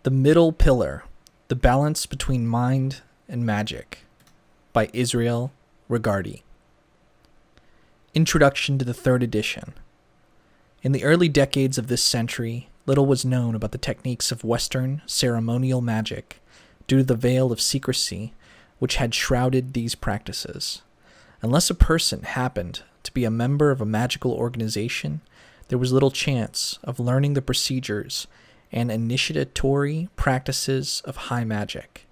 The Middle Pillar, The Balance Between Mind and Magic, by Israel Regardie. Introduction to the third edition. In the early decades of this century, little was known about the techniques of Western ceremonial magic due to the veil of secrecy which had shrouded these practices. Unless a person happened to be a member of a magical organization, there was little chance of learning the procedures and initiatory practices of high magic.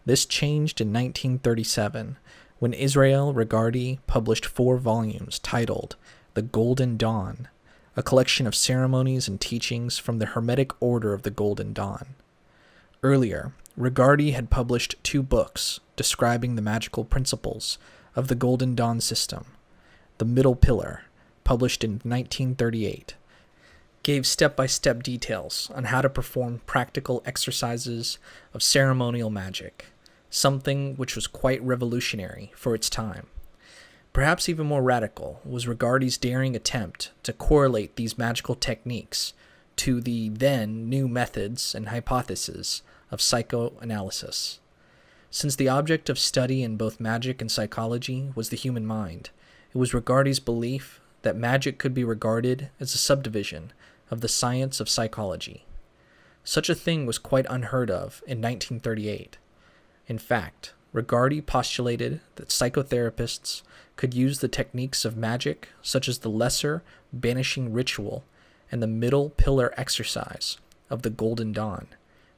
This changed in 1937, when Israel Regardie published 4 volumes titled The Golden Dawn, a collection of ceremonies and teachings from the Hermetic Order of the Golden Dawn. Earlier, Regardie had published 2 books describing the magical principles of the Golden Dawn system. The Middle Pillar, published in 1938, gave step-by-step details on how to perform practical exercises of ceremonial magic, something which was quite revolutionary for its time. Perhaps even more radical was Regardie's daring attempt to correlate these magical techniques to the then new methods and hypotheses of psychoanalysis. Since the object of study in both magic and psychology was the human mind, it was Regardie's belief that magic could be regarded as a subdivision of the science of psychology. Such a thing was quite unheard of in 1938. In fact, Regardie postulated that psychotherapists could use the techniques of magic, such as the Lesser Banishing Ritual and the Middle Pillar exercise of the Golden Dawn,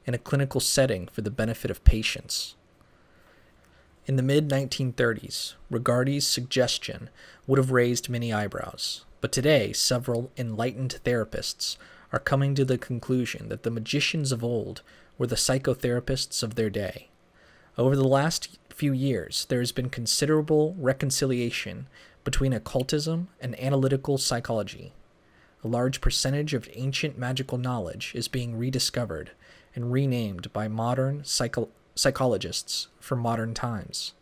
in a clinical setting for the benefit of patients. In the mid-1930s, Regardie's suggestion would have raised many eyebrows, but today several enlightened therapists are coming to the conclusion that the magicians of old were the psychotherapists of their day. Over the last few years, there has been considerable reconciliation between occultism and analytical psychology. A large percentage of ancient magical knowledge is being rediscovered and renamed by modern psychologists for modern times.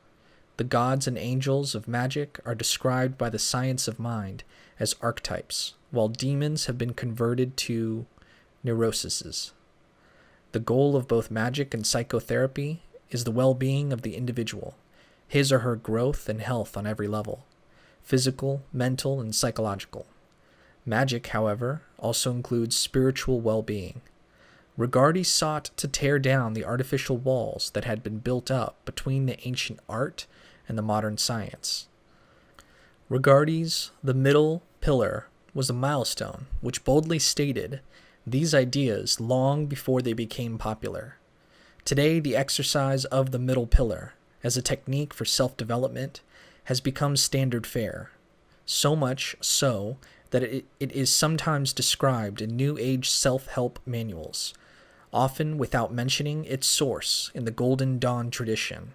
The gods and angels of magic are described by the science of mind as archetypes, while demons have been converted to neuroses. The goal of both magic and psychotherapy is the well-being of the individual, his or her growth and health on every level, physical, mental, and psychological. Magic, however, also includes spiritual well-being. Regardie sought to tear down the artificial walls that had been built up between the ancient art and the modern science. Regardie's The Middle Pillar was a milestone which boldly stated these ideas long before they became popular. Today, the exercise of the Middle Pillar as a technique for self-development has become standard fare, so much so that it is sometimes described in New Age self-help manuals, often without mentioning its source in the Golden Dawn tradition.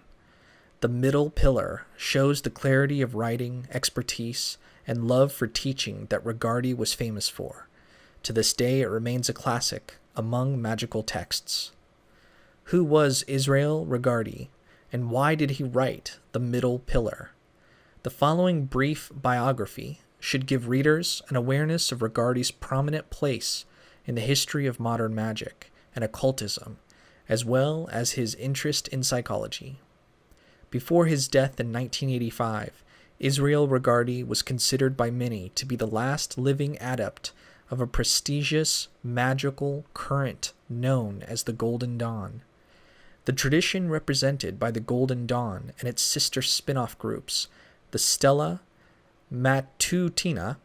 The Middle Pillar shows the clarity of writing, expertise, and love for teaching that Regardie was famous for. To this day, it remains a classic among magical texts. Who was Israel Regardie, and why did he write The Middle Pillar? The following brief biography should give readers an awareness of Regardie's prominent place in the history of modern magic and occultism, as well as his interest in psychology. Before his death in 1985, Israel Regardie was considered by many to be the last living adept of a prestigious magical current known as the Golden Dawn. The tradition represented by the Golden Dawn and its sister spin-off groups, the Stella Matutina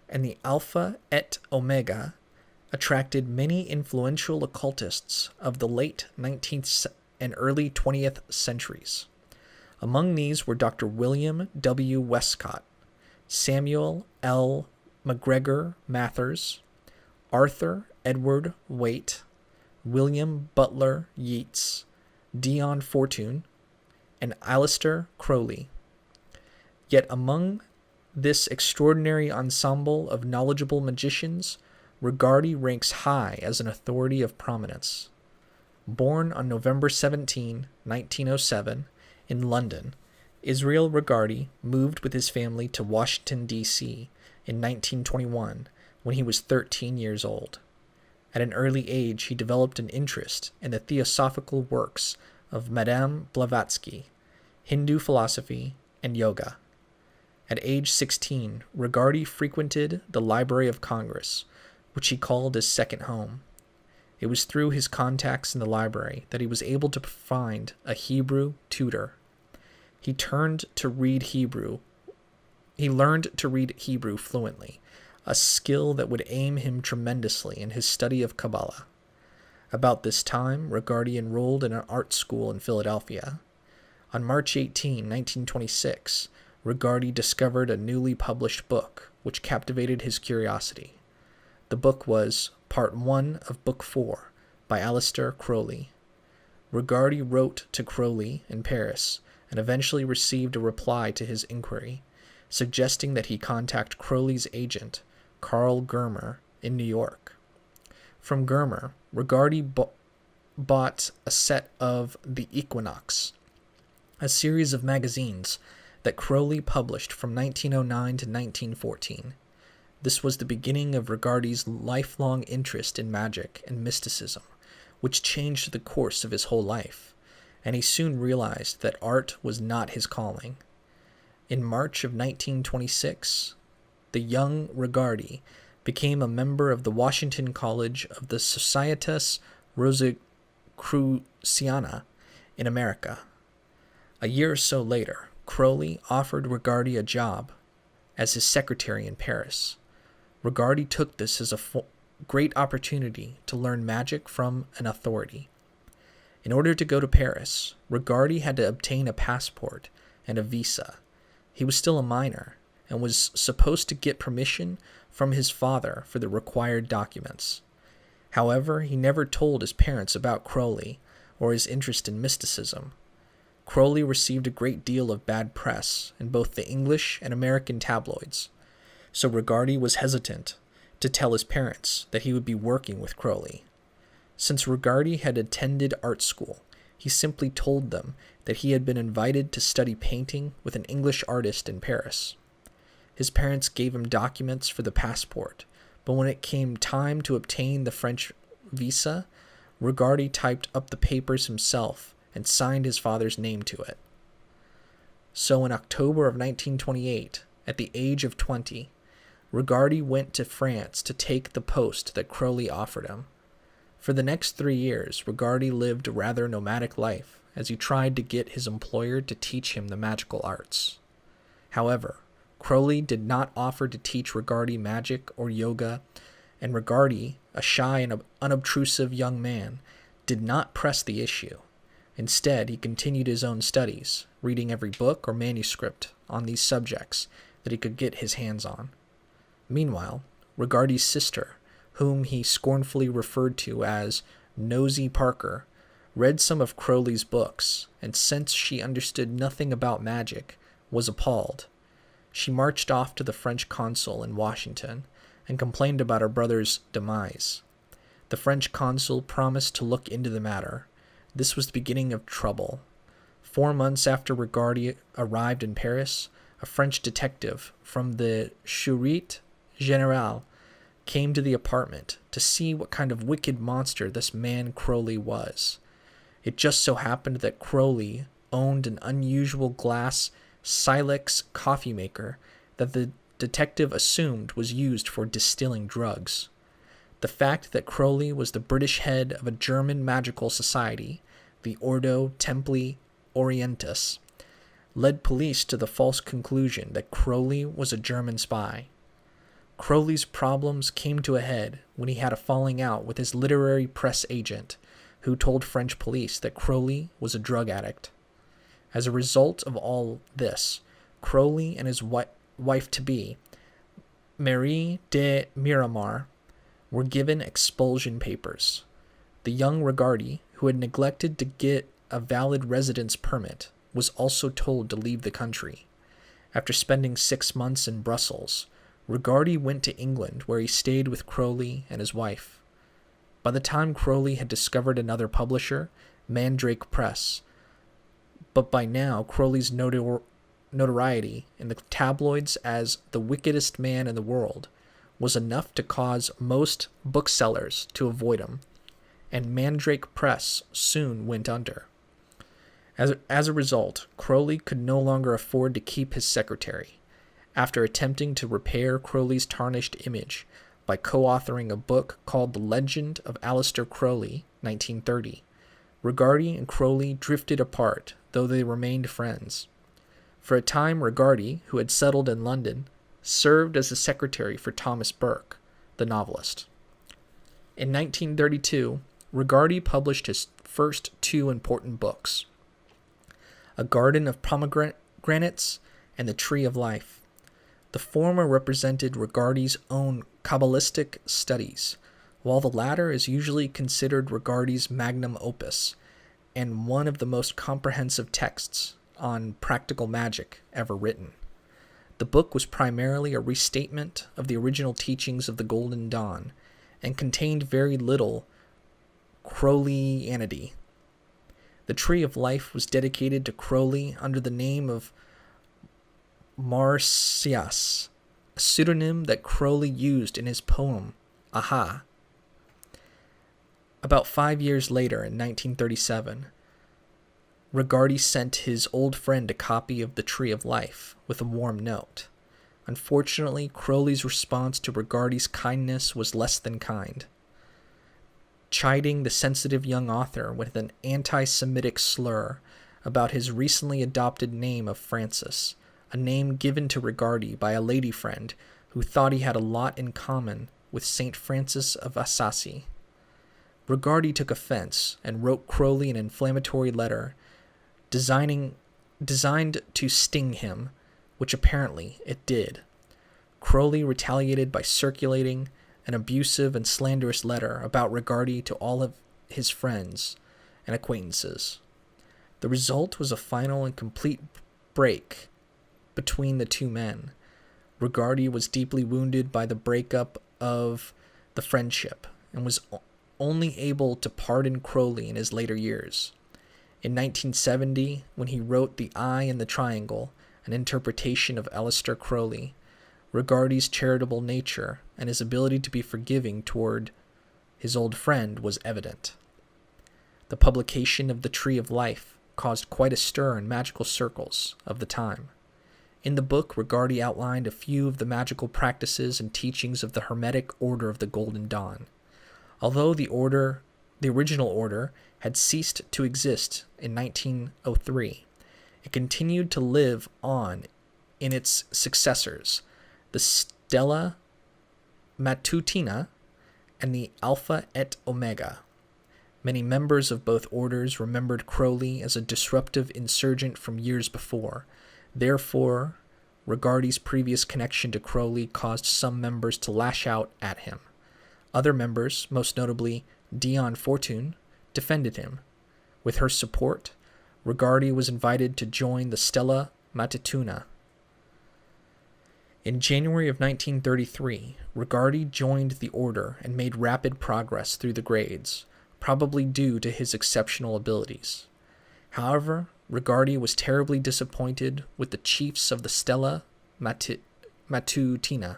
and the Alpha et Omega, attracted many influential occultists of the late 19th and early 20th centuries. Among these were Dr. William W. Westcott, Samuel L. MacGregor Mathers, Arthur Edward Waite, William Butler Yeats, Dion Fortune, and Aleister Crowley. Yet among this extraordinary ensemble of knowledgeable magicians, Regardie ranks high as an authority of prominence. Born on November 17, 1907, in London, Israel Regardie moved with his family to Washington, D.C. in 1921 when he was 13 years old. At an early age, he developed an interest in the theosophical works of Madame Blavatsky, Hindu philosophy, and yoga. At age 16, Regardie frequented the Library of Congress, which he called his second home. It was through his contacts in the library that he was able to find a Hebrew tutor. He learned to read Hebrew fluently, a skill that would aid him tremendously in his study of Kabbalah. About this time, Regardie enrolled in an art school in Philadelphia. On March 18, 1926, Regardie discovered a newly published book which captivated his curiosity. The book was Part 1 of Book 4 by Aleister Crowley. Regardie wrote to Crowley in Paris and eventually received a reply to his inquiry, suggesting that he contact Crowley's agent, Carl Germer, in New York. From Germer, Regardie bought a set of The Equinox, a series of magazines that Crowley published from 1909 to 1914. This was the beginning of Regardie's lifelong interest in magic and mysticism, which changed the course of his whole life, and he soon realized that art was not his calling. In March of 1926, the young Regardie became a member of the Washington College of the Societas Rosicruciana in America. A year or so later, Crowley offered Regardie a job as his secretary in Paris. Regardie took this as a great opportunity to learn magic from an authority. In order to go to Paris, Regardie had to obtain a passport and a visa. He was still a minor and was supposed to get permission from his father for the required documents. However, he never told his parents about Crowley or his interest in mysticism. Crowley received a great deal of bad press in both the English and American tabloids, so Regardie was hesitant to tell his parents that he would be working with Crowley. Since Regardie had attended art school, he simply told them that he had been invited to study painting with an English artist in Paris. His parents gave him documents for the passport, but when it came time to obtain the French visa, Regardie typed up the papers himself and signed his father's name to it. So in October of 1928, at the age of 20, Regardie went to France to take the post that Crowley offered him. For the next 3 years, Regardie lived a rather nomadic life as he tried to get his employer to teach him the magical arts. However, Crowley did not offer to teach Regardie magic or yoga, and Regardie, a shy and unobtrusive young man, did not press the issue. Instead, he continued his own studies, reading every book or manuscript on these subjects that he could get his hands on. Meanwhile, Regardie's sister, whom he scornfully referred to as Nosy Parker, read some of Crowley's books, and since she understood nothing about magic, was appalled. She marched off to the French consul in Washington and complained about her brother's demise. The French consul promised to look into the matter. This was the beginning of trouble. 4 months after Regardie arrived in Paris, a French detective from the Sûreté Générale came to the apartment to see what kind of wicked monster this man Crowley was. It just so happened that Crowley owned an unusual glass Silex coffee maker that the detective assumed was used for distilling drugs. The fact that Crowley was the British head of a German magical society, the Ordo Templi Orientis, led police to the false conclusion that Crowley was a German spy. Crowley's problems came to a head when he had a falling out with his literary press agent, who told French police that Crowley was a drug addict. As a result of all this, Crowley and his wife-to-be, Marie de Miramar, were given expulsion papers. The young Regardie, who had neglected to get a valid residence permit, was also told to leave the country. After spending 6 months in Brussels, Regardie went to England, where he stayed with Crowley and his wife. By the time Crowley had discovered another publisher, Mandrake Press, but by now Crowley's notoriety in the tabloids as the wickedest man in the world was enough to cause most booksellers to avoid him, and Mandrake Press soon went under. As a result, Crowley could no longer afford to keep his secretary. After attempting to repair Crowley's tarnished image by co-authoring a book called The Legend of Aleister Crowley, 1930, Regardie and Crowley drifted apart, though they remained friends. For a time, Regardie, who had settled in London, served as a secretary for Thomas Burke, the novelist. In 1932, Regardie published his first two important books, A Garden of Pomegranates and The Tree of Life. The former represented Regardie's own Qabalistic studies, while the latter is usually considered Regardie's magnum opus and one of the most comprehensive texts on practical magic ever written. The book was primarily a restatement of the original teachings of the Golden Dawn and contained very little Crowleyanity. The Tree of Life was dedicated to Crowley under the name of Marseille, a pseudonym that Crowley used in his poem, Aha. About 5 years later, in 1937, Regardie sent his old friend a copy of The Tree of Life with a warm note. Unfortunately, Crowley's response to Regardie's kindness was less than kind, chiding the sensitive young author with an anti-Semitic slur about his recently adopted name of Francis, a name given to Regardie by a lady friend who thought he had a lot in common with St. Francis of Assisi. Regardie took offense and wrote Crowley an inflammatory letter designed to sting him, which apparently it did. Crowley retaliated by circulating an abusive and slanderous letter about Regardie to all of his friends and acquaintances. The result was a final and complete break between the two men. Regardie was deeply wounded by the breakup of the friendship and was only able to pardon Crowley in his later years. In 1970, when he wrote The Eye in the Triangle, an interpretation of Aleister Crowley, Regardie's charitable nature and his ability to be forgiving toward his old friend was evident. The publication of The Tree of Life caused quite a stir in magical circles of the time. In the book, Regardie outlined a few of the magical practices and teachings of the Hermetic Order of the Golden Dawn. Although the original order, had ceased to exist in 1903, it continued to live on in its successors, the Stella Matutina and the Alpha et Omega. Many members of both orders remembered Crowley as a disruptive insurgent from years before. Therefore, Regardie's previous connection to Crowley caused some members to lash out at him. Other members, most notably Dion Fortune, defended him. With her support, Regardie was invited to join the Stella Matutina. In January of 1933, Regardie joined the order and made rapid progress through the grades, probably due to his exceptional abilities. However, Regardie was terribly disappointed with the chiefs of the Stella Matutina,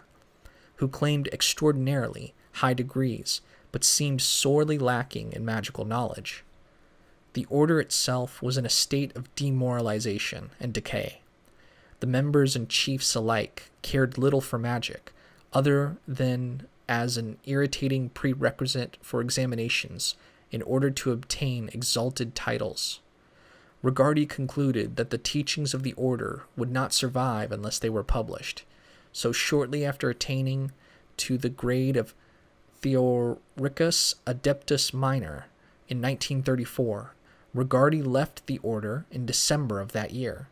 who claimed extraordinarily high degrees, but seemed sorely lacking in magical knowledge. The order itself was in a state of demoralization and decay. The members and chiefs alike cared little for magic, other than as an irritating prerequisite for examinations in order to obtain exalted titles. Regardie concluded that the teachings of the order would not survive unless they were published, so shortly after attaining to the grade of Theoricus Adeptus Minor in 1934, Regardie left the order in December of that year.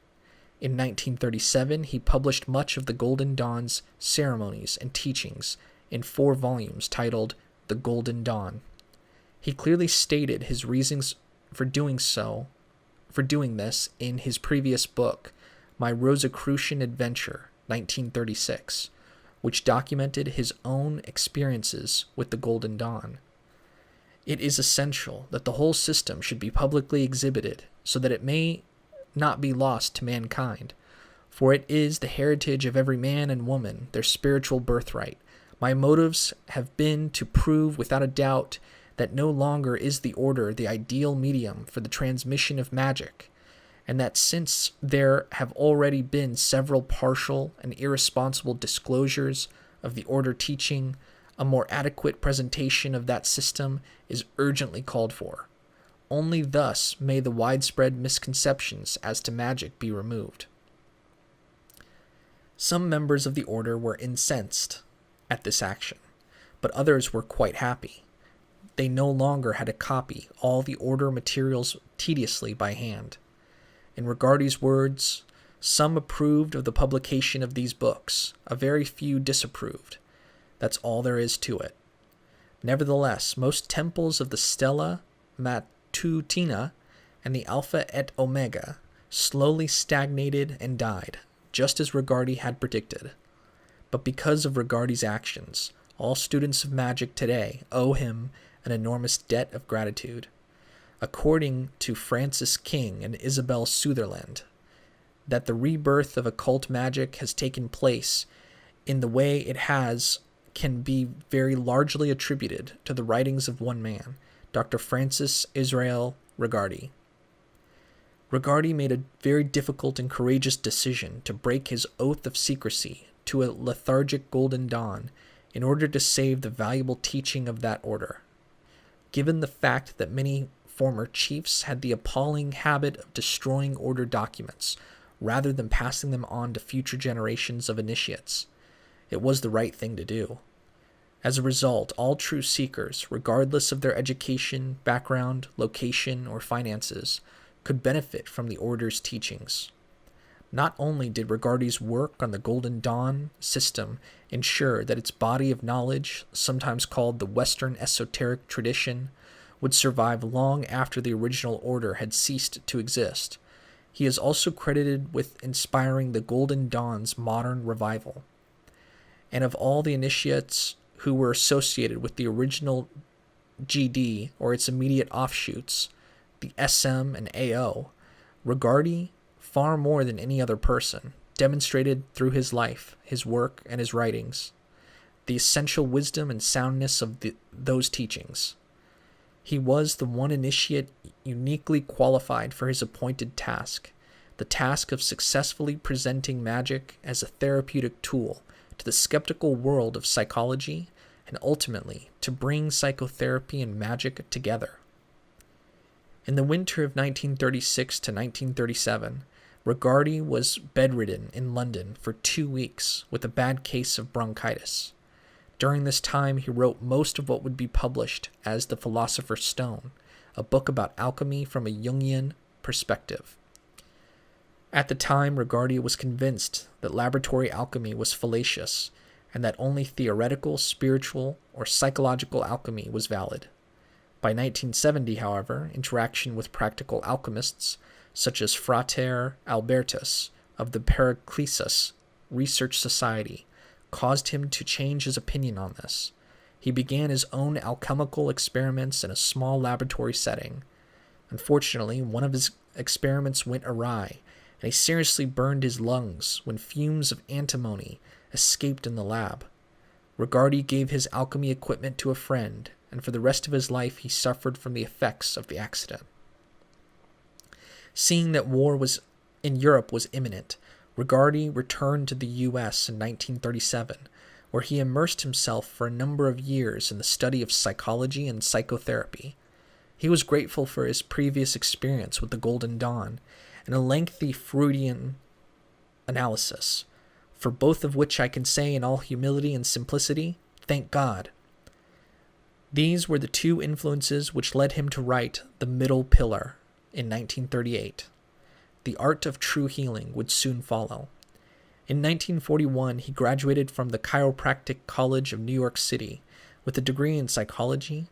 In 1937, he published much of the Golden Dawn's ceremonies and teachings in 4 volumes titled The Golden Dawn. He clearly stated his reasons for doing this in his previous book, My Rosicrucian Adventure, 1936, which documented his own experiences with the Golden Dawn. It is essential that the whole system should be publicly exhibited so that it may not be lost to mankind, for it is the heritage of every man and woman, their spiritual birthright, My motives have been to prove without a doubt that no longer is the Order the ideal medium for the transmission of magic, and that since there have already been several partial and irresponsible disclosures of the Order teaching, a more adequate presentation of that system is urgently called for. Only thus may the widespread misconceptions as to magic be removed. Some members of the Order were incensed at this action, but others were quite happy. They no longer had to copy all the Order materials tediously by hand. In Regardie's words, some approved of the publication of these books, a very few disapproved. That's all there is to it. Nevertheless, most temples of the Stella Matutina and the Alpha et Omega slowly stagnated and died, just as Regardie had predicted. But because of Regardie's actions, all students of magic today owe him an enormous debt of gratitude. According to Francis King and Isabel Sutherland, that the rebirth of occult magic has taken place in the way it has can be very largely attributed to the writings of one man, Dr. Francis Israel Regardie. Regardie made a very difficult and courageous decision to break his oath of secrecy to a lethargic golden dawn in order to save the valuable teaching of that order. Given the fact that many former chiefs had the appalling habit of destroying Order documents rather than passing them on to future generations of initiates, it was the right thing to do. As a result, all true seekers, regardless of their education, background, location, or finances, could benefit from the Order's teachings. Not only did Regardie's work on the Golden Dawn system ensure that its body of knowledge, sometimes called the Western Esoteric tradition, would survive long after the original Order had ceased to exist, he is also credited with inspiring the Golden Dawn's modern revival. And of all the initiates who were associated with the original GD or its immediate offshoots, the SM and AO, Regardie, far more than any other person, demonstrated through his life, his work, and his writings, the essential wisdom and soundness of those teachings. He was the one initiate uniquely qualified for his appointed task, the task of successfully presenting magic as a therapeutic tool to the skeptical world of psychology, and ultimately to bring psychotherapy and magic together. In the winter of 1936 to 1937, Regardie was bedridden in London for 2 weeks with a bad case of bronchitis. During this time, he wrote most of what would be published as The Philosopher's Stone, a book about alchemy from a Jungian perspective. At the time, Regardie was convinced that laboratory alchemy was fallacious and that only theoretical, spiritual, or psychological alchemy was valid. By 1970, however, interaction with practical alchemists, such as Frater Albertus of the Paraclesus Research Society, caused him to change his opinion on this. He began his own alchemical experiments in a small laboratory setting. Unfortunately, one of his experiments went awry, and he seriously burned his lungs when fumes of antimony escaped in the lab. Regardie gave his alchemy equipment to a friend, and for the rest of his life he suffered from the effects of the accident. Seeing that war in Europe was imminent, Regardie returned to the U.S. in 1937, where he immersed himself for a number of years in the study of psychology and psychotherapy. He was grateful for his previous experience with the Golden Dawn and a lengthy Freudian analysis, for both of which I can say in all humility and simplicity, thank God. These were the two influences which led him to write The Middle Pillar in 1938. The Art of True Healing would soon follow. In 1941, he graduated from the Chiropractic College of New York City with a degree in psychology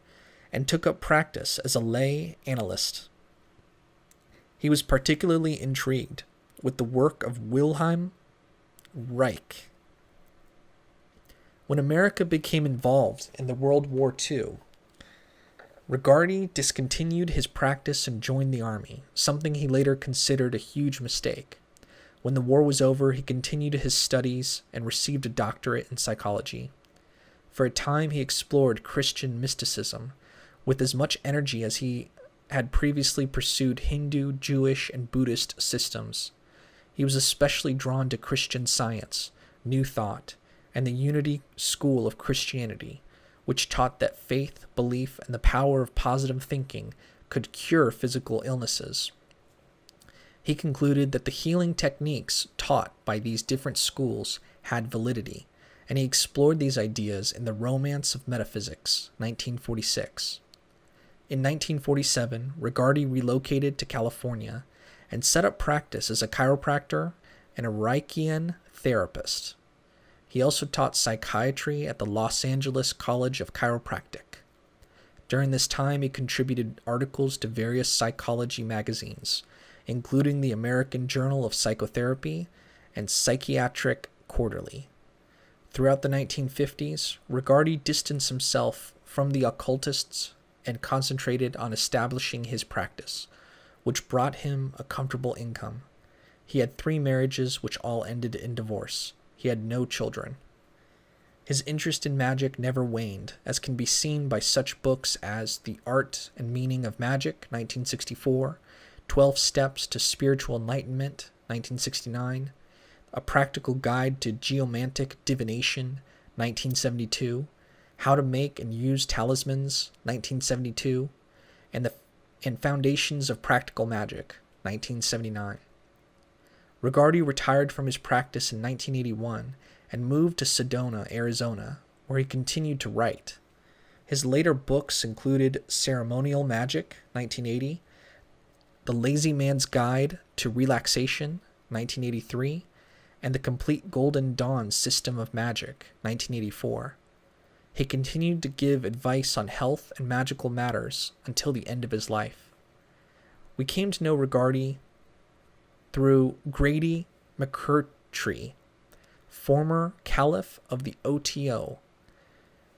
and took up practice as a lay analyst. He was particularly intrigued with the work of Wilhelm Reich. When America became involved in the World War II, Regardie discontinued his practice and joined the army, something he later considered a huge mistake. When the war was over, he continued his studies and received a doctorate in psychology. For a time he explored Christian mysticism with as much energy as he had previously pursued Hindu, Jewish, and Buddhist systems. He was especially drawn to Christian Science, New Thought, and the Unity school of Christianity, which taught that faith, belief, and the power of positive thinking could cure physical illnesses. He concluded that the healing techniques taught by these different schools had validity, and he explored these ideas in The Romance of Metaphysics, 1946. In 1947, Regardie relocated to California and set up practice as a chiropractor and a Reichian therapist. He also taught psychiatry at the Los Angeles College of Chiropractic. During this time, he contributed articles to various psychology magazines, including the American Journal of Psychotherapy and Psychiatric Quarterly. Throughout the 1950s, Regardie distanced himself from the occultists and concentrated on establishing his practice, which brought him a comfortable income. He had 3 marriages which all ended in divorce. He had no children. His interest in magic never waned, as can be seen by such books as The Art and Meaning of Magic, 1964, 12 Steps to Spiritual Enlightenment, 1969, A Practical Guide to Geomantic Divination, 1972, How to Make and Use Talismans, 1972, and Foundations of Practical Magic, 1979. Regardie retired from his practice in 1981 and moved to Sedona, Arizona, where he continued to write. His later books included Ceremonial Magic, 1980, The Lazy Man's Guide to Relaxation, 1983, and The Complete Golden Dawn System of Magic, 1984. He continued to give advice on health and magical matters until the end of his life. We came to know Regardie through Grady McCurtree, former caliph of the OTO.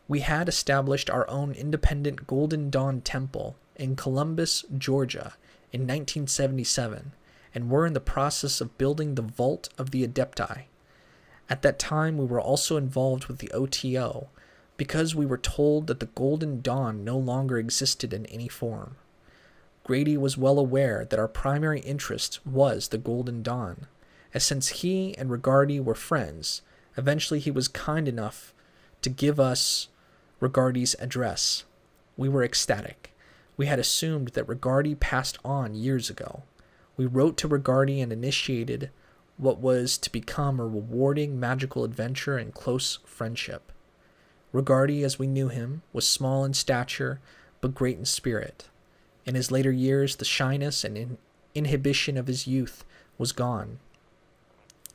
We had established our own independent Golden Dawn Temple in Columbus, Georgia in 1977, and were in the process of building the Vault of the Adepti. At that time, we were also involved with the OTO, because we were told that the Golden Dawn no longer existed in any form. Grady was well aware that our primary interest was the Golden Dawn, as since he and Regardie were friends, eventually he was kind enough to give us Regardie's address. We were ecstatic. We had assumed that Regardie passed on years ago. We wrote to Regardie and initiated what was to become a rewarding magical adventure and close friendship. Regardie, as we knew him, was small in stature, but great in spirit. In his later years, the shyness and inhibition of his youth was gone.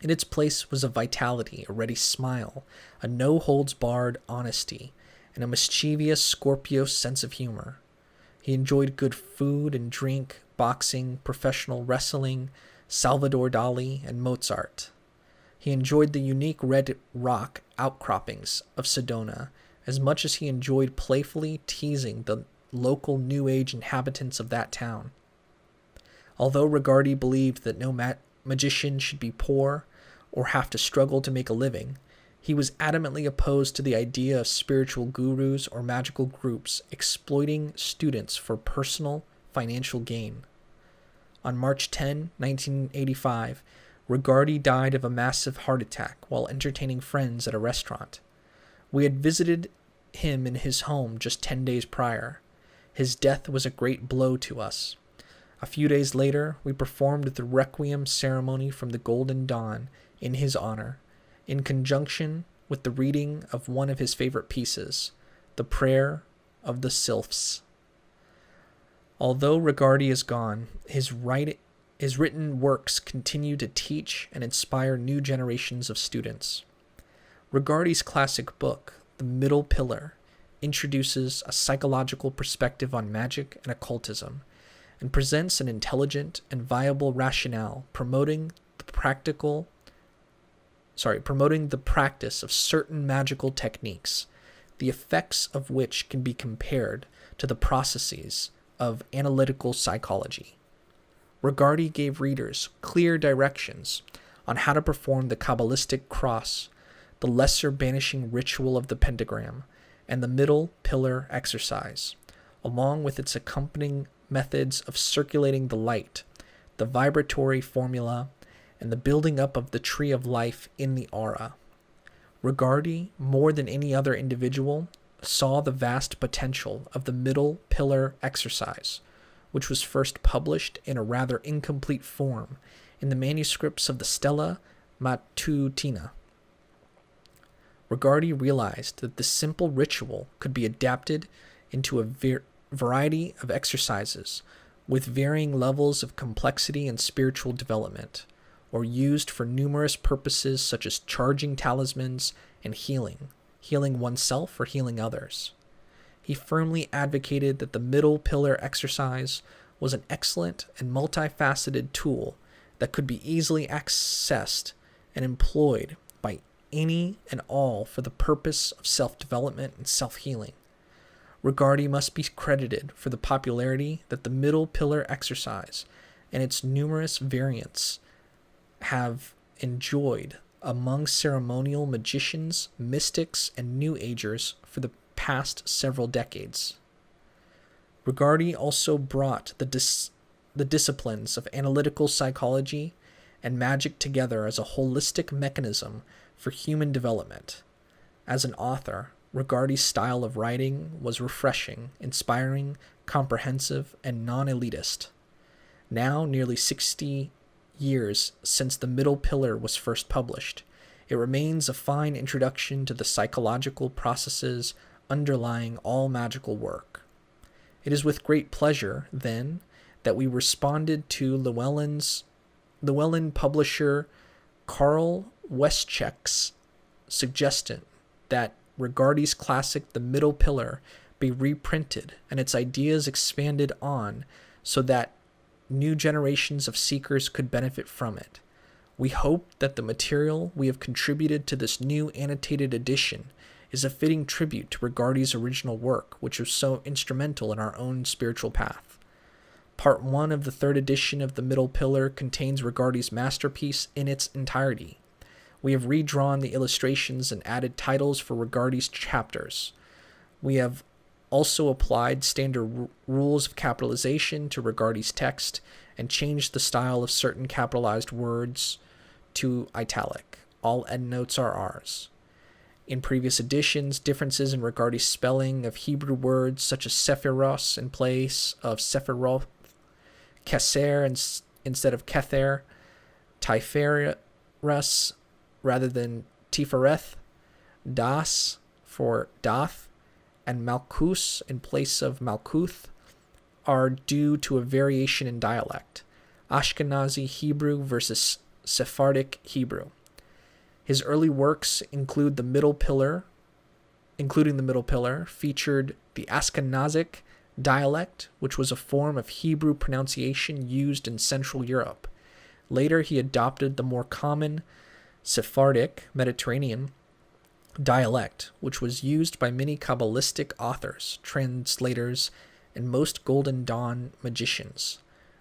In its place was a vitality, a ready smile, a no-holds-barred honesty, and a mischievous Scorpio sense of humor. He enjoyed good food and drink, boxing, professional wrestling, Salvador Dali, and Mozart. He enjoyed the unique red rock outcroppings of Sedona as much as he enjoyed playfully teasing the local New Age inhabitants of that town. Although Regardie believed that no magician should be poor or have to struggle to make a living, he was adamantly opposed to the idea of spiritual gurus or magical groups exploiting students for personal financial gain. On March 10, 1985, Regardie died of a massive heart attack while entertaining friends at a restaurant. We had visited him in his home just 10 days prior. His death was a great blow to us. A few days later, we performed the Requiem ceremony from the Golden Dawn in his honor, in conjunction with the reading of one of his favorite pieces, the Prayer of the Sylphs. Although Regardie is gone, his written works continue to teach and inspire new generations of students. Regardie's classic book, The Middle Pillar, introduces a psychological perspective on magic and occultism, and presents an intelligent and viable rationale promoting the practice of certain magical techniques, the effects of which can be compared to the processes of analytical psychology. Regardie gave readers clear directions on how to perform the Qabalistic Cross, the Lesser Banishing Ritual of the Pentagram, and the Middle Pillar Exercise, along with its accompanying methods of circulating the light, the vibratory formula, and the building up of the Tree of Life in the aura. Regardie, more than any other individual, saw the vast potential of the Middle Pillar Exercise, which was first published in a rather incomplete form in the manuscripts of the Stella Matutina. Regardie realized that this simple ritual could be adapted into a variety of exercises with varying levels of complexity and spiritual development, or used for numerous purposes such as charging talismans and healing oneself or healing others. He firmly advocated that the Middle Pillar Exercise was an excellent and multifaceted tool that could be easily accessed and employed by any and all for the purpose of self-development and self-healing. Regardie must be credited for the popularity that the Middle Pillar Exercise and its numerous variants have enjoyed among ceremonial magicians, mystics, and New Agers for the past several decades. Regardie also brought the disciplines of analytical psychology and magic together as a holistic mechanism for human development. As an author, Regardie's style of writing was refreshing, inspiring, comprehensive, and non-elitist. Now, nearly 60 years since the Middle Pillar was first published, it remains a fine introduction to the psychological processes underlying all magical work. It is with great pleasure, then, that we responded to Llewellyn publisher Carl Weschek's suggestion that Regardie's classic The Middle Pillar be reprinted and its ideas expanded on so that new generations of seekers could benefit from it. We hope that the material we have contributed to this new annotated edition is a fitting tribute to Regardie's original work, which was so instrumental in our own spiritual path. Part 1 of the third edition of The Middle Pillar contains Regardie's masterpiece in its entirety. We have redrawn the illustrations and added titles for Regardie's chapters. We have also applied standard rules of capitalization to Regardie's text and changed the style of certain capitalized words to italic. All endnotes are ours. In previous editions, differences in Regardie's spelling of Hebrew words such as Sephiros in place of Sephiroth, Keser instead of Kether, Tiferes rather than Tifereth, Das for Dath, and Malkus in place of Malkuth are due to a variation in dialect, Ashkenazi Hebrew versus Sephardic Hebrew. His early works including the Middle Pillar, featured the Ashkenazic dialect, which was a form of Hebrew pronunciation used in Central Europe. Later, he adopted the more common Sephardic Mediterranean dialect, which was used by many Kabbalistic authors, translators, and most Golden Dawn magicians.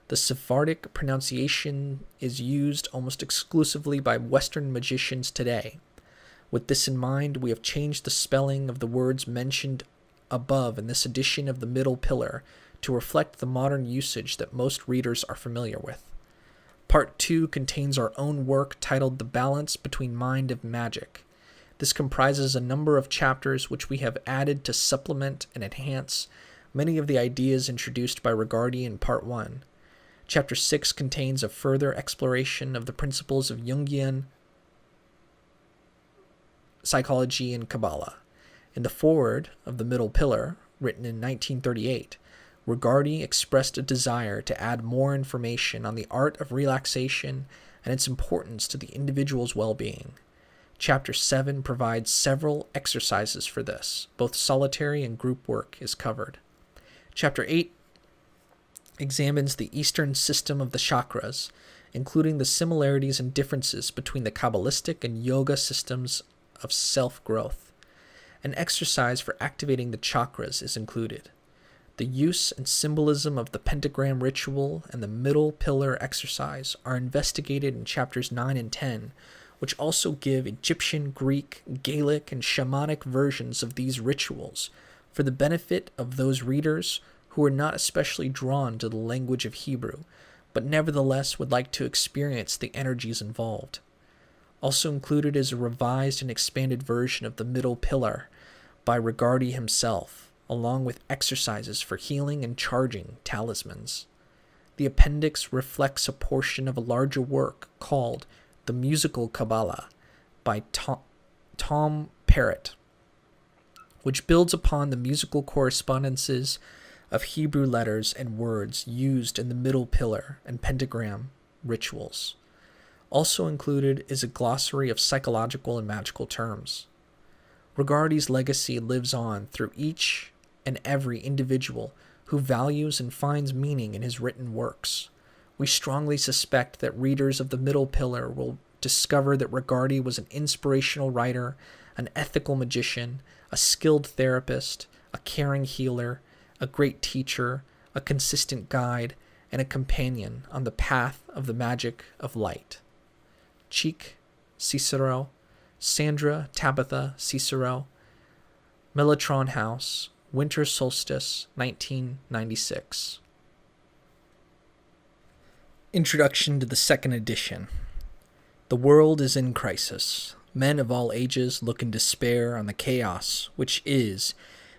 The Sephardic pronunciation is used almost exclusively by Western magicians today. With this in mind, we have changed the spelling of the words mentioned above in this edition of the Middle Pillar to reflect the modern usage that most readers are familiar with. Part 2 contains our own work titled The Balance Between Mind and Magic. This comprises a number of chapters which we have added to supplement and enhance many of the ideas introduced by Regardie in Part 1. Chapter 6 contains a further exploration of the principles of Jungian psychology and Kabbalah. In the foreword of The Middle Pillar, written in 1938, Regardie expressed a desire to add more information on the art of relaxation and its importance to the individual's well-being. Chapter 7 provides several exercises for this. Both solitary and group work is covered. Chapter 8 examines the Eastern system of the chakras, including the similarities and differences between the Kabbalistic and yoga systems of self-growth. An exercise for activating the chakras is included. The use and symbolism of the Pentagram ritual and the Middle Pillar exercise are investigated in chapters 9 and 10, which also give Egyptian, Greek, Gaelic, and shamanic versions of these rituals for the benefit of those readers who are not especially drawn to the language of Hebrew, but nevertheless would like to experience the energies involved. Also included is a revised and expanded version of the Middle Pillar by Regardie himself, along with exercises for healing and charging talismans. The appendix reflects a portion of a larger work called The Musical Kabbalah by Tom Parrott, which builds upon the musical correspondences of Hebrew letters and words used in the Middle Pillar and Pentagram rituals. Also included is a glossary of psychological and magical terms. Regardie's legacy lives on through each and every individual who values and finds meaning in his written works. We strongly suspect that readers of the Middle Pillar will discover that Regardie was an inspirational writer, an ethical magician, a skilled therapist, a caring healer, a great teacher, a consistent guide, and a companion on the path of the magic of light. Cheek, Cicero, Sandra Tabitha Cicero, Mellotron House, Winter Solstice, 1996. Introduction to the second edition. The world is in crisis. Men of all ages look in despair on the chaos which is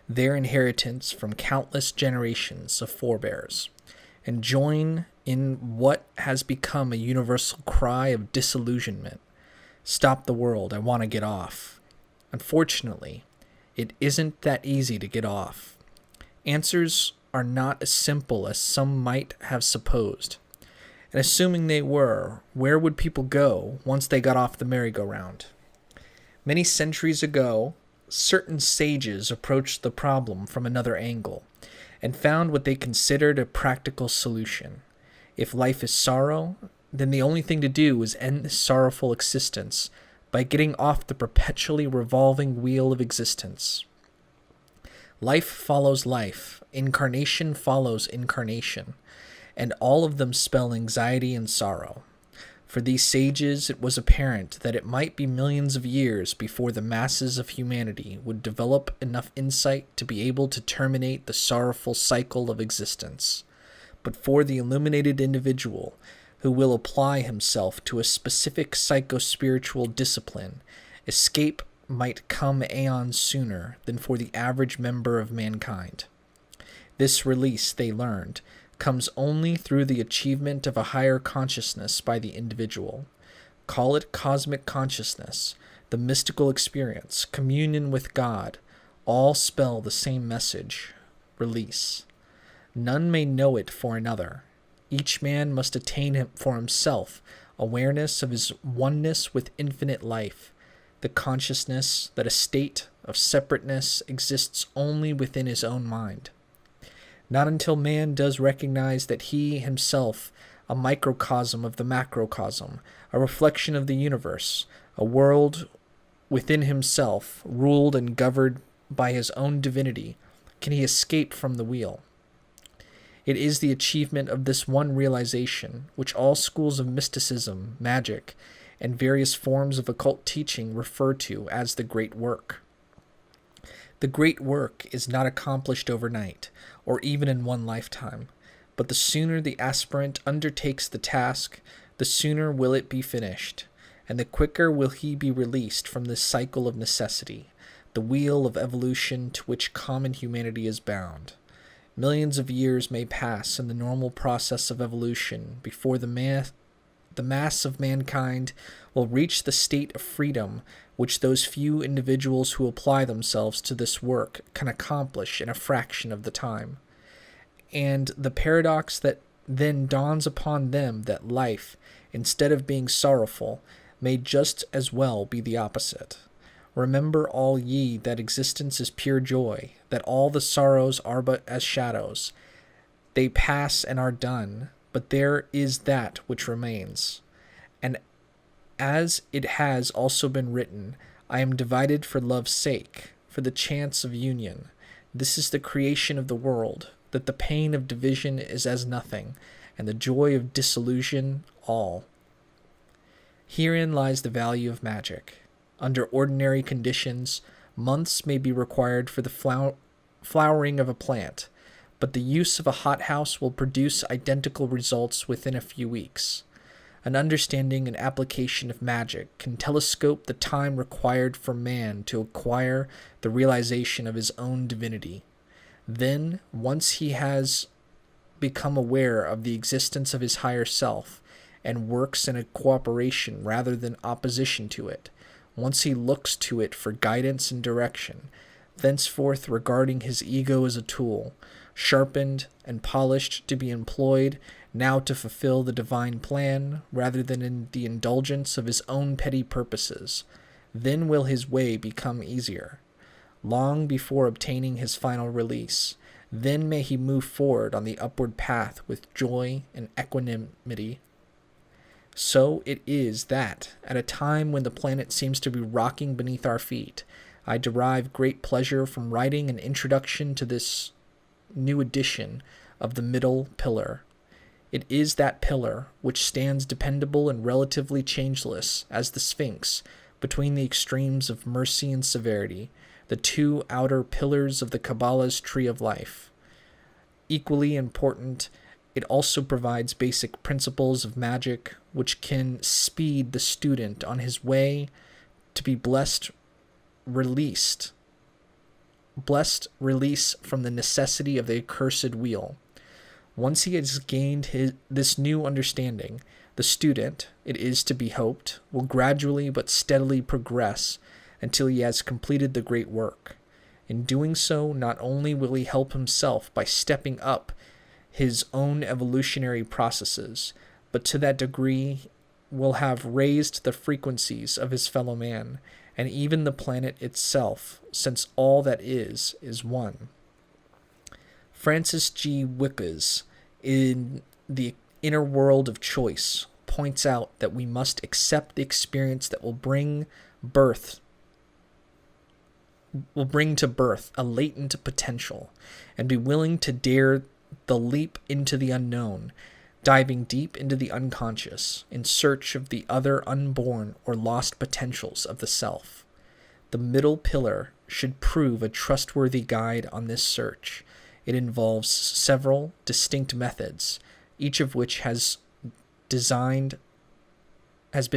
their inheritance from countless generations of forebears, and join in what has become a universal cry of disillusionment. Stop the world, I want to get off. Unfortunately, it isn't that easy to get off. Answers are not as simple as some might have supposed. And assuming they were, where would people go once they got off the merry-go-round? Many centuries ago, certain sages approached the problem from another angle and found what they considered a practical solution. If life is sorrow, then the only thing to do is end this sorrowful existence by getting off the perpetually revolving wheel of existence. Life follows life, incarnation follows incarnation, and all of them spell anxiety and sorrow. For these sages, it was apparent that it might be millions of years before the masses of humanity would develop enough insight to be able to terminate the sorrowful cycle of existence. But for the illuminated individual who will apply himself to a specific psycho-spiritual discipline, escape might come aeons sooner than for the average member of mankind. This release, they learned, comes only through the achievement of a higher consciousness by the individual. Call it cosmic consciousness, the mystical experience, communion with God, all spell the same message: release. None may know it for another. Each man must attain for himself awareness of his oneness with infinite life, the consciousness that a state of separateness exists only within his own mind. Not until man does recognize that he himself, a microcosm of the macrocosm, a reflection of the universe, a world within himself, ruled and governed by his own divinity, can he escape from the wheel. It is the achievement of this one realization which all schools of mysticism, magic, and various forms of occult teaching refer to as the great work. The great work is not accomplished overnight, or even in one lifetime, but the sooner the aspirant undertakes the task, the sooner will it be finished, and the quicker will he be released from this cycle of necessity, the wheel of evolution to which common humanity is bound. Millions of years may pass in the normal process of evolution before the mass of mankind will reach the state of freedom which those few individuals who apply themselves to this work can accomplish in a fraction of the time. And the paradox that then dawns upon them that life, instead of being sorrowful, may just as well be the opposite. Remember all ye that existence is pure joy, that all the sorrows are but as shadows. They pass and are done, but there is that which remains. And as it has also been written, I am divided for love's sake, for the chance of union. This is the creation of the world, that the pain of division is as nothing, and the joy of dissolution all. Herein lies the value of magic. Under ordinary conditions, months may be required for the flowering of a plant, but the use of a hothouse will produce identical results within a few weeks. An understanding and application of magic can telescope the time required for man to acquire the realization of his own divinity. Then, once he has become aware of the existence of his higher self and works in a cooperation rather than opposition to it, once he looks to it for guidance and direction, thenceforth regarding his ego as a tool, sharpened and polished to be employed now to fulfill the divine plan rather than in the indulgence of his own petty purposes, then will his way become easier. Long before obtaining his final release, then may he move forward on the upward path with joy and equanimity. So it is that, at a time when the planet seems to be rocking beneath our feet, I derive great pleasure from writing an introduction to this new edition of the middle pillar. It is that pillar which stands dependable and relatively changeless as the Sphinx between the extremes of mercy and severity, the two outer pillars of the Kabbalah's Tree of Life. Equally important, it also provides basic principles of magic which can speed the student on his way to be blessed release from the necessity of the accursed wheel. Once he has gained this new understanding, the student, it is to be hoped, will gradually but steadily progress until he has completed the great work. In doing so, not only will he help himself by stepping up his own evolutionary processes, but to that degree will have raised the frequencies of his fellow man, and even the planet itself, since all that is one. Francis G. Wickes, in The Inner World of Choice, points out that we must accept the experience that will bring to birth a latent potential, and be willing to dare the leap into the unknown, diving deep into the unconscious in search of the other unborn or lost potentials of the self. The middle pillar should prove a trustworthy guide on this search. It involves several distinct methods, each of which has been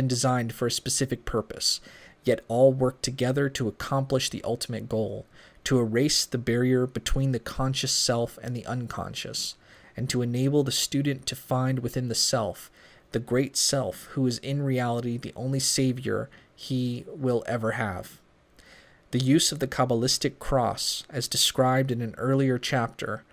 designed for a specific purpose, yet all work together to accomplish the ultimate goal, to erase the barrier between the conscious self and the unconscious, and to enable the student to find within the self the great self who is in reality the only savior he will ever have. The use of the Qabalistic Cross, as described in an early chapter,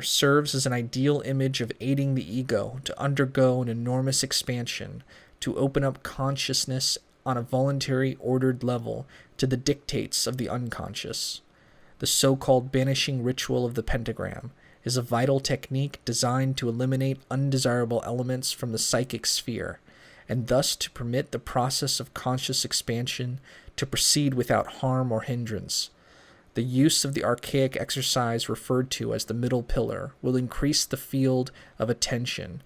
serves as an ideal image of aiding the ego to undergo an enormous expansion, to open up consciousness on a voluntary, ordered level to the dictates of the unconscious. The so-called banishing ritual of the Pentagram is a vital technique designed to eliminate undesirable elements from the psychic sphere, and thus to permit the process of conscious expansion to proceed without harm or hindrance. The use of the archaic exercise referred to as the middle pillar will increase the field of attention,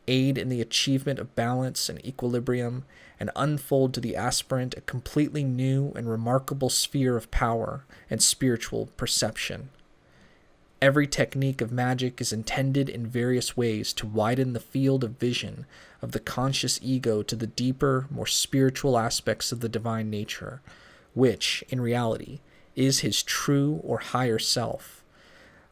aid in the achievement of balance and equilibrium, and unfold to the aspirant a completely new and remarkable sphere of power and spiritual perception. Every technique of magic is intended in various ways to widen the field of vision of the conscious ego to the deeper, more spiritual aspects of the divine nature, which, in reality, is his true or higher self.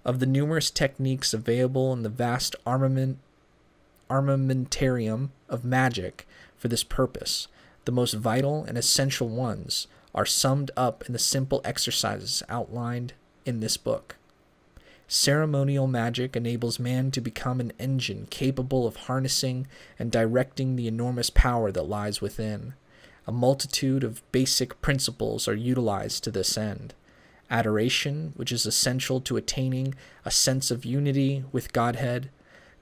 Of the numerous techniques available in the vast armamentarium of magic for this purpose, the most vital and essential ones are summed up in the simple exercises outlined in this book. Ceremonial magic enables man to become an engine capable of harnessing and directing the enormous power that lies within. A multitude of basic principles are utilized to this end. Adoration, which is essential to attaining a sense of unity with Godhead,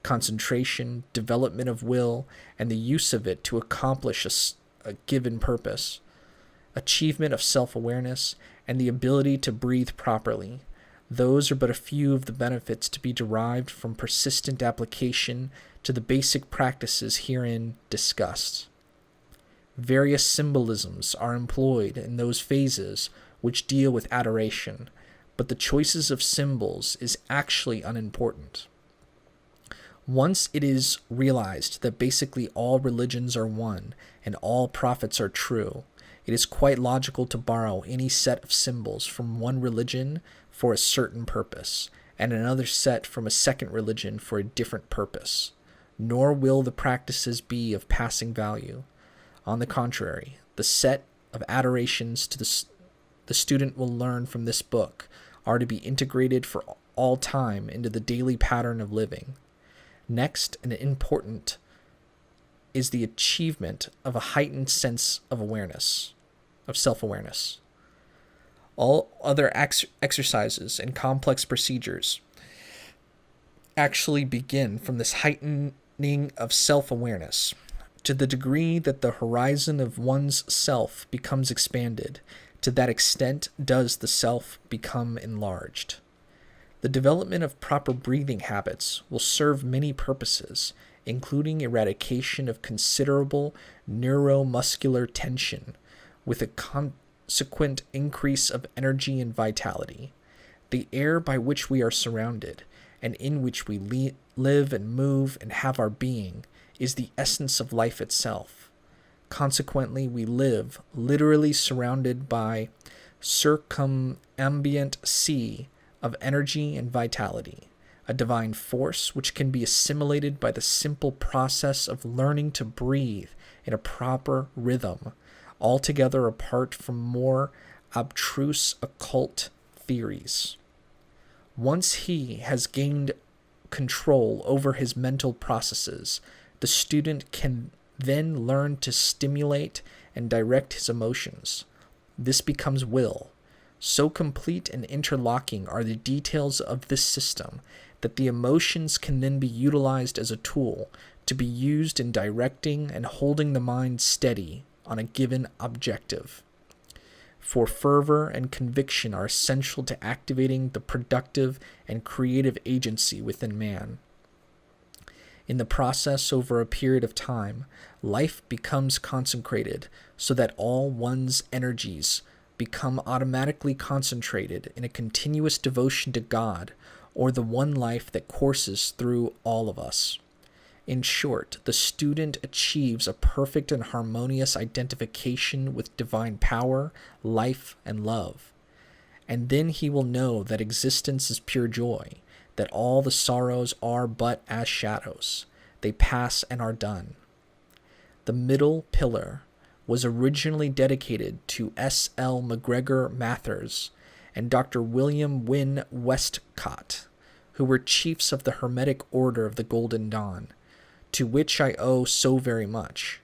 concentration, development of will, and the use of it to accomplish a given purpose, achievement of self-awareness, and the ability to breathe properly. Those are but a few of the benefits to be derived from persistent application to the basic practices herein discussed. Various symbolisms are employed in those phases which deal with adoration, but the choices of symbols is actually unimportant. Once it is realized that basically all religions are one and all prophets are true, it is quite logical to borrow any set of symbols from one religion for a certain purpose, and another set from a second religion for a different purpose. Nor will the practices be of passing value. On the contrary, the set of adorations to the student will learn from this book are to be integrated for all time into the daily pattern of living. Next, and important, is the achievement of a heightened sense of awareness, of self-awareness. All other exercises and complex procedures actually begin from this heightening of self-awareness. To the degree that the horizon of one's self becomes expanded, to that extent does the self become enlarged. The development of proper breathing habits will serve many purposes, including eradication of considerable neuromuscular tension, with a consequent increase of energy and vitality. The air by which we are surrounded, and in which we live and move and have our being, is the essence of life itself. Consequently, we live literally surrounded by circumambient sea of energy and vitality, a divine force which can be assimilated by the simple process of learning to breathe in a proper rhythm, altogether apart from more abstruse occult theories. Once he has gained control over his mental processes, the student can then learn to stimulate and direct his emotions. This becomes will. So complete and interlocking are the details of this system that the emotions can then be utilized as a tool to be used in directing and holding the mind steady on a given objective. For fervor and conviction are essential to activating the productive and creative agency within man. In the process, over a period of time, life becomes consecrated so that all one's energies become automatically concentrated in a continuous devotion to God, or the one life that courses through all of us. In short, the student achieves a perfect and harmonious identification with divine power, life, and love. And then he will know that existence is pure joy, that all the sorrows are but as shadows. They pass and are done. The middle pillar was originally dedicated to S. L. McGregor Mathers and Dr. William Wynne Westcott, who were chiefs of the Hermetic Order of the Golden Dawn, to which I owe so very much.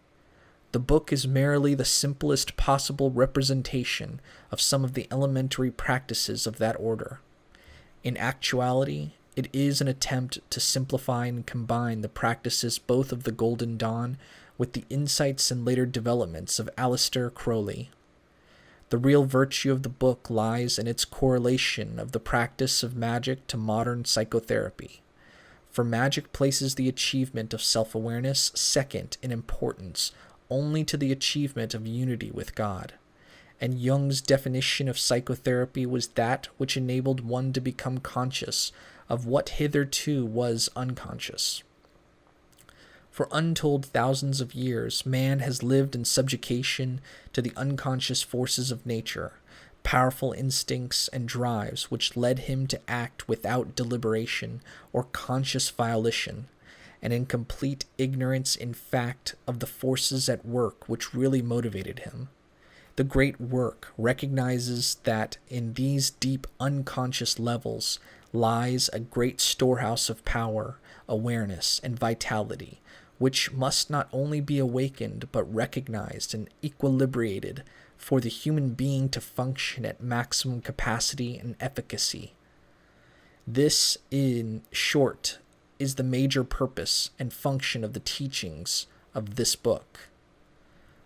The book is merely the simplest possible representation of some of the elementary practices of that order. In actuality, it is an attempt to simplify and combine the practices both of the Golden Dawn with the insights and later developments of Aleister Crowley. The real virtue of the book lies in its correlation of the practice of magic to modern psychotherapy. For magic places the achievement of self-awareness second in importance only to the achievement of unity with God. And Jung's definition of psychotherapy was that which enabled one to become conscious of what hitherto was unconscious. For untold thousands of years, man has lived in subjugation to the unconscious forces of nature, powerful instincts and drives which led him to act without deliberation or conscious volition, and in complete ignorance, in fact, of the forces at work which really motivated him. The great work recognizes that in these deep unconscious levels lies a great storehouse of power, awareness, and vitality, which must not only be awakened but recognized and equilibrated for the human being to function at maximum capacity and efficacy. This, in short, is the major purpose and function of the teachings of this book.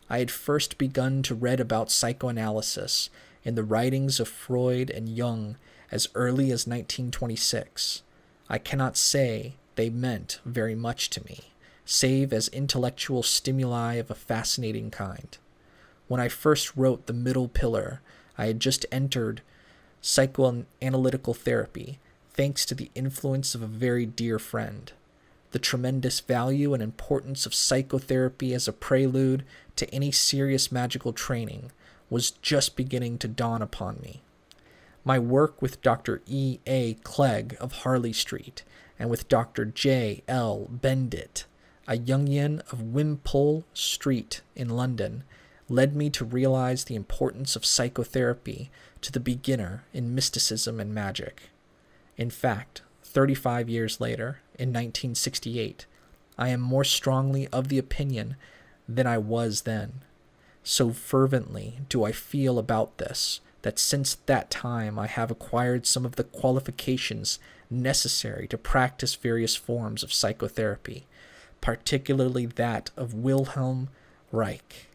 I had first begun to read about psychoanalysis in the writings of Freud and Jung as early as 1926, I cannot say they meant very much to me, save as intellectual stimuli of a fascinating kind. When I first wrote The Middle Pillar, I had just entered psychoanalytical therapy, thanks to the influence of a very dear friend. The tremendous value and importance of psychotherapy as a prelude to any serious magical training was just beginning to dawn upon me. My work with Dr. E. A. Clegg of Harley Street and with Dr. J. L. Bendit, a Jungian of Wimpole Street in London, led me to realize the importance of psychotherapy to the beginner in mysticism and magic. In fact, 35 years later, in 1968, I am more strongly of the opinion than I was then. So fervently do I feel about this, that since that time I have acquired some of the qualifications necessary to practice various forms of psychotherapy, particularly that of Wilhelm Reich,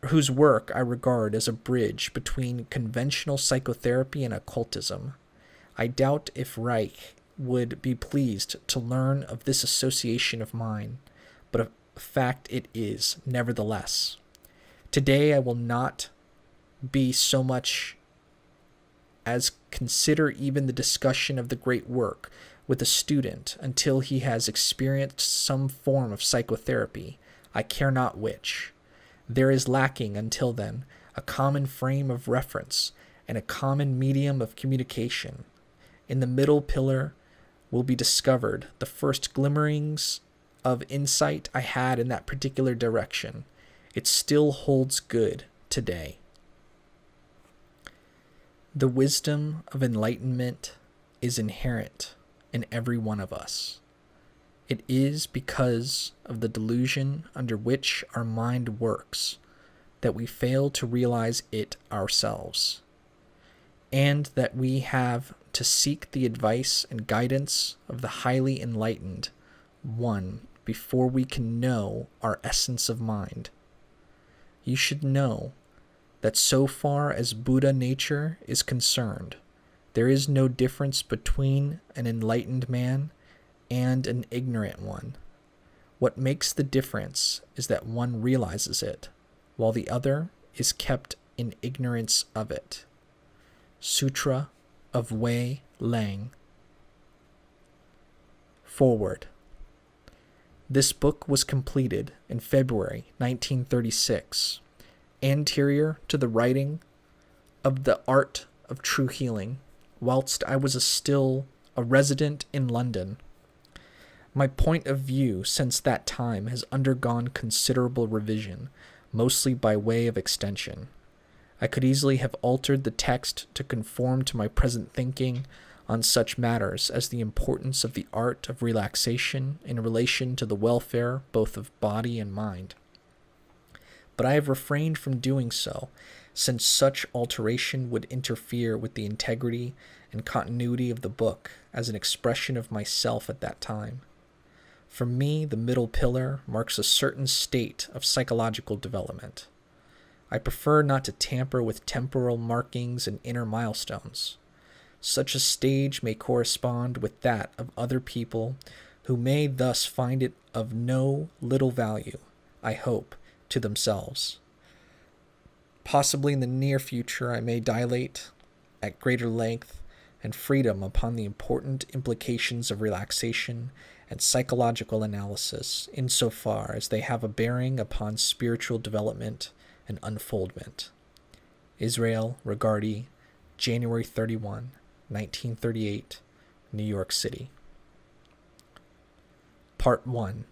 whose work I regard as a bridge between conventional psychotherapy and occultism. I doubt if Reich would be pleased to learn of this association of mine, but a fact it is, nevertheless. Today I will not be so much as consider even the discussion of the great work with a student until he has experienced some form of psychotherapy, I care not which. There is lacking, until then, a common frame of reference and a common medium of communication. In The Middle Pillar will be discovered the first glimmerings of insight I had in that particular direction. It still holds good today. The wisdom of enlightenment is inherent in every one of us. It is because of the delusion under which our mind works that we fail to realize it ourselves, and that we have to seek the advice and guidance of the highly enlightened one before we can know our essence of mind. You should know that so far as Buddha nature is concerned, there is no difference between an enlightened man and an ignorant one. What makes the difference is that one realizes it, while the other is kept in ignorance of it. Sutra of Wei Lang. Forward. This book was completed in February 1936, anterior to the writing of The Art of True Healing, whilst I was still a resident in London. My point of view since that time has undergone considerable revision, mostly by way of extension. I could easily have altered the text to conform to my present thinking on such matters as the importance of the art of relaxation in relation to the welfare both of body and mind. But I have refrained from doing so, since such alteration would interfere with the integrity and continuity of the book as an expression of myself at that time. For me, The Middle Pillar marks a certain state of psychological development. I prefer not to tamper with temporal markings and inner milestones. Such a stage may correspond with that of other people who may thus find it of no little value, I hope, to themselves. Possibly in the near future I may dilate at greater length and freedom upon the important implications of relaxation and psychological analysis insofar as they have a bearing upon spiritual development and unfoldment. Israel Regardie, January 31, 1938, New York City. Part 1.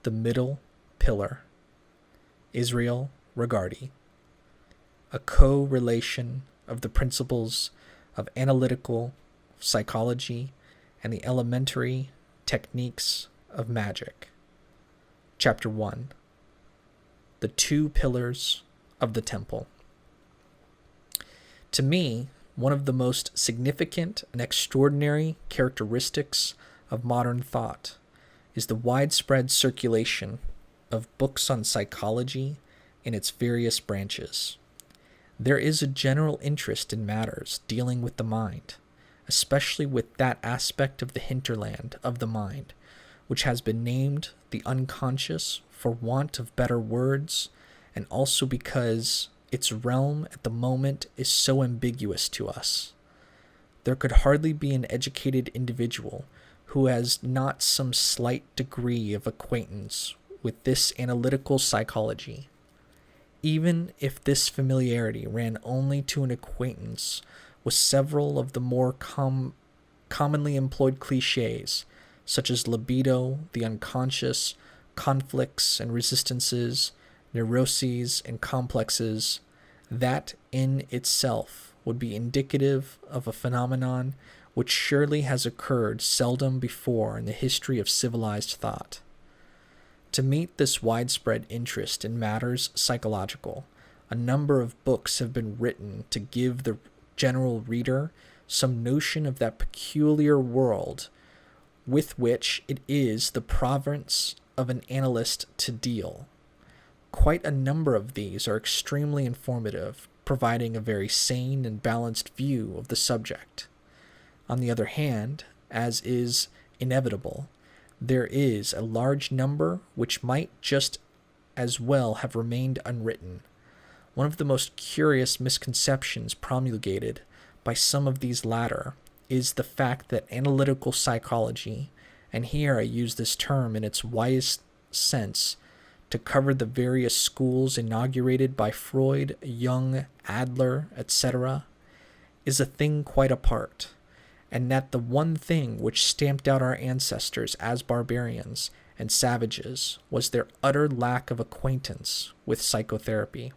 The Middle Pillar. Israel Regardie. A co-relation of the principles of analytical psychology and the elementary techniques of magic. Chapter 1. The Two Pillars of the Temple. To me, one of the most significant and extraordinary characteristics of modern thought is the widespread circulation of books on psychology in its various branches. There is a general interest in matters dealing with the mind, especially with that aspect of the hinterland of the mind, which has been named the unconscious for want of better words, and also because its realm at the moment is so ambiguous to us. There could hardly be an educated individual who has not some slight degree of acquaintance with this analytical psychology. Even if this familiarity ran only to an acquaintance with several of the more commonly employed cliches, such as libido, the unconscious, conflicts and resistances, neuroses and complexes, that in itself would be indicative of a phenomenon which surely has occurred seldom before in the history of civilized thought. To meet this widespread interest in matters psychological, a number of books have been written to give the general reader some notion of that peculiar world with which it is the province of an analyst to deal. Quite a number of these are extremely informative, providing a very sane and balanced view of the subject. On the other hand, as is inevitable, there is a large number which might just as well have remained unwritten. One of the most curious misconceptions promulgated by some of these latter is the fact that analytical psychology, and here I use this term in its widest sense to cover the various schools inaugurated by Freud, Jung, Adler, etc., is a thing quite apart, and that the one thing which stamped out our ancestors as barbarians and savages was their utter lack of acquaintance with psychotherapy.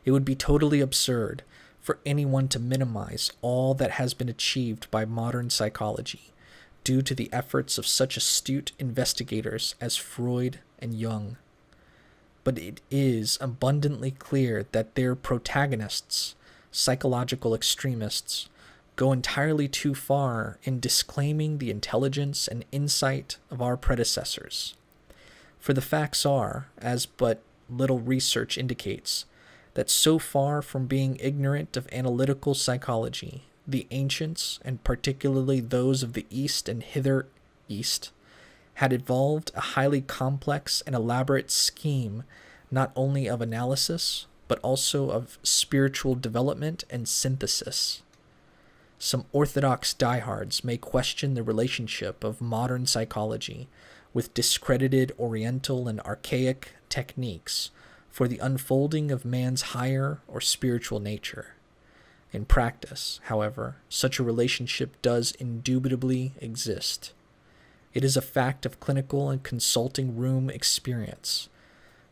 It would be totally absurd for anyone to minimize all that has been achieved by modern psychology due to the efforts of such astute investigators as Freud and Jung. But it is abundantly clear that their protagonists, psychological extremists, go entirely too far in disclaiming the intelligence and insight of our predecessors. For the facts are, as but little research indicates, that so far from being ignorant of analytical psychology, the ancients, and particularly those of the East and Hither East, had evolved a highly complex and elaborate scheme not only of analysis, but also of spiritual development and synthesis. Some orthodox diehards may question the relationship of modern psychology with discredited Oriental and archaic techniques for the unfolding of man's higher or spiritual nature. In practice, however, such a relationship does indubitably exist. It is a fact of clinical and consulting room experience,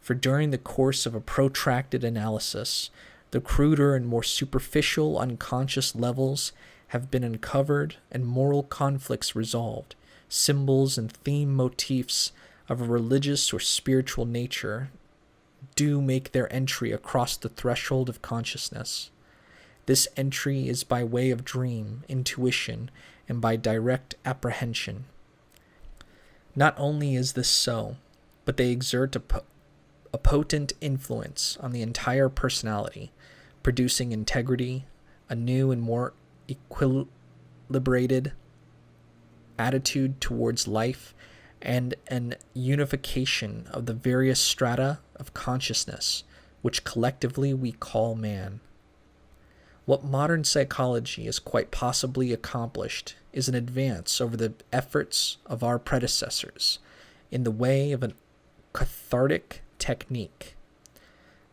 for during the course of a protracted analysis, the cruder and more superficial unconscious levels have been uncovered and moral conflicts resolved, symbols and theme motifs of a religious or spiritual nature do make their entry across the threshold of consciousness. This entry is by way of dream, intuition, and by direct apprehension. Not only is this so, but they exert a potent influence on the entire personality, producing integrity, a new and more equilibrated attitude towards life, and an unification of the various strata of consciousness, which collectively we call man. What modern psychology has quite possibly accomplished is an advance over the efforts of our predecessors in the way of a cathartic technique.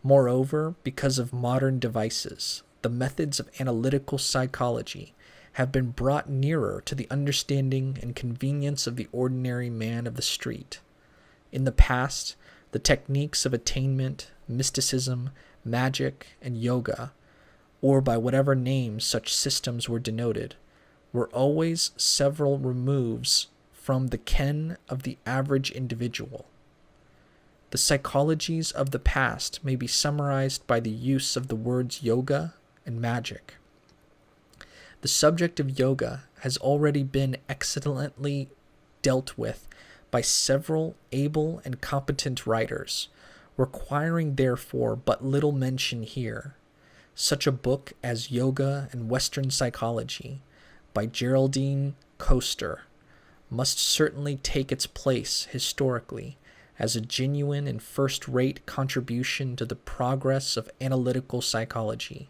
Moreover, because of modern devices, the methods of analytical psychology have been brought nearer to the understanding and convenience of the ordinary man of the street. In the past, the techniques of attainment, mysticism, magic, and yoga, or by whatever names such systems were denoted, were always several removes from the ken of the average individual. The psychologies of the past may be summarized by the use of the words yoga and magic. The subject of yoga has already been excellently dealt with by several able and competent writers, requiring therefore but little mention here. Such a book as Yoga and Western Psychology by Geraldine Coaster must certainly take its place historically as a genuine and first-rate contribution to the progress of analytical psychology.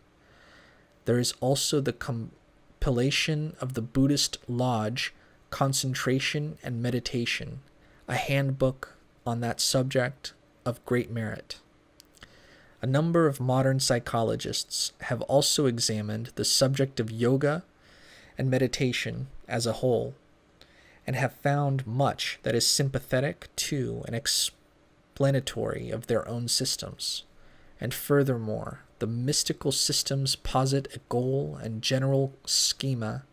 There is also the compilation of the Buddhist Lodge, Concentration and Meditation, a handbook on that subject of great merit. A number of modern psychologists have also examined the subject of yoga and meditation as a whole, and have found much that is sympathetic to and explanatory of their own systems. And furthermore, the mystical systems posit a goal and general schema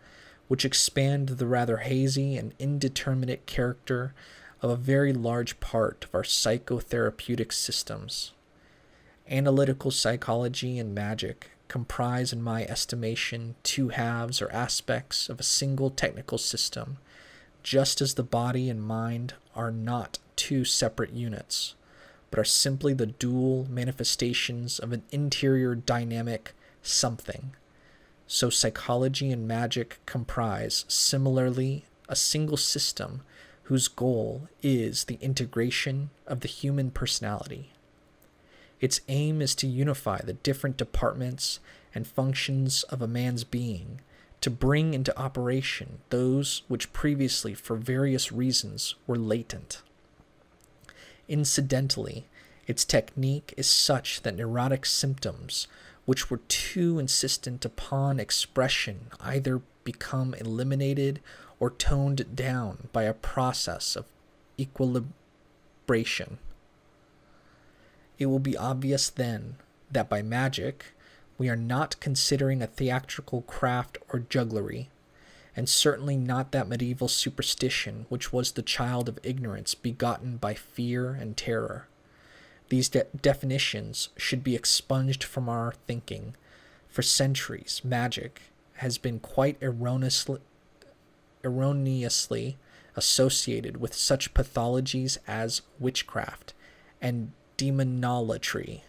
which expand the rather hazy and indeterminate character of a very large part of our psychotherapeutic systems. Analytical psychology and magic comprise, in my estimation, two halves or aspects of a single technical system, just as the body and mind are not two separate units, but are simply the dual manifestations of an interior dynamic something. So psychology and magic comprise, similarly, a single system whose goal is the integration of the human personality. Its aim is to unify the different departments and functions of a man's being, to bring into operation those which previously, for various reasons, were latent. Incidentally, its technique is such that neurotic symptoms, which were too insistent upon expression, either become eliminated or toned down by a process of equilibration. It will be obvious then that by magic we are not considering a theatrical craft or jugglery, and certainly not that medieval superstition which was the child of ignorance begotten by fear and terror. These definitions should be expunged from our thinking. For centuries, magic has been quite erroneously associated with such pathologies as witchcraft and demonolatry,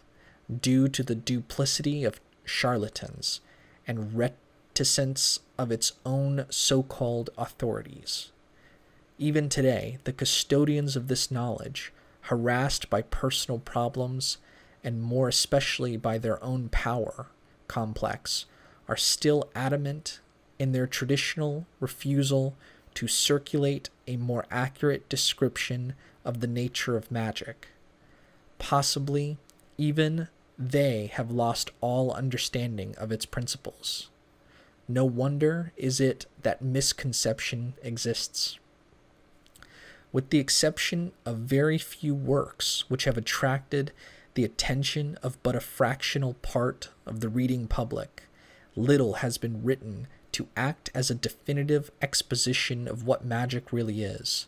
due to the duplicity of charlatans and reticence of its own so-called authorities. Even today, the custodians of this knowledge, harassed by personal problems, and more especially by their own power complex, are still adamant in their traditional refusal to circulate a more accurate description of the nature of magic. Possibly, even they have lost all understanding of its principles. No wonder is it that misconception exists. With the exception of very few works which have attracted the attention of but a fractional part of the reading public, little has been written to act as a definitive exposition of what magic really is,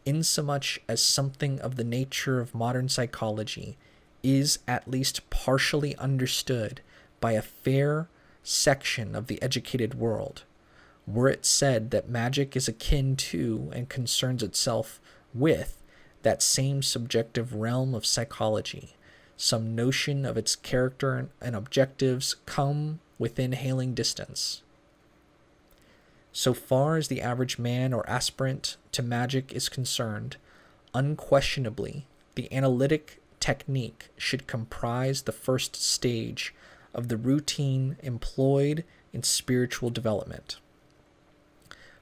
insomuch as something of the nature of modern psychology is at least partially understood by a fair section of the educated world. Were it said that magic is akin to and concerns itself with that same subjective realm of psychology, some notion of its character and objectives come within hailing distance. So far as the average man or aspirant to magic is concerned, unquestionably, the analytic technique should comprise the first stage of the routine employed in spiritual development.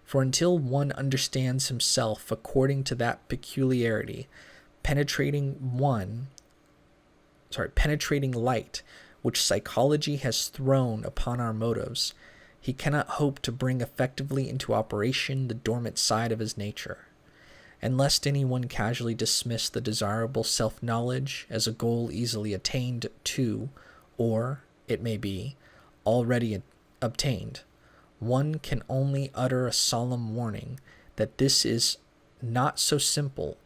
For until one understands himself according to that peculiarity, penetrating light which psychology has thrown upon our motives, he cannot hope to bring effectively into operation the dormant side of his nature. And lest anyone casually dismiss the desirable self-knowledge as a goal easily attained to, or, it may be, already obtained, one can only utter a solemn warning that this is not so simple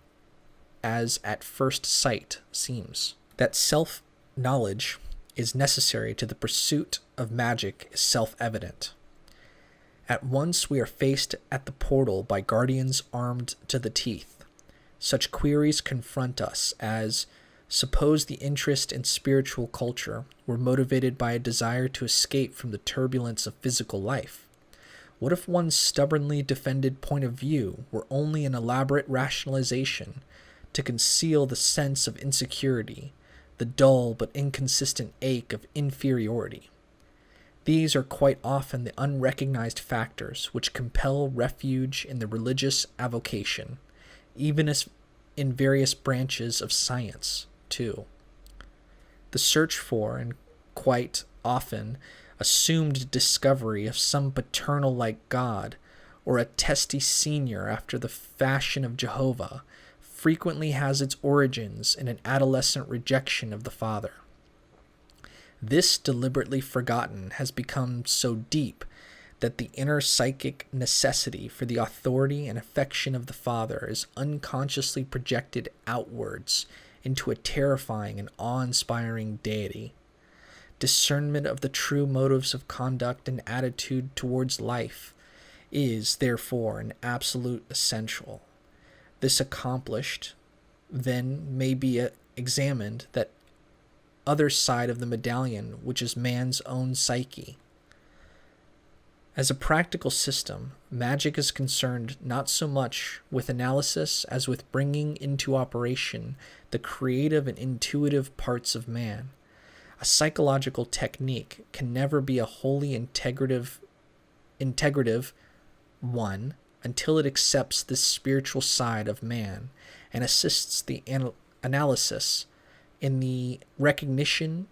as at first sight seems. That self-knowledge is necessary to the pursuit of magic is self-evident. At once we are faced at the portal by guardians armed to the teeth. Such queries confront us as, Suppose the interest in spiritual culture were motivated by a desire to escape from the turbulence of physical life. What if one's stubbornly defended point of view were only an elaborate rationalization to conceal the sense of insecurity, the dull but inconsistent ache of inferiority? These are quite often the unrecognized factors which compel refuge in the religious avocation, even as in various branches of science, too. The search for, and quite often assumed discovery of some paternal-like God, or a testy senior after the fashion of Jehovah, frequently has its origins in an adolescent rejection of the Father. This, deliberately forgotten, has become so deep that the inner psychic necessity for the authority and affection of the Father is unconsciously projected outwards into a terrifying and awe-inspiring deity. Discernment of the true motives of conduct and attitude towards life is, therefore, an absolute essential. This accomplished, then may be examined that other side of the medallion, which is man's own psyche. As a practical system, magic is concerned not so much with analysis as with bringing into operation the creative and intuitive parts of man. A psychological technique can never be a wholly integrative one until it accepts this spiritual side of man and assists the analysis in the recognition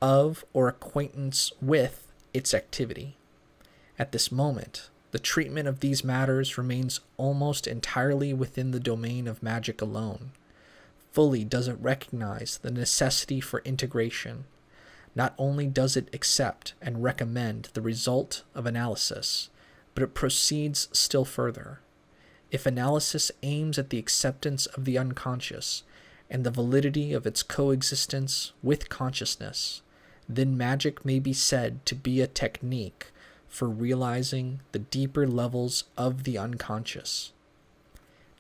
of or acquaintance with its activity. At this moment, the treatment of these matters remains almost entirely within the domain of magic alone. Fully does it recognize the necessity for integration. Not only does it accept and recommend the result of analysis, but it proceeds still further. If analysis aims at the acceptance of the unconscious and the validity of its coexistence with consciousness, then magic may be said to be a technique for realizing the deeper levels of the unconscious.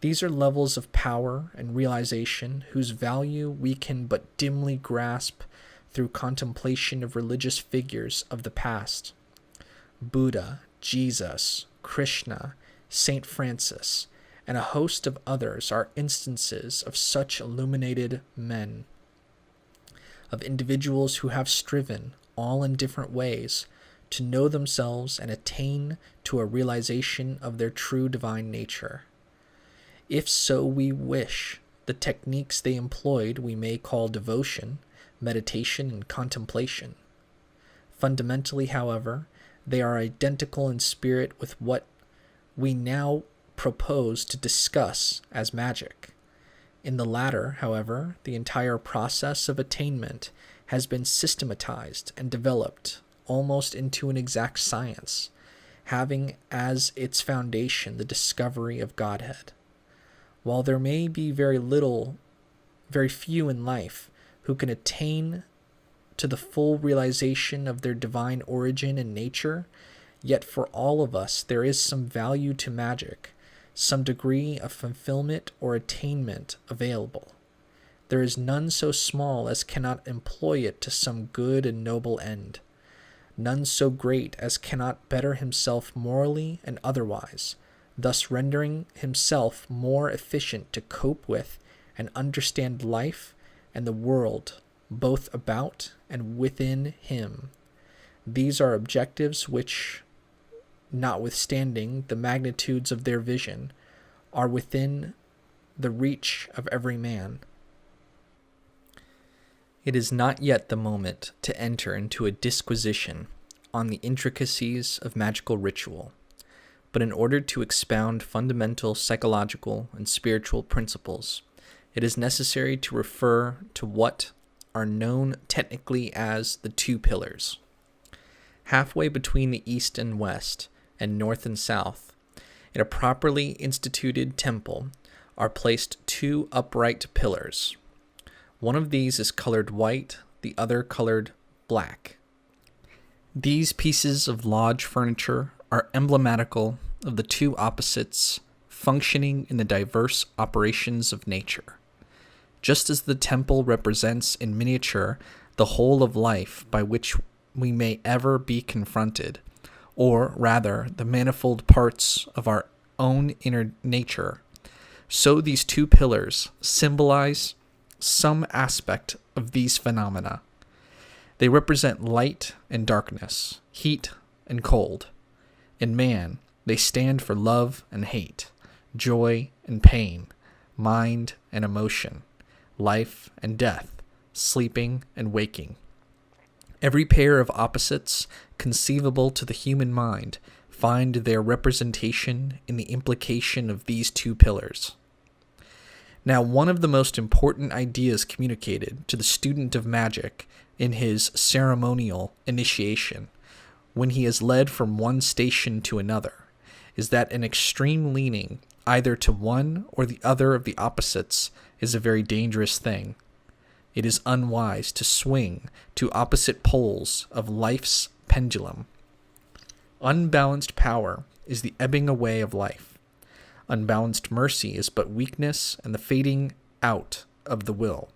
These are levels of power and realization whose value we can but dimly grasp through contemplation of religious figures of the past. Buddha, Jesus, Krishna, Saint Francis, and a host of others are instances of such illuminated men, of individuals who have striven, all in different ways, to know themselves and attain to a realization of their true divine nature. If so we wish, the techniques they employed we may call devotion, meditation, and contemplation. Fundamentally, however, they are identical in spirit with what we now propose to discuss as magic. In the latter, however, the entire process of attainment has been systematized and developed almost into an exact science, having as its foundation the discovery of Godhead. While there may be very few in life who can attain to the full realization of their divine origin and nature, yet for all of us there is some value to magic, some degree of fulfillment or attainment available. There is none so small as cannot employ it to some good and noble end, none so great as cannot better himself morally and otherwise, thus rendering himself more efficient to cope with and understand life and the world, both about and within him. These are objectives which, notwithstanding the magnitudes of their vision, are within the reach of every man. It is not yet the moment to enter into a disquisition on the intricacies of magical ritual, but in order to expound fundamental psychological and spiritual principles, it is necessary to refer to what are known technically as the two pillars. Halfway between the east and west, and north and south, in a properly instituted temple, are placed two upright pillars. One of these is colored white, the other colored black. These pieces of lodge furniture are emblematical of the two opposites functioning in the diverse operations of nature. just as the temple represents in miniature the whole of life by which we may ever be confronted, or rather the manifold parts of our own inner nature, so these two pillars symbolize some aspect of these phenomena. They represent light and darkness, heat and cold. In man, they stand for love and hate, joy and pain, mind and emotion, life and death, sleeping and waking. Every pair of opposites conceivable to the human mind find their representation in the implication of these two pillars. Now, one of the most important ideas communicated to the student of magic in his ceremonial initiation, when he is led from one station to another, is that an extreme leaning either to one or the other of the opposites is a very dangerous thing. It is unwise to swing to opposite poles of life's pendulum. Unbalanced power is the ebbing away of life. Unbalanced mercy is but weakness and the fading out of the will.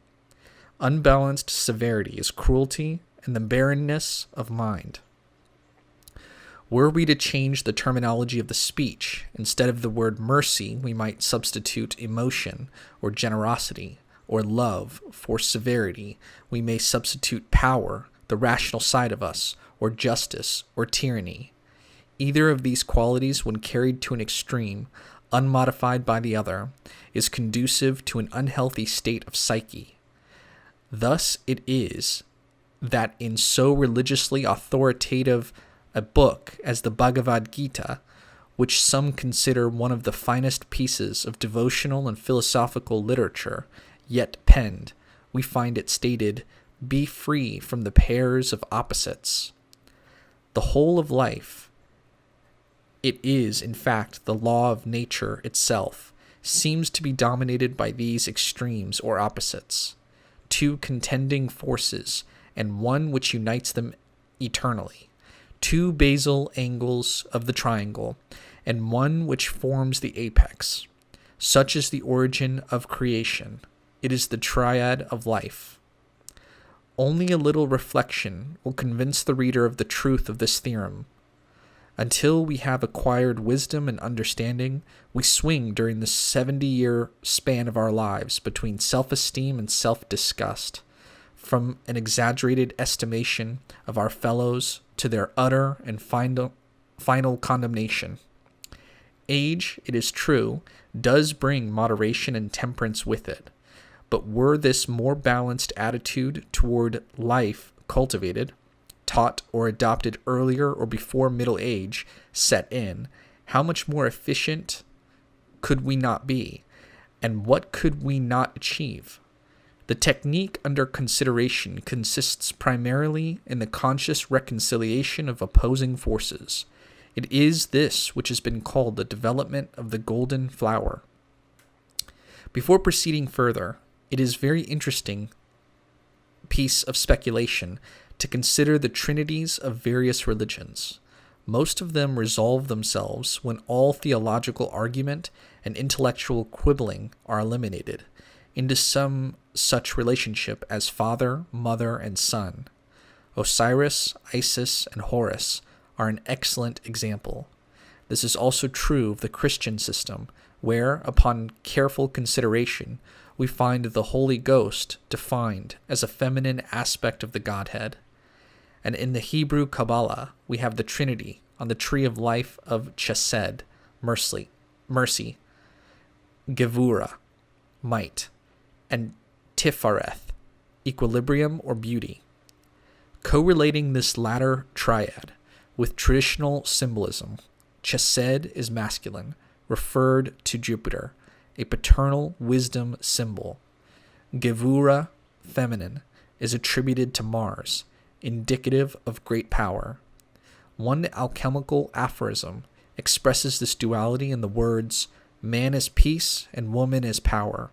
Unbalanced severity is cruelty and the barrenness of mind. Were we to change the terminology of the speech, instead of the word mercy, we might substitute emotion or generosity, or love for severity. We may substitute power, the rational side of us, or justice, or tyranny. Either of these qualities, when carried to an extreme, unmodified by the other, is conducive to an unhealthy state of psyche. Thus it is that in so religiously authoritative a book as the Bhagavad Gita, which some consider one of the finest pieces of devotional and philosophical literature yet penned, we find it stated, "Be free from the pairs of opposites." The whole of life, it is in fact the law of nature itself, seems to be dominated by these extremes or opposites, two contending forces, and one which unites them eternally. Two basal angles of the triangle, and one which forms the apex. Such is the origin of creation. It is the triad of life. Only a little reflection will convince the reader of the truth of this theorem. Until we have acquired wisdom and understanding, we swing during the 70-year span of our lives between self-esteem and self-disgust, from an exaggerated estimation of our fellows to their utter and final condemnation. Age, it is true, does bring moderation and temperance with it, but were this more balanced attitude toward life cultivated, taught or adopted earlier or before middle age set in, how much more efficient could we not be, and what could we not achieve? The technique under consideration consists primarily in the conscious reconciliation of opposing forces. It is this which has been called the development of the golden flower. Before proceeding further, it is very interesting piece of speculation to consider the trinities of various religions. Most of them resolve themselves when all theological argument and intellectual quibbling are eliminated, into some such relationship as father, mother, and son. Osiris, Isis, and Horus are an excellent example. This is also true of the Christian system, where, upon careful consideration, we find the Holy Ghost defined as a feminine aspect of the Godhead. And in the Hebrew Kabbalah, we have the Trinity on the Tree of Life of Chesed, mercy, Gevura, might, and Tifareth, equilibrium or beauty. Correlating this latter triad with traditional symbolism, Chesed is masculine, referred to Jupiter, a paternal wisdom symbol. Gevura, feminine, is attributed to Mars, indicative of great power. One alchemical aphorism expresses this duality in the words, "Man is peace and woman is power."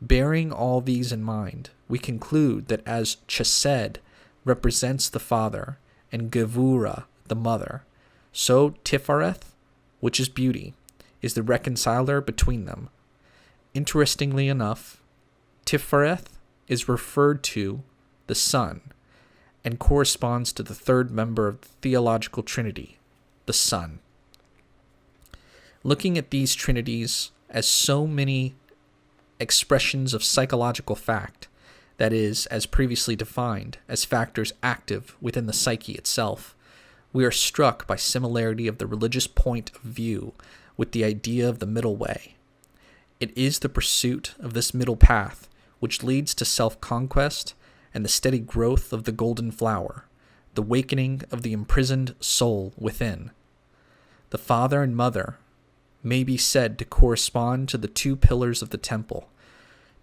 Bearing all these in mind, we conclude that as Chesed represents the father and Gevura the mother, so Tifareth, which is beauty, is the reconciler between them. Interestingly enough, Tifereth is referred to the sun and corresponds to the third member of the theological trinity, the Son. Looking at these trinities as so many expressions of psychological fact, that is, as previously defined, as factors active within the psyche itself, we are struck by similarity of the religious point of view with the idea of the middle way. It is the pursuit of this middle path which leads to self-conquest and the steady growth of the golden flower, the wakening of the imprisoned soul within. The father and mother may be said to correspond to the two pillars of the temple,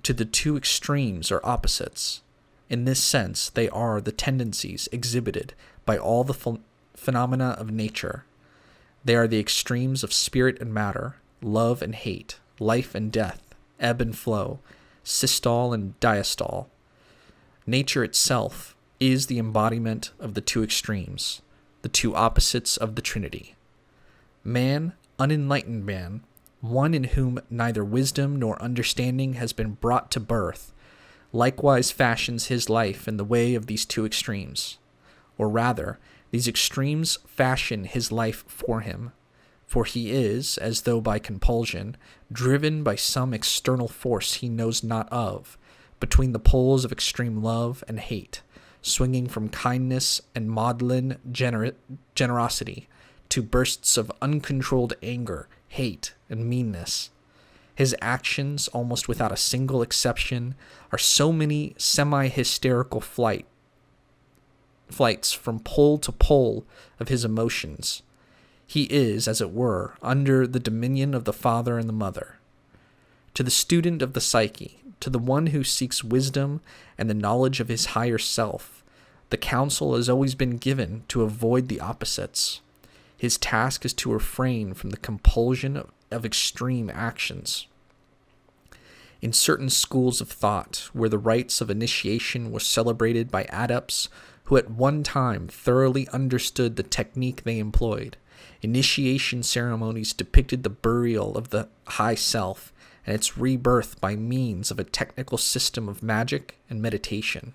to the two extremes or opposites. In this sense, they are the tendencies exhibited by all the phenomena of nature. They are the extremes of spirit and matter, love and hate, life and death, ebb and flow, systole and diastole. Nature itself is the embodiment of the two extremes, the two opposites of the Trinity. Man, unenlightened man, one in whom neither wisdom nor understanding has been brought to birth, likewise fashions his life in the way of these two extremes. Or rather, these extremes fashion his life for him, for he is, as though by compulsion, driven by some external force he knows not of, between the poles of extreme love and hate, swinging from kindness and maudlin generosity to bursts of uncontrolled anger, hate, and meanness. His actions, almost without a single exception, are so many semi-hysterical flights from pole to pole of his emotions. He is, as it were, under the dominion of the father and the mother. To the student of the psyche, to the one who seeks wisdom and the knowledge of his higher self, the counsel has always been given to avoid the opposites. His task is to refrain from the compulsion of extreme actions. In certain schools of thought, where the rites of initiation were celebrated by adepts who at one time thoroughly understood the technique they employed, initiation ceremonies depicted the burial of the high self and its rebirth by means of a technical system of magic and meditation.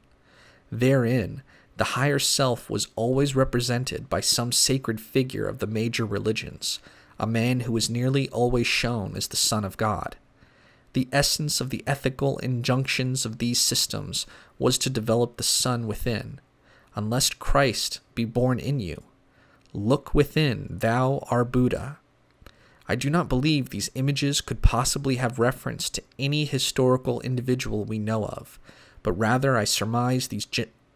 Therein, the higher self was always represented by some sacred figure of the major religions, a man who was nearly always shown as the Son of God. The essence of the ethical injunctions of these systems was to develop the Son within. Unless Christ be born in you, look within, thou art Buddha. I do not believe these images could possibly have reference to any historical individual we know of, but rather I surmise these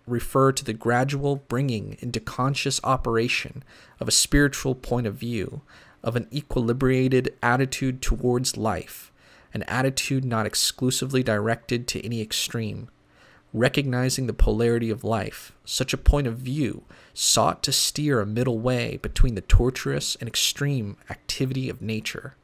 refer to the gradual bringing into conscious operation of a spiritual point of view, of an equilibrated attitude towards life, an attitude not exclusively directed to any extreme. Recognizing the polarity of life, such a point of view sought to steer a middle way between the torturous and extreme activity of nature.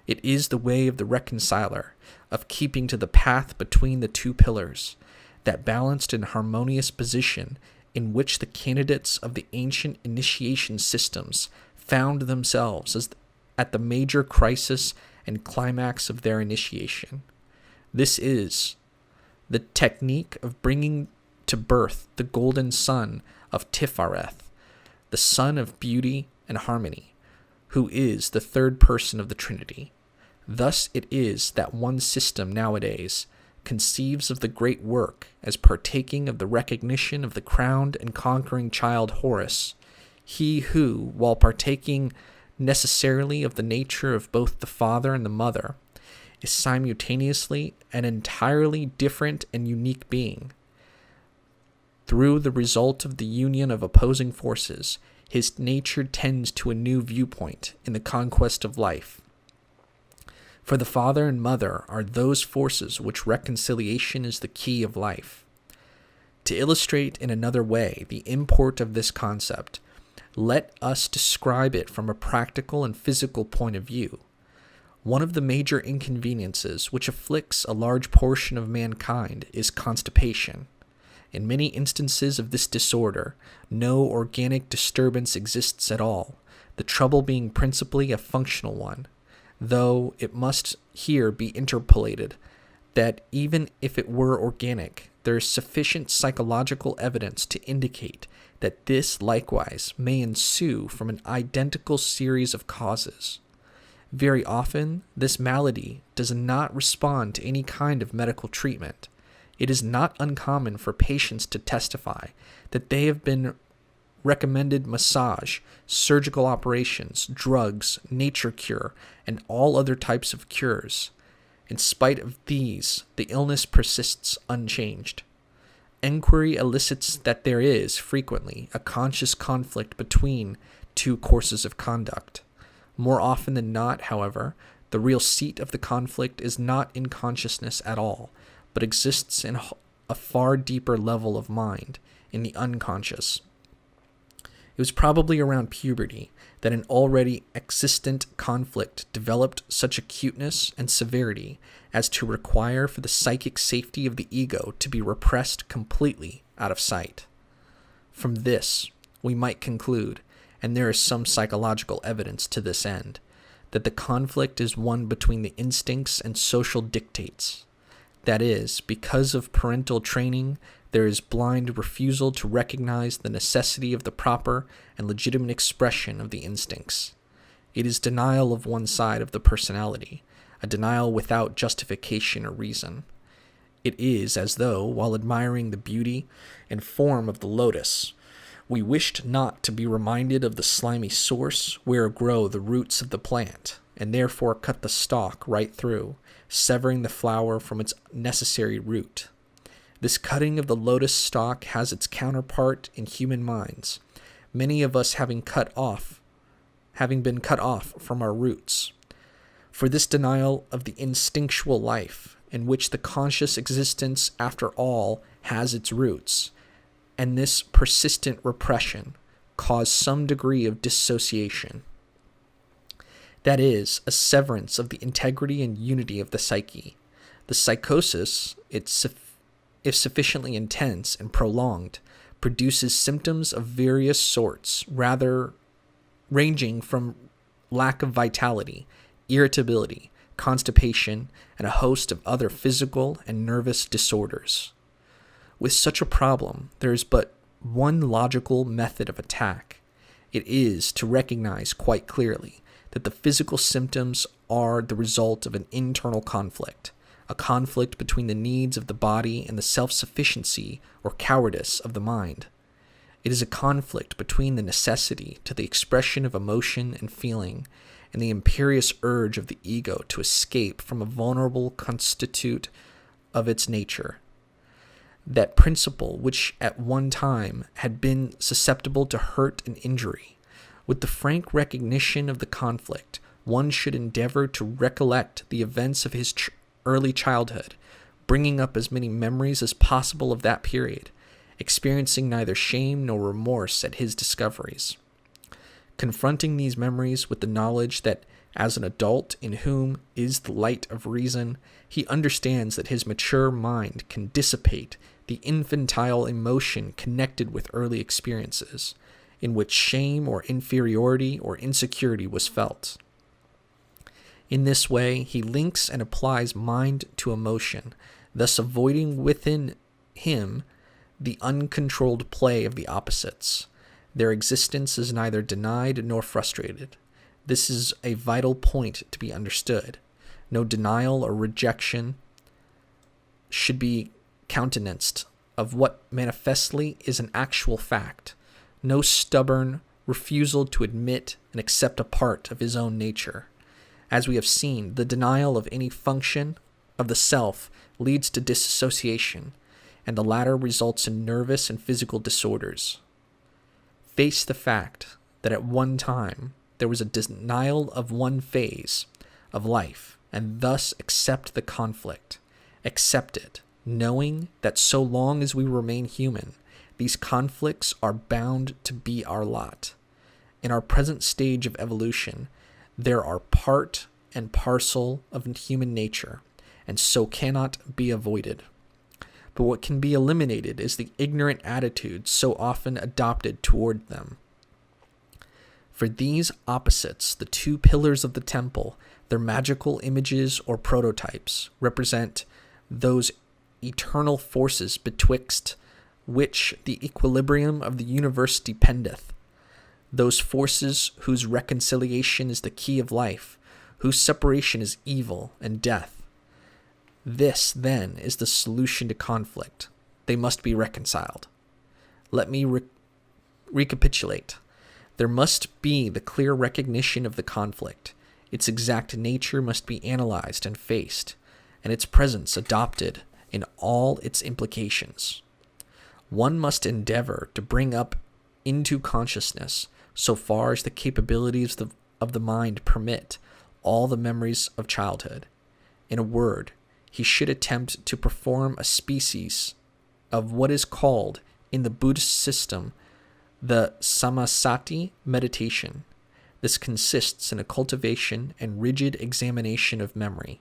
It is the way of the reconciler, of keeping to the path between the two pillars, that balanced and harmonious position in which the candidates of the ancient initiation systems found themselves at the major crisis and climax of their initiation. This is the technique of bringing to birth the golden son of Tifereth, the son of beauty and harmony, who is the third person of the Trinity. Thus it is that one system nowadays conceives of the great work as partaking of the recognition of the crowned and conquering child Horus, he who, while partaking necessarily of the nature of both the father and the mother, is simultaneously an entirely different and unique being. Through the result of the union of opposing forces, his nature tends to a new viewpoint in the conquest of life. For the father and mother are those forces which reconciliation is the key of life. To illustrate in another way the import of this concept, let us describe it from a practical and physical point of view. One of the major inconveniences which afflicts a large portion of mankind is constipation. In many instances of this disorder, no organic disturbance exists at all, the trouble being principally a functional one, though it must here be interpolated that even if it were organic, there is sufficient psychological evidence to indicate that this likewise may ensue from an identical series of causes. Very often, this malady does not respond to any kind of medical treatment. It is not uncommon for patients to testify that they have been recommended massage, surgical operations, drugs, nature cure, and all other types of cures. In spite of these, the illness persists unchanged. Enquiry elicits that there is, frequently, a conscious conflict between two courses of conduct. More often than not, however, the real seat of the conflict is not in consciousness at all, but exists in a far deeper level of mind, in the unconscious. It was probably around puberty that an already existent conflict developed such acuteness and severity as to require for the psychic safety of the ego to be repressed completely out of sight. From this, we might conclude, and there is some psychological evidence to this end, that the conflict is one between the instincts and social dictates. That is, because of parental training, there is blind refusal to recognize the necessity of the proper and legitimate expression of the instincts. It is denial of one side of the personality, a denial without justification or reason. It is as though, while admiring the beauty and form of the lotus, we wished not to be reminded of the slimy source where grow the roots of the plant, and therefore cut the stalk right through, severing the flower from its necessary root. This cutting of the lotus stalk has its counterpart in human minds, many of us having been cut off from our roots. For this denial of the instinctual life, in which the conscious existence, after all, has its roots, and this persistent repression, cause some degree of dissociation. That is, a severance of the integrity and unity of the psyche. The psychosis, if sufficiently intense and prolonged, produces symptoms of various sorts, rather ranging from lack of vitality, irritability, constipation, and a host of other physical and nervous disorders. With such a problem, there is but one logical method of attack. It is to recognize quite clearly that the physical symptoms are the result of an internal conflict, a conflict between the needs of the body and the self-sufficiency or cowardice of the mind. It is a conflict between the necessity to the expression of emotion and feeling and the imperious urge of the ego to escape from a vulnerable constitute of its nature. That principle which at one time had been susceptible to hurt and injury. With the frank recognition of the conflict, one should endeavor to recollect the events of his early childhood, bringing up as many memories as possible of that period, experiencing neither shame nor remorse at his discoveries. Confronting these memories with the knowledge that, as an adult in whom is the light of reason, he understands that his mature mind can dissipate the infantile emotion connected with early experiences, in which shame or inferiority or insecurity was felt. In this way, he links and applies mind to emotion, thus avoiding within him the uncontrolled play of the opposites. Their existence is neither denied nor frustrated. This is a vital point to be understood. No denial or rejection should be countenanced of what manifestly is an actual fact. No stubborn refusal to admit and accept a part of his own nature. As we have seen, the denial of any function of the self leads to dissociation, and the latter results in nervous and physical disorders. Face the fact that at one time there was a denial of one phase of life, and thus accept the conflict. Accept it, knowing that so long as we remain human, these conflicts are bound to be our lot. In our present stage of evolution, there are part and parcel of human nature, and so cannot be avoided. But what can be eliminated is the ignorant attitude so often adopted toward them. For these opposites, the two pillars of the temple, their magical images or prototypes, represent those eternal forces betwixt which the equilibrium of the universe dependeth, those forces whose reconciliation is the key of life, whose separation is evil and death. This, then, is the solution to conflict. They must be reconciled. Let me recapitulate. There must be the clear recognition of the conflict. Its exact nature must be analyzed and faced, and its presence adopted in all its implications. One must endeavor to bring up into consciousness, so far as the capabilities of the mind permit, all the memories of childhood. In a word, he should attempt to perform a species of what is called, in the Buddhist system, the samasati meditation. This consists in a cultivation and rigid examination of memory.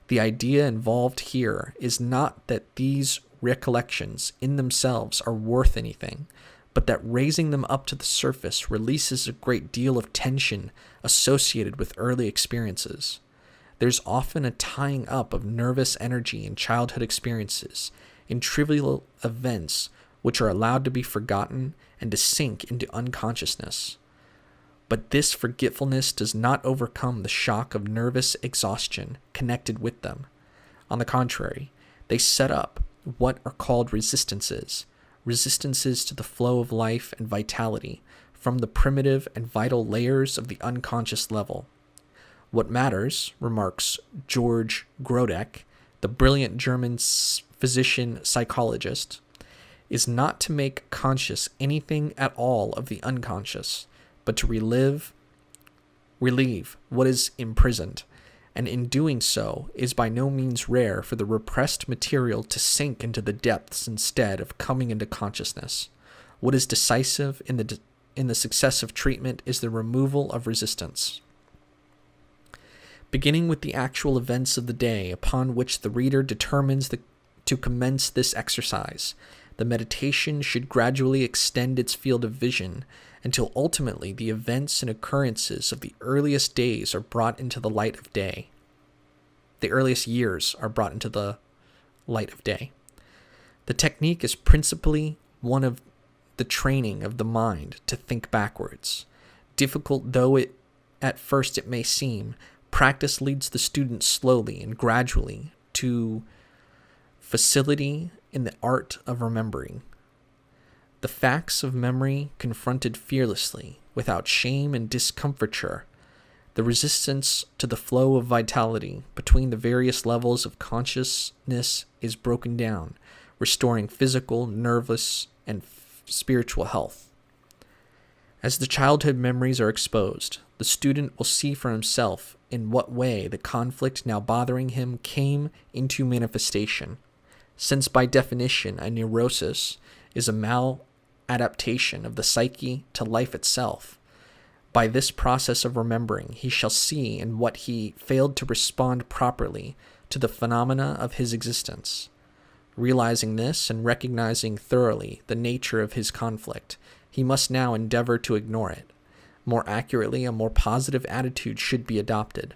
The idea involved here is not that these recollections in themselves are worth anything, but that raising them up to the surface releases a great deal of tension associated with early experiences. There's often a tying up of nervous energy in childhood experiences, in trivial events which are allowed to be forgotten and to sink into unconsciousness. But this forgetfulness does not overcome the shock of nervous exhaustion connected with them. On the contrary, they set up what are called resistances to the flow of life and vitality from the primitive and vital layers of the unconscious level. What matters, remarks George Grodeck, the brilliant German physician-psychologist, is not to make conscious anything at all of the unconscious, but to relieve what is imprisoned, and in doing so is by no means rare for the repressed material to sink into the depths instead of coming into consciousness. What is decisive in the success of treatment is the removal of resistance. Beginning with the actual events of the day upon which the reader determines to commence this exercise, the meditation should gradually extend its field of vision until ultimately the events and occurrences of the earliest days are brought into the light of day. The earliest years are brought into the light of day. The technique is principally one of the training of the mind to think backwards. Difficult though at first it may seem, practice leads the student slowly and gradually to facility in the art of remembering. The facts of memory confronted fearlessly, without shame and discomfiture, the resistance to the flow of vitality between the various levels of consciousness is broken down, restoring physical, nervous, and spiritual health. As the childhood memories are exposed, the student will see for himself in what way the conflict now bothering him came into manifestation, since by definition a neurosis is a maladaptation of the psyche to life itself. By this process of remembering, he shall see in what he failed to respond properly to the phenomena of his existence. Realizing this and recognizing thoroughly the nature of his conflict, he must now endeavor to ignore it. More accurately, a more positive attitude should be adopted.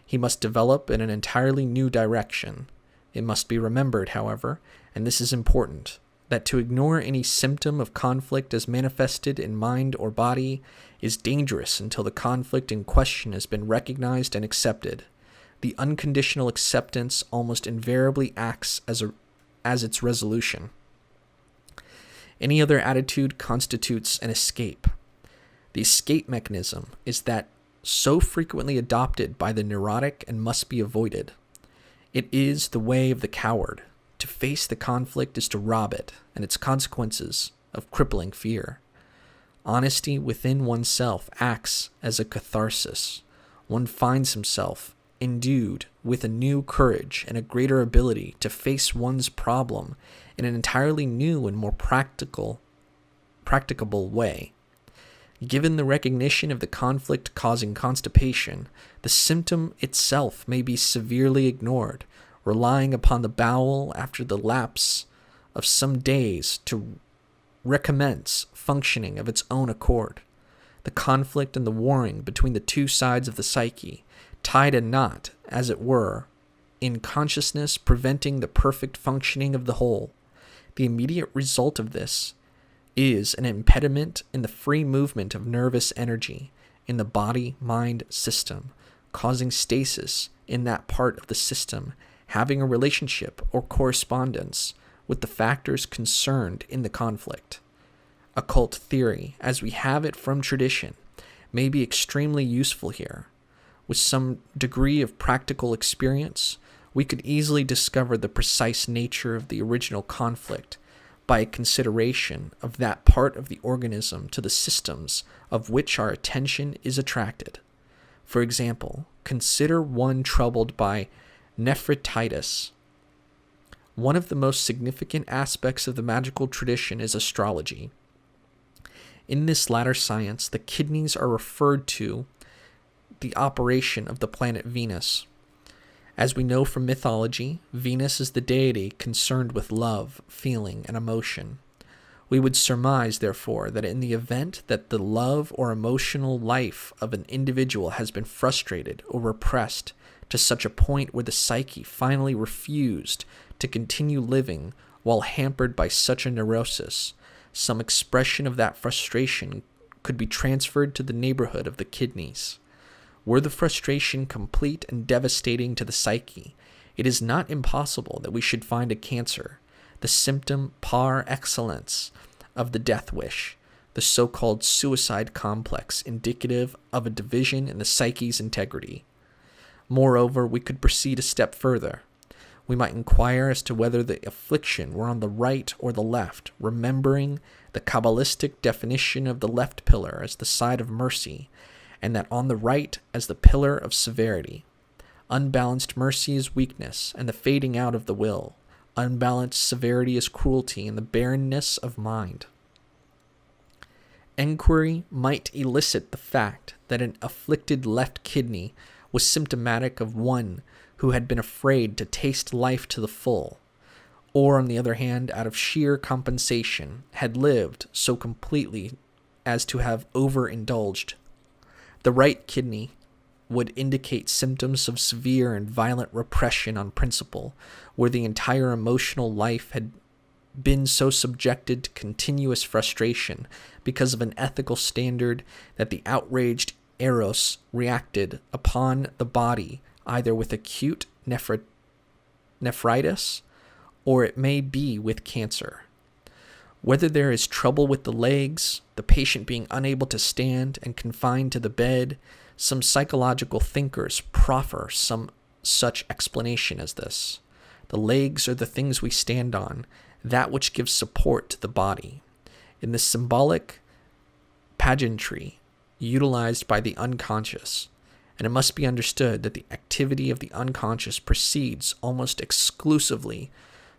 He must develop in an entirely new direction. It must be remembered, however, and this is important, that to ignore any symptom of conflict as manifested in mind or body is dangerous until the conflict in question has been recognized and accepted. The unconditional acceptance almost invariably acts as its resolution. Any other attitude constitutes an escape. The escape mechanism is that so frequently adopted by the neurotic and must be avoided. It is the way of the coward. To face the conflict is to rob it and its consequences of crippling fear. Honesty within oneself acts as a catharsis. One finds himself endued with a new courage and a greater ability to face one's problem in an entirely new and more practicable way. Given the recognition of the conflict causing constipation, the symptom itself may be severely ignored, relying upon the bowel after the lapse of some days to recommence functioning of its own accord. The conflict and the warring between the two sides of the psyche, tied a knot, as it were, in consciousness, preventing the perfect functioning of the whole. The immediate result of this is an impediment in the free movement of nervous energy in the body-mind system, causing stasis in that part of the system, having a relationship or correspondence with the factors concerned in the conflict. Occult theory, as we have it from tradition, may be extremely useful here. With some degree of practical experience, we could easily discover the precise nature of the original conflict by a consideration of that part of the organism to the systems of which our attention is attracted. For example, consider one troubled by nephrititis. One of the most significant aspects of the magical tradition is astrology. In this latter science, the kidneys are referred to the operation of the planet Venus. As we know from mythology, Venus is the deity concerned with love, feeling, and emotion. We would surmise, therefore, that in the event that the love or emotional life of an individual has been frustrated or repressed to such a point where the psyche finally refused to continue living while hampered by such a neurosis, some expression of that frustration could be transferred to the neighborhood of the kidneys. Were the frustration complete and devastating to the psyche, it is not impossible that we should find a cancer, the symptom par excellence of the death wish, the so-called suicide complex indicative of a division in the psyche's integrity. Moreover, we could proceed a step further. We might inquire as to whether the affliction were on the right or the left, remembering the Qabalistic definition of the left pillar as the side of mercy, and that on the right as the pillar of severity. Unbalanced mercy is weakness and the fading out of the will. Unbalanced severity is cruelty and the barrenness of mind. Enquiry might elicit the fact that an afflicted left kidney was symptomatic of one who had been afraid to taste life to the full, or on the other hand, out of sheer compensation, had lived so completely as to have overindulged. The right kidney would indicate symptoms of severe and violent repression on principle, where the entire emotional life had been so subjected to continuous frustration because of an ethical standard that the outraged eros reacted upon the body either with acute nephritis or it may be with cancer. Whether there is trouble with the legs, the patient being unable to stand and confined to the bed, some psychological thinkers proffer some such explanation as this. The legs are the things we stand on, that which gives support to the body. In the symbolic pageantry utilized by the unconscious, and it must be understood that the activity of the unconscious proceeds almost exclusively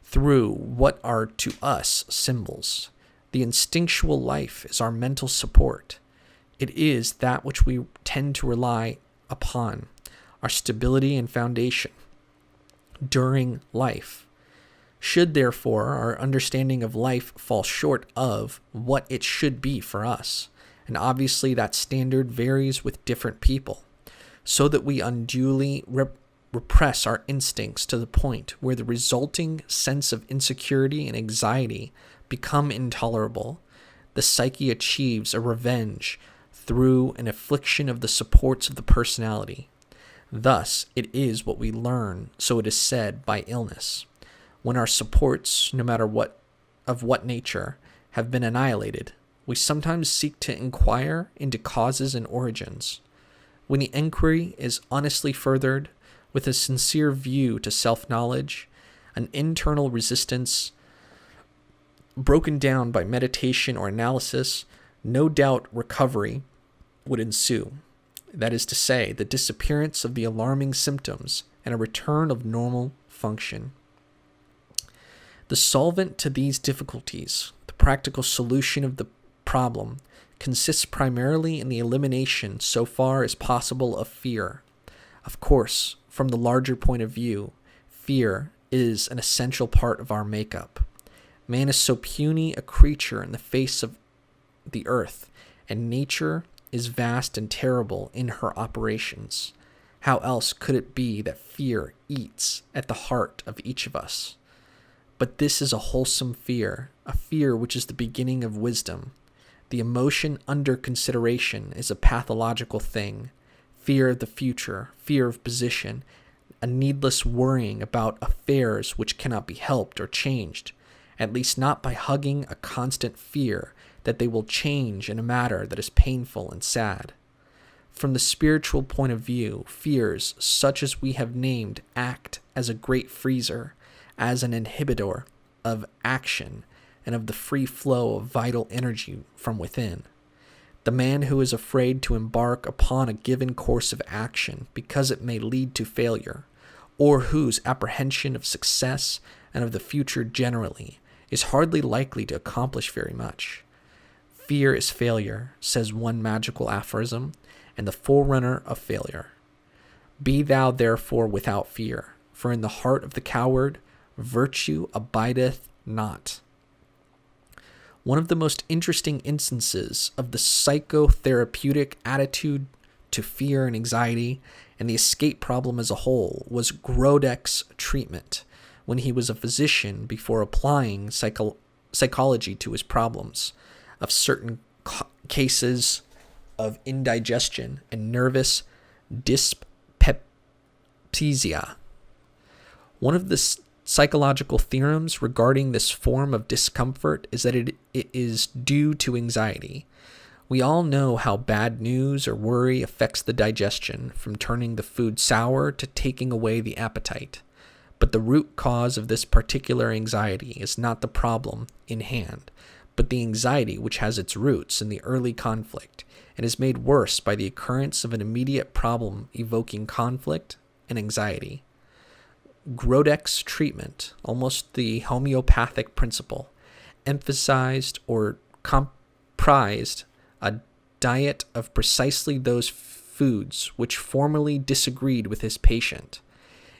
through what are to us symbols. The instinctual life is our mental support. It is that which we tend to rely upon, our stability and foundation during life. Should, therefore, our understanding of life fall short of what it should be for us, and obviously that standard varies with different people, so that we unduly repress our instincts to the point where the resulting sense of insecurity and anxiety become intolerable, the psyche achieves a revenge through an affliction of the supports of the personality. Thus, it is what we learn, so it is said, by illness. When our supports, no matter what nature, have been annihilated, we sometimes seek to inquire into causes and origins. When the inquiry is honestly furthered, with a sincere view to self-knowledge, an internal resistance broken down by meditation or analysis, no doubt recovery would ensue. That is to say, the disappearance of the alarming symptoms and a return of normal function. The solvent to these difficulties, the practical solution of the problem, consists primarily in the elimination, so far as possible, of fear. Of course, from the larger point of view, fear is an essential part of our makeup. Man is so puny a creature in the face of the earth, and nature is vast and terrible in her operations. How else could it be that fear eats at the heart of each of us? But this is a wholesome fear, a fear which is the beginning of wisdom. The emotion under consideration is a pathological thing. Fear of the future, fear of position, a needless worrying about affairs which cannot be helped or changed, at least not by hugging a constant fear that they will change in a matter that is painful and sad. From the spiritual point of view, fears such as we have named act as a great freezer, as an inhibitor of action and of the free flow of vital energy from within. The man who is afraid to embark upon a given course of action because it may lead to failure, or whose apprehension of success and of the future generally is hardly likely to accomplish very much. Fear is failure, says one magical aphorism, and the forerunner of failure. Be thou therefore without fear, for in the heart of the coward virtue abideth not. One of the most interesting instances of the psychotherapeutic attitude to fear and anxiety and the escape problem as a whole was Grodek's treatment when he was a physician before applying psychology to his problems of certain cases of indigestion and nervous dyspepsia. One of the psychological theorems regarding this form of discomfort is that it is due to anxiety. We all know how bad news or worry affects the digestion, from turning the food sour to taking away the appetite. But the root cause of this particular anxiety is not the problem in hand, but the anxiety which has its roots in the early conflict and is made worse by the occurrence of an immediate problem evoking conflict and anxiety. Grodek's treatment, almost the homeopathic principle, emphasized or comprised a diet of precisely those foods which formerly disagreed with his patient.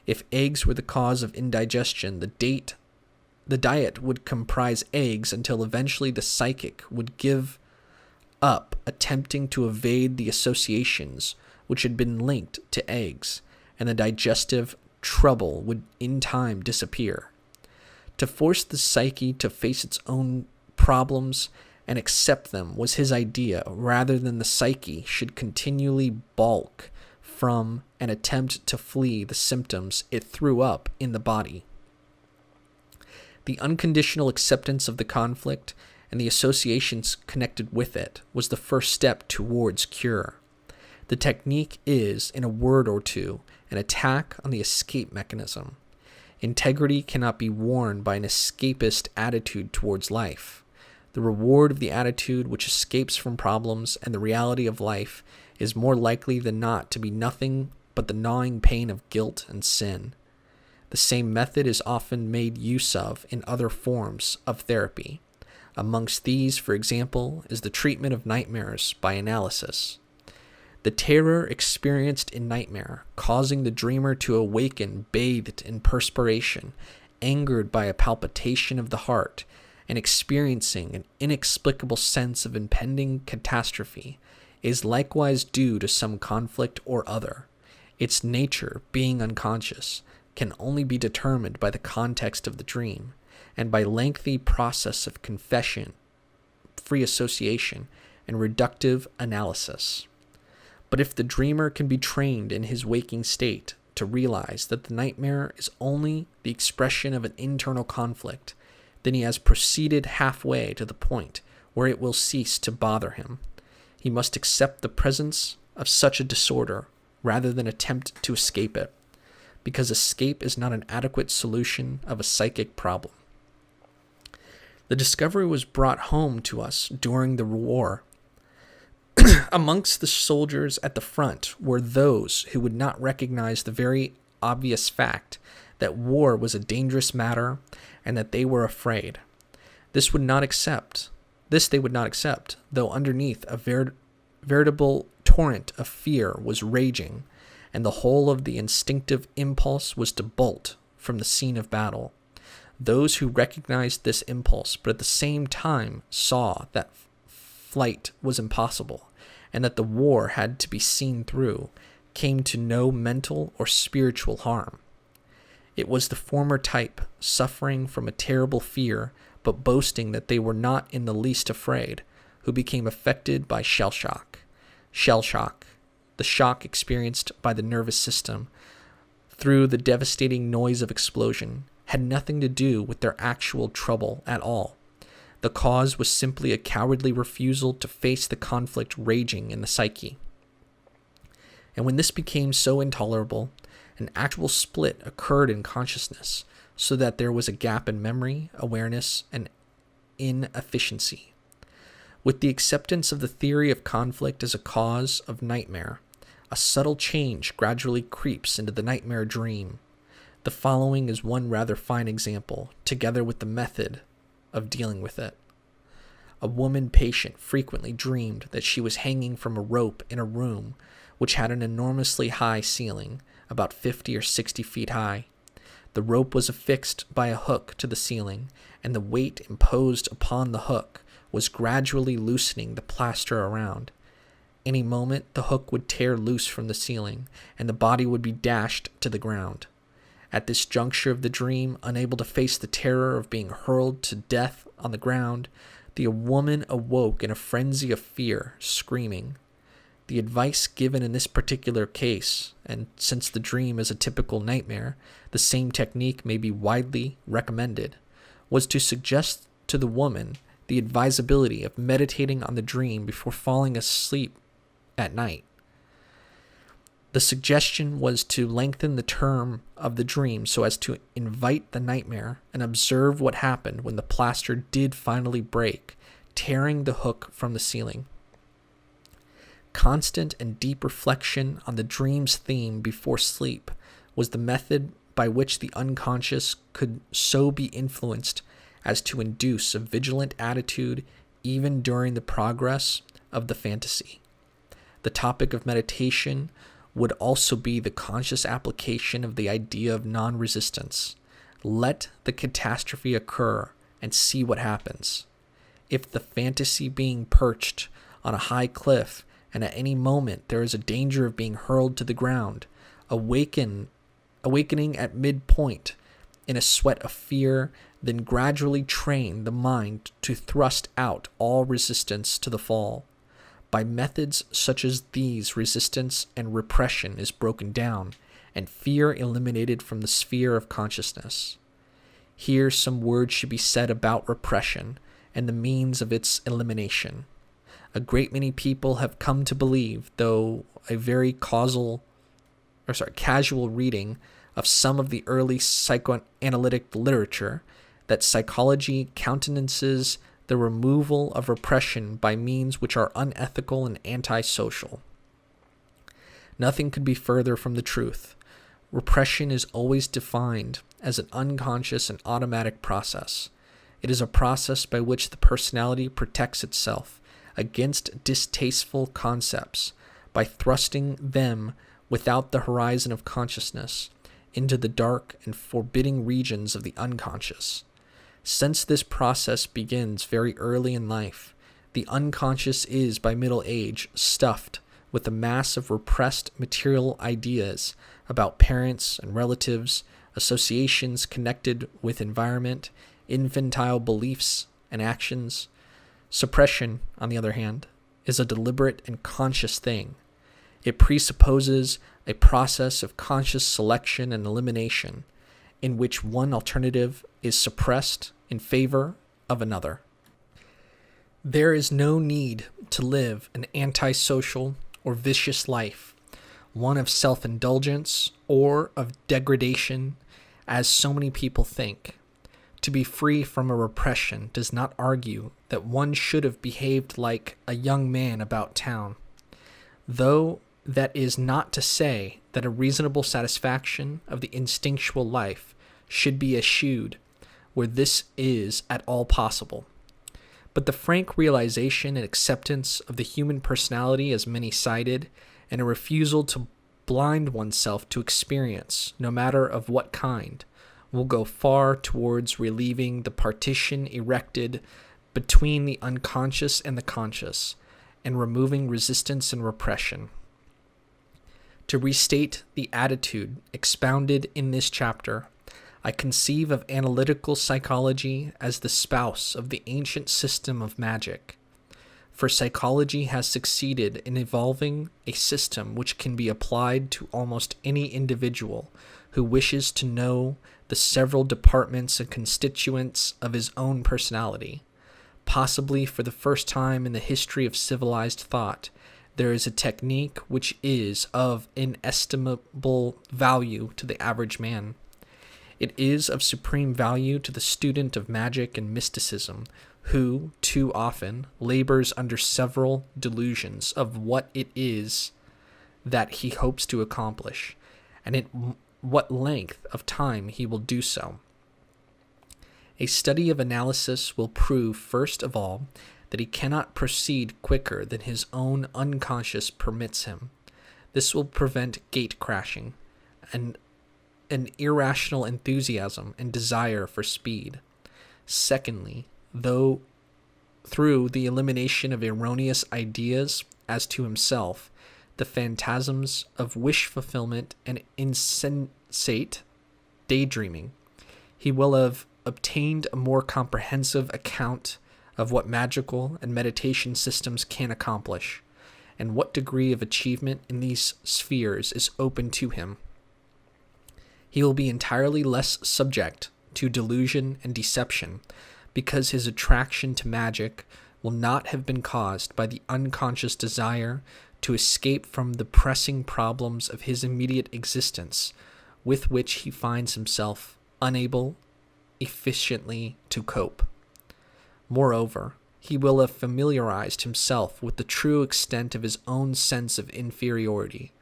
If eggs were the cause of indigestion, the diet would comprise eggs until eventually the psychic would give up attempting to evade the associations which had been linked to eggs, and the digestive trouble would in time disappear. To force the psyche to face its own problems and accept them was his idea, rather than the psyche should continually balk from and attempt to flee the symptoms it threw up in the body. The unconditional acceptance of the conflict and the associations connected with it was the first step towards cure. The technique is, in a word or two, an attack on the escape mechanism. Integrity cannot be worn by an escapist attitude towards life. The reward of the attitude which escapes from problems and the reality of life is more likely than not to be nothing but the gnawing pain of guilt and sin. The same method is often made use of in other forms of therapy. Amongst these, for example, is the treatment of nightmares by analysis. The terror experienced in nightmare, causing the dreamer to awaken bathed in perspiration, angered by a palpitation of the heart, and experiencing an inexplicable sense of impending catastrophe, is likewise due to some conflict or other. Its nature, being unconscious, can only be determined by the context of the dream, and by lengthy process of confession, free association, and reductive analysis. But if the dreamer can be trained in his waking state to realize that the nightmare is only the expression of an internal conflict, then he has proceeded halfway to the point where it will cease to bother him. He must accept the presence of such a disorder rather than attempt to escape it, because escape is not an adequate solution of a psychic problem. The discovery was brought home to us during the war. Amongst the soldiers at the front were those who would not recognize the very obvious fact that war was a dangerous matter and that they were afraid. This they would not accept, though underneath a veritable torrent of fear was raging, and the whole of the instinctive impulse was to bolt from the scene of battle. Those who recognized this impulse, but at the same time saw that flight was impossible, and that the war had to be seen through, came to no mental or spiritual harm. It was the former type, suffering from a terrible fear, but boasting that they were not in the least afraid, who became affected by shell shock. Shell shock, the shock experienced by the nervous system through the devastating noise of explosion, had nothing to do with their actual trouble at all. The cause was simply a cowardly refusal to face the conflict raging in the psyche. And when this became so intolerable, an actual split occurred in consciousness, so that there was a gap in memory, awareness, and inefficiency. With the acceptance of the theory of conflict as a cause of nightmare, a subtle change gradually creeps into the nightmare dream. The following is one rather fine example, together with the method of dealing with it. A woman patient frequently dreamed that she was hanging from a rope in a room which had an enormously high ceiling, about 50 or 60 feet high. The rope was affixed by a hook to the ceiling, and the weight imposed upon the hook was gradually loosening the plaster around. Any moment, the hook would tear loose from the ceiling, and the body would be dashed to the ground. At this juncture of the dream, unable to face the terror of being hurled to death on the ground, the woman awoke in a frenzy of fear, screaming. The advice given in this particular case, and since the dream is a typical nightmare, the same technique may be widely recommended, was to suggest to the woman the advisability of meditating on the dream before falling asleep at night. The suggestion was to lengthen the term of the dream so as to invite the nightmare and observe what happened when the plaster did finally break, tearing the hook from the ceiling. Constant and deep reflection on the dream's theme before sleep was the method by which the unconscious could so be influenced as to induce a vigilant attitude even during the progress of the fantasy. The topic of meditation would also be the conscious application of the idea of non-resistance. Let the catastrophe occur and see what happens. If the fantasy being perched on a high cliff and at any moment there is a danger of being hurled to the ground, awakening at midpoint in a sweat of fear, then gradually train the mind to thrust out all resistance to the fall. By methods such as these, resistance and repression is broken down, and fear eliminated from the sphere of consciousness. Here some words should be said about repression and the means of its elimination. A great many people have come to believe, though a very casual reading of some of the early psychoanalytic literature, that psychology countenances the removal of repression by means which are unethical and antisocial. Nothing could be further from the truth. Repression is always defined as an unconscious and automatic process. It is a process by which the personality protects itself against distasteful concepts by thrusting them without the horizon of consciousness into the dark and forbidding regions of the unconscious. Since this process begins very early in life, the unconscious is, by middle age, stuffed with a mass of repressed material ideas about parents and relatives, associations connected with environment, infantile beliefs and actions. Suppression, on the other hand, is a deliberate and conscious thing. It presupposes a process of conscious selection and elimination, in which one alternative is suppressed in favor of another. There is no need to live an antisocial or vicious life, one of self-indulgence or of degradation, as so many people think. To be free from a repression does not argue that one should have behaved like a young man about town, though that is not to say that a reasonable satisfaction of the instinctual life should be eschewed where this is at all possible. But the frank realization and acceptance of the human personality as many-sided, and a refusal to blind oneself to experience, no matter of what kind, will go far towards relieving the partition erected between the unconscious and the conscious, and removing resistance and repression. To restate the attitude expounded in this chapter, I conceive of analytical psychology as the spouse of the ancient system of magic. For psychology has succeeded in evolving a system which can be applied to almost any individual who wishes to know the several departments and constituents of his own personality. Possibly for the first time in the history of civilized thought, there is a technique which is of inestimable value to the average man. It is of supreme value to the student of magic and mysticism, who, too often, labors under several delusions of what it is that he hopes to accomplish, and in what length of time he will do so. A study of analysis will prove, first of all, that he cannot proceed quicker than his own unconscious permits him. This will prevent gate crashing and an irrational enthusiasm and desire for speed. Secondly, through the elimination of erroneous ideas as to himself, the phantasms of wish fulfillment and insensate daydreaming, he will have obtained a more comprehensive account of what magical and meditation systems can accomplish, and what degree of achievement in these spheres is open to him. He will be entirely less subject to delusion and deception, because his attraction to magic will not have been caused by the unconscious desire to escape from the pressing problems of his immediate existence, with which he finds himself unable efficiently to cope. Moreover, he will have familiarized himself with the true extent of his own sense of inferiority.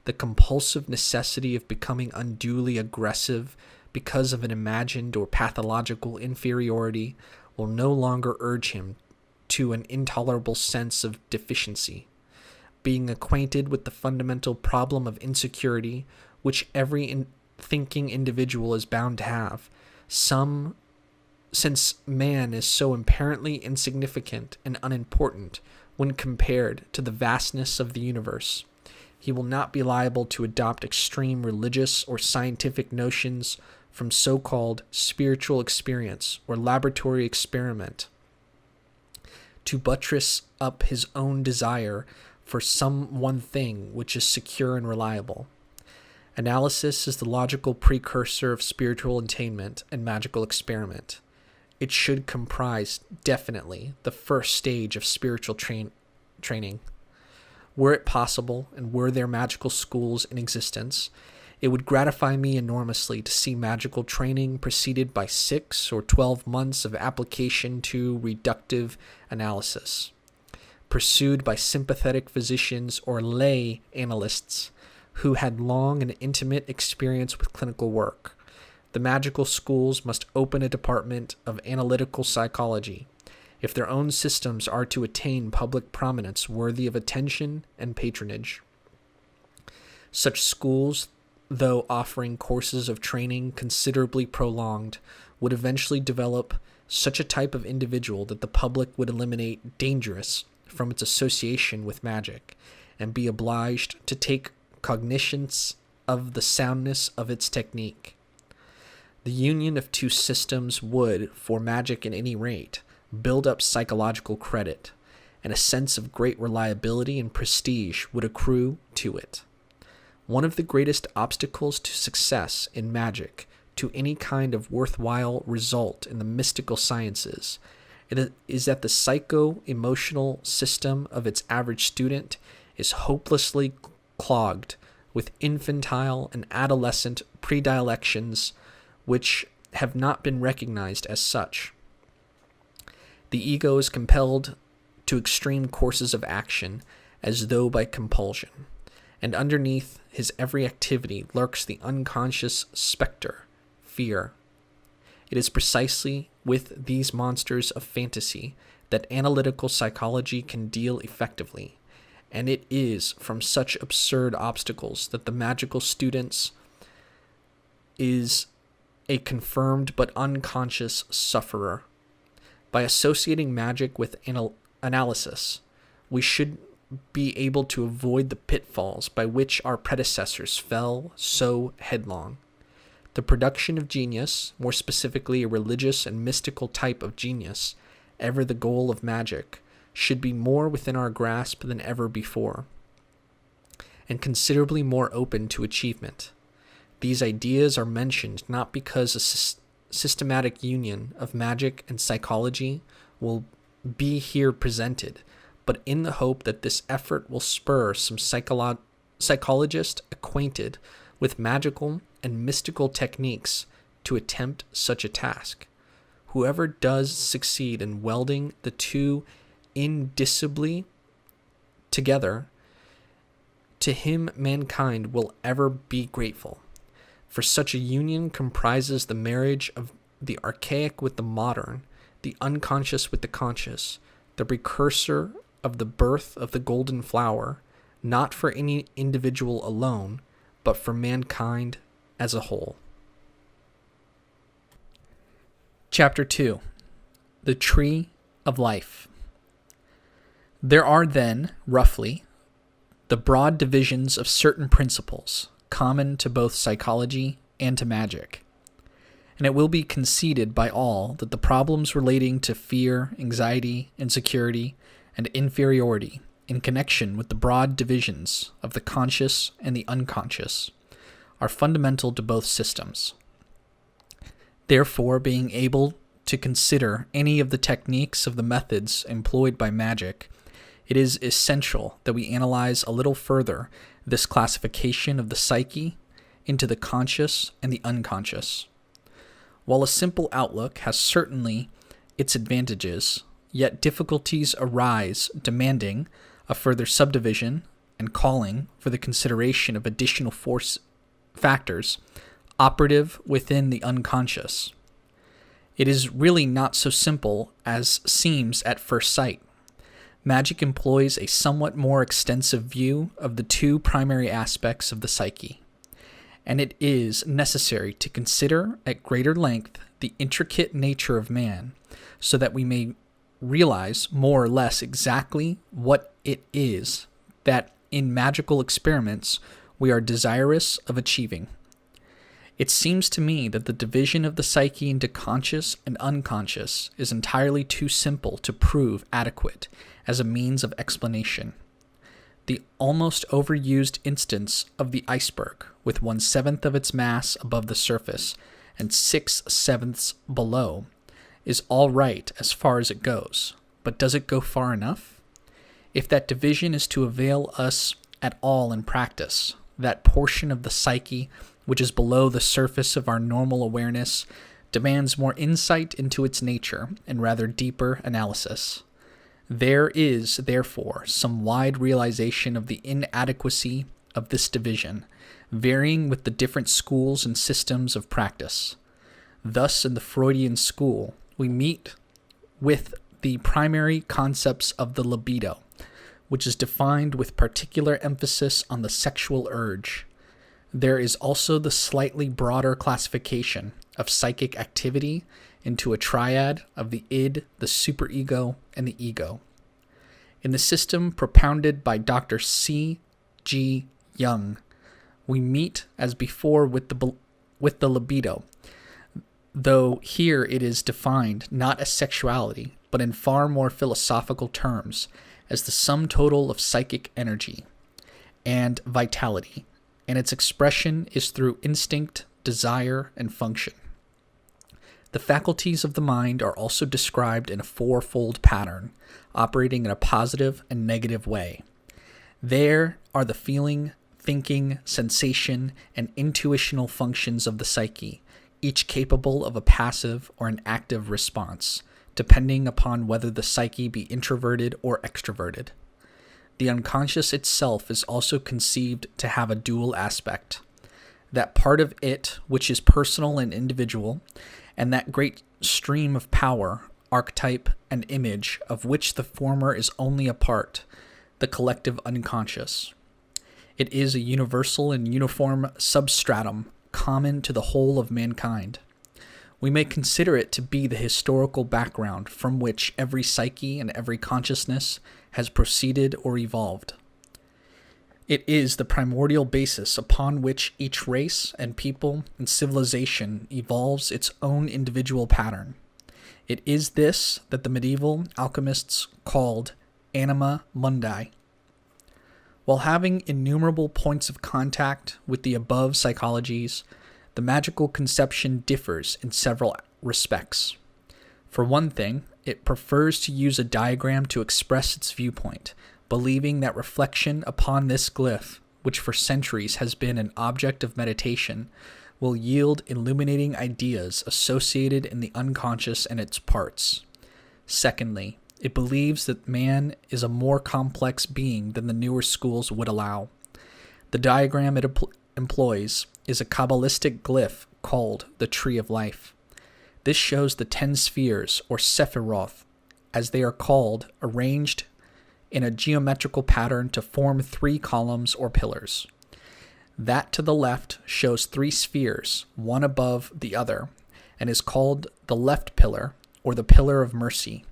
The compulsive necessity of becoming unduly aggressive because of an imagined or pathological inferiority will no longer urge him to an intolerable sense of deficiency. Being acquainted with the fundamental problem of insecurity, which every thinking individual is bound to have, since man is so apparently insignificant and unimportant when compared to the vastness of the universe, he will not be liable to adopt extreme religious or scientific notions from so-called spiritual experience or laboratory experiment to buttress up his own desire for some one thing which is secure and reliable. Analysis is the logical precursor of spiritual attainment and magical experiment. It should comprise definitely the first stage of spiritual training. Were it possible, and were there magical schools in existence, it would gratify me enormously to see magical training preceded by 6 or 12 months of application to reductive analysis, pursued by sympathetic physicians or lay analysts who had long and intimate experience with clinical work. The magical schools must open a department of analytical psychology if their own systems are to attain public prominence worthy of attention and patronage. Such schools, though offering courses of training considerably prolonged, would eventually develop such a type of individual that the public would eliminate dangerous from its association with magic, and be obliged to take cognizance of the soundness of its technique. The union of two systems would, for magic at any rate, build up psychological credit, and a sense of great reliability and prestige would accrue to it. One of the greatest obstacles to success in magic, to any kind of worthwhile result in the mystical sciences, is that the psycho-emotional system of its average student is hopelessly clogged with infantile and adolescent predilections which have not been recognized as such. The ego is compelled to extreme courses of action as though by compulsion, and underneath his every activity lurks the unconscious specter, fear. It is precisely with these monsters of fantasy that analytical psychology can deal effectively, and it is from such absurd obstacles that the magical student is a confirmed but unconscious sufferer. By associating magic with analysis, we should be able to avoid the pitfalls by which our predecessors fell so headlong. The production of genius, more specifically a religious and mystical type of genius, ever the goal of magic, should be more within our grasp than ever before, and considerably more open to achievement. These ideas are mentioned not because a systematic union of magic and psychology will be here presented, but in the hope that this effort will spur some psychologists acquainted with magical and mystical techniques to attempt such a task. Whoever does succeed in welding the two indissolubly together, to him mankind will ever be grateful. For such a union comprises the marriage of the archaic with the modern, the unconscious with the conscious, the precursor of the birth of the golden flower, not for any individual alone, but for mankind as a whole. Chapter 2. The Tree of Life. There are then, roughly, the broad divisions of certain principles, common to both psychology and to magic. And it will be conceded by all that the problems relating to fear, anxiety, insecurity, and inferiority in connection with the broad divisions of the conscious and the unconscious are fundamental to both systems. Therefore, being able to consider any of the techniques of the methods employed by magic, it is essential that we analyze a little further this classification of the psyche into the conscious and the unconscious. While a simple outlook has certainly its advantages, yet difficulties arise demanding a further subdivision and calling for the consideration of additional factors operative within the unconscious. It is really not so simple as seems at first sight. Magic employs a somewhat more extensive view of the two primary aspects of the psyche, and it is necessary to consider at greater length the intricate nature of man, so that we may realize more or less exactly what it is that in magical experiments we are desirous of achieving. It seems to me that the division of the psyche into conscious and unconscious is entirely too simple to prove adequate as a means of explanation. The almost overused instance of the iceberg, with 1/7 of its mass above the surface and 6/7 below, is all right as far as it goes, but does it go far enough? If that division is to avail us at all in practice, that portion of the psyche which is below the surface of our normal awareness demands more insight into its nature and rather deeper analysis. There is, therefore, some wide realization of the inadequacy of this division, varying with the different schools and systems of practice. Thus, in the Freudian school, we meet with the primary concepts of the libido, which is defined with particular emphasis on the sexual urge. There is also the slightly broader classification of psychic activity into a triad of the id, the superego, and the ego. In the system propounded by Dr. C. G. Jung, we meet as before with the libido, though here it is defined not as sexuality, but in far more philosophical terms, as the sum total of psychic energy and vitality, and its expression is through instinct, desire, and function. The faculties of the mind are also described in a fourfold pattern, operating in a positive and negative way. There are the feeling, thinking, sensation, and intuitional functions of the psyche, each capable of a passive or an active response, depending upon whether the psyche be introverted or extroverted. The unconscious itself is also conceived to have a dual aspect. That part of it which is personal and individual, and that great stream of power, archetype, and image of which the former is only a part, the collective unconscious. It is a universal and uniform substratum common to the whole of mankind. We may consider it to be the historical background from which every psyche and every consciousness has proceeded or evolved. It is the primordial basis upon which each race and people and civilization evolves its own individual pattern. It is this that the medieval alchemists called anima mundi. While having innumerable points of contact with the above psychologies, the magical conception differs in several respects. For one thing, it prefers to use a diagram to express its viewpoint, believing that reflection upon this glyph, which for centuries has been an object of meditation, will yield illuminating ideas associated in the unconscious and its parts. Secondly, it believes that man is a more complex being than the newer schools would allow. The diagram it employs is a Qabalistic glyph called the Tree of Life. This shows the 10 spheres, or sephiroth, as they are called, arranged in a geometrical pattern to form 3 columns or pillars. That to the left shows 3 spheres, one above the other, and is called the left pillar, or the pillar of mercy.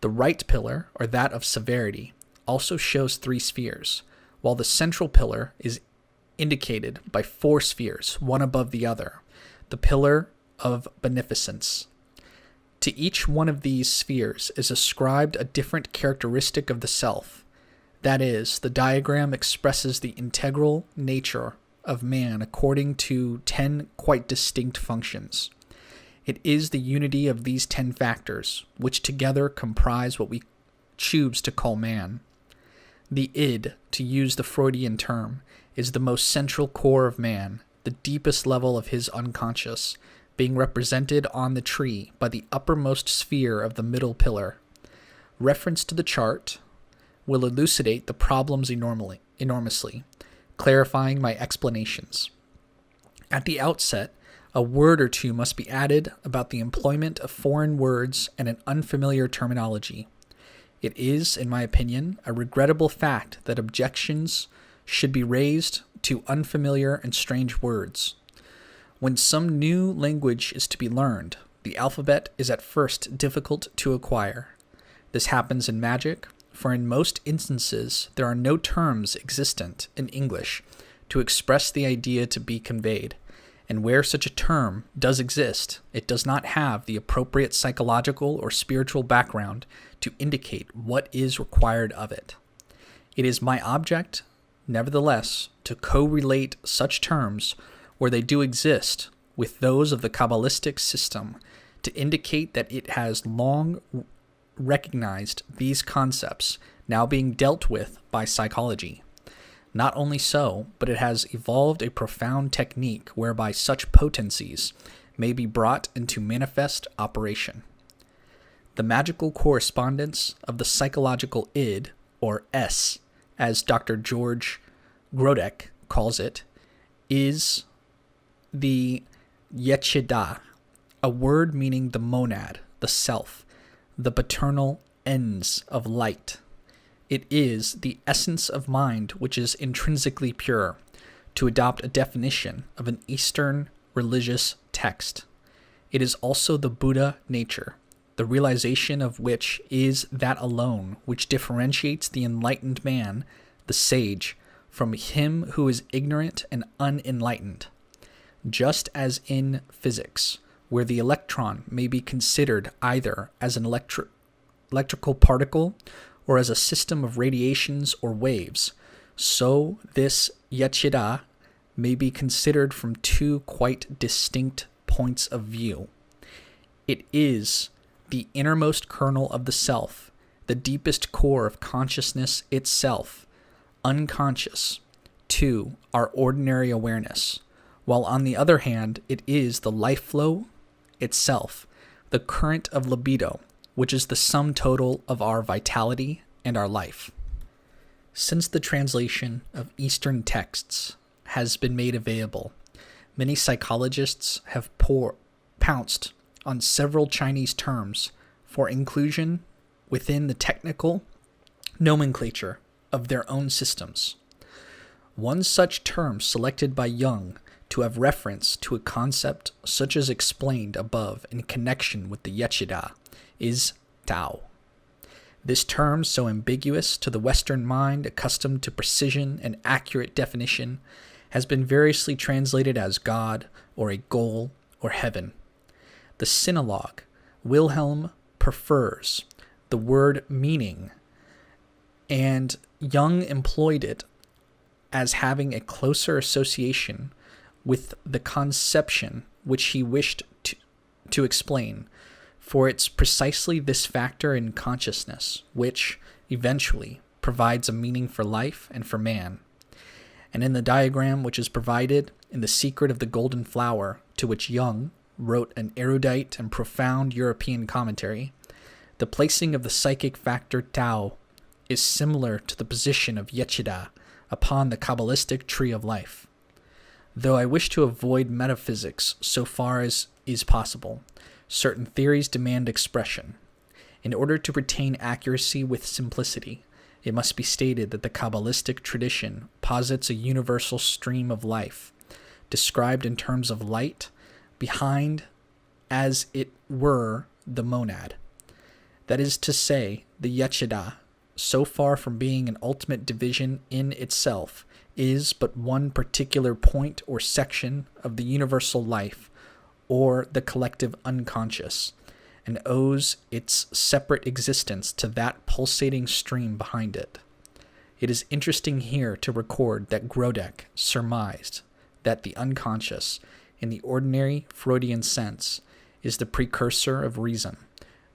The right pillar, or that of severity, also shows 3 spheres, while the central pillar is indicated by 4 spheres, one above the other, the pillar of beneficence. To each one of these spheres is ascribed a different characteristic of the self. That is, the diagram expresses the integral nature of man according to 10 quite distinct functions. It is the unity of these 10 factors, which together comprise what we choose to call man. The id, to use the Freudian term, is the most central core of man, the deepest level of his unconscious, being represented on the tree by the uppermost sphere of the middle pillar. Reference to the chart will elucidate the problems enormously, clarifying my explanations. At the outset, a word or two must be added about the employment of foreign words and an unfamiliar terminology. It is, in my opinion, a regrettable fact that objections should be raised to unfamiliar and strange words. When some new language is to be learned, the alphabet is at first difficult to acquire. This happens in magic, for in most instances there are no terms existent in English to express the idea to be conveyed, and where such a term does exist, it does not have the appropriate psychological or spiritual background to indicate what is required of it. It is my object, nevertheless, to correlate such terms where they do exist with those of the Kabbalistic system to indicate that it has long recognized these concepts now being dealt with by psychology. Not only so, but it has evolved a profound technique whereby such potencies may be brought into manifest operation. The magical correspondence of the psychological id, or S, as Dr. George Grodek calls it, is the Yechida, a word meaning the monad, the self, the paternal ends of light. It is the essence of mind which is intrinsically pure, to adopt a definition of an Eastern religious text. It is also the Buddha nature, the realization of which is that alone which differentiates the enlightened man, the sage, from him who is ignorant and unenlightened. Just as in physics, where the electron may be considered either as an electrical particle or as a system of radiations or waves, so this Yechida may be considered from 2 quite distinct points of view. It is the innermost kernel of the self, the deepest core of consciousness itself, unconscious to our ordinary awareness, while on the other hand it is the life flow itself, the current of libido, which is the sum total of our vitality and our life. Since the translation of Eastern texts has been made available, many psychologists have pounced on several Chinese terms for inclusion within the technical nomenclature of their own systems. One such term selected by Jung to have reference to a concept such as explained above in connection with the Yechida is Tao. This term, so ambiguous to the Western mind accustomed to precision and accurate definition, has been variously translated as God, or a goal, or heaven. The sinologue, Wilhelm, prefers the word meaning, and Jung employed it as having a closer association with the conception which he wished to explain, for it's precisely this factor in consciousness which, eventually, provides a meaning for life and for man. And in the diagram which is provided in The Secret of the Golden Flower, to which Jung wrote an erudite and profound European commentary, the placing of the psychic factor Tao is similar to the position of Yechida upon the Qabalistic Tree of Life. Though I wish to avoid metaphysics so far as is possible, certain theories demand expression. In order to retain accuracy with simplicity, it must be stated that the Qabalistic tradition posits a universal stream of life, described in terms of light, behind, as it were, the monad. That is to say, the Yechida, so far from being an ultimate division in itself, is but one particular point or section of the universal life, or the collective unconscious, and owes its separate existence to that pulsating stream behind it. It is interesting here to record that Grodek surmised that the unconscious, in the ordinary Freudian sense, is the precursor of reason,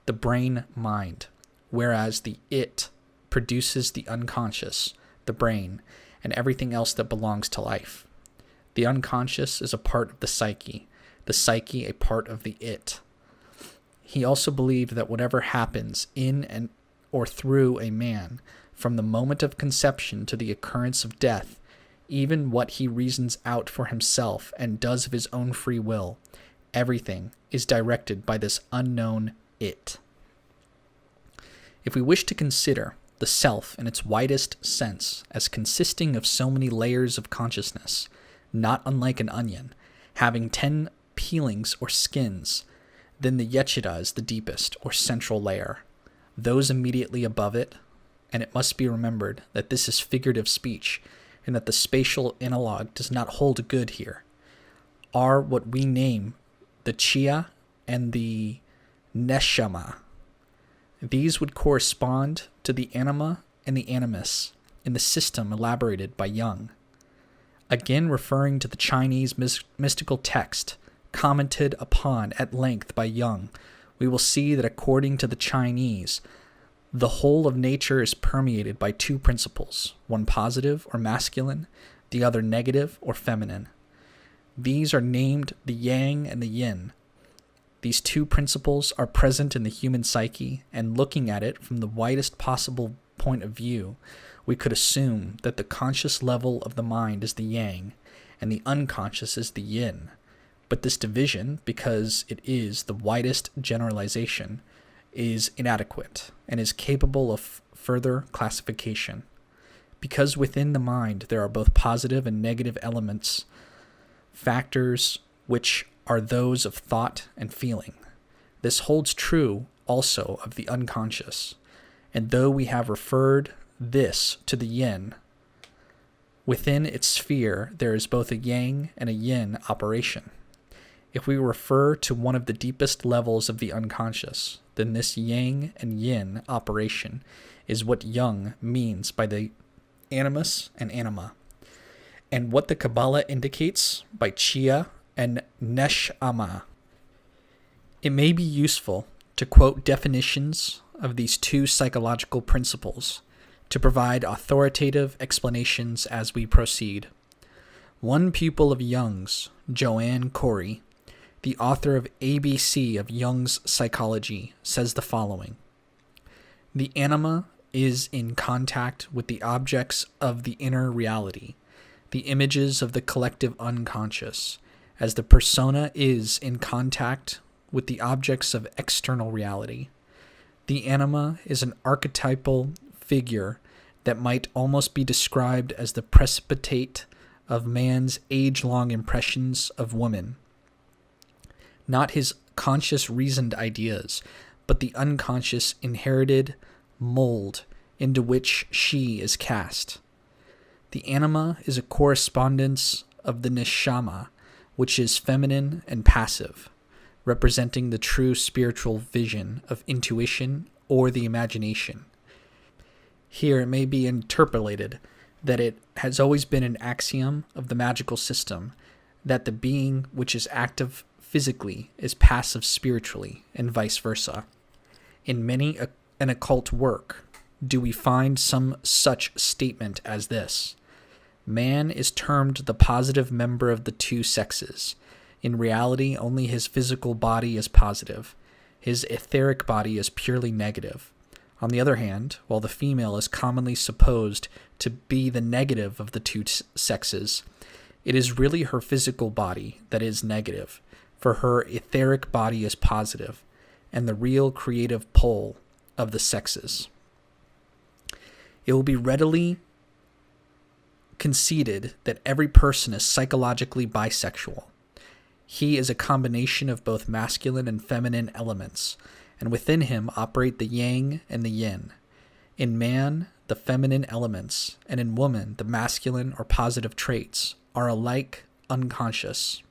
the brain-mind, whereas the it produces the unconscious, the brain, and everything else that belongs to life. The unconscious is a part of the psyche a part of the it. He also believed that whatever happens in and or through a man, from the moment of conception to the occurrence of death, even what he reasons out for himself and does of his own free will, everything is directed by this unknown it. If we wish to consider the self in its widest sense as consisting of so many layers of consciousness, not unlike an onion, having 10 peelings or skins, then the Yechida is the deepest or central layer. Those immediately above it, and it must be remembered that this is figurative speech and that the spatial analog does not hold good here, are what we name the Chia and the Neshama. These would correspond to the anima and the animus in the system elaborated by Jung. Again, referring to the Chinese mystical text commented upon at length by Jung, we will see that according to the Chinese, the whole of nature is permeated by two principles, one positive or masculine, the other negative or feminine. These are named the yang and the yin. These two principles are present in the human psyche, and looking at it from the widest possible point of view, we could assume that the conscious level of the mind is the yang, and the unconscious is the yin. But this division, because it is the widest generalization, is inadequate and is capable of further classification. Because within the mind there are both positive and negative elements, factors which are those of thought and feeling. This holds true also of the unconscious, and though we have referred this to the yin, within its sphere there is both a yang and a yin operation. If we refer to one of the deepest levels of the unconscious, then this yang and yin operation is what Jung means by the animus and anima, and what the Kabbalah indicates by Chia and Neshama. It may be useful to quote definitions of these two psychological principles to provide authoritative explanations as we proceed. One pupil of Jung's, Joanne Corey, the author of ABC of Jung's Psychology, says the following: the anima is in contact with the objects of the inner reality, the images of the collective unconscious, as the persona is in contact with the objects of external reality. The anima is an archetypal figure that might almost be described as the precipitate of man's age-long impressions of woman. Not his conscious reasoned ideas, but the unconscious inherited mold into which she is cast. The anima is a correspondence of the neshama, which is feminine and passive, representing the true spiritual vision of intuition or the imagination. Here it may be interpolated that it has always been an axiom of the magical system that the being which is active physically is passive spiritually, and vice versa. In many an occult work do we find some such statement as this: man is termed the positive member of the two sexes. In reality, only his physical body is positive. His etheric body is purely negative. On the other hand, while the female is commonly supposed to be the negative of the two sexes, it is really her physical body that is negative, for her etheric body is positive, and the real creative pole of the sexes. It will be readily conceded that every person is psychologically bisexual. He is a combination of both masculine and feminine elements, and within him operate the yang and the yin. In man, the feminine elements, and in woman, the masculine or positive traits, are alike unconscious.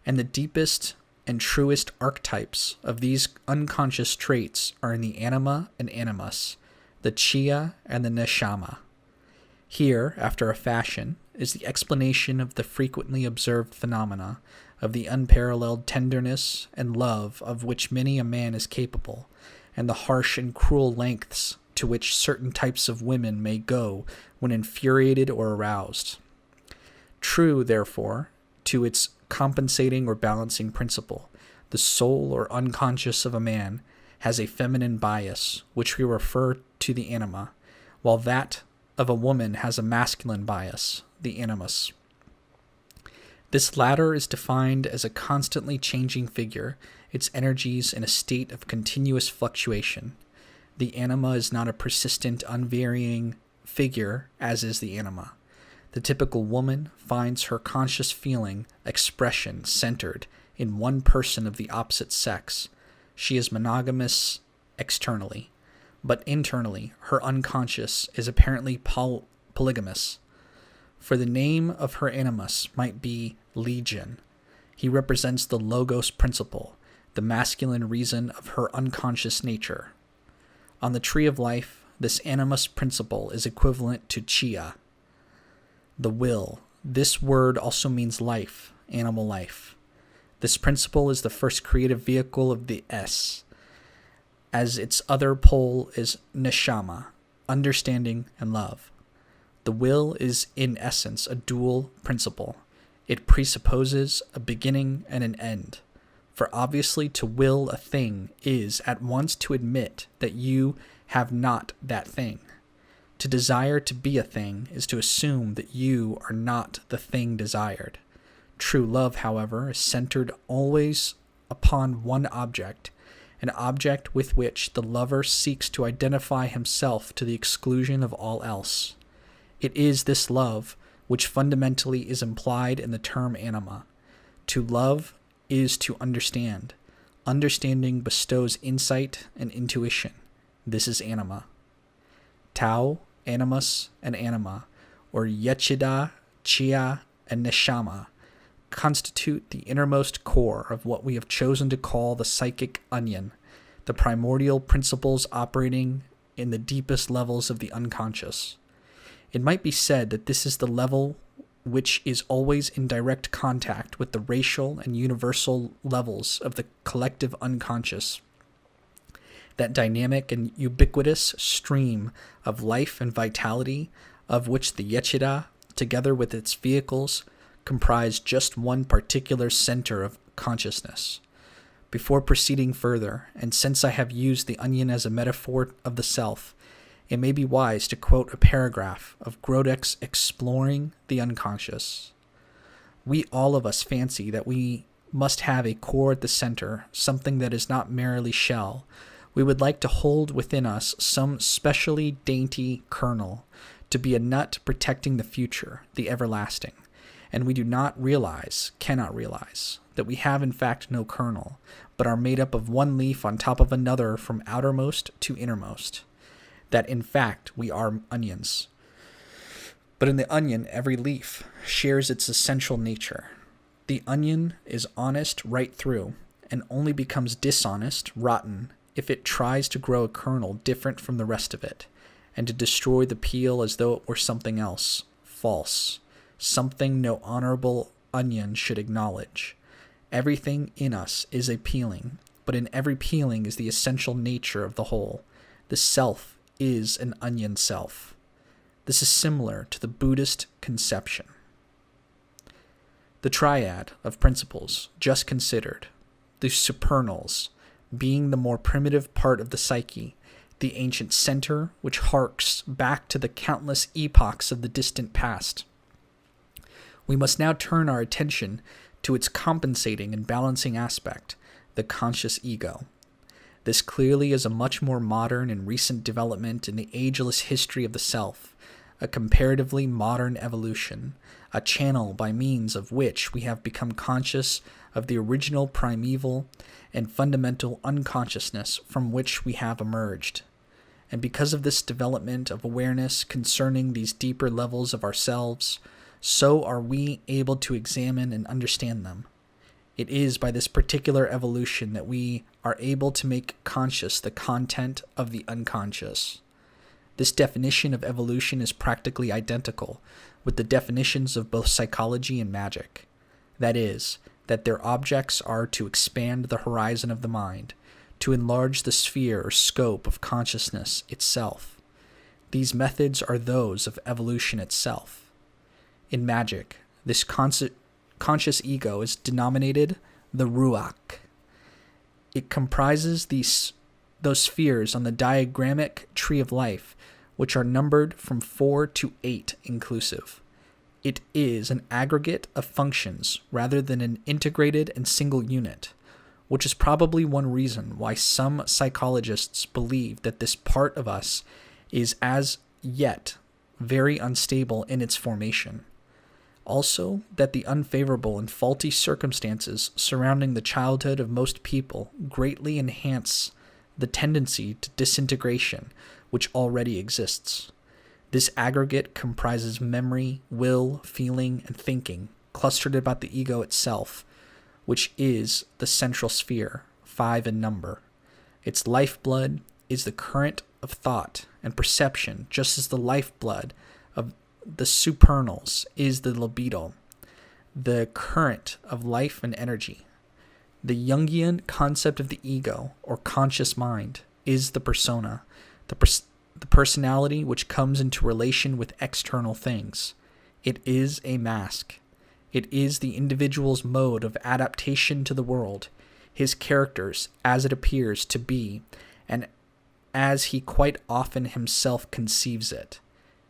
And the deepest and truest archetypes of these unconscious traits are in the anima and animus, the chia and the neshama. Here, after a fashion, is the explanation of the frequently observed phenomena of the unparalleled tenderness and love of which many a man is capable, and the harsh and cruel lengths to which certain types of women may go when infuriated or aroused. True, therefore, to its compensating or balancing principle, the soul or unconscious of a man has a feminine bias, which we refer to the anima, while that of a woman has a masculine bias, the animus. This latter is defined as a constantly changing figure, its energies in a state of continuous fluctuation. The anima is not a persistent, unvarying figure, as is the anima. The typical woman finds her conscious feeling expression centered in one person of the opposite sex. She is monogamous externally, but internally her unconscious is apparently polygamous. For the name of her animus might be Legion. He represents the logos principle, the masculine reason of her unconscious nature. On the Tree of Life, this animus principle is equivalent to chia, the will. This word also means life, animal life. This principle is the first creative vehicle of the S, as its other pole is neshama, understanding and love. The will is in essence a dual principle. It presupposes a beginning and an end. For obviously to will a thing is at once to admit that you have not that thing. To desire to be a thing is to assume that you are not the thing desired. True love, however, is centered always upon one object, an object with which the lover seeks to identify himself to the exclusion of all else. It is this love which fundamentally is implied in the term anima. To love is to understand. Understanding bestows insight and intuition. This is anima. Tao, animus, and anima, or yechida, chia, and neshama, constitute the innermost core of what we have chosen to call the psychic onion, the primordial principles operating in the deepest levels of the unconscious. It might be said that this is the level which is always in direct contact with the racial and universal levels of the collective unconscious, that dynamic and ubiquitous stream of life and vitality of which the Yechida, together with its vehicles, comprise just one particular center of consciousness. Before proceeding further, and since I have used the onion as a metaphor of the self, it may be wise to quote a paragraph of Grodek's Exploring the Unconscious. We all of us fancy that we must have a core at the center, something that is not merely shell. We would like to hold within us some specially dainty kernel, to be a nut protecting the future, the everlasting. And we do not realize, cannot realize, that we have in fact no kernel, but are made up of one leaf on top of another from outermost to innermost. that in fact we are onions. But in the onion, every leaf shares its essential nature. The onion is honest right through, and only becomes dishonest, rotten, if it tries to grow a kernel different from the rest of it, and to destroy the peel as though it were something else, false, something no honorable onion should acknowledge. Everything in us is a peeling, but in every peeling is the essential nature of the whole. The self is an onion self. This is similar to the Buddhist conception. The triad of principles just considered, the supernals, being the more primitive part of the psyche, the ancient center which harks back to the countless epochs of the distant past. We must now turn our attention to its compensating and balancing aspect, the conscious ego. This clearly is a much more modern and recent development in the ageless history of the self, a comparatively modern evolution, a channel by means of which we have become conscious of the original primeval and fundamental unconsciousness from which we have emerged. And because of this development of awareness concerning these deeper levels of ourselves, so are we able to examine and understand them. It is by this particular evolution that we are able to make conscious the content of the unconscious. This definition of evolution is practically identical with the definitions of both psychology and magic. That is, that their objects are to expand the horizon of the mind, to enlarge the sphere or scope of consciousness itself. These methods are those of evolution itself. In magic, this conscious ego is denominated the Ruach. It comprises those spheres on the diagrammic Tree of Life, which are numbered from 4 to 8 inclusive. It is an aggregate of functions rather than an integrated and single unit, which is probably one reason why some psychologists believe that this part of us is as yet very unstable in its formation. Also, that the unfavorable and faulty circumstances surrounding the childhood of most people greatly enhance the tendency to disintegration which already exists. This aggregate comprises memory, will, feeling, and thinking, clustered about the ego itself, which is the central sphere, 5 in number. Its lifeblood is the current of thought and perception, just as the lifeblood of the supernals is the libido, the current of life and energy. The Jungian concept of the ego, or conscious mind, is the persona, the personality which comes into relation with external things. It is a mask. It is the individual's mode of adaptation to the world, his characters as it appears to be, and as he quite often himself conceives it.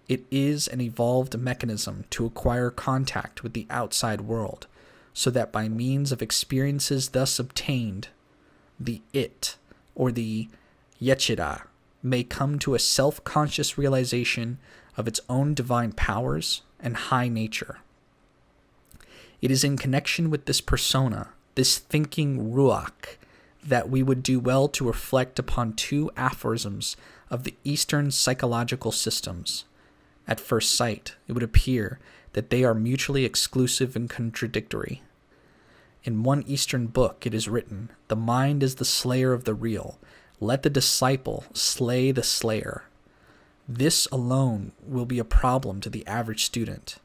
It is an evolved mechanism to acquire contact with the outside world, so that by means of experiences thus obtained, the it, or the yechida, may come to a self-conscious realization of its own divine powers and high nature. It is in connection with this persona, this thinking ruach, that we would do well to reflect upon 2 aphorisms of the Eastern psychological systems. At first sight, it would appear that they are mutually exclusive and contradictory. In one Eastern book it is written, "The mind is the slayer of the real. Let the disciple slay the slayer." This alone will be a problem to the average student.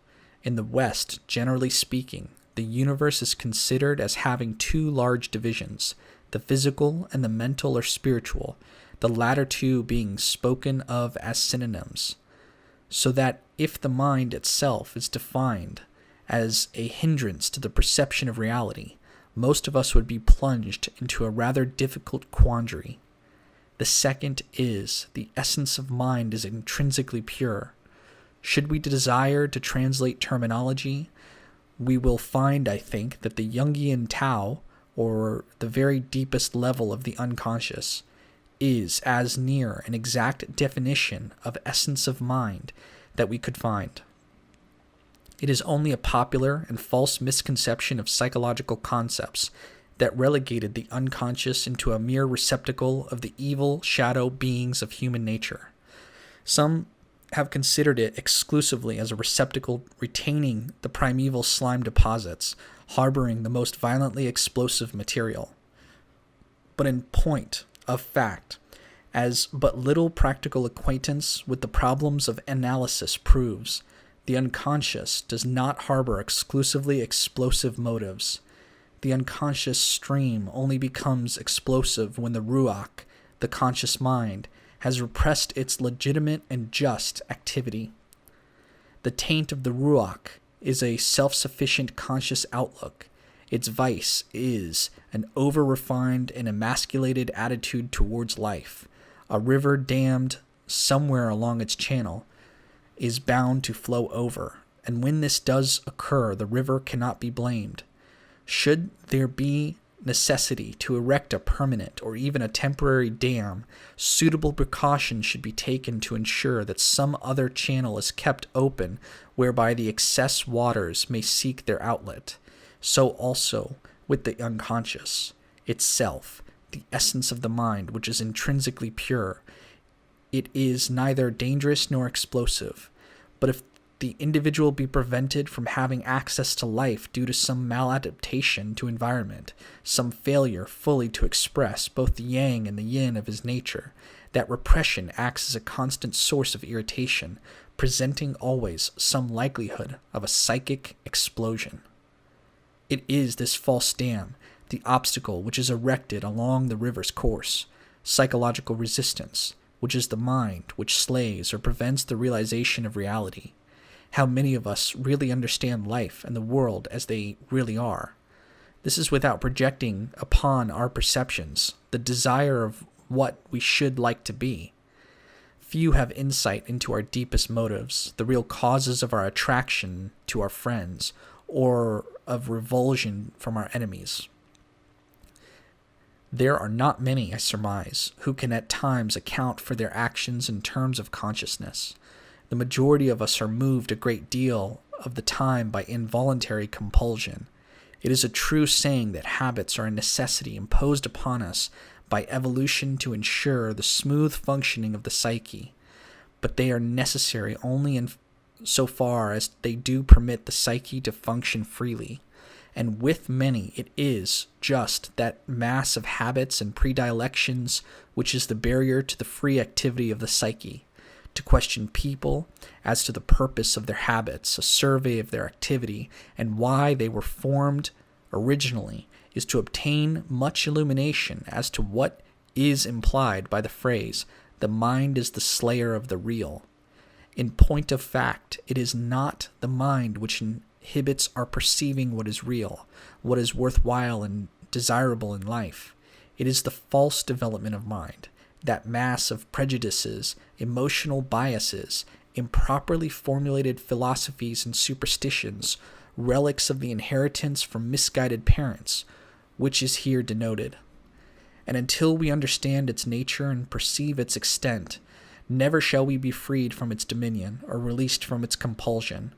In the West, generally speaking, the universe is considered as having 2 large divisions, the physical and the mental or spiritual, the latter 2 being spoken of as synonyms. So that if the mind itself is defined as a hindrance to the perception of reality, most of us would be plunged into a rather difficult quandary. The second is, the essence of mind is intrinsically pure. Should we desire to translate terminology, we will find, I think, that the Jungian Tao, or the very deepest level of the unconscious, is as near an exact definition of essence of mind that we could find. It is only a popular and false misconception of psychological concepts that relegated the unconscious into a mere receptacle of the evil shadow beings of human nature. Some have considered it exclusively as a receptacle retaining the primeval slime deposits, harboring the most violently explosive material. But in point of fact, as but little practical acquaintance with the problems of analysis proves, the unconscious does not harbor exclusively explosive motives. The unconscious stream only becomes explosive when the ruach, the conscious mind, has repressed its legitimate and just activity. The taint of the ruach is a self-sufficient conscious outlook. Its vice is an over-refined and emasculated attitude towards life. A river dammed somewhere along its channel is bound to flow over, and when this does occur, the river cannot be blamed. Should there be necessity to erect a permanent or even a temporary dam, suitable precautions should be taken to ensure that some other channel is kept open whereby the excess waters may seek their outlet. So also with the unconscious itself, the essence of the mind, which is intrinsically pure. It is neither dangerous nor explosive, but if the individual be prevented from having access to life due to some maladaptation to environment, some failure fully to express both the yang and the yin of his nature, that repression acts as a constant source of irritation, presenting always some likelihood of a psychic explosion. It is this false dam, the obstacle which is erected along the river's course, psychological resistance, which is the mind which slays or prevents the realization of reality. How many of us really understand life and the world as they really are? This is without projecting upon our perceptions the desire of what we should like to be. Few have insight into our deepest motives, the real causes of our attraction to our friends, or of revulsion from our enemies. There are not many, I surmise, who can at times account for their actions in terms of consciousness. The majority of us are moved a great deal of the time by involuntary compulsion. It is a true saying that habits are a necessity imposed upon us by evolution to ensure the smooth functioning of the psyche, but they are necessary only in so far as they do permit the psyche to function freely. And with many, it is just that mass of habits and predilections which is the barrier to the free activity of the psyche. To question people as to the purpose of their habits, a survey of their activity, and why they were formed originally, is to obtain much illumination as to what is implied by the phrase, "The mind is the slayer of the real." In point of fact, it is not the mind which inhibits our perceiving what is real, what is worthwhile and desirable in life. It is the false development of mind, that mass of prejudices, emotional biases, improperly formulated philosophies and superstitions, relics of the inheritance from misguided parents, which is here denoted. And until we understand its nature and perceive its extent, never shall we be freed from its dominion or released from its compulsion.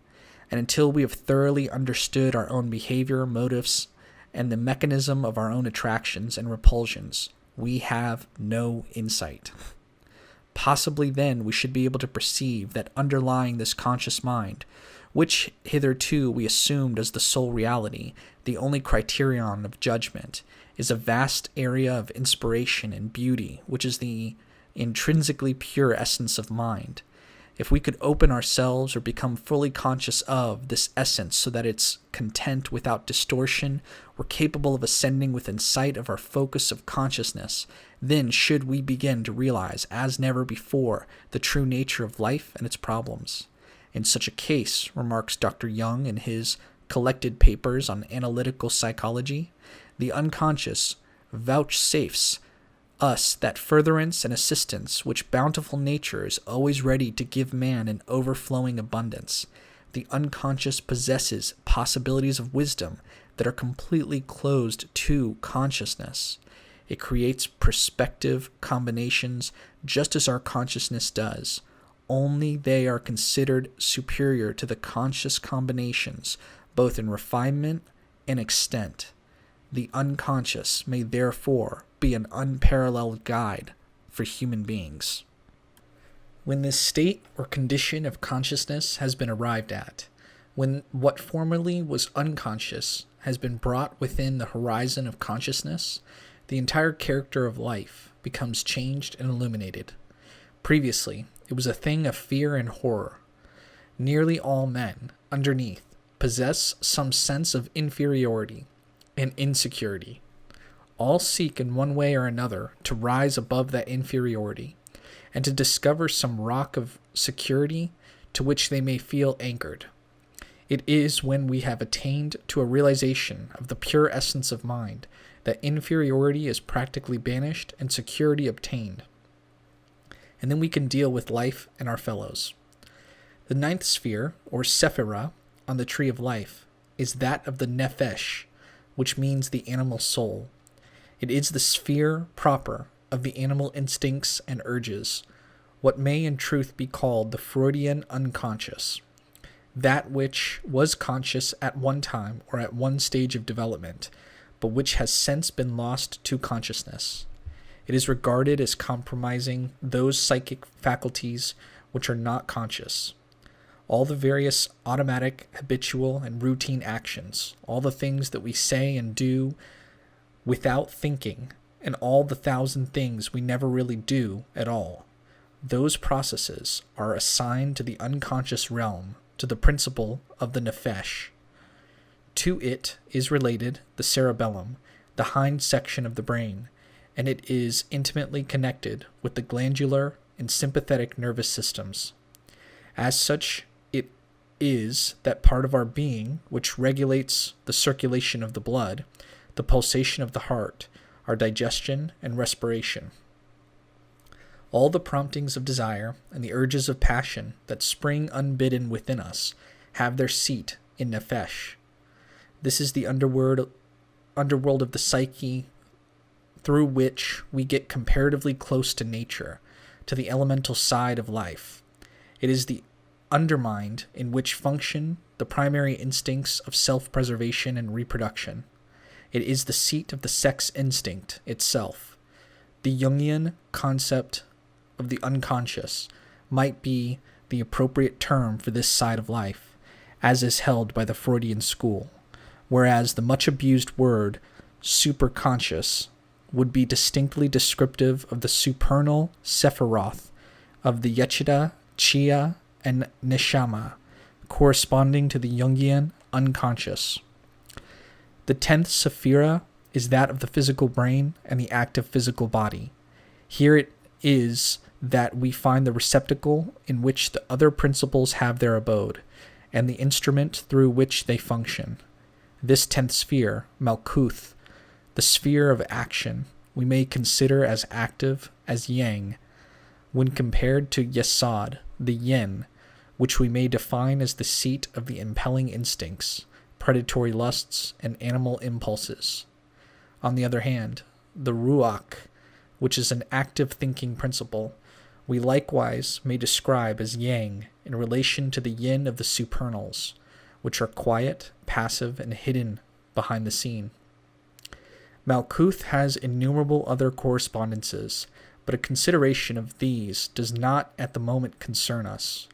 And until we have thoroughly understood our own behavior, motives, and the mechanism of our own attractions and repulsions, we have no insight. Possibly then we should be able to perceive that underlying this conscious mind, which hitherto we assumed as the sole reality, the only criterion of judgment, is a vast area of inspiration and beauty, which is the intrinsically pure essence of mind. If we could open ourselves or become fully conscious of this essence so that it's content without distortion, we're capable of ascending within sight of our focus of consciousness, then should we begin to realize, as never before, the true nature of life and its problems. In such a case, remarks Dr. Jung in his collected papers on analytical psychology, the unconscious vouchsafes us that furtherance and assistance which bountiful nature is always ready to give man in overflowing abundance. The unconscious possesses possibilities of wisdom that are completely closed to consciousness. It creates perspective combinations just as our consciousness does. Only they are considered superior to the conscious combinations, both in refinement and extent. The unconscious may therefore be an unparalleled guide for human beings. When this state or condition of consciousness has been arrived at, when what formerly was unconscious has been brought within the horizon of consciousness, the entire character of life becomes changed and illuminated. Previously, it was a thing of fear and horror. Nearly all men, underneath, possess some sense of inferiority and insecurity. All seek in one way or another to rise above that inferiority and to discover some rock of security to which they may feel anchored. It is when we have attained to a realization of the pure essence of mind that inferiority is practically banished and security obtained. And then we can deal with life and our fellows. The ninth sphere, or sephira, on the Tree of Life, is that of the nephesh, which means the animal soul. It is the sphere proper of the animal instincts and urges, what may in truth be called the Freudian unconscious, that which was conscious at one time or at one stage of development, but which has since been lost to consciousness. It is regarded as comprising those psychic faculties which are not conscious. All the various automatic, habitual, and routine actions, all the things that we say and do without thinking, and all the thousand things we never really do at all, those processes are assigned to the unconscious realm, to the principle of the nephesh. To it is related the cerebellum, the hind section of the brain, and it is intimately connected with the glandular and sympathetic nervous systems. As such, it is that part of our being which regulates the circulation of the blood, the pulsation of the heart, our digestion and respiration. All the promptings of desire and the urges of passion that spring unbidden within us have their seat in nephesh. This is the underworld of the psyche, through which we get comparatively close to nature, to the elemental side of life. It is the undermind in which function the primary instincts of self-preservation and reproduction. It is the seat of the sex instinct itself. The Jungian concept of the unconscious might be the appropriate term for this side of life, as is held by the Freudian school, whereas the much abused word superconscious would be distinctly descriptive of the supernal sephiroth of the Yechida, Chia, and Neshama, corresponding to the Jungian unconscious. The 10th sephira is that of the physical brain and the active physical body. Here it is that we find the receptacle in which the other principles have their abode, and the instrument through which they function. This 10th sphere, Malkuth, the sphere of action, we may consider as active as Yang, when compared to Yesod, the Yin, which we may define as the seat of the impelling instincts, predatory lusts, and animal impulses. On the other hand, the Ruach, which is an active thinking principle, we likewise may describe as Yang in relation to the Yin of the supernals, which are quiet, passive, and hidden behind the scene. Malkuth has innumerable other correspondences, but a consideration of these does not at the moment concern us.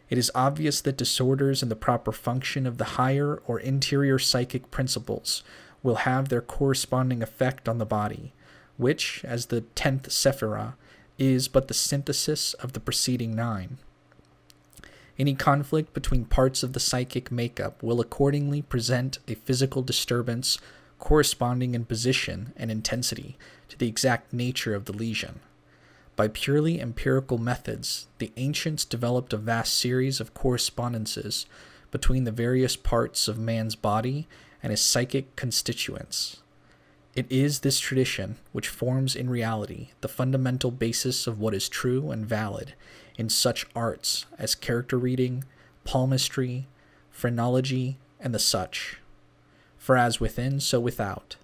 It is obvious that disorders in the proper function of the higher or interior psychic principles will have their corresponding effect on the body, which, as the 10th sephira, is but the synthesis of the preceding 9. Any conflict between parts of the psychic makeup will accordingly present a physical disturbance corresponding in position and intensity to the exact nature of the lesion. By purely empirical methods, the ancients developed a vast series of correspondences between the various parts of man's body and his psychic constituents. It is this tradition which forms in reality the fundamental basis of what is true and valid in such arts as character reading, palmistry, phrenology, and the such. For as within, so without.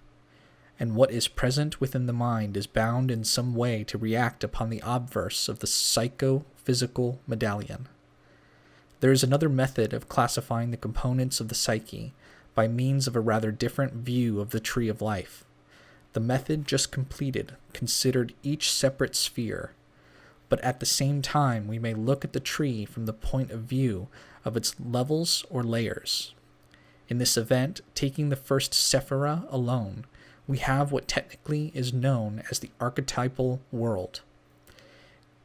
And what is present within the mind is bound in some way to react upon the obverse of the psycho-physical medallion. There is another method of classifying the components of the psyche by means of a rather different view of the Tree of Life. The method just completed considered each separate sphere. but at the same time we may look at the tree from the point of view of its levels or layers. In this event, taking the first Sephirah alone, we have what technically is known as the archetypal world.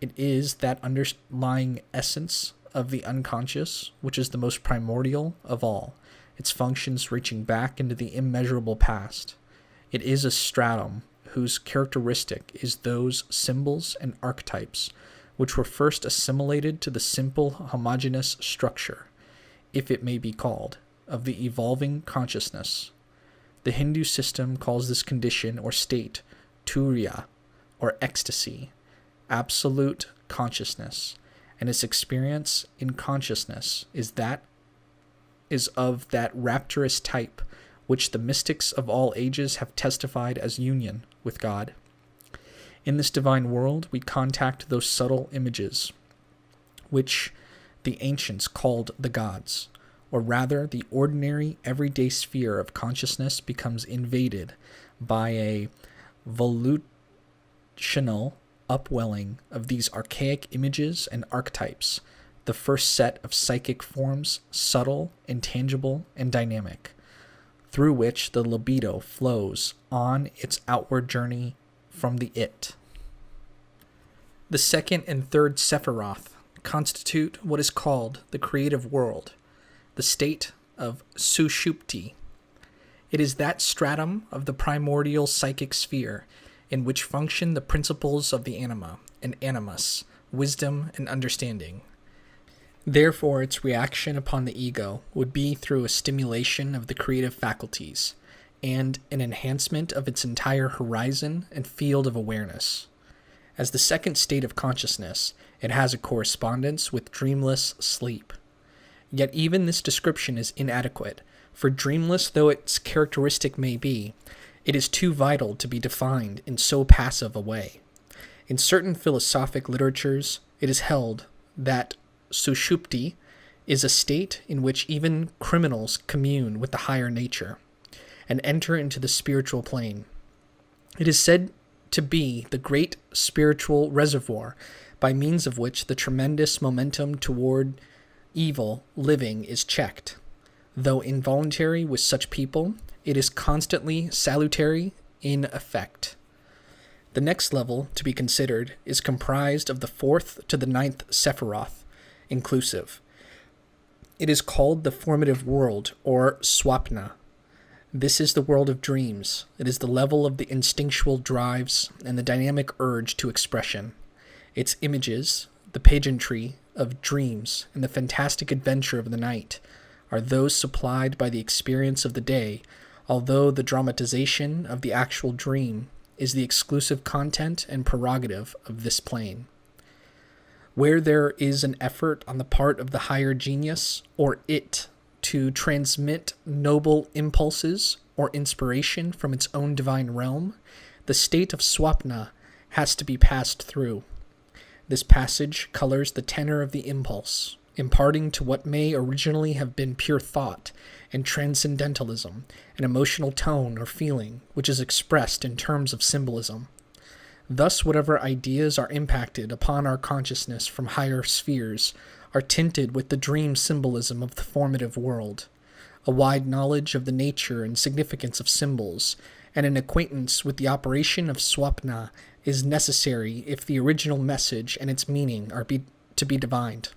It is that underlying essence of the unconscious, which is the most primordial of all, its functions reaching back into the immeasurable past. It is a stratum whose characteristic is those symbols and archetypes which were first assimilated to the simple homogeneous structure, if it may be called, of the evolving consciousness. The Hindu system calls this condition or state turiya, or ecstasy, absolute consciousness, and its experience in consciousness is of that rapturous type which the mystics of all ages have testified as union with God. In this divine world, we contact those subtle images, which the ancients called the gods, or rather the ordinary everyday sphere of consciousness becomes invaded by a volitional upwelling of these archaic images and archetypes, the first set of psychic forms, subtle, intangible, and dynamic, through which the libido flows on its outward journey from the it. The second and third Sephiroth constitute what is called the creative world, the state of Sushupti. It is that stratum of the primordial psychic sphere in which function the principles of the anima and animus, wisdom and understanding. Therefore, its reaction upon the ego would be through a stimulation of the creative faculties and an enhancement of its entire horizon and field of awareness. As the second state of consciousness, it has a correspondence with dreamless sleep. Yet even this description is inadequate, for dreamless though its characteristic may be, it is too vital to be defined in so passive a way. In certain philosophic literatures, it is held that Sushupti is a state in which even criminals commune with the higher nature and enter into the spiritual plane. It is said to be the great spiritual reservoir by means of which the tremendous momentum toward evil living is checked. Though involuntary with such people, it is constantly salutary in effect. The next level to be considered is comprised of the 4th to the 9th Sephiroth, inclusive. It is called the formative world, or Swapna. This is the world of dreams. It is the level of the instinctual drives and the dynamic urge to expression. Its images, the pageantry of dreams and the fantastic adventure of the night, are those supplied by the experience of the day, although the dramatization of the actual dream is the exclusive content and prerogative of this plane. Where there is an effort on the part of the higher genius, or it, to transmit noble impulses or inspiration from its own divine realm, the state of Swapna has to be passed through. This passage colors the tenor of the impulse, imparting to what may originally have been pure thought and transcendentalism an emotional tone or feeling which is expressed in terms of symbolism. Thus, whatever ideas are impacted upon our consciousness from higher spheres are tinted with the dream symbolism of the formative world. A wide knowledge of the nature and significance of symbols, and an acquaintance with the operation of Swapna is necessary if the original message and its meaning are to be divined.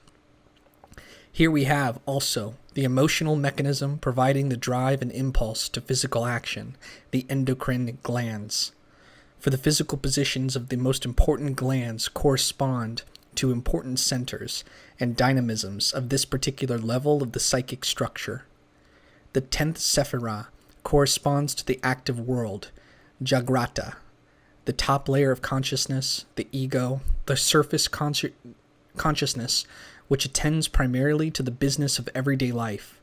Here we have, also, the emotional mechanism providing the drive and impulse to physical action, the endocrine glands. For the physical positions of the most important glands correspond to important centers and dynamisms of this particular level of the psychic structure. The 10th Sephirah corresponds to the active world, Jagrata, the top layer of consciousness, the ego, the surface consciousness, which attends primarily to the business of everyday life.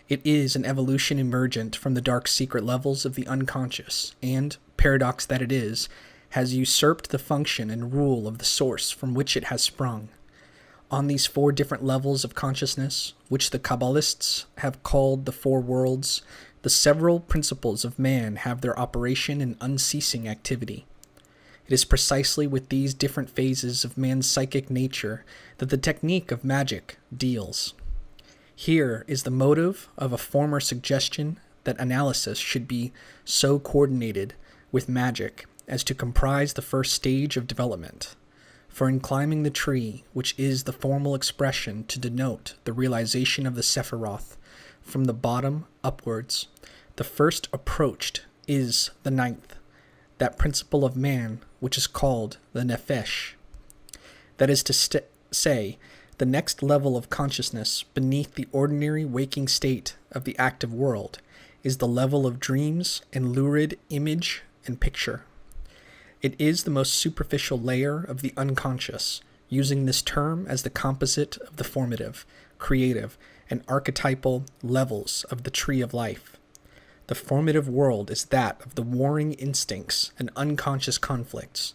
It is an evolution emergent from the dark secret levels of the unconscious, and, paradox that it is, has usurped the function and rule of the source from which it has sprung. On these 4 different levels of consciousness, which the Kabbalists have called the 4 worlds, the several principles of man have their operation in unceasing activity. It is precisely with these different phases of man's psychic nature that the technique of magic deals. Here is the motive of a former suggestion that analysis should be so coordinated with magic as to comprise the first stage of development. For in climbing the tree, which is the formal expression to denote the realization of the Sephiroth from the bottom upwards, the first approached is the ninth, that principle of man which is called the Nefesh. That is to say, the next level of consciousness beneath the ordinary waking state of the active world is the level of dreams and lurid image and picture. It is the most superficial layer of the unconscious, using this term as the composite of the formative, creative, and archetypal levels of the Tree of Life. The formative world is that of the warring instincts and unconscious conflicts,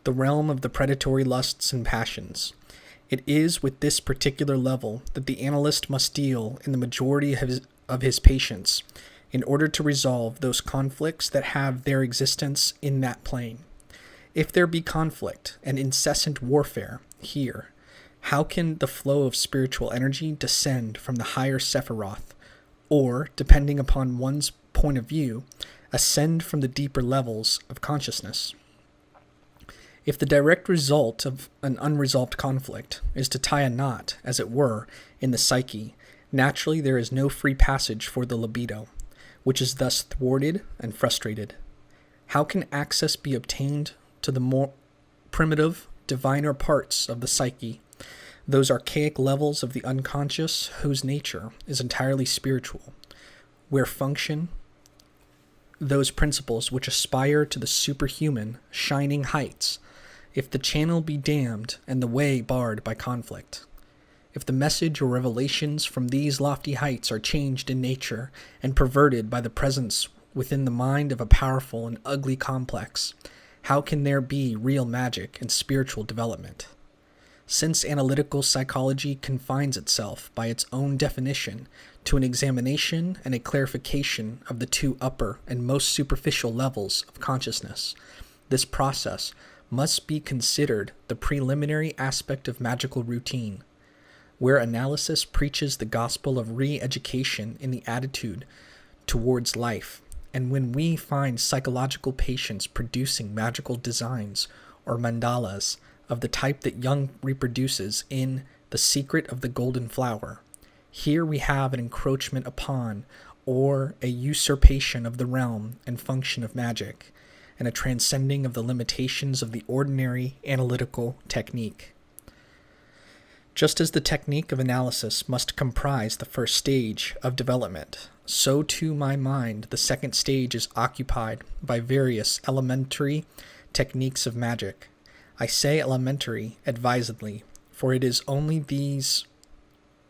the realm of the predatory lusts and passions. It is with this particular level that the analyst must deal in the majority of his patients in order to resolve those conflicts that have their existence in that plane. If there be conflict and incessant warfare here, how can the flow of spiritual energy descend from the higher Sephiroth, or, depending upon one's point of view, ascend from the deeper levels of consciousness? If the direct result of an unresolved conflict is to tie a knot, as it were, in the psyche, naturally there is no free passage for the libido, which is thus thwarted and frustrated. How can access be obtained to the more primitive, diviner parts of the psyche, those archaic levels of the unconscious whose nature is entirely spiritual, where function those principles which aspire to the superhuman, shining heights, if the channel be dammed and the way barred by conflict? If the message or revelations from these lofty heights are changed in nature and perverted by the presence within the mind of a powerful and ugly complex, how can there be real magic and spiritual development? Since analytical psychology confines itself by its own definition to an examination and a clarification of the two upper and most superficial levels of consciousness, this process must be considered the preliminary aspect of magical routine, where analysis preaches the gospel of re-education in the attitude towards life. And when we find psychological patients producing magical designs or mandalas of the type that Jung reproduces in The Secret of the Golden Flower, here we have an encroachment upon, or a usurpation of the realm and function of magic, and a transcending of the limitations of the ordinary analytical technique. Just as the technique of analysis must comprise the first stage of development, so to my mind the second stage is occupied by various elementary techniques of magic. I say elementary advisedly, for it is only these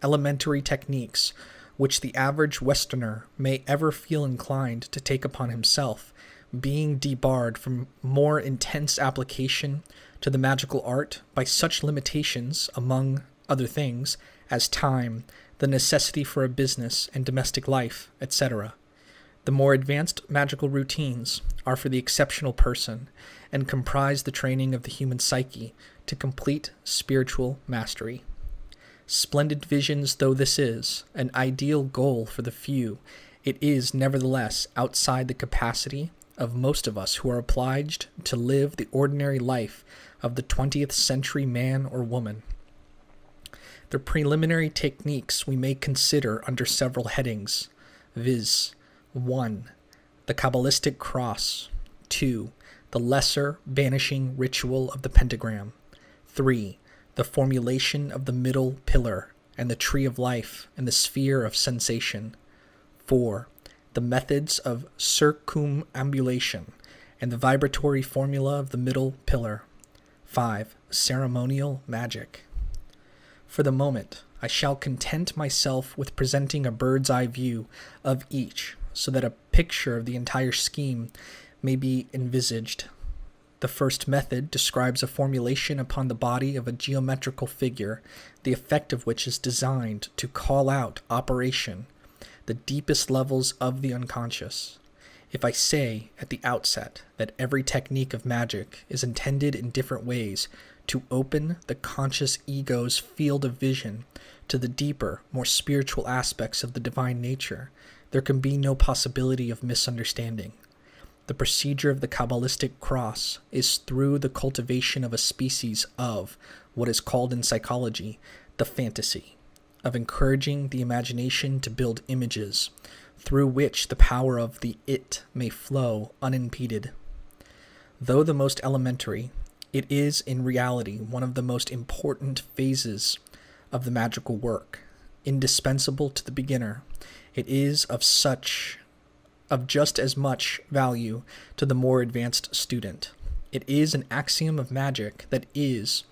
elementary techniques which the average Westerner may ever feel inclined to take upon himself, being debarred from more intense application to the magical art by such limitations, among other things, as time, the necessity for a business and domestic life, etc. The more advanced magical routines are for the exceptional person, and comprise the training of the human psyche to complete spiritual mastery. Splendid visions though this is, an ideal goal for the few, it is nevertheless outside the capacity of most of us who are obliged to live the ordinary life of the 20th century man or woman. The preliminary techniques we may consider under several headings, viz. 1. The Qabalistic Cross. 2. The Lesser Banishing Ritual of the Pentagram. 3. The formulation of the middle pillar and the Tree of Life and the sphere of sensation. 4. The methods of circumambulation and the vibratory formula of the middle pillar. 5. Ceremonial magic. For the moment, I shall content myself with presenting a bird's eye view of each, so that a picture of the entire scheme may be envisaged. The first method describes a formulation upon the body of a geometrical figure, the effect of which is designed to call out operation the deepest levels of the unconscious. If I say at the outset that every technique of magic is intended in different ways to open the conscious ego's field of vision to the deeper, more spiritual aspects of the divine nature, there can be no possibility of misunderstanding. The procedure of the Qabalistic Cross is through the cultivation of a species of what is called in psychology the fantasy, of encouraging the imagination to build images, through which the power of the it may flow unimpeded. Though the most elementary, it is in reality one of the most important phases of the magical work, indispensable to the beginner. It is of just as much value to the more advanced student. It is an axiom of magic that is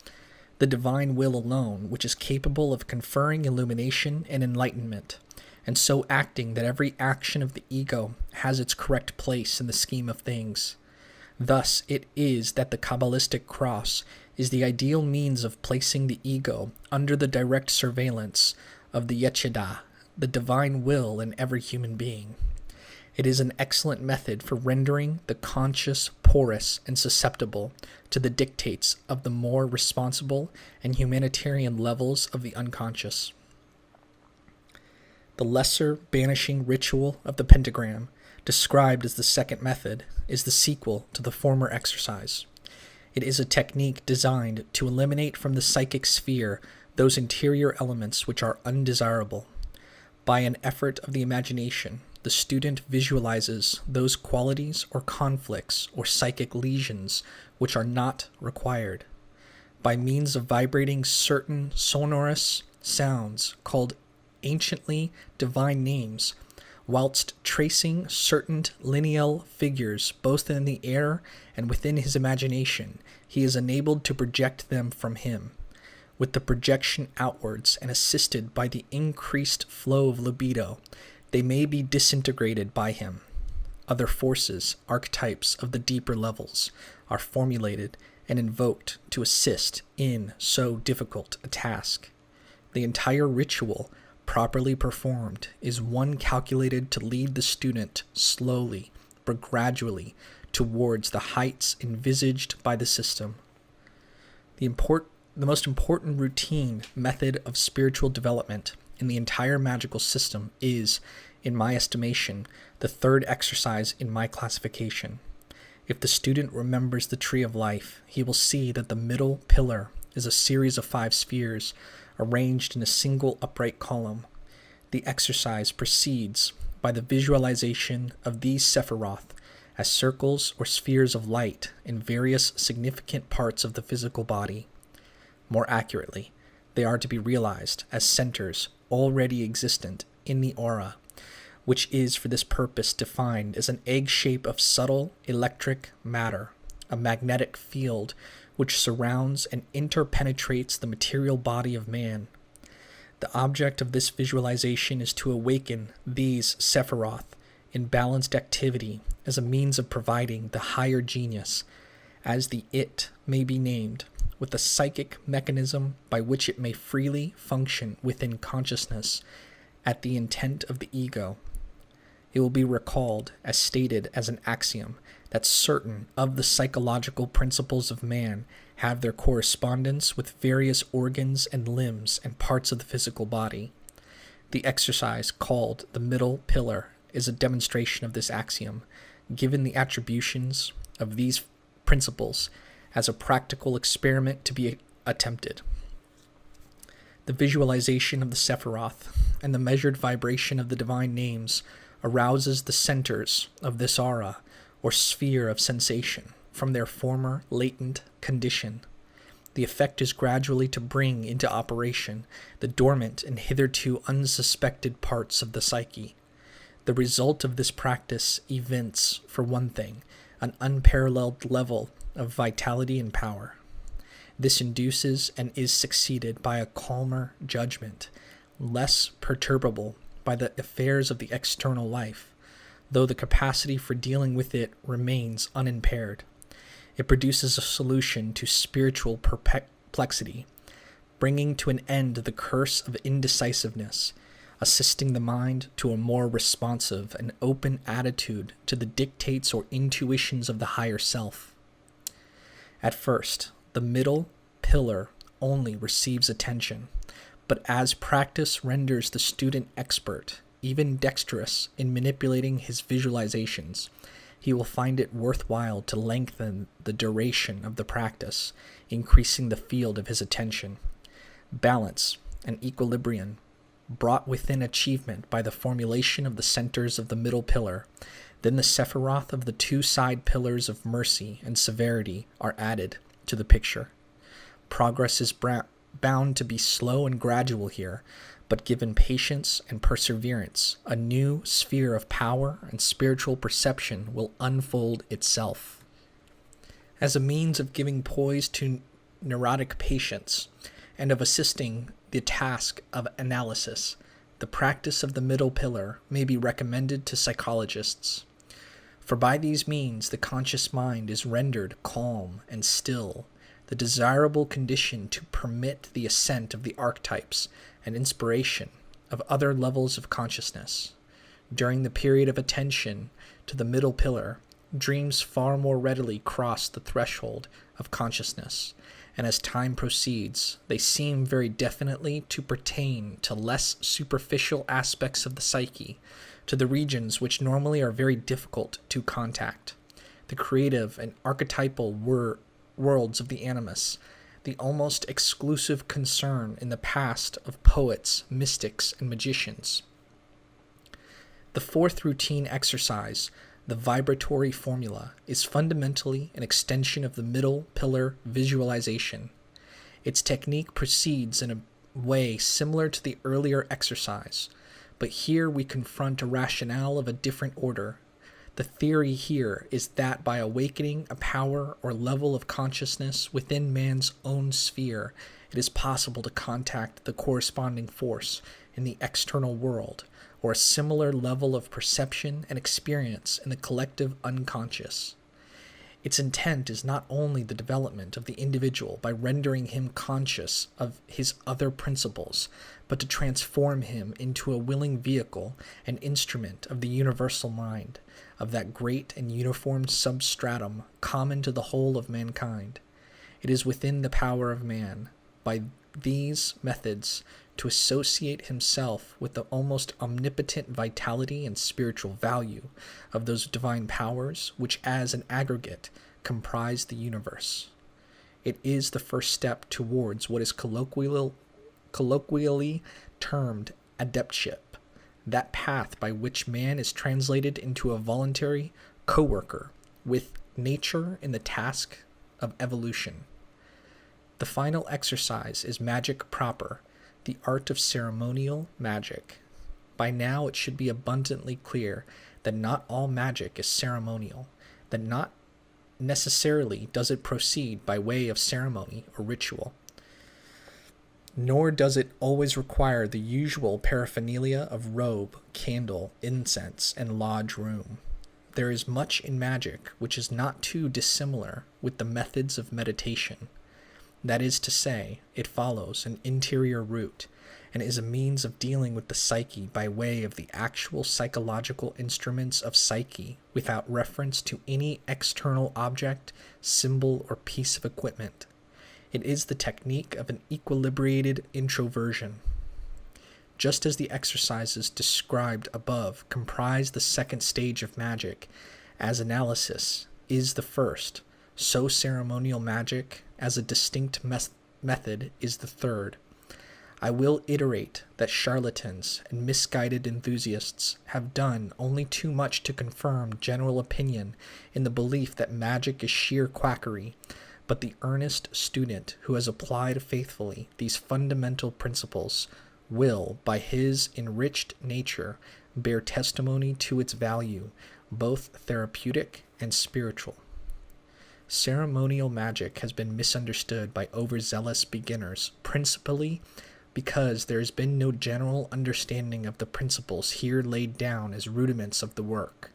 the divine will alone, which is capable of conferring illumination and enlightenment, and so acting that every action of the ego has its correct place in the scheme of things. Thus it is that the Qabalistic Cross is the ideal means of placing the ego under the direct surveillance of the Yechidah, the divine will in every human being. It is an excellent method for rendering the conscious porous and susceptible to the dictates of the more responsible and humanitarian levels of the unconscious. The Lesser Banishing Ritual of the Pentagram, described as the second method, is the sequel to the former exercise. It is a technique designed to eliminate from the psychic sphere those interior elements which are undesirable. By an effort of the imagination, the student visualizes those qualities or conflicts or psychic lesions which are not required. By means of vibrating certain sonorous sounds called anciently divine names, whilst tracing certain lineal figures both in the air and within his imagination, he is enabled to project them from him. With the projection outwards and assisted by the increased flow of libido, they may be disintegrated by him. Other forces, archetypes of the deeper levels, are formulated and invoked to assist in so difficult a task. The entire ritual, properly performed, is one calculated to lead the student slowly but gradually towards the heights envisaged by the system. The most important routine method of spiritual development in the entire magical system is, in my estimation, the third exercise in my classification. If the student remembers the Tree of Life, he will see that the middle pillar is a series of 5 spheres arranged in a single upright column. The exercise proceeds by the visualization of these Sephiroth as circles or spheres of light in various significant parts of the physical body. More accurately, they are to be realized as centers already existent in the aura, which is for this purpose defined as an egg shape of subtle electric matter, a magnetic field which surrounds and interpenetrates the material body of man. The object of this visualization is to awaken these Sephiroth in balanced activity as a means of providing the higher genius, as the it may be named, with a psychic mechanism by which it may freely function within consciousness at the intent of the ego. It will be recalled as stated as an axiom that certain of the psychological principles of man have their correspondence with various organs and limbs and parts of the physical body. The exercise called the middle pillar is a demonstration of this axiom, given the attributions of these principles as a practical experiment to be attempted. The visualization of the Sephiroth and the measured vibration of the divine names arouses the centers of this aura or sphere of sensation from their former latent condition. The effect is gradually to bring into operation the dormant and hitherto unsuspected parts of the psyche. The result of this practice evinces, for one thing, an unparalleled level of vitality and power. This induces and is succeeded by a calmer judgment, less perturbable by the affairs of the external life, though the capacity for dealing with it remains unimpaired. It produces a solution to spiritual perplexity, bringing to an end the curse of indecisiveness, assisting the mind to a more responsive and open attitude to the dictates or intuitions of the higher self. At first, the middle pillar only receives attention, but as practice renders the student expert, even dexterous in manipulating his visualizations, he will find it worthwhile to lengthen the duration of the practice, increasing the field of his attention. Balance and equilibrium, brought within achievement by the formulation of the centers of the middle pillar, then the Sephiroth of the two side pillars of mercy and severity are added to the picture. Progress is bound to be slow and gradual here, but given patience and perseverance, a new sphere of power and spiritual perception will unfold itself. As a means of giving poise to neurotic patience and of assisting the task of analysis, the practice of the middle pillar may be recommended to psychologists. For by these means the conscious mind is rendered calm and still, the desirable condition to permit the ascent of the archetypes and inspiration of other levels of consciousness. During the period of attention to the middle pillar, dreams far more readily cross the threshold of consciousness, and as time proceeds, they seem very definitely to pertain to less superficial aspects of the psyche, to the regions which normally are very difficult to contact, the creative and archetypal worlds of the animus, the almost exclusive concern in the past of poets, mystics, and magicians. The fourth routine exercise, the vibratory formula, is fundamentally an extension of the middle pillar visualization. Its technique proceeds in a way similar to the earlier exercise, but here we confront a rationale of a different order. The theory here is that by awakening a power or level of consciousness within man's own sphere, it is possible to contact the corresponding force in the external world, or a similar level of perception and experience in the collective unconscious. Its intent is not only the development of the individual by rendering him conscious of his other principles, but to transform him into a willing vehicle and instrument of the universal mind, of that great and uniform substratum common to the whole of mankind. It is within the power of man, by these methods, to associate himself with the almost omnipotent vitality and spiritual value of those divine powers which as an aggregate comprise the universe. It is the first step towards what is colloquially termed adeptship, that path by which man is translated into a voluntary co-worker with nature in the task of evolution. The final exercise is magic proper, the art of ceremonial magic. By now it should be abundantly clear that not all magic is ceremonial, that not necessarily does it proceed by way of ceremony or ritual, nor does it always require the usual paraphernalia of robe, candle, incense, and lodge room. There is much in magic which is not too dissimilar with the methods of meditation. That is to say, it follows an interior route, and is a means of dealing with the psyche by way of the actual psychological instruments of psyche without reference to any external object, symbol, or piece of equipment. It is the technique of an equilibrated introversion. Just as the exercises described above comprise the second stage of magic, as analysis is the first, so ceremonial magic as a distinct method is the third. I will iterate that charlatans and misguided enthusiasts have done only too much to confirm general opinion in the belief that magic is sheer quackery, but the earnest student who has applied faithfully these fundamental principles will, by his enriched nature, bear testimony to its value, both therapeutic and spiritual. Ceremonial magic has been misunderstood by overzealous beginners, principally because there has been no general understanding of the principles here laid down as rudiments of the work.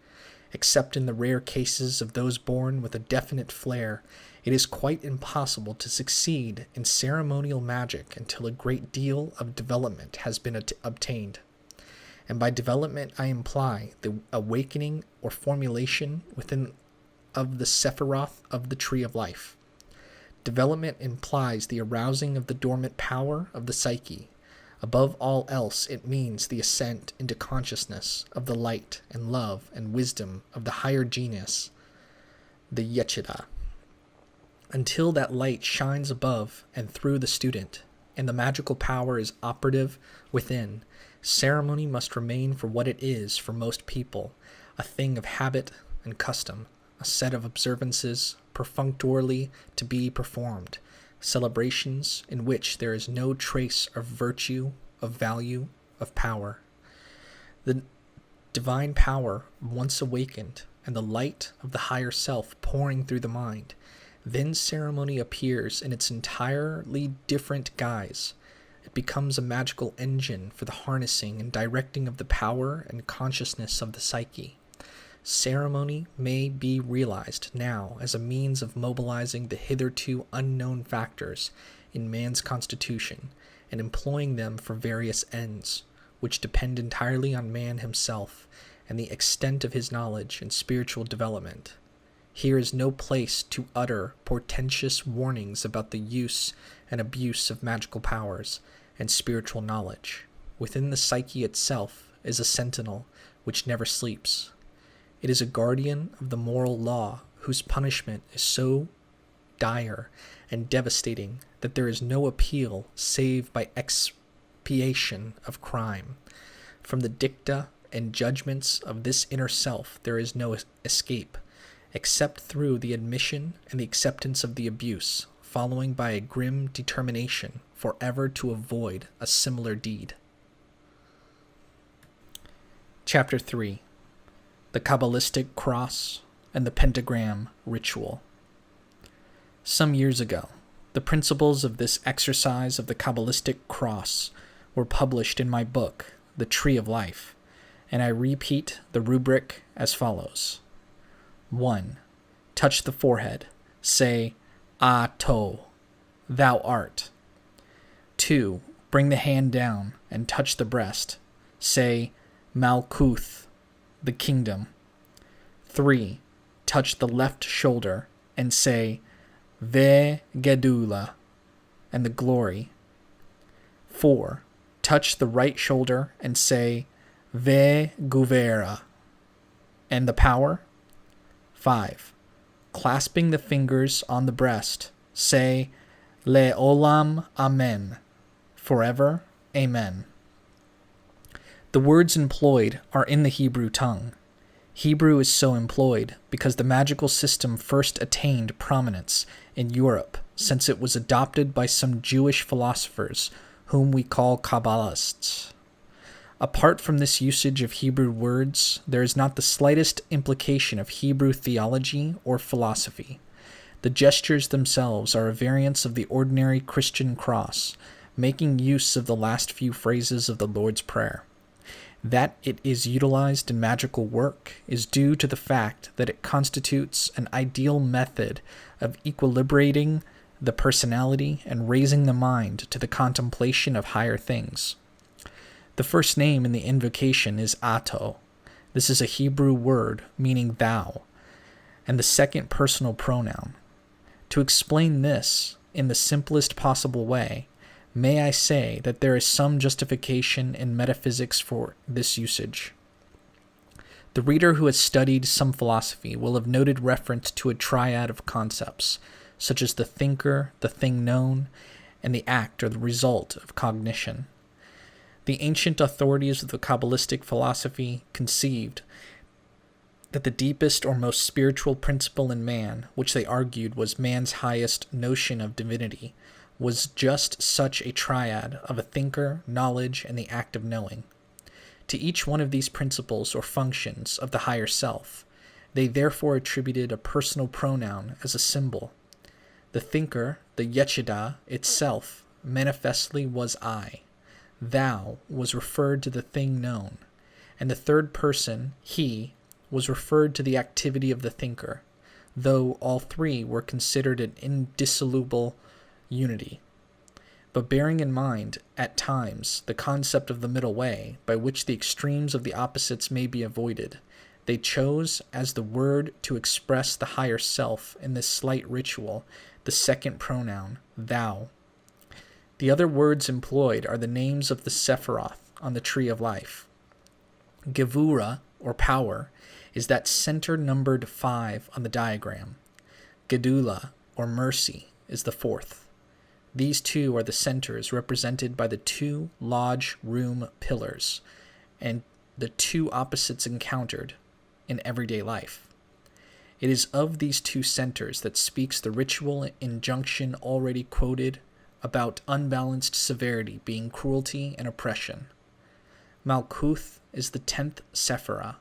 Except in the rare cases of those born with a definite flair, it is quite impossible to succeed in ceremonial magic until a great deal of development has been obtained. and by development I imply the awakening or formulation within of the Sephiroth of the Tree of Life. Development implies the arousing of the dormant power of the psyche. Above all else, it means the ascent into consciousness of the light and love and wisdom of the higher genius, the Yechida. Until that light shines above and through the student, and the magical power is operative within, ceremony must remain for what it is for most people, a thing of habit and custom, a set of observances perfunctorily to be performed, celebrations in which there is no trace of virtue, of value, of power. The divine power, once awakened, and the light of the higher self pouring through the mind, then ceremony appears in its entirely different guise. It becomes a magical engine for the harnessing and directing of the power and consciousness of the psyche. Ceremony may be realized now as a means of mobilizing the hitherto unknown factors in man's constitution and employing them for various ends, which depend entirely on man himself and the extent of his knowledge and spiritual development. Here is no place to utter portentous warnings about the use and abuse of magical powers and spiritual knowledge. Within the psyche itself is a sentinel which never sleeps. It is a guardian of the moral law whose punishment is so dire and devastating that there is no appeal save by expiation of crime. From the dicta and judgments of this inner self there is no escape, except through the admission and the acceptance of the abuse, following by a grim determination forever to avoid a similar deed. Chapter 3. The Qabalistic Cross and the Pentagram Ritual. Some years ago, the principles of this exercise of the Qabalistic Cross were published in my book, The Tree of Life, and I repeat the rubric as follows. 1. Touch the forehead. Say, Ato, thou art. 2. Bring the hand down and touch the breast. Say, Malkuth, the kingdom. 3. Touch the left shoulder and say, Ve Gedula, and the glory. 4. Touch the right shoulder and say, Ve Guvera, and the power. 5. Clasping the fingers on the breast, say, Le Olam Amen, forever Amen. The words employed are in the Hebrew tongue. Hebrew is so employed because the magical system first attained prominence in Europe since it was adopted by some Jewish philosophers whom we call Kabbalists. Apart from this usage of Hebrew words, there is not the slightest implication of Hebrew theology or philosophy. The gestures themselves are a variance of the ordinary Christian cross, making use of the last few phrases of the Lord's Prayer. That it is utilized in magical work is due to the fact that it constitutes an ideal method of equilibrating the personality and raising the mind to the contemplation of higher things. The first name in the invocation is Ato. This is a Hebrew word meaning thou, and the second personal pronoun. To explain this in the simplest possible way, may I say that there is some justification in metaphysics for this usage. The reader who has studied some philosophy will have noted reference to a triad of concepts, such as the thinker, the thing known, and the act or the result of cognition. The ancient authorities of the Kabbalistic philosophy conceived that the deepest or most spiritual principle in man, which they argued was man's highest notion of divinity, was just such a triad of a thinker, knowledge, and the act of knowing. To each one of these principles or functions of the higher self, they therefore attributed a personal pronoun as a symbol. The thinker, the Yechida itself, manifestly was I. Thou was referred to the thing known, and the third person, he, was referred to the activity of the thinker, though all three were considered an indissoluble unity. But bearing in mind, at times, the concept of the middle way, by which the extremes of the opposites may be avoided, they chose as the word to express the higher self in this slight ritual the second pronoun, thou. The other words employed are the names of the Sephiroth on the Tree of Life. Gevura, or power, is that center numbered 5 on the diagram. Gedula, or mercy, is the 4th. These two are the centers represented by the 2 lodge room pillars and the 2 opposites encountered in everyday life. It is of these 2 centers that speaks the ritual injunction already quoted about unbalanced severity being cruelty and oppression. Malkuth is the 10th Sephirah.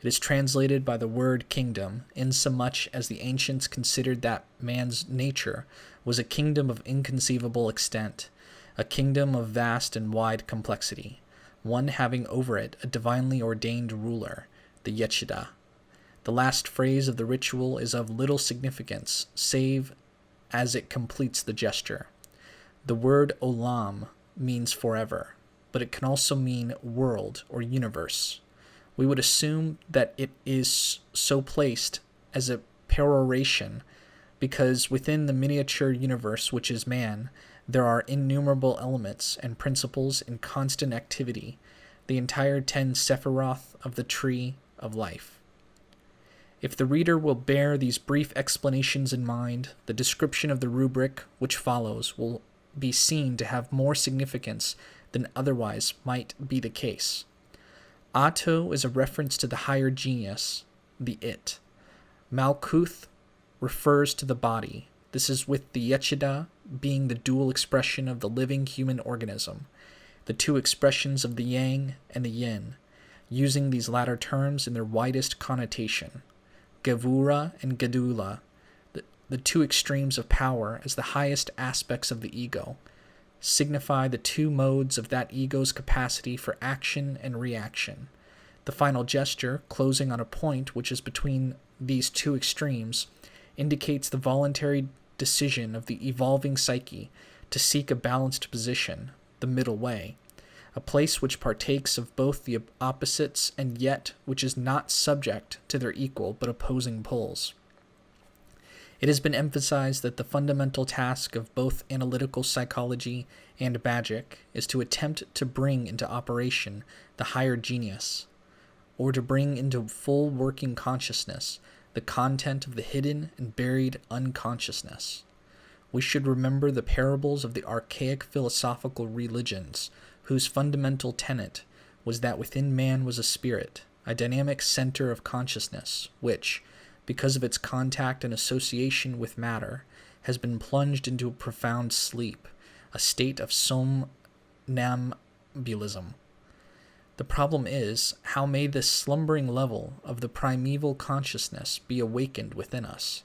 It is translated by the word kingdom, insomuch as the ancients considered that man's nature was a kingdom of inconceivable extent, a kingdom of vast and wide complexity, one having over it a divinely ordained ruler, the Yechida. The last phrase of the ritual is of little significance, save as it completes the gesture. The word olam means forever, but it can also mean world or universe. We would assume that it is so placed as a peroration because within the miniature universe which is man, there are innumerable elements and principles in constant activity, the entire 10 Sephiroth of the Tree of Life. If the reader will bear these brief explanations in mind, the description of the rubric which follows will be seen to have more significance than otherwise might be the case. Ato is a reference to the higher genius, the it. Malkuth refers to the body. This is with the Yechida being the dual expression of the living human organism, the 2 expressions of the yang and the yin, using these latter terms in their widest connotation. Gevura and Gedula, the 2 extremes of power as the highest aspects of the ego, signify the 2 modes of that ego's capacity for action and reaction. The final gesture, closing on a point which is between these 2 extremes, indicates the voluntary decision of the evolving psyche to seek a balanced position, the middle way, a place which partakes of both the opposites and yet which is not subject to their equal but opposing poles. It has been emphasized that the fundamental task of both analytical psychology and magic is to attempt to bring into operation the higher genius, or to bring into full working consciousness the content of the hidden and buried unconsciousness. We should remember the parables of the archaic philosophical religions, whose fundamental tenet was that within man was a spirit, a dynamic center of consciousness, which, because of its contact and association with matter, has been plunged into a profound sleep, a state of somnambulism. The problem is, how may this slumbering level of the primeval consciousness be awakened within us?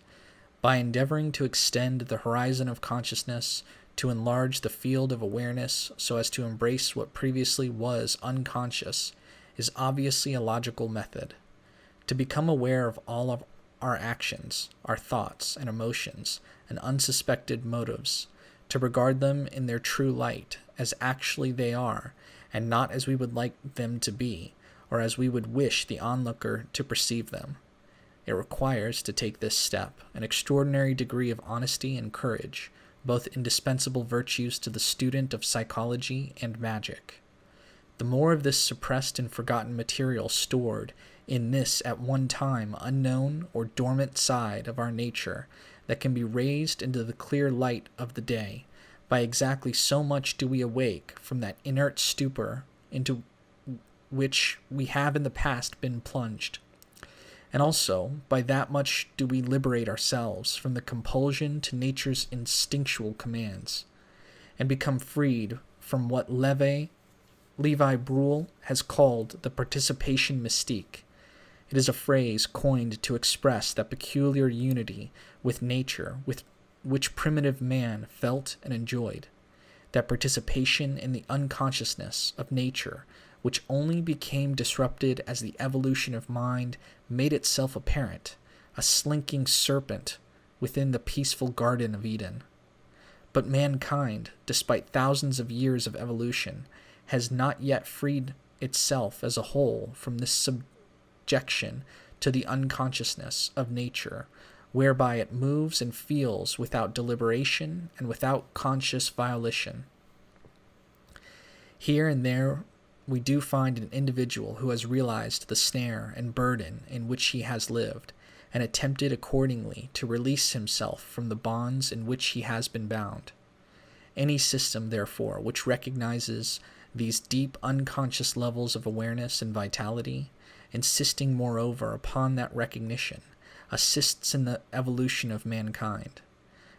By endeavoring to extend the horizon of consciousness, to enlarge the field of awareness so as to embrace what previously was unconscious, is obviously a logical method. To become aware of all of our actions, our thoughts and emotions, and unsuspected motives, to regard them in their true light, as actually they are, and not as we would like them to be, or as we would wish the onlooker to perceive them. It requires, to take this step, an extraordinary degree of honesty and courage, both indispensable virtues to the student of psychology and magic. The more of this suppressed and forgotten material stored in this at one time unknown or dormant side of our nature that can be raised into the clear light of the day, by exactly so much do we awake from that inert stupor into which we have in the past been plunged. And also, by that much do we liberate ourselves from the compulsion to nature's instinctual commands, and become freed from what Levi Bruhl has called the participation mystique. It is a phrase coined to express that peculiar unity with nature with which primitive man felt and enjoyed, that participation in the unconsciousness of nature which only became disrupted as the evolution of mind made itself apparent, a slinking serpent within the peaceful Garden of Eden. But mankind, despite thousands of years of evolution, has not yet freed itself as a whole from this subjection to the unconsciousness of nature, whereby it moves and feels without deliberation and without conscious volition. Here and there we do find an individual who has realized the snare and burden in which he has lived, and attempted accordingly to release himself from the bonds in which he has been bound. Any system, therefore, which recognizes these deep unconscious levels of awareness and vitality, insisting moreover upon that recognition, assists in the evolution of mankind.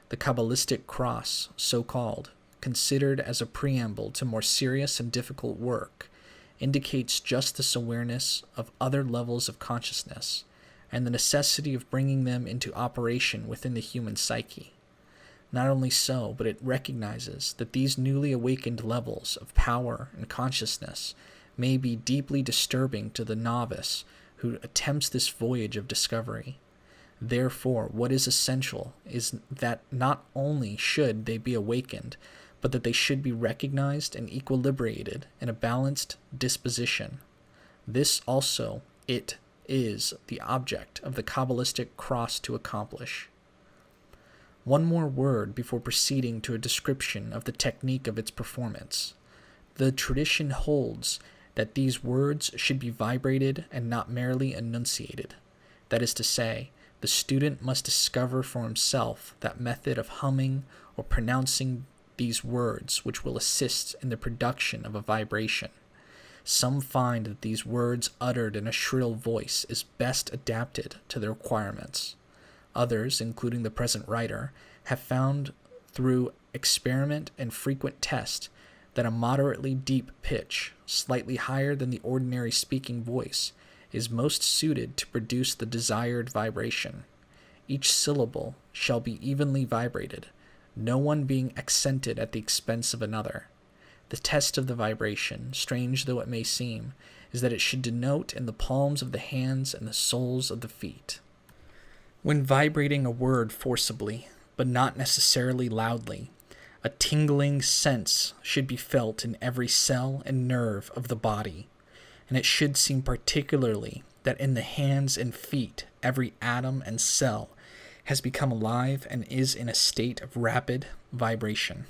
The Qabalistic Cross, so called, considered as a preamble to more serious and difficult work, indicates just this awareness of other levels of consciousness, and the necessity of bringing them into operation within the human psyche. Not only so, but it recognizes that these newly awakened levels of power and consciousness may be deeply disturbing to the novice who attempts this voyage of discovery. Therefore, what is essential is that not only should they be awakened, but that they should be recognized and equilibrated in a balanced disposition. This also it is the object of the Qabalistic Cross to accomplish. One more word before proceeding to a description of the technique of its performance. The tradition holds that these words should be vibrated and not merely enunciated. That is to say, the student must discover for himself that method of humming or pronouncing these words which will assist in the production of a vibration. Some find that these words uttered in a shrill voice is best adapted to their requirements. Others, including the present writer, have found through experiment and frequent test that a moderately deep pitch, slightly higher than the ordinary speaking voice, is most suited to produce the desired vibration. Each syllable shall be evenly vibrated, no one being accented at the expense of another. The test of the vibration, strange though it may seem, is that it should denote in the palms of the hands and the soles of the feet. When vibrating a word forcibly, but not necessarily loudly, a tingling sense should be felt in every cell and nerve of the body, and it should seem particularly that in the hands and feet every atom and cell has become alive and is in a state of rapid vibration.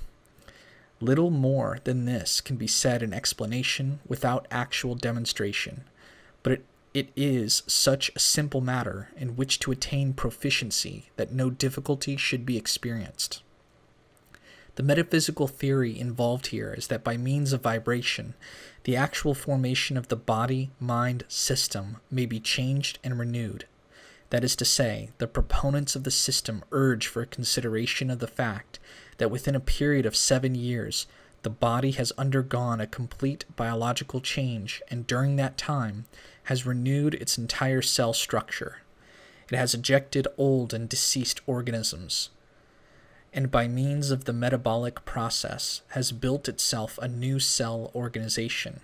Little more than this can be said in explanation without actual demonstration, but it is such a simple matter in which to attain proficiency that no difficulty should be experienced. The metaphysical theory involved here is that by means of vibration, the actual formation of the body-mind system may be changed and renewed. That is to say, the proponents of the system urge for a consideration of the fact that within a period of 7 years, the body has undergone a complete biological change, and during that time has renewed its entire cell structure. It has ejected old and deceased organisms, and by means of the metabolic process has built itself a new cell organization.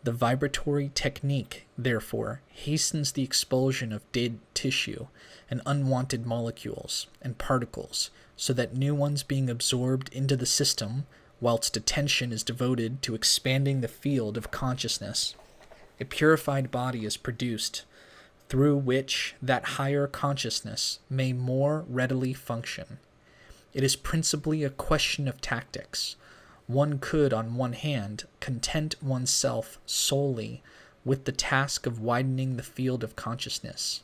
The vibratory technique, therefore, hastens the expulsion of dead tissue and unwanted molecules and particles, so that new ones being absorbed into the system, whilst attention is devoted to expanding the field of consciousness, a purified body is produced, through which that higher consciousness may more readily function. It is principally a question of tactics. One could, on one hand, content oneself solely with the task of widening the field of consciousness,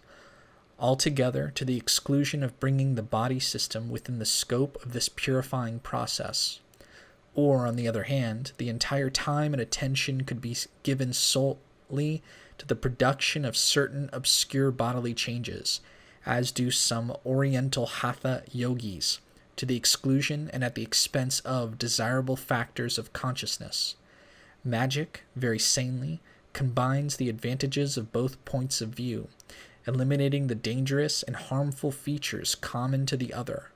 altogether to the exclusion of bringing the body system within the scope of this purifying process. Or, on the other hand, the entire time and attention could be given solely to the production of certain obscure bodily changes, as do some Oriental Hatha yogis, to the exclusion and at the expense of desirable factors of consciousness. Magic, very sanely, combines the advantages of both points of view, eliminating the dangerous and harmful features common to the other.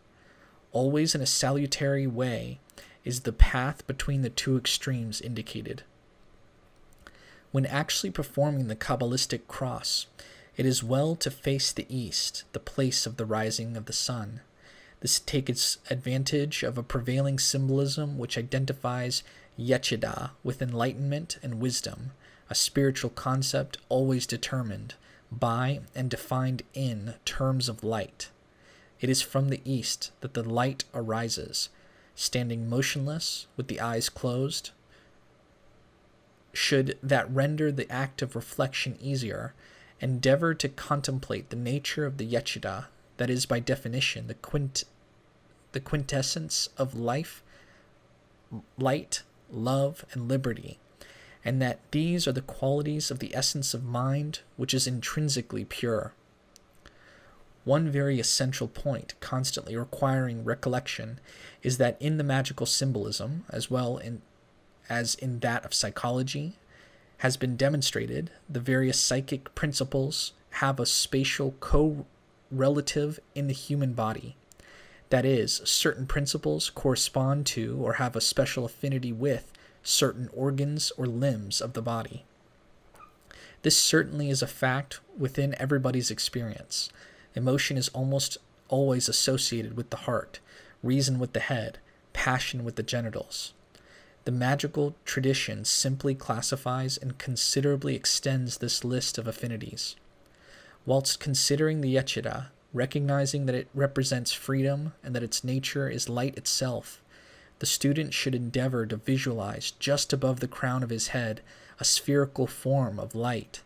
Always in a salutary way is the path between the two extremes indicated. When actually performing the Qabalistic Cross, it is well to face the east, the place of the rising of the sun. This takes advantage of a prevailing symbolism which identifies Yechida with enlightenment and wisdom, a spiritual concept always determined by and defined in terms of light. It is from the east that the light arises, standing motionless with the eyes closed. Should that render the act of reflection easier, endeavor to contemplate the nature of the Yechida, that is by definition the quintessence of life, light, love, and liberty, and that these are the qualities of the essence of mind which is intrinsically pure. One very essential point constantly requiring recollection is that in the magical symbolism, as well as in that of psychology, has been demonstrated, the various psychic principles have a spatial correlative in the human body. That is, certain principles correspond to or have a special affinity with certain organs or limbs of the body. This certainly is a fact within everybody's experience. Emotion is almost always associated with the heart, reason with the head, passion with the genitals. The magical tradition simply classifies and considerably extends this list of affinities. Whilst considering the Yechida, recognizing that it represents freedom and that its nature is light itself, the student should endeavor to visualize just above the crown of his head a spherical form of light.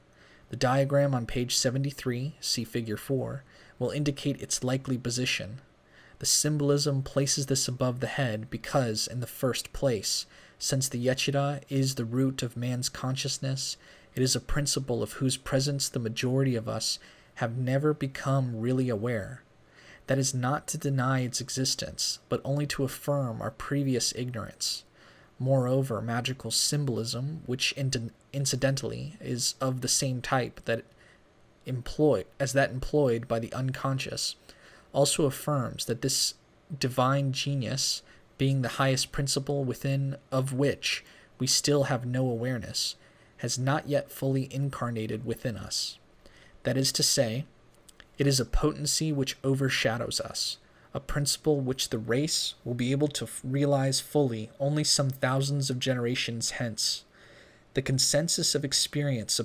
The diagram on page 73, see figure 4, will indicate its likely position. The symbolism places this above the head because, in the first place, since the Yechida is the root of man's consciousness, it is a principle of whose presence the majority of us have never become really aware. That is not to deny its existence, but only to affirm our previous ignorance. Moreover, magical symbolism, which incidentally is of the same type that employed by the unconscious, also affirms that this divine genius, being the highest principle within of which we still have no awareness, has not yet fully incarnated within us. That is to say, it is a potency which overshadows us, a principle which the race will be able to realize fully only some thousands of generations hence. The consensus of experienced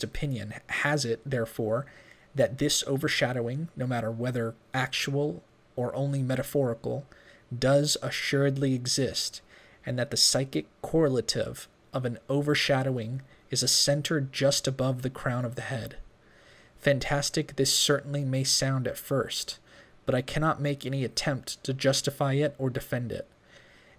opinion has it, therefore, that this overshadowing, no matter whether actual or only metaphorical, does assuredly exist, and that the psychic correlative of an overshadowing is a center just above the crown of the head. Fantastic this certainly may sound at first, but I cannot make any attempt to justify it or defend it.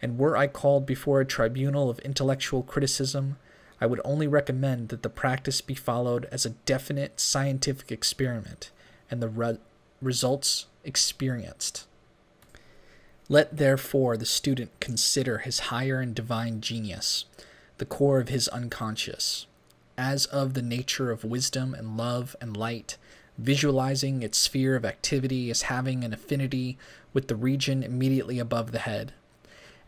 And were I called before a tribunal of intellectual criticism, I would only recommend that the practice be followed as a definite scientific experiment, and the results experienced. Let therefore the student consider his higher and divine genius, the core of his unconscious, as of the nature of wisdom and love and light, visualizing its sphere of activity as having an affinity with the region immediately above the head.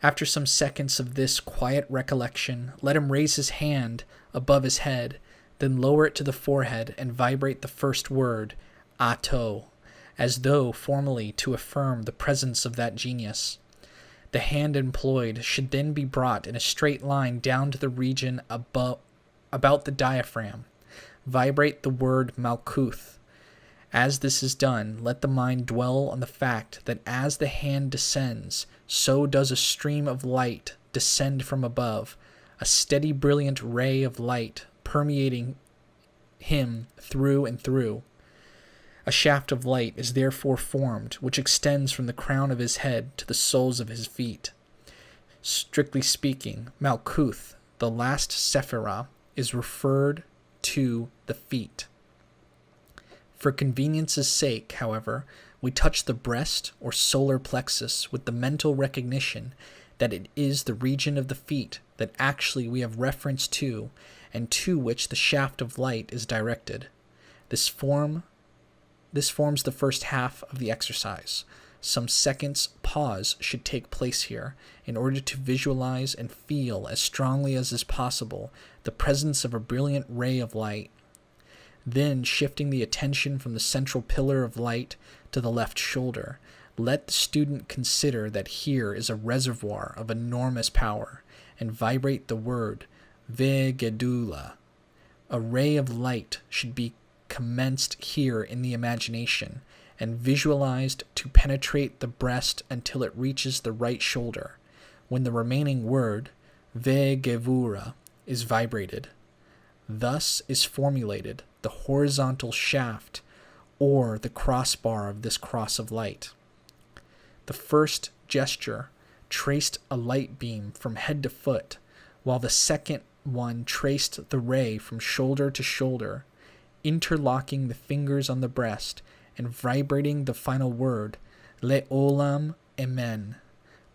After some seconds of this quiet recollection, let him raise his hand above his head, then lower it to the forehead and vibrate the first word, Ato, as though formally to affirm the presence of that genius. The hand employed should then be brought in a straight line down to the region about the diaphragm. Vibrate the word Malkuth. As this is done, let the mind dwell on the fact that as the hand descends, so does a stream of light descend from above, a steady brilliant ray of light permeating him through and through. A shaft of light is therefore formed, which extends from the crown of his head to the soles of his feet. Strictly speaking, Malkuth, the last Sephirah, is referred to the feet. For convenience's sake, however, we touch the breast or solar plexus with the mental recognition that it is the region of the feet that actually we have reference to and to which the shaft of light is directed. This forms the first half of the exercise. Some seconds' pause should take place here in order to visualize and feel as strongly as is possible the presence of a brilliant ray of light. Then, shifting the attention from the central pillar of light to the left shoulder, let the student consider that here is a reservoir of enormous power, and vibrate the word Vegedula. A ray of light should be commenced here in the imagination, and visualized to penetrate the breast until it reaches the right shoulder, when the remaining word, Vegevura, is vibrated. Thus is formulated the horizontal shaft or the crossbar of this cross of light. The first gesture traced a light beam from head to foot, while the second one traced the ray from shoulder to shoulder, interlocking the fingers on the breast and vibrating the final word, Le'olam Amen.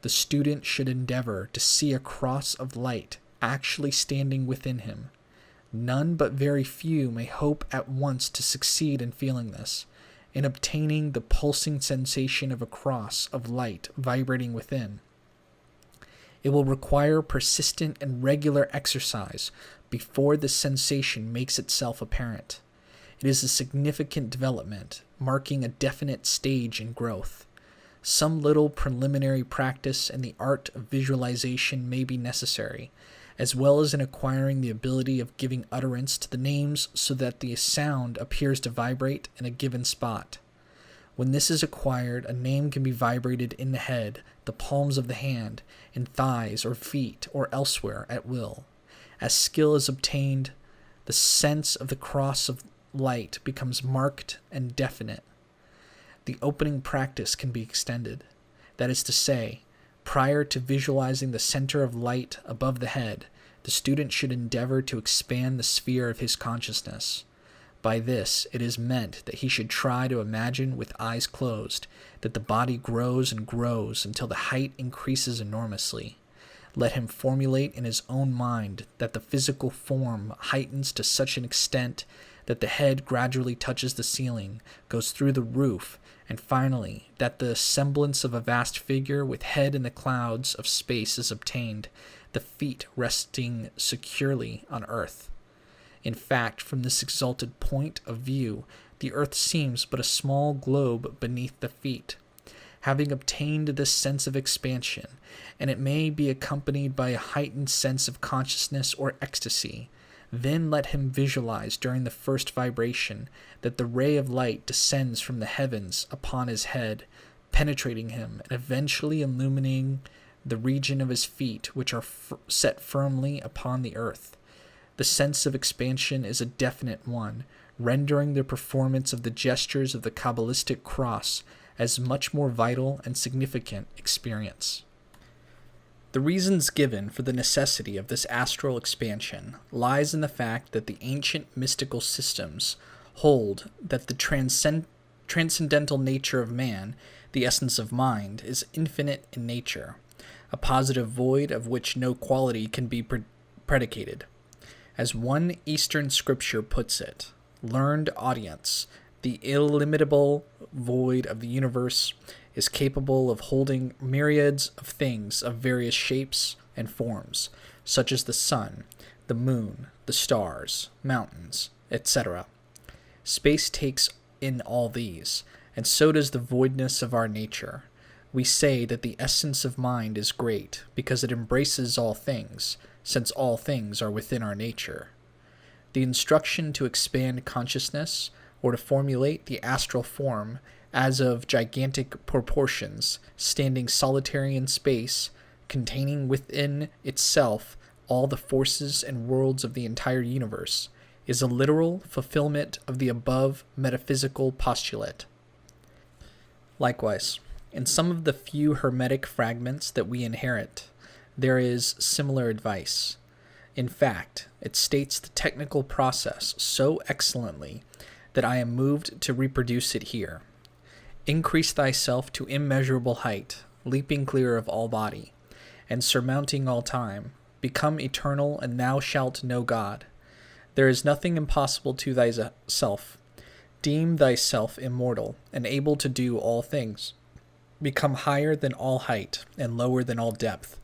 The student should endeavor to see a cross of light actually standing within him. None but very few may hope at once to succeed in feeling this, in obtaining the pulsing sensation of a cross of light vibrating within. It will require persistent and regular exercise before this sensation makes itself apparent. It is a significant development, marking a definite stage in growth. Some little preliminary practice in the art of visualization may be necessary, as well as in acquiring the ability of giving utterance to the names so that the sound appears to vibrate in a given spot. When this is acquired, a name can be vibrated in the head, the palms of the hand, in thighs or feet, or elsewhere at will. As skill is obtained, the sense of the cross of light becomes marked and definite. The opening practice can be extended. That is to say, prior to visualizing the center of light above the head, the student should endeavor to expand the sphere of his consciousness. By this, it is meant that he should try to imagine with eyes closed that the body grows and grows until the height increases enormously. Let him formulate in his own mind that the physical form heightens to such an extent that the head gradually touches the ceiling, goes through the roof, and finally, that the semblance of a vast figure with head in the clouds of space is obtained, the feet resting securely on earth. In fact, from this exalted point of view, the earth seems but a small globe beneath the feet. Having obtained this sense of expansion, and it may be accompanied by a heightened sense of consciousness or ecstasy, then let him visualize during the first vibration that the ray of light descends from the heavens upon his head, penetrating him and eventually illuminating the region of his feet, which are set firmly upon the earth. The sense of expansion is a definite one, rendering the performance of the gestures of the Qabalistic Cross as much more vital and significant experience. The reasons given for the necessity of this astral expansion lies in the fact that the ancient mystical systems hold that the transcendental nature of man, the essence of mind, is infinite in nature, a positive void of which no quality can be predicated. As one Eastern scripture puts it, learned audience, the illimitable void of the universe is capable of holding myriads of things of various shapes and forms, such as the sun, the moon, the stars, mountains, etc. Space takes in all these, and so does the voidness of our nature. We say that the essence of mind is great because it embraces all things, since all things are within our nature. The instruction to expand consciousness, or to formulate the astral form as of gigantic proportions, standing solitary in space, containing within itself all the forces and worlds of the entire universe, is a literal fulfillment of the above metaphysical postulate. Likewise, in some of the few Hermetic fragments that we inherit, there is similar advice. In fact, it states the technical process so excellently that I am moved to reproduce it here. Increase thyself to immeasurable height, leaping clear of all body, and surmounting all time. Become eternal, and thou shalt know God. There is nothing impossible to thyself. Deem thyself immortal, and able to do all things. Become higher than all height, and lower than all depth.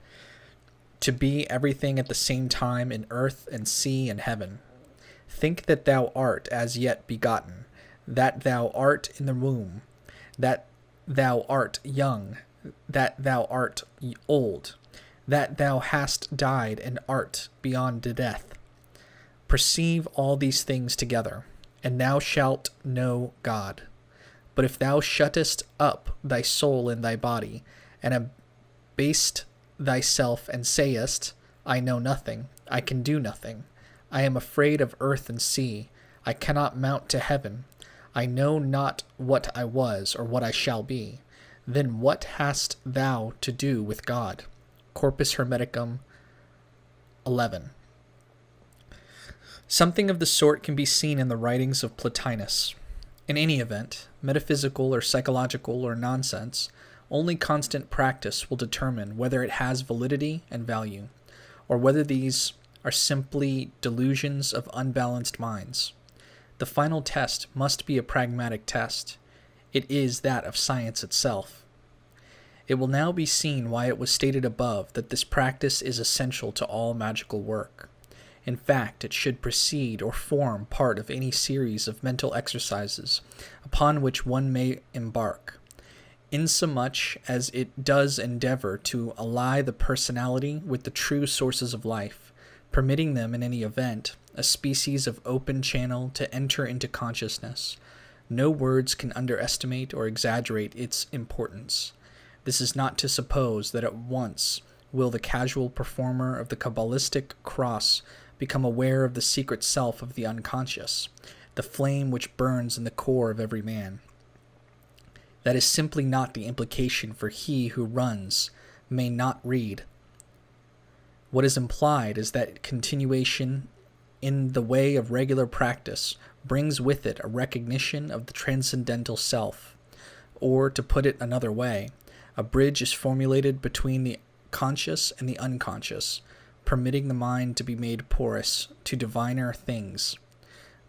To be everything at the same time in earth and sea and heaven. Think that thou art as yet begotten, that thou art in the womb, that thou art young, that thou art old, that thou hast died and art beyond death. Perceive all these things together, and thou shalt know God. But if thou shuttest up thy soul in thy body, and abasest thyself, and sayest, I know nothing, I can do nothing, I am afraid of earth and sea, I cannot mount to heaven, I know not what I was or what I shall be, then what hast thou to do with God? Corpus Hermeticum 11. Something of the sort can be seen in the writings of Plotinus. In any event, metaphysical or psychological or nonsense, only constant practice will determine whether it has validity and value, or whether these are simply delusions of unbalanced minds. The final test must be a pragmatic test. It is that of science itself. It will now be seen why it was stated above that this practice is essential to all magical work. In fact, it should precede or form part of any series of mental exercises upon which one may embark, insomuch as it does endeavor to ally the personality with the true sources of life, permitting them, in any event, a species of open channel to enter into consciousness. No words can underestimate or exaggerate its importance. This is not to suppose that at once will the casual performer of the Qabalistic Cross become aware of the secret self of the unconscious, the flame which burns in the core of every man. That is simply not the implication, for he who runs may not read. What is implied is that continuation in the way of regular practice brings with it a recognition of the transcendental self, or, to put it another way, a bridge is formulated between the conscious and the unconscious, permitting the mind to be made porous to diviner things.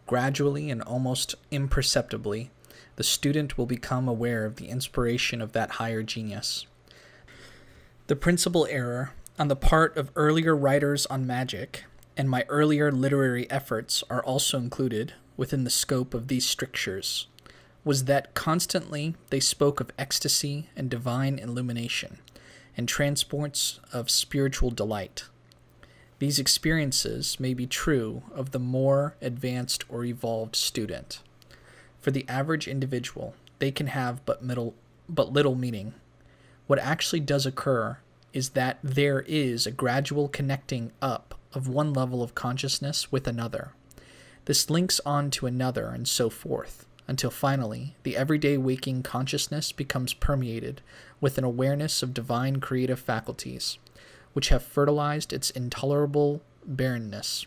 Gradually and almost imperceptibly, the student will become aware of the inspiration of that higher genius. The principal error on the part of earlier writers on magic, and my earlier literary efforts are also included within the scope of these strictures, was that constantly they spoke of ecstasy and divine illumination, and transports of spiritual delight. These experiences may be true of the more advanced or evolved student. For the average individual, they can have but little meaning. What actually does occur is that there is a gradual connecting up of one level of consciousness with another. This links on to another, and so forth, until finally the everyday waking consciousness becomes permeated with an awareness of divine creative faculties, which have fertilized its intolerable barrenness.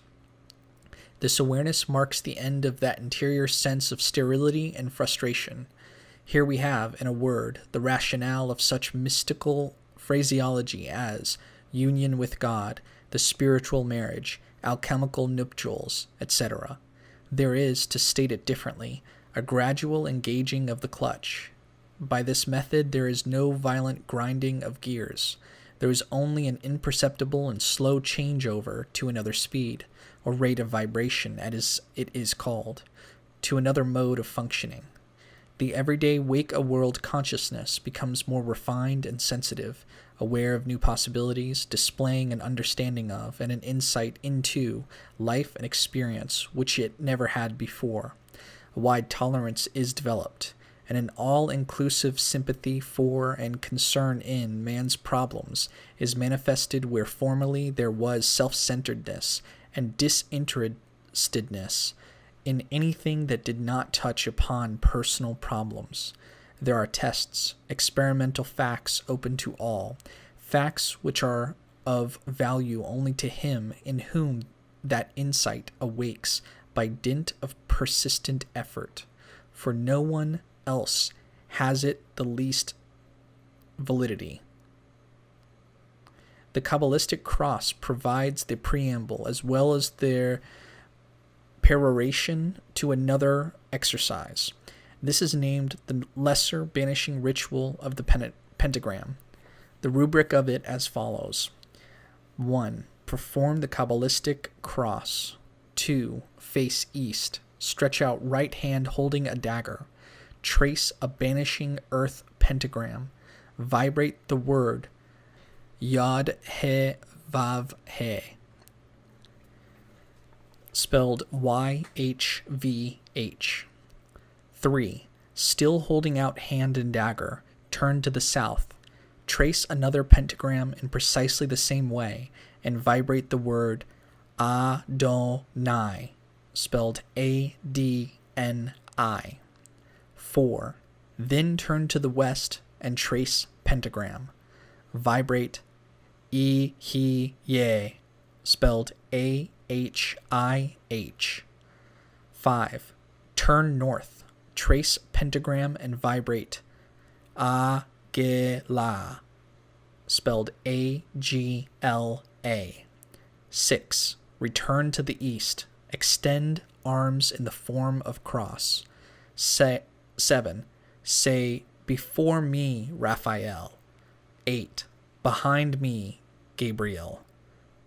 This awareness marks the end of that interior sense of sterility and frustration. Here we have, in a word, the rationale of such mystical phraseology as union with God, the spiritual marriage, alchemical nuptials, etc. There is, to state it differently, a gradual engaging of the clutch. By this method there is no violent grinding of gears. There is only an imperceptible and slow changeover to another speed, or rate of vibration, as it is called, to another mode of functioning. The everyday wake-a-world consciousness becomes more refined and sensitive, aware of new possibilities, displaying an understanding of and an insight into life and experience which it never had before. A wide tolerance is developed, and an all-inclusive sympathy for and concern in man's problems is manifested where formerly there was self-centeredness and disinterestedness in anything that did not touch upon personal problems. There are tests, experimental facts open to all, facts which are of value only to him in whom that insight awakes by dint of persistent effort, for no one else has it the least validity. The Qabalistic Cross provides the preamble as well as their peroration to another exercise. This is named the Lesser Banishing Ritual of the Pentagram. The rubric of it as follows. 1. Perform the Qabalistic Cross. 2, face east. Stretch out right hand holding a dagger. Trace a banishing earth pentagram. Vibrate the word Yod He Vav He, spelled YHVH. 3. Still holding out hand and dagger, turn to the south. Trace another pentagram in precisely the same way and vibrate the word Adonai, spelled ADNI. 4. Then turn to the west and trace pentagram. Vibrate Ihye, spelled AHIH. 5. Turn north, trace pentagram and vibrate Agela, spelled AGLA. 6. Return to the east, extend arms in the form of cross. 7. Say, before me, Raphael. 8. Behind me, Gabriel.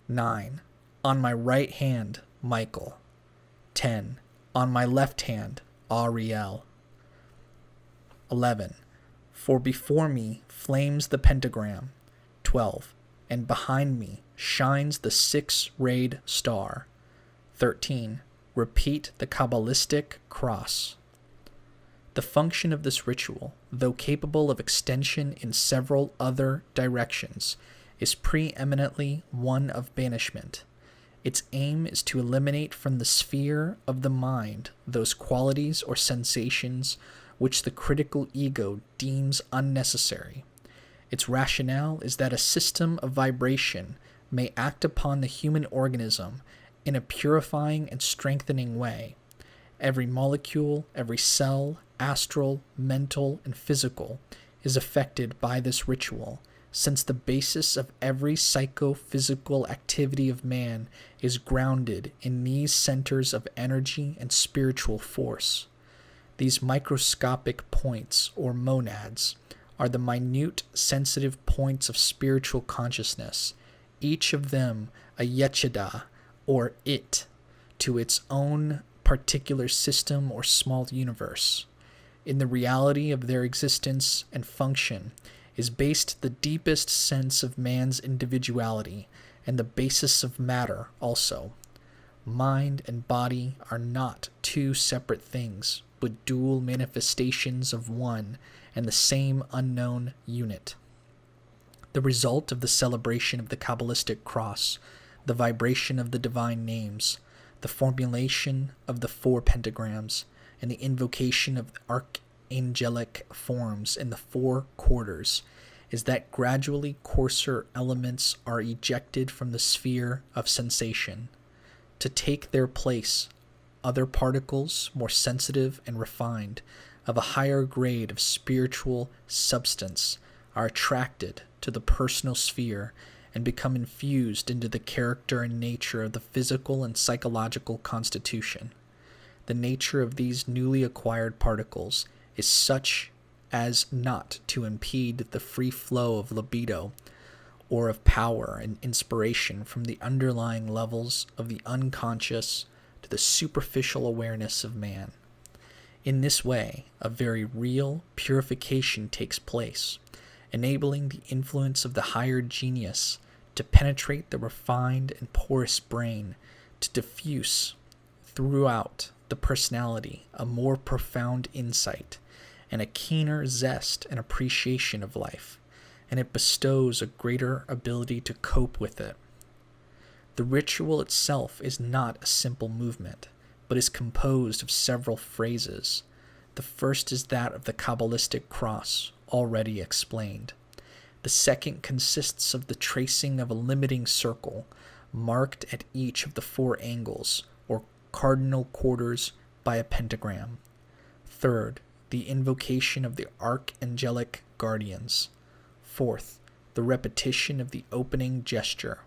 9. On my right hand, Michael. 10. On my left hand, Ariel. 11. For before me flames the pentagram. 12. And behind me shines the 6-rayed star. 13. Repeat the Qabalistic Cross. The function of this ritual, though capable of extension in several other directions, is preeminently one of banishment. Its aim is to eliminate from the sphere of the mind those qualities or sensations which the critical ego deems unnecessary. Its rationale is that a system of vibration may act upon the human organism in a purifying and strengthening way. Every molecule, every cell, astral, mental, and physical, is affected by this ritual, since the basis of every psychophysical activity of man is grounded in these centers of energy and spiritual force. These microscopic points, or monads, are the minute, sensitive points of spiritual consciousness, each of them a yechida, or it, to its own particular system or small universe. In the reality of their existence and function is based the deepest sense of man's individuality and the basis of matter also. Mind and body are not two separate things, but dual manifestations of one and the same unknown unit. The result of the celebration of the Qabalistic Cross, the vibration of the divine names, the formulation of the 4 pentagrams, and the invocation of archangelic forms in the 4 quarters, is that gradually coarser elements are ejected from the sphere of sensation, to take their place other particles more sensitive and refined, of a higher grade of spiritual substance, are attracted to the personal sphere and become infused into the character and nature of the physical and psychological constitution. The nature of these newly acquired particles is such as not to impede the free flow of libido or of power and inspiration from the underlying levels of the unconscious to the superficial awareness of man. In this way, a very real purification takes place, enabling the influence of the higher genius to penetrate the refined and porous brain, to diffuse throughout the personality a more profound insight and a keener zest and appreciation of life, and it bestows a greater ability to cope with it. The ritual itself is not a simple movement, but is composed of several phrases. The first is that of the Qabalistic Cross, already explained. The second consists of the tracing of a limiting circle, marked at each of the 4 angles, or cardinal quarters, by a pentagram. Third, the invocation of the archangelic guardians. Fourth, the repetition of the opening gesture.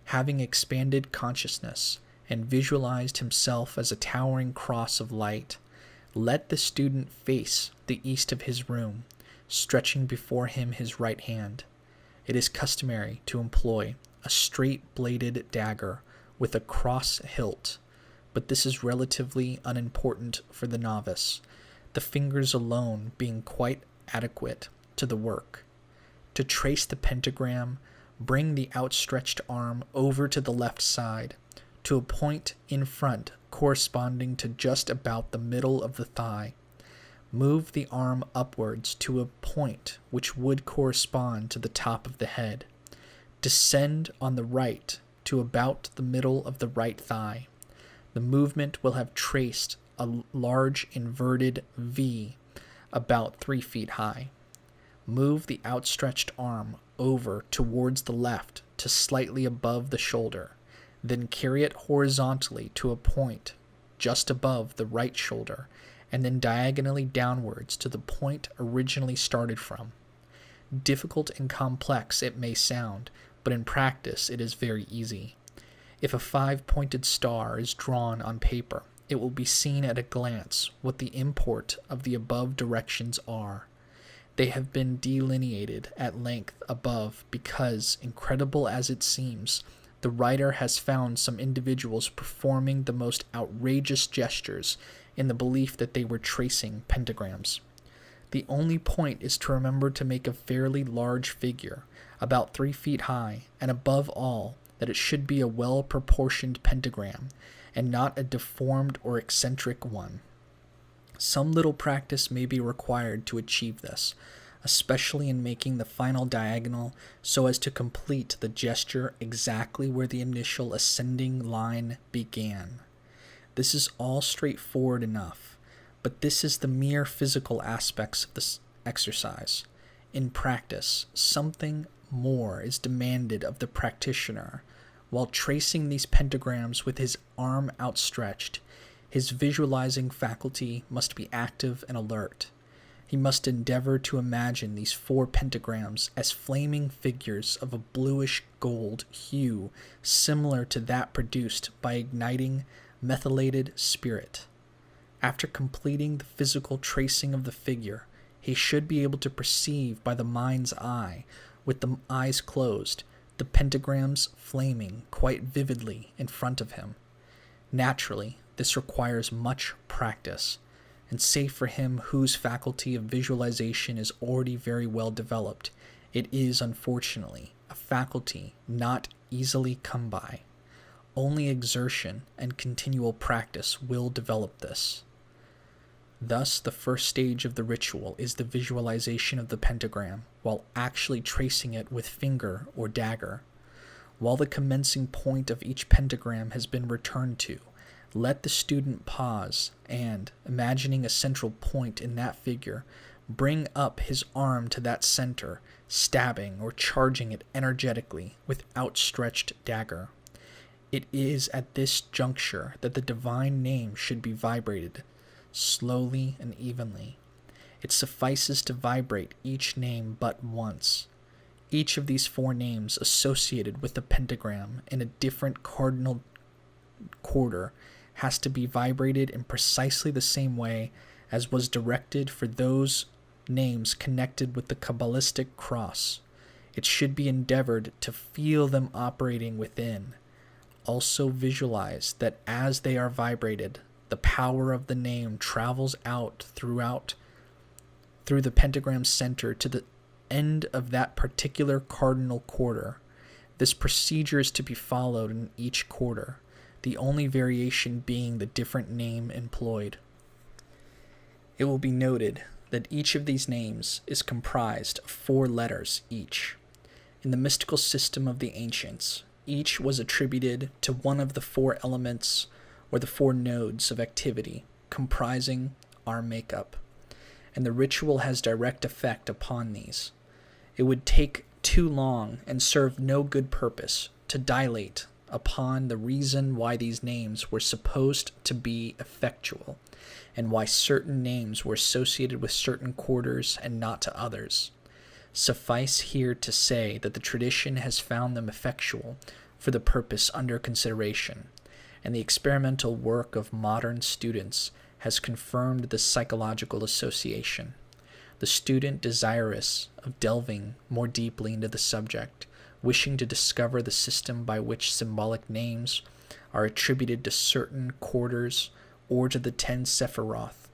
Having expanded consciousness and visualized himself as a towering cross of light, let the student face the east of his room, stretching before him his right hand. It is customary to employ a straight-bladed dagger with a cross hilt, but this is relatively unimportant for the novice, the fingers alone being quite adequate to the work. To trace the pentagram, bring the outstretched arm over to the left side, to a point in front corresponding to just about the middle of the thigh. Move the arm upwards to a point which would correspond to the top of the head. Descend on the right to about the middle of the right thigh. The movement will have traced a large inverted V about 3 feet high. Move the outstretched arm over towards the left to slightly above the shoulder, then carry it horizontally to a point just above the right shoulder, and then diagonally downwards to the point originally started from. Difficult and complex it may sound, but in practice it is very easy. If a 5-pointed star is drawn on paper, it will be seen at a glance what the import of the above directions are. They have been delineated at length above because, incredible as it seems, the writer has found some individuals performing the most outrageous gestures in the belief that they were tracing pentagrams. The only point is to remember to make a fairly large figure, about 3 feet high, and above all, that it should be a well-proportioned pentagram, and not a deformed or eccentric one. Some little practice may be required to achieve this, especially in making the final diagonal so as to complete the gesture exactly where the initial ascending line began. This is all straightforward enough, but this is the mere physical aspects of this exercise. In practice, something more is demanded of the practitioner. While tracing these pentagrams with his arm outstretched, his visualizing faculty must be active and alert. He must endeavor to imagine these 4 pentagrams as flaming figures of a bluish gold hue similar to that produced by igniting methylated spirit. After completing the physical tracing of the figure, he should be able to perceive by the mind's eye, with the eyes closed, the pentagrams flaming quite vividly in front of him. Naturally, this requires much practice, and save for him whose faculty of visualization is already very well developed, it is, unfortunately, a faculty not easily come by. Only exertion and continual practice will develop this. Thus, the first stage of the ritual is the visualization of the pentagram, while actually tracing it with finger or dagger. While the commencing point of each pentagram has been returned to, let the student pause and, imagining a central point in that figure, bring up his arm to that center, stabbing or charging it energetically with outstretched dagger. It is at this juncture that the divine name should be vibrated, slowly and evenly. It suffices to vibrate each name but once. Each of these 4 names associated with the pentagram in a different cardinal quarter has to be vibrated in precisely the same way as was directed for those names connected with the Qabalistic Cross. It should be endeavored to feel them operating within. Also visualize that as they are vibrated, the power of the name travels out through the pentagram's center to the end of that particular cardinal quarter. This procedure is to be followed in each quarter, the only variation being the different name employed. It will be noted that each of these names is comprised of 4 letters each. In the mystical system of the ancients, each was attributed to one of the 4 elements or the 4 nodes of activity comprising our makeup, and the ritual has direct effect upon these. It would take too long and serve no good purpose to dilate upon the reason why these names were supposed to be effectual, and why certain names were associated with certain quarters and not to others. Suffice here to say that the tradition has found them effectual for the purpose under consideration, and the experimental work of modern students has confirmed this psychological association. The student desirous of delving more deeply into the subject, wishing to discover the system by which symbolic names are attributed to certain quarters or to the 10 Sephiroth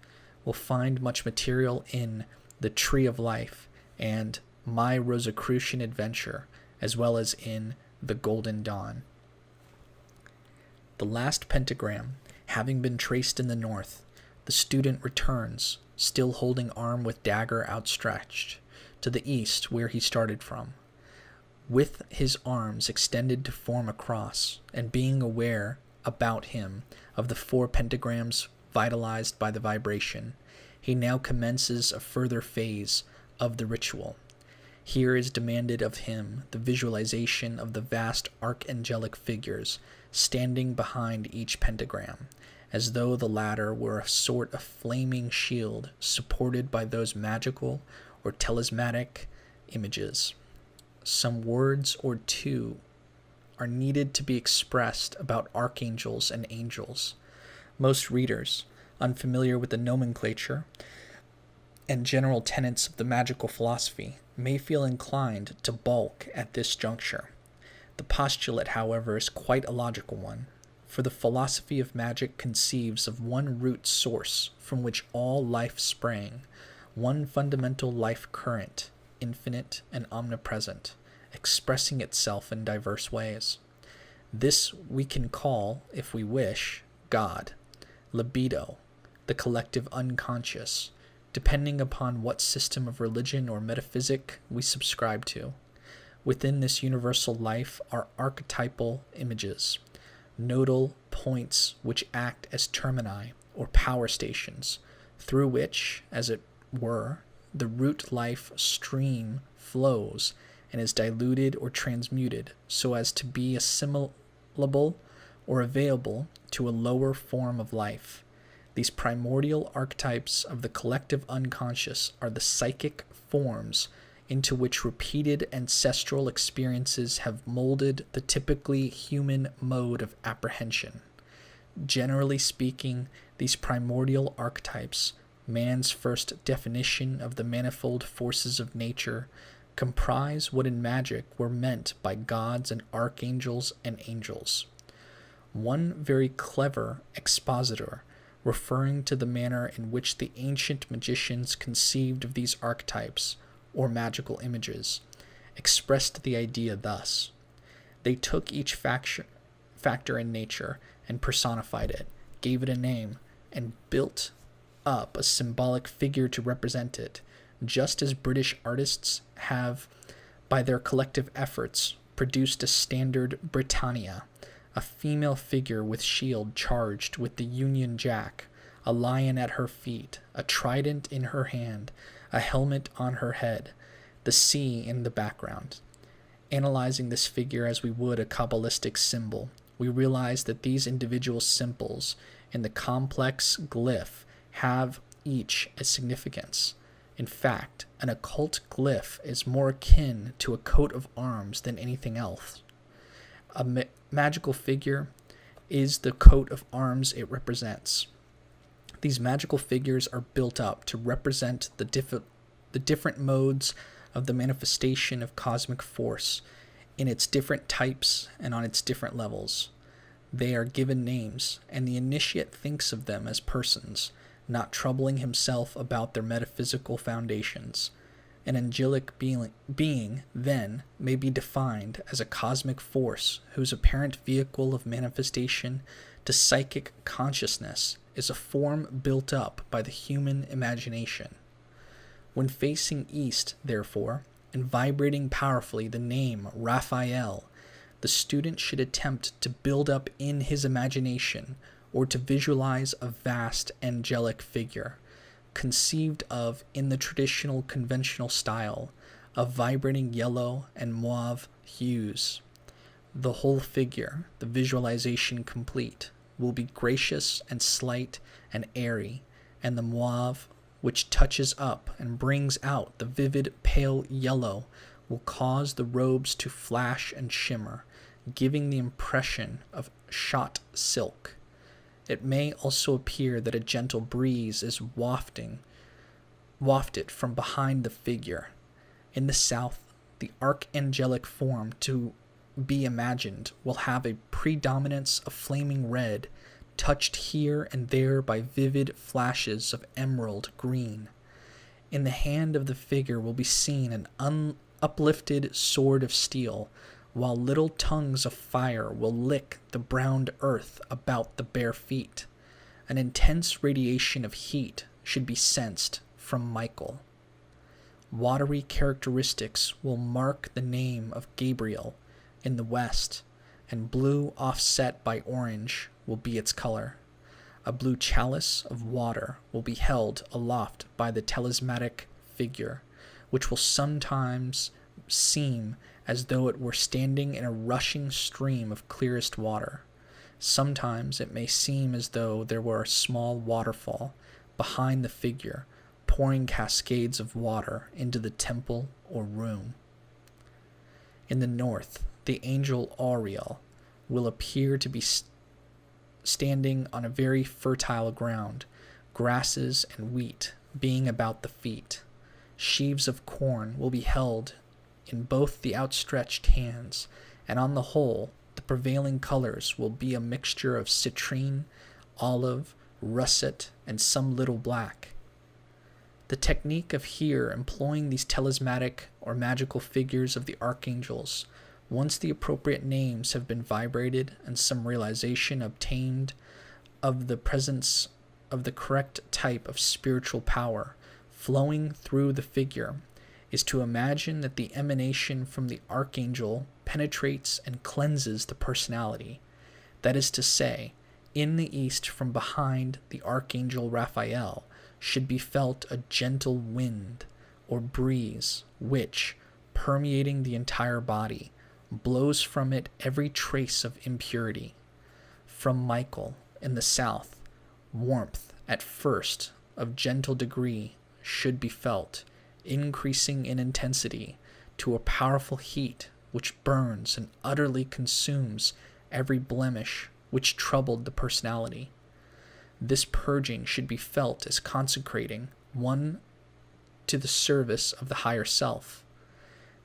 will find much material in the Tree of Life and My Rosicrucian Adventure, as well as in The Golden Dawn. The last pentagram having been traced in the north, the student returns, still holding arm with dagger outstretched, to the east where he started from, with his arms extended to form a cross, and being aware about him of the 4 pentagrams vitalized by the vibration, he now commences a further phase of the ritual. Here is demanded of him the visualization of the vast archangelic figures standing behind each pentagram, as though the latter were a sort of flaming shield supported by those magical or talismanic images. Some words or two are needed to be expressed about archangels and angels. Most readers, unfamiliar with the nomenclature and general tenets of the magical philosophy, may feel inclined to balk at this juncture. The postulate, however, is quite a logical one, for the philosophy of magic conceives of one root source from which all life sprang, one fundamental life current, infinite and omnipresent, expressing itself in diverse ways. This we can call, if we wish, God, libido, the collective unconscious, depending upon what system of religion or metaphysic we subscribe to. Within this universal life are archetypal images, nodal points which act as termini or power stations, through which, as it were, the root life stream flows and is diluted or transmuted so as to be assimilable or available to a lower form of life. These primordial archetypes of the collective unconscious are the psychic forms into which repeated ancestral experiences have molded the typically human mode of apprehension. Generally speaking, these primordial archetypes, man's first definition of the manifold forces of nature, comprise what in magic were meant by gods and archangels and angels. One very clever expositor, referring to the manner in which the ancient magicians conceived of these archetypes, or magical images, expressed the idea thus: they took each factor in nature and personified it, gave it a name, and built up a symbolic figure to represent it, just as British artists have, by their collective efforts, produced a standard Britannia, a female figure with shield charged with the Union Jack, a lion at her feet, a trident in her hand, a helmet on her head, the sea in the background. Analyzing this figure as we would a Qabalistic symbol, we realize that these individual symbols in the complex glyph have each a significance. In fact, an occult glyph is more akin to a coat of arms than anything else. A magical figure is the coat of arms it represents. These magical figures are built up to represent the different modes of the manifestation of cosmic force in its different types and on its different levels. They are given names, and the initiate thinks of them as persons, not troubling himself about their metaphysical foundations. An angelic being, then, may be defined as a cosmic force whose apparent vehicle of manifestation to psychic consciousness is a form built up by the human imagination. When facing east, therefore, and vibrating powerfully the name Raphael, the student should attempt to build up in his imagination or to visualize a vast angelic figure, conceived of in the traditional conventional style of vibrating yellow and mauve hues. The whole figure, the visualization complete, will be gracious and slight and airy, and the mauve, which touches up and brings out the vivid pale yellow, will cause the robes to flash and shimmer, giving the impression of shot silk. It may also appear that a gentle breeze is wafted from behind the figure. In the south, the archangelic form to be imagined will have a predominance of flaming red, touched here and there by vivid flashes of emerald green. In the hand of the figure will be seen an uplifted sword of steel, while little tongues of fire will lick the browned earth about the bare feet. An intense radiation of heat should be sensed from Michael. Watery characteristics will mark the name of Gabriel in the west, and blue offset by orange will be its color. A blue chalice of water will be held aloft by the talismanic figure, which will sometimes seem as though it were standing in a rushing stream of clearest water. Sometimes it may seem as though there were a small waterfall behind the figure, pouring cascades of water into the temple or room. In the north, the angel Auriel will appear to be standing on a very fertile ground, grasses and wheat being about the feet. Sheaves of corn will be held in both the outstretched hands, and on the whole, the prevailing colors will be a mixture of citrine, olive, russet, and some little black. The technique of here employing these talismanic or magical figures of the archangels, once the appropriate names have been vibrated and some realization obtained of the presence of the correct type of spiritual power flowing through the figure, is to imagine that the emanation from the archangel penetrates and cleanses the personality. That is to say, in the east from behind the archangel Raphael should be felt a gentle wind or breeze which, permeating the entire body, blows from it every trace of impurity. From Michael in the south, warmth at first of gentle degree should be felt, increasing in intensity to a powerful heat which burns and utterly consumes every blemish which troubled the personality. This purging should be felt as consecrating one to the service of the higher self.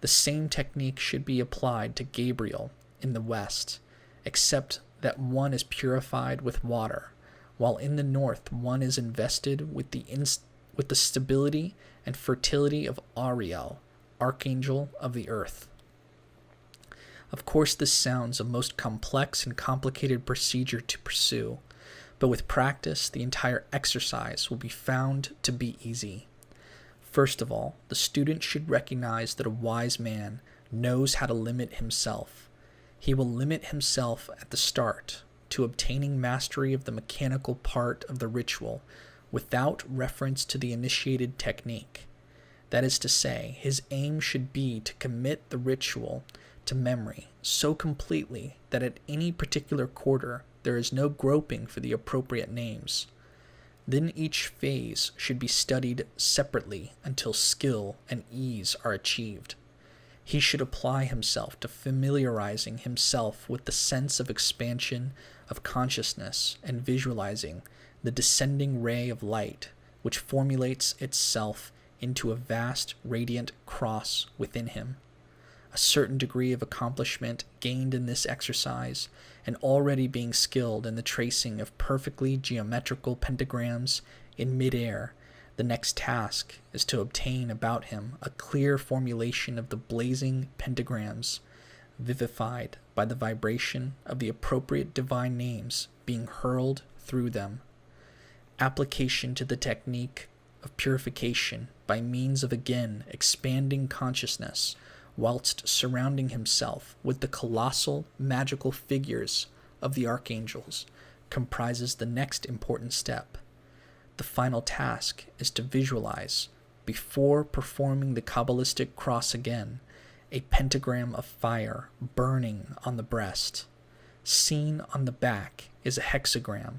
The same technique should be applied to Gabriel in the west, except that one is purified with water, while in the north one is invested with the stability and fertility of Auriel, archangel of the earth. Of course, this sounds a most complex and complicated procedure to pursue, but with practice, the entire exercise will be found to be easy. First of all, the student should recognize that a wise man knows how to limit himself. He will limit himself at the start to obtaining mastery of the mechanical part of the ritual without reference to the initiated technique. That is to say, his aim should be to commit the ritual to memory so completely that at any particular quarter there is no groping for the appropriate names. Then each phase should be studied separately until skill and ease are achieved. He should apply himself to familiarizing himself with the sense of expansion of consciousness and visualizing the descending ray of light which formulates itself into a vast radiant cross within him. A certain degree of accomplishment gained in this exercise, and already being skilled in the tracing of perfectly geometrical pentagrams in mid-air, the next task is to obtain about him a clear formulation of the blazing pentagrams, vivified by the vibration of the appropriate divine names being hurled through them. Application to the technique of purification by means of again expanding consciousness, whilst surrounding himself with the colossal magical figures of the archangels, comprises the next important step. The final task is to visualize, before performing the Qabalistic Cross again, a pentagram of fire burning on the breast. Seen on the back is a hexagram,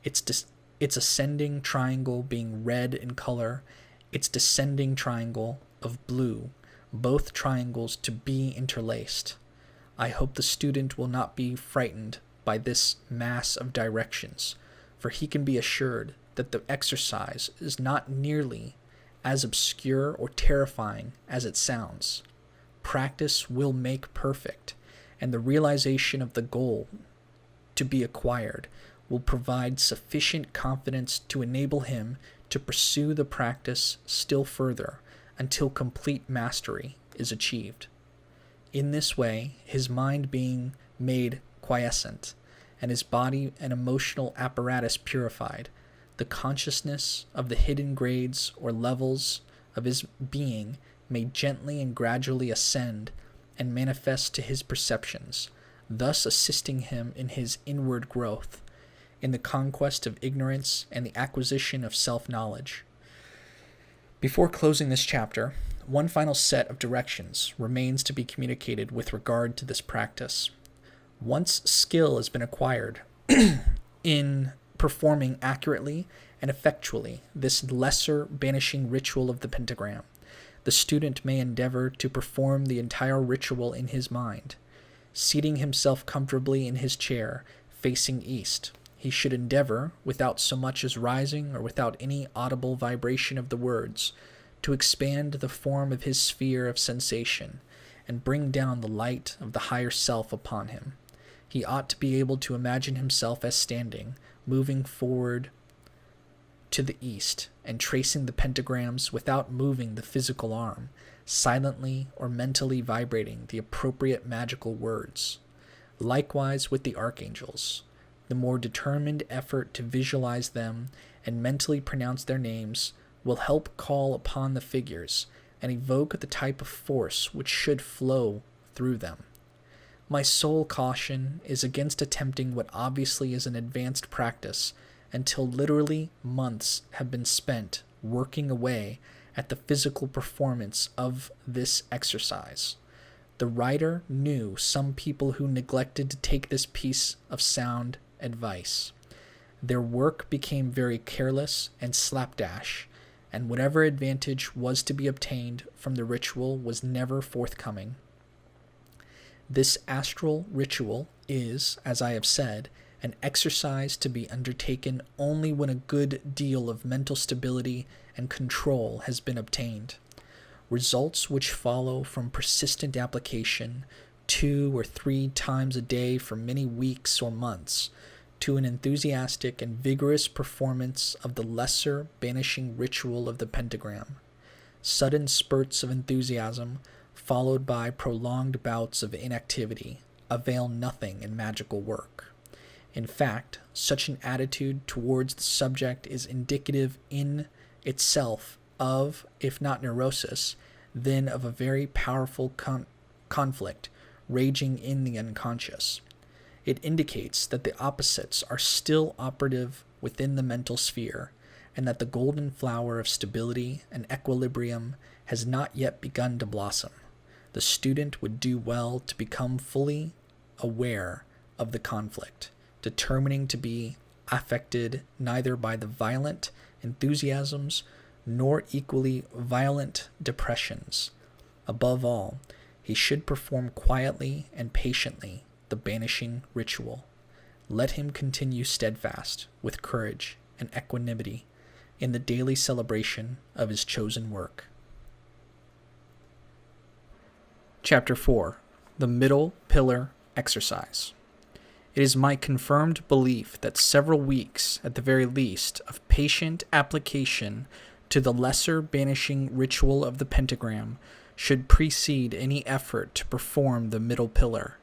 its ascending triangle being red in color, its descending triangle of blue, both triangles to be interlaced. I hope the student will not be frightened by this mass of directions, for he can be assured that the exercise is not nearly as obscure or terrifying as it sounds. Practice will make perfect, and the realization of the goal to be acquired will provide sufficient confidence to enable him to pursue the practice still further until complete mastery is achieved. In this way, his mind being made quiescent, and his body and emotional apparatus purified, the consciousness of the hidden grades or levels of his being may gently and gradually ascend and manifest to his perceptions, thus assisting him in his inward growth, in the conquest of ignorance and the acquisition of self-knowledge. Before closing this chapter, one final set of directions remains to be communicated with regard to this practice. Once skill has been acquired in performing accurately and effectually this lesser banishing ritual of the pentagram, the student may endeavor to perform the entire ritual in his mind. Seating himself comfortably in his chair, facing east, he should endeavor, without so much as rising or without any audible vibration of the words, to expand the form of his sphere of sensation and bring down the light of the higher self upon him. He ought to be able to imagine himself as standing, moving forward to the east, and tracing the pentagrams without moving the physical arm, silently or mentally vibrating the appropriate magical words. Likewise with the archangels. The more determined effort to visualize them and mentally pronounce their names will help call upon the figures and evoke the type of force which should flow through them. My sole caution is against attempting what obviously is an advanced practice until literally months have been spent working away at the physical performance of this exercise. The writer knew some people who neglected to take this piece of sound advice. Their work became very careless and slapdash, and whatever advantage was to be obtained from the ritual was never forthcoming. This astral ritual is, as I have said, an exercise to be undertaken only when a good deal of mental stability and control has been obtained. Results which follow from persistent application 2 or 3 times a day for many weeks or months to an enthusiastic and vigorous performance of the lesser banishing ritual of the pentagram. Sudden spurts of enthusiasm, followed by prolonged bouts of inactivity, avail nothing in magical work. In fact, such an attitude towards the subject is indicative in itself of, if not neurosis, then of a very powerful conflict raging in the unconscious. It indicates that the opposites are still operative within the mental sphere, and that the golden flower of stability and equilibrium has not yet begun to blossom. The student would do well to become fully aware of the conflict, determining to be affected neither by the violent enthusiasms nor equally violent depressions. Above all, he should perform quietly and patiently the banishing ritual. Let him continue steadfast, with courage and equanimity, in the daily celebration of his chosen work. Chapter 4. The Middle Pillar Exercise. It is my confirmed belief that several weeks, at the very least, of patient application to the lesser banishing ritual of the pentagram should precede any effort to perform the middle pillar.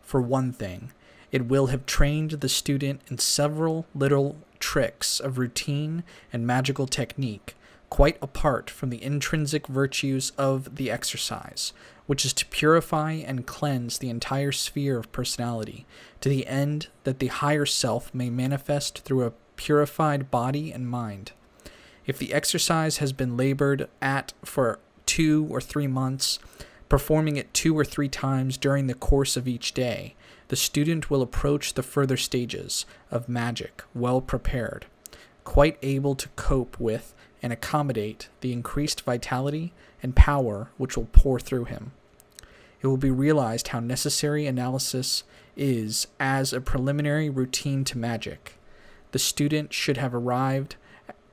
For one thing, it will have trained the student in several little tricks of routine and magical technique, quite apart from the intrinsic virtues of the exercise, which is to purify and cleanse the entire sphere of personality, to the end that the higher self may manifest through a purified body and mind. If the exercise has been labored at for 2 or 3 months, performing it 2 or 3 times during the course of each day, the student will approach the further stages of magic well prepared, quite able to cope with and accommodate the increased vitality and power which will pour through him. It will be realized how necessary analysis is as a preliminary routine to magic. The student should have arrived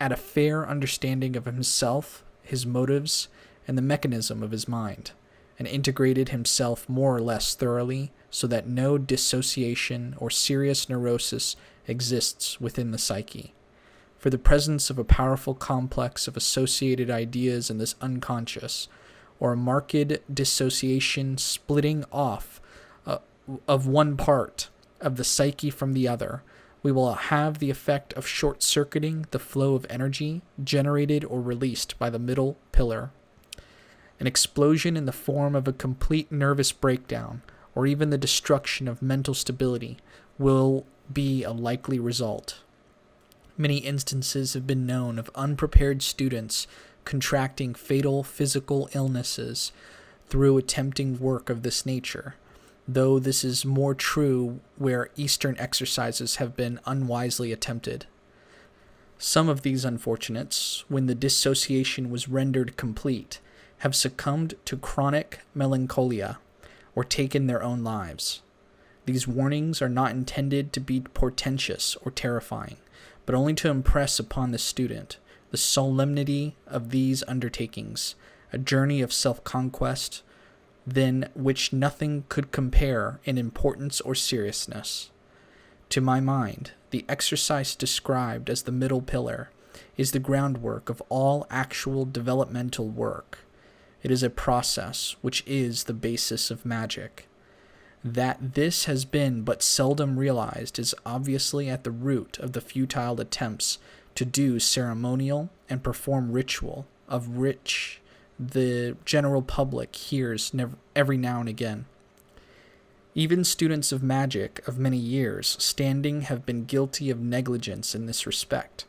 at a fair understanding of himself, his motives, and the mechanism of his mind, and integrated himself more or less thoroughly so that no dissociation or serious neurosis exists within the psyche. For the presence of a powerful complex of associated ideas in this unconscious, or a marked dissociation splitting off of one part of the psyche from the other, we will have the effect of short-circuiting the flow of energy generated or released by the middle pillar. An explosion in the form of a complete nervous breakdown, or even the destruction of mental stability, will be a likely result. Many instances have been known of unprepared students contracting fatal physical illnesses through attempting work of this nature, though this is more true where Eastern exercises have been unwisely attempted. Some of these unfortunates, when the dissociation was rendered complete, have succumbed to chronic melancholia or taken their own lives. These warnings are not intended to be portentous or terrifying, but only to impress upon the student the solemnity of these undertakings, a journey of self-conquest, than which nothing could compare in importance or seriousness. To my mind, the exercise described as the middle pillar is the groundwork of all actual developmental work. It is a process which is the basis of magic. That this has been but seldom realized is obviously at the root of the futile attempts to do ceremonial and perform ritual, of which the general public hears every now and again. Even students of magic of many years standing have been guilty of negligence in this respect,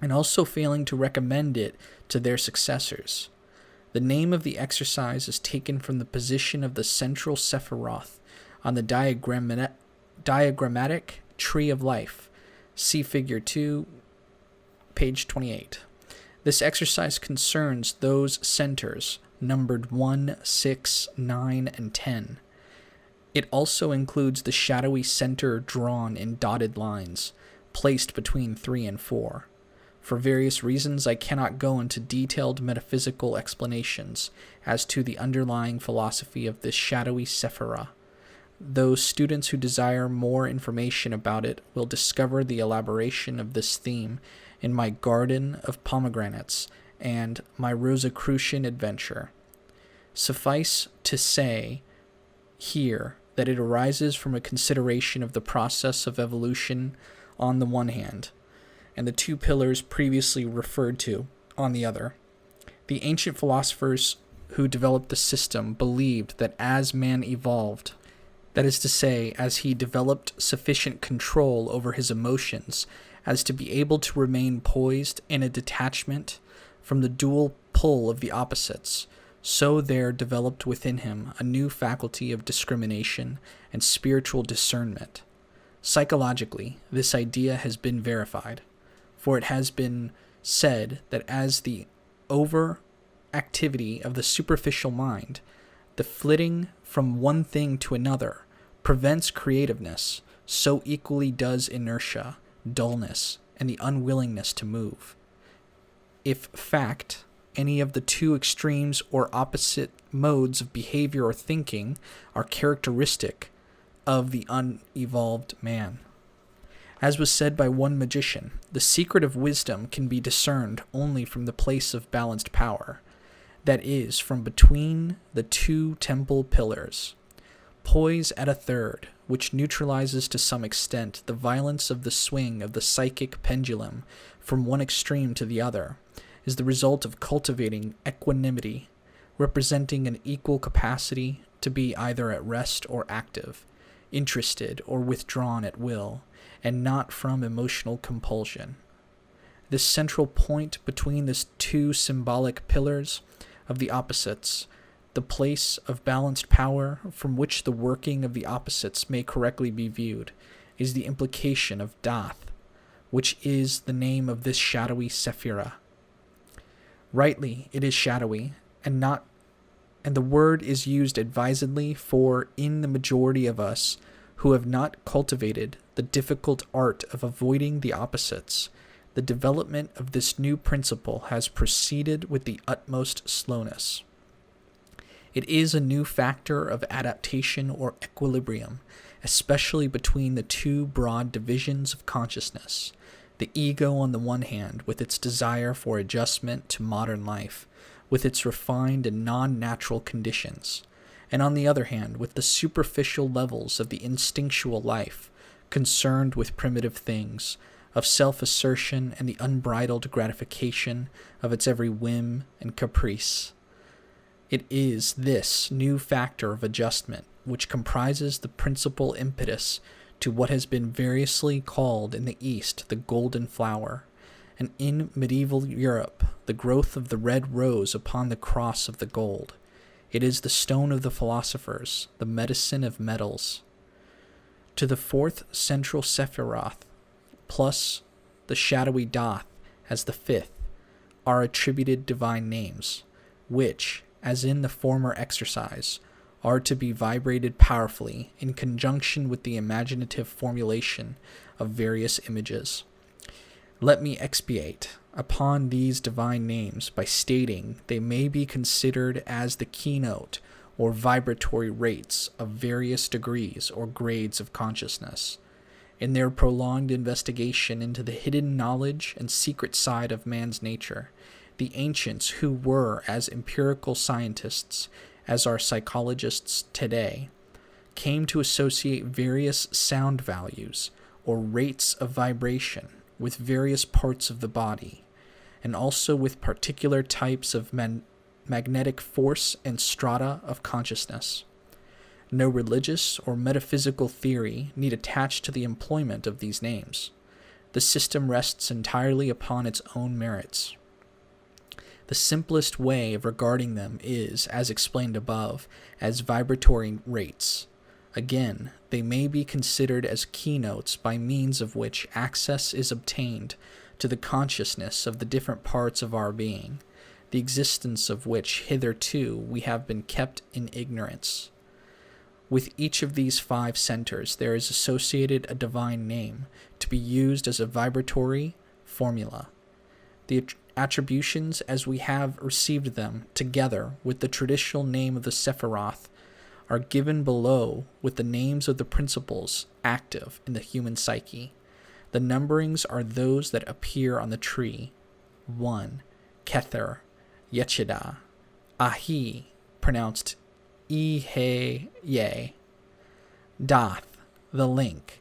and also failing to recommend it to their successors. The name of the exercise is taken from the position of the central Sephiroth on the diagrammatic Tree of Life. See Figure 2, page 28. This exercise concerns those centers numbered 1, 6, 9, and 10. It also includes the shadowy center drawn in dotted lines, placed between 3 and 4. For various reasons, I cannot go into detailed metaphysical explanations as to the underlying philosophy of this shadowy Sephira. Those students who desire more information about it will discover the elaboration of this theme in my Garden of Pomegranates and my Rosicrucian adventure. Suffice to say here that it arises from a consideration of the process of evolution on the one hand, and the two pillars previously referred to on the other. The ancient philosophers who developed the system believed that as man evolved, that is to say, as he developed sufficient control over his emotions as to be able to remain poised in a detachment from the dual pull of the opposites, so there developed within him a new faculty of discrimination and spiritual discernment. Psychologically, this idea has been verified, for it has been said that as the overactivity of the superficial mind, the flitting from one thing to another, prevents creativeness, so equally does inertia, dullness, and the unwillingness to move. If fact, any of the two extremes or opposite modes of behavior or thinking are characteristic of the unevolved man. As was said by one magician, the secret of wisdom can be discerned only from the place of balanced power, that is, from between the two temple pillars. Poise at a third, which neutralizes to some extent the violence of the swing of the psychic pendulum from one extreme to the other, is the result of cultivating equanimity, representing an equal capacity to be either at rest or active, interested or withdrawn at will, and not from emotional compulsion. This central point between the two symbolic pillars of the opposites, the place of balanced power from which the working of the opposites may correctly be viewed, is the implication of Dath, which is the name of this shadowy Sephira. Rightly, it is shadowy, and the word is used advisedly, for in the majority of us who have not cultivated the difficult art of avoiding the opposites, the development of this new principle has proceeded with the utmost slowness. It is a new factor of adaptation or equilibrium, especially between the two broad divisions of consciousness. The ego on the one hand, with its desire for adjustment to modern life, with its refined and non-natural conditions, and on the other hand, with the superficial levels of the instinctual life, concerned with primitive things, of self-assertion and the unbridled gratification of its every whim and caprice. It is this new factor of adjustment which comprises the principal impetus to what has been variously called in the East the golden flower, and in medieval Europe the growth of the red rose upon the cross of the gold. It is the stone of the philosophers, the medicine of metals. To the fourth central Sephiroth, plus the shadowy Doth as the fifth, are attributed divine names, which, as in the former exercise, are to be vibrated powerfully in conjunction with the imaginative formulation of various images. Let me expatiate upon these divine names by stating they may be considered as the keynote or vibratory rates of various degrees or grades of consciousness. In their prolonged investigation into the hidden knowledge and secret side of man's nature, the ancients, who were as empirical scientists as our psychologists today, came to associate various sound values or rates of vibration with various parts of the body, and also with particular types of magnetic force and strata of consciousness. No religious or metaphysical theory need attach to the employment of these names. The system rests entirely upon its own merits. The simplest way of regarding them is, as explained above, as vibratory rates. Again, they may be considered as keynotes by means of which access is obtained to the consciousness of the different parts of our being, the existence of which hitherto we have been kept in ignorance. With each of these 5 centers there is associated a divine name to be used as a vibratory formula. The attributions as we have received them, together with the traditional name of the Sephiroth, are given below with the names of the principles active in the human psyche. The numberings are those that appear on the tree. 1. Kether, Yechida, Ahi, pronounced Ihe-Ye, Dath, the link,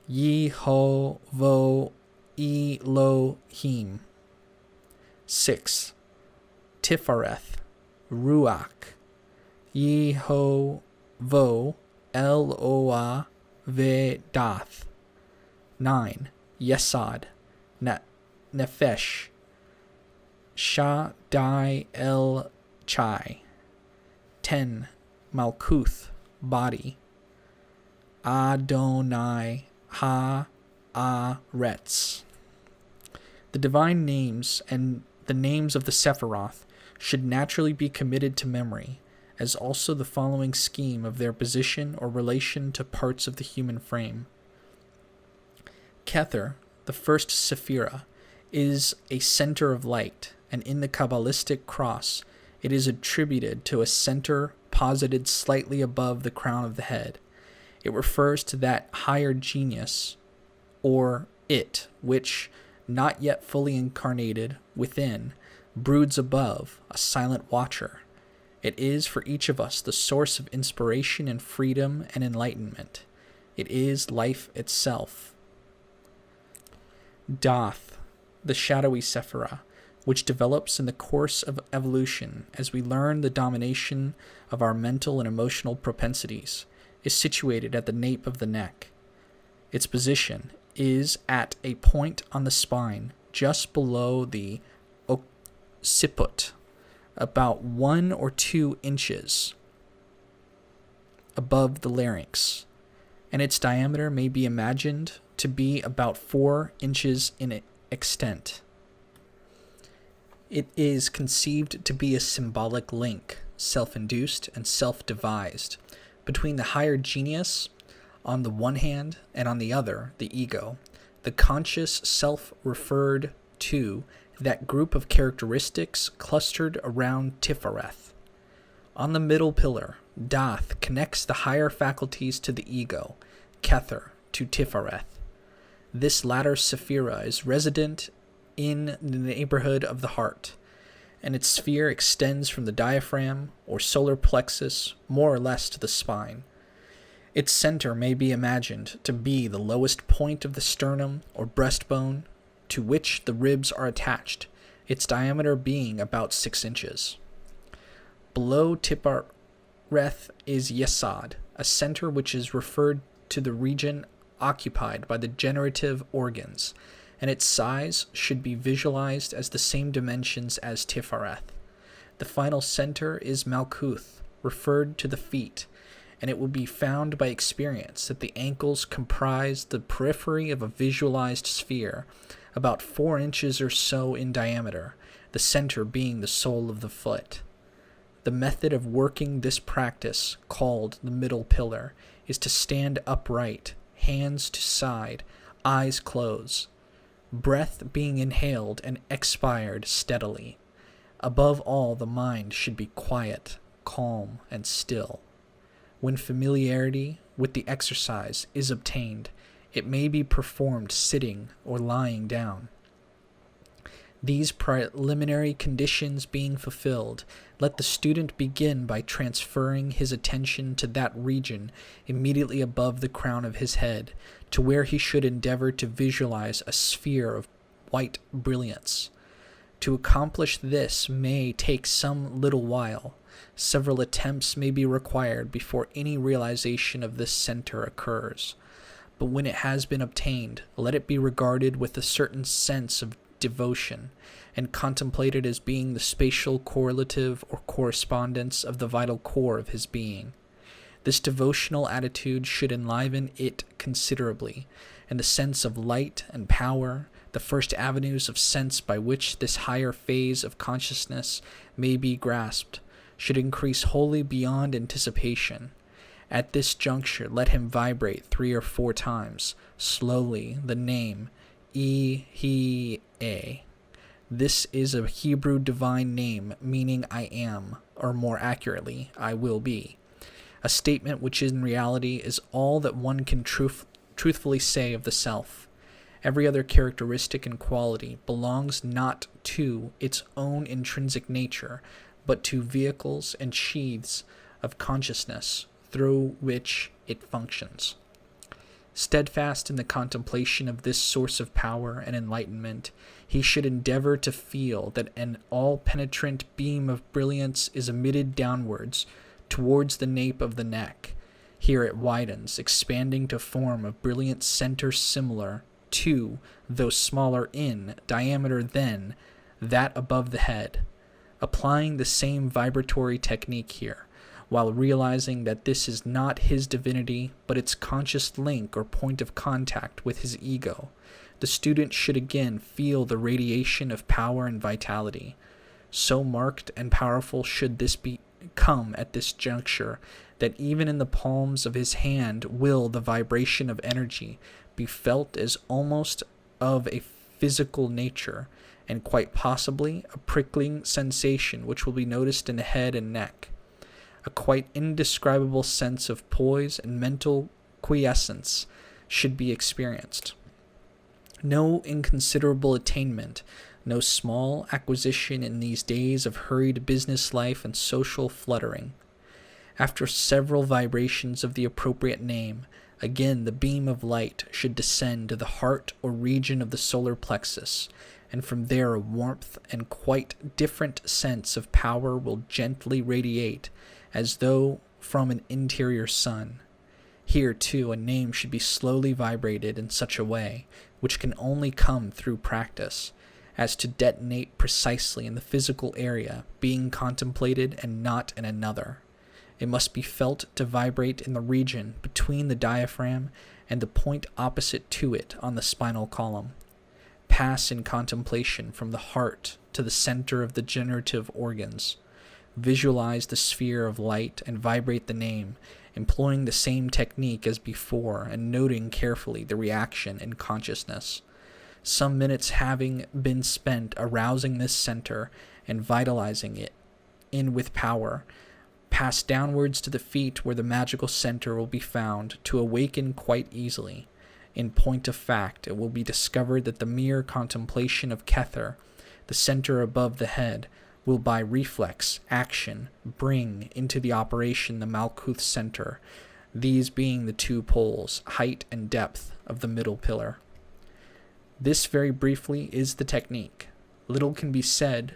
Yeho-Vo-Elohim. 6. Tifareth, Ruach, Yeho-Vo-Eloah-Vedath. 9. Yesod, Nefesh, Shaddai-El-Chai. 10. Malkuth, body, Adonai Ha-Aretz. The divine names and the names of the Sephiroth should naturally be committed to memory, as also the following scheme of their position or relation to parts of the human frame. Kether, the first Sephira, is a center of light, and in the Qabalistic Cross it is attributed to a center posited slightly above the crown of the head. It refers to that higher genius, or it, which, not yet fully incarnated within, broods above, a silent watcher. It is for each of us the source of inspiration and freedom and enlightenment. It is life itself. Doth, the shadowy Sephira, which develops in the course of evolution as we learn the domination of our mental and emotional propensities, is situated at the nape of the neck. Its position is at a point on the spine just below the occiput, about 1 or 2 inches above the larynx, and its diameter may be imagined to be about 4 inches in extent. It is conceived to be a symbolic link, self-induced and self-devised, between the higher genius on the one hand and on the other, the ego, the conscious self referred to that group of characteristics clustered around Tifareth. On the middle pillar, Dath connects the higher faculties to the ego, Kether to Tifereth. This latter sephira is resident in the neighborhood of the heart, and its sphere extends from the diaphragm or solar plexus more or less to the spine. Its center may be imagined to be the lowest point of the sternum or breastbone to which the ribs are attached, its diameter being about 6 inches. Below Tifereth is Yesod, a center which is referred to the region occupied by the generative organs, and its size should be visualized as the same dimensions as Tifereth. The final center is Malkuth, referred to the feet, and it will be found by experience that the ankles comprise the periphery of a visualized sphere, about 4 inches or so in diameter, the center being the sole of the foot. The method of working this practice, called the middle pillar, is to stand upright, hands to side, eyes closed, breath being inhaled and expired steadily. Above all, the mind should be quiet, calm, and still. When familiarity with the exercise is obtained, it may be performed sitting or lying down. These preliminary conditions being fulfilled, let the student begin by transferring his attention to that region immediately above the crown of his head, to where he should endeavor to visualize a sphere of white brilliance. To accomplish this may take some little while. Several attempts may be required before any realization of this center occurs. But when it has been obtained, let it be regarded with a certain sense of devotion, and contemplated as being the spatial correlative or correspondence of the vital core of his being. This devotional attitude should enliven it considerably, and the sense of light and power, the first avenues of sense by which this higher phase of consciousness may be grasped, should increase wholly beyond anticipation. At this juncture, let him vibrate 3 or 4 times, slowly, the name E-He-A. This is a Hebrew divine name meaning I am, or more accurately, I will be. A statement which in reality is all that one can truthfully say of the self. Every other characteristic and quality belongs not to its own intrinsic nature, but to vehicles and sheaths of consciousness through which it functions. Steadfast in the contemplation of this source of power and enlightenment, he should endeavor to feel that an all-penetrant beam of brilliance is emitted downwards towards the nape of the neck. Here it widens, expanding to form a brilliant center similar to, though smaller in, diameter than that above the head. Applying the same vibratory technique here, while realizing that this is not his divinity, but its conscious link or point of contact with his ego, the student should again feel the radiation of power and vitality. So marked and powerful should this become at this juncture, that even in the palms of his hand will the vibration of energy be felt as almost of a physical nature, and quite possibly a prickling sensation which will be noticed in the head and neck. A quite indescribable sense of poise and mental quiescence should be experienced. No inconsiderable attainment, no small acquisition in these days of hurried business life and social fluttering. After several vibrations of the appropriate name, again the beam of light should descend to the heart or region of the solar plexus, and from there a warmth and quite different sense of power will gently radiate, as though from an interior sun. Here, too, a name should be slowly vibrated in such a way, which can only come through practice, as to detonate precisely in the physical area being contemplated and not in another. It must be felt to vibrate in the region between the diaphragm and the point opposite to it on the spinal column. Pass in contemplation from the heart to the center of the generative organs. Visualize the sphere of light and vibrate the name, employing the same technique as before and noting carefully the reaction in consciousness. Some minutes having been spent arousing this center and vitalizing it in with power, Pass downwards to the feet where the magical center will be found to awaken quite easily. In point of fact, it will be discovered that the mere contemplation of Kether, the center above the head, will by reflex action bring into the operation the Malkuth center, these being the two poles, height and depth, of the middle pillar. This very briefly is the technique. Little can be said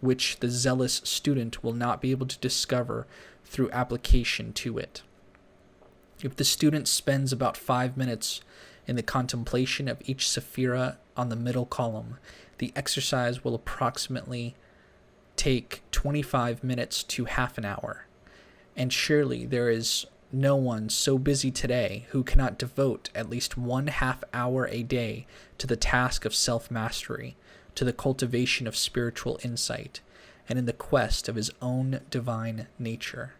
which the zealous student will not be able to discover through application to it. If the student spends about 5 minutes in the contemplation of each sephira on the middle column, the exercise will approximately take 25 minutes to half an hour. And surely there is no one so busy today who cannot devote at least 1/2 hour a day to the task of self-mastery, to the cultivation of spiritual insight, and in the quest of his own divine nature.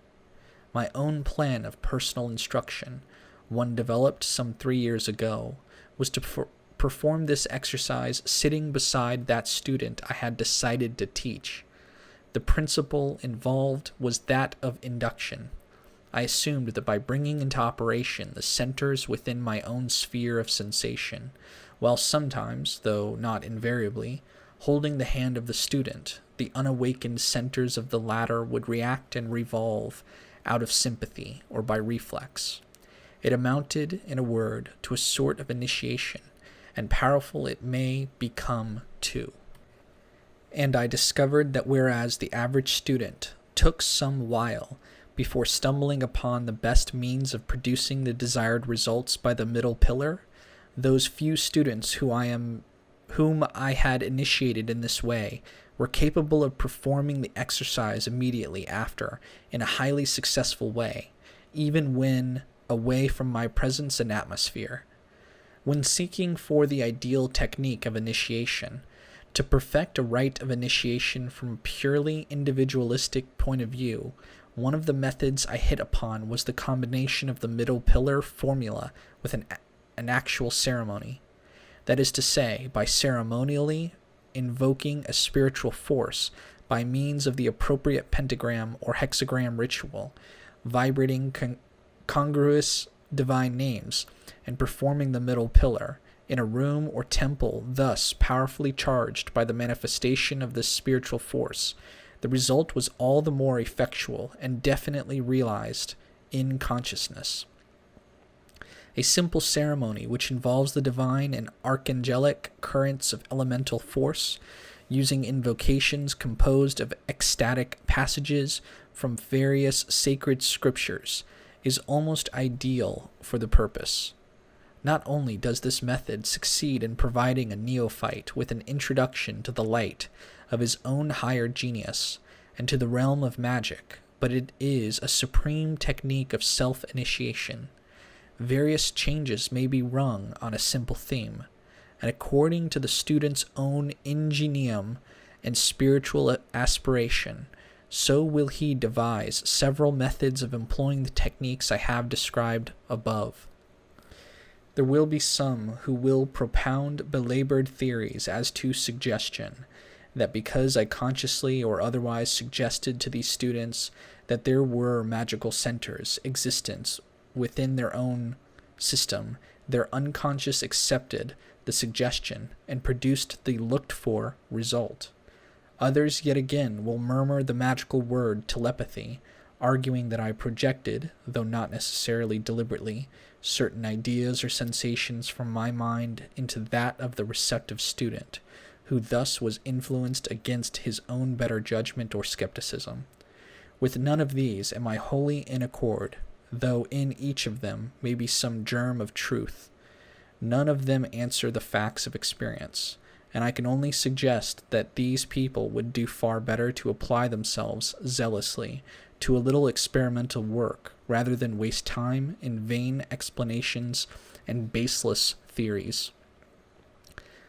My own plan of personal instruction, one developed some 3 years ago, was to perform this exercise sitting beside that student I had decided to teach. The principle involved was that of induction. I assumed that by bringing into operation the centers within my own sphere of sensation, while sometimes, though not invariably, holding the hand of the student, the unawakened centers of the latter would react and revolve out of sympathy or by reflex. It amounted, in a word, to a sort of initiation, and powerful it may become too. And I discovered that whereas the average student took some while before stumbling upon the best means of producing the desired results by the middle pillar, those few students whom I had initiated in this way were capable of performing the exercise immediately after in a highly successful way, even when away from my presence and atmosphere. When seeking for the ideal technique of initiation, to perfect a rite of initiation from a purely individualistic point of view, one of the methods I hit upon was the combination of the middle pillar formula with an actual ceremony. That is to say, by ceremonially invoking a spiritual force by means of the appropriate pentagram or hexagram ritual, vibrating congruous divine names, and performing the middle pillar in a room or temple thus powerfully charged by the manifestation of this spiritual force. The result was all the more effectual and definitely realized in consciousness. A simple ceremony which involves the divine and archangelic currents of elemental force, using invocations composed of ecstatic passages from various sacred scriptures, is almost ideal for the purpose. Not only does this method succeed in providing a neophyte with an introduction to the light of his own higher genius and to the realm of magic, but it is a supreme technique of self-initiation. Various changes may be rung on a simple theme, and according to the student's own ingenium and spiritual aspiration, so will he devise several methods of employing the techniques I have described above. There will be some who will propound belabored theories as to suggestion, that because I consciously or otherwise suggested to these students that there were magical centers existent within their own system, their unconscious accepted the suggestion and produced the looked-for result. Others yet again will murmur the magical word telepathy, arguing that I projected, though not necessarily deliberately, certain ideas or sensations from my mind into that of the receptive student, who thus was influenced against his own better judgment or skepticism. With none of these am I wholly in accord, though in each of them may be some germ of truth. None of them answer the facts of experience, and I can only suggest that these people would do far better to apply themselves zealously to a little experimental work rather than waste time in vain explanations and baseless theories.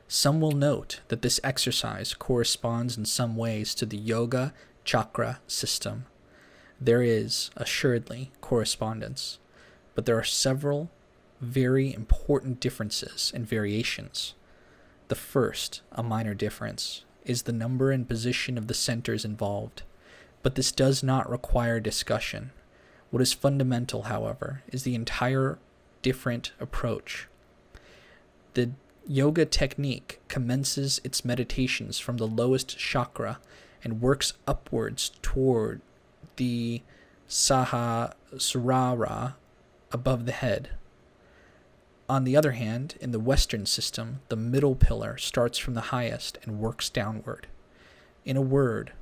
Some will note that this exercise corresponds in some ways to the yoga chakra system. There is, assuredly, correspondence, but there are several very important differences and variations. The first, a minor difference, is the number and position of the centers involved. But this does not require discussion. What is fundamental, however, is the entire different approach. The yoga technique commences its meditations from the lowest chakra and works upwards toward the Sahasrara above the head. On the other hand, in the Western system, the middle pillar starts from the highest and works downward. In a word,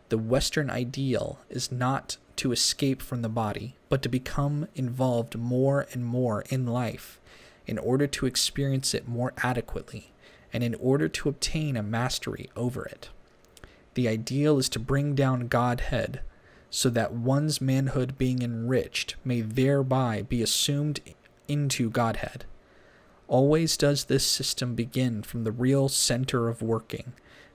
the Western ideal is not to escape from the body, but to become involved more and more in life in order to experience it more adequately and in order to obtain a mastery over it. The ideal is to bring down Godhead so that one's manhood being enriched may thereby be assumed into Godhead. Always does this system begin from the real center of working,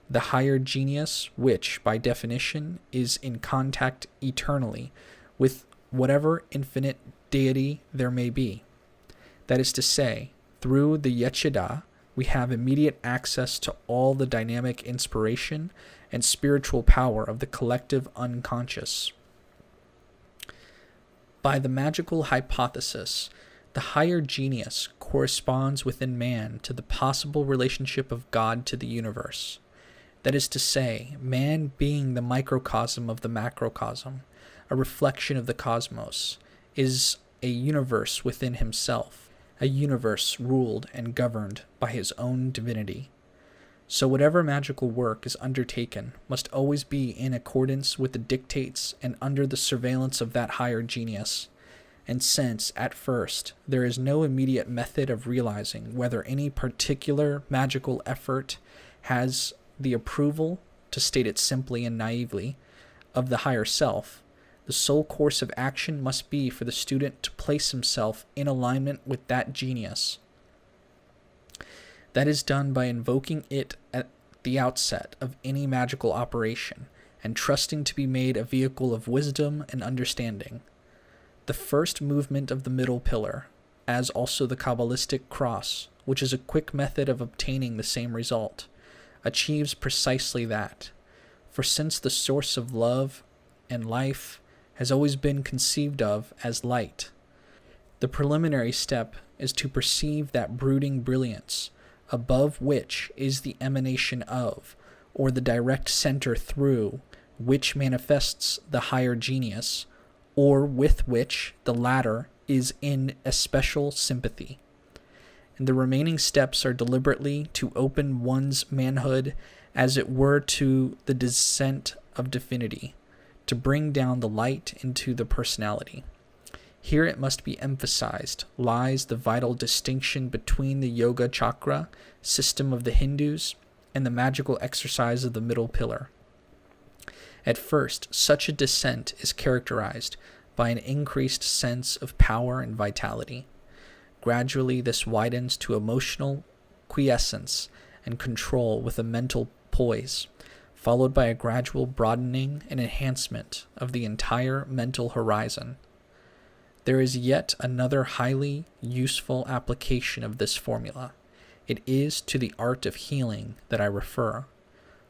the higher genius, which, by definition, is in contact eternally with whatever infinite deity there may be. That is to say, through the Yechida, we have immediate access to all the dynamic inspiration and spiritual power of the collective unconscious. By the magical hypothesis, the higher genius corresponds within man to the possible relationship of God to the universe. That is to say, man being the microcosm of the macrocosm, a reflection of the cosmos, is a universe within himself, a universe ruled and governed by his own divinity. So whatever magical work is undertaken must always be in accordance with the dictates and under the surveillance of that higher genius. And since, at first, there is no immediate method of realizing whether any particular magical effort has the approval, to state it simply and naively, of the higher self, the sole course of action must be for the student to place himself in alignment with that genius. That is done by invoking it at the outset of any magical operation, and trusting to be made a vehicle of wisdom and understanding. The first movement of the middle pillar, as also the Qabalistic Cross, which is a quick method of obtaining the same result, achieves precisely that. For since the source of love and life has always been conceived of as light, the preliminary step is to perceive that brooding brilliance, above which is the emanation of, or the direct center through, which manifests the higher genius, or with which the latter is in especial sympathy. And the remaining steps are deliberately to open one's manhood as it were to the descent of divinity, to bring down the light into the personality. Here it must be emphasized lies the vital distinction between the yoga chakra system of the Hindus and the magical exercise of the middle pillar. At first, such a descent is characterized by an increased sense of power and vitality. Gradually, this widens to emotional quiescence and control with a mental poise, followed by a gradual broadening and enhancement of the entire mental horizon. There is yet another highly useful application of this formula. It is to the art of healing that I refer.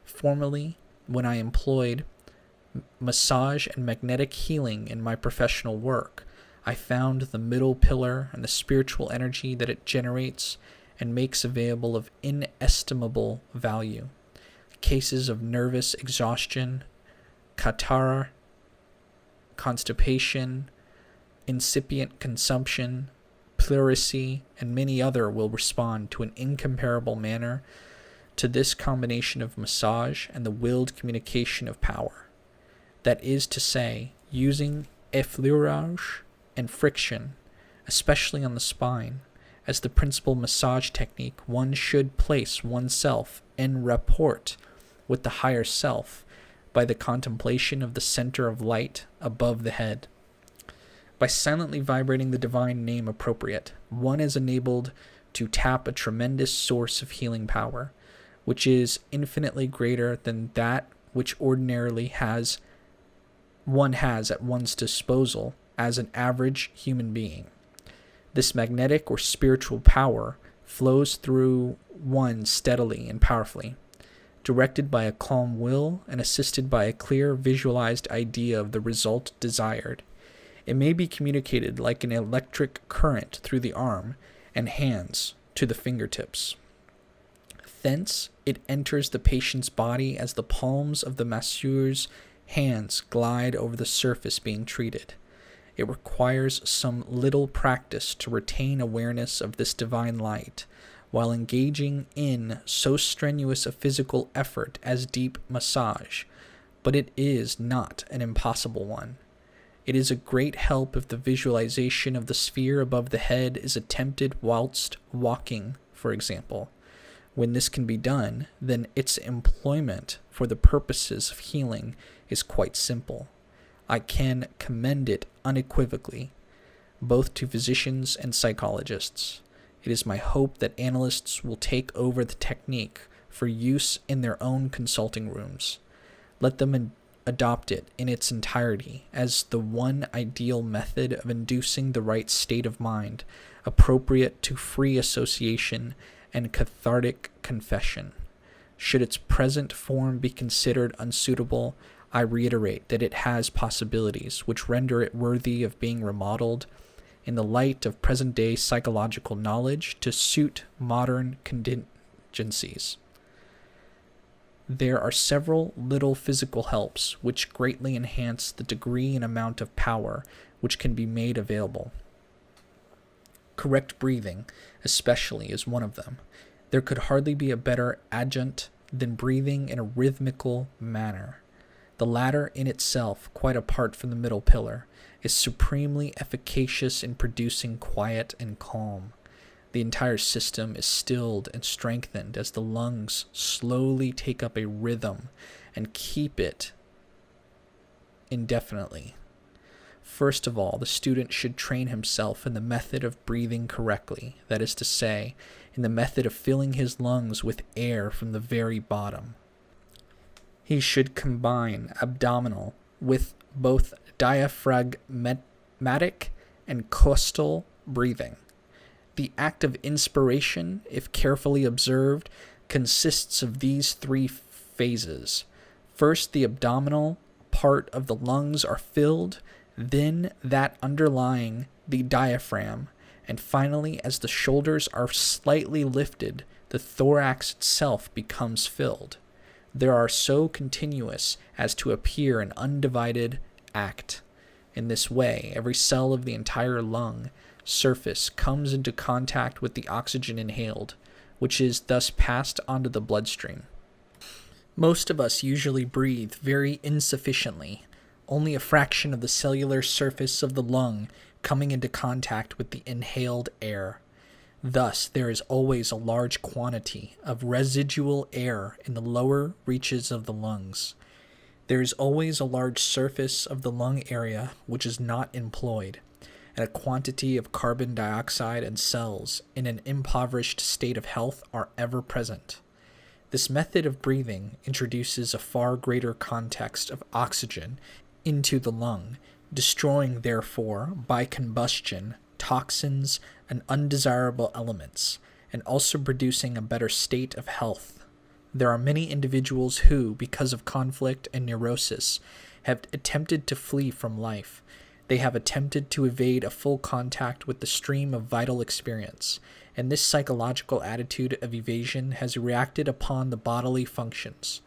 Formerly, when I employed massage and magnetic healing in my professional work, I found the middle pillar and the spiritual energy that it generates and makes available of inestimable value. Cases of nervous exhaustion, catarrh, constipation, incipient consumption, pleurisy, and many other will respond to an incomparable manner to this combination of massage and the willed communication of power. That is to say, using effleurage and friction, especially on the spine, as the principal massage technique, one should place oneself in rapport with the higher self by the contemplation of the center of light above the head. By silently vibrating the divine name appropriate, one is enabled to tap a tremendous source of healing power, which is infinitely greater than that which ordinarily one has at one's disposal as an average human being. This magnetic or spiritual power flows through one steadily and powerfully. directed by a calm will and assisted by a clear visualized idea of the result desired. It may be communicated like an electric current through the arm and hands to the fingertips. Thence, it enters the patient's body as the palms of the masseur's hands glide over the surface being treated. It requires some little practice to retain awareness of this divine light, while engaging in so strenuous a physical effort as deep massage, but it is not an impossible one. It is a great help if the visualization of the sphere above the head is attempted whilst walking, for example. When this can be done, then its employment for the purposes of healing is quite simple. I can commend it unequivocally, both to physicians and psychologists. It is my hope that analysts will take over the technique for use in their own consulting rooms. Let them adopt it in its entirety as the one ideal method of inducing the right state of mind, appropriate to free association and cathartic confession. Should its present form be considered unsuitable, I reiterate that it has possibilities which render it worthy of being remodeled in the light of present-day psychological knowledge to suit modern contingencies. There are several little physical helps which greatly enhance the degree and amount of power which can be made available. Correct breathing, especially, is one of them. There could hardly be a better adjunct than breathing in a rhythmical manner. The latter in itself, quite apart from the middle pillar, is supremely efficacious in producing quiet and calm. The entire system is stilled and strengthened as the lungs slowly take up a rhythm and keep it indefinitely. First of all, the student should train himself in the method of breathing correctly, that is to say, in the method of filling his lungs with air from the very bottom. He should combine abdominal with both diaphragmatic and costal breathing. The act of inspiration, if carefully observed, consists of these three phases. First, the abdominal part of the lungs are filled, then that underlying the diaphragm, and finally, as the shoulders are slightly lifted, the thorax itself becomes filled. They are so continuous as to appear an undivided act. In this way, every cell of the entire lung surface comes into contact with the oxygen inhaled, which is thus passed onto the bloodstream. Most of us usually breathe very insufficiently, only a fraction of the cellular surface of the lung coming into contact with the inhaled air. Thus, there is always a large quantity of residual air in the lower reaches of the lungs. There is always a large surface of the lung area which is not employed, and a quantity of carbon dioxide and cells in an impoverished state of health are ever present. This method of breathing introduces a far greater context of oxygen into the lung, destroying, therefore, by combustion, toxins and undesirable elements, and also producing a better state of health. There are many individuals who, because of conflict and neurosis, have attempted to flee from life. They have attempted to evade a full contact with the stream of vital experience, and this psychological attitude of evasion has reacted upon the bodily functions.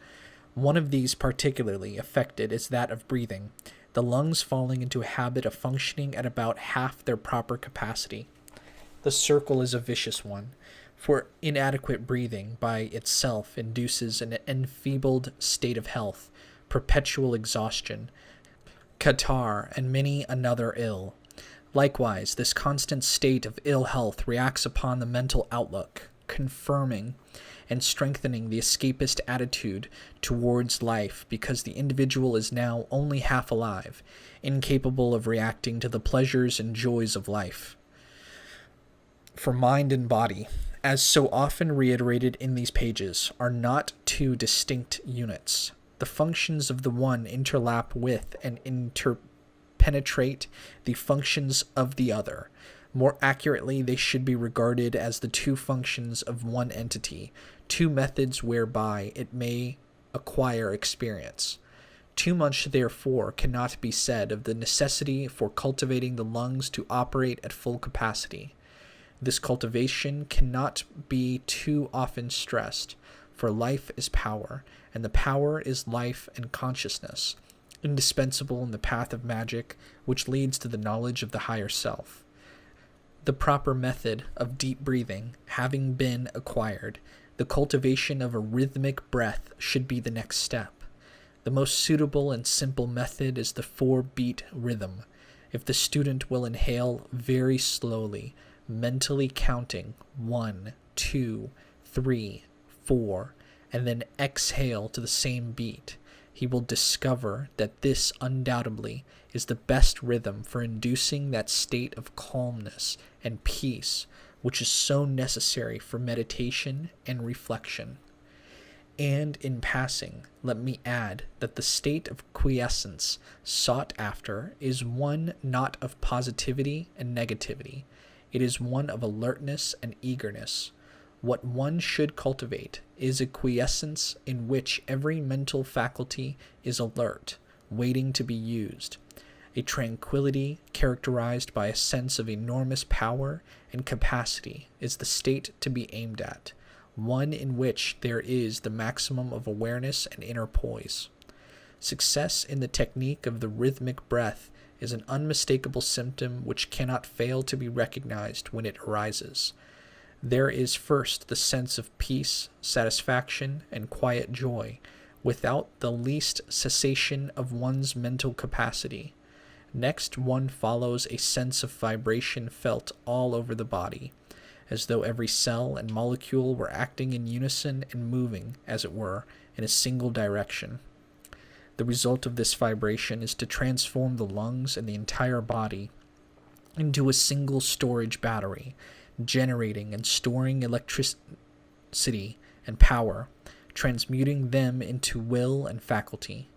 One of these particularly affected is that of breathing, the lungs falling into a habit of functioning at about half their proper capacity. The circle is a vicious one, for inadequate breathing by itself induces an enfeebled state of health, perpetual exhaustion, catarrh, and many another ill. Likewise, this constant state of ill health reacts upon the mental outlook, confirming and strengthening the escapist attitude towards life, because the individual is now only half alive, incapable of reacting to the pleasures and joys of life. For mind and body, as so often reiterated in these pages, are not two distinct units. The functions of the one interlap with and interpenetrate the functions of the other. More accurately, they should be regarded as the two functions of one entity, two methods whereby it may acquire experience. Too much, therefore, cannot be said of the necessity for cultivating the lungs to operate at full capacity. This cultivation cannot be too often stressed, for life is power, and the power is life and consciousness, indispensable in the path of magic, which leads to the knowledge of the higher self. The proper method of deep breathing having been acquired, the cultivation of a rhythmic breath should be the next step. The most suitable and simple method is the 4-beat rhythm. If the student will inhale very slowly, mentally counting 1, 2, 3, 4, and then exhale to the same beat, he will discover that this undoubtedly is the best rhythm for inducing that state of calmness and peace which is so necessary for meditation and reflection. And in passing, let me add that the state of quiescence sought after is one not of positivity and negativity. It is one of alertness and eagerness. What one should cultivate is a quiescence in which every mental faculty is alert, waiting to be used. A tranquility characterized by a sense of enormous power and capacity is the state to be aimed at, one in which there is the maximum of awareness and inner poise. Success in the technique of the rhythmic breath is an unmistakable symptom which cannot fail to be recognized when it arises. There is first the sense of peace, satisfaction, and quiet joy, without the least cessation of one's mental capacity. Next, one follows a sense of vibration felt all over the body, as though every cell and molecule were acting in unison and moving, as it were, in a single direction. The result of this vibration is to transform the lungs and the entire body into a single storage battery, generating and storing electricity and power, transmuting them into will and faculty.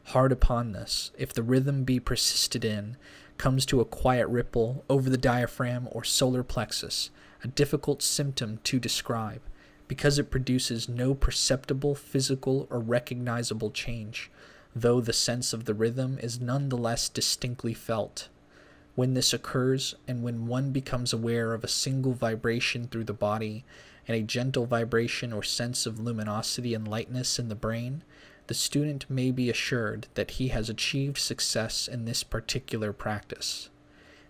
Hard upon this, if the rhythm be persisted in, comes to a quiet ripple over the diaphragm or solar plexus, a difficult symptom to describe, because it produces no perceptible physical or recognizable change, though the sense of the rhythm is none the less distinctly felt. When this occurs, and when one becomes aware of a single vibration through the body, and a gentle vibration or sense of luminosity and lightness in the brain, the student may be assured that he has achieved success in this particular practice.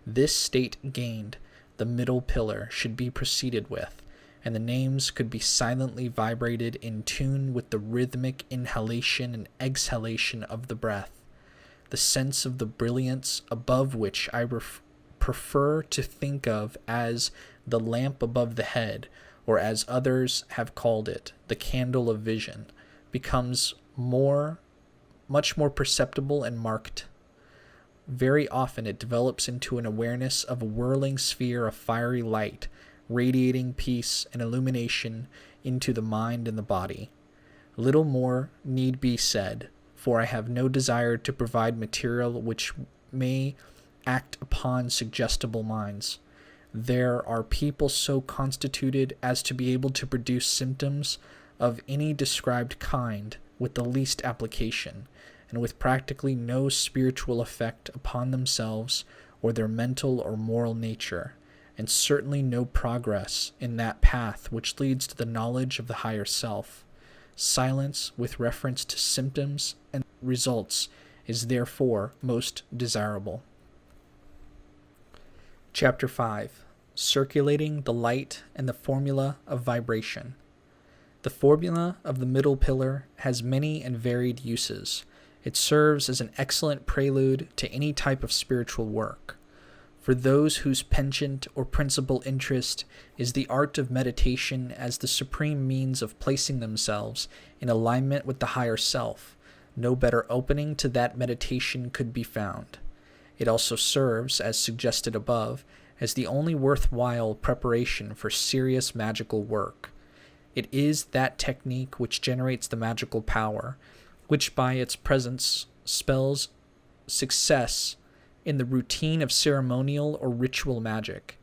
This state gained, the middle pillar should be proceeded with, and the names could be silently vibrated in tune with the rhythmic inhalation and exhalation of the breath. The sense of the brilliance above which I prefer to think of as the lamp above the head, or as others have called it, the candle of vision, becomes much more perceptible and marked. Very often it develops into an awareness of a whirling sphere of fiery light, radiating peace and illumination into the mind and the body. Little more need be said, for I have no desire to provide material which may act upon suggestible minds. There are people so constituted as to be able to produce symptoms of any described kind with the least application, and with practically no spiritual effect upon themselves or their mental or moral nature, and certainly no progress in that path which leads to the knowledge of the higher self. Silence with reference to symptoms and results is therefore most desirable. Chapter 5. Circulating the light and the formula of vibration. The formula of the middle pillar has many and varied uses. It serves as an excellent prelude to any type of spiritual work. For those whose penchant or principal interest is the art of meditation as the supreme means of placing themselves in alignment with the higher self, no better opening to that meditation could be found. It also serves, as suggested above, as the only worthwhile preparation for serious magical work. It is that technique which generates the magical power, which by its presence spells success in the routine of ceremonial or ritual magic.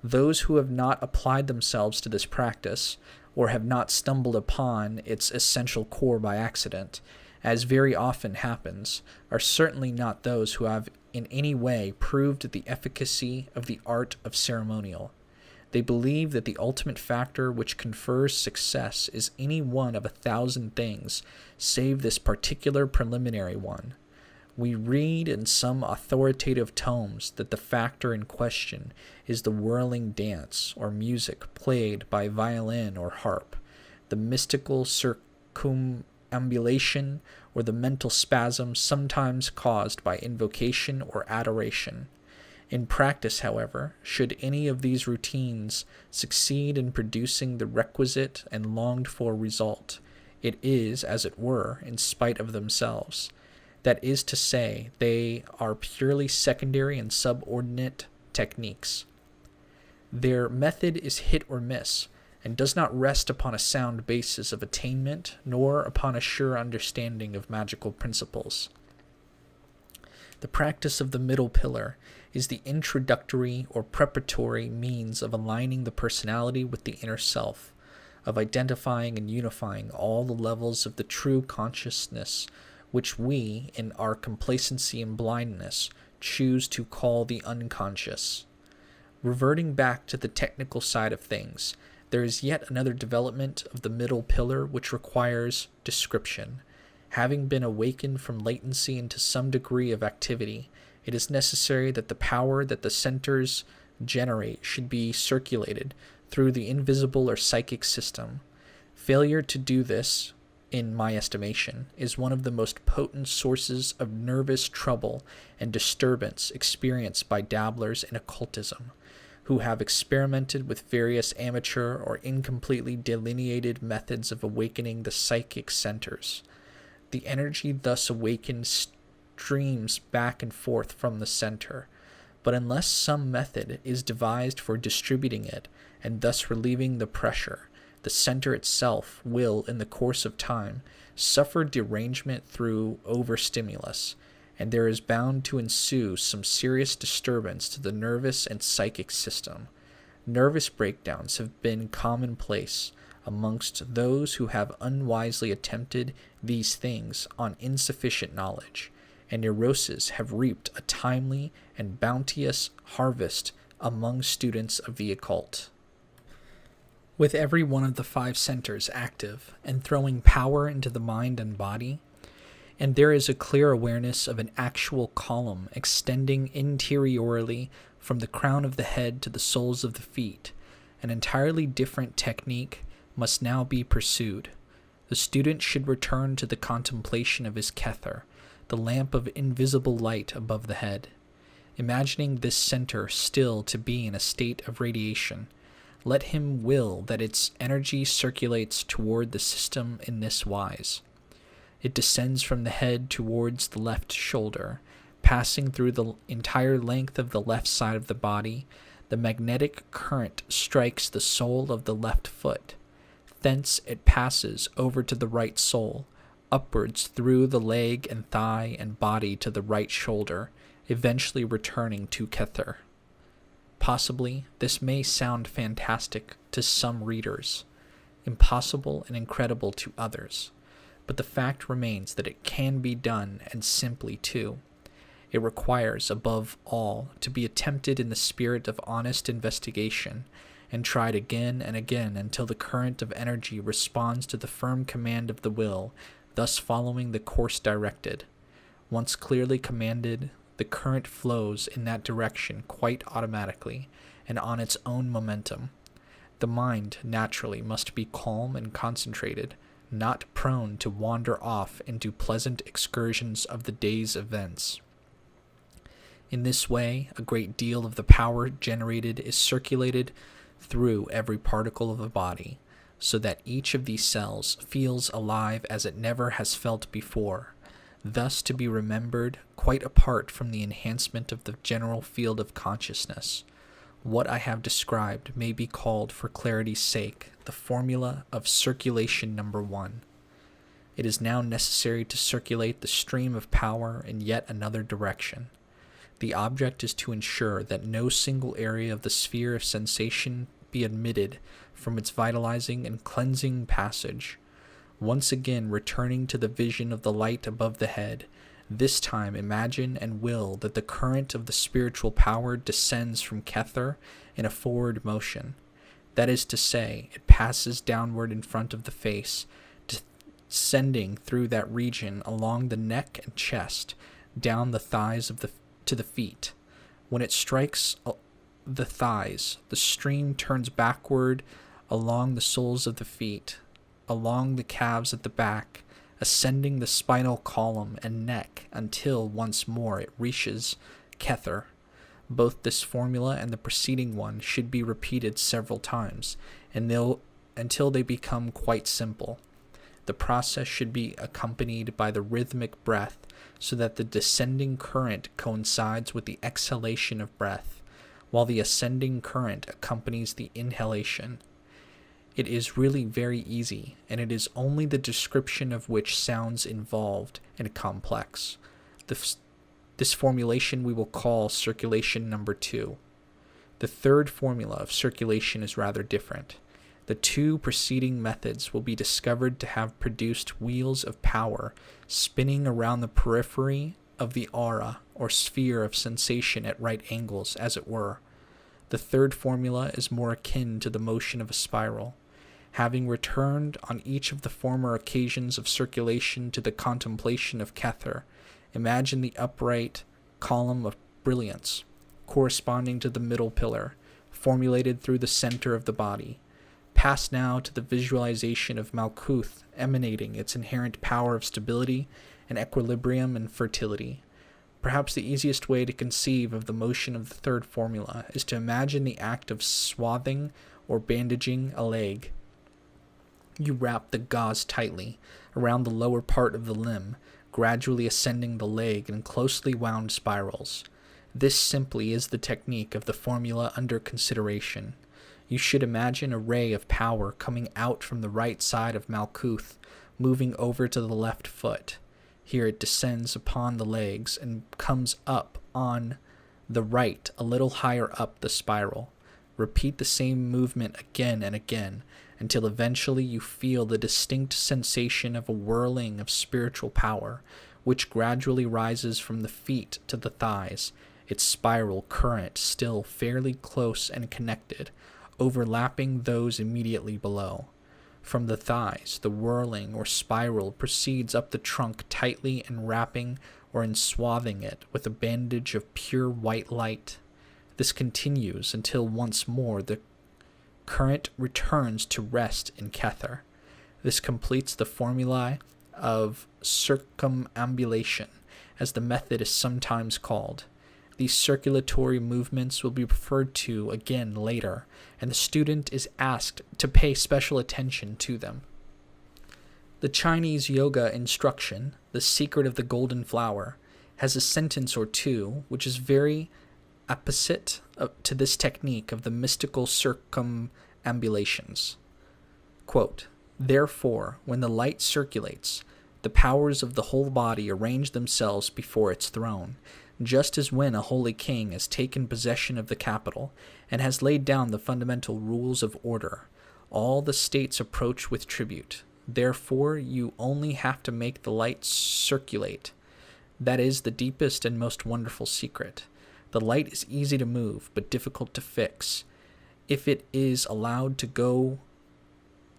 Those who have not applied themselves to this practice, or have not stumbled upon its essential core by accident, as very often happens, are certainly not those who have in any way proved the efficacy of the art of ceremonial. They believe that the ultimate factor which confers success is any one of 1,000 things, save this particular preliminary one. We read in some authoritative tomes that the factor in question is the whirling dance or music played by violin or harp, the mystical circumambulation, or the mental spasm sometimes caused by invocation or adoration. In practice, however, should any of these routines succeed in producing the requisite and longed-for result, it is, as it were, in spite of themselves. That is to say, they are purely secondary and subordinate techniques. Their method is hit or miss, and does not rest upon a sound basis of attainment, nor upon a sure understanding of magical principles. The practice of the middle pillar is the introductory or preparatory means of aligning the personality with the inner self, of identifying and unifying all the levels of the true consciousness which we, in our complacency and blindness, choose to call the unconscious. Reverting back to the technical side of things, there is yet another development of the middle pillar which requires description. Having been awakened from latency into some degree of activity, it is necessary that the power that the centers generate should be circulated through the invisible or psychic system. Failure to do this, in my estimation, is one of the most potent sources of nervous trouble and disturbance experienced by dabblers in occultism, who have experimented with various amateur or incompletely delineated methods of awakening the psychic centers. The energy thus awakened streams back and forth from the center, but unless some method is devised for distributing it and thus relieving the pressure, the center itself will, in the course of time, suffer derangement through overstimulus, and there is bound to ensue some serious disturbance to the nervous and psychic system. Nervous breakdowns have been commonplace amongst those who have unwisely attempted these things on insufficient knowledge, and neuroses have reaped a timely and bounteous harvest among students of the occult. With every one of the 5 centers active and throwing power into the mind and body, and there is a clear awareness of an actual column extending interiorly from the crown of the head to the soles of the feet, an entirely different technique must now be pursued. The student should return to the contemplation of his kether, the lamp of invisible light above the head. Imagining this center still to be in a state of radiation, let him will that its energy circulates toward the system in this wise. It descends from the head towards the left shoulder, passing through the entire length of the left side of the body. The magnetic current strikes the sole of the left foot. Thence it passes over to the right sole, upwards through the leg and thigh and body to the right shoulder, eventually returning to kether. Possibly this may sound fantastic to some readers, impossible and incredible to others, but the fact remains that it can be done, and simply too. It requires, above all, to be attempted in the spirit of honest investigation, and tried again and again until the current of energy responds to the firm command of the will, thus following the course directed. Once clearly commanded, the current flows in that direction quite automatically and on its own momentum. The mind, naturally, must be calm and concentrated, not prone to wander off into pleasant excursions of the day's events. In this way, a great deal of the power generated is circulated through every particle of the body, so that each of these cells feels alive as it never has felt before, thus to be remembered quite apart from the enhancement of the general field of consciousness. What I have described may be called, for clarity's sake, the formula of circulation number 1. It is now necessary to circulate the stream of power in yet another direction. The object is to ensure that no single area of the sphere of sensation be omitted from its vitalizing and cleansing passage. Once again returning to the vision of the light above the head, this time imagine and will that the current of the spiritual power descends from Kether in a forward motion. That is to say, it passes downward in front of the face, descending through that region along the neck and chest, down the thighs to the feet. When it strikes the thighs, the stream turns backward along the soles of the feet, along the calves at the back, ascending the spinal column and neck until once more it reaches Kether. Both this formula and the preceding one should be repeated several times, until they become quite simple. The process should be accompanied by the rhythmic breath, so that the descending current coincides with the exhalation of breath, while the ascending current accompanies the inhalation. It is really very easy, and it is only the description of which sounds involved and complex. This formulation we will call circulation number 2. The third formula of circulation is rather different. The two preceding methods will be discovered to have produced wheels of power spinning around the periphery of the aura or sphere of sensation at right angles, as it were. The third formula is more akin to the motion of a spiral. Having returned on each of the former occasions of circulation to the contemplation of Kether, imagine the upright column of brilliance, corresponding to the middle pillar, formulated through the center of the body. Pass now to the visualization of Malkuth emanating its inherent power of stability and equilibrium and fertility. Perhaps the easiest way to conceive of the motion of the third formula is to imagine the act of swathing or bandaging a leg. You wrap the gauze tightly around the lower part of the limb, gradually ascending the leg in closely wound spirals. This simply is the technique of the formula under consideration. You should imagine a ray of power coming out from the right side of Malkuth, moving over to the left foot. Here it descends upon the legs and comes up on the right a little higher up the spiral. Repeat the same movement again and again, until eventually you feel the distinct sensation of a whirling of spiritual power, which gradually rises from the feet to the thighs, its spiral current still fairly close and connected, overlapping those immediately below. From the thighs, the whirling or spiral proceeds up the trunk tightly enwrapping or enswathing it with a bandage of pure white light. This continues until once more the current returns to rest in Kether. This completes the formulae of circumambulation, as the method is sometimes called. These circulatory movements will be referred to again later, and the student is asked to pay special attention to them. The Chinese yoga instruction, The Secret of the Golden Flower, has a sentence or two which is very apposite to this technique of the mystical circumambulations. Quote, "Therefore, when the light circulates, the powers of the whole body arrange themselves before its throne, just as when a holy king has taken possession of the capital and has laid down the fundamental rules of order, all the states approach with tribute. Therefore, you only have to make the light circulate. That is the deepest and most wonderful secret. The light is easy to move, but difficult to fix. If it is allowed to go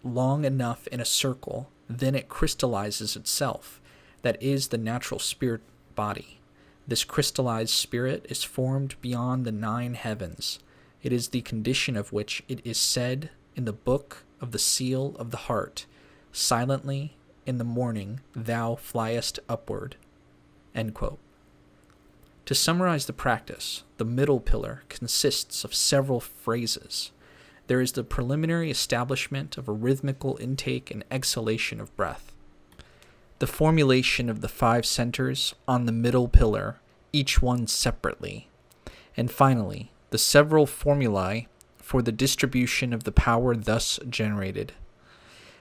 long enough in a circle, then it crystallizes itself. That is the natural spirit body. This crystallized spirit is formed beyond the 9 heavens. It is the condition of which it is said in the book of the seal of the heart, silently in the morning thou fliest upward." End quote. To summarize the practice, the middle pillar consists of several phrases. There is the preliminary establishment of a rhythmical intake and exhalation of breath, the formulation of the 5 centers on the middle pillar, each one separately, and finally, the several formulae for the distribution of the power thus generated.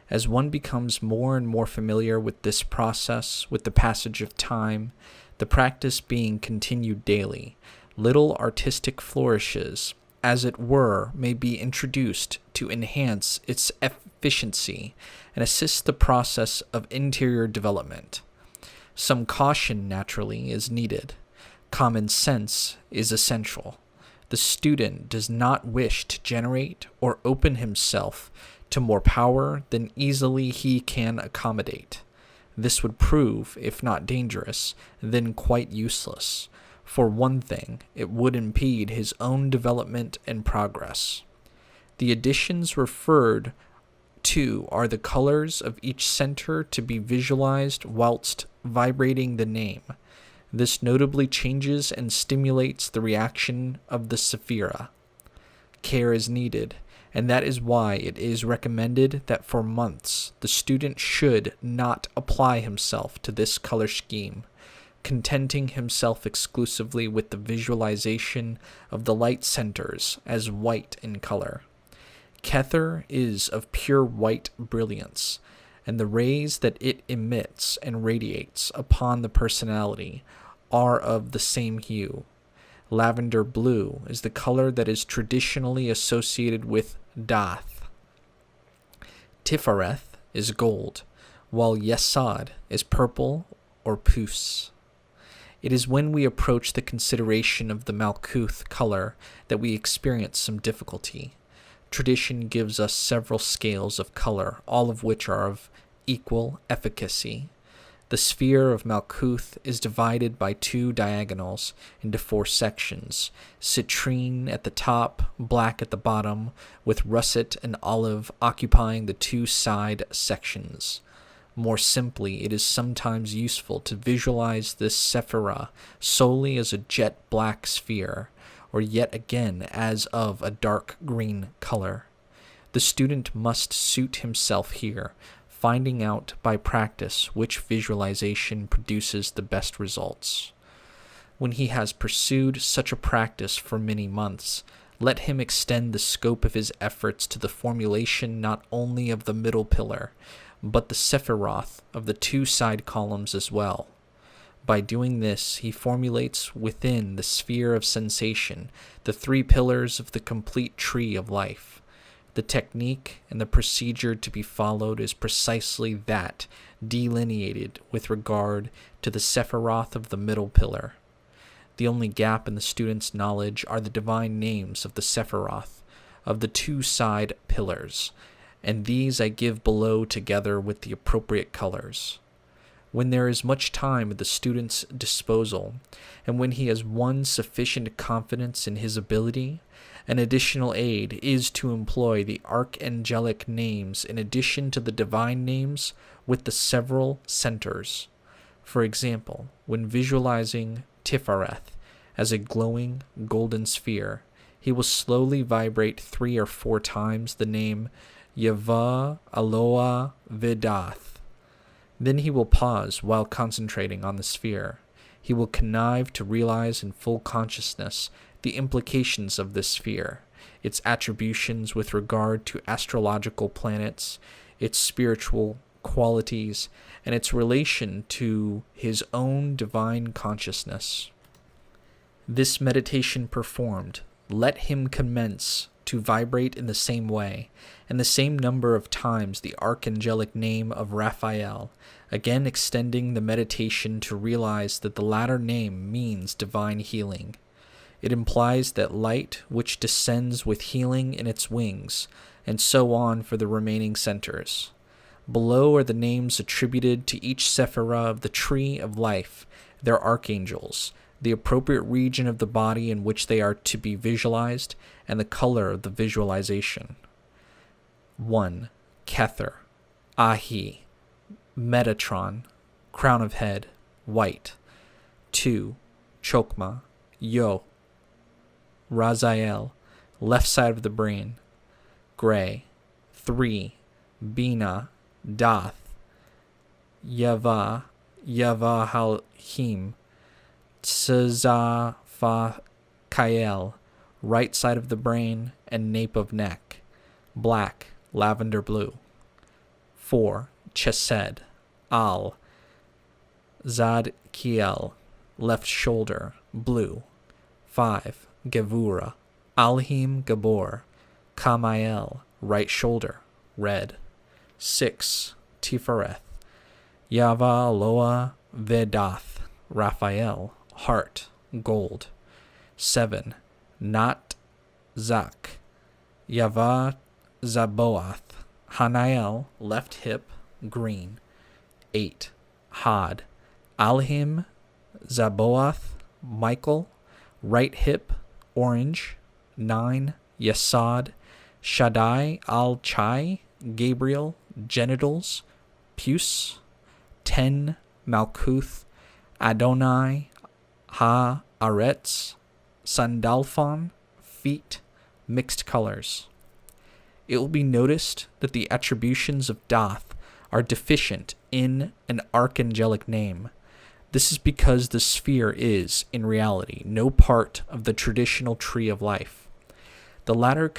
As one becomes more and more familiar with this process with the passage of time, The practice being continued daily, little artistic flourishes, as it were, may be introduced to enhance its efficiency and assist the process of interior development. Some caution, naturally, is needed. Common sense is essential. The student does not wish to generate or open himself to more power than easily he can accommodate. This would prove, if not dangerous, then quite useless. For one thing, it would impede his own development and progress. The additions referred to are the colors of each center to be visualized whilst vibrating the name. This notably changes and stimulates the reaction of the sephira. Care is needed, and that is why it is recommended that for months the student should not apply himself to this color scheme, contenting himself exclusively with the visualization of the light centers as white in color. Kether is of pure white brilliance, and the rays that it emits and radiates upon the personality are of the same hue. Lavender blue is the color that is traditionally associated with Dath. Tifareth is gold, while Yesod is purple or puce. It is when we approach the consideration of the Malkuth color that we experience some difficulty. Tradition gives us several scales of color, all of which are of equal efficacy. The sphere of Malkuth is divided by two diagonals into 4 sections, citrine at the top, black at the bottom, with russet and olive occupying the 2 side sections. More simply, it is sometimes useful to visualize this sephira solely as a jet black sphere, or yet again as of a dark green color. The student must suit himself here, finding out by practice which visualization produces the best results. When he has pursued such a practice for many months, let him extend the scope of his efforts to the formulation not only of the middle pillar, but the sephiroth of the 2 side columns as well. By doing this, he formulates within the sphere of sensation the 3 pillars of the complete tree of life. The technique and the procedure to be followed is precisely that delineated with regard to the sephiroth of the middle pillar. The only gap in the student's knowledge are the divine names of the sephiroth of the 2 side pillars, and these I give below together with the appropriate colors. When there is much time at the student's disposal, and when he has won sufficient confidence in his ability, an additional aid is to employ the archangelic names in addition to the divine names with the several centers. For example, when visualizing Tifareth as a glowing golden sphere, he will slowly vibrate 3 or 4 times the name Yava Aloha Vedath. Then he will pause while concentrating on the sphere. He will connive to realize in full consciousness the implications of this sphere, its attributions with regard to astrological planets, its spiritual qualities, and its relation to his own divine consciousness. This meditation performed, let him commence to vibrate in the same way, and the same number of times the archangelic name of Raphael, again extending the meditation to realize that the latter name means divine healing. It implies that light which descends with healing in its wings, and so on for the remaining centers. Below are the names attributed to each sephira of the Tree of Life, their archangels, the appropriate region of the body in which they are to be visualized, and the color of the visualization. 1. Kether, Ahi, Metatron, crown of head, white. 2. Chokma, Yo, Raziel, left side of the brain, gray. 3. Bina, Dath, Yava, Yavahalhim, Tzazafakael, right side of the brain and nape of neck, black, lavender blue. 4. Chesed, Al, Zadkiel, left shoulder, blue. 5. Gevura, Alhim Gabor, Kamael, right shoulder, red. 6. Tifereth, Yava Loa Vedath, Raphael, heart, gold. 7. Nat Zak, Yava Zaboath, Hanael, left hip, green. 8. Had, Alhim Zaboath, Michael, right hip, orange. 9. Yesod, Shaddai al-Chai, Gabriel, genitals, puce. 10. Malkuth, Adonai ha-Aretz, Sandalphon, feet, mixed colors. It will be noticed that the attributions of Thoth are deficient in an archangelic name. This is because the sphere is, in reality, no part of the traditional Tree of Life. The latter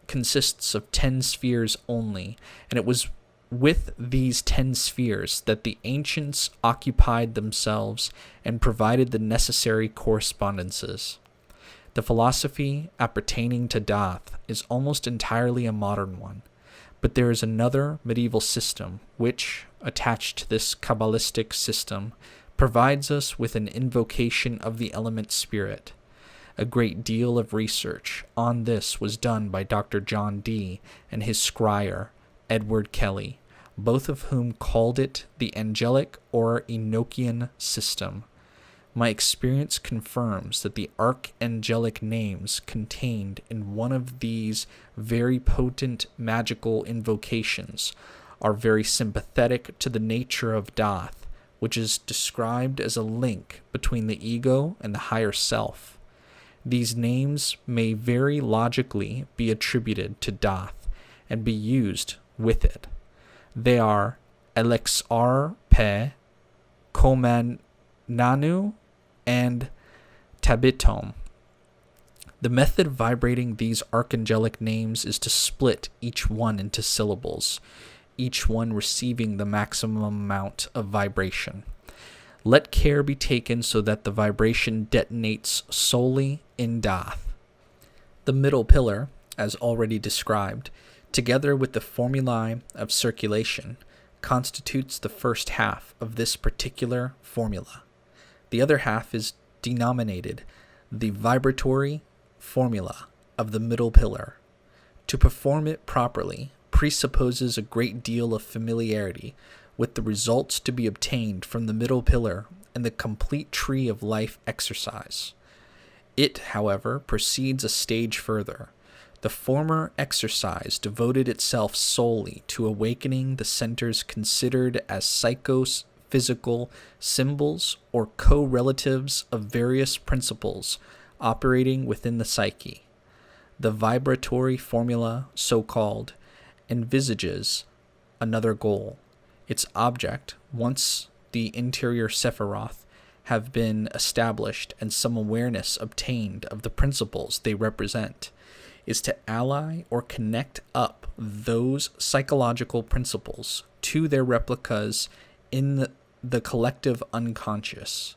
consists of 10 spheres only, and it was with these 10 spheres that the ancients occupied themselves and provided the necessary correspondences. The philosophy appertaining to Thoth is almost entirely a modern one, but there is another medieval system which, attached to this Kabbalistic system, provides us with an invocation of the element spirit. A great deal of research on this was done by Dr. John Dee and his scryer, Edward Kelly, both of whom called it the angelic or Enochian system. My experience confirms that the archangelic names contained in one of these very potent magical invocations are very sympathetic to the nature of Thoth, which is described as a link between the ego and the higher self. These names may very logically be attributed to Thoth and be used with it. They are Elexar Pe, Komananu, and Tabitom. The method of vibrating these archangelic names is to split each one into syllables, each one receiving the maximum amount of vibration. Let care be taken so that the vibration detonates solely in Thoth. The middle pillar, as already described, together with the formulae of circulation, constitutes the first half of this particular formula. The other half is denominated the vibratory formula of the middle pillar. To perform it properly presupposes a great deal of familiarity with the results to be obtained from the middle pillar and the complete Tree of Life exercise. It, however, proceeds a stage further. The former exercise devoted itself solely to awakening the centers considered as psychophysical symbols or co-relatives of various principles operating within the psyche. The vibratory formula, so-called, envisages another goal. Its object, once the interior Sephiroth have been established and some awareness obtained of the principles they represent, is to ally or connect up those psychological principles to their replicas in the collective unconscious.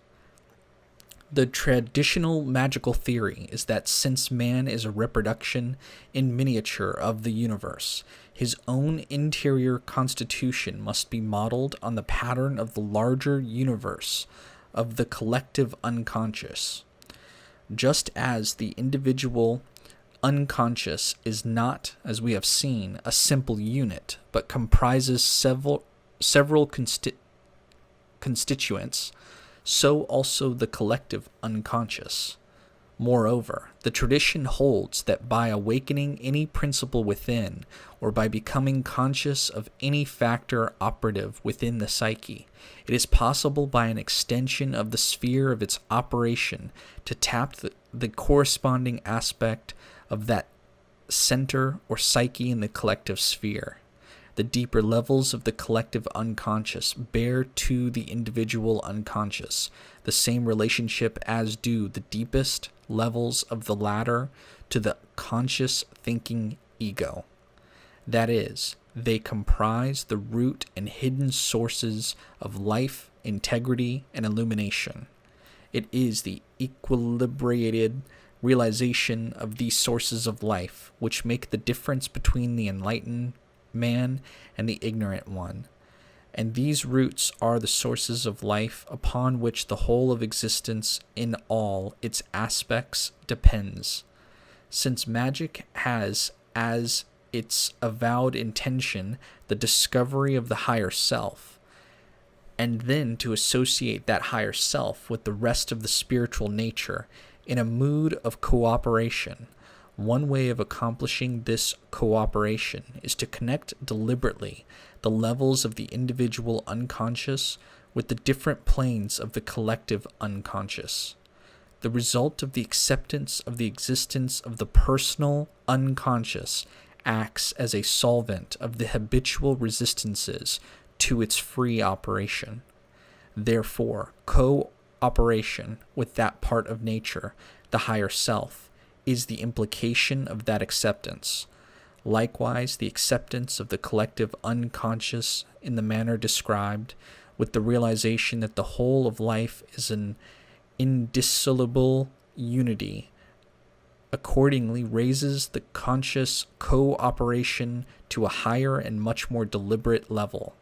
The traditional magical theory is that since man is a reproduction in miniature of the universe, his own interior constitution must be modeled on the pattern of the larger universe of the collective unconscious. Just as the individual unconscious is not, as we have seen, a simple unit, but comprises several constituents, so also the collective unconscious. Moreover, the tradition holds that by awakening any principle within, or by becoming conscious of any factor operative within the psyche, it is possible by an extension of the sphere of its operation to tap the corresponding aspect of that center or psyche in the collective sphere. The deeper levels of the collective unconscious bear to the individual unconscious the same relationship as do the deepest levels of the latter to the conscious thinking ego. That is, they comprise the root and hidden sources of life, integrity, and illumination. It is the equilibrated realization of these sources of life which make the difference between the enlightened man and the ignorant one. And these roots are the sources of life upon which the whole of existence in all its aspects depends. Since magic has as its avowed intention the discovery of the higher self, and then to associate that higher self with the rest of the spiritual nature in a mood of cooperation, one way of accomplishing this cooperation is to connect deliberately the levels of the individual unconscious with the different planes of the collective unconscious. The result of the acceptance of the existence of the personal unconscious acts as a solvent of the habitual resistances to its free operation. Therefore, cooperation with that part of nature, the higher self, is the implication of that acceptance. Likewise, the acceptance of the collective unconscious in the manner described, with the realization that the whole of life is an indissoluble unity, accordingly raises the conscious cooperation to a higher and much more deliberate level.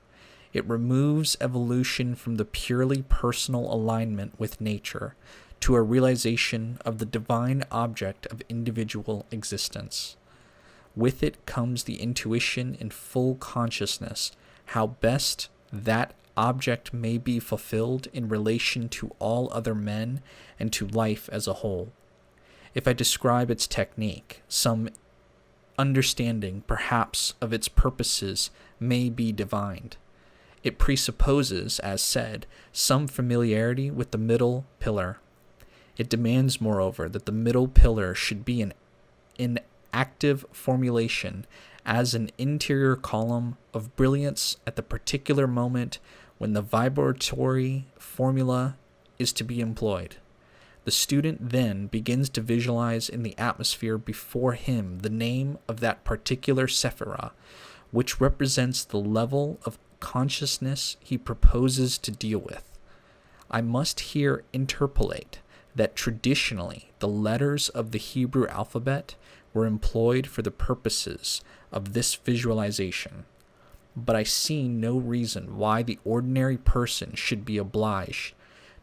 It removes evolution from the purely personal alignment with nature to a realization of the divine object of individual existence. With it comes the intuition in full consciousness how best that object may be fulfilled in relation to all other men and to life as a whole. If I describe its technique, some understanding, perhaps, of its purposes may be divined. It presupposes, as said, some familiarity with the middle pillar. It demands, moreover, that the middle pillar should be in active formulation as an interior column of brilliance at the particular moment when the vibratory formula is to be employed. The student then begins to visualize in the atmosphere before him the name of that particular sephira, which represents the level of consciousness he proposes to deal with. I must here interpolate that traditionally the letters of the Hebrew alphabet were employed for the purposes of this visualization, but I see no reason why the ordinary person should be obliged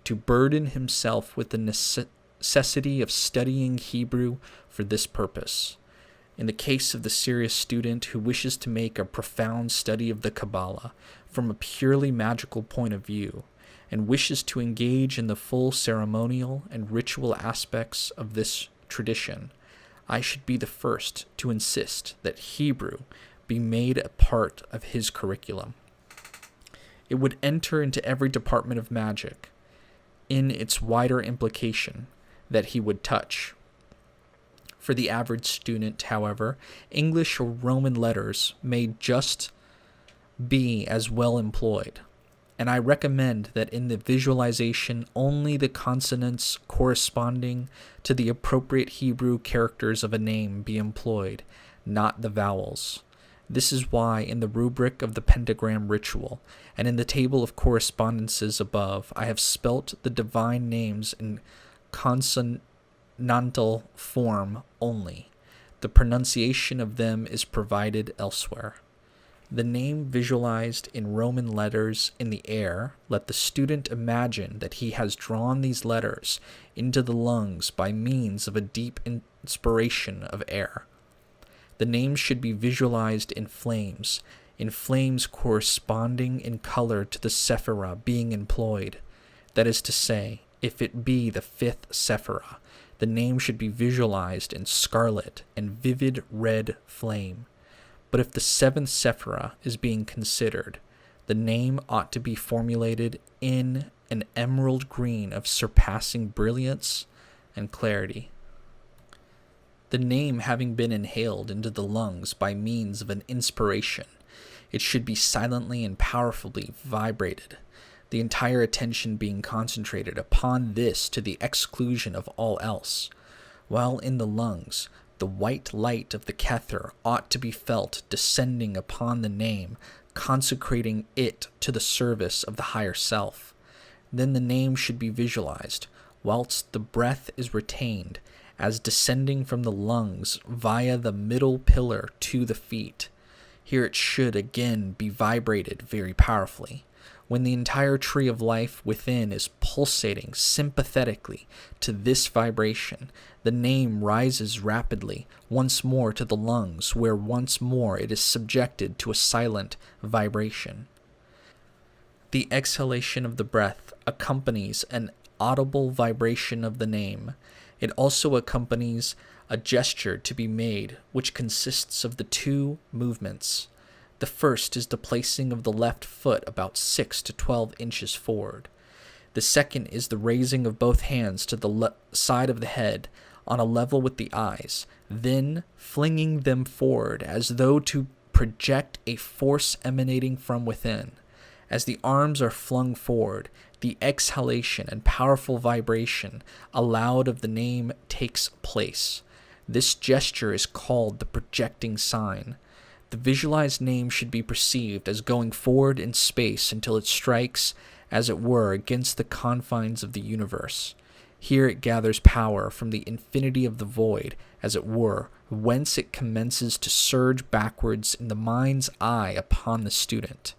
to burden himself with the necessity of studying Hebrew for this purpose. In the case of the serious student who wishes to make a profound study of the Kabbalah from a purely magical point of view, and wishes to engage in the full ceremonial and ritual aspects of this tradition, I should be the first to insist that Hebrew be made a part of his curriculum. It would enter into every department of magic, in its wider implication that he would touch. For the average student, however, English or Roman letters may just be as well employed, and I recommend that in the visualization only the consonants corresponding to the appropriate Hebrew characters of a name be employed, not the vowels. This is why in the rubric of the Pentagram ritual and in the table of correspondences above, I have spelt the divine names in consonantal form only. The pronunciation of them is provided elsewhere. The name visualized in Roman letters in the air, let the student imagine that he has drawn these letters into the lungs by means of a deep inspiration of air. The names should be visualized in flames corresponding in color to the sephira being employed. That is to say, if it be the fifth sephira, the name should be visualized in scarlet and vivid red flame. But if the seventh sephira is being considered, the name ought to be formulated in an emerald green of surpassing brilliance and clarity. The name having been inhaled into the lungs by means of an inspiration, it should be silently and powerfully vibrated, the entire attention being concentrated upon this to the exclusion of all else, while in the lungs the white light of the kether ought to be felt descending upon the name, consecrating it to the service of the higher self. Then the name should be visualized, whilst the breath is retained as descending from the lungs via the middle pillar to the feet. Here it should again be vibrated very powerfully. When the entire tree of life within is pulsating sympathetically to this vibration, the name rises rapidly once more to the lungs, where once more it is subjected to a silent vibration. The exhalation of the breath accompanies an audible vibration of the name. It also accompanies a gesture to be made, which consists of the two movements. The first is the placing of the left foot about 6 to 12 inches forward. The second is the raising of both hands to the side of the head on a level with the eyes, then flinging them forward as though to project a force emanating from within. As the arms are flung forward, the exhalation and powerful vibration aloud of the name takes place. This gesture is called the projecting sign. The visualized name should be perceived as going forward in space until it strikes, as it were, against the confines of the universe. Here it gathers power from the infinity of the void, as it were, whence it commences to surge backwards in the mind's eye upon the student.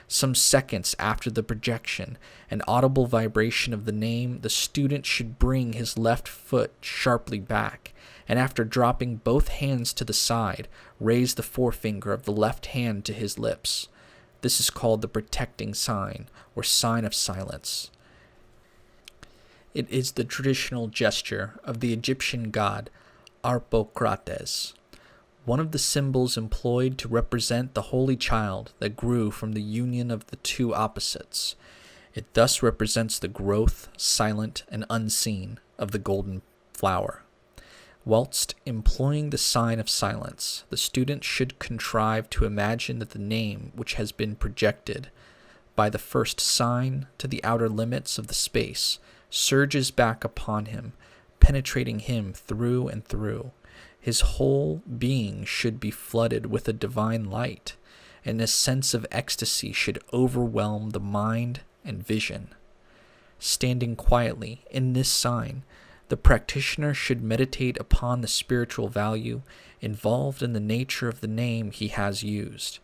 Some seconds after the projection and audible vibration of the name, the student should bring his left foot sharply back, and after dropping both hands to the side, raise the forefinger of the left hand to his lips. This is called the protecting sign, or sign of silence. It is the traditional gesture of the Egyptian god Harpocrates, one of the symbols employed to represent the holy child that grew from the union of the two opposites. It thus represents the growth, silent and unseen, of the golden flower. Whilst employing the sign of silence, the student should contrive to imagine that the name which has been projected by the first sign to the outer limits of the space surges back upon him, penetrating him through and through. His whole being should be flooded with a divine light, and a sense of ecstasy should overwhelm the mind and vision. Standing quietly in this sign, the practitioner should meditate upon the spiritual value involved in the nature of the name he has used.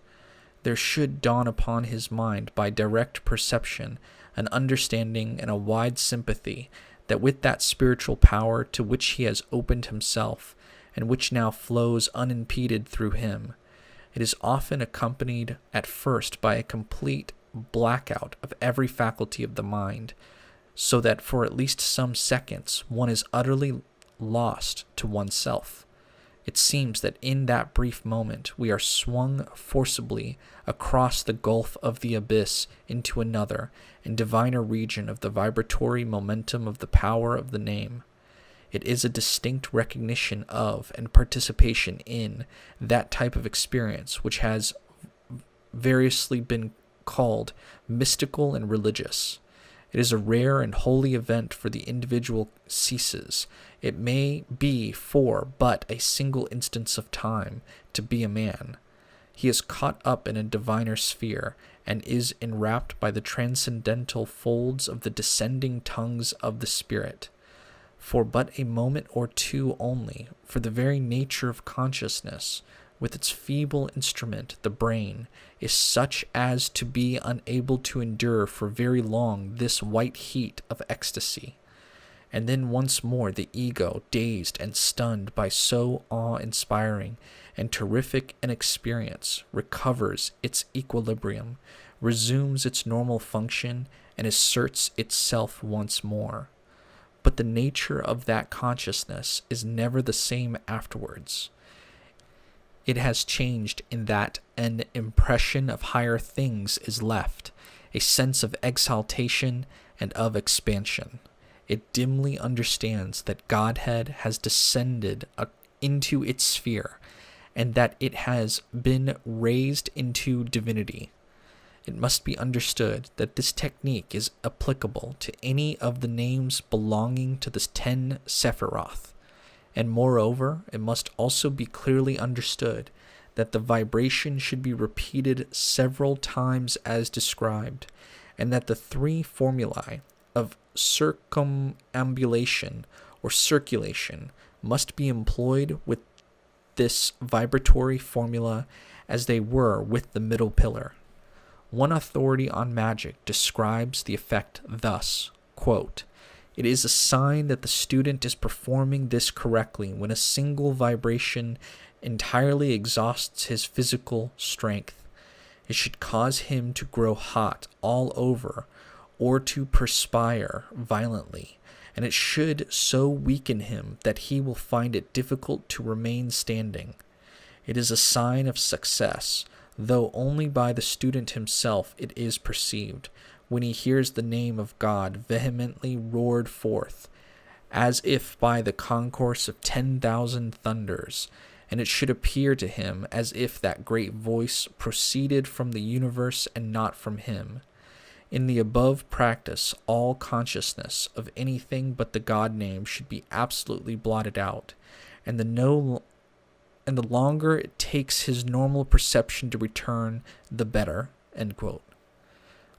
There should dawn upon his mind by direct perception an understanding and a wide sympathy that with that spiritual power to which he has opened himself, and which now flows unimpeded through him, it is often accompanied at first by a complete blackout of every faculty of the mind, so that for at least some seconds one is utterly lost to oneself. It seems that in that brief moment we are swung forcibly across the gulf of the abyss into another and diviner region of the vibratory momentum of the power of the name. It is a distinct recognition of and participation in that type of experience which has variously been called mystical and religious. It is a rare and holy event, for the individual ceases, it may be for but a single instance of time, to be a man. He is caught up in a diviner sphere, and is enwrapped by the transcendental folds of the descending tongues of the Spirit. For but a moment or two only, for the very nature of consciousness, with its feeble instrument, the brain, is such as to be unable to endure for very long this white heat of ecstasy. And then once more the ego, dazed and stunned by so awe-inspiring and terrific an experience, recovers its equilibrium, resumes its normal function, and asserts itself once more. But the nature of that consciousness is never the same afterwards. It has changed in that an impression of higher things is left, a sense of exaltation and of expansion. It dimly understands that Godhead has descended into its sphere, and that it has been raised into divinity. It must be understood that this technique is applicable to any of the names belonging to the 10 Sephiroth. And moreover, it must also be clearly understood that the vibration should be repeated several times as described, and that the 3 formulae of circumambulation or circulation must be employed with this vibratory formula as they were with the middle pillar. One authority on magic describes the effect thus, quote, "It is a sign that the student is performing this correctly when a single vibration entirely exhausts his physical strength. It should cause him to grow hot all over or to perspire violently, and it should so weaken him that he will find it difficult to remain standing. It is a sign of success, though only by the student himself it is perceived, when he hears the name of God vehemently roared forth, as if by the concourse of 10,000 thunders, and it should appear to him as if that great voice proceeded from the universe and not from him. In the above practice, all consciousness of anything but the God name should be absolutely blotted out, and the longer it takes his normal perception to return, the better." End quote.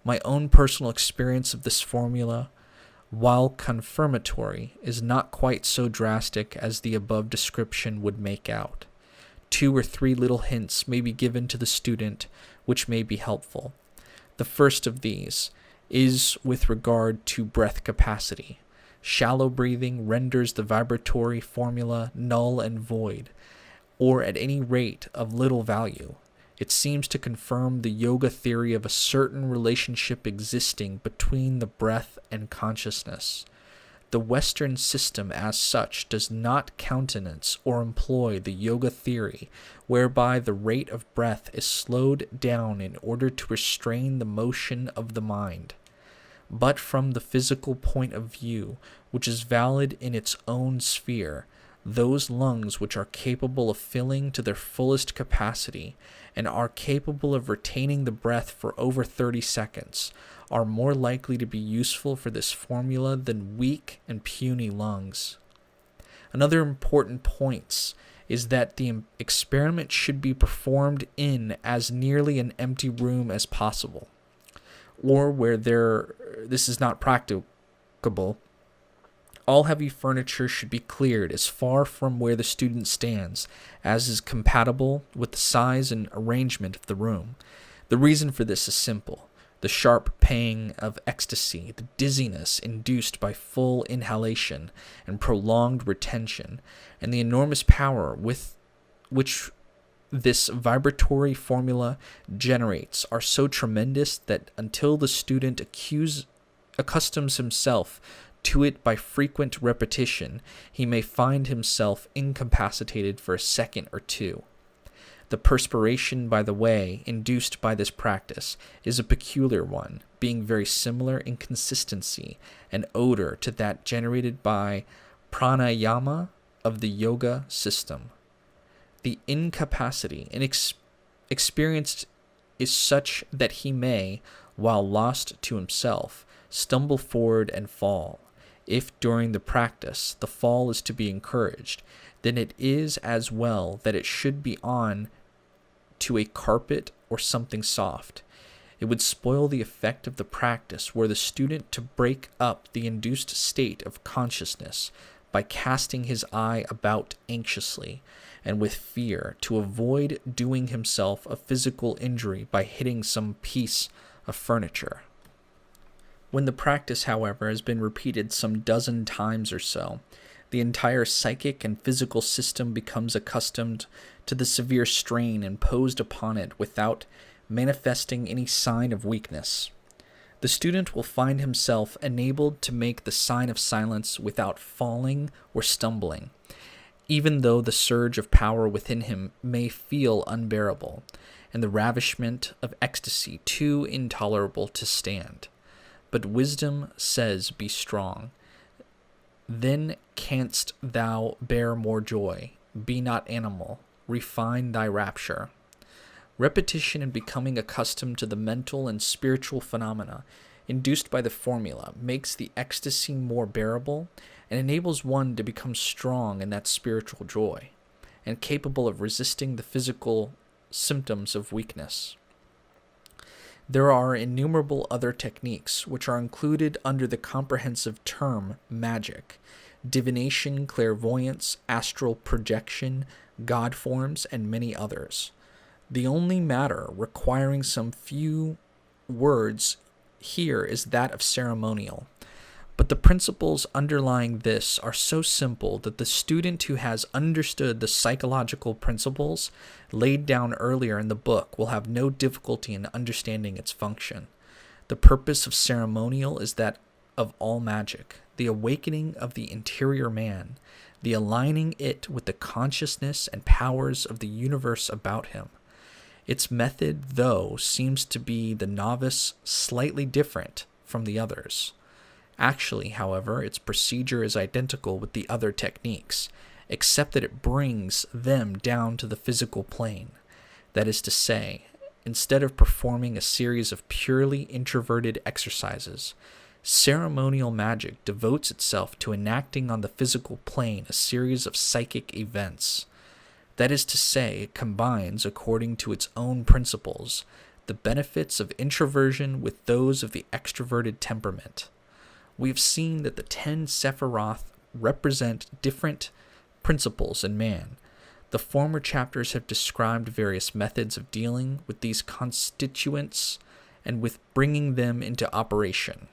My own personal experience of this formula, while confirmatory, is not quite so drastic as the above description would make out. 2 or 3 little hints may be given to the student which may be helpful. The first of these is with regard to breath capacity. Shallow breathing renders the vibratory formula null and void, or at any rate of little value. It seems to confirm the yoga theory of a certain relationship existing between the breath and consciousness. The Western system as such does not countenance or employ the yoga theory whereby the rate of breath is slowed down in order to restrain the motion of the mind. But from the physical point of view, which is valid in its own sphere, those lungs which are capable of filling to their fullest capacity and are capable of retaining the breath for over 30 seconds are more likely to be useful for this formula than weak and puny lungs. Another important point is that the experiment should be performed in as nearly an empty room as possible, or where this is not practicable. All heavy furniture should be cleared as far from where the student stands as is compatible with the size and arrangement of the room. The reason for this is simple. The sharp pang of ecstasy, the dizziness induced by full inhalation and prolonged retention, and the enormous power with which this vibratory formula generates are so tremendous that until the student accustoms himself to it by frequent repetition, he may find himself incapacitated for a second or 2. The perspiration, by the way, induced by this practice is a peculiar one, being very similar in consistency and odor to that generated by pranayama of the yoga system. The incapacity experienced is such that he may, while lost to himself, stumble forward and fall. If during the practice the fall is to be encouraged, then it is as well that it should be on to a carpet or something soft. It would spoil the effect of the practice were the student to break up the induced state of consciousness by casting his eye about anxiously and with fear to avoid doing himself a physical injury by hitting some piece of furniture. When the practice, however, has been repeated some dozen times or so, the entire psychic and physical system becomes accustomed to the severe strain imposed upon it without manifesting any sign of weakness. The student will find himself enabled to make the sign of silence without falling or stumbling, even though the surge of power within him may feel unbearable, and the ravishment of ecstasy too intolerable to stand. But wisdom says, "Be strong. Then canst thou bear more joy. Be not animal. Refine thy rapture." Repetition and becoming accustomed to the mental and spiritual phenomena induced by the formula makes the ecstasy more bearable and enables one to become strong in that spiritual joy and capable of resisting the physical symptoms of weakness. There are innumerable other techniques which are included under the comprehensive term magic: divination, clairvoyance, astral projection, god forms, and many others. The only matter requiring some few words here is that of ceremonial. But the principles underlying this are so simple that the student who has understood the psychological principles laid down earlier in the book will have no difficulty in understanding its function. The purpose of ceremonial is that of all magic, the awakening of the interior man, the aligning it with the consciousness and powers of the universe about him. Its method, though, seems to be the novice slightly different from the others. Actually, however, its procedure is identical with the other techniques, except that it brings them down to the physical plane. That is to say, instead of performing a series of purely introverted exercises, ceremonial magic devotes itself to enacting on the physical plane a series of psychic events. That is to say, it combines, according to its own principles, the benefits of introversion with those of the extroverted temperament. We have seen that the 10 Sephiroth represent different principles in man. The former chapters have described various methods of dealing with these constituents and with bringing them into operation.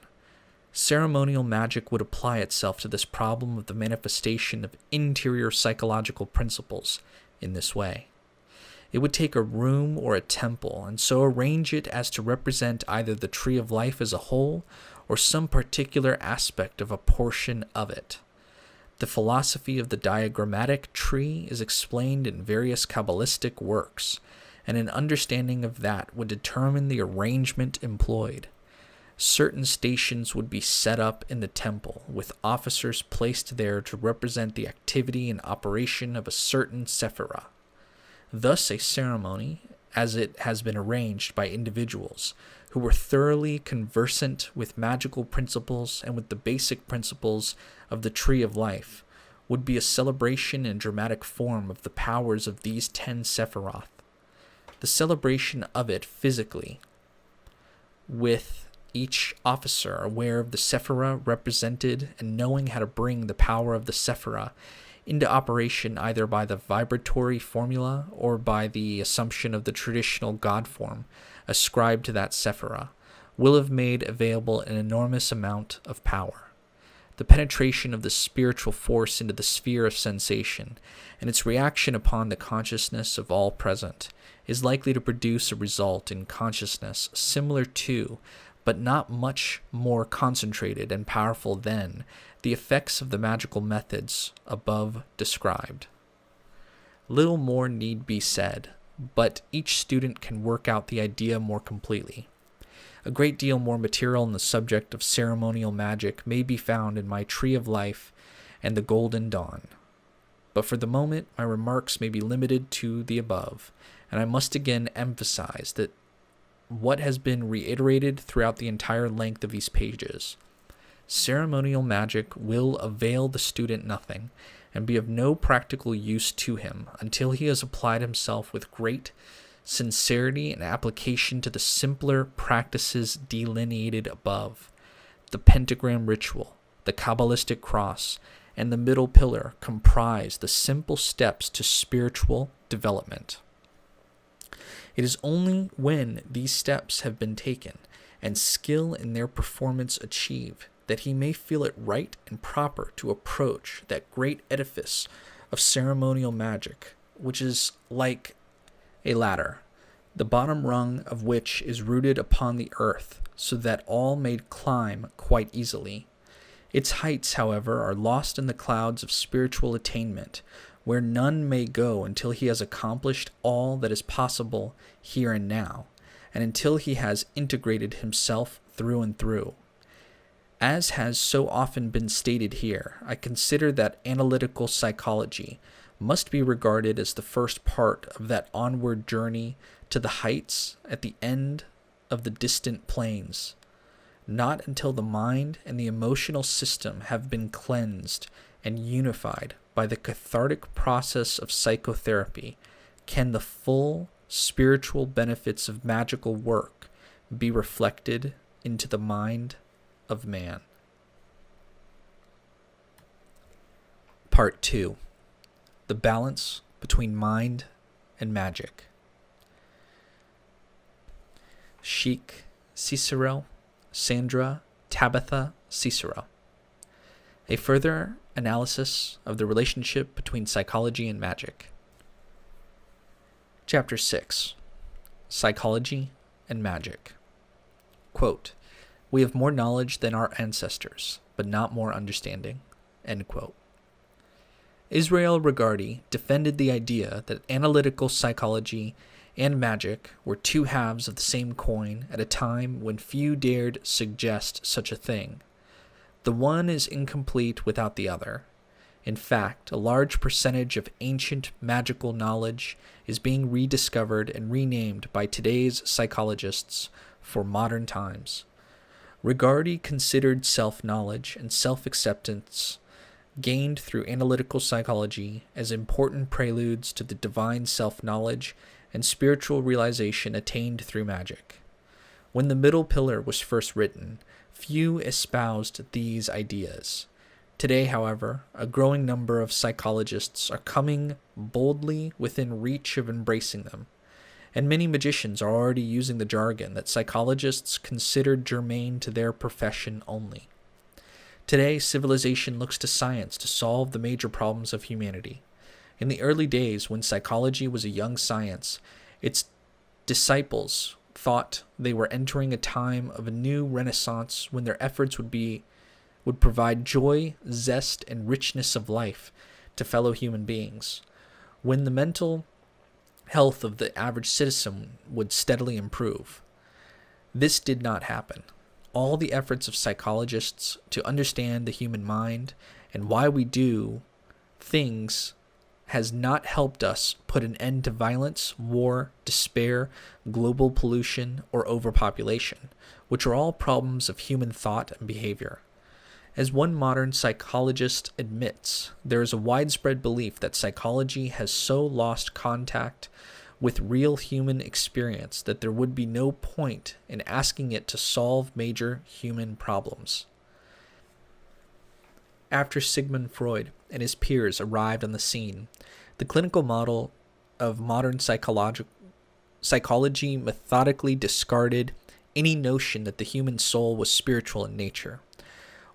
Ceremonial magic would apply itself to this problem of the manifestation of interior psychological principles in this way. It would take a room or a temple and so arrange it as to represent either the Tree of Life as a whole or some particular aspect of a portion of it. The philosophy of the diagrammatic tree is explained in various Qabalistic works, and an understanding of that would determine the arrangement employed. Certain stations would be set up in the temple, with officers placed there to represent the activity and operation of a certain sephira. Thus a ceremony, as it has been arranged by individuals who were thoroughly conversant with magical principles and with the basic principles of the Tree of Life, would be a celebration in dramatic form of the powers of these 10 Sephiroth. The celebration of it physically, with each officer aware of the Sephira represented and knowing how to bring the power of the Sephira into operation either by the vibratory formula or by the assumption of the traditional god form ascribed to that Sephira, will have made available an enormous amount of power. The penetration of the spiritual force into the sphere of sensation and its reaction upon the consciousness of all present is likely to produce a result in consciousness similar to, but not much more concentrated and powerful than, the effects of the magical methods above described. Little more need be said, but each student can work out the idea more completely. A great deal more material on the subject of ceremonial magic may be found in my Tree of Life and the Golden Dawn. But for the moment, my remarks may be limited to the above, and I must again emphasize that what has been reiterated throughout the entire length of these pages. Ceremonial magic will avail the student nothing, and be of no practical use to him until he has applied himself with great sincerity and application to the simpler practices delineated above. The Pentagram Ritual, the Qabalistic Cross, and the middle pillar comprise the simple steps to spiritual development. It is only when these steps have been taken and skill in their performance achieved that he may feel it right and proper to approach that great edifice of ceremonial magic, which is like a ladder, the bottom rung of which is rooted upon the earth, so that all may climb quite easily. Its heights, however, are lost in the clouds of spiritual attainment, where none may go until he has accomplished all that is possible here and now, and until he has integrated himself through and through. As has so often been stated here, I consider that analytical psychology must be regarded as the first part of that onward journey to the heights at the end of the distant plains. Not until the mind and the emotional system have been cleansed and unified by the cathartic process of psychotherapy can the full spiritual benefits of magical work be reflected into the mind of man. Part 2. The balance between mind and magic. Sheik Cicero, Sandra Tabitha Cicero. A further analysis of the relationship between psychology and magic. Chapter 6. Psychology and Magic. Quote, "We have more knowledge than our ancestors, but not more understanding." End quote. Israel Regardie defended the idea that analytical psychology and magic were two halves of the same coin at a time when few dared suggest such a thing. The one is incomplete without the other. In fact, a large percentage of ancient magical knowledge is being rediscovered and renamed by today's psychologists for modern times. Regardie considered self-knowledge and self-acceptance gained through analytical psychology as important preludes to the divine self-knowledge and spiritual realization attained through magic. When the middle pillar was first written, few espoused these ideas. Today, however, a growing number of psychologists are coming boldly within reach of embracing them, and many magicians are already using the jargon that psychologists considered germane to their profession only. Today, civilization looks to science to solve the major problems of humanity. In the early days, when psychology was a young science, its disciples thought they were entering a time of a new renaissance when their efforts would provide joy, zest, and richness of life to fellow human beings, when the mental health of the average citizen would steadily improve. This did not happen. All the efforts of psychologists to understand the human mind and why we do things has not helped us put an end to violence, war, despair, global pollution, or overpopulation, which are all problems of human thought and behavior. As one modern psychologist admits, there is a widespread belief that psychology has so lost contact with real human experience that there would be no point in asking it to solve major human problems. After Sigmund Freud and his peers arrived on the scene, the clinical model of modern psychology methodically discarded any notion that the human soul was spiritual in nature.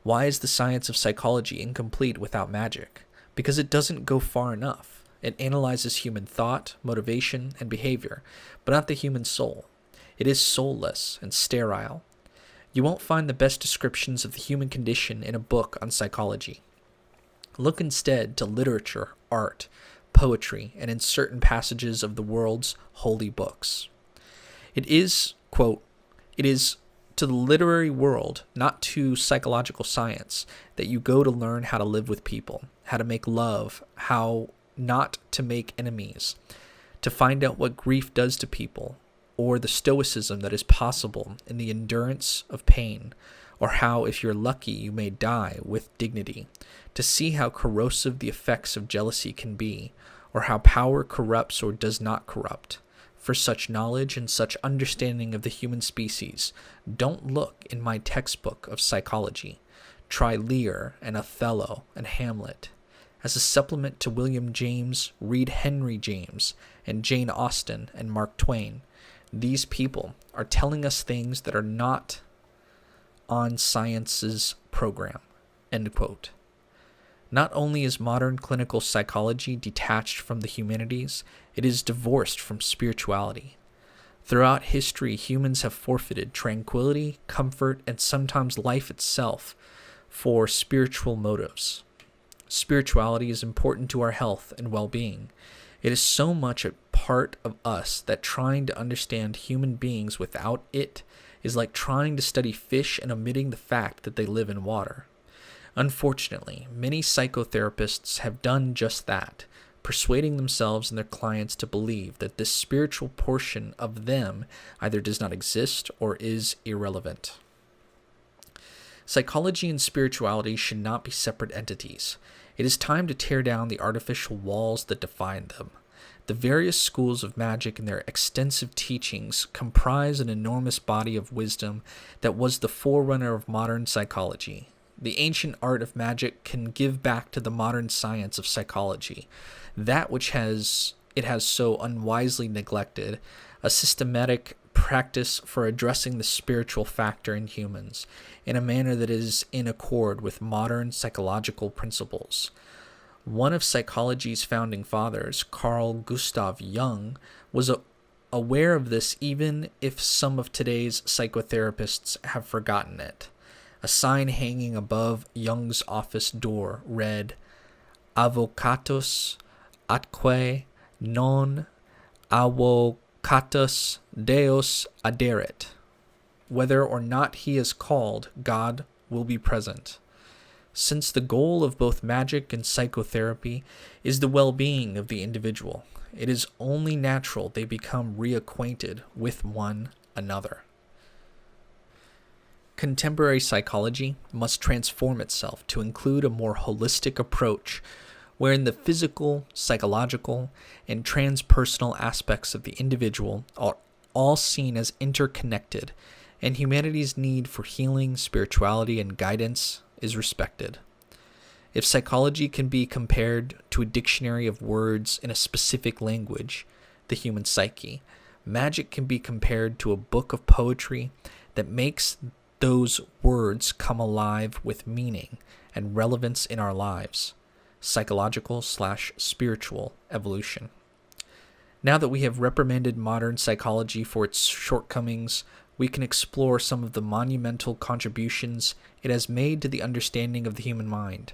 Why is the science of psychology incomplete without magic? Because it doesn't go far enough. It analyzes human thought, motivation, and behavior, but not the human soul. It is soulless and sterile. You won't find the best descriptions of the human condition in a book on psychology. Look instead to literature, art, poetry, and in certain passages of the world's holy books. It is, quote, "It is to the literary world, not to psychological science, that you go to learn how to live with people, how to make love, how not to make enemies, to find out what grief does to people, or the stoicism that is possible in the endurance of pain, or how, if you're lucky, you may die with dignity, to see how corrosive the effects of jealousy can be, or how power corrupts or does not corrupt. For such knowledge and such understanding of the human species, don't look in my textbook of psychology. Try Lear and Othello and Hamlet. As a supplement to William James, read Henry James and Jane Austen and Mark Twain. These people are telling us things that are not on science's program." End quote. Not only is modern clinical psychology detached from the humanities, it is divorced from spirituality. Throughout history, humans have forfeited tranquility, comfort, and sometimes life itself for spiritual motives. Spirituality is important to our health and well-being. It is so much a part of us that trying to understand human beings without it is like trying to study fish and omitting the fact that they live in water. Unfortunately, many psychotherapists have done just that, persuading themselves and their clients to believe that this spiritual portion of them either does not exist or is irrelevant. Psychology and spirituality should not be separate entities. It is time to tear down the artificial walls that define them. The various schools of magic and their extensive teachings comprise an enormous body of wisdom that was the forerunner of modern psychology. The ancient art of magic can give back to the modern science of psychology that which it has so unwisely neglected, a systematic practice for addressing the spiritual factor in humans in a manner that is in accord with modern psychological principles. One of psychology's founding fathers, Carl Gustav Jung, was aware of this, even if some of today's psychotherapists have forgotten it. A sign hanging above Jung's office door read, "Avocatus atque non avocatus Deus aderet." Whether or not he is called, God will be present. Since the goal of both magic and psychotherapy is the well-being of the individual, it is only natural they become reacquainted with one another. Contemporary psychology must transform itself to include a more holistic approach wherein the physical, psychological, and transpersonal aspects of the individual are all seen as interconnected, and humanity's need for healing, spirituality, and guidance is respected. If psychology can be compared to a dictionary of words in a specific language, the human psyche, magic can be compared to a book of poetry that makes those words come alive with meaning and relevance in our lives. Psychological/spiritual evolution. Now that we have reprimanded modern psychology for its shortcomings, we can explore some of the monumental contributions it has made to the understanding of the human mind.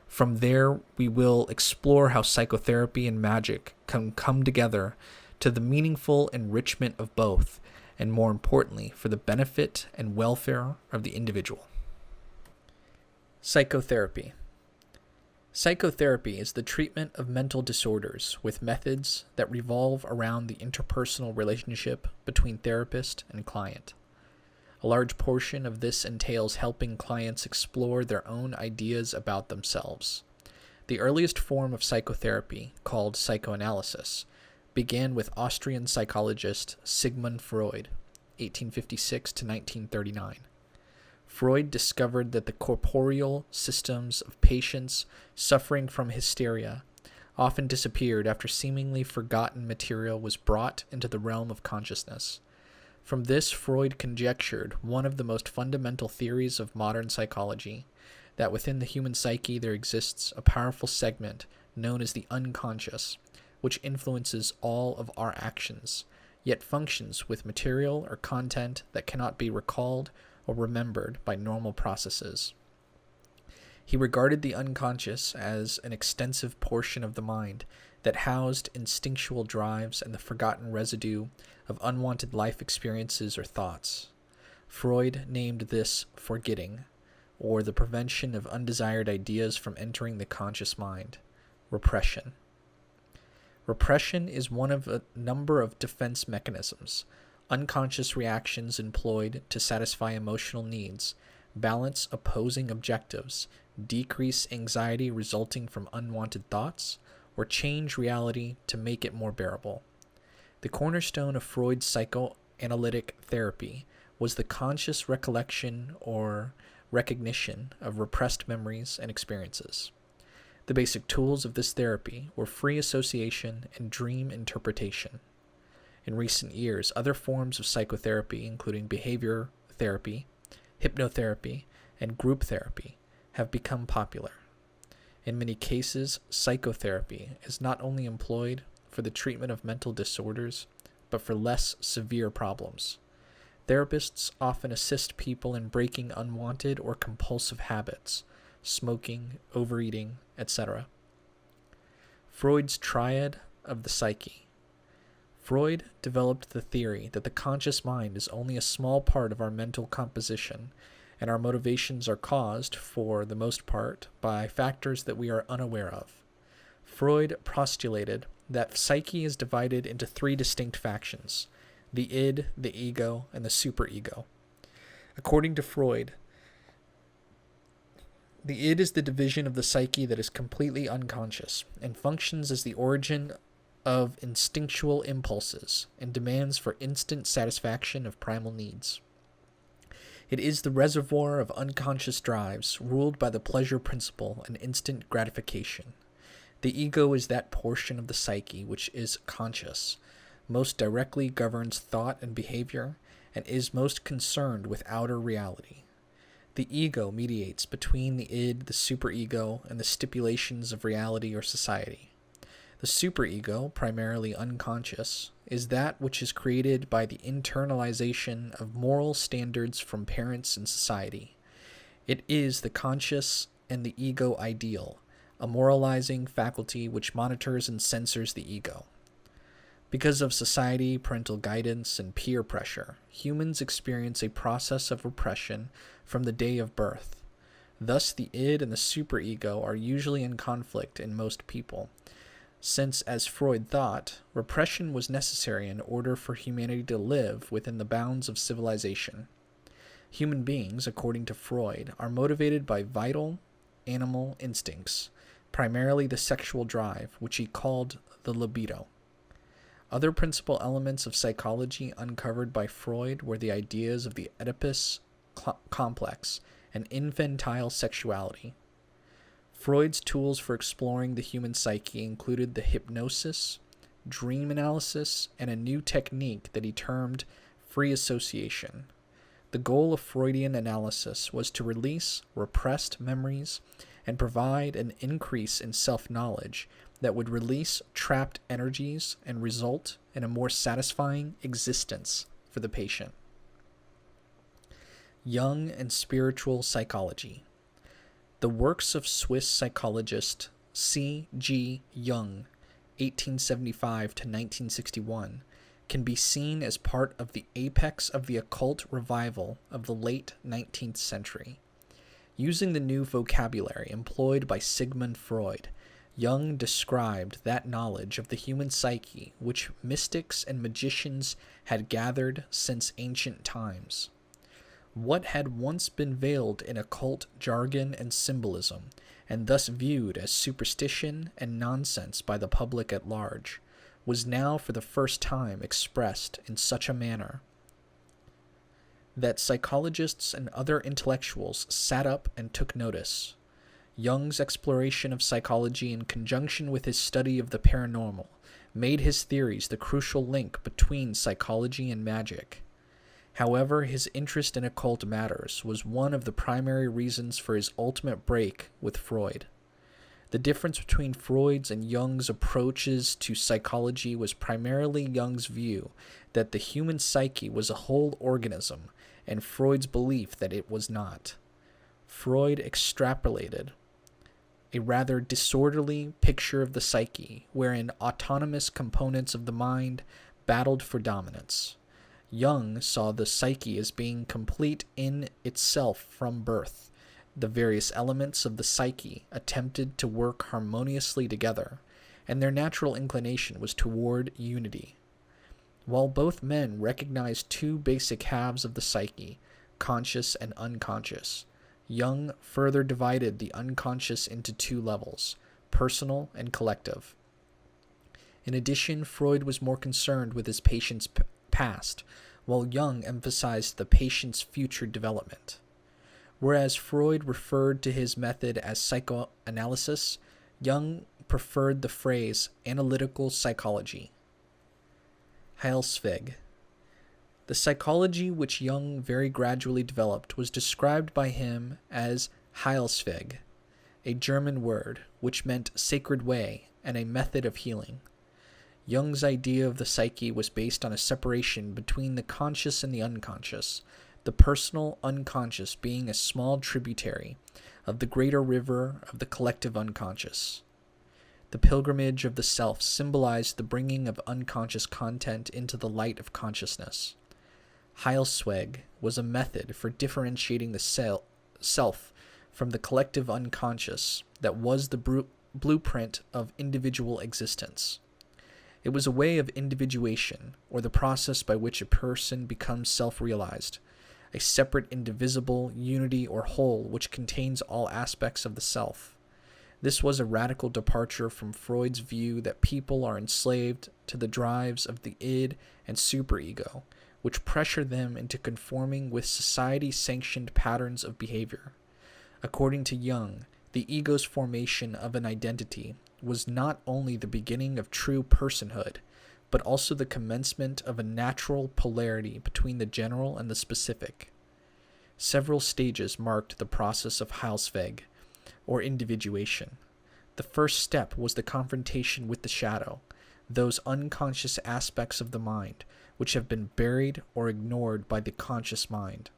From there, we will explore how psychotherapy and magic can come together to the meaningful enrichment of both, and more importantly, for the benefit and welfare of the individual. Psychotherapy. Psychotherapy is the treatment of mental disorders with methods that revolve around the interpersonal relationship between therapist and client. A large portion of this entails helping clients explore their own ideas about themselves. The earliest form of psychotherapy, called psychoanalysis, began with Austrian psychologist Sigmund Freud, 1856 to 1939. Freud discovered that the corporeal systems of patients suffering from hysteria often disappeared after seemingly forgotten material was brought into the realm of consciousness. From this, Freud conjectured one of the most fundamental theories of modern psychology, that within the human psyche there exists a powerful segment known as the unconscious, which influences all of our actions, yet functions with material or content that cannot be recalled or remembered by normal processes. He regarded the unconscious as an extensive portion of the mind that housed instinctual drives and the forgotten residue of unwanted life experiences or thoughts. Freud named this forgetting, or the prevention of undesired ideas from entering the conscious mind, repression. Repression is one of a number of defense mechanisms, unconscious reactions employed to satisfy emotional needs, balance opposing objectives, decrease anxiety resulting from unwanted thoughts, or change reality to make it more bearable. The cornerstone of Freud's psychoanalytic therapy was the conscious recollection or recognition of repressed memories and experiences. The basic tools of this therapy were free association and dream interpretation. In recent years, other forms of psychotherapy, including behavior therapy, hypnotherapy, and group therapy, have become popular. In many cases, psychotherapy is not only employed for the treatment of mental disorders, but for less severe problems. Therapists often assist people in breaking unwanted or compulsive habits, smoking, overeating, etc. Freud's triad of the psyche. Freud developed the theory that the conscious mind is only a small part of our mental composition, and our motivations are caused, for the most part, by factors that we are unaware of. Freud postulated that psyche is divided into three distinct factions: the id, the ego, and the superego. According to Freud, the id is the division of the psyche that is completely unconscious and functions as the origin of instinctual impulses and demands for instant satisfaction of primal needs. It is the reservoir of unconscious drives ruled by the pleasure principle and instant gratification. The ego is that portion of the psyche which is conscious, most directly governs thought and behavior, and is most concerned with outer reality. The ego mediates between the id, the superego, and the stipulations of reality or society. The superego, primarily unconscious, is that which is created by the internalization of moral standards from parents and society. It is the conscious and the ego ideal, a moralizing faculty which monitors and censors the ego. Because of society, parental guidance, and peer pressure, humans experience a process of repression from the day of birth. Thus, the id and the superego are usually in conflict in most people, since, as Freud thought, repression was necessary in order for humanity to live within the bounds of civilization. Human beings, according to Freud, are motivated by vital animal instincts, primarily the sexual drive, which he called the libido. Other principal elements of psychology uncovered by Freud were the ideas of the Oedipus complex and infantile sexuality. Freud's tools for exploring the human psyche included the hypnosis, dream analysis, and a new technique that he termed free association. The goal of Freudian analysis was to release repressed memories and provide an increase in self-knowledge that would release trapped energies and result in a more satisfying existence for the patient. Jung and spiritual psychology. The works of Swiss psychologist C. G. Jung, 1875 to 1961, can be seen as part of the apex of the occult revival of the late 19th century. Using the new vocabulary employed by Sigmund Freud, Jung described that knowledge of the human psyche which mystics and magicians had gathered since ancient times. What had once been veiled in occult jargon and symbolism, and thus viewed as superstition and nonsense by the public at large, was now for the first time expressed in such a manner that psychologists and other intellectuals sat up and took notice. Jung's exploration of psychology in conjunction with his study of the paranormal made his theories the crucial link between psychology and magic. However, his interest in occult matters was one of the primary reasons for his ultimate break with Freud. The difference between Freud's and Jung's approaches to psychology was primarily Jung's view that the human psyche was a whole organism, and Freud's belief that it was not. Freud extrapolated a rather disorderly picture of the psyche, wherein autonomous components of the mind battled for dominance. Jung saw the psyche as being complete in itself from birth. The various elements of the psyche attempted to work harmoniously together, and their natural inclination was toward unity. While both men recognized two basic halves of the psyche, conscious and unconscious, Jung further divided the unconscious into two levels, personal and collective. In addition, Freud was more concerned with his patient's past, while Jung emphasized the patient's future development. Whereas Freud referred to his method as psychoanalysis, Jung preferred the phrase analytical psychology. Heilsweg. The psychology which Jung very gradually developed was described by him as Heilsweg, a German word which meant sacred way and a method of healing. Jung's idea of the psyche was based on a separation between the conscious and the unconscious, the personal unconscious being a small tributary of the greater river of the collective unconscious. The pilgrimage of the self symbolized the bringing of unconscious content into the light of consciousness. Heilsweg was a method for differentiating the self from the collective unconscious that was the blueprint of individual existence. It was a way of individuation, or the process by which a person becomes self-realized, a separate indivisible unity or whole which contains all aspects of the self. This was a radical departure from Freud's view that people are enslaved to the drives of the id and superego, which pressure them into conforming with society-sanctioned patterns of behavior. According to Jung, the ego's formation of an identity was not only the beginning of true personhood, but also the commencement of a natural polarity between the general and the specific. Several stages marked the process of Heilsweg, or individuation. The first step was the confrontation with the shadow, those unconscious aspects of the mind which have been buried or ignored by the conscious mind.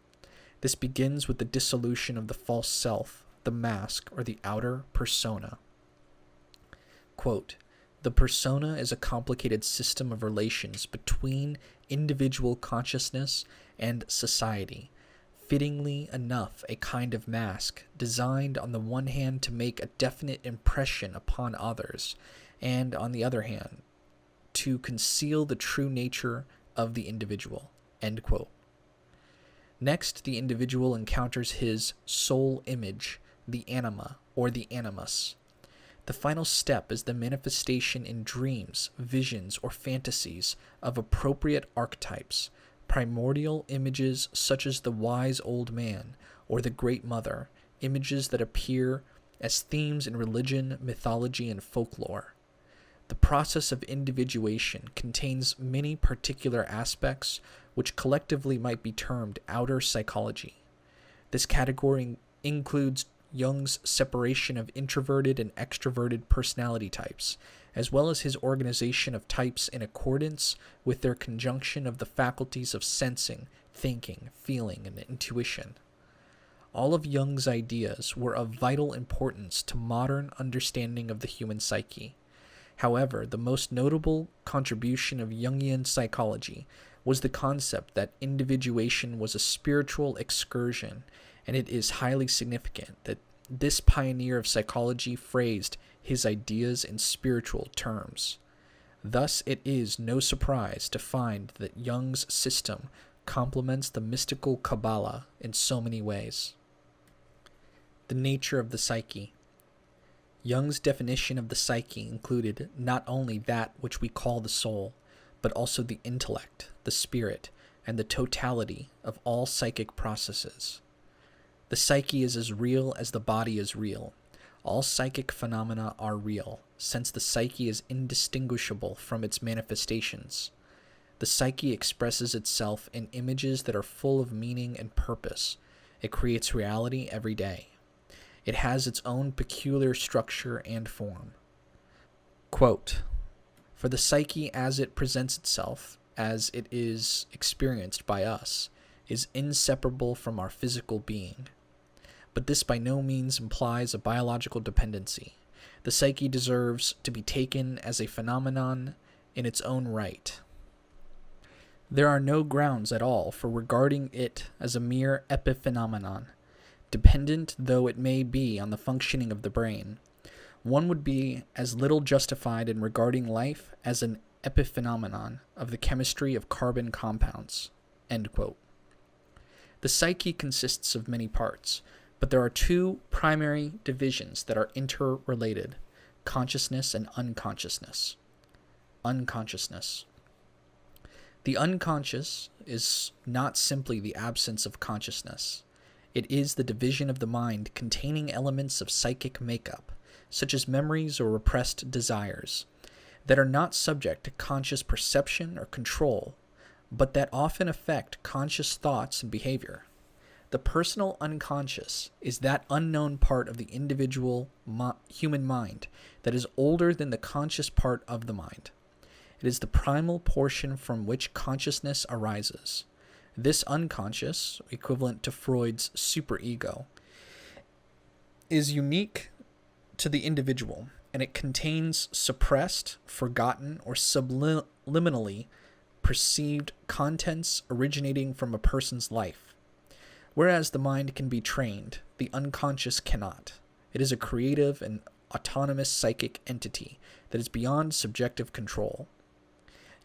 This begins with the dissolution of the false self, the mask, or the outer persona. Quote, "The persona is a complicated system of relations between individual consciousness and society, fittingly enough a kind of mask designed on the one hand to make a definite impression upon others, and on the other hand to conceal the true nature of the individual." End quote. Next, the individual encounters his soul image, the anima, or the animus. The final step is the manifestation in dreams, visions, or fantasies of appropriate archetypes, primordial images such as the wise old man or the great mother, images that appear as themes in religion, mythology, and folklore. The process of individuation contains many particular aspects which collectively might be termed outer psychology. This category includes Jung's separation of introverted and extroverted personality types, as well as his organization of types in accordance with their conjunction of the faculties of sensing, thinking, feeling, and intuition. All of Jung's ideas were of vital importance to modern understanding of the human psyche. However, the most notable contribution of Jungian psychology was the concept that individuation was a spiritual excursion, and it is highly significant that this pioneer of psychology phrased his ideas in spiritual terms. Thus, it is no surprise to find that Jung's system complements the mystical Kabbalah in so many ways. The nature of the psyche. Jung's definition of the psyche included not only that which we call the soul, but also the intellect, the spirit, and the totality of all psychic processes. The psyche is as real as the body is real. All psychic phenomena are real, since the psyche is indistinguishable from its manifestations. The psyche expresses itself in images that are full of meaning and purpose. It creates reality every day. It has its own peculiar structure and form. Quote, "For the psyche as it presents itself, as it is experienced by us, is inseparable from our physical being. But this by no means implies a biological dependency. The psyche deserves to be taken as a phenomenon in its own right. There are no grounds at all for regarding it as a mere epiphenomenon, dependent though it may be on the functioning of the brain. One would be as little justified in regarding life as an epiphenomenon of the chemistry of carbon compounds." End quote. The psyche consists of many parts, but there are two primary divisions that are interrelated: consciousness and unconsciousness. Unconsciousness. The unconscious is not simply the absence of consciousness. It is the division of the mind containing elements of psychic makeup, such as memories or repressed desires, that are not subject to conscious perception or control, but that often affect conscious thoughts and behavior. The personal unconscious is that unknown part of the individual human mind that is older than the conscious part of the mind. It is the primal portion from which consciousness arises. This unconscious, equivalent to Freud's superego, is unique to the individual, and it contains suppressed, forgotten, or subliminally perceived contents originating from a person's life. Whereas the mind can be trained, the unconscious cannot. It is a creative and autonomous psychic entity that is beyond subjective control.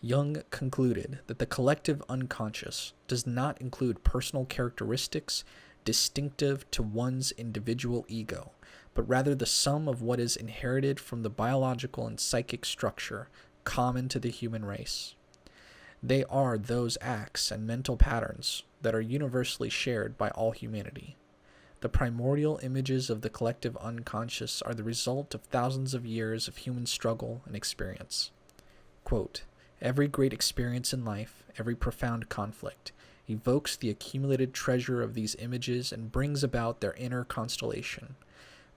Jung concluded that the collective unconscious does not include personal characteristics distinctive to one's individual ego, but rather the sum of what is inherited from the biological and psychic structure common to the human race. They are those acts and mental patterns that are universally shared by all humanity. The primordial images of the collective unconscious are the result of thousands of years of human struggle and experience. Quote, every great experience in life, every profound conflict, evokes the accumulated treasure of these images and brings about their inner constellation.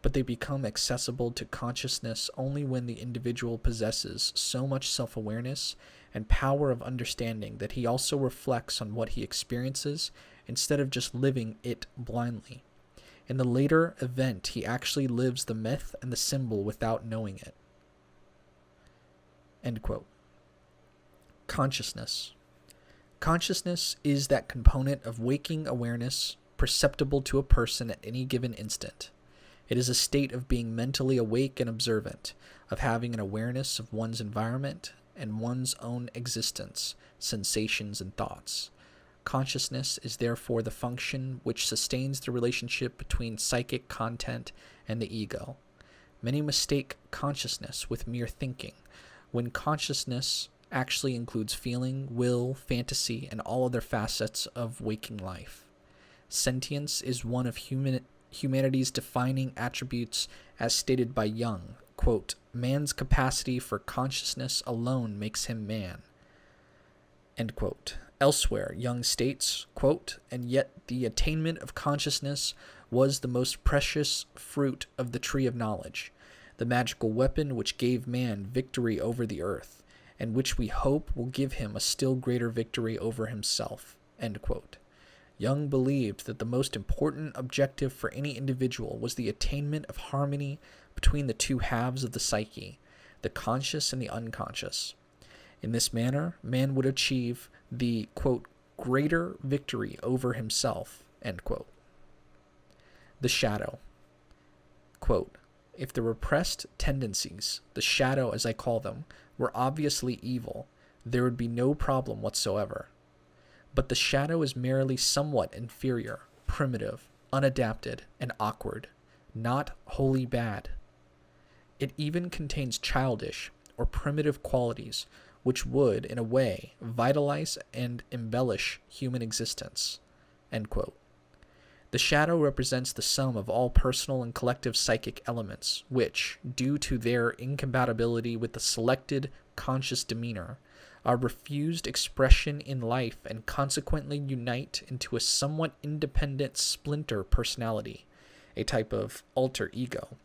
But they become accessible to consciousness only when the individual possesses so much self-awareness and power of understanding that he also reflects on what he experiences instead of just living it blindly. In the later event, he actually lives the myth and the symbol without knowing it. End quote. Consciousness. Consciousness is that component of waking awareness perceptible to a person at any given instant. It is a state of being mentally awake and observant, of having an awareness of one's environment and one's own existence, sensations, and thoughts. Consciousness is therefore the function which sustains the relationship between psychic content and the ego. Many mistake consciousness with mere thinking, when consciousness actually includes feeling, will, fantasy, and all other facets of waking life. Sentience is one of humanity's defining attributes as stated by Jung. Quote, man's capacity for consciousness alone makes him man. End quote. Elsewhere, Jung states, quote, and yet the attainment of consciousness was the most precious fruit of the tree of knowledge, the magical weapon which gave man victory over the earth, and which we hope will give him a still greater victory over himself. End quote. Jung believed that the most important objective for any individual was the attainment of harmony between the two halves of the psyche, the conscious and the unconscious. In this manner, man would achieve the, quote, greater victory over himself, end quote. The shadow. Quote, if the repressed tendencies, the shadow as I call them, were obviously evil, there would be no problem whatsoever. But the shadow is merely somewhat inferior, primitive, unadapted, and awkward, not wholly bad. It even contains childish or primitive qualities which would, in a way, vitalize and embellish human existence. End quote. The shadow represents the sum of all personal and collective psychic elements, which, due to their incompatibility with the selected conscious demeanor, are refused expression in life and consequently unite into a somewhat independent splinter personality, a type of alter ego,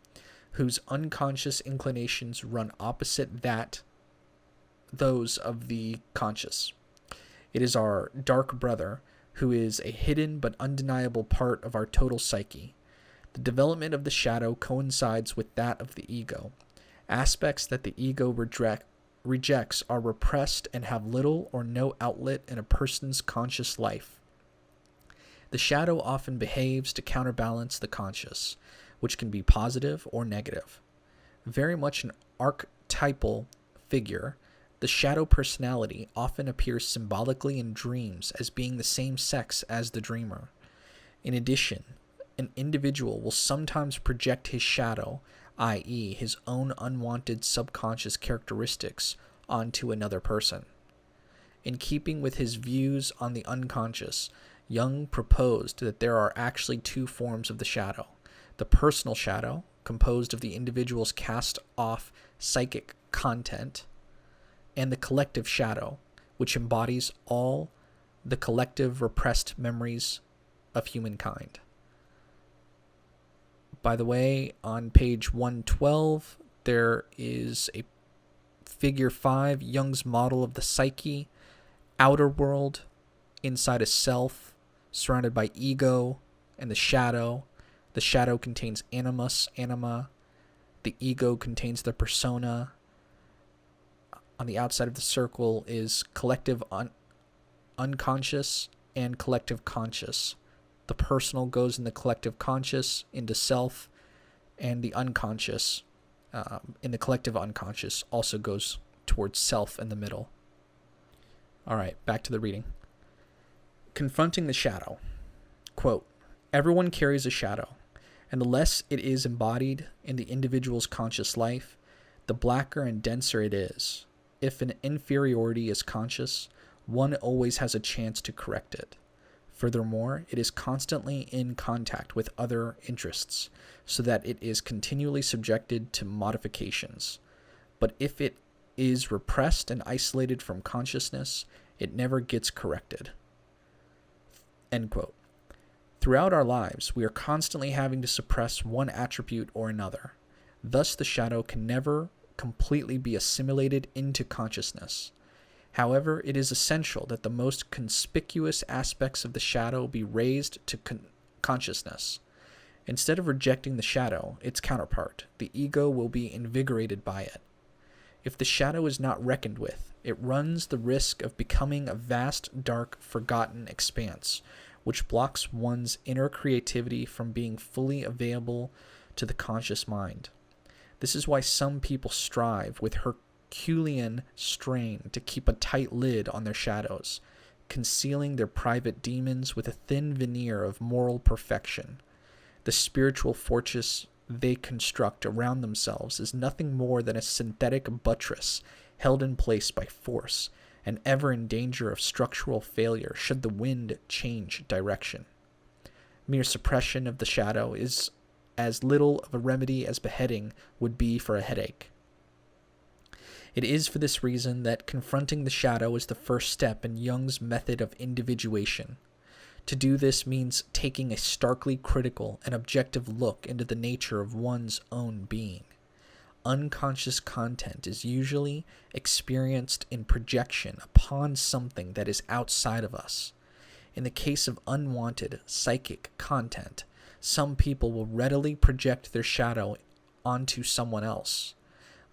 whose unconscious inclinations run opposite those of the conscious. It is our dark brother, who is a hidden but undeniable part of our total psyche. The development of the shadow coincides with that of the ego. Aspects that the ego rejects are repressed and have little or no outlet in a person's conscious life. The shadow often behaves to counterbalance the conscious, which can be positive or negative. Very much an archetypal figure, the shadow personality often appears symbolically in dreams as being the same sex as the dreamer. In addition, an individual will sometimes project his shadow, i.e., his own unwanted subconscious characteristics, onto another person. In keeping with his views on the unconscious, Jung proposed that there are actually two forms of the shadow: the personal shadow, composed of the individual's cast-off psychic content, and the collective shadow, which embodies all the collective repressed memories of humankind. By the way, on page 112, there is a figure 5, Jung's model of the psyche, outer world, inside a self, surrounded by ego and the shadow. The shadow contains animus, anima. The ego contains the persona. On the outside of the circle is collective unconscious and collective conscious. The personal goes in the collective conscious into self, and the unconscious in the collective unconscious also goes towards self in the middle. All right, back to the reading. Confronting the shadow. Quote, everyone carries a shadow. And the less it is embodied in the individual's conscious life, the blacker and denser it is. If an inferiority is conscious, one always has a chance to correct it. Furthermore, it is constantly in contact with other interests, so that it is continually subjected to modifications. But if it is repressed and isolated from consciousness, it never gets corrected. End quote. Throughout our lives, we are constantly having to suppress one attribute or another. Thus, the shadow can never completely be assimilated into consciousness. However, it is essential that the most conspicuous aspects of the shadow be raised to consciousness. Instead of rejecting the shadow, its counterpart, the ego will be invigorated by it. If the shadow is not reckoned with, it runs the risk of becoming a vast, dark, forgotten expanse, which blocks one's inner creativity from being fully available to the conscious mind. This is why some people strive with Herculean strain to keep a tight lid on their shadows, concealing their private demons with a thin veneer of moral perfection. The spiritual fortress they construct around themselves is nothing more than a synthetic buttress held in place by force, and ever in danger of structural failure should the wind change direction. Mere suppression of the shadow is as little of a remedy as beheading would be for a headache. It is for this reason that confronting the shadow is the first step in Jung's method of individuation. To do this means taking a starkly critical and objective look into the nature of one's own being. Unconscious content is usually experienced in projection upon something that is outside of us. In the case of unwanted psychic content, some people will readily project their shadow onto someone else.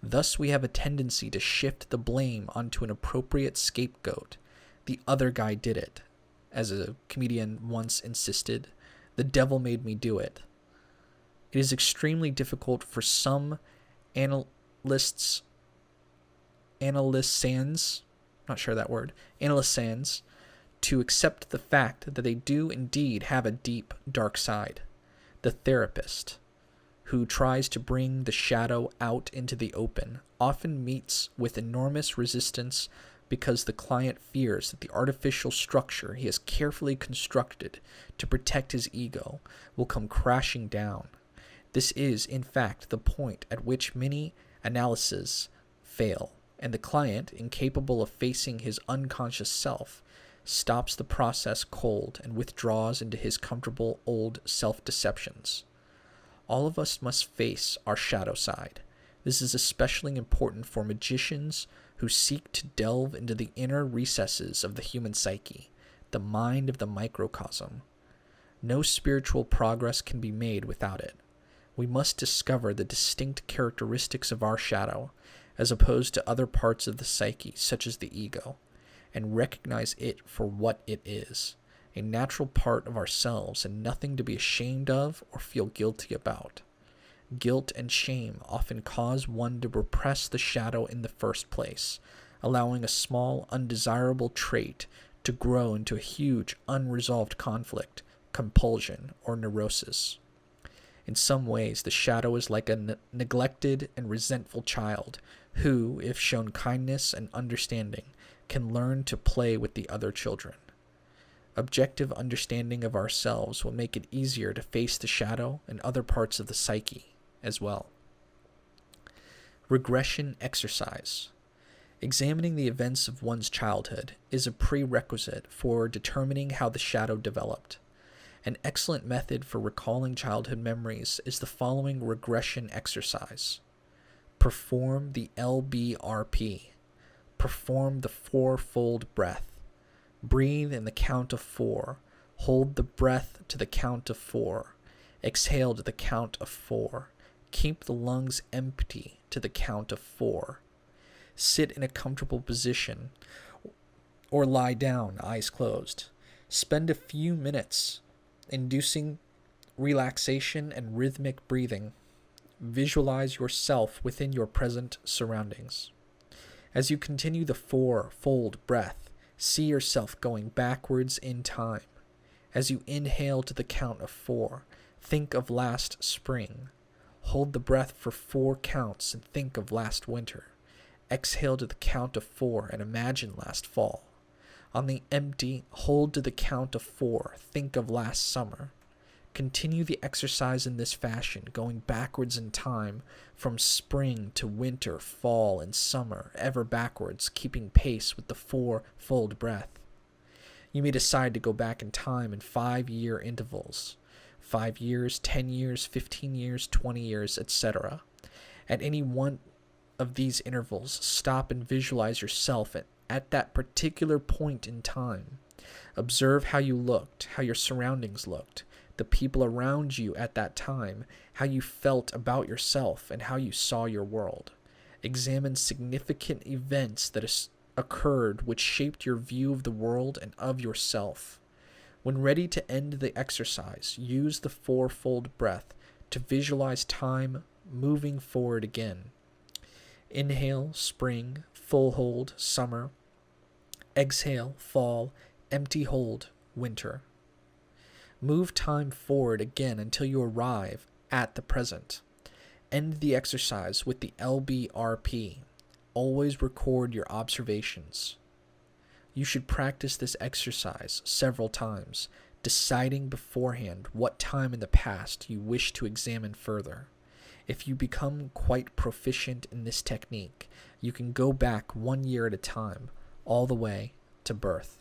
Thus, we have a tendency to shift the blame onto an appropriate scapegoat. The other guy did it. As a comedian once insisted, the devil made me do it. It is extremely difficult for some analysts, to accept the fact that they do indeed have a deep, dark side. The therapist, who tries to bring the shadow out into the open, often meets with enormous resistance because the client fears that the artificial structure he has carefully constructed to protect his ego will come crashing down. This is, in fact, the point at which many analyses fail, and the client, incapable of facing his unconscious self, stops the process cold and withdraws into his comfortable old self-deceptions. All of us must face our shadow side. This is especially important for magicians who seek to delve into the inner recesses of the human psyche, the mind of the microcosm. No spiritual progress can be made without it. We must discover the distinct characteristics of our shadow, as opposed to other parts of the psyche, such as the ego, and recognize it for what it is, a natural part of ourselves and nothing to be ashamed of or feel guilty about. Guilt and shame often cause one to repress the shadow in the first place, allowing a small, undesirable trait to grow into a huge, unresolved conflict, compulsion, or neurosis. In some ways, the shadow is like a neglected and resentful child who, if shown kindness and understanding, can learn to play with the other children. Objective understanding of ourselves will make it easier to face the shadow and other parts of the psyche as well. Regression exercise. Examining the events of one's childhood is a prerequisite for determining how the shadow developed. An excellent method for recalling childhood memories is the following regression exercise. Perform the LBRP. Perform the fourfold breath. Breathe in the count of 4. Hold the breath to the count of 4. Exhale to the count of 4. Keep the lungs empty to the count of 4. Sit in a comfortable position or lie down, eyes closed. Spend a few minutes inducing relaxation and rhythmic breathing. Visualize yourself within your present surroundings. As you continue the fourfold breath, see yourself going backwards in time. As you inhale to the count of 4, Think of last spring. Hold the breath for 4 counts and think of last winter. Exhale to the count of 4 and imagine last fall. On the empty, hold to the count of 4. Think of last summer. Continue the exercise in this fashion, going backwards in time from spring to winter, fall, and summer, ever backwards, keeping pace with the 4-fold breath. You may decide to go back in time in 5-year intervals. 5 years, 10 years, 15 years, 20 years, etc. At any one of these intervals, stop and visualize yourself at that particular point in time. Observe how you looked, how your surroundings looked, the people around you at that time, how you felt about yourself, and how you saw your world. Examine significant events that occurred which shaped your view of the world and of yourself. When ready to end the exercise, use the 4-fold breath to visualize time moving forward again. Inhale, spring, full hold, summer. Exhale, fall, empty hold, winter. Move time forward again until you arrive at the present. End the exercise with the LBRP. Always record your observations. You should practice this exercise several times, deciding beforehand what time in the past you wish to examine further. If you become quite proficient in this technique, you can go back 1 year at a time, all the way to birth.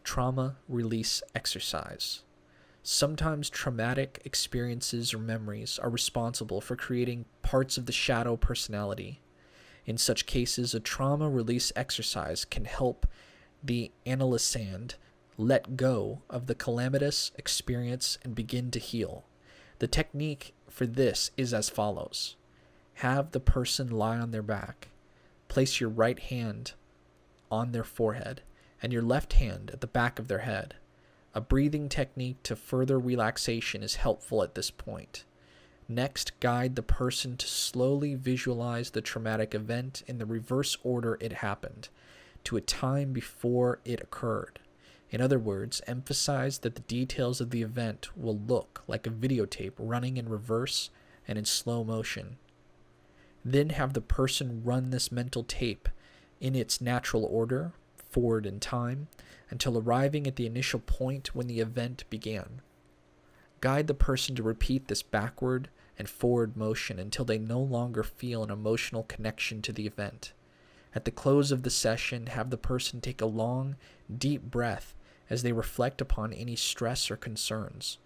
Trauma release exercise. Sometimes traumatic experiences or memories are responsible for creating parts of the shadow personality. In such cases, a trauma release exercise can help the analysand let go of the calamitous experience and begin to heal. The technique for this is as follows. Have the person lie on their back. Place your right hand on their forehead and your left hand at the back of their head. A breathing technique to further relaxation is helpful at this point. Next, guide the person to slowly visualize the traumatic event in the reverse order it happened, to a time before it occurred. In other words, emphasize that the details of the event will look like a videotape running in reverse and in slow motion. Then have the person run this mental tape in its natural order, forward in time, until arriving at the initial point when the event began. Guide the person to repeat this backward and forward motion until they no longer feel an emotional connection to the event. At the close of the session, have the person take a long, deep breath as they reflect upon any stress or concerns.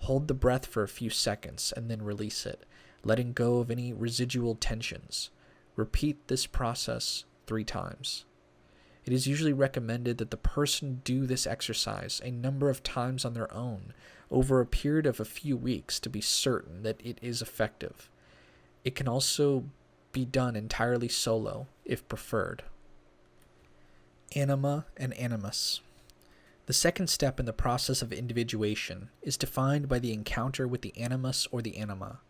Hold the breath for a few seconds and then release it, letting go of any residual tensions. Repeat this process 3 times. It is usually recommended that the person do this exercise a number of times on their own over a period of a few weeks to be certain that it is effective. It can also be done entirely solo, if preferred. Anima and animus. The second step in the process of individuation is defined by the encounter with the animus or the anima.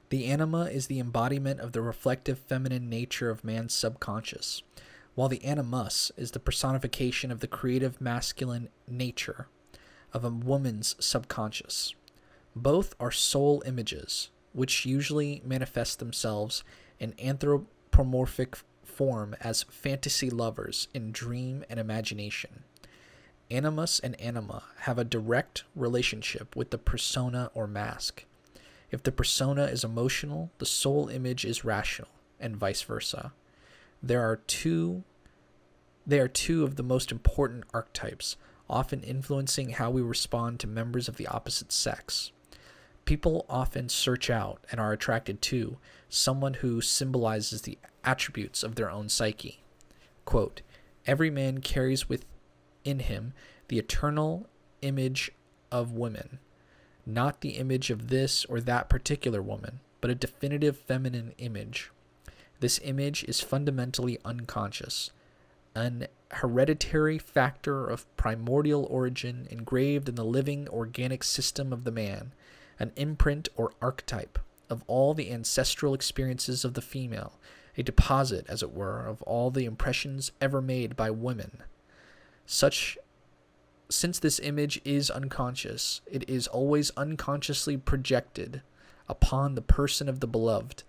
The anima is the embodiment of the reflective feminine nature of man's subconscious, while the animus is the personification of the creative masculine nature of a woman's subconscious. Both are soul images, which usually manifest themselves in anthropomorphic form as fantasy lovers in dream and imagination. Animus and anima have a direct relationship with the persona or mask. If the persona is emotional, the soul image is rational, and vice versa. They are two of the most important archetypes, often influencing how we respond to members of the opposite sex. People often search out and are attracted to someone who symbolizes the attributes of their own psyche. Quote, "Every man carries within him the eternal image of woman, not the image of this or that particular woman, but a definitive feminine image. This image is fundamentally unconscious, an hereditary factor of primordial origin engraved in the living organic system of the man, an imprint or archetype of all the ancestral experiences of the female, a deposit, as it were, of all the impressions ever made by women. Such Since this image is unconscious, it is always unconsciously projected upon the person of the beloved,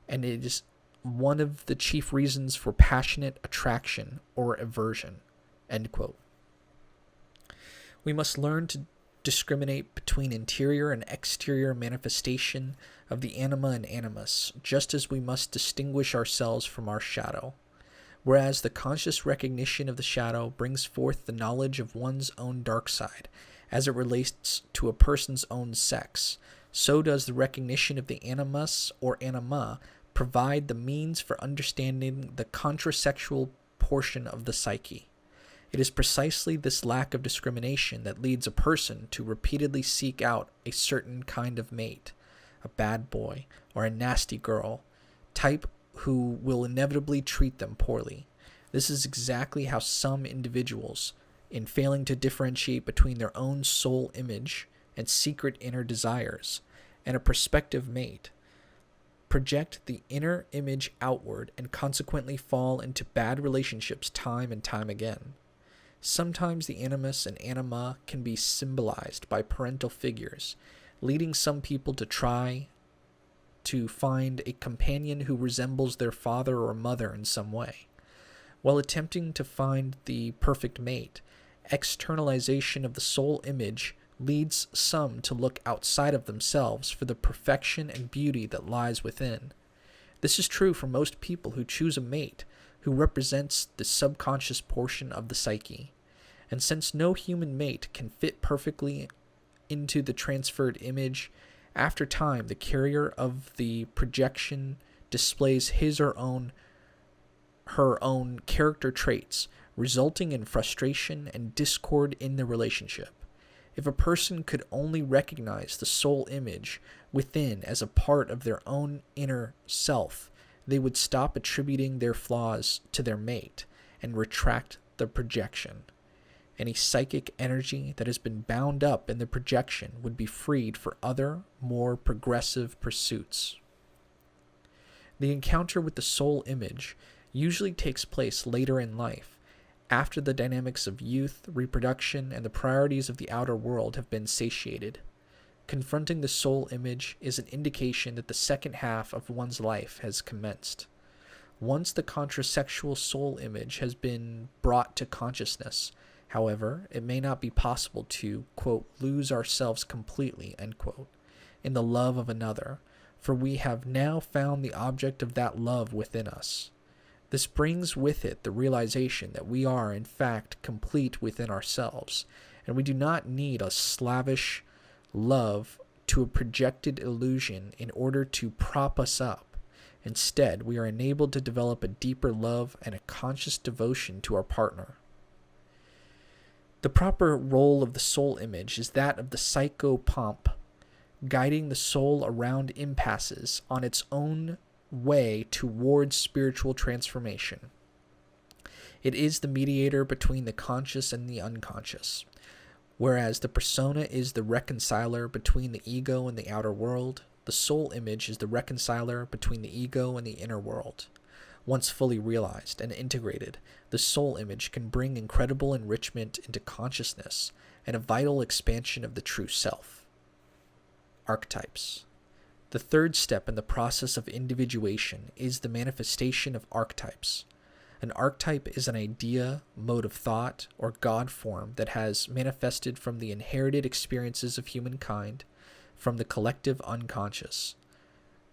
and it is one of the chief reasons for passionate attraction or aversion." End quote. We must learn to discriminate between interior and exterior manifestation of the anima and animus, just as we must distinguish ourselves from our shadow. Whereas the conscious recognition of the shadow brings forth the knowledge of one's own dark side as it relates to a person's own sex, so does the recognition of the animus or anima provide the means for understanding the contrasexual portion of the psyche. It is precisely this lack of discrimination that leads a person to repeatedly seek out a certain kind of mate, a bad boy or a nasty girl, type who will inevitably treat them poorly. This is exactly how some individuals, in failing to differentiate between their own soul image and secret inner desires and a prospective mate, project the inner image outward and consequently fall into bad relationships time and time again. Sometimes the animus and anima can be symbolized by parental figures, leading some people to try to find a companion who resembles their father or mother in some way. While attempting to find the perfect mate, externalization of the soul image leads some to look outside of themselves for the perfection and beauty that lies within. This is true for most people who choose a mate who represents the subconscious portion of the psyche. And since no human mate can fit perfectly into the transferred image, after time the carrier of the projection displays his or her own character traits, resulting in frustration and discord in the relationship. If a person could only recognize the soul image within as a part of their own inner self, they would stop attributing their flaws to their mate and retract the projection. Any psychic energy that has been bound up in the projection would be freed for other, more progressive pursuits. The encounter with the soul image usually takes place later in life, after the dynamics of youth, reproduction, and the priorities of the outer world have been satiated. Confronting the soul image is an indication that the second half of one's life has commenced. Once the contrasexual soul image has been brought to consciousness, however, it may not be possible to, quote, lose ourselves completely, end quote, in the love of another, for we have now found the object of that love within us. This brings with it the realization that we are, in fact, complete within ourselves, and we do not need a slavish love to a projected illusion in order to prop us up. Instead, we are enabled to develop a deeper love and a conscious devotion to our partner. The proper role of the soul image is that of the psychopomp, guiding the soul around impasses on its own way towards spiritual transformation. It is the mediator between the conscious and the unconscious, whereas the persona is the reconciler between the ego and the outer world. The soul image is the reconciler between the ego and the inner world. Once fully realized and integrated, the soul image can bring incredible enrichment into consciousness and a vital expansion of the true self. Archetypes. The third step in the process of individuation is the manifestation of archetypes. An archetype is an idea, mode of thought, or God form that has manifested from the inherited experiences of humankind, from the collective unconscious.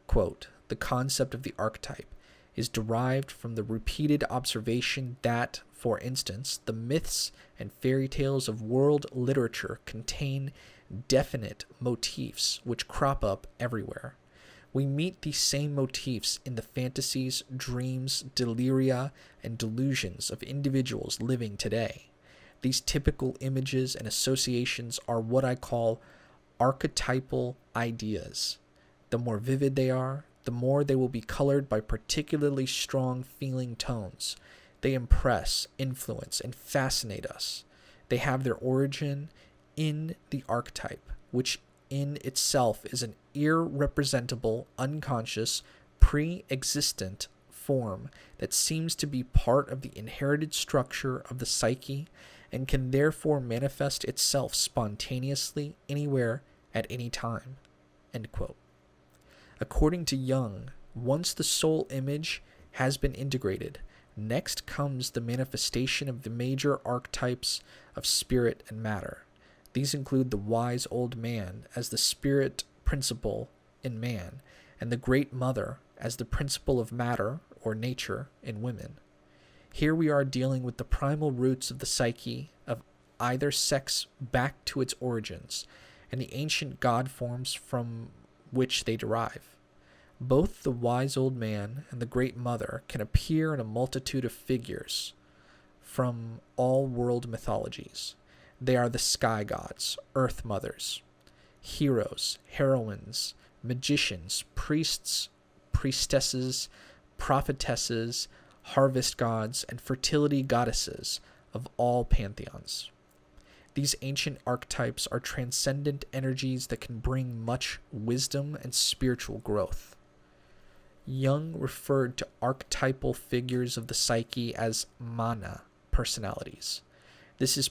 Quote, the concept of the archetype is derived from the repeated observation that, for instance, the myths and fairy tales of world literature contain definite motifs which crop up everywhere. We meet these same motifs in the fantasies, dreams, deliria, and delusions of individuals living today. These typical images and associations are what I call archetypal ideas. The more vivid they are, the more they will be colored by particularly strong feeling tones. They impress, influence, and fascinate us. They have their origin in the archetype, which in itself is an irrepresentable, unconscious, pre-existent form that seems to be part of the inherited structure of the psyche and can therefore manifest itself spontaneously anywhere at any time." End quote. According to Jung, once the soul image has been integrated, next comes the manifestation of the major archetypes of spirit and matter. These include the wise old man as the spirit principle in man, and the great mother as the principle of matter or nature in women. Here we are dealing with the primal roots of the psyche of either sex back to its origins, and the ancient god forms from which they derive. Both the wise old man and the great mother can appear in a multitude of figures from all world mythologies. They are the sky gods, earth mothers, heroes, heroines, magicians, priests, priestesses, prophetesses, harvest gods, and fertility goddesses of all pantheons. These ancient archetypes are transcendent energies that can bring much wisdom and spiritual growth. Jung referred to archetypal figures of the psyche as mana personalities. This is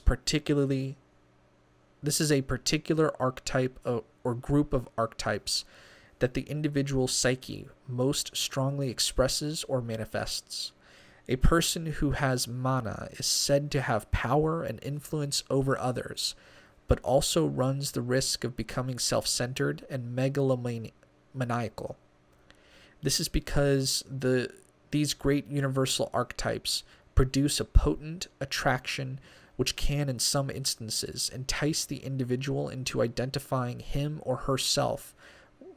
a particular archetype or group of archetypes that the individual psyche most strongly expresses or manifests. A person who has mana is said to have power and influence over others, but also runs the risk of becoming self-centered and megalomaniacal. This is because these great universal archetypes produce a potent attraction which can, in some instances, entice the individual into identifying him or herself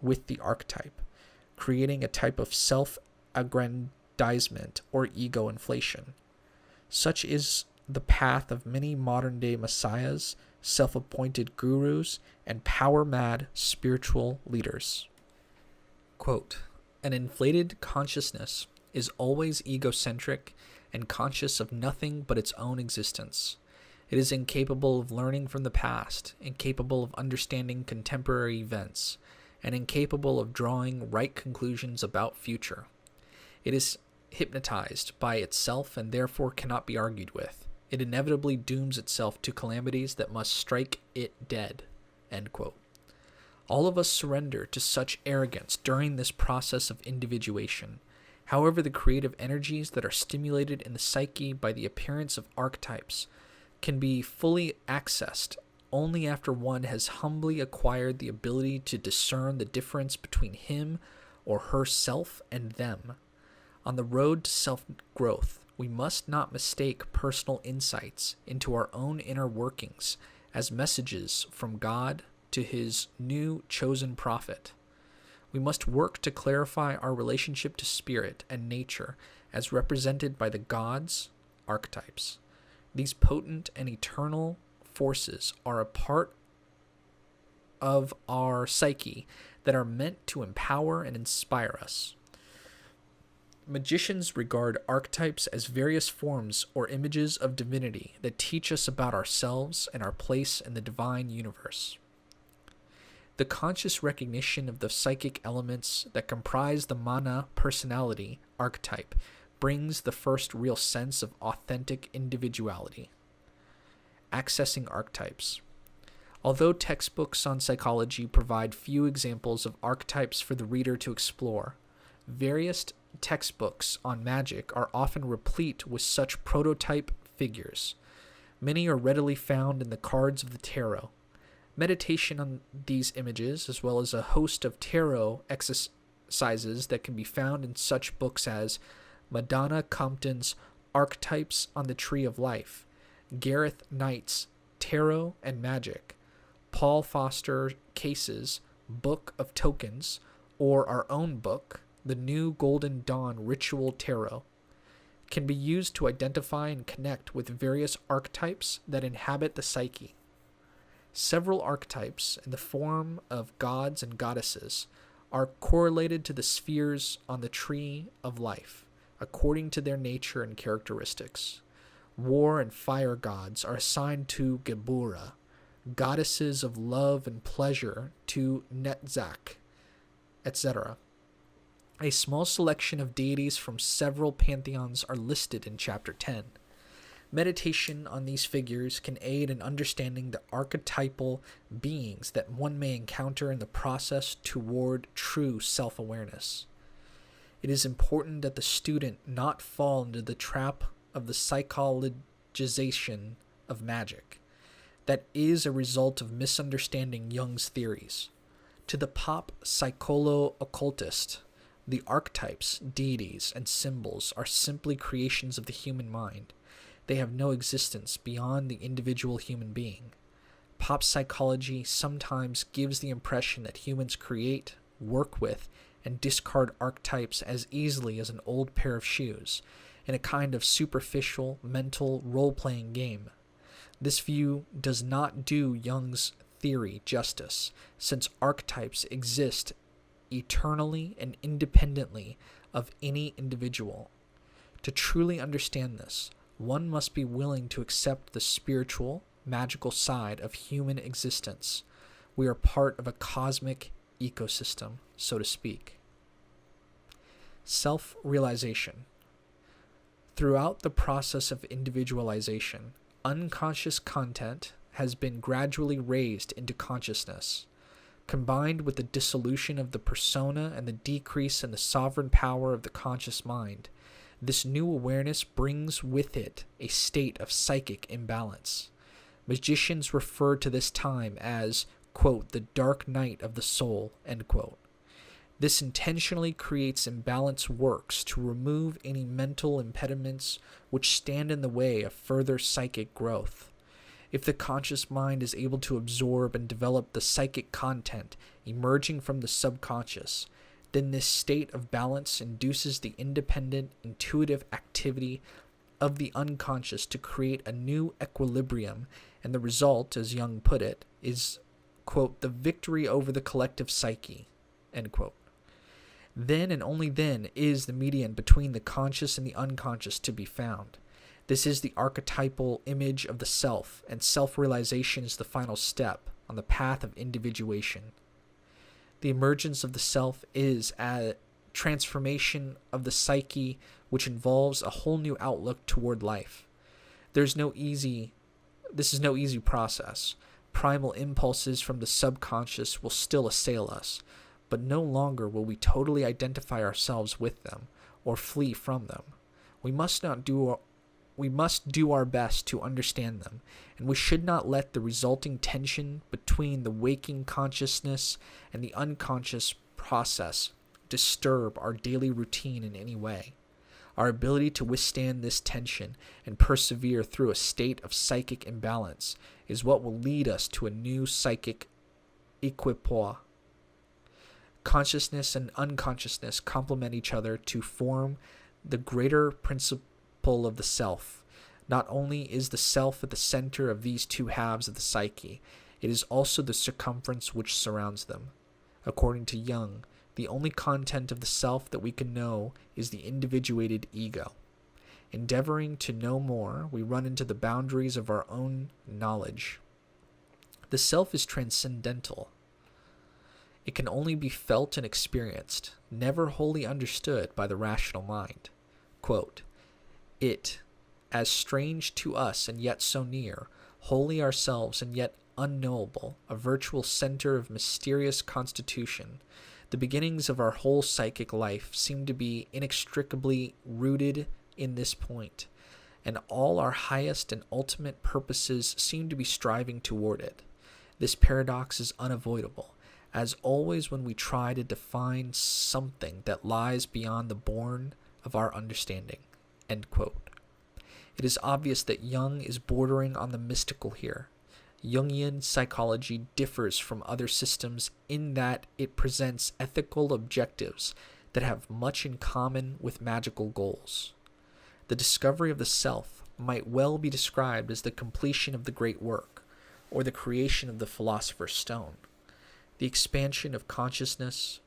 with the archetype, creating a type of self-aggrandizement or ego inflation. Such is the path of many modern-day messiahs, self-appointed gurus, and power-mad spiritual leaders. Quote, "An inflated consciousness is always egocentric and conscious of nothing but its own existence. It is incapable of learning from the past, incapable of understanding contemporary events, and incapable of drawing right conclusions about future. It is hypnotized by itself and therefore cannot be argued with. It inevitably dooms itself to calamities that must strike it dead." End quote. All of us surrender to such arrogance during this process of individuation. However, the creative energies that are stimulated in the psyche by the appearance of archetypes can be fully accessed only after one has humbly acquired the ability to discern the difference between him or herself and them. On the road to self-growth, we must not mistake personal insights into our own inner workings as messages from God to his new chosen prophet. We must work to clarify our relationship to spirit and nature as represented by the gods, archetypes. These potent and eternal forces are a part of our psyche that are meant to empower and inspire us. Magicians regard archetypes as various forms or images of divinity that teach us about ourselves and our place in the divine universe. The conscious recognition of the psychic elements that comprise the mana personality archetype brings the first real sense of authentic individuality. Accessing archetypes. Although textbooks on psychology provide few examples of archetypes for the reader to explore, various textbooks on magic are often replete with such prototype figures. Many are readily found in the cards of the tarot. Meditation on these images, as well as a host of tarot exercises that can be found in such books as Madonna Compton's Archetypes on the Tree of Life, Gareth Knight's Tarot and Magic, Paul Foster Case's Book of Tokens, or our own book, The New Golden Dawn Ritual Tarot, can be used to identify and connect with various archetypes that inhabit the psyche. Several archetypes in the form of gods and goddesses are correlated to the spheres on the Tree of Life, according to their nature and characteristics. War and fire gods are assigned to Gebura, goddesses of love and pleasure to Netzach, etc. A small selection of deities from several pantheons are listed in Chapter 10. Meditation on these figures can aid in understanding the archetypal beings that one may encounter in the process toward true self-awareness. It is important that the student not fall into the trap of the psychologization of magic that is a result of misunderstanding Jung's theories. To the pop psycholo-occultist, the archetypes, deities, and symbols are simply creations of the human mind. They have no existence beyond the individual human being. Pop psychology sometimes gives the impression that humans create, work with, and discard archetypes as easily as an old pair of shoes, in a kind of superficial, mental, role-playing game. This view does not do Jung's theory justice, since archetypes exist eternally and independently of any individual. To truly understand this, one must be willing to accept the spiritual, magical side of human existence. We are part of a cosmic ecosystem, so to speak. Self-realization. Throughout the process of individualization, unconscious content has been gradually raised into consciousness. Combined with the dissolution of the persona and the decrease in the sovereign power of the conscious mind, this new awareness brings with it a state of psychic imbalance. Magicians refer to this time as, quote, the dark night of the soul, end quote. This intentionally creates imbalanced works to remove any mental impediments which stand in the way of further psychic growth. If the conscious mind is able to absorb and develop the psychic content emerging from the subconscious, then this state of balance induces the independent, intuitive activity of the unconscious to create a new equilibrium, and the result, as Jung put it, is, quote, the victory over the collective psyche, end quote. Then and only then is the median between the conscious and the unconscious to be found. This is the archetypal image of the self, and self-realization is the final step on the path of individuation. The emergence of the self is a transformation of the psyche which involves a whole new outlook toward life. This is no easy process. Primal impulses from the subconscious will still assail us, but no longer will we totally identify ourselves with them or flee from them. We must do our best to understand them, and we should not let the resulting tension between the waking consciousness and the unconscious process disturb our daily routine in any way. Our ability to withstand this tension and persevere through a state of psychic imbalance is what will lead us to a new psychic equipoise. Consciousness and unconsciousness complement each other to form the greater principle of the self. Not only is the self at the center of these two halves of the psyche, it is also the circumference which surrounds them. According to Jung, the only content of the self that we can know is the individuated ego. Endeavoring to know more, we run into the boundaries of our own knowledge. The self is transcendental. It can only be felt and experienced, never wholly understood by the rational mind. Quote, it, as strange to us and yet so near, wholly ourselves and yet unknowable, a virtual center of mysterious constitution, the beginnings of our whole psychic life seem to be inextricably rooted in this point, and all our highest and ultimate purposes seem to be striving toward it. This paradox is unavoidable, as always when we try to define something that lies beyond the bourne of our understanding. End quote. It is obvious that Jung is bordering on the mystical here. Jungian psychology differs from other systems in that it presents ethical objectives that have much in common with magical goals. The discovery of the self might well be described as the completion of the great work, or the creation of the philosopher's stone. The expansion of consciousness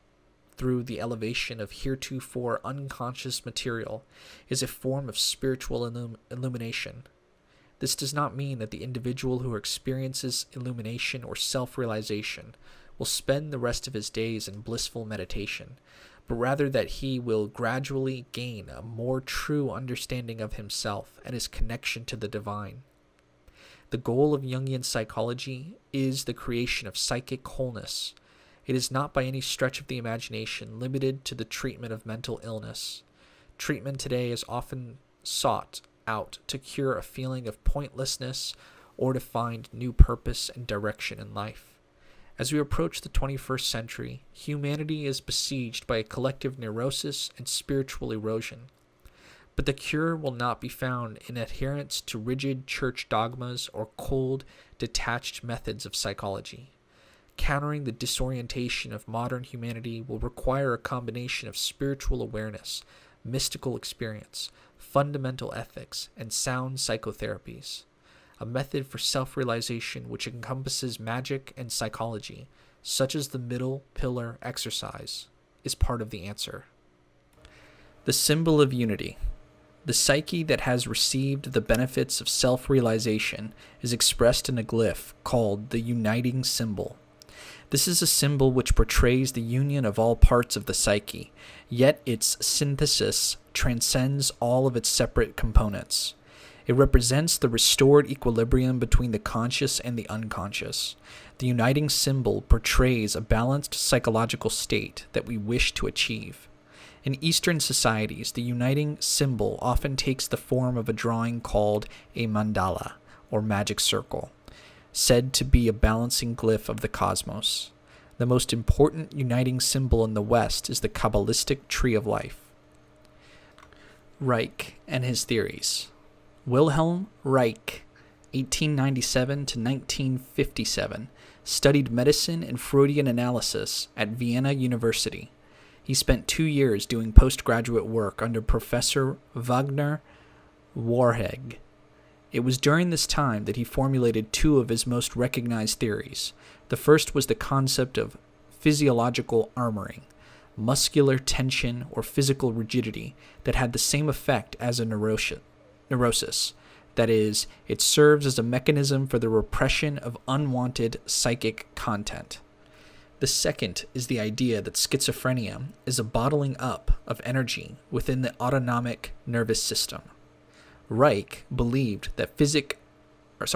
through the elevation of heretofore unconscious material is a form of spiritual illumination. This does not mean that the individual who experiences illumination or self-realization will spend the rest of his days in blissful meditation, but rather that he will gradually gain a more true understanding of himself and his connection to the divine. The goal of Jungian psychology is the creation of psychic wholeness. It is not by any stretch of the imagination limited to the treatment of mental illness. Treatment today is often sought out to cure a feeling of pointlessness or to find new purpose and direction in life. As we approach the 21st century, humanity is besieged by a collective neurosis and spiritual erosion. But the cure will not be found in adherence to rigid church dogmas or cold, detached methods of psychology. Countering the disorientation of modern humanity will require a combination of spiritual awareness, mystical experience, fundamental ethics, and sound psychotherapies. A method for self-realization which encompasses magic and psychology, such as the middle pillar exercise, is part of the answer. The symbol of unity. The psyche that has received the benefits of self-realization is expressed in a glyph called the uniting symbol. This is a symbol which portrays the union of all parts of the psyche, yet its synthesis transcends all of its separate components. It represents the restored equilibrium between the conscious and the unconscious. The uniting symbol portrays a balanced psychological state that we wish to achieve. In Eastern societies, the uniting symbol often takes the form of a drawing called a mandala, or magic circle, said to be a balancing glyph of the cosmos. The most important uniting symbol in the West is the Qabalistic Tree of Life. Reich and his theories. Wilhelm Reich, 1897 to 1957, studied medicine and Freudian analysis at Vienna University. He spent 2 years doing postgraduate work under Professor Wagner Warheg. It was during this time that he formulated 2 of his most recognized theories. The first was the concept of physiological armoring, muscular tension or physical rigidity that had the same effect as a neurosis. That is, it serves as a mechanism for the repression of unwanted psychic content. The second is the idea that schizophrenia is a bottling up of energy within the autonomic nervous system. Reich believed that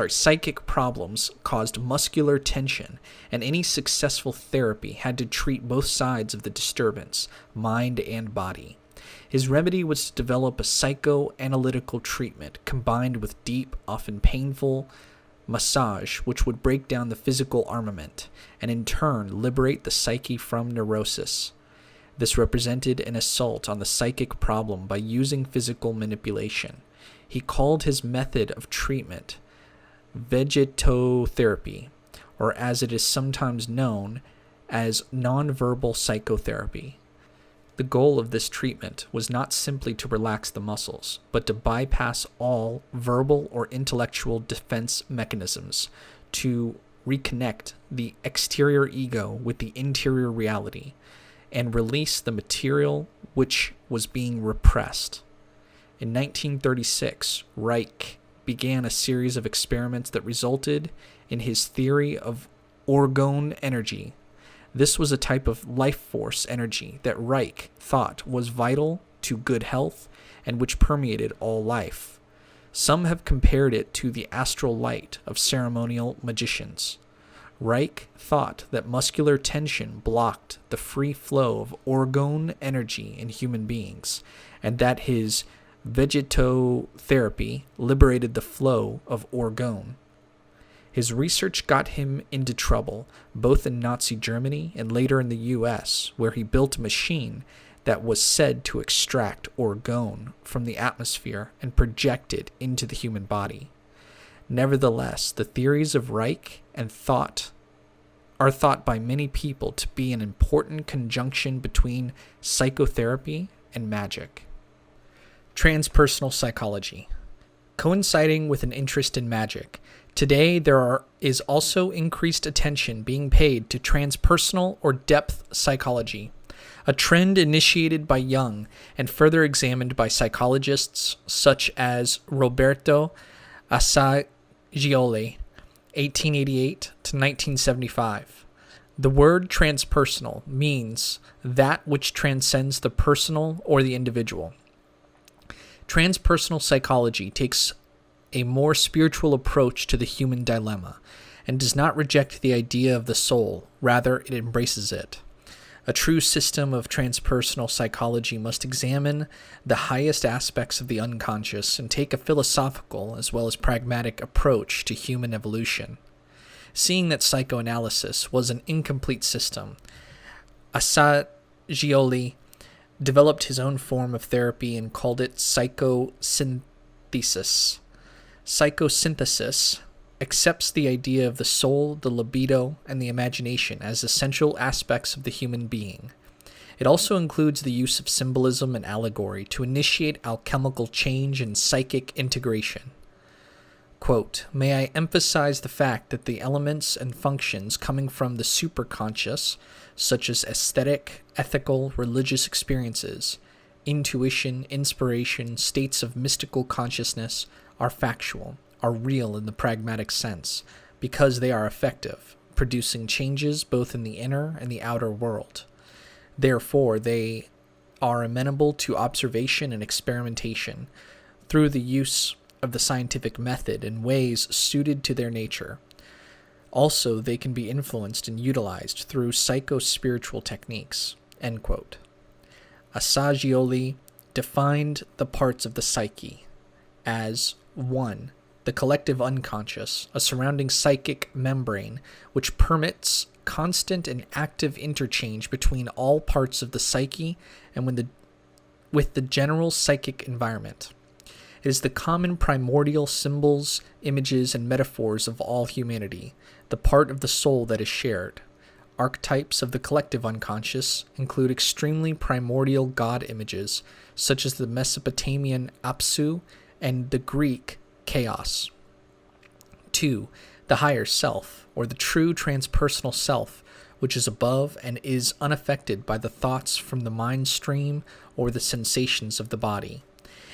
psychic problems caused muscular tension, and any successful therapy had to treat both sides of the disturbance, mind and body. His remedy was to develop a psychoanalytical treatment combined with deep, often painful, massage which would break down the physical armament and in turn liberate the psyche from neurosis. This represented an assault on the psychic problem by using physical manipulation. He called his method of treatment vegetotherapy, or as it is sometimes known as nonverbal psychotherapy. The goal of this treatment was not simply to relax the muscles, but to bypass all verbal or intellectual defense mechanisms, to reconnect the exterior ego with the interior reality, and release the material which was being repressed. In 1936, Reich began a series of experiments that resulted in his theory of orgone energy. This was a type of life force energy that Reich thought was vital to good health and which permeated all life. Some have compared it to the astral light of ceremonial magicians. Reich thought that muscular tension blocked the free flow of orgone energy in human beings, and that his vegetotherapy liberated the flow of orgone. His research got him into trouble, both in Nazi Germany and later in the US, where he built a machine that was said to extract orgone from the atmosphere and project it into the human body. Nevertheless, the theories of Reich and are thought by many people to be an important conjunction between psychotherapy and magic. Transpersonal psychology. Coinciding with an interest in magic, today there is also increased attention being paid to transpersonal or depth psychology, a trend initiated by Jung and further examined by psychologists such as Roberto Assagioli, 1888 to 1975. The word transpersonal means that which transcends the personal or the individual. Transpersonal psychology takes a more spiritual approach to the human dilemma and does not reject the idea of the soul, rather it embraces it. A true system of transpersonal psychology must examine the highest aspects of the unconscious and take a philosophical as well as pragmatic approach to human evolution. Seeing that psychoanalysis was an incomplete system, Assagioli developed his own form of therapy and called it psychosynthesis. Psychosynthesis accepts the idea of the soul, the libido, and the imagination as essential aspects of the human being. It also includes the use of symbolism and allegory to initiate alchemical change and psychic integration. Quote, "May I emphasize the fact that the elements and functions coming from the superconscious, such as aesthetic, ethical, religious experiences, intuition, inspiration, states of mystical consciousness, are factual, are real in the pragmatic sense, because they are effective, producing changes both in the inner and the outer world. Therefore, they are amenable to observation and experimentation through the use of the scientific method in ways suited to their nature. Also, they can be influenced and utilized through psycho-spiritual techniques." End quote. Assagioli defined the parts of the psyche as 1. The collective unconscious, a surrounding psychic membrane which permits constant and active interchange between all parts of the psyche and with the general psychic environment. It is the common primordial symbols, images, and metaphors of all humanity, the part of the soul that is shared. Archetypes of the collective unconscious include extremely primordial god images, such as the Mesopotamian Apsu and the Greek Chaos. 2. The higher self, or the true transpersonal self, which is above and is unaffected by the thoughts from the mind stream or the sensations of the body.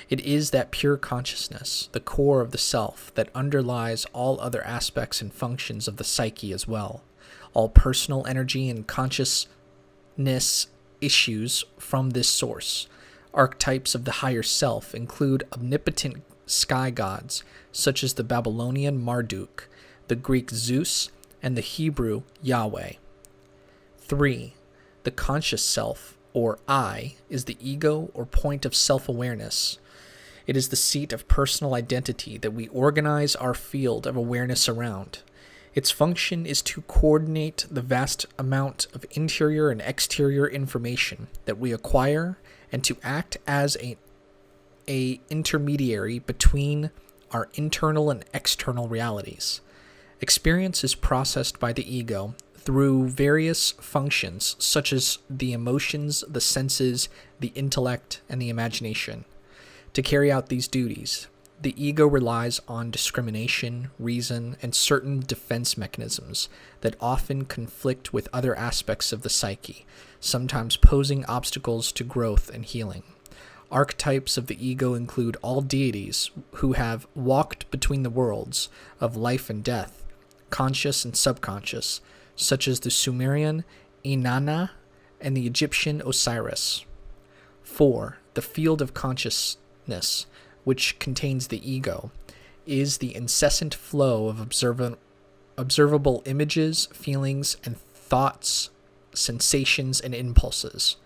It is that pure consciousness, the core of the self, that underlies all other aspects and functions of the psyche as well. All personal energy and consciousness issues from this source. Archetypes of the higher self include omnipotent sky gods, such as the Babylonian Marduk, the Greek Zeus, and the Hebrew Yahweh. 3. The conscious self, or I, is the ego or point of self-awareness. It is the seat of personal identity that we organize our field of awareness around. Its function is to coordinate the vast amount of interior and exterior information that we acquire and to act as a intermediary between our internal and external realities. Experience is processed by the ego through various functions such as the emotions, the senses, the intellect, and the imagination. To carry out these duties, the ego relies on discrimination, reason, and certain defense mechanisms that often conflict with other aspects of the psyche, sometimes posing obstacles to growth and healing. Archetypes of the ego include all deities who have walked between the worlds of life and death, conscious and subconscious, such as the Sumerian Inanna and the Egyptian Osiris. 4. The field of consciousness, which contains the ego, is the incessant flow of observable images, feelings, and thoughts, sensations, and impulses.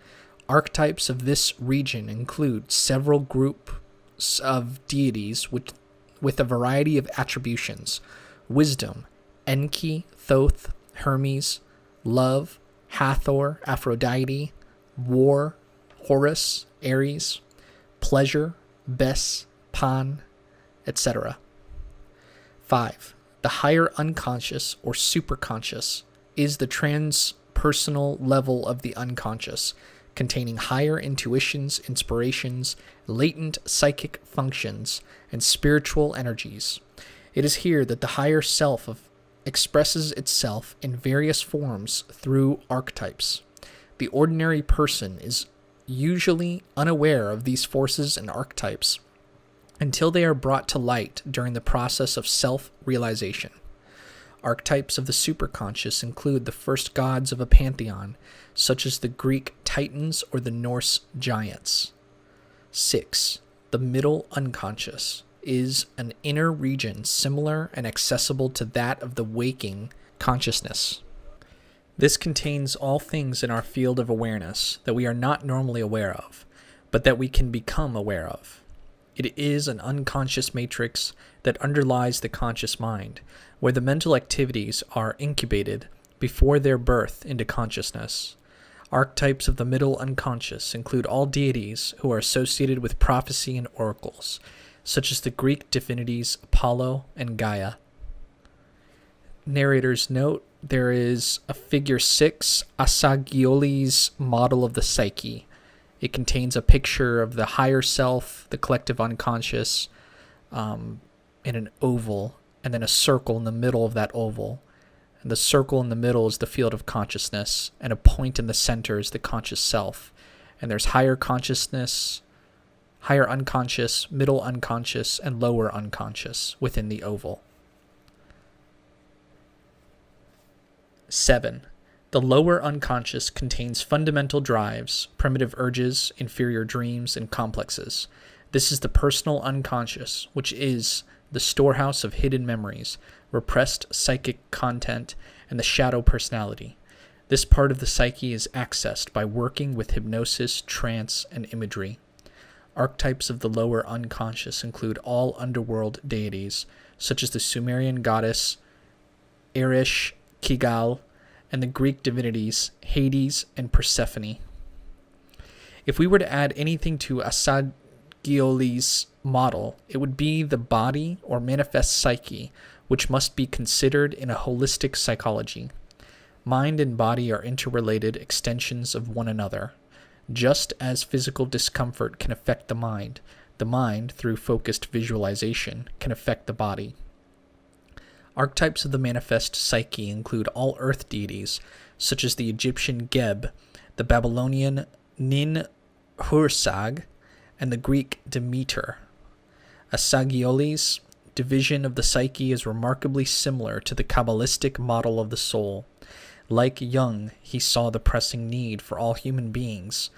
Archetypes of this region include several groups of deities with a variety of attributions: wisdom, Enki, Thoth, Hermes; love, Hathor, Aphrodite; war, Horus, Ares; pleasure, Bes, Pan, etc. 5. The higher unconscious or superconscious is the transpersonal level of the unconscious, containing higher intuitions, inspirations, latent psychic functions, and spiritual energies. It is here that the higher self expresses itself in various forms through archetypes. The ordinary person is usually unaware of these forces and archetypes until they are brought to light during the process of self-realization. Archetypes of the superconscious include the first gods of a pantheon, such as the Greek Titans or the Norse giants. 6. The middle unconscious is an inner region similar and accessible to that of the waking consciousness. This contains all things in our field of awareness that we are not normally aware of, but that we can become aware of. It is an unconscious matrix that underlies the conscious mind, where the mental activities are incubated before their birth into consciousness. Archetypes of the middle unconscious include all deities who are associated with prophecy and oracles, such as the Greek divinities Apollo and Gaia. Narrator's note: there is a figure 6, Asagioli's model of the psyche. It contains a picture of the higher self, the collective unconscious, in an oval, and then a circle in the middle of that oval. And the circle in the middle is the field of consciousness, and a point in the center is the conscious self. And there's higher consciousness, higher unconscious, middle unconscious, and lower unconscious within the oval. 7. The lower unconscious contains fundamental drives, primitive urges, inferior dreams, and complexes. This is the personal unconscious, which is the storehouse of hidden memories, repressed psychic content, and the shadow personality. This part of the psyche is accessed by working with hypnosis, trance, and imagery. Archetypes of the lower unconscious include all underworld deities, such as the Sumerian goddess Erish Kigal, and the Greek divinities Hades and Persephone. If we were to add anything to Asagioli's model, it would be the body or manifest psyche, which must be considered in a holistic psychology. Mind and body are interrelated extensions of one another. Just as physical discomfort can affect the mind, through focused visualization, can affect the body. Archetypes of the manifest psyche include all earth deities, such as the Egyptian Geb, the Babylonian Nin-Hursag, and the Greek Demeter. Asagioli's division of the psyche is remarkably similar to the Qabalistic model of the soul. Like Jung, he saw the pressing need for all human beings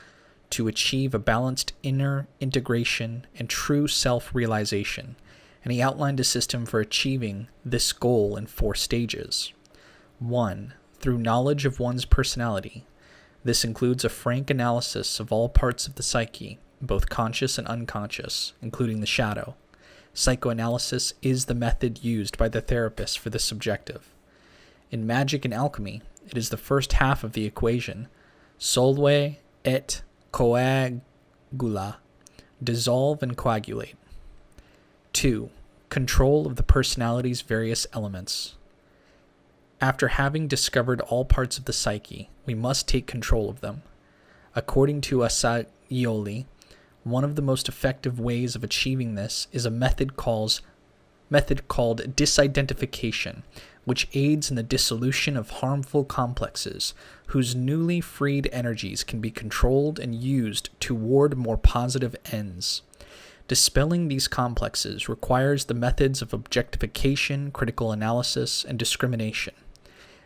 to achieve a balanced inner integration and true self-realization, and he outlined a system for achieving this goal in 4 stages. 1. Through knowledge of one's personality. This includes a frank analysis of all parts of the psyche, both conscious and unconscious, including the shadow. Psychoanalysis is the method used by the therapist for this objective. In magic and alchemy, it is the first half of the equation, solve et coagula, dissolve and coagulate. 2. Control of the personality's various elements. After having discovered all parts of the psyche, we must take control of them. According to Asagioli, one of the most effective ways of achieving this is a method called disidentification, which aids in the dissolution of harmful complexes whose newly freed energies can be controlled and used toward more positive ends. Dispelling these complexes requires the methods of objectification, critical analysis, and discrimination.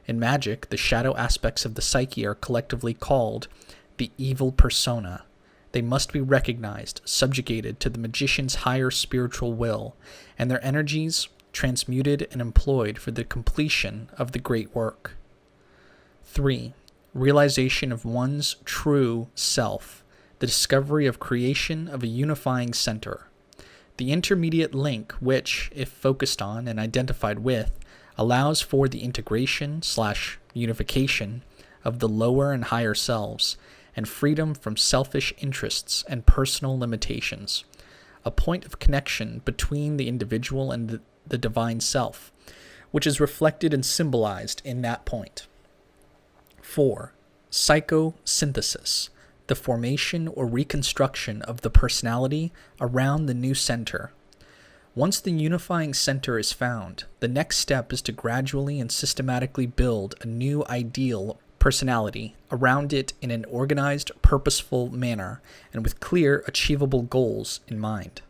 In magic, the shadow aspects of the psyche are collectively called the evil persona. They must be recognized, subjugated to the magician's higher spiritual will, and their energies transmuted and employed for the completion of the great work. 3. Realization of one's true self. The discovery of creation of a unifying center. The intermediate link which, if focused on and identified with, allows for the integration/unification of the lower and higher selves, and freedom from selfish interests and personal limitations. A point of connection between the individual and the divine self, which is reflected and symbolized in that point. 4. Psychosynthesis. The formation or reconstruction of the personality around the new center. Once the unifying center is found, the next step is to gradually and systematically build a new ideal personality around it in an organized, purposeful manner and with clear, achievable goals in mind.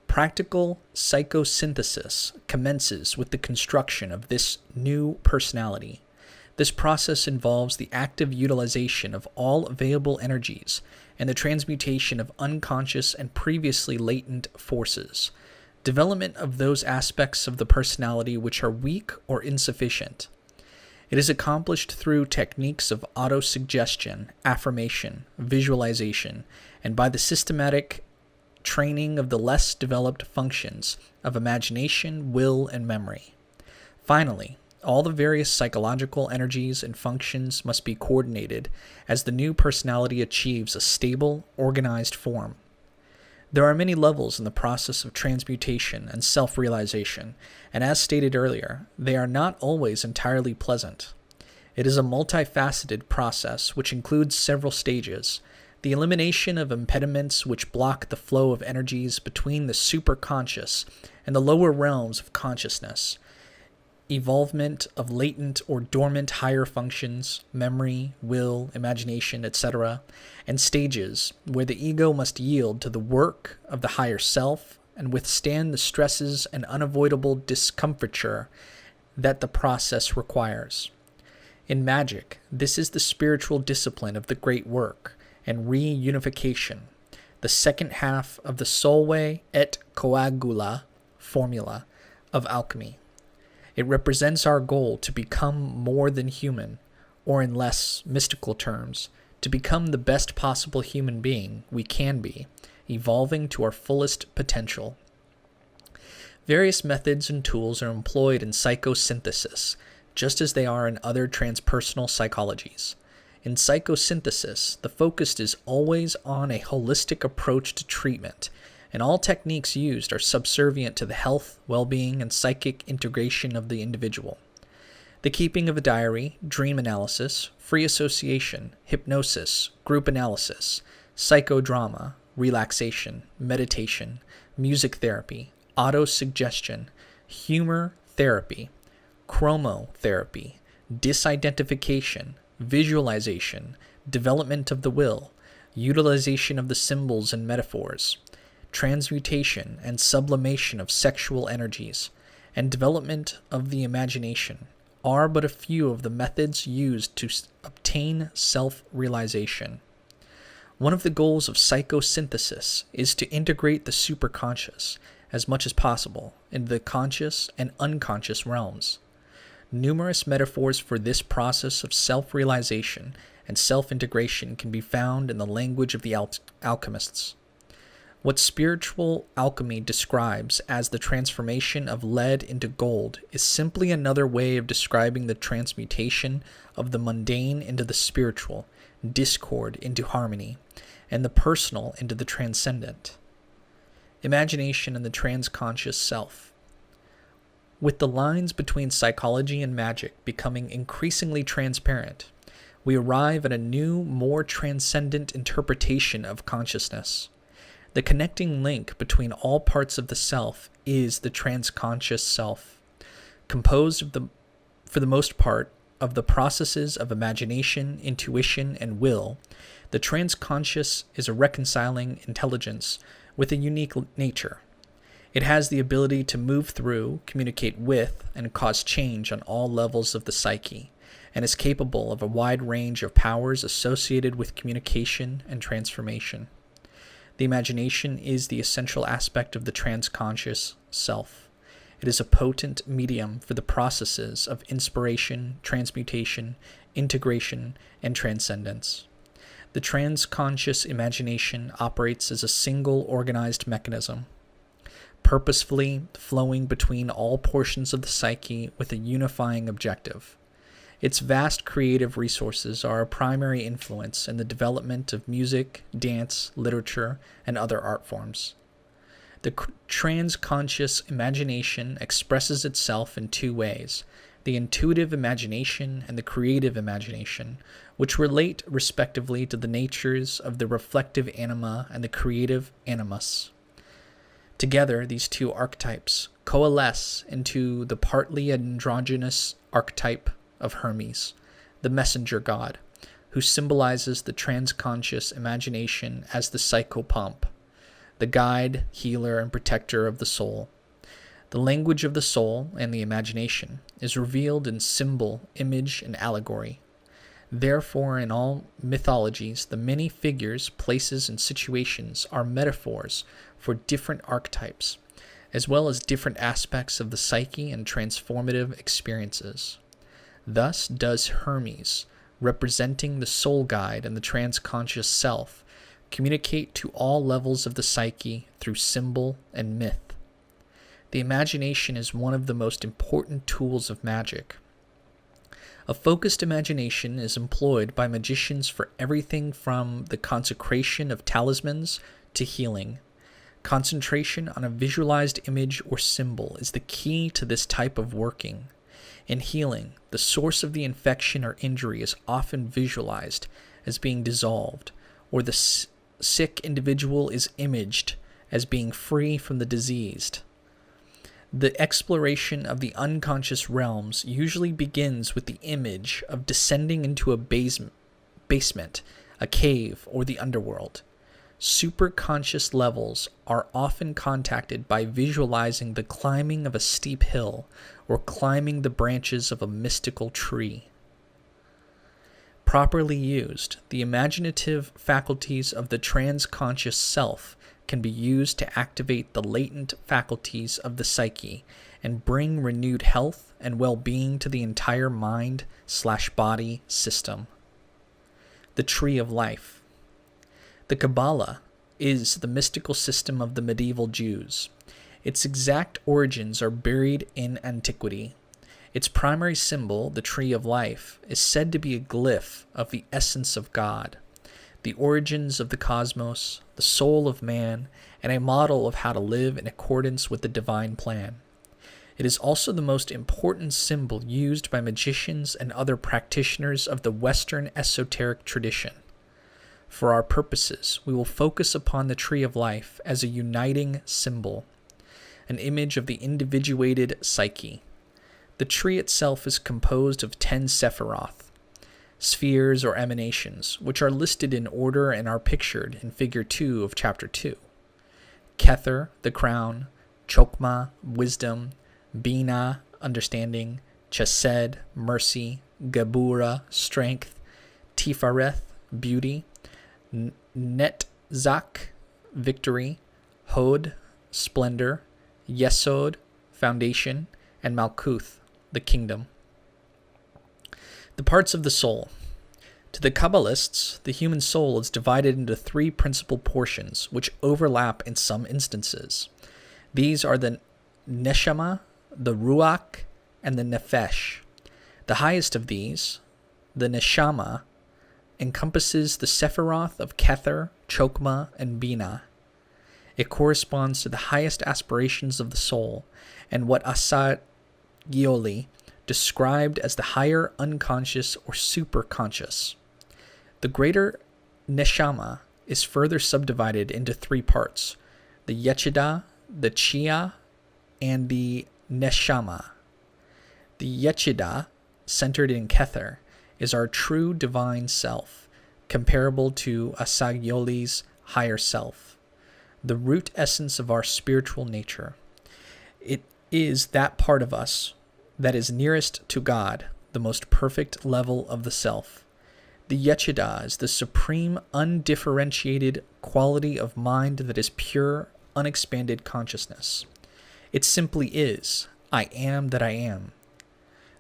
Practical psychosynthesis commences with the construction of this new personality. This process involves the active utilization of all available energies and the transmutation of unconscious and previously latent forces, development of those aspects of the personality which are weak or insufficient. It is accomplished through techniques of autosuggestion, affirmation, visualization, and by the systematic training of the less developed functions of imagination, will, and memory. Finally, all the various psychological energies and functions must be coordinated as the new personality achieves a stable, organized form. There are many levels in the process of transmutation and self-realization, and as stated earlier, they are not always entirely pleasant. It is a multifaceted process which includes several stages: the elimination of impediments which block the flow of energies between the superconscious and the lower realms of consciousness, evolvement of latent or dormant higher functions, memory, will, imagination, etc., and stages where the ego must yield to the work of the higher self and withstand the stresses and unavoidable discomfiture that the process requires. In magic, this is the spiritual discipline of the great work and reunification, the second half of the solve et coagula formula of alchemy. It represents our goal to become more than human, or in less mystical terms, to become the best possible human being we can be, evolving to our fullest potential. Various methods and tools are employed in psychosynthesis, just as they are in other transpersonal psychologies. In psychosynthesis, the focus is always on a holistic approach to treatment, and all techniques used are subservient to the health, well-being, and psychic integration of the individual. The keeping of a diary, dream analysis, free association, hypnosis, group analysis, psychodrama, relaxation, meditation, music therapy, autosuggestion, humor therapy, chromotherapy, disidentification, visualization, development of the will, utilization of the symbols and metaphors, transmutation and sublimation of sexual energies, and development of the imagination are but a few of the methods used to obtain self-realization. One of the goals of psychosynthesis is to integrate the superconscious as much as possible into the conscious and unconscious realms. Numerous metaphors for this process of self-realization and self-integration can be found in the language of the alchemists. What spiritual alchemy describes as the transformation of lead into gold is simply another way of describing the transmutation of the mundane into the spiritual, discord into harmony, and the personal into the transcendent. Imagination and the transconscious self. With the lines between psychology and magic becoming increasingly transparent, we arrive at a new, more transcendent interpretation of consciousness. The connecting link between all parts of the self is the transconscious self, composed of for the most part, of the processes of imagination, intuition, and will. The transconscious is a reconciling intelligence with a unique nature. It has the ability to move through, communicate with, and cause change on all levels of the psyche, and is capable of a wide range of powers associated with communication and transformation. The imagination is the essential aspect of the transconscious self. It is a potent medium for the processes of inspiration, transmutation, integration, and transcendence. The transconscious imagination operates as a single organized mechanism, purposefully flowing between all portions of the psyche with a unifying objective. Its vast creative resources are a primary influence in the development of music, dance, literature, and other art forms. The transconscious imagination expresses itself in two ways: the intuitive imagination and the creative imagination, which relate respectively to the natures of the reflective anima and the creative animus. Together, these two archetypes coalesce into the partly androgynous archetype of Hermes, the messenger god, who symbolizes the transconscious imagination as the psychopomp, the guide, healer, and protector of the soul. The language of the soul and the imagination is revealed in symbol, image, and allegory. Therefore, in all mythologies, the many figures, places, and situations are metaphors for different archetypes, as well as different aspects of the psyche and transformative experiences. Thus does Hermes, representing the soul guide and the transconscious self, communicate to all levels of the psyche through symbol and myth. The imagination is one of the most important tools of magic. A focused imagination is employed by magicians for everything from the consecration of talismans to healing. Concentration on a visualized image or symbol is the key to this type of working. In healing, the source of the infection or injury is often visualized as being dissolved, or the sick individual is imaged as being free from the diseased. The exploration of the unconscious realms usually begins with the image of descending into a basement, a cave, or the underworld. Superconscious levels are often contacted by visualizing the climbing of a steep hill or climbing the branches of a mystical tree. Properly used, the imaginative faculties of the transconscious self can be used to activate the latent faculties of the psyche and bring renewed health and well-being to the entire mind/body system. The Tree of Life. The Kabbalah is the mystical system of the medieval Jews. Its exact origins are buried in antiquity. Its primary symbol, the Tree of Life, is said to be a glyph of the essence of God, the origins of the cosmos, the soul of man, and a model of how to live in accordance with the divine plan. It is also the most important symbol used by magicians and other practitioners of the Western esoteric tradition. For our purposes, we will focus upon the Tree of Life as a uniting symbol, an image of the individuated psyche. The tree itself is composed of 10 Sephiroth, spheres or emanations, which are listed in order and are pictured in Figure 2 of Chapter 2. Kether, the crown; Chokmah, wisdom; Bina, understanding; Chesed, mercy; Gebura, strength; Tifareth, beauty; Netzach, victory; Hod, splendor; Yesod, foundation; and Malkuth, the kingdom. The parts of the soul. To the Kabbalists, the human soul is divided into 3 principal portions, which overlap in some instances. These are the Neshama, the Ruach, and the Nefesh. The highest of these, the Neshama, encompasses the Sephiroth of Kether, Chokmah, and Bina. It corresponds to the highest aspirations of the soul, and what Asagioli described as the higher unconscious or superconscious. The greater Neshama is further subdivided into 3 parts: the Yechida, the Chia, and the Neshama. The Yechida, centered in Kether, is our true divine self, comparable to Asagioli's higher self, the root essence of our spiritual nature. It is that part of us that is nearest to God, the most perfect level of the self. The Yechida is the supreme, undifferentiated quality of mind that is pure, unexpanded consciousness. It simply is, I am that I am.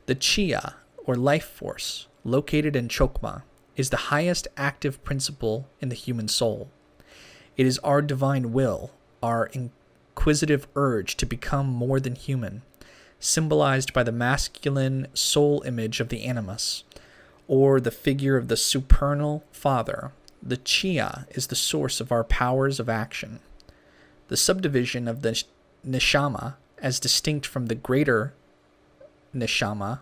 The Chia, or life force, located in Chokmah, is the highest active principle in the human soul. It is our divine will, our inquisitive urge to become more than human, symbolized by the masculine soul image of the animus, or the figure of the supernal father. The Chia is the source of our powers of action. The subdivision of the Neshama, as distinct from the greater Neshama,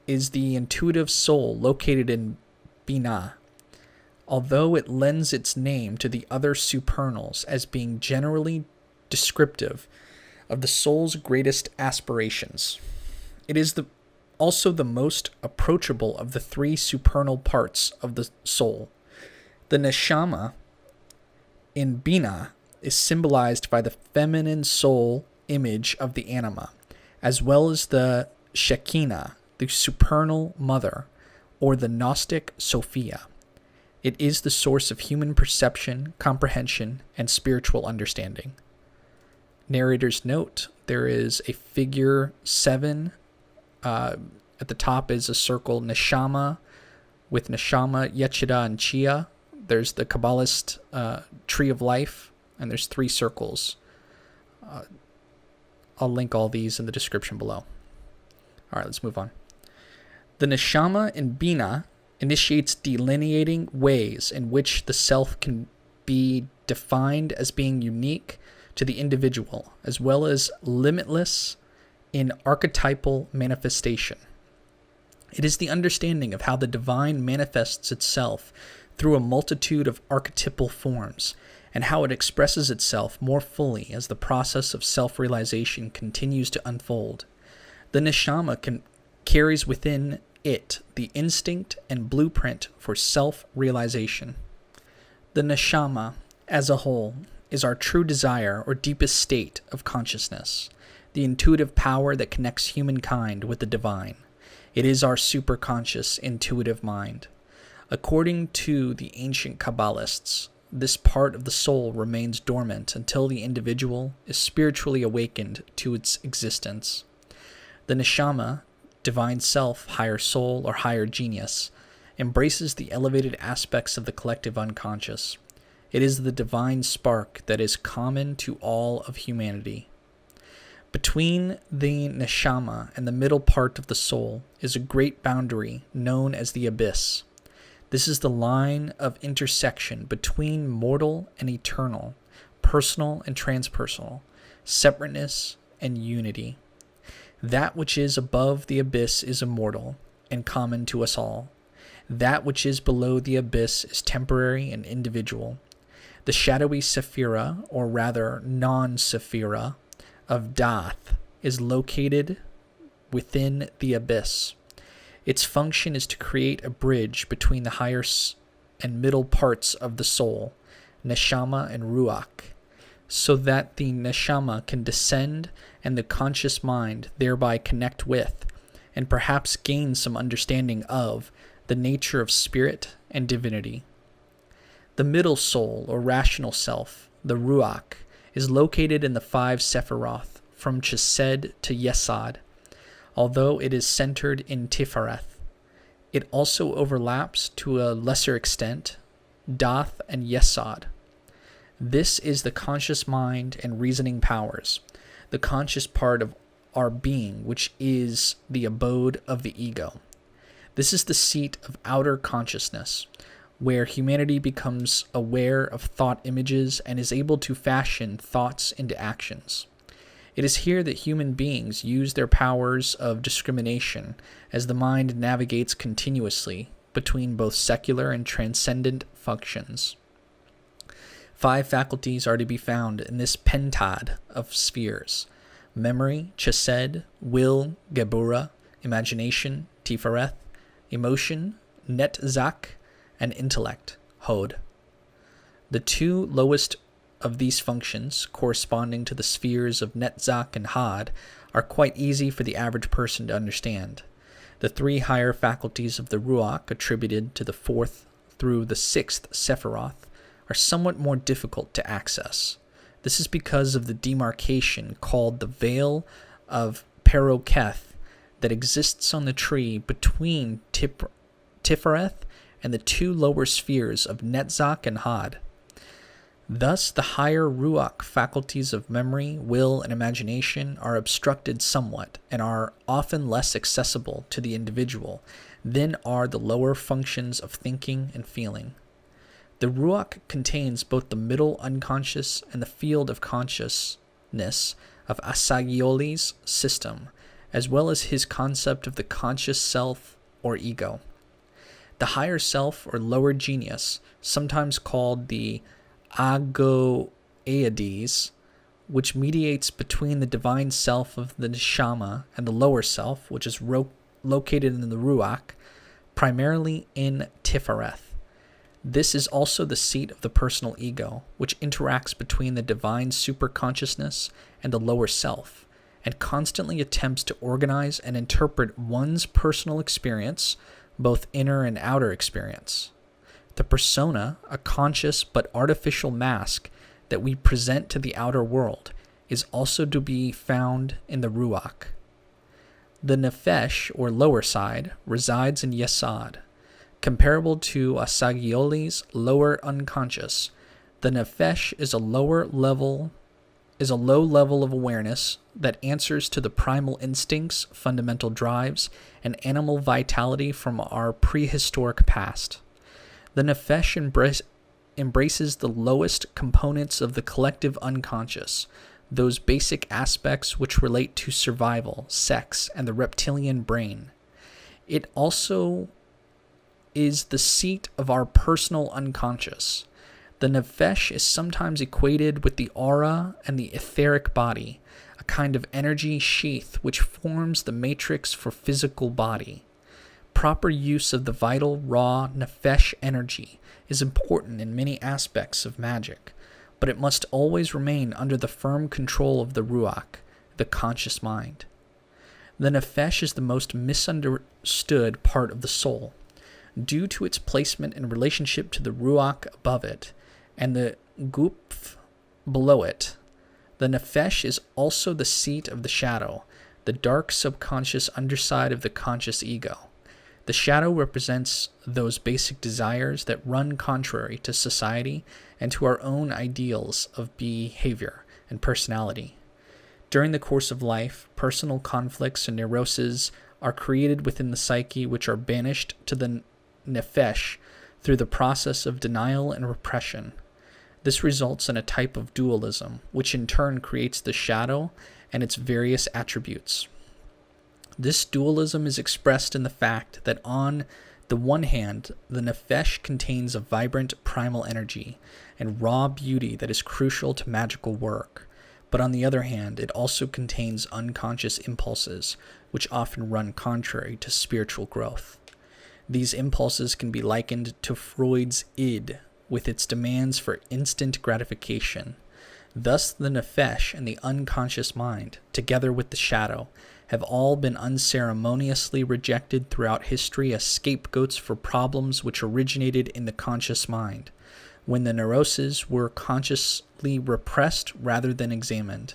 is the intuitive soul located in Bina, although it lends its name to the other supernals as being generally descriptive of the soul's greatest aspirations. It is also the most approachable of the 3 supernal parts of the soul. The Neshama in Bina is symbolized by the feminine soul image of the anima, as well as the Shekinah, the supernal mother, or the Gnostic Sophia. It is the source of human perception, comprehension, and spiritual understanding. Narrator's note, there is a figure 7. At the top is a circle Neshama, with Neshama, Yechida, and Chia. There's the Qabalistic Tree of Life, and there's 3 circles. I'll link all these in the description below. All right, let's move on. The Neshama in Bina initiates delineating ways in which the self can be defined as being unique to the individual, as well as limitless in archetypal manifestation. It is the understanding of how the divine manifests itself through a multitude of archetypal forms, and how it expresses itself more fully as the process of self-realization continues to unfold. The Neshama carries within it the instinct and blueprint for self-realization. The Neshama, as a whole, is our true desire or deepest state of consciousness, the intuitive power that connects humankind with the divine. It is our superconscious intuitive mind. According to the ancient Kabbalists, this part of the soul remains dormant until the individual is spiritually awakened to its existence. The Neshama, divine self, higher soul, or higher genius, embraces the elevated aspects of the collective unconscious. It is the divine spark that is common to all of humanity. Between the Neshama and the middle part of the soul is a great boundary known as the abyss. This is the line of intersection between mortal and eternal, personal and transpersonal, separateness and unity. That which is above the abyss is immortal and common to us all. That which is below the abyss is temporary and individual. The shadowy sephira, or rather non-sephira, of Dath is located within the abyss. Its function is to create a bridge between the higher and middle parts of the soul, Neshama and Ruach, so that the Neshama can descend and the conscious mind thereby connect with, and perhaps gain some understanding of, the nature of spirit and divinity. The middle soul, or rational self, the Ruach, is located in the 5 Sephiroth, from Chesed to Yesod, although it is centered in Tifereth. It also overlaps, to a lesser extent, Dath and Yesod. This is the conscious mind and reasoning powers, the conscious part of our being, which is the abode of the ego. This is the seat of outer consciousness, where humanity becomes aware of thought images and is able to fashion thoughts into actions. It is here that human beings use their powers of discrimination as the mind navigates continuously between both secular and transcendent functions. 5 faculties are to be found in this pentad of spheres: memory, Chesed; will, Gebura; imagination, Tifereth; emotion, Netzach; and intellect, Hod. The 2 lowest of these functions, corresponding to the spheres of Netzach and Had, are quite easy for the average person to understand. The 3 higher faculties of the Ruach, attributed to the 4th through the 6th Sephiroth, are somewhat more difficult to access. This is because of the demarcation called the Veil of Peroketh that exists on the tree between Tifereth and the 2 lower spheres of Netzach and Had. Thus, the higher Ruach faculties of memory, will, and imagination are obstructed somewhat and are often less accessible to the individual than are the lower functions of thinking and feeling. The Ruach contains both the middle unconscious and the field of consciousness of Asagioli's system, as well as his concept of the conscious self or ego. The higher self or lower genius, sometimes called the Agoaides, which mediates between the divine self of the Neshama and the lower self, which is located in the Ruach, primarily in Tifereth. This is also the seat of the personal ego, which interacts between the divine superconsciousness and the lower self, and constantly attempts to organize and interpret one's personal experience, both inner and outer experience. The persona, a conscious but artificial mask that we present to the outer world, is also to be found in the Ruach. The Nefesh, or lower side, resides in Yesod. Comparable to Asagioli's lower unconscious, the Nefesh is a low level of awareness that answers to the primal instincts, fundamental drives, and animal vitality from our prehistoric past. The Nefesh embraces the lowest components of the collective unconscious, those basic aspects which relate to survival, sex, and the reptilian brain. It also is the seat of our personal unconscious. The Nefesh is sometimes equated with the aura and the etheric body, a kind of energy sheath which forms the matrix for physical body. Proper use of the vital, raw Nefesh energy is important in many aspects of magic, but it must always remain under the firm control of the Ruach, the conscious mind. The Nefesh is the most misunderstood part of the soul, due to its placement in relationship to the Ruach above it, and the Gupf below it. The Nefesh is also the seat of the shadow, the dark subconscious underside of the conscious ego. The shadow represents those basic desires that run contrary to society and to our own ideals of behavior and personality. During the course of life, personal conflicts and neuroses are created within the psyche, which are banished to the Nefesh through the process of denial and repression. This results in a type of dualism, which in turn creates the shadow and its various attributes. This dualism is expressed in the fact that on the one hand, the Nefesh contains a vibrant primal energy and raw beauty that is crucial to magical work, but on the other hand, it also contains unconscious impulses, which often run contrary to spiritual growth. These impulses can be likened to Freud's id, with its demands for instant gratification. Thus, the Nefesh and the unconscious mind, together with the shadow, have all been unceremoniously rejected throughout history as scapegoats for problems which originated in the conscious mind, when the neuroses were consciously repressed rather than examined.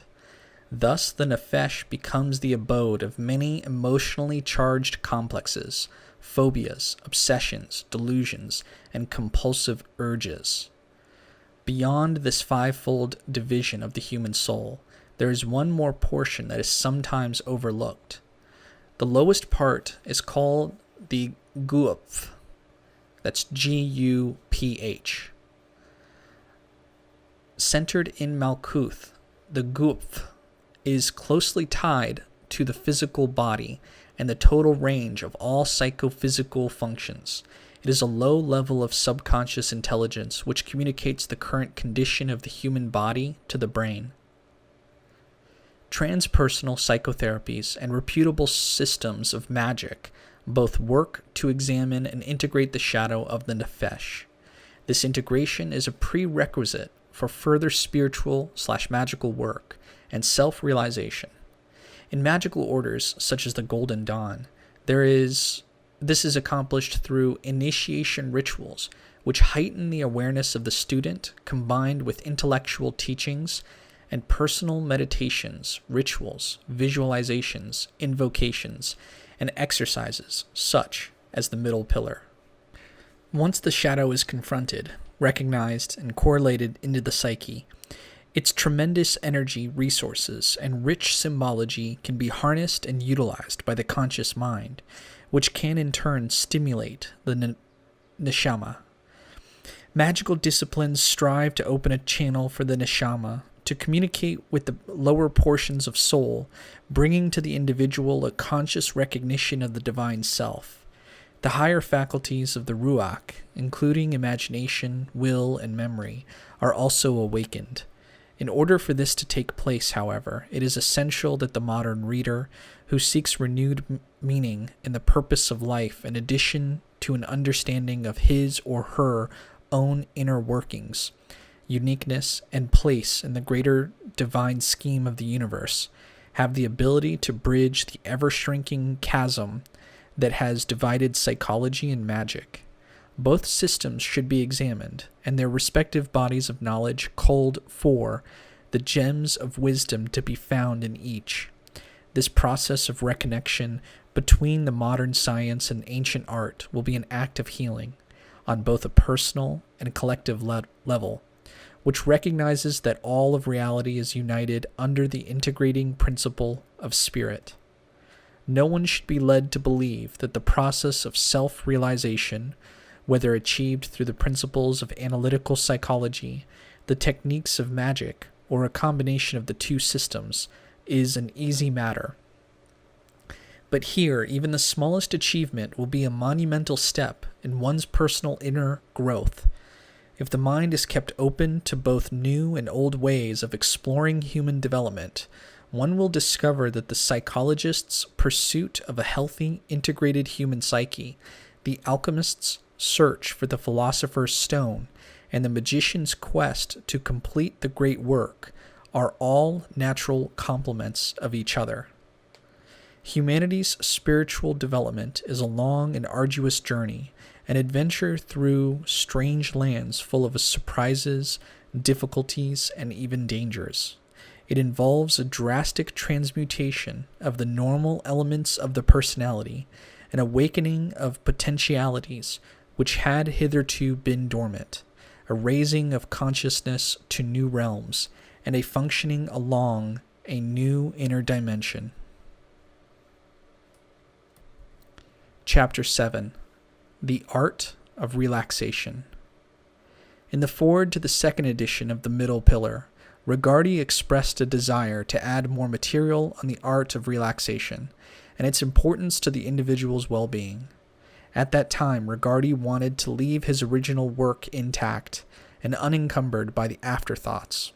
Thus, the Nefesh becomes the abode of many emotionally charged complexes, phobias, obsessions, delusions, and compulsive urges. Beyond this fivefold division of the human soul, there is one more portion that is sometimes overlooked. The lowest part is called the Guph. That's Guph. Centered in Malkuth, the Guph is closely tied to the physical body and the total range of all psychophysical functions. It is a low level of subconscious intelligence which communicates the current condition of the human body to the brain. Transpersonal psychotherapies and reputable systems of magic both work to examine and integrate the shadow of the Nefesh. This integration is a prerequisite for further spiritual/magical work and self-realization. In magical orders, such as the Golden Dawn, this is accomplished through initiation rituals, which heighten the awareness of the student, combined with intellectual teachings and personal meditations, rituals, visualizations, invocations, and exercises, such as the middle pillar. Once the shadow is confronted, recognized, and correlated into the psyche, its tremendous energy, resources, and rich symbology can be harnessed and utilized by the conscious mind, which can in turn stimulate the neshama. Magical disciplines strive to open a channel for the neshama to communicate with the lower portions of soul, bringing to the individual a conscious recognition of the divine self. The higher faculties of the Ruach, including imagination, will, and memory, are also awakened. In order for this to take place, however, it is essential that the modern reader, who seeks renewed meaning in the purpose of life in addition to an understanding of his or her own inner workings, uniqueness, and place in the greater divine scheme of the universe, have the ability to bridge the ever-shrinking chasm that has divided psychology and magic. Both systems should be examined, and their respective bodies of knowledge culled for the gems of wisdom to be found in each. This process of reconnection between the modern science and ancient art will be an act of healing on both a personal and collective level, which recognizes that all of reality is united under the integrating principle of spirit. No one should be led to believe that the process of self-realization, whether achieved through the principles of analytical psychology, the techniques of magic, or a combination of the two systems, is an easy matter. But here, even the smallest achievement will be a monumental step in one's personal inner growth. If the mind is kept open to both new and old ways of exploring human development, one will discover that the psychologist's pursuit of a healthy, integrated human psyche, the alchemist's search for the philosopher's stone, and the magician's quest to complete the great work are all natural complements of each other. Humanity's spiritual development is a long and arduous journey, an adventure through strange lands full of surprises, difficulties, and even dangers. It involves a drastic transmutation of the normal elements of the personality, an awakening of potentialities which had hitherto been dormant, a raising of consciousness to new realms, and a functioning along a new inner dimension. Chapter 7. The Art of Relaxation. In the foreword to the second edition of The Middle Pillar, Regardie expressed a desire to add more material on the art of relaxation and its importance to the individual's well-being. At that time, Regardie wanted to leave his original work intact and unencumbered by the afterthoughts.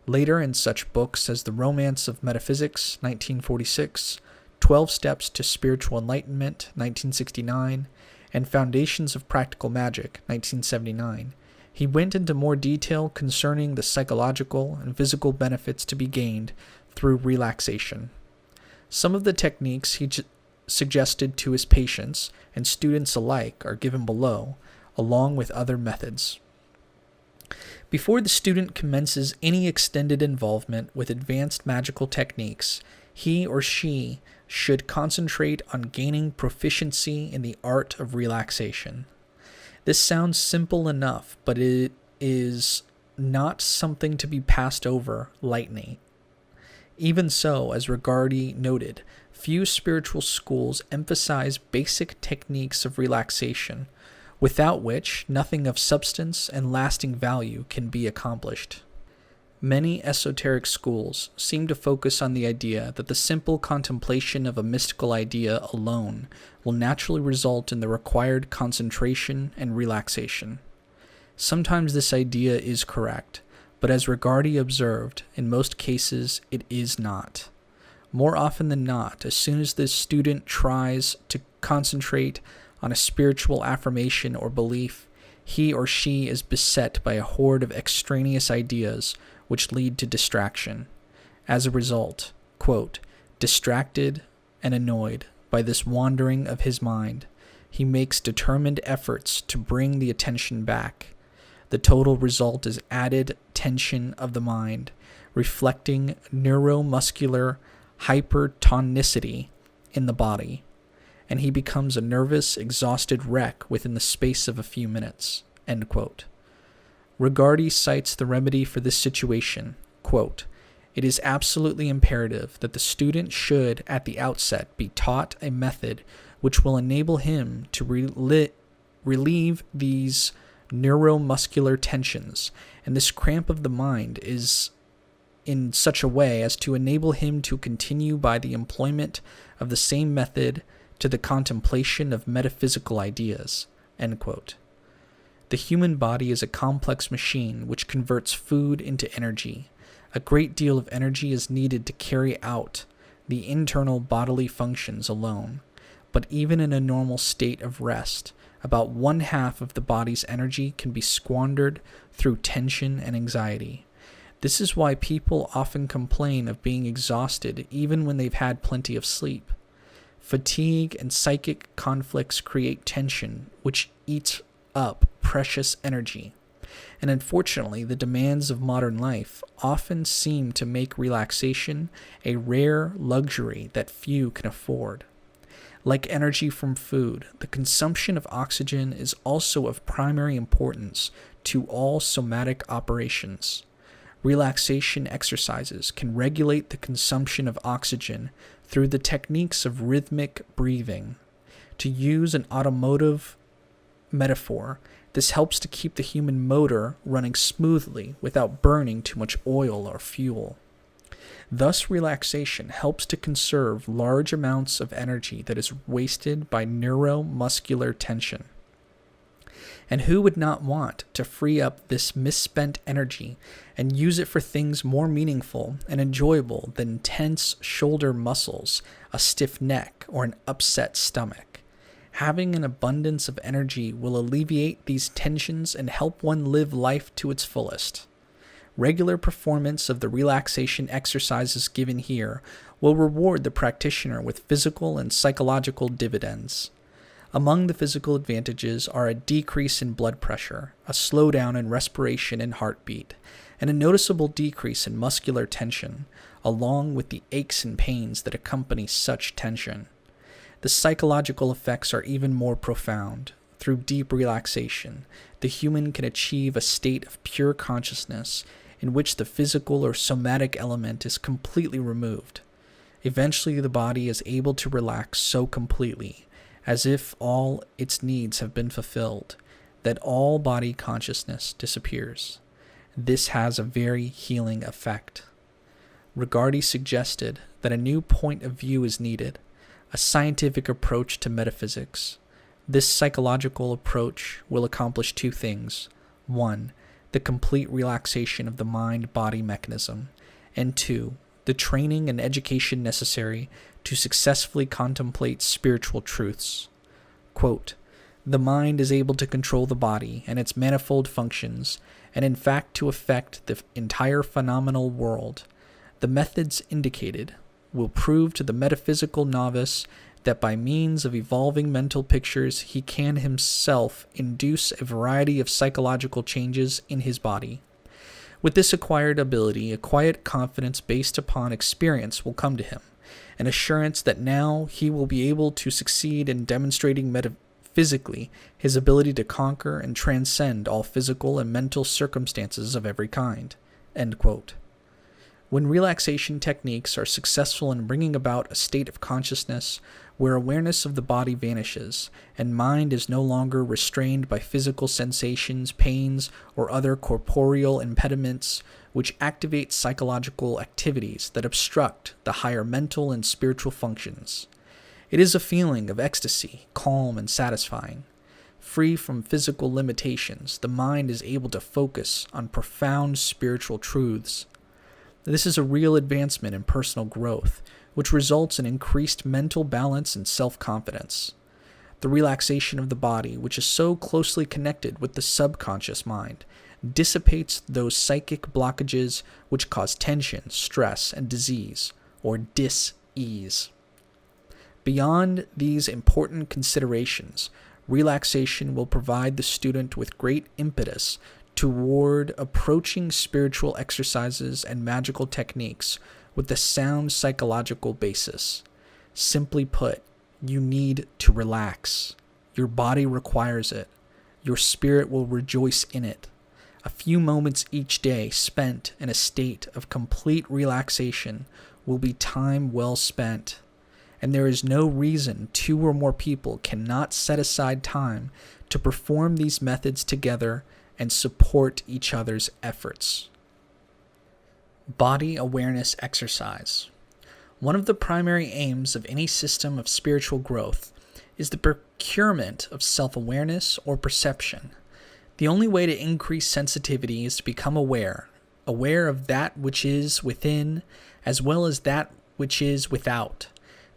Later, in such books as The Romance of Metaphysics, 1946, 12 Steps to Spiritual Enlightenment, 1969, and Foundations of Practical Magic, 1979, he went into more detail concerning the psychological and physical benefits to be gained through relaxation. Some of the techniques he suggested to his patients and students alike are given below, along with other methods. Before the student commences any extended involvement with advanced magical techniques, he or she should concentrate on gaining proficiency in the art of relaxation. This sounds simple enough, but it is not something to be passed over lightly. Even so, as Regardie noted, few spiritual schools emphasize basic techniques of relaxation, without which nothing of substance and lasting value can be accomplished. Many esoteric schools seem to focus on the idea that the simple contemplation of a mystical idea alone will naturally result in the required concentration and relaxation. Sometimes this idea is correct, but as Regardie observed, in most cases it is not. More often than not, as soon as the student tries to concentrate on a spiritual affirmation or belief, he or she is beset by a horde of extraneous ideas which lead to distraction. As a result, quote, distracted and annoyed by this wandering of his mind, he makes determined efforts to bring the attention back. The total result is added tension of the mind, reflecting neuromuscular hypertonicity in the body, and he becomes a nervous, exhausted wreck within the space of a few minutes, end quote. Regardie cites the remedy for this situation, quote, it is absolutely imperative that the student should, at the outset, be taught a method which will enable him to relieve these neuromuscular tensions, and this cramp of the mind is in such a way as to enable him to continue by the employment of the same method to the contemplation of metaphysical ideas, end quote. The human body is a complex machine which converts food into energy. A great deal of energy is needed to carry out the internal bodily functions alone, but even in a normal state of rest, About 1/2 of the body's energy can be squandered through tension and anxiety. This is why people often complain of being exhausted even when they've had plenty of sleep. Fatigue and psychic conflicts create tension, which eats up precious energy. And unfortunately, the demands of modern life often seem to make relaxation a rare luxury that few can afford. Like energy from food, the consumption of oxygen is also of primary importance to all somatic operations. Relaxation exercises can regulate the consumption of oxygen through the techniques of rhythmic breathing. To use an automotive metaphor, this helps to keep the human motor running smoothly without burning too much oil or fuel. Thus, relaxation helps to conserve large amounts of energy that is wasted by neuromuscular tension. And who would not want to free up this misspent energy and use it for things more meaningful and enjoyable than tense shoulder muscles, a stiff neck, or an upset stomach? Having an abundance of energy will alleviate these tensions and help one live life to its fullest. Regular performance of the relaxation exercises given here will reward the practitioner with physical and psychological dividends. Among the physical advantages are a decrease in blood pressure, a slowdown in respiration and heartbeat, and a noticeable decrease in muscular tension, along with the aches and pains that accompany such tension. The psychological effects are even more profound. Through deep relaxation, the human can achieve a state of pure consciousness in which the physical or somatic element is completely removed. Eventually, the body is able to relax so completely, as if all its needs have been fulfilled, that all body consciousness disappears. This has a very healing effect. Regardie suggested that a new point of view is needed, a scientific approach to metaphysics. This psychological approach will accomplish two things. 1, the complete relaxation of the mind-body mechanism, and 2, the training and education necessary to successfully contemplate spiritual truths. Quote, "The mind is able to control the body and its manifold functions, and in fact to affect the entire phenomenal world. The methods indicated will prove to the metaphysical novice that by means of evolving mental pictures he can himself induce a variety of psychological changes in his body. With this acquired ability, a quiet confidence based upon experience will come to him, an assurance that now he will be able to succeed in demonstrating metaphysically his ability to conquer and transcend all physical and mental circumstances of every kind." End quote. When relaxation techniques are successful in bringing about a state of consciousness where awareness of the body vanishes and mind is no longer restrained by physical sensations, pains, or other corporeal impediments which activate psychological activities that obstruct the higher mental and spiritual functions. It is a feeling of ecstasy, calm and satisfying. Free from physical limitations, the mind is able to focus on profound spiritual truths. This is a real advancement in personal growth, which results in increased mental balance and self-confidence. The relaxation of the body, which is so closely connected with the subconscious mind, dissipates those psychic blockages which cause tension, stress, and disease, or dis-ease. Beyond these important considerations, relaxation will provide the student with great impetus toward approaching spiritual exercises and magical techniques with a sound psychological basis. Simply put, you need to relax. Your body requires it. Your spirit will rejoice in it. A few moments each day spent in a state of complete relaxation will be time well spent, and there is no reason 2 or more people cannot set aside time to perform these methods together and support each other's efforts. Body awareness exercise. One of the primary aims of any system of spiritual growth is the procurement of self-awareness or perception. The only way to increase sensitivity is to become aware of that which is within as well as that which is without.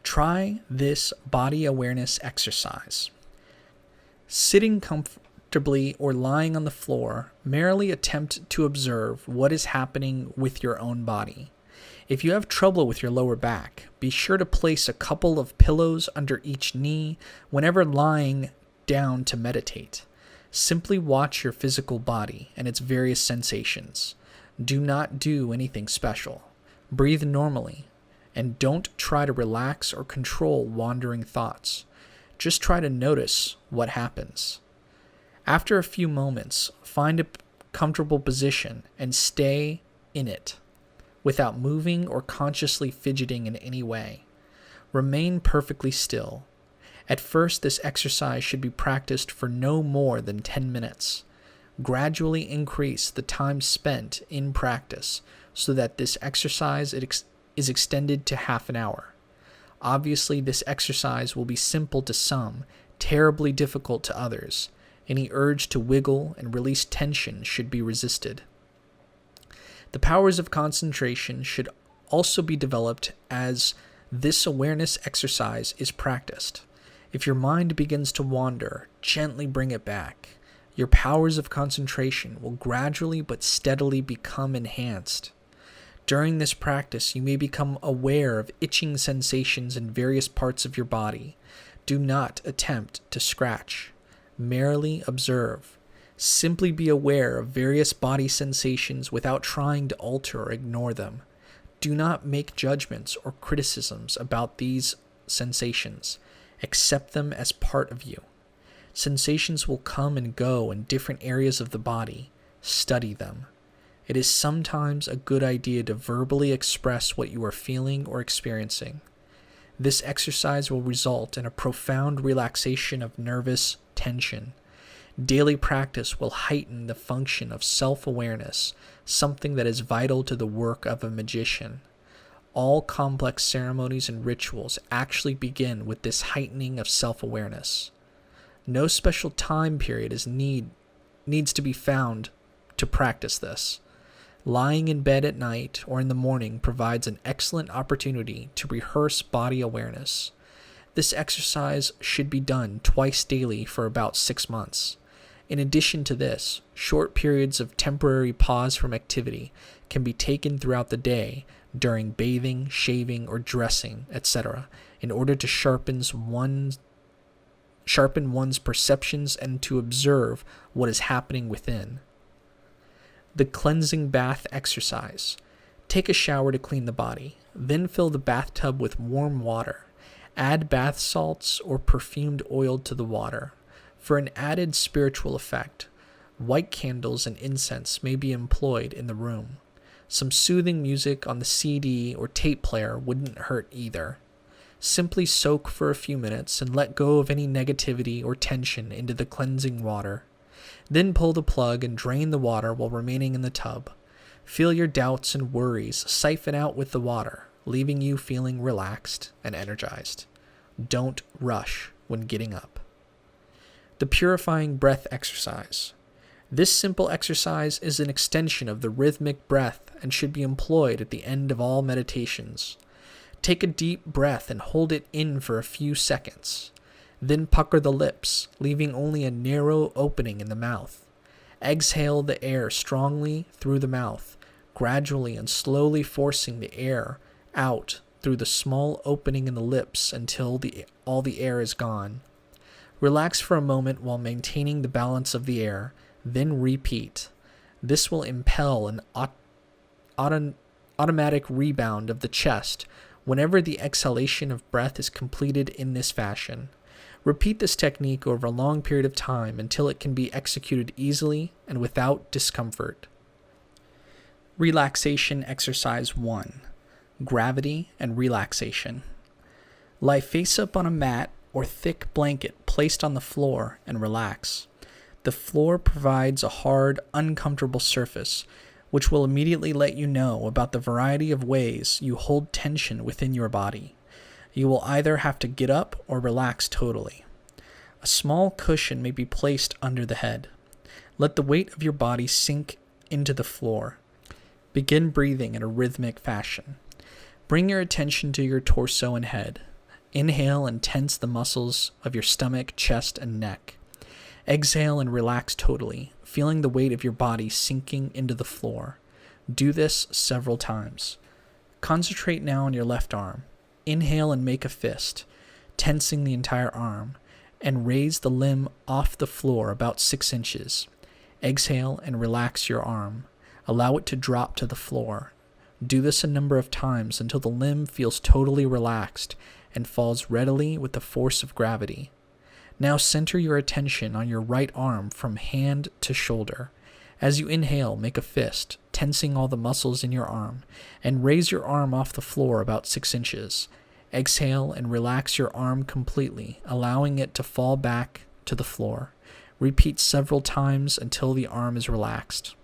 Try this body awareness exercise. Sitting comfortably or lying on the floor, merely attempt to observe what is happening with your own body. If you have trouble with your lower back, be sure to place a couple of pillows under each knee whenever lying down to meditate. Simply watch your physical body and its various sensations. Do not do anything special. Breathe normally, and don't try to relax or control wandering thoughts. Just try to notice what happens. After a few moments, find a comfortable position and stay in it without moving or consciously fidgeting in any way. Remain perfectly still. At first, this exercise should be practiced for no more than 10 minutes. Gradually increase the time spent in practice so that this exercise is extended to half an hour. Obviously, this exercise will be simple to some, terribly difficult to others. Any urge to wiggle and release tension should be resisted. The powers of concentration should also be developed as this awareness exercise is practiced. If your mind begins to wander, gently bring it back. Your powers of concentration will gradually but steadily become enhanced. During this practice, you may become aware of itching sensations in various parts of your body. Do not attempt to scratch. Merely observe. Simply be aware of various body sensations without trying to alter or ignore them. Do not make judgments or criticisms about these sensations. Accept them as part of you. Sensations will come and go in different areas of the body. Study them. It is sometimes a good idea to verbally express what you are feeling or experiencing. This exercise will result in a profound relaxation of nervous tension. Daily practice will heighten the function of self-awareness, something that is vital to the work of a magician. All complex ceremonies and rituals actually begin with this heightening of self-awareness. No special time period needs to be found to practice this. Lying in bed at night or in the morning provides an excellent opportunity to rehearse body awareness. This exercise should be done twice daily for about 6 months. In addition to this, short periods of temporary pause from activity can be taken throughout the day during bathing, shaving, or dressing, etc., in order to sharpen one's perceptions and to observe what is happening within. The cleansing bath exercise. Take a shower to clean the body, then fill the bathtub with warm water. Add bath salts or perfumed oil to the water. For an added spiritual effect, white candles and incense may be employed in the room. Some soothing music on the CD or tape player wouldn't hurt either. Simply soak for a few minutes and let go of any negativity or tension into the cleansing water. Then pull the plug and drain the water while remaining in the tub. Feel your doubts and worries siphon out with the water, leaving you feeling relaxed and energized. Don't rush when getting up. The purifying breath exercise. This simple exercise is an extension of the rhythmic breath and should be employed at the end of all meditations. Take a deep breath and hold it in for a few seconds. Then pucker the lips, leaving only a narrow opening in the mouth. Exhale the air strongly through the mouth, gradually and slowly forcing the air out through the small opening in the lips until all the air is gone. Relax for a moment while maintaining the balance of the air, then repeat. This will impel an automatic rebound of the chest whenever the exhalation of breath is completed in this fashion. Repeat this technique over a long period of time until it can be executed easily and without discomfort. Relaxation Exercise 1. Gravity and Relaxation. Lie face up on a mat or thick blanket placed on the floor and relax. The floor provides a hard, uncomfortable surface, which will immediately let you know about the variety of ways you hold tension within your body. You will either have to get up or relax totally. A small cushion may be placed under the head. Let the weight of your body sink into the floor. Begin breathing in a rhythmic fashion. Bring your attention to your torso and head. Inhale and tense the muscles of your stomach, chest, and neck. Exhale and relax totally, feeling the weight of your body sinking into the floor. Do this several times. Concentrate now on your left arm. Inhale and make a fist, tensing the entire arm, and raise the limb off the floor about 6 inches. Exhale and relax your arm. Allow it to drop to the floor. Do this a number of times until the limb feels totally relaxed and falls readily with the force of gravity. Now center your attention on your right arm from hand to shoulder. As you inhale, make a fist, tensing all the muscles in your arm, and raise your arm off the floor about 6 inches. Exhale and relax your arm completely, allowing it to fall back to the floor. Repeat several times until the arm is relaxed.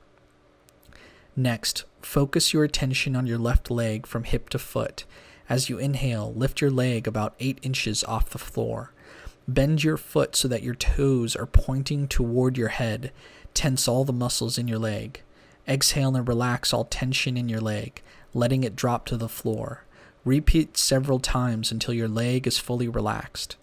Next, focus your attention on your left leg from hip to foot. As you inhale, lift your leg about 8 inches off the floor. Bend your foot so that your toes are pointing toward your head. Tense all the muscles in your leg. Exhale and relax all tension in your leg, letting it drop to the floor. Repeat several times until your leg is fully relaxed.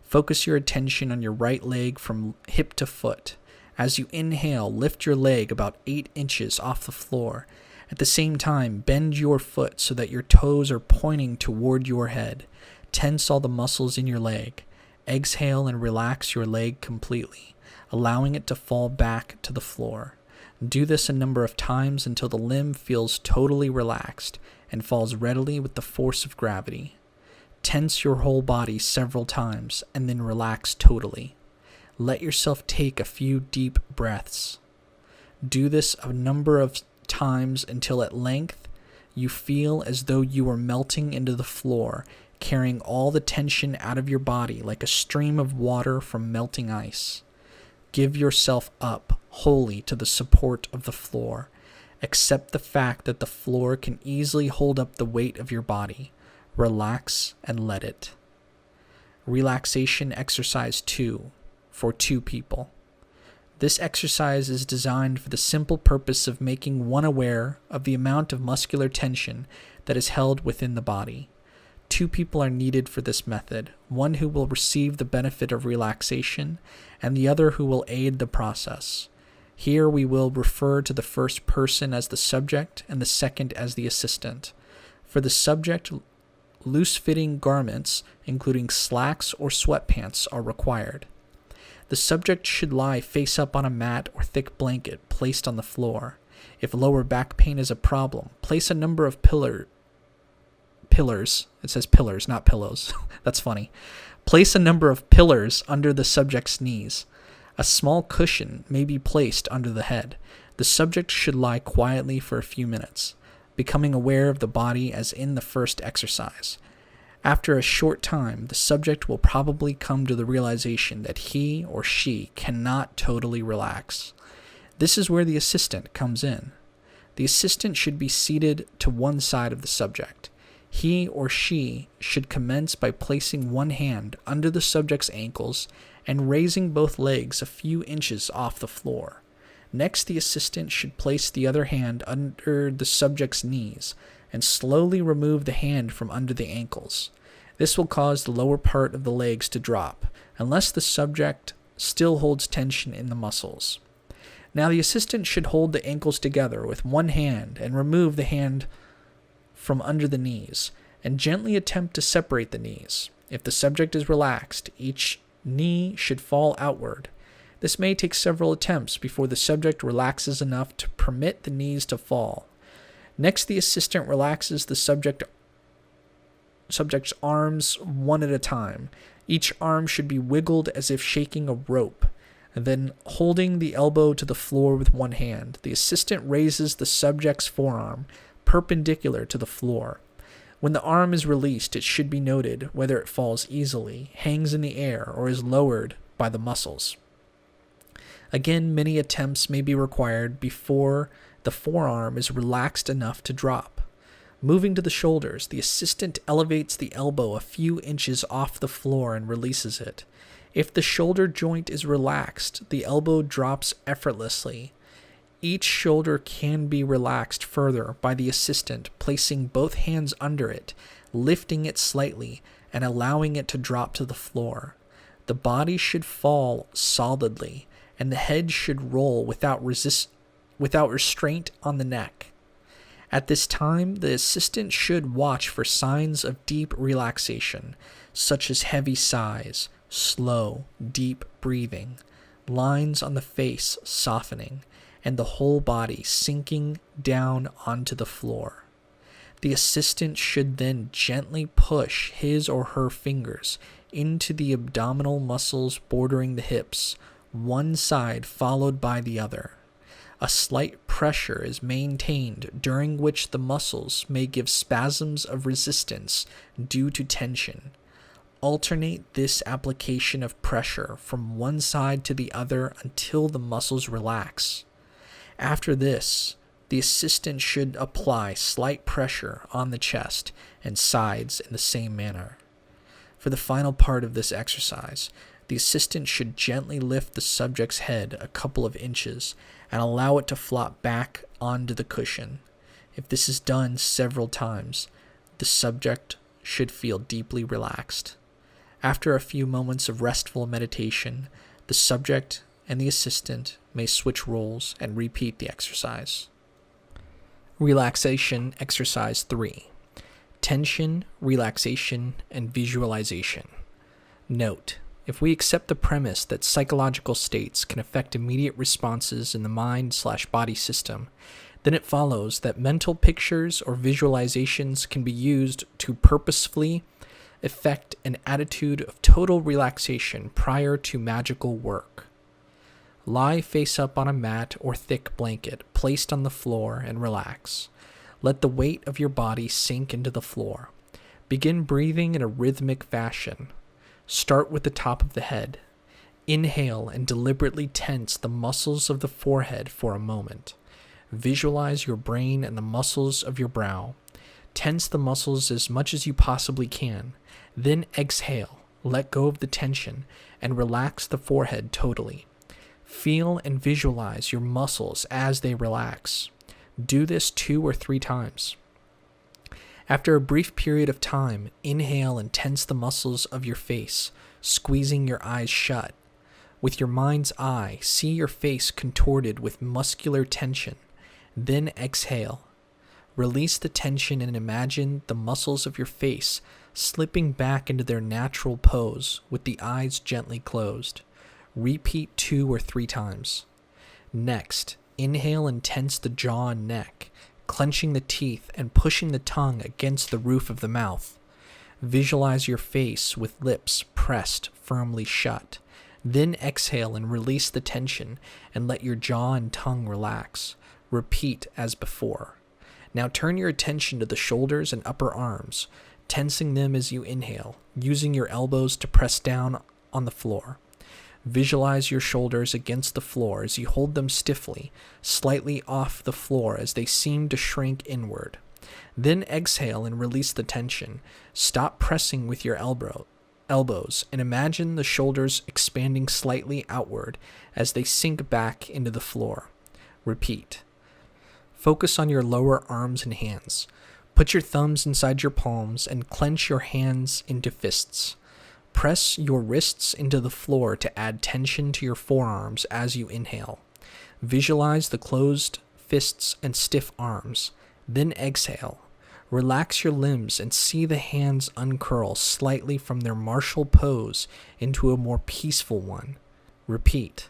Focus your attention on your right leg from hip to foot. As you inhale, lift your leg about 8 inches off the floor. At the same time, bend your foot so that your toes are pointing toward your head. Tense all the muscles in your leg. Exhale and relax your leg completely, allowing it to fall back to the floor. Do this a number of times until the limb feels totally relaxed and falls readily with the force of gravity. Tense your whole body several times and then relax totally. Let yourself take a few deep breaths. Do this a number of times until at length you feel as though you are melting into the floor, carrying all the tension out of your body like a stream of water from melting ice. Give yourself up wholly to the support of the floor. Accept the fact that the floor can easily hold up the weight of your body. Relax and let it. Relaxation exercise 2 for 2 people. This exercise is designed for the simple purpose of making one aware of the amount of muscular tension that is held within the body. 2 people are needed for this method, one who will receive the benefit of relaxation and the other who will aid the process. Here we will refer to the first person as the subject and the second as the assistant. For the subject, loose-fitting garments, including slacks or sweatpants, are required. The subject should lie face up on a mat or thick blanket placed on the floor. If lower back pain is a problem, place a number of pillars. It says pillars, not pillows. That's funny. Place a number of pillars under the subject's knees. A small cushion may be placed under the head. The subject should lie quietly for a few minutes, becoming aware of the body as in the first exercise. After a short time, the subject will probably come to the realization that he or she cannot totally relax. This is where the assistant comes in. The assistant should be seated to one side of the subject. He or she should commence by placing one hand under the subject's ankles and raising both legs a few inches off the floor. Next, the assistant should place the other hand under the subject's knees and slowly remove the hand from under the ankles. This will cause the lower part of the legs to drop, unless the subject still holds tension in the muscles. Now, the assistant should hold the ankles together with one hand and remove the hand from under the knees, and gently attempt to separate the knees. If the subject is relaxed, each knee should fall outward. This may take several attempts before the subject relaxes enough to permit the knees to fall. Next, the assistant relaxes the subject's arms one at a time. Each arm should be wiggled as if shaking a rope. And then, holding the elbow to the floor with one hand, the assistant raises the subject's forearm perpendicular to the floor. When the arm is released, it should be noted whether it falls easily, hangs in the air, or is lowered by the muscles. Again, many attempts may be required before the forearm is relaxed enough to drop. Moving to the shoulders, the assistant elevates the elbow a few inches off the floor and releases it. If the shoulder joint is relaxed, the elbow drops effortlessly. Each shoulder can be relaxed further by the assistant placing both hands under it, lifting it slightly, and allowing it to drop to the floor. The body should fall solidly, and the head should roll without restraint on the neck. At this time, the assistant should watch for signs of deep relaxation, such as heavy sighs, slow, deep breathing, lines on the face softening, and the whole body sinking down onto the floor. The assistant should then gently push his or her fingers into the abdominal muscles bordering the hips, one side followed by the other. A slight pressure is maintained, during which the muscles may give spasms of resistance due to tension. Alternate this application of pressure from one side to the other until the muscles relax. After this, the assistant should apply slight pressure on the chest and sides in the same manner. For the final part of this exercise, the assistant should gently lift the subject's head a couple of inches and allow it to flop back onto the cushion. If this is done several times, the subject should feel deeply relaxed. After a few moments of restful meditation, the subject and the assistant may switch roles and repeat the exercise. Relaxation Exercise 3. Tension, Relaxation, and Visualization. Note: if we accept the premise that psychological states can affect immediate responses in the mind/body system, then it follows that mental pictures or visualizations can be used to purposefully effect an attitude of total relaxation prior to magical work. Lie face up on a mat or thick blanket placed on the floor and relax. Let the weight of your body sink into the floor. Begin breathing in a rhythmic fashion. Start with the top of the head. Inhale and deliberately tense the muscles of the forehead for a moment. Visualize your brain and the muscles of your brow. Tense the muscles as much as you possibly can. Then exhale, let go of the tension, and relax the forehead totally. Feel and visualize your muscles as they relax. Do this 2 or 3 times. After a brief period of time, inhale and tense the muscles of your face, squeezing your eyes shut. With your mind's eye, see your face contorted with muscular tension. Then exhale. Release the tension and imagine the muscles of your face slipping back into their natural pose with the eyes gently closed. Repeat 2 or 3 times. Next, inhale and tense the jaw and neck, clenching the teeth and pushing the tongue against the roof of the mouth. Visualize your face with lips pressed firmly shut. Then exhale and release the tension and let your jaw and tongue relax. Repeat as before. Now turn your attention to the shoulders and upper arms, tensing them as you inhale, using your elbows to press down on the floor. Visualize your shoulders against the floor as you hold them stiffly, slightly off the floor as they seem to shrink inward. Then exhale and release the tension. Stop pressing with your elbows and imagine the shoulders expanding slightly outward as they sink back into the floor. Repeat. Focus on your lower arms and hands. Put your thumbs inside your palms and clench your hands into fists. Press your wrists into the floor to add tension to your forearms as you inhale. Visualize the closed fists and stiff arms. Then exhale. Relax your limbs and see the hands uncurl slightly from their martial pose into a more peaceful one. Repeat.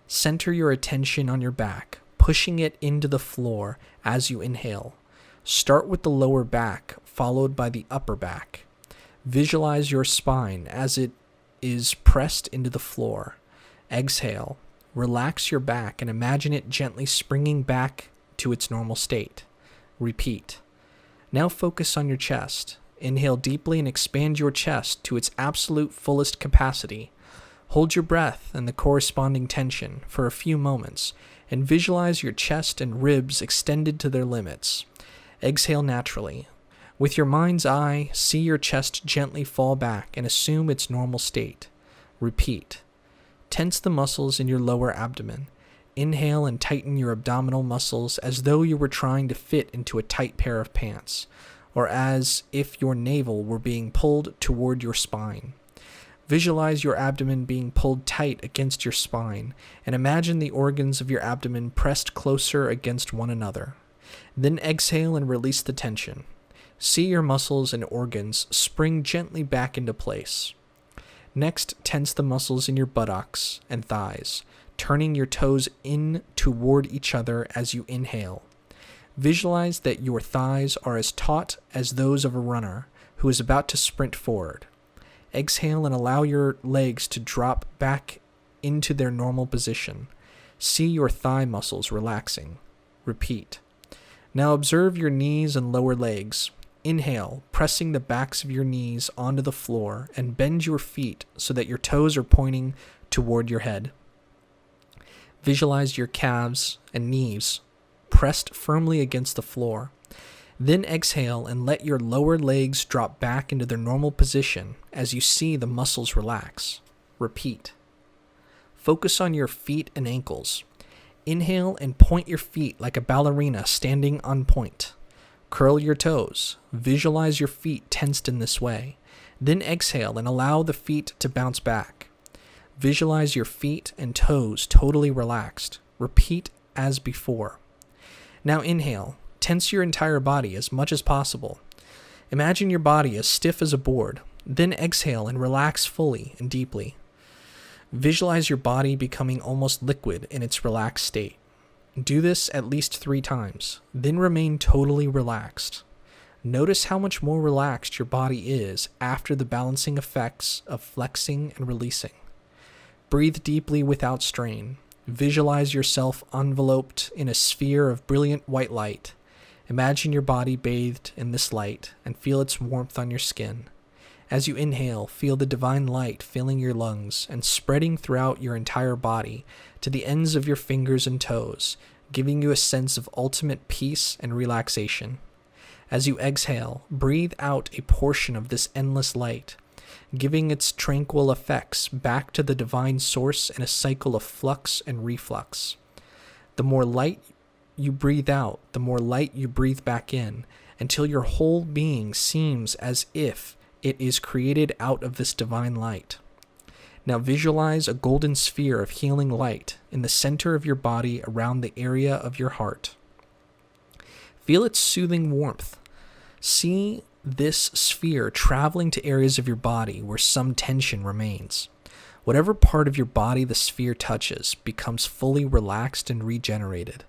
Center your attention on your back, pushing it into the floor as you inhale. Start with the lower back, followed by the upper back. Visualize your spine as it is pressed into the floor. Exhale. Relax your back and imagine it gently springing back to its normal state. Repeat. Now focus on your chest. Inhale deeply and expand your chest to its absolute fullest capacity. Hold your breath and the corresponding tension for a few moments and visualize your chest and ribs extended to their limits. Exhale naturally. With your mind's eye, see your chest gently fall back and assume its normal state. Repeat. Tense the muscles in your lower abdomen. Inhale and tighten your abdominal muscles as though you were trying to fit into a tight pair of pants, or as if your navel were being pulled toward your spine. Visualize your abdomen being pulled tight against your spine, and imagine the organs of your abdomen pressed closer against one another. Then exhale and release the tension. See your muscles and organs spring gently back into place. Next, tense the muscles in your buttocks and thighs, turning your toes in toward each other as you inhale. Visualize that your thighs are as taut as those of a runner who is about to sprint forward. Exhale and allow your legs to drop back into their normal position. See your thigh muscles relaxing. Repeat. Now observe your knees and lower legs. Inhale, pressing the backs of your knees onto the floor, and bend your feet so that your toes are pointing toward your head. Visualize your calves and knees pressed firmly against the floor. Then exhale and let your lower legs drop back into their normal position as you see the muscles relax. Repeat. Focus on your feet and ankles. Inhale and point your feet like a ballerina standing on point. Curl your toes. Visualize your feet tensed in this way. Then exhale and allow the feet to bounce back. Visualize your feet and toes totally relaxed. Repeat as before. Now inhale. Tense your entire body as much as possible. Imagine your body as stiff as a board. Then exhale and relax fully and deeply. Visualize your body becoming almost liquid in its relaxed state. Do this at least 3 times. Then remain totally relaxed. Notice how much more relaxed your body is after the balancing effects of flexing and releasing. Breathe deeply without strain. Visualize yourself enveloped in a sphere of brilliant white light. Imagine your body bathed in this light and feel its warmth on your skin. As you inhale, feel the divine light filling your lungs and spreading throughout your entire body to the ends of your fingers and toes, giving you a sense of ultimate peace and relaxation. As you exhale, breathe out a portion of this endless light, giving its tranquil effects back to the divine source in a cycle of flux and reflux. The more light you breathe out, the more light you breathe back in, until your whole being seems as if it is created out of this divine light. Now visualize a golden sphere of healing light in the center of your body around the area of your heart. Feel its soothing warmth. See this sphere traveling to areas of your body where some tension remains. Whatever part of your body the sphere touches becomes fully relaxed and regenerated.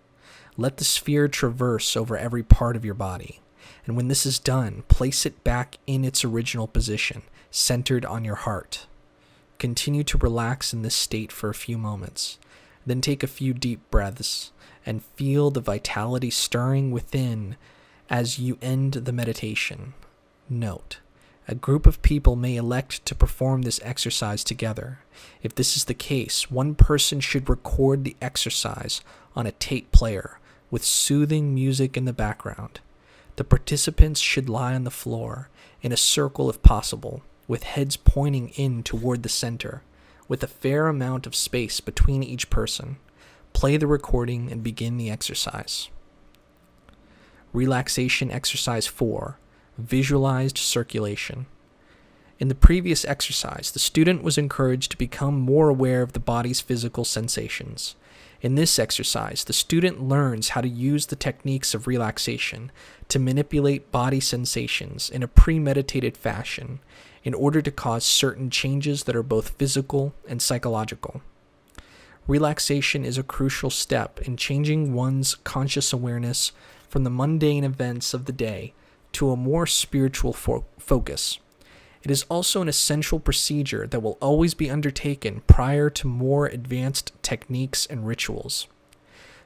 Let the sphere traverse over every part of your body, and when this is done, place it back in its original position, centered on your heart. Continue to relax in this state for a few moments, then take a few deep breaths, and feel the vitality stirring within as you end the meditation. Note: a group of people may elect to perform this exercise together. If this is the case, one person should record the exercise on a tape player, with soothing music in the background. The participants should lie on the floor, in a circle if possible, with heads pointing in toward the center, with a fair amount of space between each person. Play the recording and begin the exercise. Relaxation Exercise 4. Visualized Circulation. In the previous exercise, the student was encouraged to become more aware of the body's physical sensations. In this exercise, the student learns how to use the techniques of relaxation to manipulate body sensations in a premeditated fashion in order to cause certain changes that are both physical and psychological. Relaxation is a crucial step in changing one's conscious awareness from the mundane events of the day to a more spiritual focus. It is also an essential procedure that will always be undertaken prior to more advanced techniques and rituals.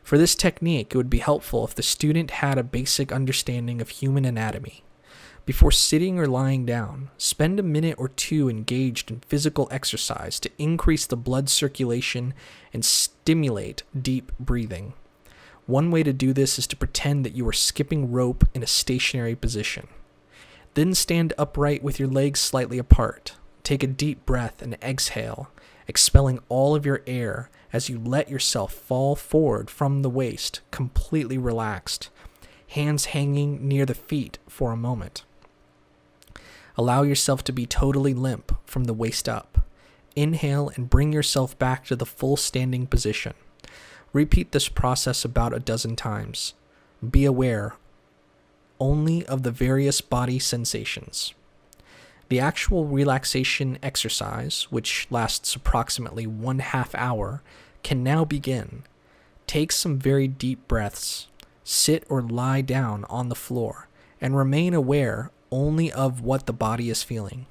For this technique, it would be helpful if the student had a basic understanding of human anatomy. Before sitting or lying down, spend a minute or two engaged in physical exercise to increase the blood circulation and stimulate deep breathing. One way to do this is to pretend that you are skipping rope in a stationary position. Then stand upright with your legs slightly apart. Take a deep breath and exhale, expelling all of your air as you let yourself fall forward from the waist, completely relaxed, hands hanging near the feet for a moment. Allow yourself to be totally limp from the waist up. Inhale and bring yourself back to the full standing position. Repeat this process about a dozen times. Be aware only of the various body sensations. The actual relaxation exercise, which lasts approximately 1/2 hour, can now begin. Take some very deep breaths, sit or lie down on the floor, and remain aware only of what the body is feeling.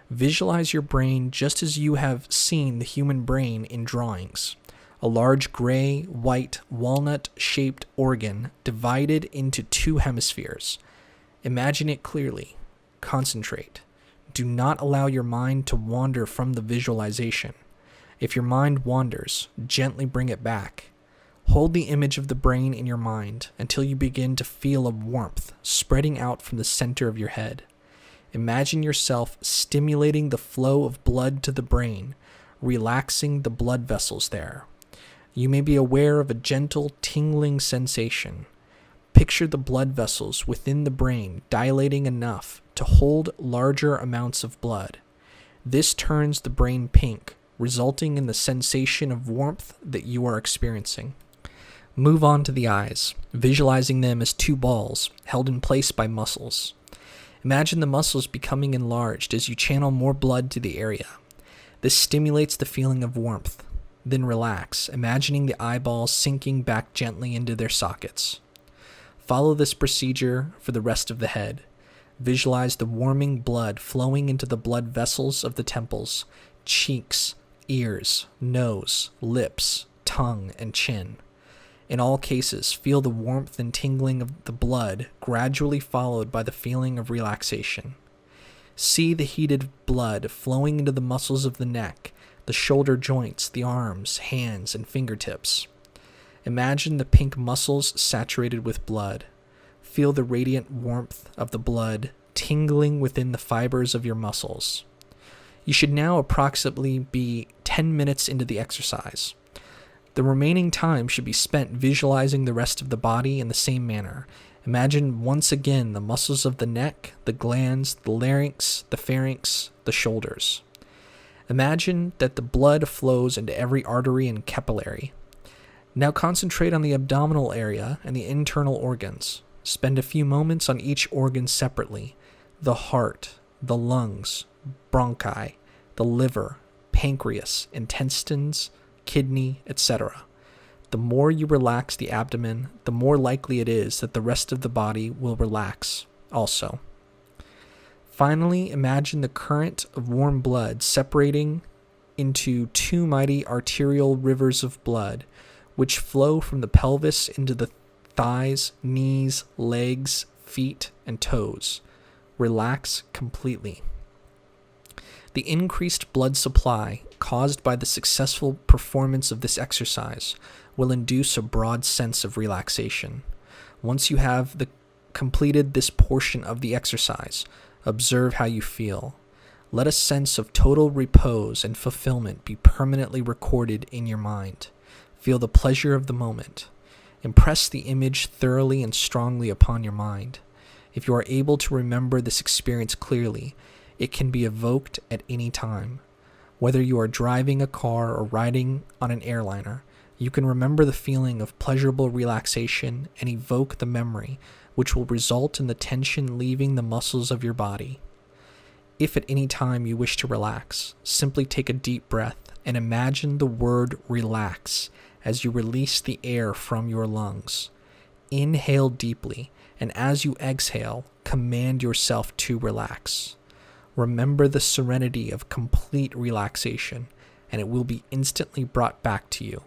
Visualize your brain just as you have seen the human brain in drawings. A large gray, white, walnut-shaped organ divided into 2 hemispheres. Imagine it clearly. Concentrate. Do not allow your mind to wander from the visualization. If your mind wanders, gently bring it back. Hold the image of the brain in your mind until you begin to feel a warmth spreading out from the center of your head. Imagine yourself stimulating the flow of blood to the brain, relaxing the blood vessels there. You may be aware of a gentle tingling sensation. Picture the blood vessels within the brain dilating enough to hold larger amounts of blood. This turns the brain pink, resulting in the sensation of warmth that you are experiencing. Move on to the eyes, visualizing them as 2 balls held in place by muscles. Imagine the muscles becoming enlarged as you channel more blood to the area. This stimulates the feeling of warmth. Then relax, imagining the eyeballs sinking back gently into their sockets. Follow this procedure for the rest of the head. Visualize the warming blood flowing into the blood vessels of the temples, cheeks, ears, nose, lips, tongue, and chin. In all cases, feel the warmth and tingling of the blood, gradually followed by the feeling of relaxation. See the heated blood flowing into the muscles of the neck, the shoulder joints, the arms, hands, and fingertips. Imagine the pink muscles saturated with blood. Feel the radiant warmth of the blood tingling within the fibers of your muscles. You should now approximately be 10 minutes into the exercise. The remaining time should be spent visualizing the rest of the body in the same manner. Imagine once again the muscles of the neck, the glands, the larynx, the pharynx, the shoulders. Imagine that the blood flows into every artery and capillary. Now concentrate on the abdominal area and the internal organs. Spend a few moments on each organ separately: the heart, the lungs, bronchi, the liver, pancreas, intestines, kidney, etc. The more you relax the abdomen, the more likely it is that the rest of the body will relax also. Finally, imagine the current of warm blood separating into 2 mighty arterial rivers of blood, which flow from the pelvis into the thighs, knees, legs, feet, and toes. Relax completely. The increased blood supply caused by the successful performance of this exercise will induce a broad sense of relaxation. Once you have completed this portion of the exercise, observe how you feel. Let a sense of total repose and fulfillment be permanently recorded in your mind. Feel the pleasure of the moment. Impress the image thoroughly and strongly upon your mind. If you are able to remember this experience clearly, it can be evoked at any time. Whether you are driving a car or riding on an airliner, you can remember the feeling of pleasurable relaxation and evoke the memory, which will result in the tension leaving the muscles of your body. If at any time you wish to relax, simply take a deep breath and imagine the word relax as you release the air from your lungs. Inhale deeply, and as you exhale, command yourself to relax. Remember the serenity of complete relaxation, and it will be instantly brought back to you.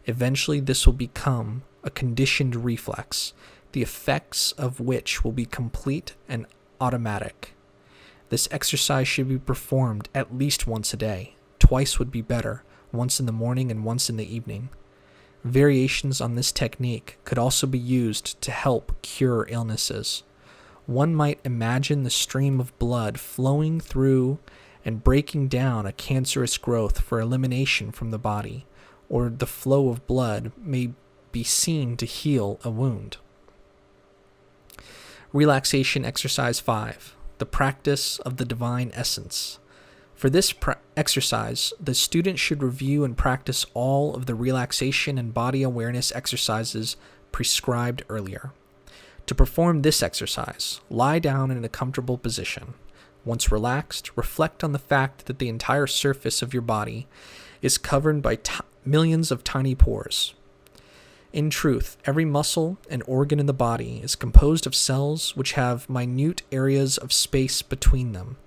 Eventually, this will become a conditioned reflex, the effects of which will be complete and automatic. This exercise should be performed at least once a day. Twice would be better, once in the morning and once in the evening. Variations on this technique could also be used to help cure illnesses. One might imagine the stream of blood flowing through and breaking down a cancerous growth for elimination from the body, or the flow of blood may be seen to heal a wound. Relaxation exercise 5, the practice of the divine essence. For this exercise, the student should review and practice all of the relaxation and body awareness exercises prescribed earlier. To perform this exercise, lie down in a comfortable position. Once relaxed, reflect on the fact that the entire surface of your body is covered by millions of tiny pores. In truth, every muscle and organ in the body is composed of cells which have minute areas of space between them.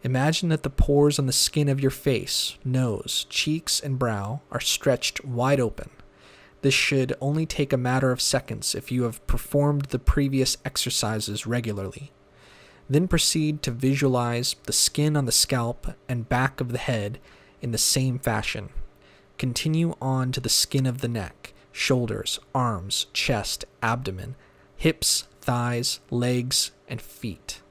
Imagine that the pores on the skin of your face, nose, cheeks, and brow are stretched wide open. This should only take a matter of seconds if you have performed the previous exercises regularly. Then proceed to visualize the skin on the scalp and back of the head in the same fashion. Continue on to the skin of the neck, shoulders, arms, chest, abdomen, hips, thighs, legs, and feet.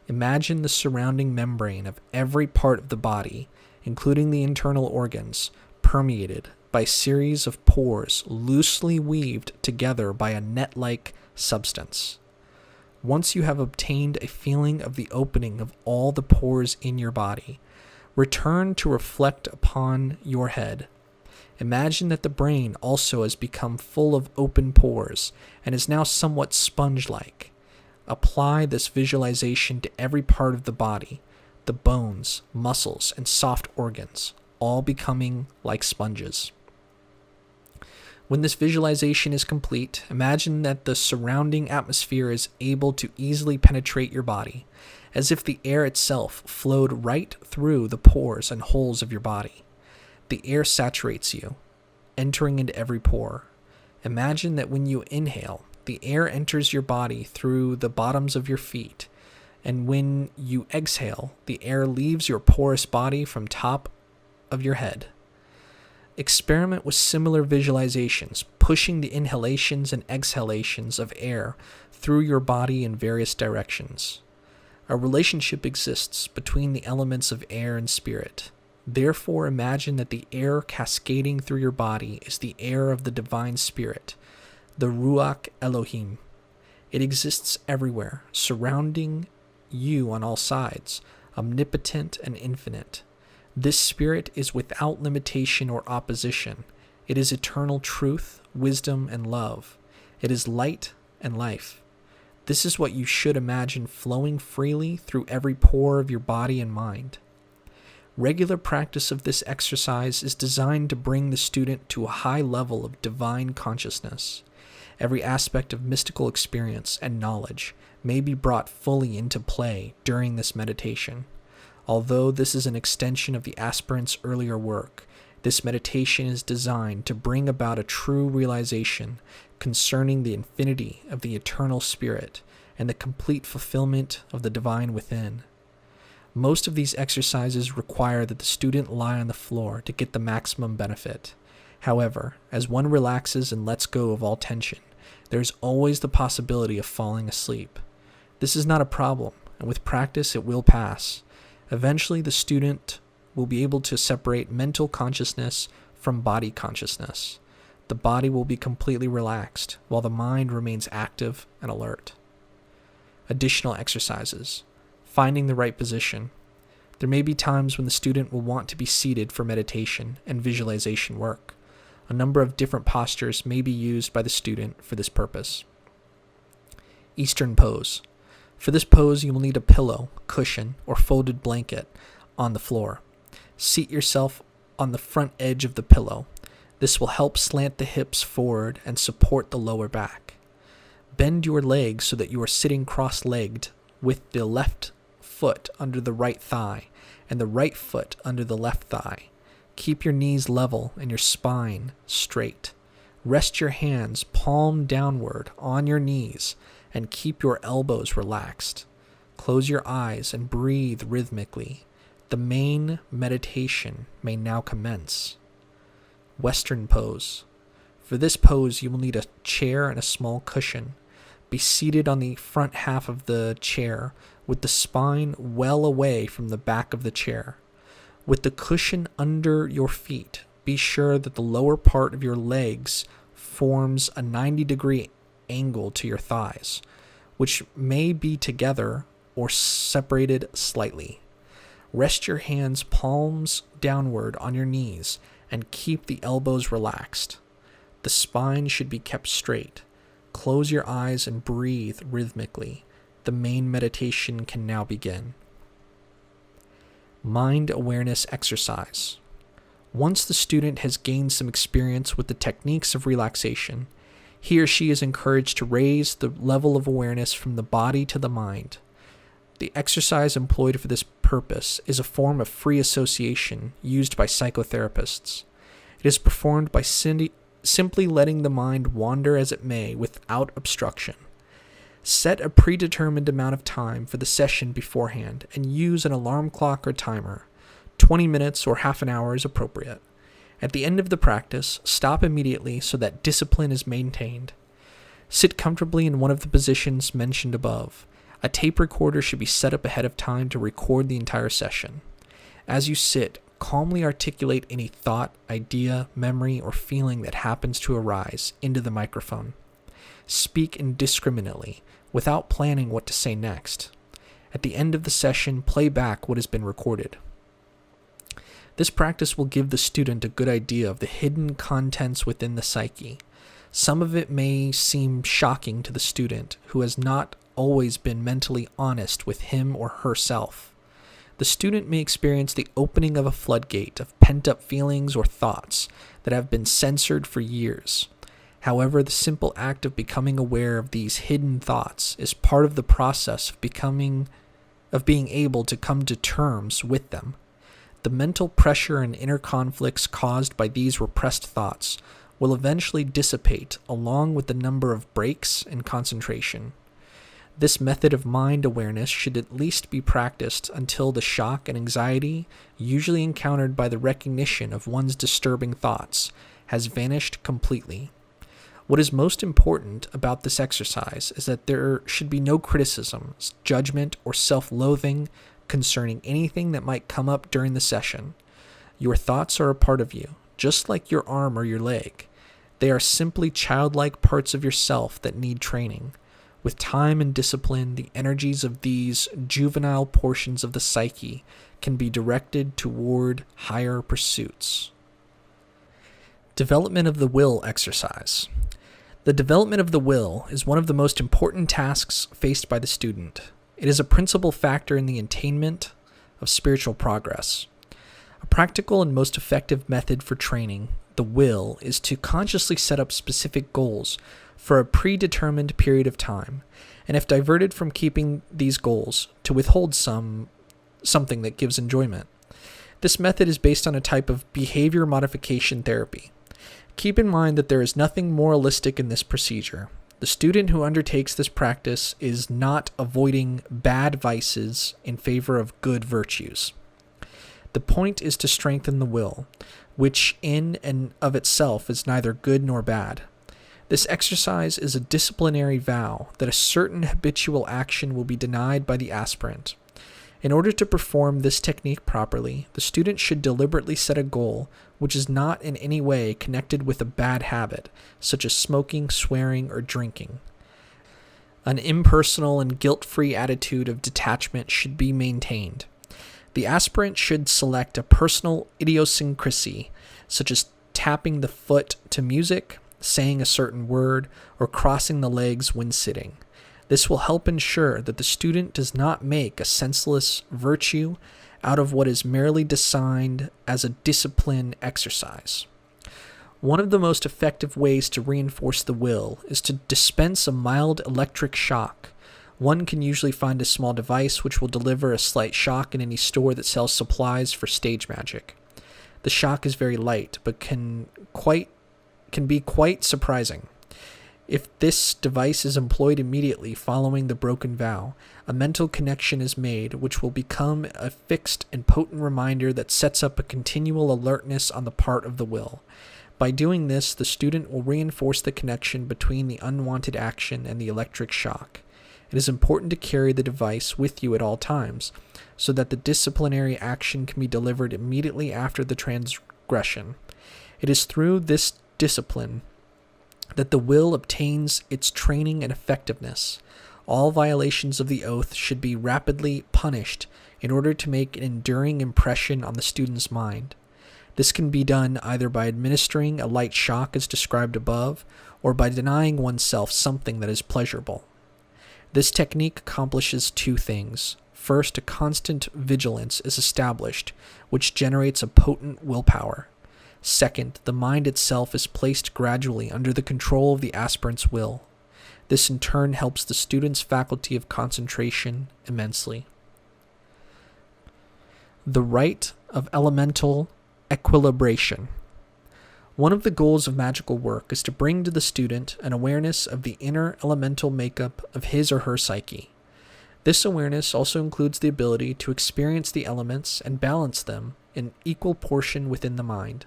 Imagine the surrounding membrane of every part of the body, including the internal organs, permeated by a series of pores loosely weaved together by a net-like substance. Once you have obtained a feeling of the opening of all the pores in your body, return to reflect upon your head. Imagine that the brain also has become full of open pores and is now somewhat sponge-like. Apply this visualization to every part of the body, the bones, muscles, and soft organs, all becoming like sponges. When this visualization is complete, imagine that the surrounding atmosphere is able to easily penetrate your body, as if the air itself flowed right through the pores and holes of your body. The air saturates you, entering into every pore. Imagine that when you inhale, the air enters your body through the bottoms of your feet, and when you exhale, the air leaves your porous body from top of your head. Experiment with similar visualizations, pushing the inhalations and exhalations of air through your body in various directions. A relationship exists between the elements of air and spirit. Therefore, imagine that the air cascading through your body is the air of the divine spirit, the Ruach Elohim. It exists everywhere, surrounding you on all sides, omnipotent and infinite. This spirit is without limitation or opposition. It is eternal truth, wisdom, and love. It is light and life. This is what you should imagine flowing freely through every pore of your body and mind. Regular practice of this exercise is designed to bring the student to a high level of divine consciousness. Every aspect of mystical experience and knowledge may be brought fully into play during this meditation. Although this is an extension of the aspirant's earlier work, this meditation is designed to bring about a true realization concerning the infinity of the eternal spirit and the complete fulfillment of the divine within. Most of these exercises require that the student lie on the floor to get the maximum benefit. However, as one relaxes and lets go of all tension, there is always the possibility of falling asleep. This is not a problem, and with practice it will pass. Eventually, the student will be able to separate mental consciousness from body consciousness. The body will be completely relaxed, while the mind remains active and alert. Additional exercises. Finding the right position. There may be times when the student will want to be seated for meditation and visualization work. A number of different postures may be used by the student for this purpose. Eastern pose. For this pose, you will need a pillow, cushion, or folded blanket on the floor. Seat yourself on the front edge of the pillow. This will help slant the hips forward and support the lower back. Bend your legs so that you are sitting cross-legged with the left foot under the right thigh and the right foot under the left thigh. Keep your knees level and your spine straight. Rest your hands palm downward on your knees and keep your elbows relaxed. Close your eyes and breathe rhythmically. The main meditation may now commence. Western pose. For this pose, you will need a chair and a small cushion. Be seated on the front half of the chair with the spine well away from the back of the chair. With the cushion under your feet, be sure that the lower part of your legs forms a 90-degree angle to your thighs, which may be together or separated slightly. Rest your hands palms downward on your knees and keep the elbows relaxed. The spine should be kept straight. Close your eyes and breathe rhythmically. The main meditation can now begin. Mind awareness exercise. Once the student has gained some experience with the techniques of relaxation, he or she is encouraged to raise the level of awareness from the body to the mind. The exercise employed for this purpose is a form of free association used by psychotherapists. It is performed by simply letting the mind wander as it may without obstruction. Set a predetermined amount of time for the session beforehand and use an alarm clock or timer. 20 minutes or half an hour is appropriate. At the end of the practice, stop immediately so that discipline is maintained. Sit comfortably in one of the positions mentioned above. A tape recorder should be set up ahead of time to record the entire session. As you sit, calmly articulate any thought, idea, memory, or feeling that happens to arise into the microphone. Speak indiscriminately, without planning what to say next. At the end of the session, play back what has been recorded. This practice will give the student a good idea of the hidden contents within the psyche. Some of it may seem shocking to the student, who has not always been mentally honest with him or herself. The student may experience the opening of a floodgate of pent-up feelings or thoughts that have been censored for years. However, the simple act of becoming aware of these hidden thoughts is part of the process of being able to come to terms with them. The mental pressure and inner conflicts caused by these repressed thoughts will eventually dissipate along with the number of breaks in concentration. This method of mind awareness should at least be practiced until the shock and anxiety usually encountered by the recognition of one's disturbing thoughts has vanished completely. What is most important about this exercise is that there should be no criticism, judgment, or self-loathing concerning anything that might come up during the session. Your thoughts are a part of you, just like your arm or your leg. They are simply childlike parts of yourself that need training. With time and discipline, the energies of these juvenile portions of the psyche can be directed toward higher pursuits. Development of the will exercise. The development of the will is one of the most important tasks faced by the student. It is a principal factor in the attainment of spiritual progress. A practical and most effective method for training the will is to consciously set up specific goals for a predetermined period of time, and if diverted from keeping these goals, to withhold something that gives enjoyment. This method is based on a type of behavior modification therapy. Keep in mind that there is nothing moralistic in this procedure. The student who undertakes this practice is not avoiding bad vices in favor of good virtues. The point is to strengthen the will, which in and of itself is neither good nor bad. This exercise is a disciplinary vow that a certain habitual action will be denied by the aspirant. In order to perform this technique properly, the student should deliberately set a goal which is not in any way connected with a bad habit, such as smoking, swearing, or drinking. An impersonal and guilt-free attitude of detachment should be maintained. The aspirant should select a personal idiosyncrasy, such as tapping the foot to music, saying a certain word, or crossing the legs when sitting. This will help ensure that the student does not make a senseless virtue out of what is merely designed as a discipline exercise. One of the most effective ways to reinforce the will is to dispense a mild electric shock. One can usually find a small device which will deliver a slight shock in any store that sells supplies for stage magic. The shock is very light, but can be quite surprising. If this device is employed immediately following the broken vow, a mental connection is made which will become a fixed and potent reminder that sets up a continual alertness on the part of the will. By doing this, the student will reinforce the connection between the unwanted action and the electric shock. It is important to carry the device with you at all times, so that the disciplinary action can be delivered immediately after the transgression. It is through this discipline that the will obtains its training and effectiveness. All violations of the oath should be rapidly punished in order to make an enduring impression on the student's mind. This can be done either by administering a light shock as described above, or by denying oneself something that is pleasurable. This technique accomplishes two things. First, a constant vigilance is established, which generates a potent willpower. Second, the mind itself is placed gradually under the control of the aspirant's will. This in turn helps the student's faculty of concentration immensely. The rite of elemental equilibration. One of the goals of magical work is to bring to the student an awareness of the inner elemental makeup of his or her psyche. This awareness also includes the ability to experience the elements and balance them in equal portion within the mind.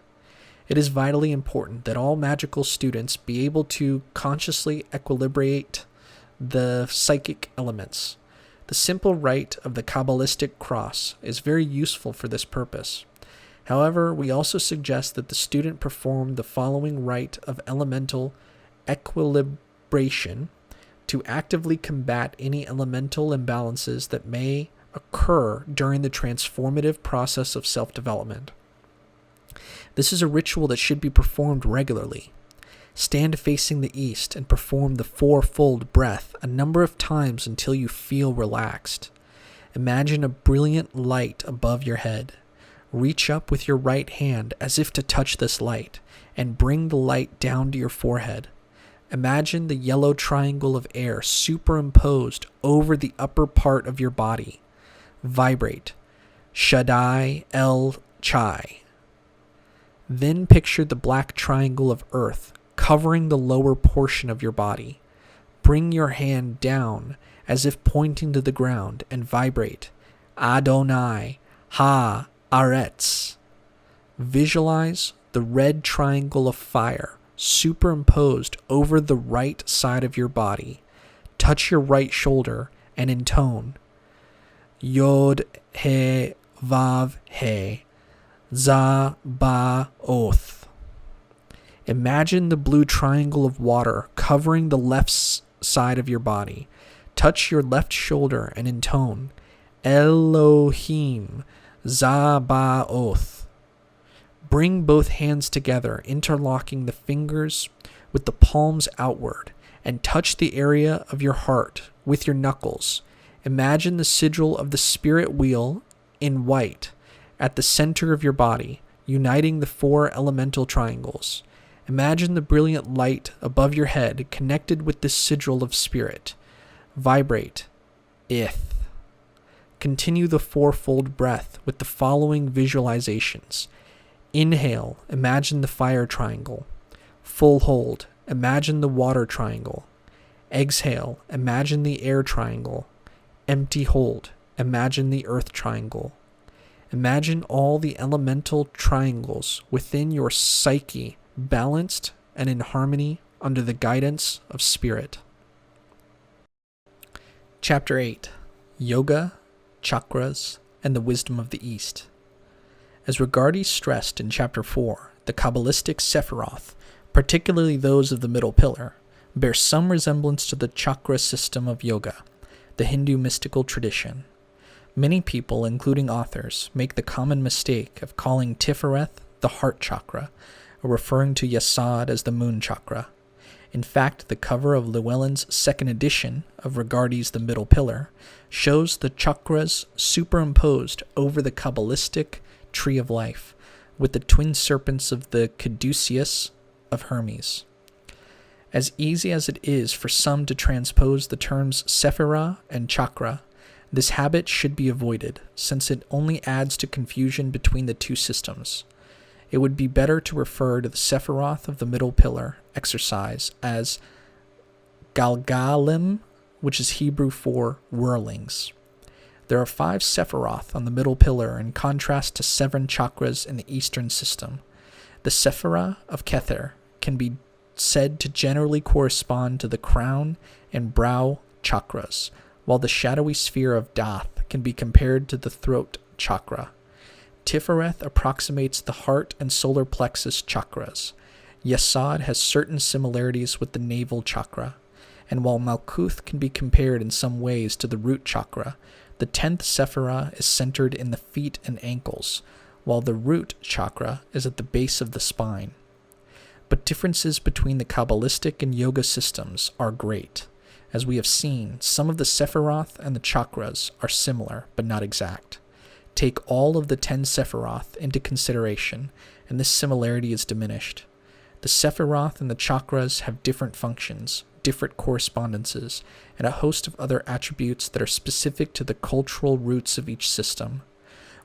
It is vitally important that all magical students be able to consciously equilibrate the psychic elements. The simple rite of the Qabalistic Cross is very useful for this purpose. However, we also suggest that the student perform the following rite of elemental equilibration to actively combat any elemental imbalances that may occur during the transformative process of self-development. This is a ritual that should be performed regularly. Stand facing the east and perform the fourfold breath a number of times until you feel relaxed. Imagine a brilliant light above your head. Reach up with your right hand as if to touch this light, and bring the light down to your forehead. Imagine the yellow triangle of air superimposed over the upper part of your body. Vibrate. Shaddai El Chai. Then picture the black triangle of earth covering the lower portion of your body. Bring your hand down as if pointing to the ground and vibrate. Adonai Ha Aretz. Visualize the red triangle of fire superimposed over the right side of your body. Touch your right shoulder and intone Yod He Vav He Za Ba Oth. Imagine the blue triangle of water covering the left side of your body. Touch your left shoulder and intone Elohim Za Ba Oth. Bring both hands together, interlocking the fingers with the palms outward, and touch the area of your heart with your knuckles. Imagine the sigil of the spirit wheel in white at the center of your body, uniting the four elemental triangles. Imagine the brilliant light above your head connected with this sigil of spirit. Vibrate. Ith. Continue the fourfold breath with the following visualizations. Inhale, imagine the fire triangle. Full hold, imagine the water triangle. Exhale, imagine the air triangle. Empty hold, imagine the earth triangle. Imagine all the elemental triangles within your psyche balanced and in harmony under the guidance of spirit. Chapter 8. Yoga, Chakras, and the Wisdom of the East. As Regardie stressed in Chapter 4, the Kabbalistic Sephiroth, particularly those of the middle pillar, bear some resemblance to the chakra system of yoga, the Hindu mystical tradition. Many people, including authors, make the common mistake of calling Tifereth the heart chakra, or referring to Yesod as the moon chakra. In fact, the cover of Llewellyn's second edition of Regardie's The Middle Pillar shows the chakras superimposed over the Qabalistic Tree of Life, with the twin serpents of the caduceus of Hermes. As easy as it is for some to transpose the terms Sephira and chakra, this habit should be avoided, since it only adds to confusion between the two systems. It would be better to refer to the Sephiroth of the middle pillar exercise as Galgalim, which is Hebrew for whirlings. There are 5 Sephiroth on the middle pillar in contrast to 7 chakras in the Eastern system. The Sephira of Kether can be said to generally correspond to the crown and brow chakras, while the shadowy sphere of Dath can be compared to the throat chakra. Tifereth approximates the heart and solar plexus chakras. Yesod has certain similarities with the navel chakra, and while Malkuth can be compared in some ways to the root chakra, The 10th sephira is centered in the feet and ankles, while the root chakra is at the base of the spine. But differences between the Kabbalistic and yoga systems are great. As we have seen, some of the sephiroth and the chakras are similar, but not exact. Take all of the 10 sephiroth into consideration, and this similarity is diminished. The sephiroth and the chakras have different functions, different correspondences, and a host of other attributes that are specific to the cultural roots of each system.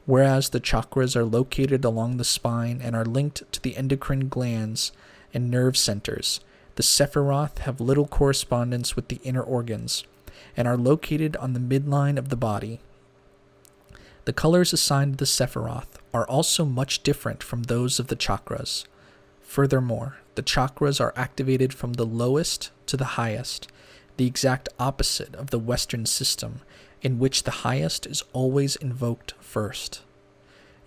Whereas the chakras are located along the spine and are linked to the endocrine glands and nerve centers, the sephiroth have little correspondence with the inner organs and are located on the midline of the body. The colors assigned to the sephiroth are also much different from those of the chakras. Furthermore, the chakras are activated from the lowest to the highest, the exact opposite of the Western system, in which the highest is always invoked first.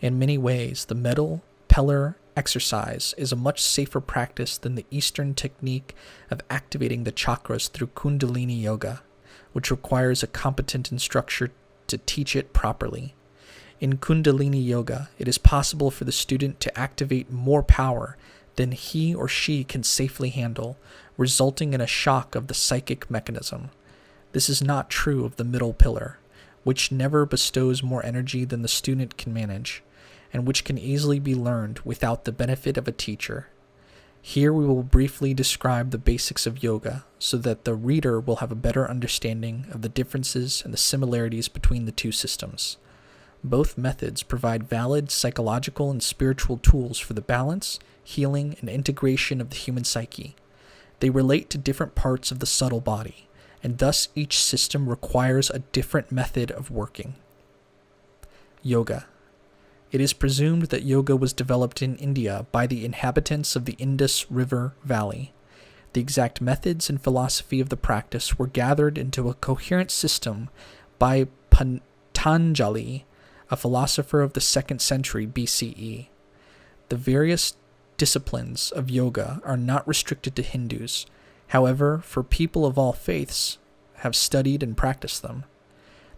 In many ways, the metal pillar exercise is a much safer practice than the Eastern technique of activating the chakras through Kundalini yoga, which requires a competent instructor to teach it properly. In Kundalini yoga, it is possible for the student to activate more power than he or she can safely handle, resulting in a shock of the psychic mechanism. This is not true of the middle pillar, which never bestows more energy than the student can manage, and which can easily be learned without the benefit of a teacher. Here we will briefly describe the basics of yoga so that the reader will have a better understanding of the differences and the similarities between the two systems. Both methods provide valid psychological and spiritual tools for the balance, healing, and integration of the human psyche. They relate to different parts of the subtle body, and thus each system requires a different method of working. Yoga. It is presumed that yoga was developed in India by the inhabitants of the Indus River Valley. The exact methods and philosophy of the practice were gathered into a coherent system by Patanjali, a philosopher of the 2nd century BCE. The various disciplines of yoga are not restricted to Hindus. However, for people of all faiths have studied and practiced them.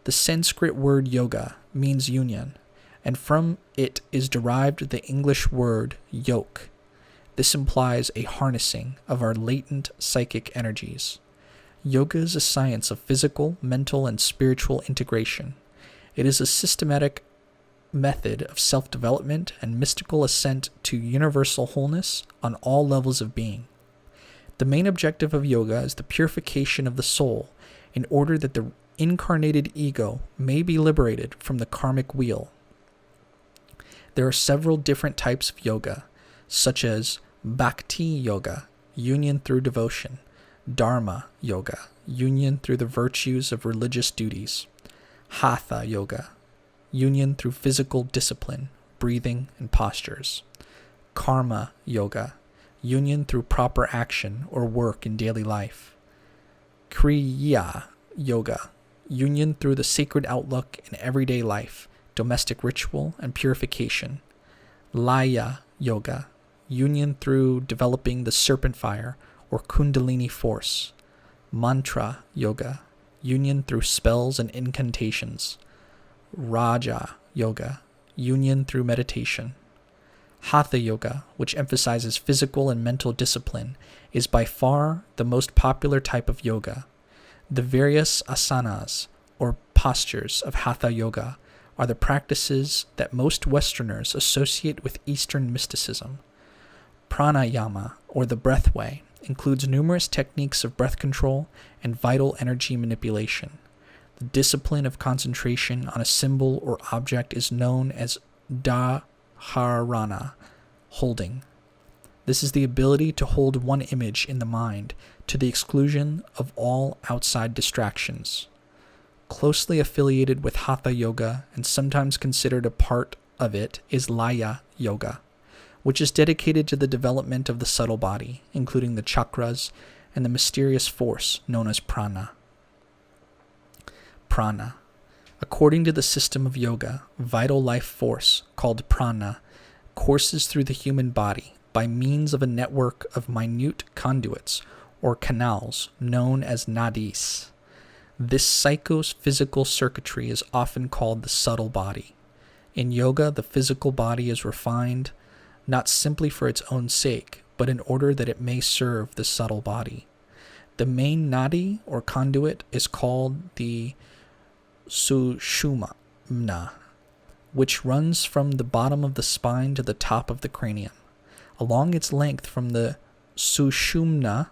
The Sanskrit word yoga means union, and from it is derived the English word yoke. This implies a harnessing of our latent psychic energies. Yoga is a science of physical, mental, and spiritual integration. It is a systematic method of self-development and mystical ascent to universal wholeness on all levels of being. The main objective of yoga is the purification of the soul in order that the incarnated ego may be liberated from the karmic wheel. There are several different types of yoga, such as Bhakti yoga, union through devotion, Dharma yoga, union through the virtues of religious duties, Hatha yoga, union through physical discipline, breathing, and postures, Karma yoga, union through proper action or work in daily life, Kriya yoga, union through the sacred outlook in everyday life, domestic ritual, and purification, Laya yoga, union through developing the serpent fire or Kundalini force, Mantra yoga, union through spells and incantations, Raja yoga, union through meditation. Hatha yoga, which emphasizes physical and mental discipline, is by far the most popular type of yoga. The various asanas, or postures of Hatha yoga, are the practices that most Westerners associate with Eastern mysticism. Pranayama, or the breath way, includes numerous techniques of breath control and vital energy manipulation. The discipline of concentration on a symbol or object is known as dharana, holding. This is the ability to hold one image in the mind to the exclusion of all outside distractions. Closely affiliated with Hatha yoga and sometimes considered a part of it is Laya yoga, which is dedicated to the development of the subtle body, including the chakras and the mysterious force known as prana. Prana. According to the system of yoga, vital life force, called prana, courses through the human body by means of a network of minute conduits or canals known as nadis. This psychophysical circuitry is often called the subtle body. In yoga, the physical body is refined not simply for its own sake, but in order that it may serve the subtle body. The main nadi, or conduit, is called the sushumna, which runs from the bottom of the spine to the top of the cranium. Along its length from the sushumna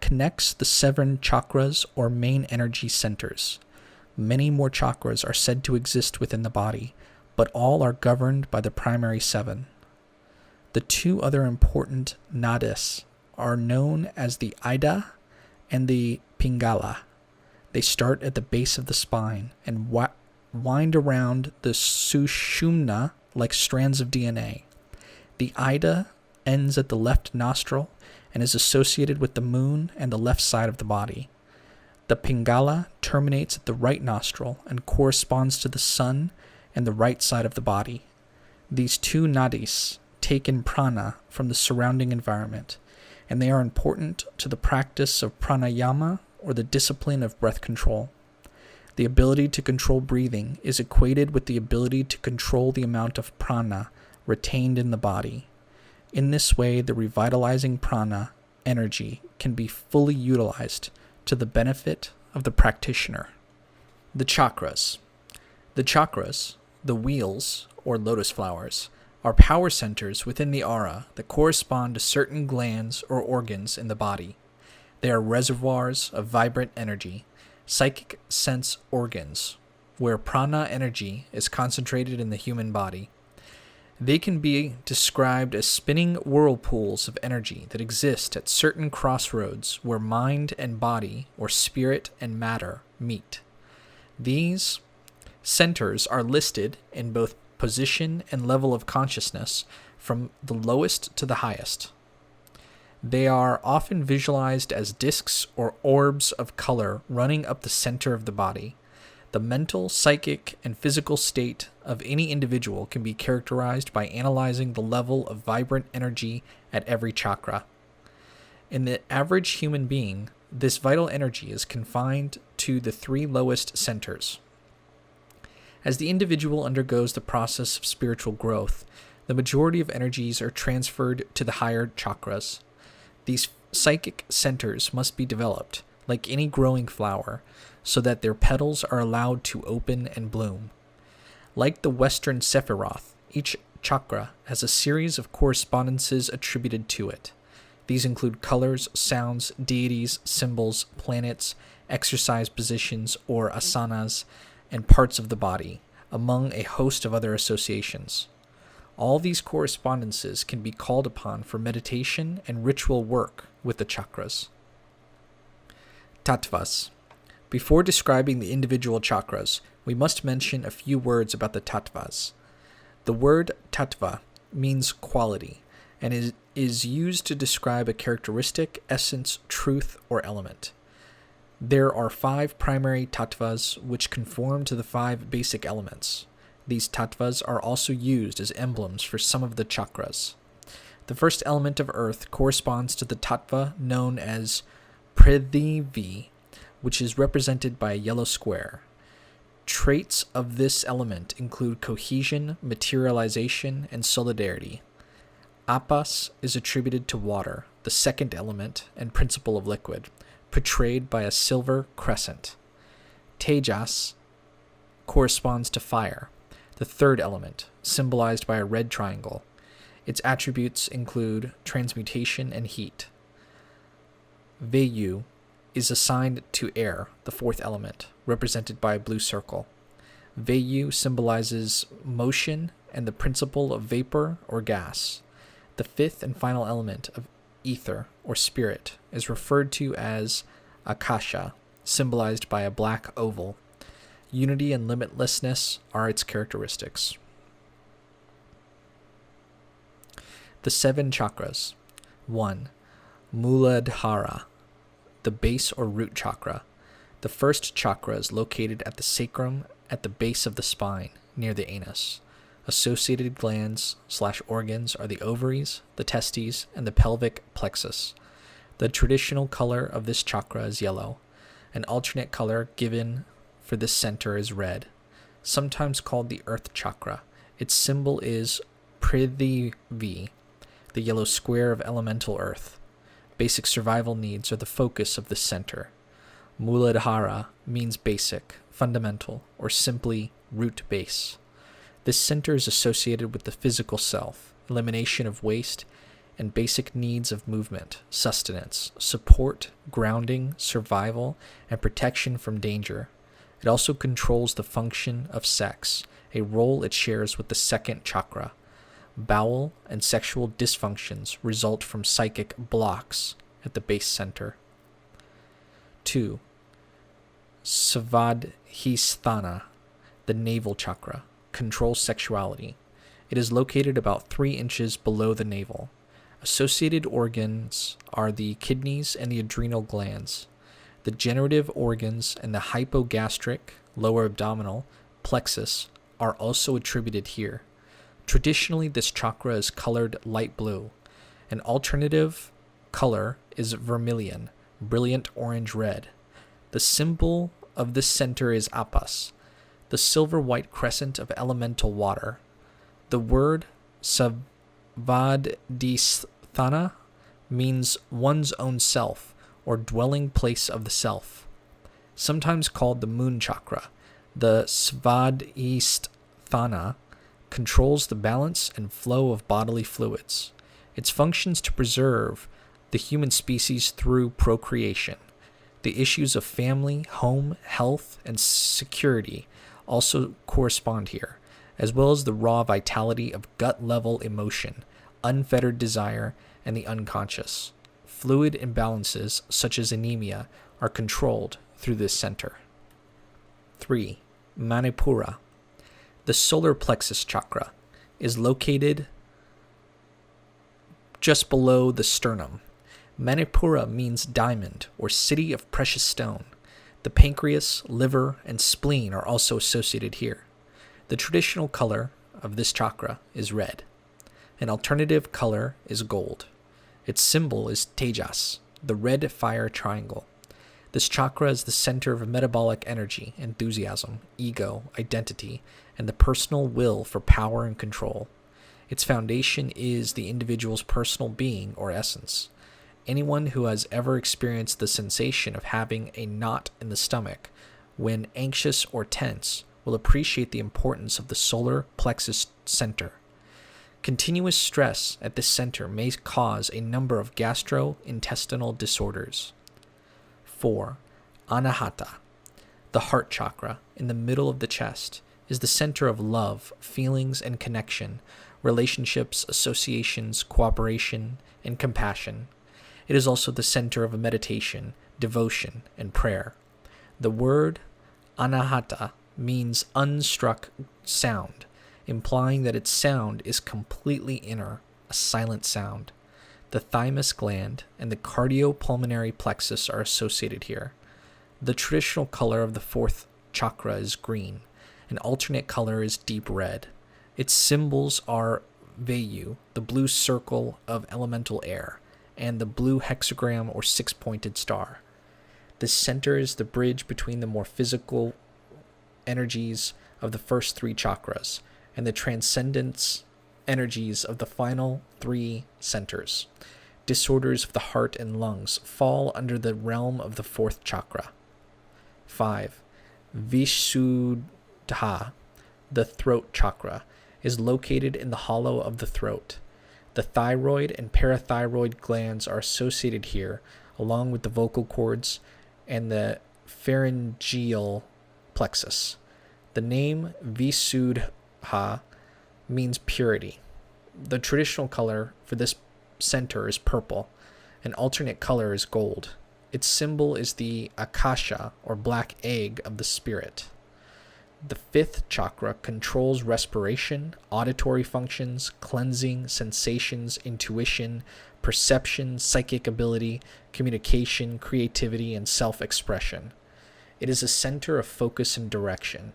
connects the 7 chakras, or main energy centers. Many more chakras are said to exist within the body, but all are governed by the primary 7. The 2 other important nadis are known as the Ida and the Pingala. They start at the base of the spine and wind around the sushumna like strands of DNA. The Ida ends at the left nostril and is associated with the moon and the left side of the body. The Pingala terminates at the right nostril and corresponds to the sun and the right side of the body. These 2 nadis take in prana from the surrounding environment, and they are important to the practice of pranayama, or the discipline of breath control. The ability to control breathing is equated with the ability to control the amount of prana retained in the body. In this way, the revitalizing prana energy can be fully utilized to the benefit of the practitioner. The chakras. The chakras, the wheels, or lotus flowers, are power centers within the aura that correspond to certain glands or organs in the body. They are reservoirs of vibrant energy, psychic sense organs, where prana energy is concentrated in the human body. They can be described as spinning whirlpools of energy that exist at certain crossroads where mind and body, or spirit and matter, meet. These centers are listed in both position and level of consciousness from the lowest to the highest. They are often visualized as discs or orbs of color running up the center of the body. The mental, psychic, and physical state of any individual can be characterized by analyzing the level of vibrant energy at every chakra. In the average human being, this vital energy is confined to the 3 lowest centers. As the individual undergoes the process of spiritual growth, the majority of energies are transferred to the higher chakras. These psychic centers must be developed, like any growing flower, so that their petals are allowed to open and bloom. Like the Western Sephiroth, each chakra has a series of correspondences attributed to it. These include colors, sounds, deities, symbols, planets, exercise positions or asanas, and parts of the body, among a host of other associations. All these correspondences can be called upon for meditation and ritual work with the chakras. Tattvas. Before describing the individual chakras, we must mention a few words about the tattvas. The word tattva means quality, and is used to describe a characteristic, essence, truth, or element. There are 5 primary tattvas which conform to the 5 basic elements. These tattvas are also used as emblems for some of the chakras. The first element of earth corresponds to the tattva known as Prithivi, which is represented by a yellow square. Traits of this element include cohesion, materialization, and solidarity. Apas is attributed to water, the second element and principle of liquid, portrayed by a silver crescent. Tejas corresponds to fire, the third element, symbolized by a red triangle. Its attributes include transmutation and heat. Vayu is assigned to air, the fourth element, represented by a blue circle. Vayu symbolizes motion and the principle of vapor or gas. The fifth and final element of ether or spirit is referred to as Akasha, symbolized by a black oval. Unity and limitlessness are its characteristics. The 7 chakras. 1. Muladhara, the base or root chakra. The first chakra is located at the sacrum at the base of the spine, near the anus. Associated glands/organs are the ovaries, the testes, and the pelvic plexus. The traditional color of this chakra is yellow. An alternate color given for this center is red, sometimes called the Earth Chakra. Its symbol is Prithvi, the yellow square of elemental earth. Basic survival needs are the focus of this center. Muladhara means basic, fundamental, or simply root base. This center is associated with the physical self, elimination of waste, and basic needs of movement, sustenance, support, grounding, survival, and protection from danger. It also controls the function of sex, a role it shares with the second chakra. Bowel and sexual dysfunctions result from psychic blocks at the base center. 2. Svadhisthana, the navel chakra, controls sexuality. It is located about 3 inches below the navel. Associated organs are the kidneys and the adrenal glands. The generative organs and the hypogastric, lower abdominal, plexus are also attributed here. Traditionally, this chakra is colored light blue. An alternative color is vermilion, brilliant orange-red. The symbol of this center is Apas, the silver-white crescent of elemental water. The word Svadhisthana means one's own self, or dwelling place of the self. Sometimes called the moon chakra, the Svadhisthana controls the balance and flow of bodily fluids. Its functions to preserve the human species through procreation. The issues of family, home, health, and security also correspond here, as well as the raw vitality of gut-level emotion, unfettered desire, and the unconscious. Fluid imbalances, such as anemia, are controlled through this center. 3. Manipura. The solar plexus chakra is located just below the sternum. Manipura means diamond or city of precious stone. The pancreas, liver, and spleen are also associated here. The traditional color of this chakra is red. An alternative color is gold. Its symbol is Tejas, the red fire triangle. This chakra is the center of metabolic energy, enthusiasm, ego, identity, and the personal will for power and control. Its foundation is the individual's personal being or essence. Anyone who has ever experienced the sensation of having a knot in the stomach when anxious or tense will appreciate the importance of the solar plexus center. Continuous stress at this center may cause a number of gastrointestinal disorders. 4. Anahata, the heart chakra, in the middle of the chest, is the center of love, feelings, and connection, relationships, associations, cooperation, and compassion. It is also the center of meditation, devotion, and prayer. The word anahata means unstruck sound, implying that its sound is completely inner, a silent sound. The thymus gland and the cardiopulmonary plexus are associated here. The traditional color of the 4th chakra is green. An alternate color is deep red. Its symbols are Vayu, the blue circle of elemental air, and the blue hexagram or 6-pointed star. The center is the bridge between the more physical energies of the first 3 chakras and the transcendence energies of the final 3 centers. Disorders of the heart and lungs fall under the realm of the 4th chakra. 5. Vishuddha, the throat chakra, is located in the hollow of the throat. The thyroid and parathyroid glands are associated here, along with the vocal cords and the pharyngeal plexus. The name Vishuddha means purity. The traditional color for this center is purple. An alternate color is gold. Its symbol is the akasha, or black egg of the spirit. The 5th chakra controls respiration, auditory functions, cleansing, sensations, intuition, perception, psychic ability, communication, creativity, and self-expression. It is a center of focus and direction.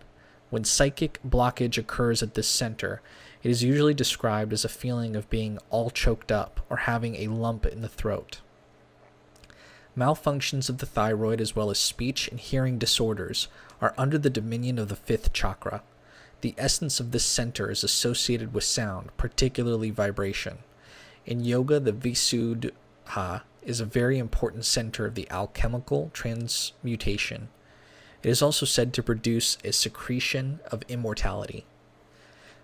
When psychic blockage occurs at this center, it is usually described as a feeling of being all choked up or having a lump in the throat. Malfunctions of the thyroid, as well as speech and hearing disorders, are under the dominion of the fifth chakra. The essence of this center is associated with sound, particularly vibration. In yoga, the Visuddha is a very important center of the alchemical transmutation. It is also said to produce a secretion of immortality.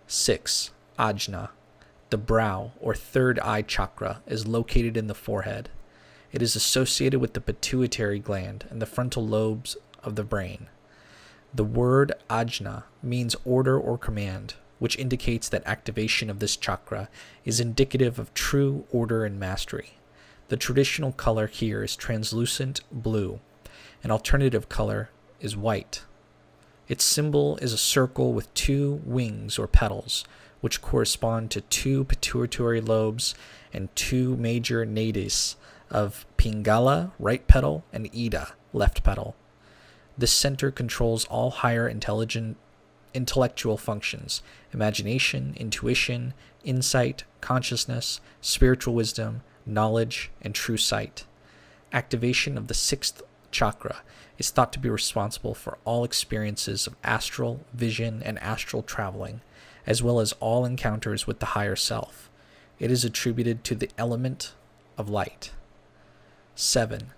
6. Ajna. The brow, or third eye chakra, is located in the forehead. It is associated with the pituitary gland and the frontal lobes of the brain. The word ajna means order or command, which indicates that activation of this chakra is indicative of true order and mastery. The traditional color here is translucent blue. An alternative color is white. Its symbol is a circle with two wings or petals, which correspond to two pituitary lobes and two major nadis of Pingala, right petal, and Ida, left petal. This center controls all higher intellectual functions: imagination, intuition, insight, consciousness, spiritual wisdom, knowledge, and true sight. Activation of the sixth chakra is thought to be responsible for all experiences of astral vision and astral traveling, as well as all encounters with the higher self. It is attributed to the element of light. 7.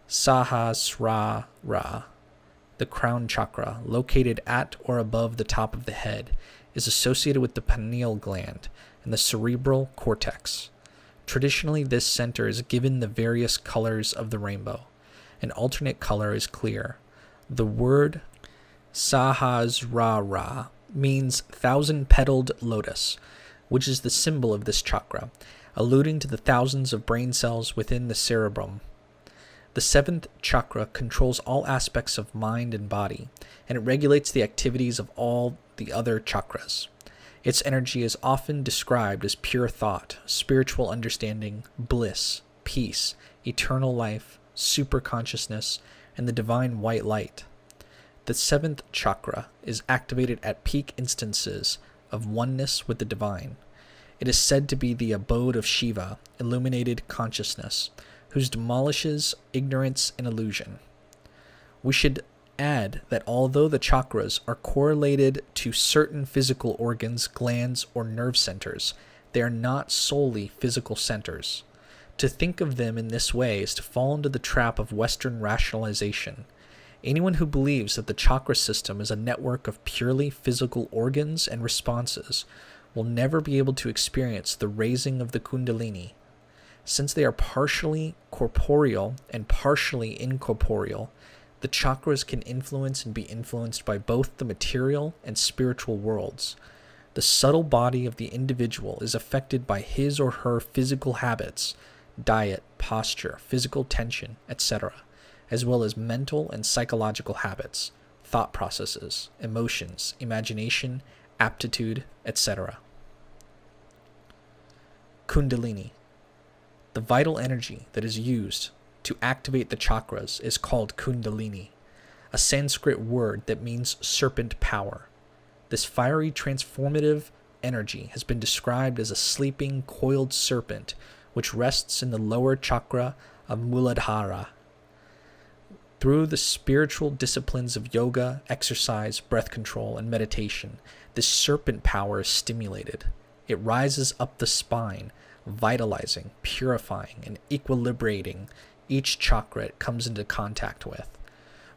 Sahasrara. The crown chakra, located at or above the top of the head, is associated with the pineal gland and the cerebral cortex. Traditionally, this center is given the various colors of the rainbow. An alternate color is clear. The word Sahasrara means thousand-petaled lotus, which is the symbol of this chakra, alluding to the thousands of brain cells within the cerebrum. The seventh chakra controls all aspects of mind and body, and it regulates the activities of all the other chakras. Its energy is often described as pure thought, spiritual understanding, bliss, peace, eternal life, superconsciousness, and the divine white light. The seventh chakra is activated at peak instances of oneness with the divine. It is said to be the abode of Shiva, illuminated consciousness, whose demolishes ignorance and illusion. We should add that although the chakras are correlated to certain physical organs, glands, or nerve centers, they are not solely physical centers. To think of them in this way is to fall into the trap of Western rationalization. Anyone who believes that the chakra system is a network of purely physical organs and responses will never be able to experience the raising of the Kundalini. Since they are partially corporeal and partially incorporeal, the chakras can influence and be influenced by both the material and spiritual worlds. The subtle body of the individual is affected by his or her physical habits, diet, posture, physical tension, etc., as well as mental and psychological habits, thought processes, emotions, imagination, aptitude, etc. Kundalini. The vital energy that is used to activate the chakras is called Kundalini, a Sanskrit word that means serpent power. This fiery transformative energy has been described as a sleeping coiled serpent which rests in the lower chakra of Muladhara. Through the spiritual disciplines of yoga, exercise, breath control, and meditation, this serpent power is stimulated. It rises up the spine, vitalizing, purifying, and equilibrating each chakra it comes into contact with.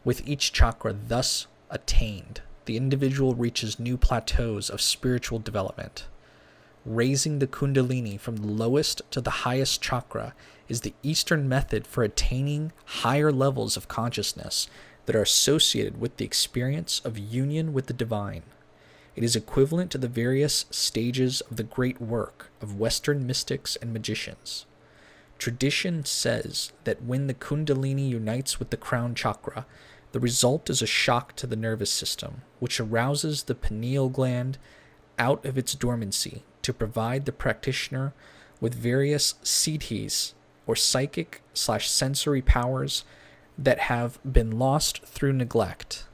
With each chakra thus attained, the individual reaches new plateaus of spiritual development. Raising the Kundalini from the lowest to the highest chakra is the Eastern method for attaining higher levels of consciousness that are associated with the experience of union with the divine. It is equivalent to the various stages of the great work of Western mystics and magicians. Tradition says that when the Kundalini unites with the crown chakra, the result is a shock to the nervous system, which arouses the pineal gland out of its dormancy to provide the practitioner with various siddhis, or psychic/sensory powers that have been lost through neglect.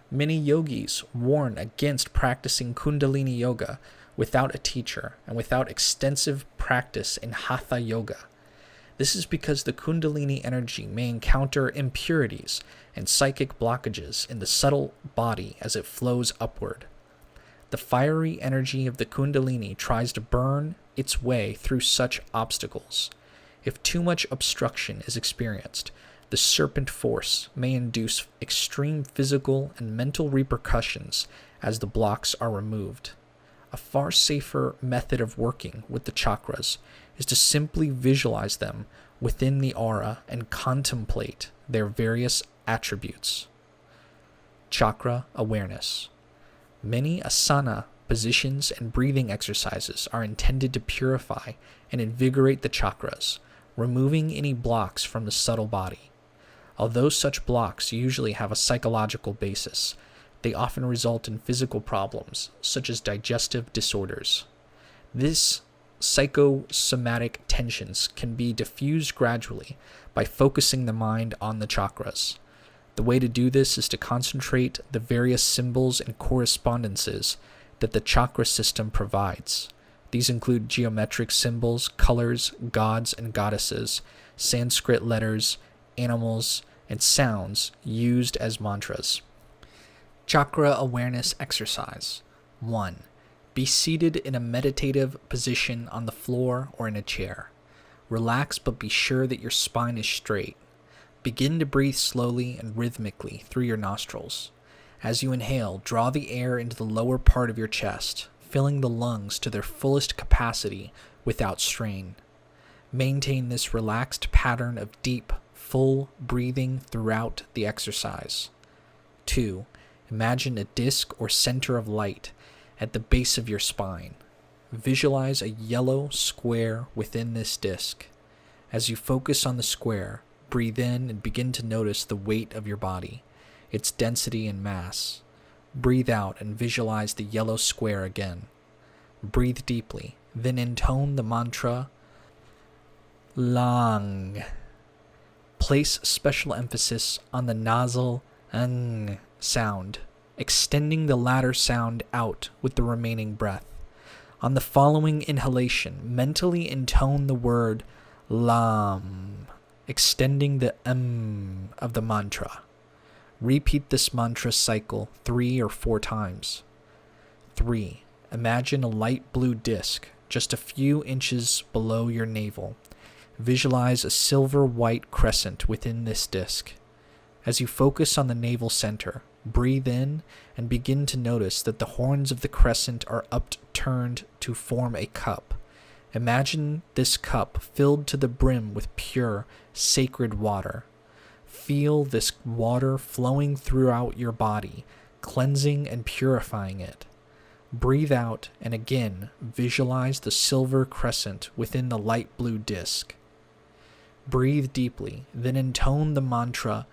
Many yogis warn against practicing Kundalini yoga without a teacher and without extensive practice in Hatha yoga. This is because the Kundalini energy may encounter impurities and psychic blockages in the subtle body as it flows upward. The fiery energy of the Kundalini tries to burn its way through such obstacles. If too much obstruction is experienced, the serpent force may induce extreme physical and mental repercussions as the blocks are removed. A far safer method of working with the chakras is to simply visualize them within the aura and contemplate their various attributes. Chakra awareness. Many asana positions and breathing exercises are intended to purify and invigorate the chakras, removing any blocks from the subtle body. Although such blocks usually have a psychological basis, they often result in physical problems, such as digestive disorders. These psychosomatic tensions can be diffused gradually by focusing the mind on the chakras. The way to do this is to concentrate the various symbols and correspondences that the chakra system provides. These include geometric symbols, colors, gods and goddesses, Sanskrit letters, animals, and sounds used as mantras. Chakra awareness exercise. 1. Be seated in a meditative position on the floor or in a chair. Relax, but be sure that your spine is straight. Begin to breathe slowly and rhythmically through your nostrils. As you inhale, draw the air into the lower part of your chest, filling the lungs to their fullest capacity without strain. Maintain this relaxed pattern of deep, full breathing throughout the exercise. 2. Imagine a disc or center of light at the base of your spine. Visualize a yellow square within this disc. As you focus on the square, breathe in and begin to notice the weight of your body, its density and mass. Breathe out and visualize the yellow square again. Breathe deeply, then intone the mantra Lang. Place special emphasis on the nasal ng sound, extending the latter sound out with the remaining breath. On the following inhalation, mentally intone the word Lam, extending the of the mantra. Repeat this mantra cycle 3 or 4 times. 3. Imagine a light blue disc just a few inches below your navel. Visualize a silver-white crescent within this disc. As you focus on the navel center, breathe in and begin to notice that the horns of the crescent are upturned to form a cup. Imagine this cup filled to the brim with pure, sacred water. Feel this water flowing throughout your body, cleansing and purifying it. Breathe out and again visualize the silver crescent within the light blue disc. Breathe deeply, then intone the mantra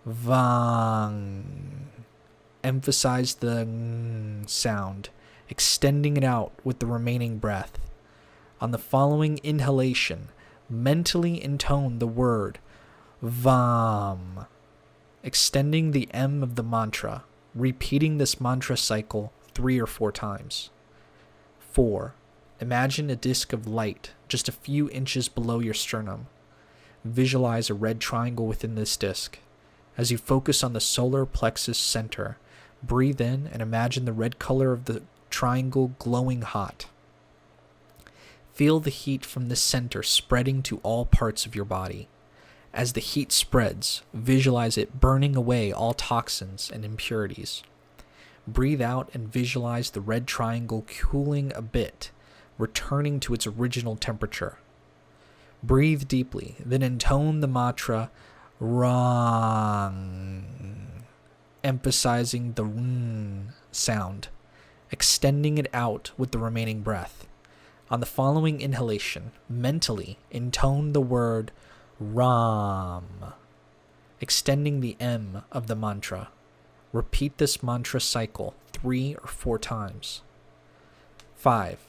Vang. Emphasize the ng sound, extending it out with the remaining breath. On the following inhalation, mentally intone the word Vam, extending the M of the mantra, repeating this mantra cycle 3 or 4 times. 4. Imagine a disc of light just a few inches below your sternum. Visualize a red triangle within this disc. As you focus on the solar plexus center, breathe in and imagine the red color of the triangle glowing hot. Feel the heat from this center spreading to all parts of your body. As the heat spreads, visualize it burning away all toxins and impurities. Breathe out and visualize the red triangle cooling a bit, returning to its original temperature. Breathe deeply, then intone the mantra Rang, emphasizing the ng sound, extending it out with the remaining breath. On the following inhalation, mentally intone the word Ram, extending the M of the mantra. Repeat this mantra cycle 3 or 4 times. 5.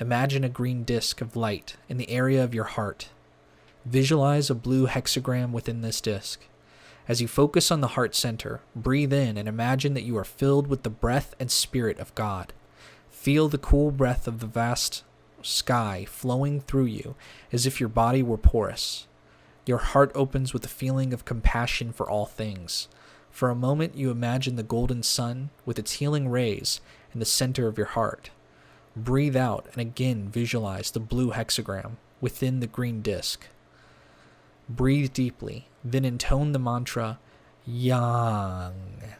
Imagine a green disc of light in the area of your heart. Visualize a blue hexagram within this disc. As you focus on the heart center, breathe in and imagine that you are filled with the breath and spirit of God. Feel the cool breath of the vast sky flowing through you as if your body were porous. Your heart opens with a feeling of compassion for all things. For a moment, you imagine the golden sun with its healing rays in the center of your heart. Breathe out and again visualize the blue hexagram within the green disc. Breathe deeply, then intone the mantra Yang.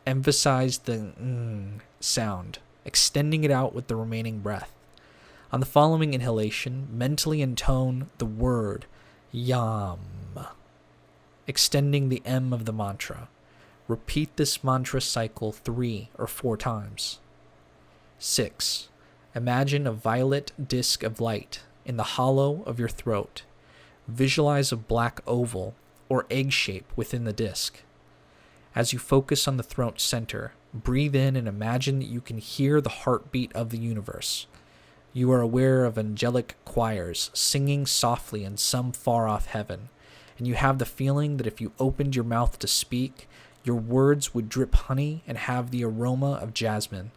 Emphasize the sound, extending it out with the remaining breath. On the following inhalation, mentally intone the word Yam, extending the M of the mantra. Repeat this mantra cycle 3 or 4 times. 6. Imagine a violet disc of light in the hollow of your throat. Visualize a black oval or egg shape within the disc. As you focus on the throat center, breathe in and imagine that you can hear the heartbeat of the universe. You are aware of angelic choirs singing softly in some far-off heaven, and you have the feeling that if you opened your mouth to speak, your words would drip honey and have the aroma of jasmine.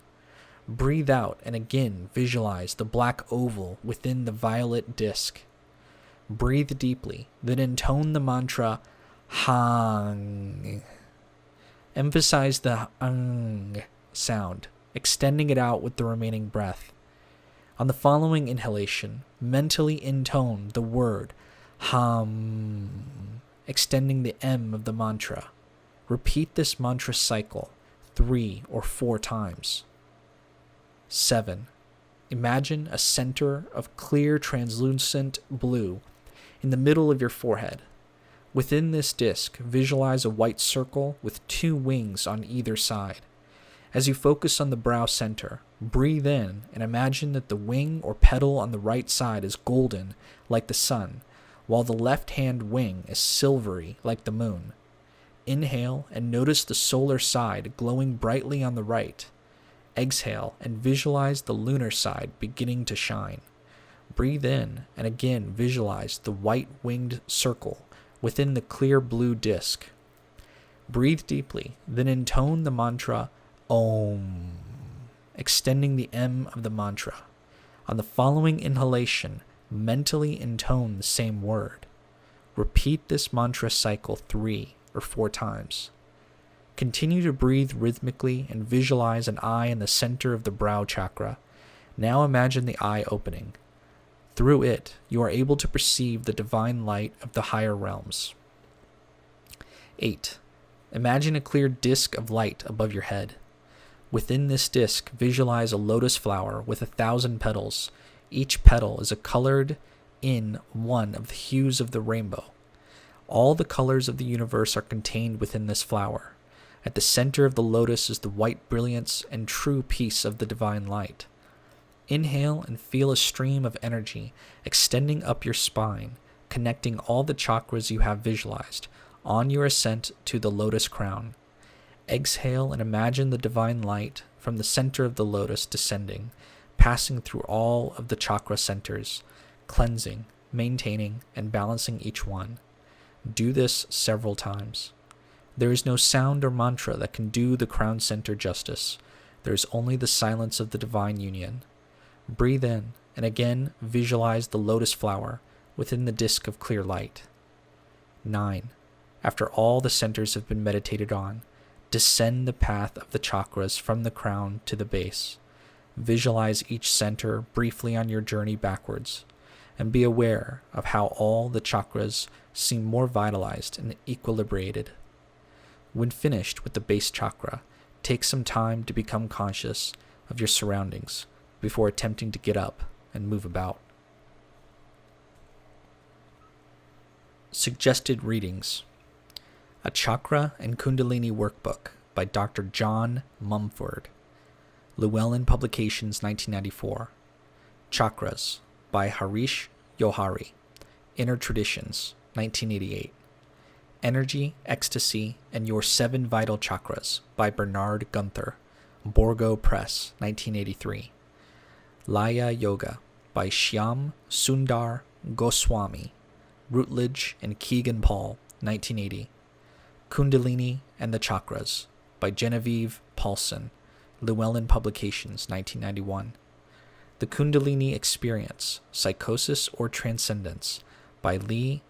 Breathe out and again visualize the black oval within the violet disc. Breathe deeply, then intone the mantra Hang. Emphasize the ang sound, extending it out with the remaining breath. On the following inhalation, mentally intone the word Ham, extending the M of the mantra. Repeat this mantra cycle 3 or 4 times. 7. Imagine a center of clear translucent blue in the middle of your forehead. Within this disc, visualize a white circle with 2 wings on either side. As you focus on the brow center, breathe in and imagine that the wing or petal on the right side is golden like the sun, while the left-hand wing is silvery like the moon. Inhale and notice the solar side glowing brightly on the right. Exhale and visualize the lunar side beginning to shine. Breathe in and again visualize the white-winged circle within the clear blue disc. Breathe deeply, then intone the mantra Om, extending the M of the mantra. On the following inhalation, mentally intone the same word. Repeat this mantra cycle 3 or 4 times. Continue to breathe rhythmically and visualize an eye in the center of the brow chakra. Now imagine the eye opening. Through it, you are able to perceive the divine light of the higher realms. 8. Imagine a clear disk of light above your head. Within this disk, visualize a lotus flower with 1,000 petals. Each petal is colored in one of the hues of the rainbow. All the colors of the universe are contained within this flower. At the center of the lotus is the white brilliance and true peace of the divine light. Inhale and feel a stream of energy extending up your spine, connecting all the chakras you have visualized on your ascent to the lotus crown. Exhale and imagine the divine light from the center of the lotus descending, passing through all of the chakra centers, cleansing, maintaining, and balancing each one. Do this several times. There is no sound or mantra that can do the crown center justice. There is only the silence of the divine union. Breathe in and again visualize the lotus flower within the disk of clear light. 9. After all the centers have been meditated on, descend the path of the chakras from the crown to the base. Visualize each center briefly on your journey backwards, and be aware of how all the chakras seem more vitalized and equilibrated. When finished with the base chakra, take some time to become conscious of your surroundings before attempting to get up and move about. Suggested readings: A Chakra and Kundalini Workbook by Dr. John Mumford, Llewellyn Publications, 1994. Chakras by Harish Johari, Inner Traditions, 1988. Energy, Ecstasy, and Your 7 Vital Chakras by Bernard Gunther, Borgo Press, 1983. Laya Yoga by Shyam Sundar Goswami, Routledge and Keegan Paul, 1980. Kundalini and the Chakras by Genevieve Paulson, Llewellyn Publications, 1991. The Kundalini Experience, Psychosis or Transcendence by Lee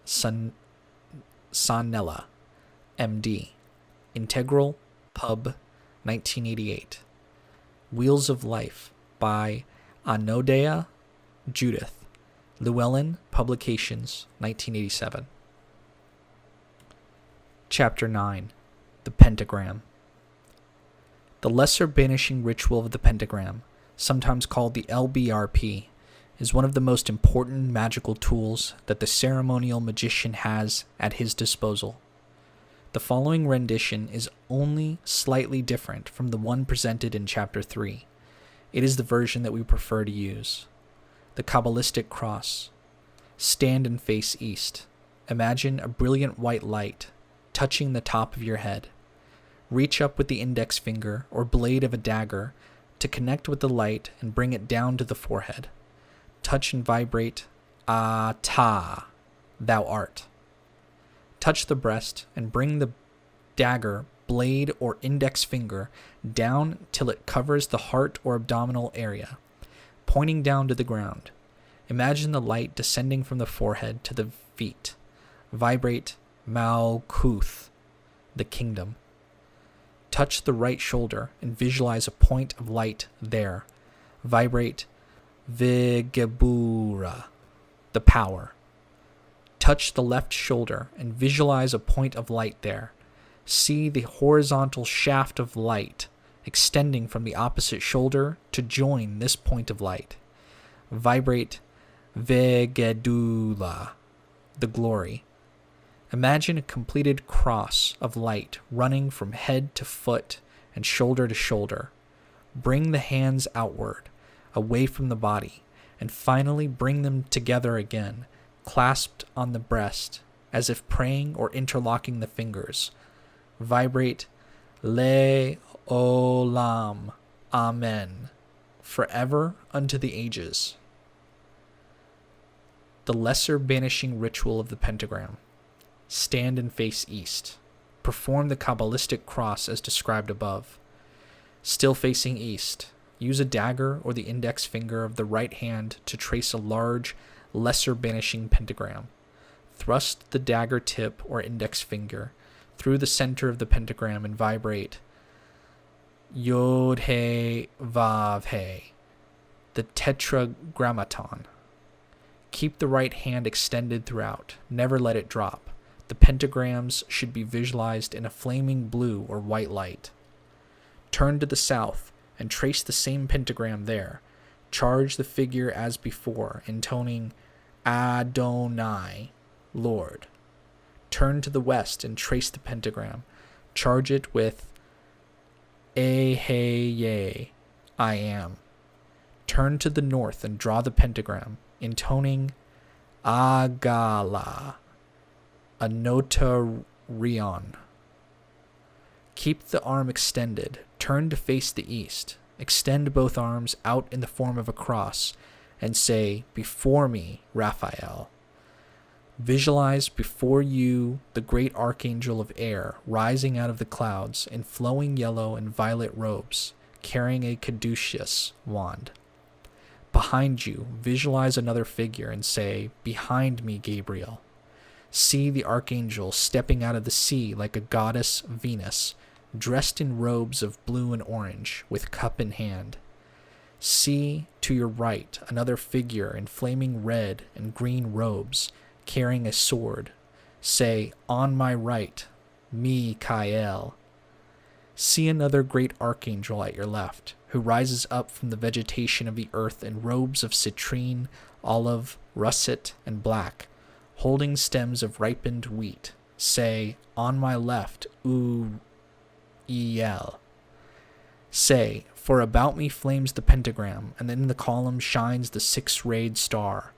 Sanella, M.D., Integral, Pub, 1988. Wheels of Life by Anodea Judith, Llewellyn Publications, 1987. Chapter 9. The Pentagram. The Lesser Banishing Ritual of the Pentagram, sometimes called the LBRP, is one of the most important magical tools that the ceremonial magician has at his disposal. The following rendition is only slightly different from the one presented in Chapter 3. It is the version that we prefer to use. The Qabalistic Cross. Stand and face east. Imagine a brilliant white light touching the top of your head. Reach up with the index finger or blade of a dagger to connect with the light and bring it down to the forehead. Touch and vibrate, Ta, thou art. Touch the breast and bring the dagger, blade, or index finger down till it covers the heart or abdominal area, pointing down to the ground. Imagine the light descending from the forehead to the feet. Vibrate, Malkuth, the kingdom. Touch the right shoulder and visualize a point of light there. Vibrate, Vigebura, the power. Touch the left shoulder and visualize a point of light there. See the horizontal shaft of light extending from the opposite shoulder to join this point of light. Vibrate, Vegedula, the glory. Imagine a completed cross of light running from head to foot and shoulder to shoulder. Bring the hands outward, away from the body, and finally bring them together again, clasped on the breast, as if praying or interlocking the fingers. Vibrate, Le Olam, Amen, forever unto the ages. The Lesser Banishing Ritual of the Pentagram. Stand and face east. Perform the Qabalistic Cross as described above. Still facing east, use a dagger or the index finger of the right hand to trace a large, lesser banishing pentagram. Thrust the dagger tip or index finger through the center of the pentagram and vibrate Yod-He Vav-He, the tetragrammaton. Keep the right hand extended throughout. Never let it drop. The pentagrams should be visualized in a flaming blue or white light. Turn to the south and trace the same pentagram there. Charge the figure as before, intoning Adonai, Lord. Turn to the west and trace the pentagram. Charge it with Eheye, I am. Turn to the north and draw the pentagram, intoning Agala, Anotarion. Keep the arm extended. Turn to face the east. Extend both arms out in the form of a cross and say, Before me, Raphael. Visualize before you the great archangel of air rising out of the clouds in flowing yellow and violet robes, carrying a caduceus wand. Behind you, visualize another figure and say, Behind me, Gabriel. See the archangel stepping out of the sea like a goddess Venus, dressed in robes of blue and orange, with cup in hand. See to your right another figure in flaming red and green robes, carrying a sword. Say, On my right, Mikael. See another great archangel at your left, who rises up from the vegetation of the earth in robes of citrine, olive, russet, and black, holding stems of ripened wheat. Say, On my left, Uriel. Say, For about me flames the pentagram, and in the column shines the six-rayed star.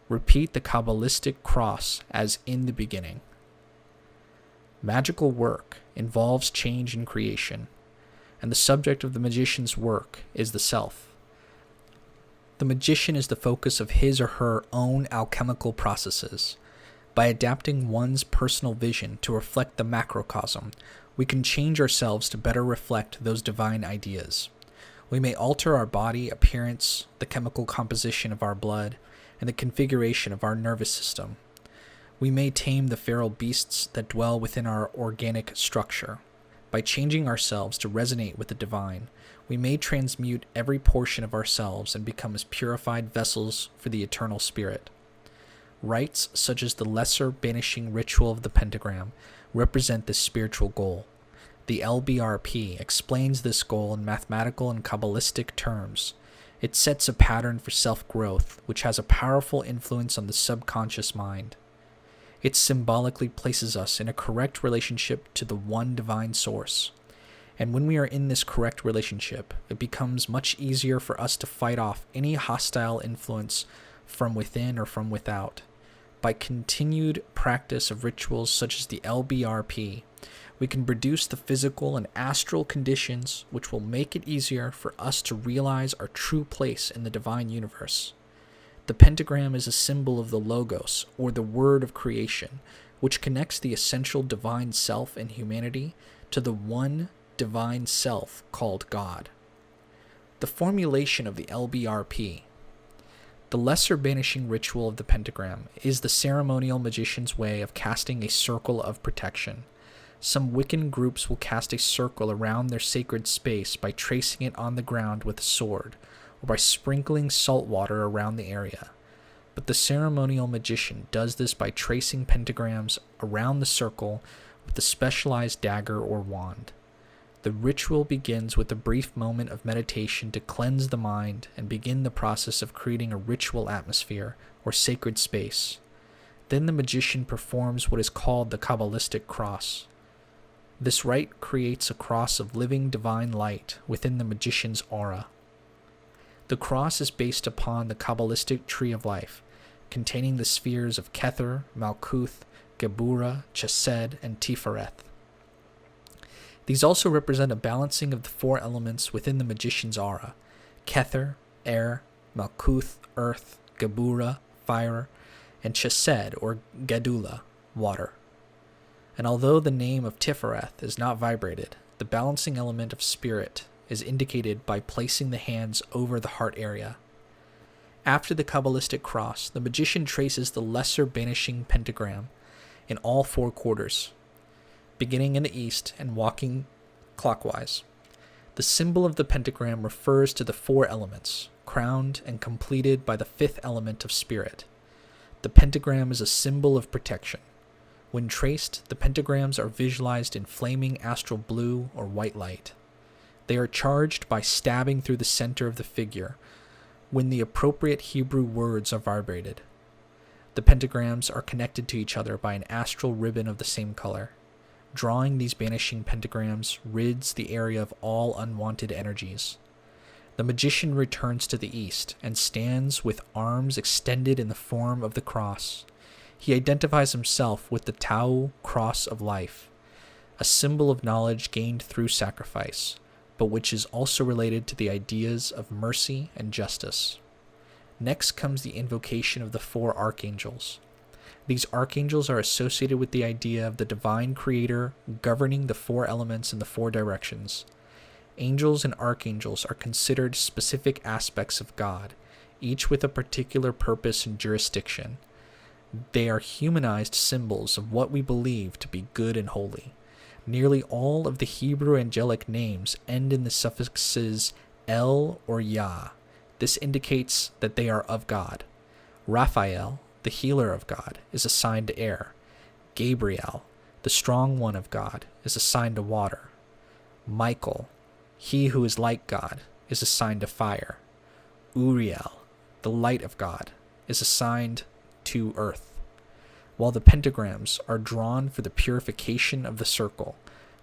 Repeat the Qabalistic Cross as in the beginning. Magical work involves change and creation, and the subject of the magician's work is the self. The magician is the focus of his or her own alchemical processes. By adapting one's personal vision to reflect the macrocosm, we can change ourselves to better reflect those divine ideas. We may alter our body appearance, the chemical composition of our blood, and the configuration of our nervous system. We may tame the feral beasts that dwell within our organic structure. By changing ourselves to resonate with the divine, we may transmute every portion of ourselves and become as purified vessels for the eternal spirit. Rites such as the Lesser Banishing Ritual of the Pentagram represent this spiritual goal. The LBRP explains this goal in mathematical and Qabalistic terms. It sets a pattern for self-growth, which has a powerful influence on the subconscious mind. It symbolically places us in a correct relationship to the one divine source. And when we are in this correct relationship, it becomes much easier for us to fight off any hostile influence from within or from without. By continued practice of rituals such as the LBRP, we can produce the physical and astral conditions which will make it easier for us to realize our true place in the divine universe. The pentagram is a symbol of the Logos, or the Word of creation, which connects the essential divine self in humanity to the one divine self called God. The formulation of the LBRP. The Lesser Banishing Ritual of the Pentagram is the ceremonial magician's way of casting a circle of protection. Some Wiccan groups will cast a circle around their sacred space by tracing it on the ground with a sword, or by sprinkling salt water around the area. But the ceremonial magician does this by tracing pentagrams around the circle with a specialized dagger or wand. The ritual begins with a brief moment of meditation to cleanse the mind and begin the process of creating a ritual atmosphere or sacred space. Then the magician performs what is called the Qabalistic Cross. This rite creates a cross of living divine light within the magician's aura. The cross is based upon the Qabalistic Tree of Life, containing the spheres of Kether, Malkuth, Geburah, Chesed, and Tifereth. These also represent a balancing of the four elements within the magician's aura: Kether, air; Malkuth, earth; Geburah, fire; and Chesed, or Gedula, water. And although the name of Tifereth is not vibrated, the balancing element of spirit is indicated by placing the hands over the heart area. After the Qabalistic Cross, the magician traces the Lesser Banishing Pentagram in all four quarters, beginning in the east and walking clockwise. The symbol of the pentagram refers to the four elements, crowned and completed by the fifth element of spirit. The pentagram is a symbol of protection. When traced, the pentagrams are visualized in flaming astral blue or white light. They are charged by stabbing through the center of the figure when the appropriate Hebrew words are vibrated. The pentagrams are connected to each other by an astral ribbon of the same color. Drawing these banishing pentagrams rids the area of all unwanted energies. The magician returns to the east and stands with arms extended in the form of the cross. He identifies himself with the Tau Cross of Life, a symbol of knowledge gained through sacrifice, but which is also related to the ideas of mercy and justice. Next comes the invocation of the four archangels. These archangels are associated with the idea of the divine creator governing the four elements in the four directions. Angels and archangels are considered specific aspects of God, each with a particular purpose and jurisdiction. They are humanized symbols of what we believe to be good and holy. Nearly all of the Hebrew angelic names end in the suffixes El or Yah. This indicates that they are of God. Raphael, the healer of God, is assigned to air. Gabriel, the strong one of God, is assigned to water. Michael, he who is like God, is assigned to fire. Uriel, the light of God, is assigned to earth. While the pentagrams are drawn for the purification of the circle,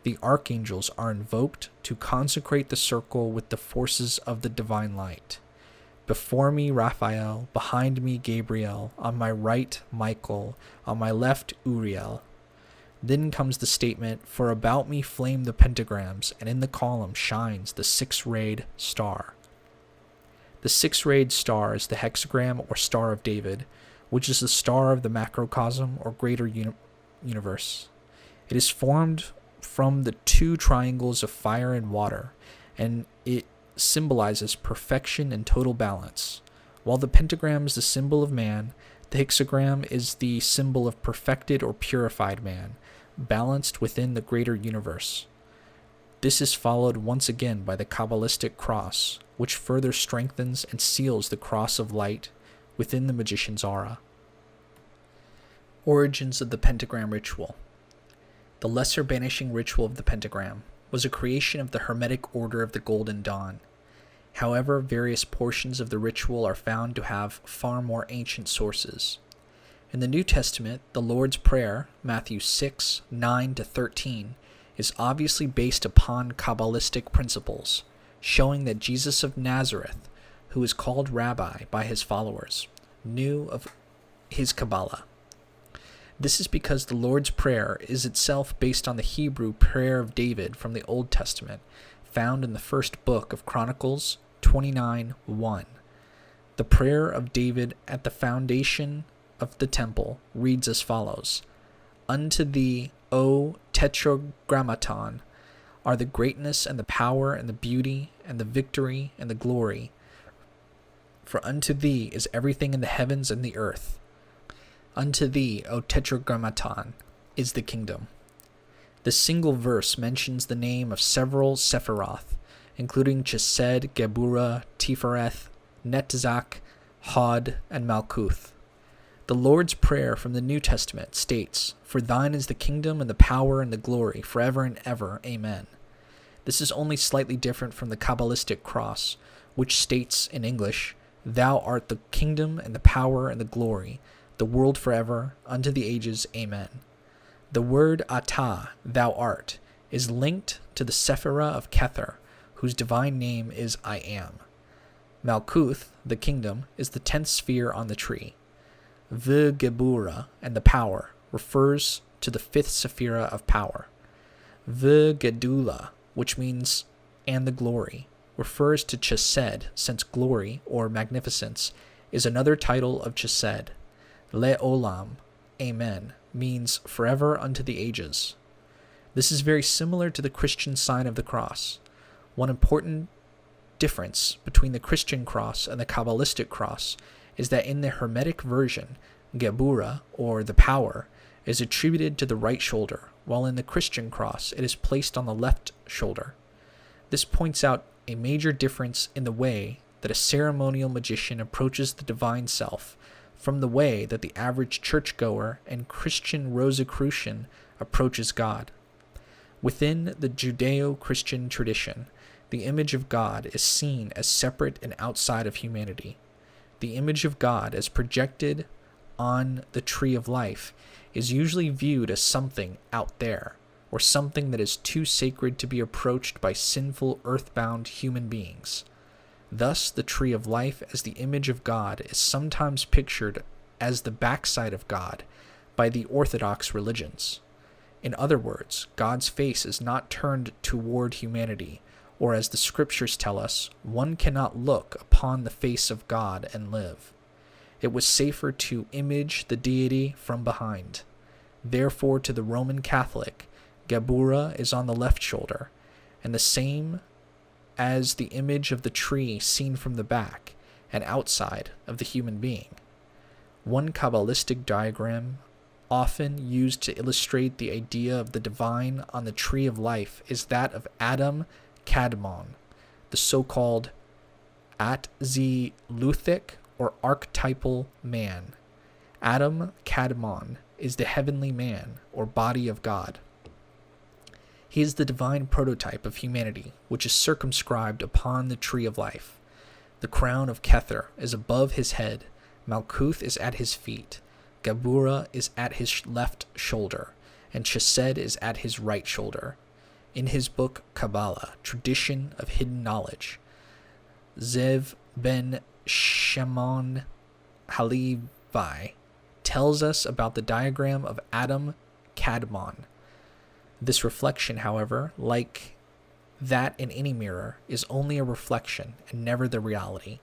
the archangels are invoked to consecrate the circle with the forces of the divine light. Before me, Raphael; behind me, Gabriel; on my right, Michael; on my left, Uriel. Then comes the statement, "For about me flame the pentagrams, and in the column shines the six-rayed star." The six-rayed star is the hexagram or Star of David, which is the star of the macrocosm or greater universe. It is formed from the two triangles of fire and water, and it symbolizes perfection and total balance. While the pentagram is the symbol of man, The hexagram is the symbol of perfected or purified man, balanced within the greater universe. This is followed once again by the Qabalistic Cross, which further strengthens and seals the cross of light within the magician's aura. Origins of the Pentagram Ritual. The Lesser Banishing Ritual of the Pentagram was a creation of the Hermetic Order of the Golden Dawn. However, various portions of the ritual are found to have far more ancient sources. In the New Testament, the Lord's Prayer, Matthew 6, 9-13, is obviously based upon Kabbalistic principles, showing that Jesus of Nazareth, who is called Rabbi by his followers, knew of his Kabbalah. This is because the Lord's Prayer is itself based on the Hebrew prayer of David from the Old Testament, found in the first book of Chronicles 29:1. The prayer of David at the foundation of the temple reads as follows: "Unto thee, O Tetragrammaton, are the greatness and the power and the beauty and the victory and the glory. For unto thee is everything in the heavens and the earth. Unto thee, O Tetragrammaton, is the kingdom." This single verse mentions the name of several Sephiroth, including Chesed, Geburah, Tifereth, Netzach, Hod, and Malkuth. The Lord's Prayer from the New Testament states, "For thine is the kingdom and the power and the glory, forever and ever. Amen." This is only slightly different from the Qabalistic Cross, which states in English, "Thou art the kingdom and the power and the glory, the world forever, unto the ages. Amen." The word Atah, thou art, is linked to the Sephirah of Kether, whose divine name is I Am. Malkuth, the kingdom, is the 10th sphere on the tree. Geburah, and the power, refers to the 5th sephira of power. Gedula, which means and the glory, refers to Chesed, since glory, or magnificence, is another title of Chesed. Le'olam, Amen, means forever unto the ages. This is very similar to the Christian sign of the cross. One important difference between the Christian cross and the Qabalistic cross is that in the Hermetic version, Geburah, or the power, is attributed to the right shoulder, while in the Christian cross it is placed on the left shoulder. This points out a major difference in the way that a ceremonial magician approaches the divine self from the way that the average churchgoer and Christian Rosicrucian approaches God. Within the Judeo-Christian tradition, the image of God is seen as separate and outside of humanity. The image of God as projected on the Tree of Life is usually viewed as something out there, or something that is too sacred to be approached by sinful earthbound human beings. Thus, the Tree of Life as the image of God is sometimes pictured as the backside of God by the Orthodox religions. In other words, God's face is not turned toward humanity, or as the scriptures tell us, one cannot look upon the face of God and live. It was safer to image the deity from behind. Therefore, to the Roman Catholic, Geburah is on the left shoulder, and the same as the image of the tree seen from the back and outside of the human being. One Kabbalistic diagram often used to illustrate the idea of the divine on the Tree of Life is that of Adam Kadmon, the so-called Atziluthic or archetypal man. Adam Kadmon is the heavenly man or body of God. He is the divine prototype of humanity, which is circumscribed upon the Tree of Life. The crown of Kether is above his head, Malkuth is at his feet, Geburah is at his left shoulder, and Chesed is at his right shoulder. In his book Kabbalah, Tradition of Hidden Knowledge, Zev ben Shimon Halevi tells us about the diagram of Adam Kadmon. This reflection, however, like that in any mirror, is only a reflection and never the reality.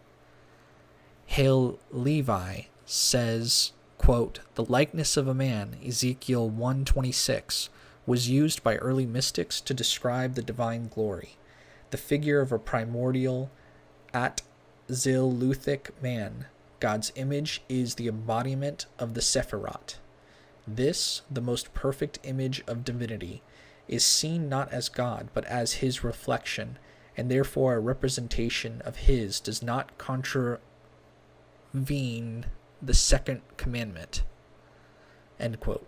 Halevi says, quote, "The likeness of a man, Ezekiel 1:26, was used by early mystics to describe the divine glory, the figure of a primordial Atziluthic man, God's image is the embodiment of the Sephirot. This, the most perfect image of divinity, is seen not as God, but as his reflection, and therefore a representation of his does not contravene the second commandment. End quote.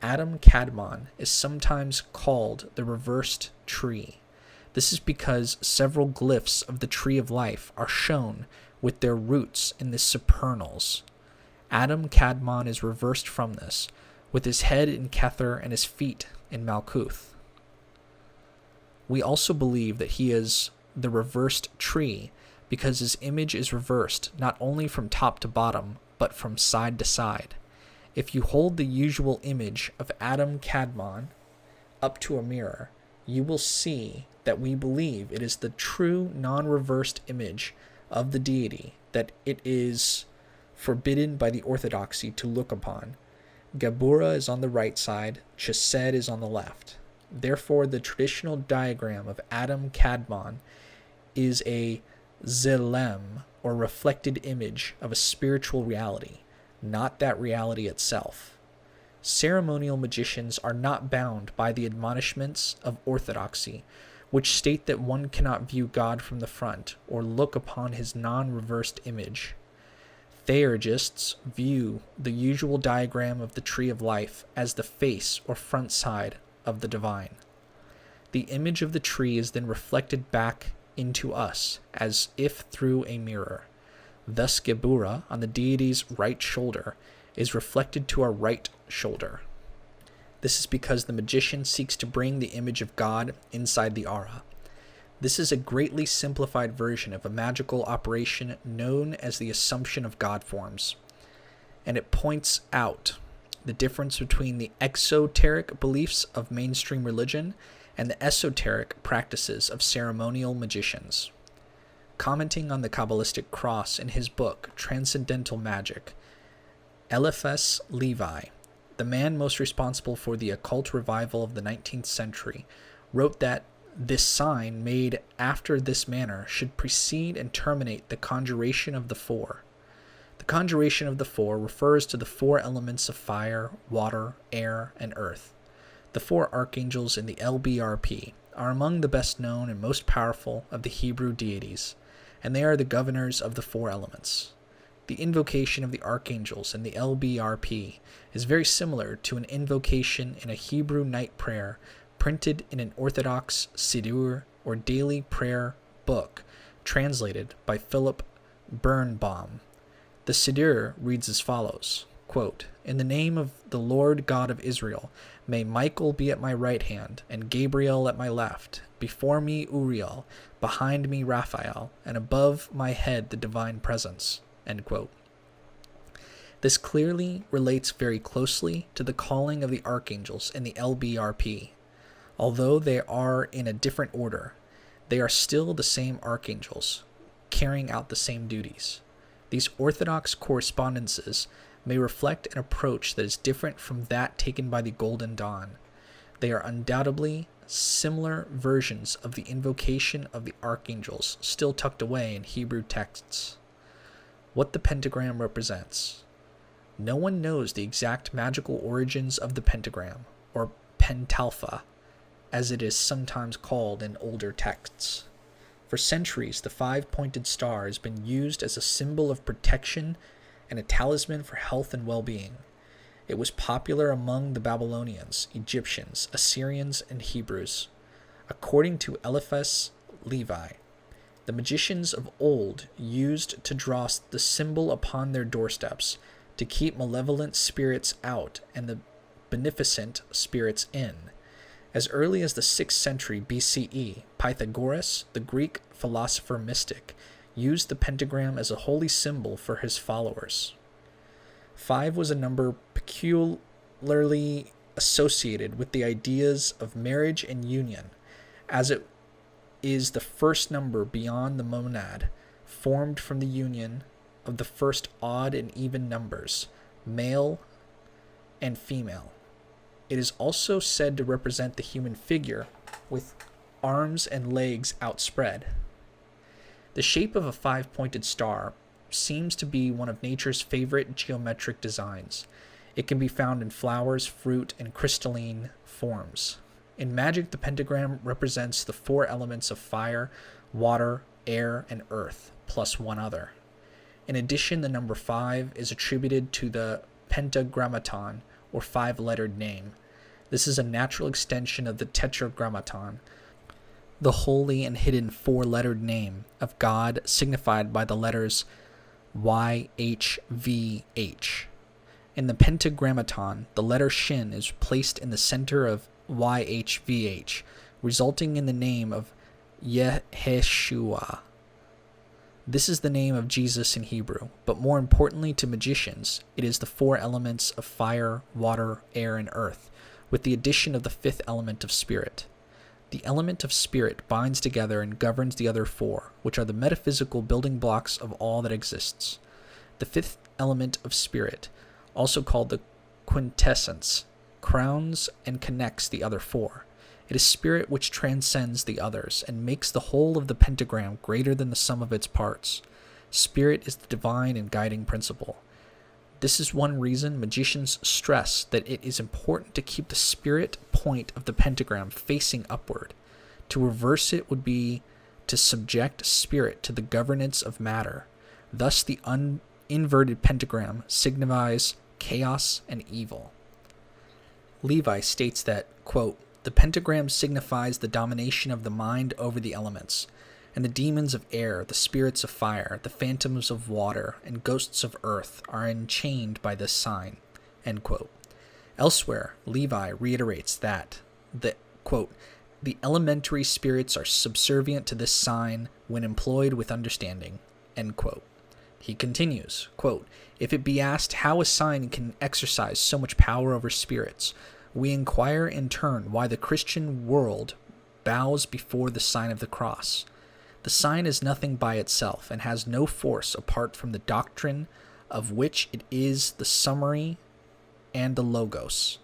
Adam Kadmon is sometimes called the reversed tree. This is because several glyphs of the Tree of Life are shown with their roots in the supernals. Adam Kadmon is reversed from this, with his head in Kether and his feet in Malkuth. We also believe that he is the reversed tree because his image is reversed not only from top to bottom, but from side to side. If you hold the usual image of Adam Kadmon up to a mirror, you will see that we believe it is the true non-reversed image of the deity that it is forbidden by the orthodoxy to look upon. Gabura is on the right side, Chesed is on the left. Therefore, the traditional diagram of Adam Kadmon is a zelem, or reflected image of a spiritual reality, not that reality itself. Ceremonial magicians are not bound by the admonishments of orthodoxy, which state that one cannot view God from the front or look upon his non-reversed image. Theurgists view the usual diagram of the Tree of Life as the face or front side of the divine. The image of the tree is then reflected back into us as if through a mirror. Thus, Gebura on the deity's right shoulder is reflected to our right shoulder. This is because the magician seeks to bring the image of God inside the aura. This is a greatly simplified version of a magical operation known as the Assumption of God forms, and it points out the difference between the exoteric beliefs of mainstream religion and the esoteric practices of ceremonial magicians. Commenting on the Qabalistic Cross in his book, Transcendental Magic, Eliphas Levi, the man most responsible for the occult revival of the 19th century, wrote that this sign made after this manner should precede and terminate the conjuration of the four. The conjuration of the four refers to the four elements of fire, water, air, and earth. The four archangels in the LBRP are among the best known and most powerful of the Hebrew deities, and they are the governors of the four elements. The invocation of the archangels in the LBRP is very similar to an invocation in a Hebrew night prayer printed in an Orthodox Siddur or daily prayer book translated by Philip Birnbaum. The Siddur reads as follows, quote, "In the name of the Lord God of Israel, may Michael be at my right hand, and Gabriel at my left, before me Uriel, behind me Raphael, and above my head the divine presence." End quote. This clearly relates very closely to the calling of the archangels in the LBRP. Although they are in a different order, they are still the same archangels, carrying out the same duties. These orthodox correspondences may reflect an approach that is different from that taken by the Golden Dawn. They are undoubtedly similar versions of the invocation of the archangels still tucked away in Hebrew texts. What the pentagram represents. No one knows the exact magical origins of the pentagram, or pentalpha, as it is sometimes called in older texts. For centuries, the five-pointed star has been used as a symbol of protection and a talisman for health and well-being. It was popular among the Babylonians, Egyptians, Assyrians, and Hebrews. According to Eliphas Levi, the magicians of old used to draw the symbol upon their doorsteps to keep malevolent spirits out and the beneficent spirits in. As early as the 6th century BCE, Pythagoras, the Greek philosopher mystic, used the pentagram as a holy symbol for his followers. 5 was a number peculiarly associated with the ideas of marriage and union, as it is the first number beyond the monad, formed from the union of the first odd and even numbers, male and female. It is also said to represent the human figure with arms and legs outspread. The shape of a five-pointed star seems to be one of nature's favorite geometric designs. It can be found in flowers, fruit, and crystalline forms. In magic, the pentagram represents the 4 elements of fire, water, air, and earth, plus one other. In addition, the number 5 is attributed to the pentagrammaton, or 5-lettered name. This is a natural extension of the tetragrammaton, the holy and hidden 4-lettered name of God signified by the letters YHVH. In the pentagrammaton, the letter Shin is placed in the center of YHVH, resulting in the name of Yeshua. This is the name of Jesus in Hebrew, but more importantly to magicians, it is the 4 elements of fire, water, air, and earth, with the addition of the 5th element of spirit. The element of spirit binds together and governs the other 4, which are the metaphysical building blocks of all that exists. The 5th element of spirit, also called the quintessence, crowns and connects the other 4. It is spirit which transcends the others and makes the whole of the pentagram greater than the sum of its parts. Spirit is the divine and guiding principle. This is one reason magicians stress that it is important to keep the spirit point of the pentagram facing upward. To reverse it would be to subject spirit to the governance of matter. Thus, the inverted pentagram signifies chaos and evil. Levi states that, quote, "The pentagram signifies the domination of the mind over the elements, and the demons of air, the spirits of fire, the phantoms of water, and ghosts of earth are enchained by this sign." End quote. Elsewhere, Levi reiterates that quote, "The elementary spirits are subservient to this sign when employed with understanding." End quote. He continues, quote, "If it be asked how a sign can exercise so much power over spirits, we inquire in turn why the Christian world bows before the sign of the cross. The sign is nothing by itself and has no force apart from the doctrine of which it is the summary and the logos.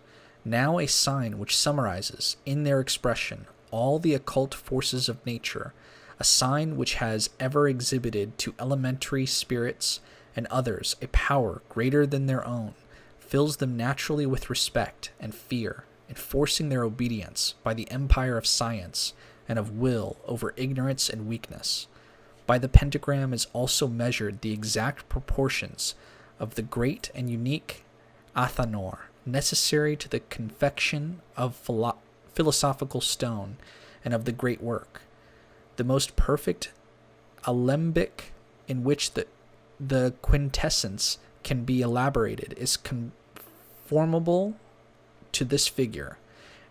Now a sign which summarizes, in their expression, all the occult forces of nature, a sign which has ever exhibited to elementary spirits and others a power greater than their own, fills them naturally with respect and fear, enforcing their obedience by the empire of science and of will over ignorance and weakness. By the pentagram is also measured the exact proportions of the great and unique athanor necessary to the confection of philosophical stone and of the great work. The most perfect alembic in which the quintessence can be elaborated is conformable to this figure,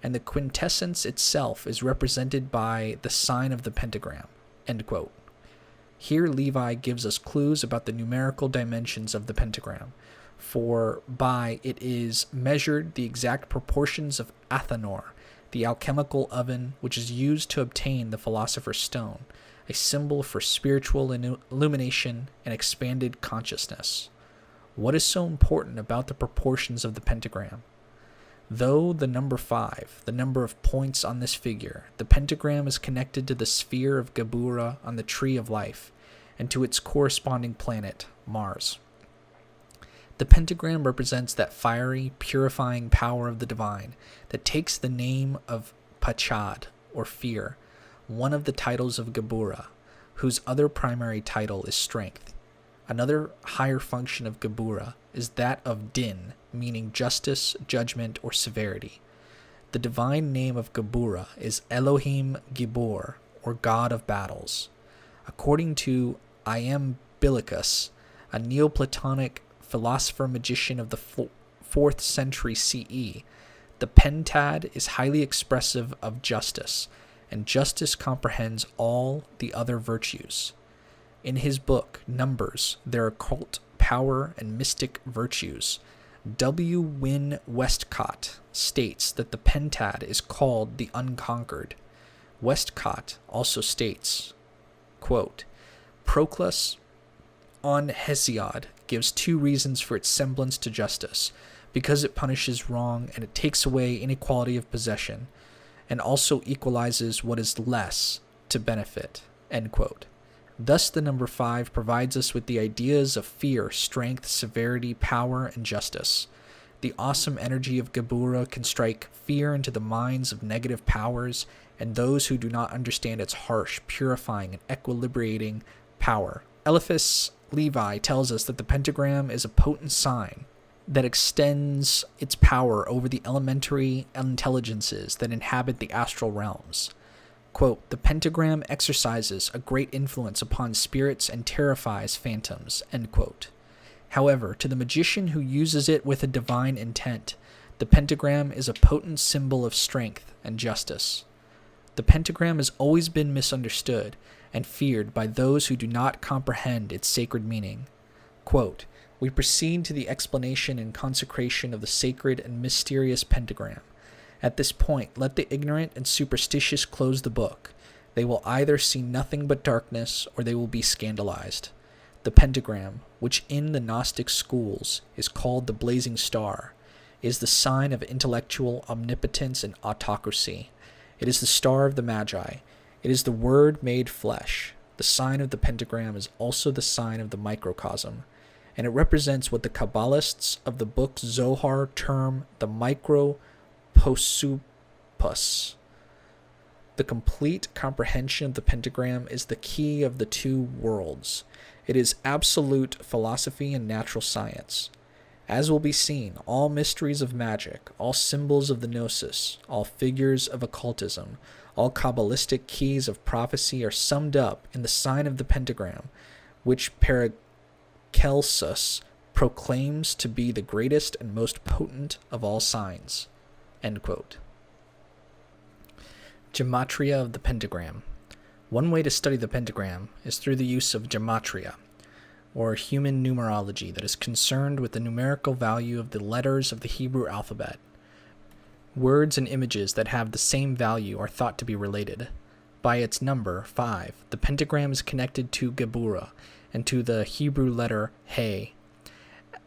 and the quintessence itself is represented by the sign of the pentagram." End quote. Here Levi gives us clues about the numerical dimensions of the pentagram, for by it is measured the exact proportions of athanor, the alchemical oven which is used to obtain the philosopher's stone, a symbol for spiritual illumination and expanded consciousness. What is so important about the proportions of the pentagram? Though the number 5, the number of points on this figure, the pentagram is connected to the sphere of Geburah on the Tree of Life, and to its corresponding planet, Mars. The pentagram represents that fiery, purifying power of the divine that takes the name of Pachad, or fear, one of the titles of Geburah, whose other primary title is strength. Another higher function of Geburah is that of Din, meaning justice, judgment, or severity. The divine name of Geburah is Elohim Gibor, or God of Battles. According to Iamblichus, a Neoplatonic philosopher-magician of the 4th century CE, the pentad is highly expressive of justice, and justice comprehends all the other virtues. In his book, Numbers, Their Occult Power and Mystic Virtues, W. Wynne Westcott states that the pentad is called the Unconquered. Westcott also states, quote, "Proclus on Hesiod gives 2 reasons for its semblance to justice, because it punishes wrong and it takes away inequality of possession, and also equalizes what is less to benefit." End quote. Thus, the number 5 provides us with the ideas of fear, strength, severity, power, and justice. The awesome energy of Qabura can strike fear into the minds of negative powers and those who do not understand its harsh, purifying, and equilibrating power. Eliphas Levi tells us that the pentagram is a potent sign that extends its power over the elementary intelligences that inhabit the astral realms. Quote, "The pentagram exercises a great influence upon spirits and terrifies phantoms," end quote. However, to the magician who uses it with a divine intent, the pentagram is a potent symbol of strength and justice. The pentagram has always been misunderstood and feared by those who do not comprehend its sacred meaning. Quote, "We proceed to the explanation and consecration of the sacred and mysterious pentagram. At this point, let the ignorant and superstitious close the book. They will either see nothing but darkness, or they will be scandalized. The pentagram, which in the Gnostic schools is called the blazing star, is the sign of intellectual omnipotence and autocracy. It is the star of the Magi. It is the Word made flesh. The sign of the pentagram is also the sign of the microcosm, and it represents what the Kabbalists of the book Zohar term the microposupus. The complete comprehension of the pentagram is the key of the two worlds. It is absolute philosophy and natural science. As will be seen, all mysteries of magic, all symbols of the gnosis, all figures of occultism, all Kabbalistic keys of prophecy are summed up in the sign of the pentagram, which Paracelsus proclaims to be the greatest and most potent of all signs." End quote. Gematria of the pentagram. One way to study the pentagram is through the use of gematria, or human numerology that is concerned with the numerical value of the letters of the Hebrew alphabet. Words and images that have the same value are thought to be related. By its number, 5, the pentagram is connected to Qabura and to the Hebrew letter He,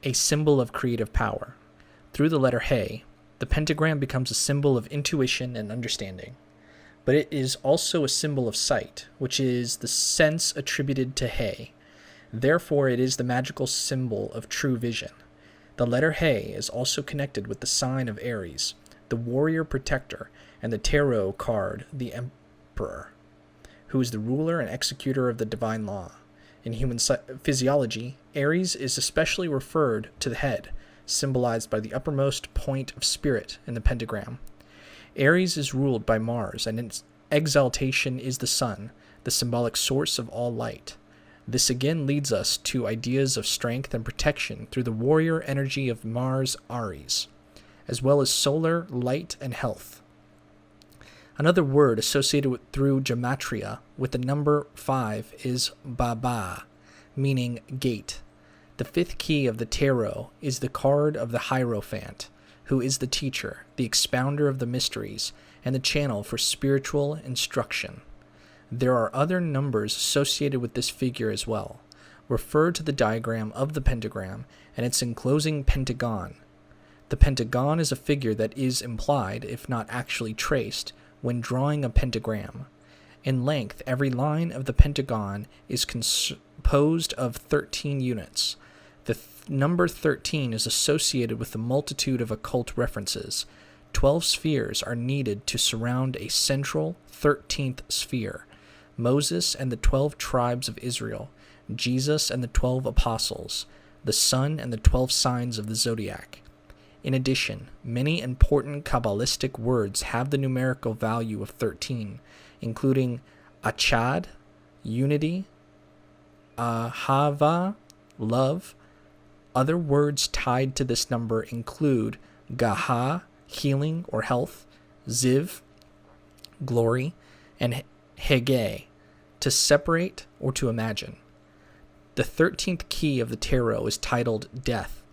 a symbol of creative power. Through the letter He, the pentagram becomes a symbol of intuition and understanding. But it is also a symbol of sight, which is the sense attributed to He. Therefore, it is the magical symbol of true vision. The letter He is also connected with the sign of Aries, the warrior protector, and the tarot card, the Emperor, who is the ruler and executor of the divine law. In human physiology, Aries is especially referred to the head, symbolized by the uppermost point of spirit in the pentagram. Aries is ruled by Mars, and its exaltation is the sun, the symbolic source of all light. This again leads us to ideas of strength and protection through the warrior energy of Mars Aries, as well as solar light and health. Another word associated through gematria with the number 5 is Baba, meaning gate. The 5th key of the tarot is the card of the Hierophant, who is the teacher, the expounder of the mysteries, and the channel for spiritual instruction. There are other numbers associated with this figure as well. Refer to the diagram of the pentagram and its enclosing pentagon. The pentagon is a figure that is implied, if not actually traced, when drawing a pentagram. In length, every line of the pentagon is composed of 13 units. The number 13 is associated with the multitude of occult references. 12 spheres are needed to surround a central 13th sphere. Moses and the 12 tribes of Israel, Jesus and the 12 apostles, the sun and the 12 signs of the zodiac. In addition, many important Kabbalistic words have the numerical value of 13, including achad, unity, ahava, love. Other words tied to this number include gaha, healing or health, ziv, glory, and hege, to separate or to imagine. The 13th key of the tarot is titled Death,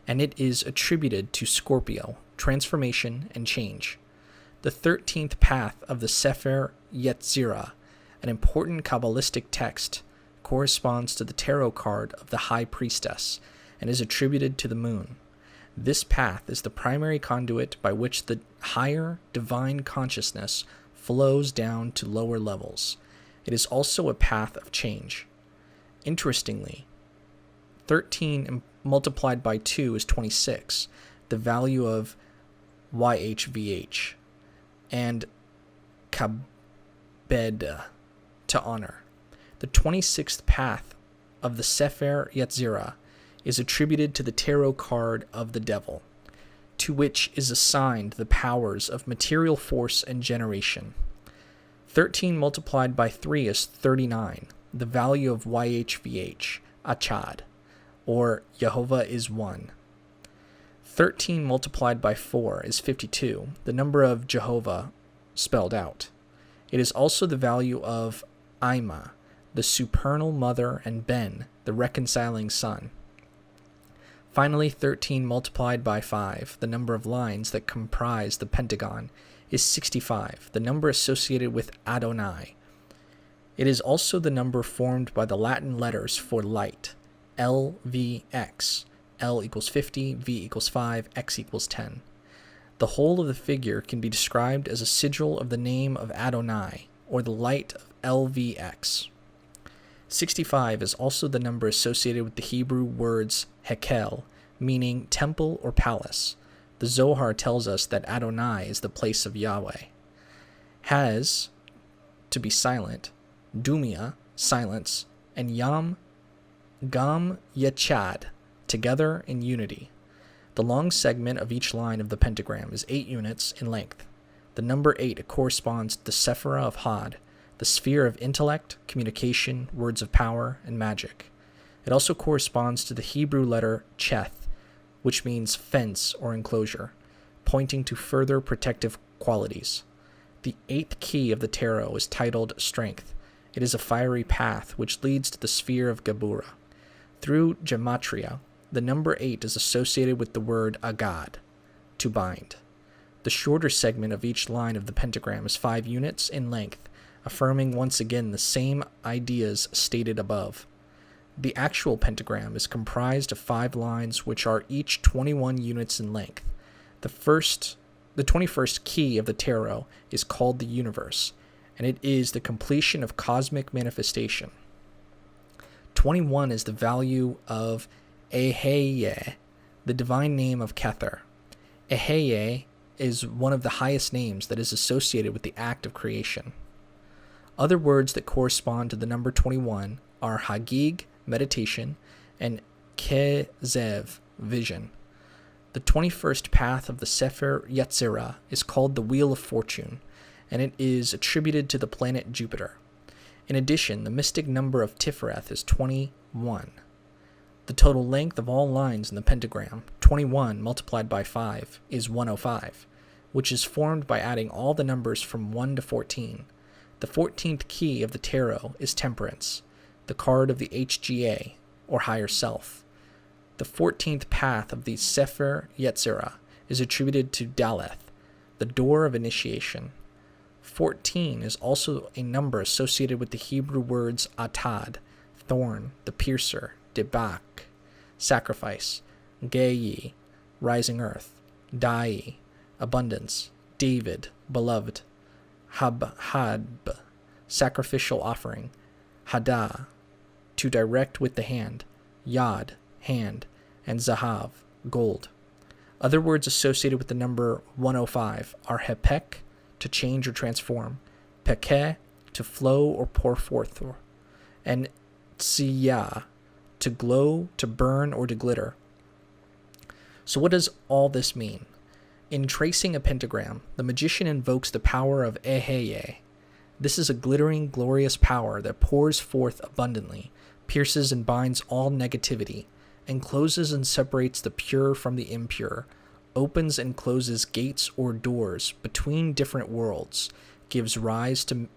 and it is attributed to Scorpio, transformation, and change. The 13th path of the Sefer Yetzirah, an important Kabbalistic text, corresponds to the tarot card of the High Priestess and is attributed to the moon. This path is the primary conduit by which the higher divine consciousness flows down to lower levels. It is also a path of change. Interestingly, 13 multiplied by 2 is 26, the value of YHVH, and Kabed, to honor. The 26th path of the Sefer Yetzirah is attributed to the tarot card of the devil, to which is assigned the powers of material force and generation. 13 multiplied by 3 is 39, the value of YHVH, Achad, or Jehovah is one. 13 multiplied by 4 is 52, the number of Jehovah spelled out. It is also the value of Ima, the supernal mother, and Ben, the reconciling son. Finally, 13 multiplied by 5, the number of lines that comprise the pentagon, is 65, the number associated with Adonai. It is also the number formed by the Latin letters for light, LVX. L equals 50, V equals 5, X equals 10. The whole of the figure can be described as a sigil of the name of Adonai, or the light of LVX. 65 is also the number associated with the Hebrew words Hekel, meaning temple or palace. The Zohar tells us that Adonai is the place of Yahweh. Has, to be silent, Dumia, silence, and Yam, Gam Yechad, together in unity. The long segment of each line of the pentagram is 8 units in length. The number 8 corresponds to the Sephirah of Had, the sphere of intellect, communication, words of power, and magic. It also corresponds to the Hebrew letter Cheth, which means fence or enclosure, pointing to further protective qualities. The 8th key of the tarot is titled Strength. It is a fiery path which leads to the sphere of Gabura. Through gematria, the number 8 is associated with the word agad, to bind. The shorter segment of each line of the pentagram is 5 units in length, affirming once again the same ideas stated above. The actual pentagram is comprised of 5 lines which are each 21 units in length. The 21st key of the tarot is called the universe, and it is the completion of cosmic manifestation. 21 is the value of Eheye, the divine name of Kether. Eheye is one of the highest names that is associated with the act of creation. Other words that correspond to the number 21 are Hagig, meditation, and Kezev, vision. The 21st path of the Sefer Yetzirah is called the Wheel of Fortune, and it is attributed to the planet Jupiter. In addition, the mystic number of Tifereth is 21. The total length of all lines in the pentagram, 21 multiplied by 5, is 105, which is formed by adding all the numbers from 1 to 14. The 14th key of the tarot is Temperance, the card of the HGA, or higher self. The 14th path of the Sefer Yetzirah is attributed to Daleth, the door of initiation. 14 is also a number associated with the Hebrew words Atad, thorn, the piercer, Debak, sacrifice, Geyi, rising earth, Dai, abundance, David, beloved, Hadb, sacrificial offering, Hada, to direct with the hand, Yad, hand, and Zahav, gold. Other words associated with the number 105 are Hepek, to change or transform, Pekeh, to flow or pour forth, and Tsiya, to glow, to burn, or to glitter. So what does all this mean? In tracing a pentagram, the magician invokes the power of Eheye. This is a glittering, glorious power that pours forth abundantly, pierces and binds all negativity, encloses and separates the pure from the impure, opens and closes gates or doors between different worlds, gives rise to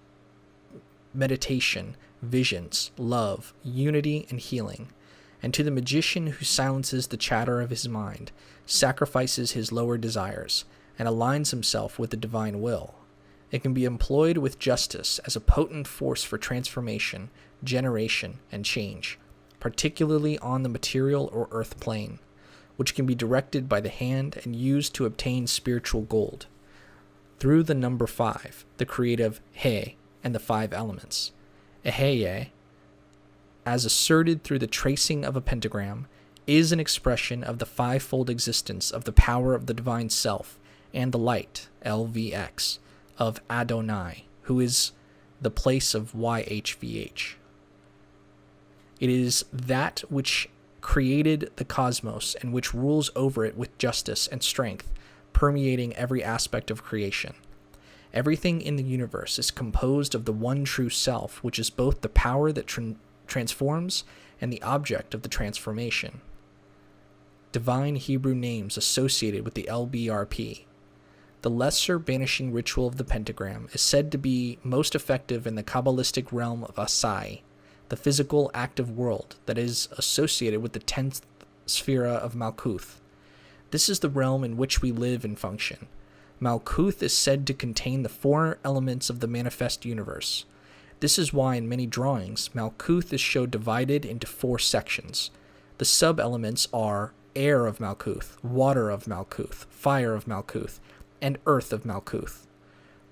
meditation, visions, love, unity, and healing. And to the magician who silences the chatter of his mind, sacrifices his lower desires, and aligns himself with the divine will. It can be employed with justice as a potent force for transformation, generation, and change, particularly on the material or earth plane, which can be directed by the hand and used to obtain spiritual gold. Through the number 5, the creative He, and the 5 elements. Eheye, as asserted through the tracing of a pentagram, is an expression of the fivefold existence of the power of the divine self and the light, LVX, of Adonai, who is the place of YHVH. It is that which created the cosmos and which rules over it with justice and strength, permeating every aspect of creation. Everything in the universe is composed of the one true self, which is both the power that transforms and the object of the transformation. Divine Hebrew names associated with the LBRP. The Lesser Banishing Ritual of the Pentagram is said to be most effective in the Kabbalistic realm of Asai, the physical active world that is associated with the 10th sphere of Malkuth. This is the realm in which we live and function. Malkuth is said to contain the 4 elements of the manifest universe. This is why in many drawings, Malkuth is shown divided into 4 sections. The sub-elements are air of Malkuth, water of Malkuth, fire of Malkuth, and earth of Malkuth.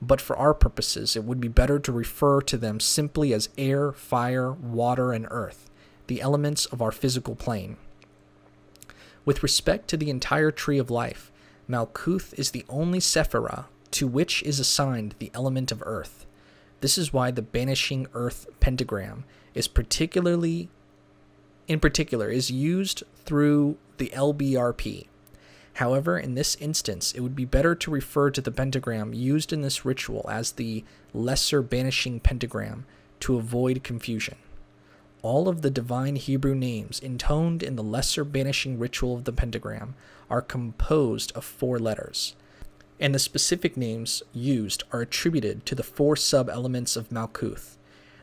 But for our purposes, it would be better to refer to them simply as air, fire, water, and earth, the elements of our physical plane. With respect to the entire Tree of Life, Malkuth is the only Sephirah to which is assigned the element of earth. This is why the Banishing Earth Pentagram is in particular is used through the LBRP. However, in this instance, it would be better to refer to the pentagram used in this ritual as the Lesser Banishing Pentagram to avoid confusion. All of the divine Hebrew names intoned in the Lesser Banishing Ritual of the Pentagram are composed of 4 letters, and the specific names used are attributed to the 4 sub-elements of Malkuth.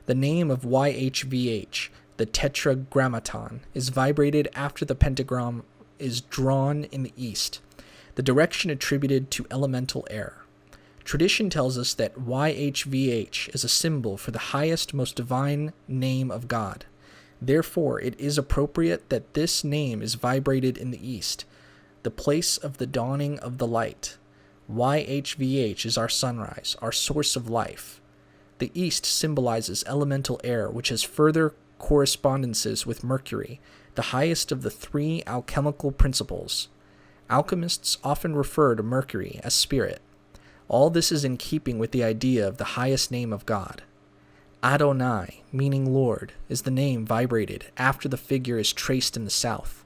The name of YHVH, the Tetragrammaton, is vibrated after the pentagram is drawn in the east, the direction attributed to elemental air. Tradition tells us that YHVH is a symbol for the highest, most divine name of God. Therefore, it is appropriate that this name is vibrated in the east, the place of the dawning of the light. YHVH is our sunrise, our source of life. The east symbolizes elemental air, which has further correspondences with Mercury, the highest of the 3 alchemical principles. Alchemists often refer to Mercury as spirit. All this is in keeping with the idea of the highest name of God. Adonai, meaning Lord, is the name vibrated after the figure is traced in the south.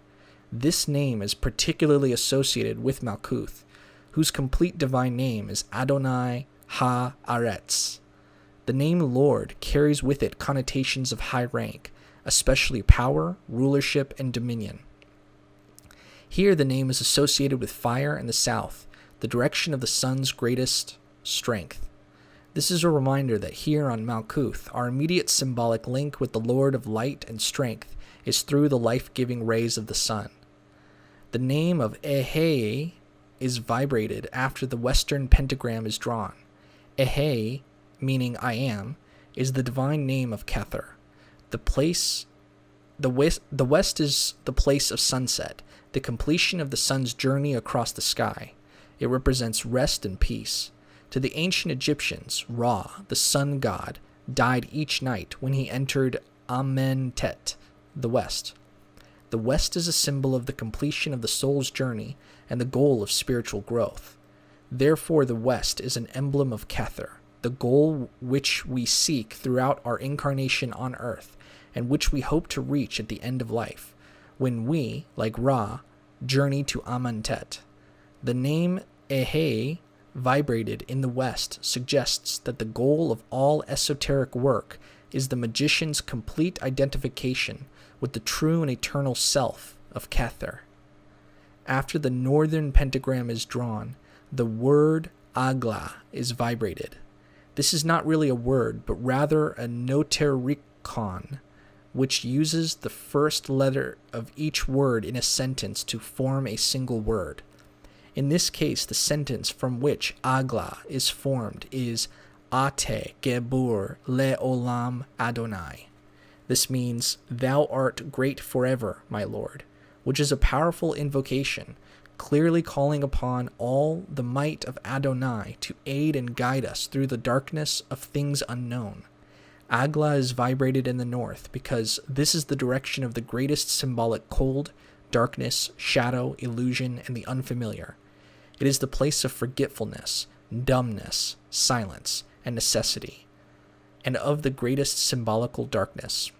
This name is particularly associated with Malkuth, whose complete divine name is Adonai Ha-Aretz. The name Lord carries with it connotations of high rank, especially power, rulership, and dominion. Here the name is associated with fire in the south, the direction of the sun's greatest strength. This is a reminder that here on Malkuth, our immediate symbolic link with the Lord of light and strength is through the life-giving rays of the sun. The name of Ehe is vibrated after the western pentagram is drawn. Ehe, meaning I am, is the divine name of Kether. The west is the place of sunset, the completion of the sun's journey across the sky. It represents rest and peace. To the ancient Egyptians, Ra, the sun god, died each night when he entered Amentet, the west. The west is a symbol of the completion of the soul's journey and the goal of spiritual growth. Therefore, the west is an emblem of Kether, the goal which we seek throughout our incarnation on earth, and which we hope to reach at the end of life, when we, like Ra, journey to Amentet. The name Ehe, vibrated in the west, suggests that the goal of all esoteric work is the magician's complete identification with the true and eternal self of Kether. After the northern pentagram is drawn, the word Agla is vibrated. This is not really a word, but rather a notericon, which uses the first letter of each word in a sentence to form a single word. In this case, the sentence from which Agla is formed is Ate Gebur Le'olam Adonai. This means, Thou art great forever, my Lord, which is a powerful invocation, clearly calling upon all the might of Adonai to aid and guide us through the darkness of things unknown. Agla is vibrated in the north because this is the direction of the greatest symbolic cold, darkness, shadow, illusion, and the unfamiliar. It is the place of forgetfulness, dumbness, silence, and necessity, and of the greatest symbolical darkness.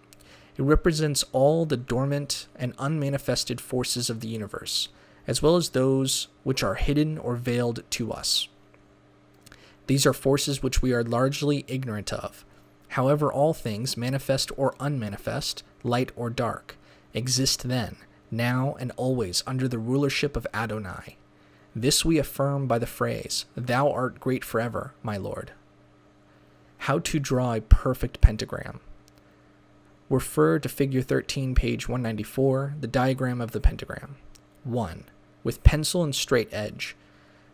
It represents all the dormant and unmanifested forces of the universe, as well as those which are hidden or veiled to us. These are forces which we are largely ignorant of. However, all things, manifest or unmanifest, light or dark, exist then, now, and always under the rulership of Adonai. This we affirm by the phrase, "Thou art great forever, my Lord." How to draw a perfect pentagram. Refer to Figure 13, page 194, the diagram of the pentagram. 1. With pencil and straight edge,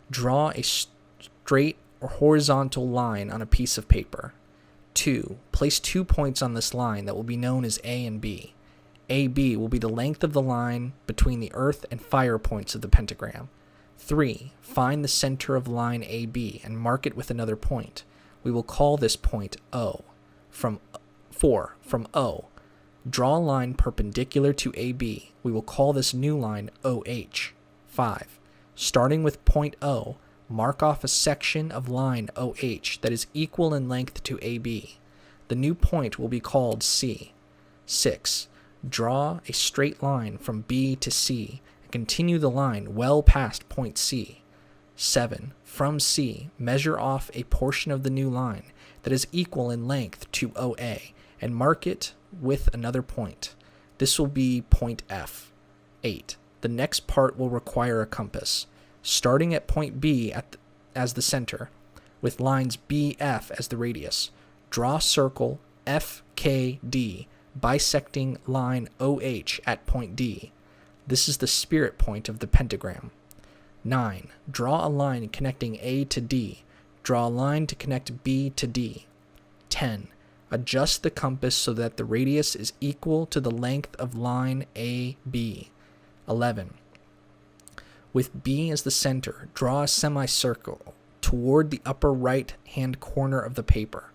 draw a straight or horizontal line on a piece of paper. 2. Place 2 points on this line that will be known as A and B. AB will be the length of the line between the earth and fire points of the pentagram. 3. Find the center of line AB and mark it with another point. We will call this point O. 4. From O, draw a line perpendicular to AB. We will call this new line OH. 5. Starting with point O, mark off a section of line OH that is equal in length to AB. The new point will be called C. 6. Draw a straight line from B to C and continue the line well past point C. 7. From C, measure off a portion of the new line that is equal in length to OA and mark it with another point. This will be point F. 8. The next part will require a compass. Starting at point B as the center, with lines BF as the radius, draw a circle FKD bisecting line OH at point D. This is the spirit point of the pentagram. 9. Draw a line connecting A to D. Draw a line to connect B to D. 10. Adjust the compass so that the radius is equal to the length of line AB. 11. With B as the center, draw a semicircle toward the upper right-hand corner of the paper.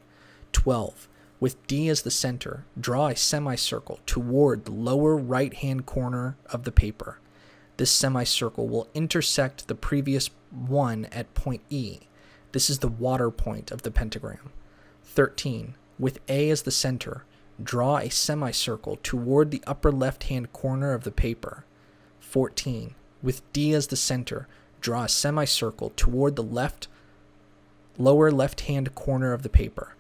12. With D as the center, draw a semicircle toward the lower right-hand corner of the paper. This semicircle will intersect the previous one at point E. This is the water point of the pentagram. 13. With A as the center, draw a semicircle toward the upper left-hand corner of the paper. 14. With D as the center, draw a semicircle toward the lower left-hand corner of the paper.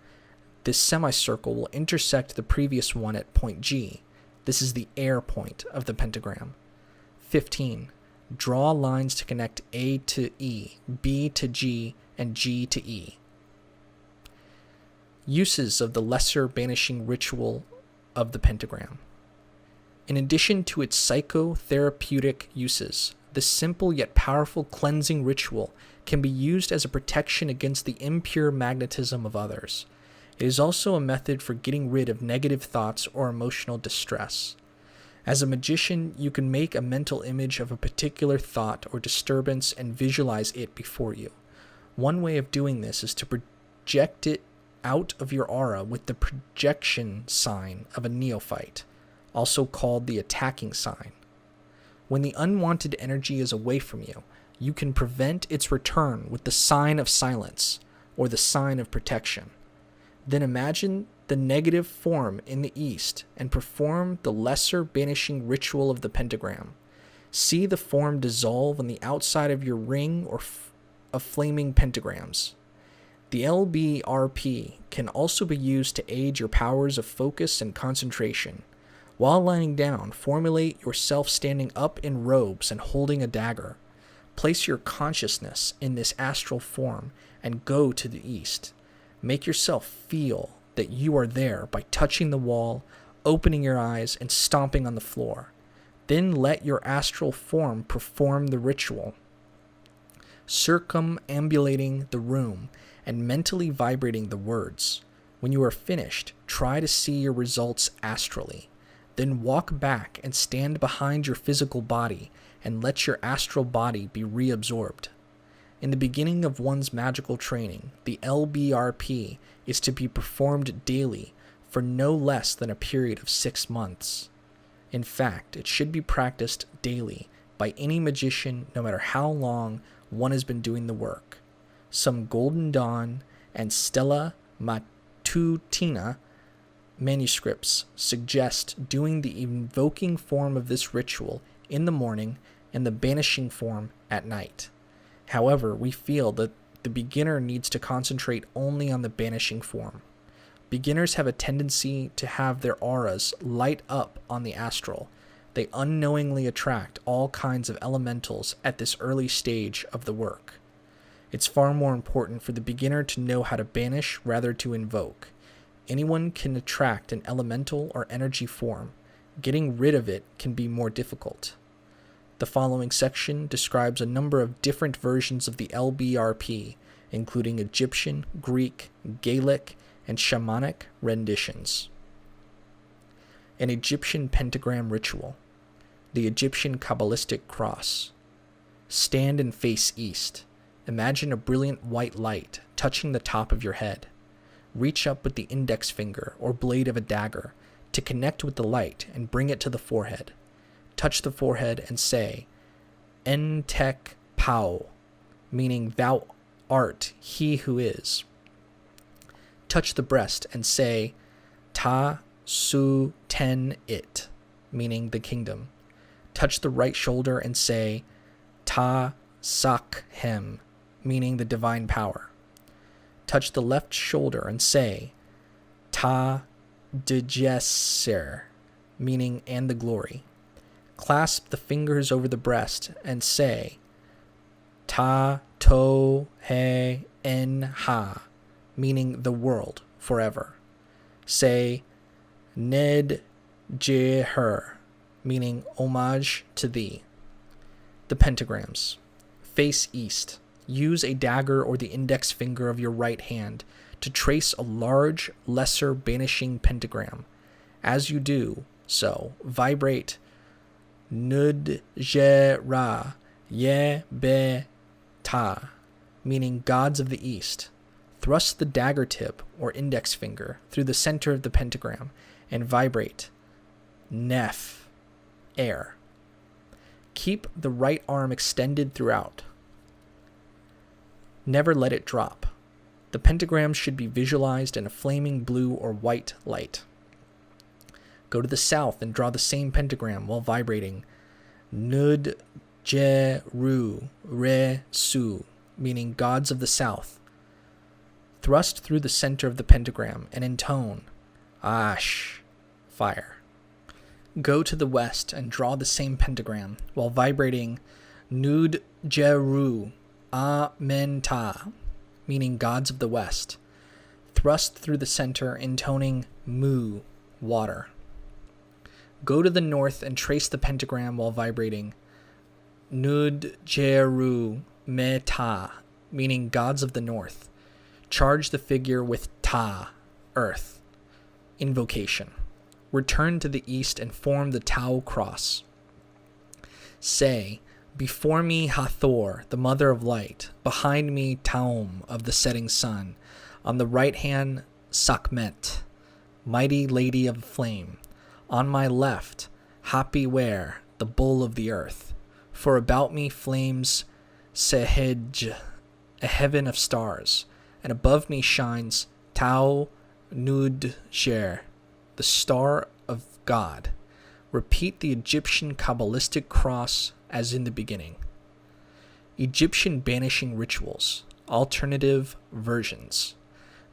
This semicircle will intersect the previous one at point G. This is the air point of the pentagram. 15. Draw lines to connect A to E, B to G, and G to E. Uses of the Lesser Banishing Ritual of the pentagram. In addition to its psychotherapeutic uses, this simple yet powerful cleansing ritual can be used as a protection against the impure magnetism of others. It is also a method for getting rid of negative thoughts or emotional distress. As a magician, you can make a mental image of a particular thought or disturbance and visualize it before you. One way of doing this is to project it out of your aura with the projection sign of a neophyte, also called the attacking sign. When the unwanted energy is away from you, you can prevent its return with the sign of silence or the sign of protection. Then imagine the negative form in the east and perform the lesser banishing ritual of the pentagram. See the form dissolve on the outside of your ring of flaming pentagrams. The LBRP can also be used to aid your powers of focus and concentration. While lying down, formulate yourself standing up in robes and holding a dagger. Place your consciousness in this astral form and go to the east. Make yourself feel that you are there by touching the wall, opening your eyes, and stomping on the floor. Then let your astral form perform the ritual, circumambulating the room and mentally vibrating the words. When you are finished, try to see your results astrally. Then walk back and stand behind your physical body and let your astral body be reabsorbed. In the beginning of one's magical training, the LBRP is to be performed daily for no less than a period of 6 months. In fact, it should be practiced daily by any magician, no matter how long one has been doing the work. Some Golden Dawn and Stella Matutina manuscripts suggest doing the invoking form of this ritual in the morning and the banishing form at night. However, we feel that the beginner needs to concentrate only on the banishing form. Beginners have a tendency to have their auras light up on the astral. They unknowingly attract all kinds of elementals at this early stage of the work. It's far more important for the beginner to know how to banish rather to invoke. Anyone can attract an elemental or energy form. Getting rid of it can be more difficult. The following section describes a number of different versions of the LBRP, including Egyptian, Greek, Gaelic, and shamanic renditions. An Egyptian pentagram ritual. The Egyptian Qabalistic Cross. Stand and face east. Imagine a brilliant white light touching the top of your head. Reach up with the index finger or blade of a dagger to connect with the light and bring it to the forehead. Touch the forehead and say, Entek Pau, meaning thou art he who is. Touch the breast and say, Ta Su Ten It, meaning the kingdom. Touch the right shoulder and say, Ta Sak Hem, meaning the divine power. Touch the left shoulder and say, Ta Degesser, meaning and the glory. Clasp the fingers over the breast and say, Ta To He En Ha, meaning the world forever. Say, Ned Je Her, meaning homage to thee. The pentagrams. Face east. Use a dagger or the index finger of your right hand to trace a large, lesser banishing pentagram. As you do so, vibrate Nud Je Ra Ye Be Ta, meaning gods of the east. Thrust the dagger tip or index finger through the center of the pentagram and vibrate Nef, air. Keep the right arm extended throughout. Never let it drop. The pentagram should be visualized in a flaming blue or white light. Go to the south and draw the same pentagram while vibrating Nud Je Ru Re Su, meaning gods of the south. Thrust through the center of the pentagram and intone Ash, fire. Go to the west and draw the same pentagram while vibrating Nud Je Ru Amen-Ta, meaning gods of the west. Thrust through the center, intoning Mu, water. Go to the north and trace the pentagram while vibrating Nud Jeru Me-Ta, meaning gods of the north. Charge the figure with Ta, earth. Invocation. Return to the east and form the Tau cross. Say, before me Hathor, the mother of light. Behind me Taum of the setting sun. On the right hand Sakmet, mighty lady of flame. On my left Happy Ware, the bull of the earth. For about me flames Sehej, a heaven of stars. And above me shines Tau Nud Sher, the star of God. Repeat the Egyptian Qabalistic cross as in the beginning. Egyptian banishing rituals, alternative versions.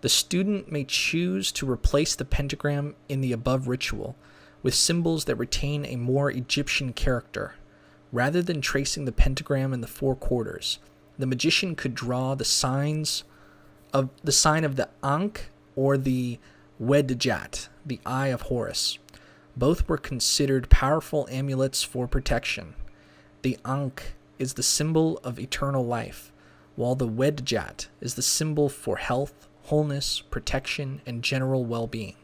The student may choose to replace the pentagram in the above ritual with symbols that retain a more Egyptian character. Rather than tracing the pentagram in the four quarters, the magician could draw the sign of the Ankh or the Wedjat, the Eye of Horus. Both were considered powerful amulets for protection. The Ankh is the symbol of eternal life, while the Wedjat is the symbol for health, wholeness, protection, and general well-being.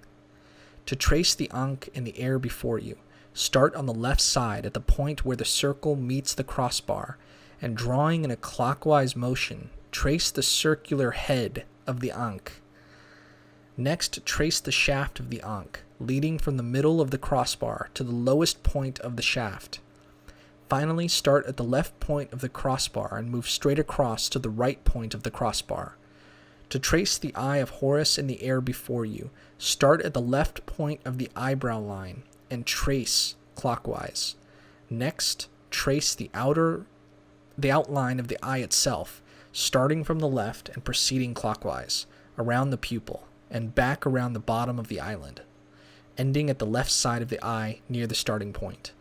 To trace the Ankh in the air before you, start on the left side at the point where the circle meets the crossbar, and drawing in a clockwise motion, trace the circular head of the Ankh. Next, trace the shaft of the Ankh, leading from the middle of the crossbar to the lowest point of the shaft. Finally, start at the left point of the crossbar and move straight across to the right point of the crossbar. To trace the eye of Horus in the air before you, start at the left point of the eyebrow line and trace clockwise. Next, trace the outline of the eye itself, starting from the left and proceeding clockwise, around the pupil, and back around the bottom of the eyelid, ending at the left side of the eye near the starting point.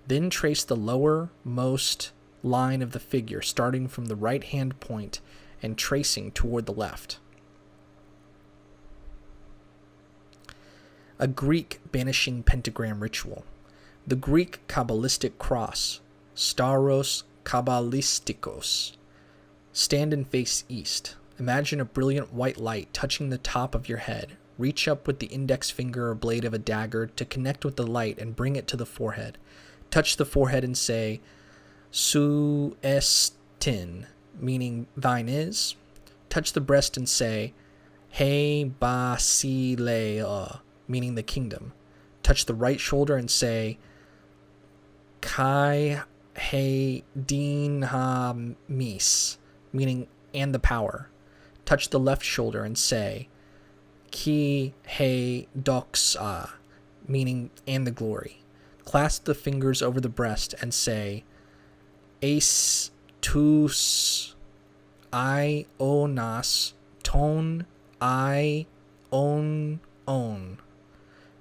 Then trace the lowermost line of the figure, starting from the right hand point and tracing toward the left. A Greek banishing pentagram ritual. The Greek Qabalistic Cross, Stauros Qabalistikos. Stand and face east. Imagine a brilliant white light touching the top of your head. Reach up with the index finger or blade of a dagger to connect with the light and bring it to the forehead. Touch the forehead and say, Su estin, meaning thine is. Touch the breast and say, He basileia, meaning the kingdom. Touch the right shoulder and say, Kai he din mis, meaning and the power. Touch the left shoulder and say, Ki he doxa, meaning and the glory. Clasp the fingers over the breast and say, Aes tus ionas ton on,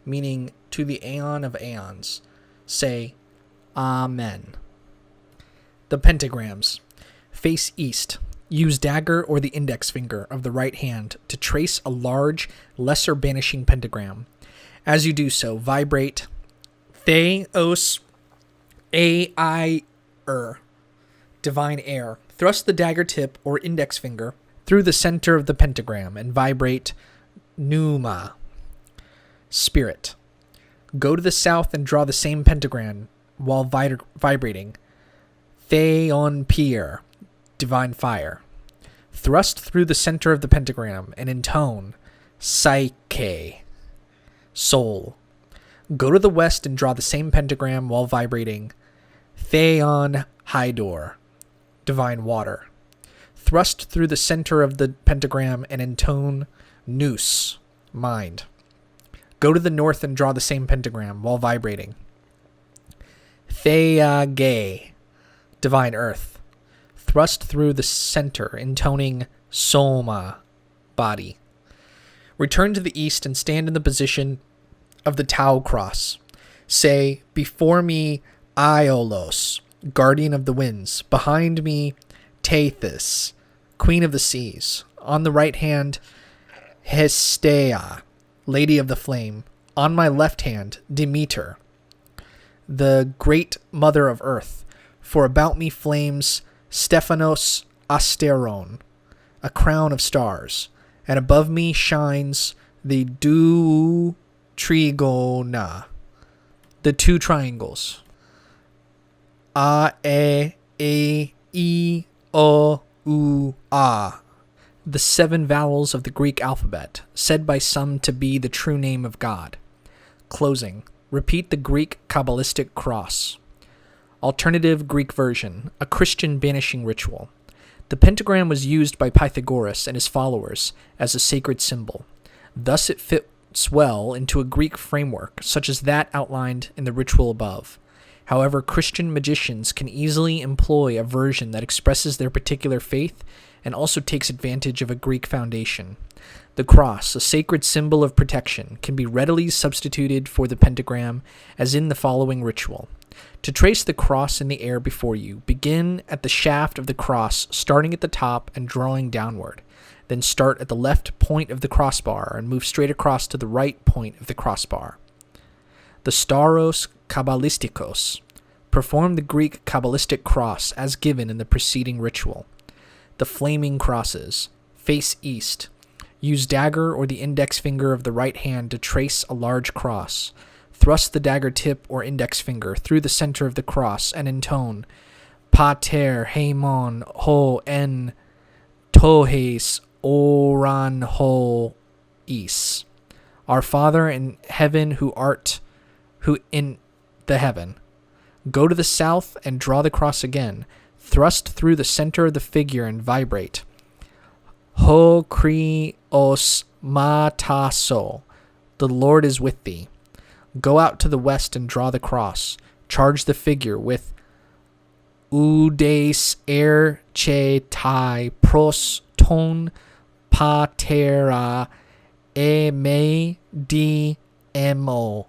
meaning to the aeon of aeons. Say, Amen. The pentagrams. Face east. Use dagger or the index finger of the right hand to trace a large, lesser banishing pentagram. As you do so, vibrate Theos A-I-Er, divine air. Thrust the dagger tip or index finger through the center of the pentagram and vibrate Pneuma, spirit. Go to the south and draw the same pentagram while vibrating Theon Pier, divine fire. Thrust through the center of the pentagram and intone Psyche, soul. Go to the west and draw the same pentagram while vibrating Theon Hydor, divine water. Thrust through the center of the pentagram and intone Nous, mind. Go to the north and draw the same pentagram while vibrating Theage, divine earth. Thrust through the center, intoning Soma, body. Return to the east and stand in the position of the Tau cross. Say, before me, Aiolos, guardian of the winds. Behind me, Tethys, queen of the seas. On the right hand, Hestea, lady of the flame. On my left hand, Demeter, the great mother of earth. For about me flames Stephanos Asteron, a crown of stars. And above me shines the Trigona, the two triangles. A, E, O, U, A, the seven vowels of the Greek alphabet, said by some to be the true name of God. Closing. Repeat the Greek Qabalistic Cross. Alternative Greek version, a Christian banishing ritual. The pentagram was used by Pythagoras and his followers as a sacred symbol. Thus it fits well into a Greek framework, such as that outlined in the ritual above. However, Christian magicians can easily employ a version that expresses their particular faith and also takes advantage of a Greek foundation. The cross, a sacred symbol of protection, can be readily substituted for the pentagram, as in the following ritual. To trace the cross in the air before you, begin at the shaft of the cross, starting at the top and drawing downward. Then start at the left point of the crossbar and move straight across to the right point of the crossbar. The Stauros Qabalistikos. Perform the Greek Qabalistic Cross as given in the preceding ritual. The flaming crosses. Face east. Use dagger or the index finger of the right hand to trace a large cross. Thrust the dagger tip or index finger through the center of the cross and intone Pater Haimon Ho En Tohes Oran Ho east. Our Father in heaven who in the heaven. Go to the south and draw the cross again. Thrust through the center of the figure and vibrate. Ho krios mataso. The Lord is with thee. Go out to the west and draw the cross. Charge the figure with Udes er che tai pros ton patera e me di mo.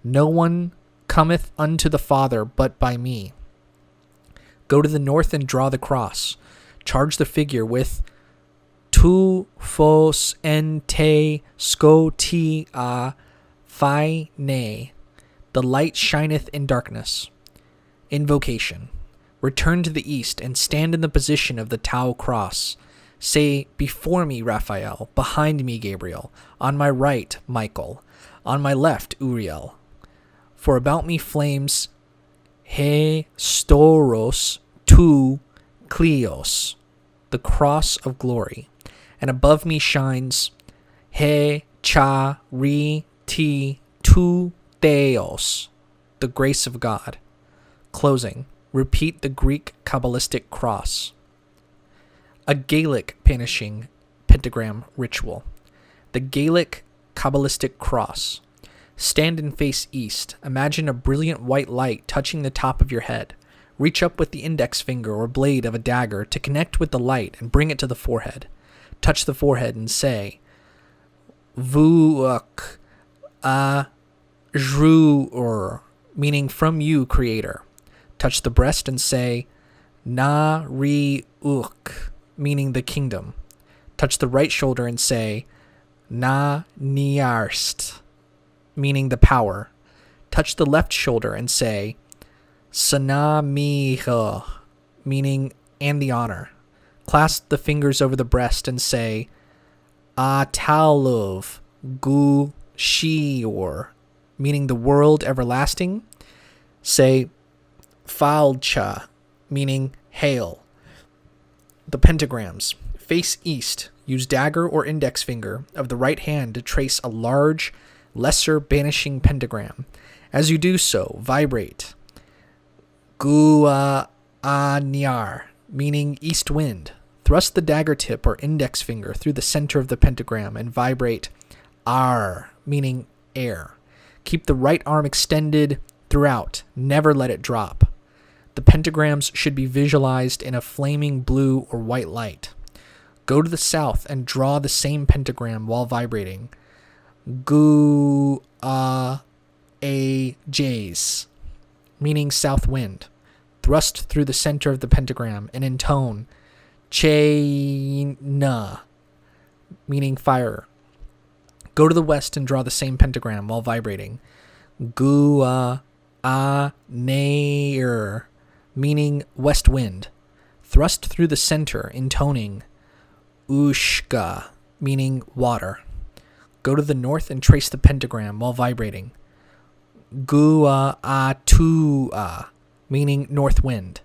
No one cometh unto the Father but by me. Go to the north and draw the cross. Charge the figure with tu fos en te scoti a phi ne. The light shineth in darkness. Invocation. Return to the east and stand in the position of the Tau cross. Say, before me, Raphael, behind me, Gabriel, on my right, Michael, on my left, Uriel. For about me flames he storos tu kleos, the cross of glory, and above me shines he cha ri ti tu theos, the grace of God. Closing. Repeat the Greek Qabalistic Cross. A Gaelic Banishing Pentagram Ritual. The Gaelic Qabalistic Cross. Stand and face east. Imagine a brilliant white light touching the top of your head. Reach up with the index finger or blade of a dagger to connect with the light and bring it to the forehead. Touch the forehead and say, Vuuk a Jruur, meaning from you, Creator. Touch the breast and say, Na ri uk, meaning the kingdom. Touch the right shoulder and say, Na niarst, meaning the power. Touch the left shoulder and say, Sana miha, meaning and the honor. Clasp the fingers over the breast and say, Atalov gu shior, meaning the world everlasting. Say, Falcha, meaning hail. The pentagrams. Face east. Use dagger or index finger of the right hand to trace a large, lesser banishing pentagram. As you do so, vibrate. Gua anyar, meaning east wind. Thrust the dagger tip or index finger through the center of the pentagram and vibrate ar, meaning air. Keep the right arm extended throughout. Never let it drop. The pentagrams should be visualized in a flaming blue or white light. Go to the south and draw the same pentagram while vibrating. Gu a jays, meaning south wind. Thrust through the center of the pentagram and intone che na, meaning fire. Go to the west and draw the same pentagram while vibrating. Gu a nair, meaning west wind. Thrust through the center, intoning ushka, meaning water. Go to the north and trace the pentagram while vibrating. Gua atua, meaning north wind.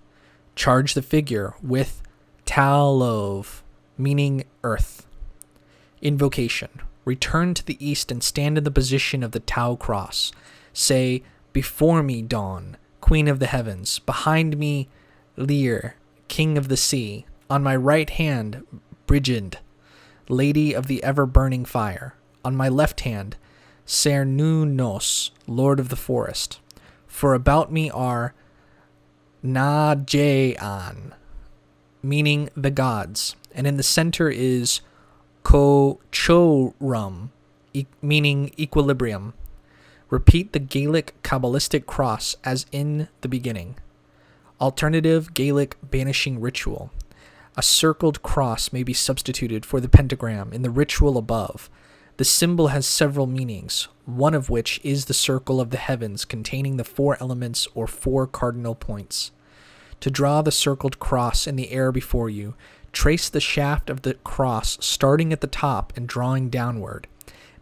Charge the figure with talov, meaning earth. Invocation. Return to the east and stand in the position of the Tau cross. Say, before me, Dawn, Queen of the heavens. Behind me, Lear, King of the sea. On my right hand, Brigid, Lady of the ever-burning fire. On my left hand, Cernunnos, Lord of the forest. For about me are Najayan, meaning the gods. And in the center is Kochorum, meaning equilibrium. Repeat the Gaelic Qabalistic Cross as in the beginning. Alternative Gaelic Banishing Ritual. A circled cross may be substituted for the pentagram in the ritual above. The symbol has several meanings, one of which is the circle of the heavens containing the 4 elements or 4 cardinal points. To draw the circled cross in the air before you, trace the shaft of the cross starting at the top and drawing downward.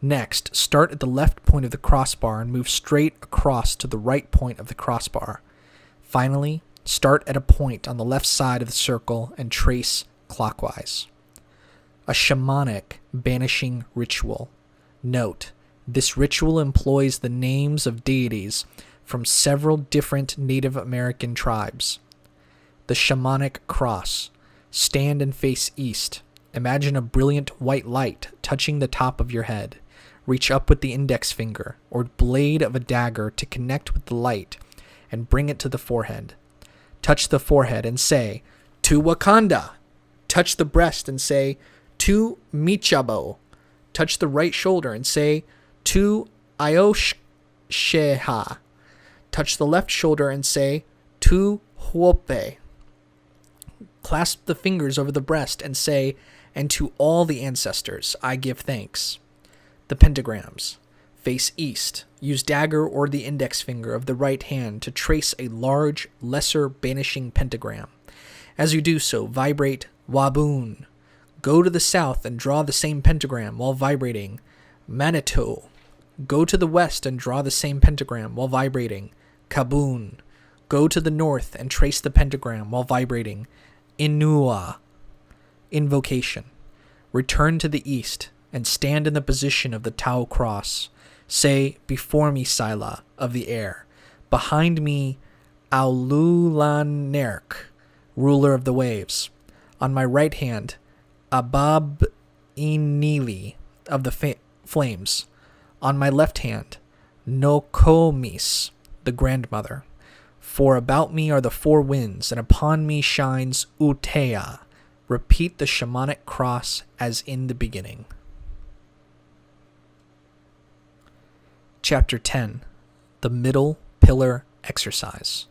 Next, start at the left point of the crossbar and move straight across to the right point of the crossbar. Finally, start at a point on the left side of the circle and trace clockwise. A shamanic Banishing Ritual. Note, this ritual employs the names of deities from several different Native American tribes. The Shamanic Cross. Stand and face east. Imagine a brilliant white light touching the top of your head. Reach up with the index finger or blade of a dagger to connect with the light and bring it to the forehead. Touch the forehead and say, "To Wakanda." Touch the breast and say, "To Michabo." Touch the right shoulder and say, "To Aosheha." Touch the left shoulder and say, "To Huope." Clasp the fingers over the breast and say, "And to all the ancestors I give thanks." The pentagrams. Face east. Use dagger or the index finger of the right hand to trace a large, lesser banishing pentagram. As you do so, vibrate Waboon. Go to the south and draw the same pentagram while vibrating Manitou. Go to the west and draw the same pentagram while vibrating Kaboon. Go to the north and trace the pentagram while vibrating Inua. Invocation. Return to the east and stand in the position of the Tau cross. Say, "Before me, Sila of the air. Behind me, Aululanerk, ruler of the waves. On my right hand, Abab Inili of the flames. On my left hand, Nokomis, the grandmother. For about me are the four winds, and upon me shines Utea." Repeat the shamanic cross as in the beginning. Chapter 10. The Middle Pillar Exercise.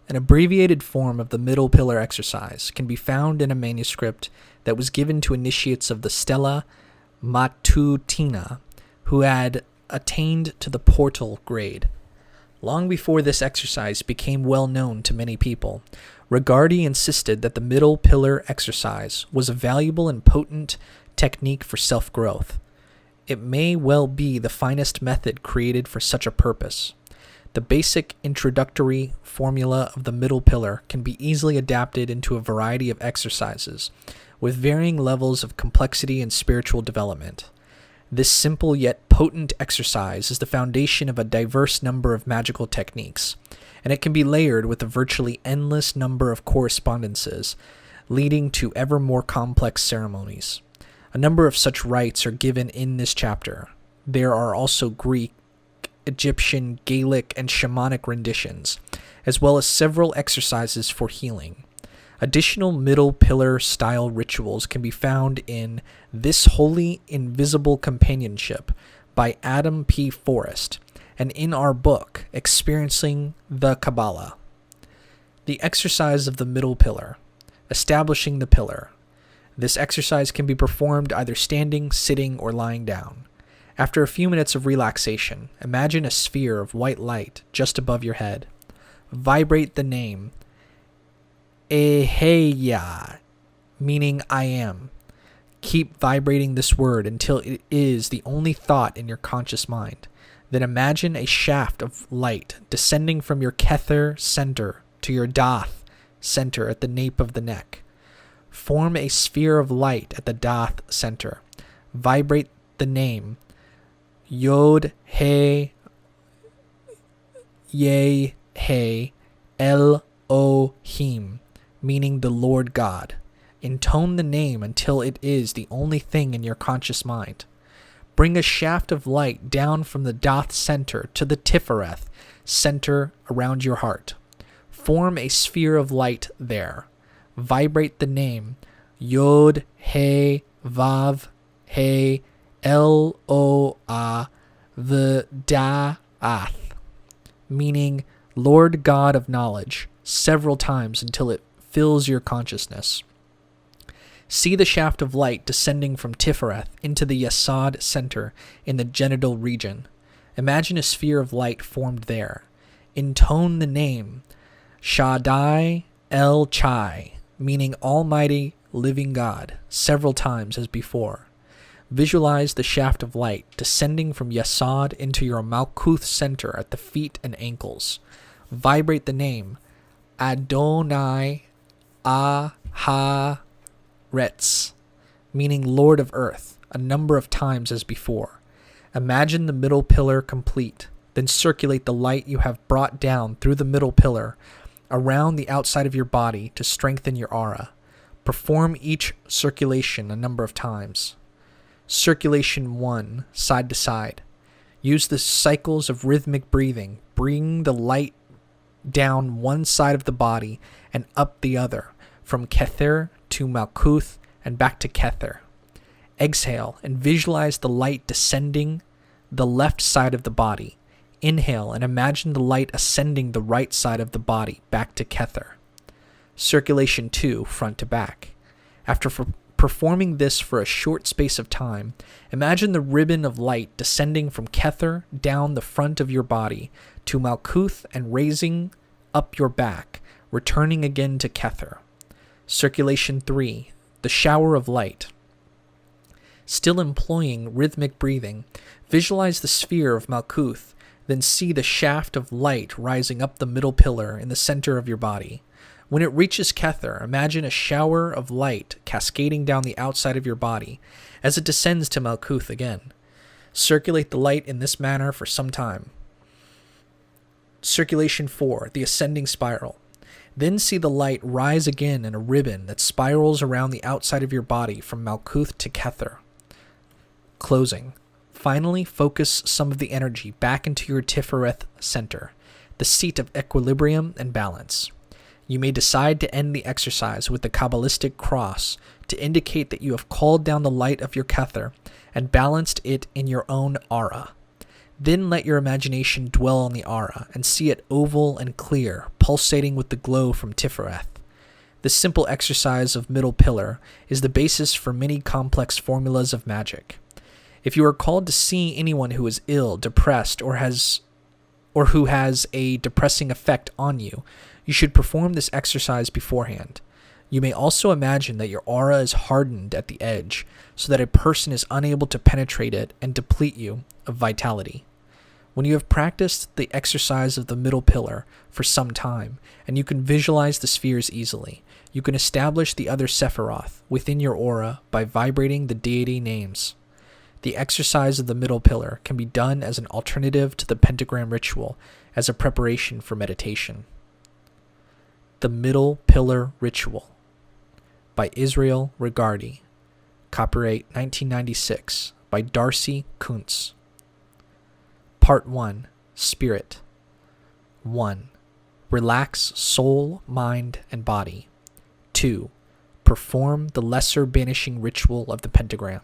An abbreviated form of the Middle Pillar Exercise can be found in a manuscript that was given to initiates of the Stella Matutina who had attained to the portal grade. Long before this exercise became well known to many people, Regardie insisted that the Middle Pillar Exercise was a valuable and potent technique for self-growth. It may well be the finest method created for such a purpose. The basic introductory formula of the middle pillar can be easily adapted into a variety of exercises, with varying levels of complexity and spiritual development. This simple yet potent exercise is the foundation of a diverse number of magical techniques, and it can be layered with a virtually endless number of correspondences, leading to ever more complex ceremonies. A number of such rites are given in this chapter. There are also Greek, Egyptian, Gaelic, and shamanic renditions, as well as several exercises for healing. Additional middle pillar style rituals can be found in This Holy Invisible Companionship by Adam P. Forrest, and in our book, Experiencing the Kabbalah. The exercise of the middle pillar. Establishing the pillar. This exercise can be performed either standing, sitting, or lying down. After a few minutes of relaxation, imagine a sphere of white light just above your head. Vibrate the name Eheya, meaning I am. Keep vibrating this word until it is the only thought in your conscious mind. Then imagine a shaft of light descending from your Kether center to your Dath center at the nape of the neck. Form a sphere of light at the Dath center. Vibrate the name Yod He Ye He Elohim, meaning the Lord God. Intone the name until it is the only thing in your conscious mind. Bring a shaft of light down from the Dath center to the Tifereth center around your heart. Form a sphere of light there. Vibrate the name Yod He Vav He Eloah V'Da'ath, meaning Lord God of Knowledge, several times until it fills your consciousness. See the shaft of light descending from Tifereth into the Yesod center in the genital region. Imagine a sphere of light formed there. Intone the name Shaddai El Chai, meaning Almighty Living God, several times as before. Visualize the shaft of light descending from Yesod into your Malkuth center at the feet and ankles. Vibrate the name Adonai Aharetz, meaning Lord of Earth, a number of times as before. Imagine the middle pillar complete, then circulate the light you have brought down through the middle pillar around the outside of your body to strengthen your aura. Perform each circulation a number of times. Circulation 1, side to side. Use the cycles of rhythmic breathing. Bring the light down one side of the body and up the other, from Kether to Malkuth and back to Kether. Exhale and visualize the light descending the left side of the body. Inhale and imagine the light ascending the right side of the body back to Kether. Circulation 2, front to back. After performing this for a short space of time, imagine the ribbon of light descending from Kether down the front of your body to Malkuth and raising up your back, returning again to Kether. Circulation 3, the shower of light. Still employing rhythmic breathing, visualize the sphere of Malkuth, then see the shaft of light rising up the middle pillar in the center of your body. When it reaches Kether, imagine a shower of light cascading down the outside of your body as it descends to Malkuth again. Circulate the light in this manner for some time. Circulation 4, the ascending spiral. Then see the light rise again in a ribbon that spirals around the outside of your body from Malkuth to Kether. Closing. Finally, focus some of the energy back into your Tifereth center, the seat of equilibrium and balance. You may decide to end the exercise with the Qabalistic Cross to indicate that you have called down the light of your Kether and balanced it in your own aura. Then let your imagination dwell on the aura and see it oval and clear, pulsating with the glow from Tifereth. This simple exercise of middle pillar is the basis for many complex formulas of magic. If you are called to see anyone who is ill, depressed, or who has a depressing effect on you, you should perform this exercise beforehand. You may also imagine that your aura is hardened at the edge, so that a person is unable to penetrate it and deplete you of vitality. When you have practiced the exercise of the middle pillar for some time, and you can visualize the spheres easily, you can establish the other Sephiroth within your aura by vibrating the deity names. The exercise of the middle pillar can be done as an alternative to the Pentagram ritual as a preparation for meditation. The Middle Pillar Ritual by Israel Regardie. Copyright 1996 by Darcy Kuntz. Part 1. Spirit. 1. Relax soul, mind, and body. 2. Perform the Lesser Banishing Ritual of the Pentagram.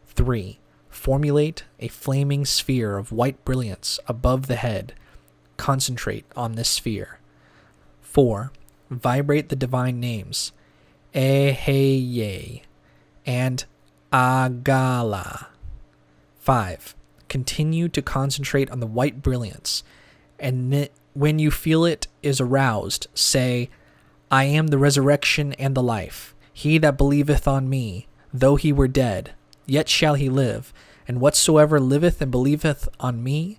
3. Formulate a flaming sphere of white brilliance above the head. Concentrate on this sphere. 4. Vibrate the divine names, Eheye and Agala. 5. Continue to concentrate on the white brilliance, and when you feel it is aroused, say, I am the resurrection and the life. He that believeth on me, though he were dead, yet shall he live, and whatsoever liveth and believeth on me,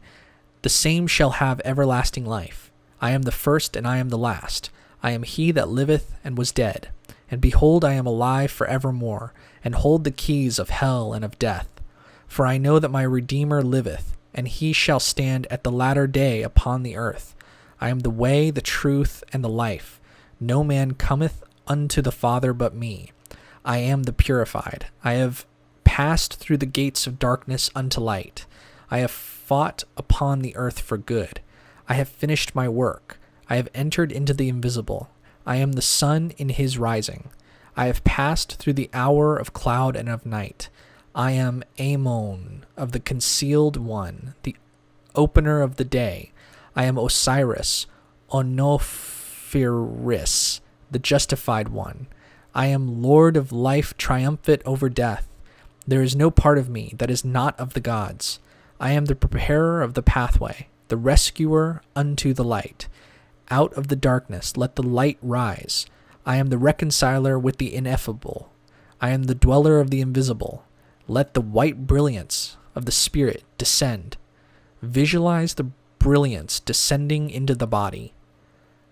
the same shall have everlasting life. I am the first and I am the last. I am he that liveth and was dead. And behold, I am alive for evermore, and hold the keys of hell and of death. For I know that my Redeemer liveth, and he shall stand at the latter day upon the earth. I am the way, the truth, and the life. No man cometh unto the Father but me. I am the purified. I have passed through the gates of darkness unto light. I have fought upon the earth for good. I have finished my work. I have entered into the invisible. I am the sun in his rising. I have passed through the hour of cloud and of night. I am Amon of the concealed one, the opener of the day. I am Osiris, Onophiris, the justified one. I am Lord of life, triumphant over death. There is no part of me that is not of the gods. I am the preparer of the pathway, the rescuer unto the light. Out of the darkness let the light rise. I am the reconciler with the ineffable. I am the dweller of the invisible. Let the white brilliance of the Spirit descend. Visualize the brilliance descending into the body.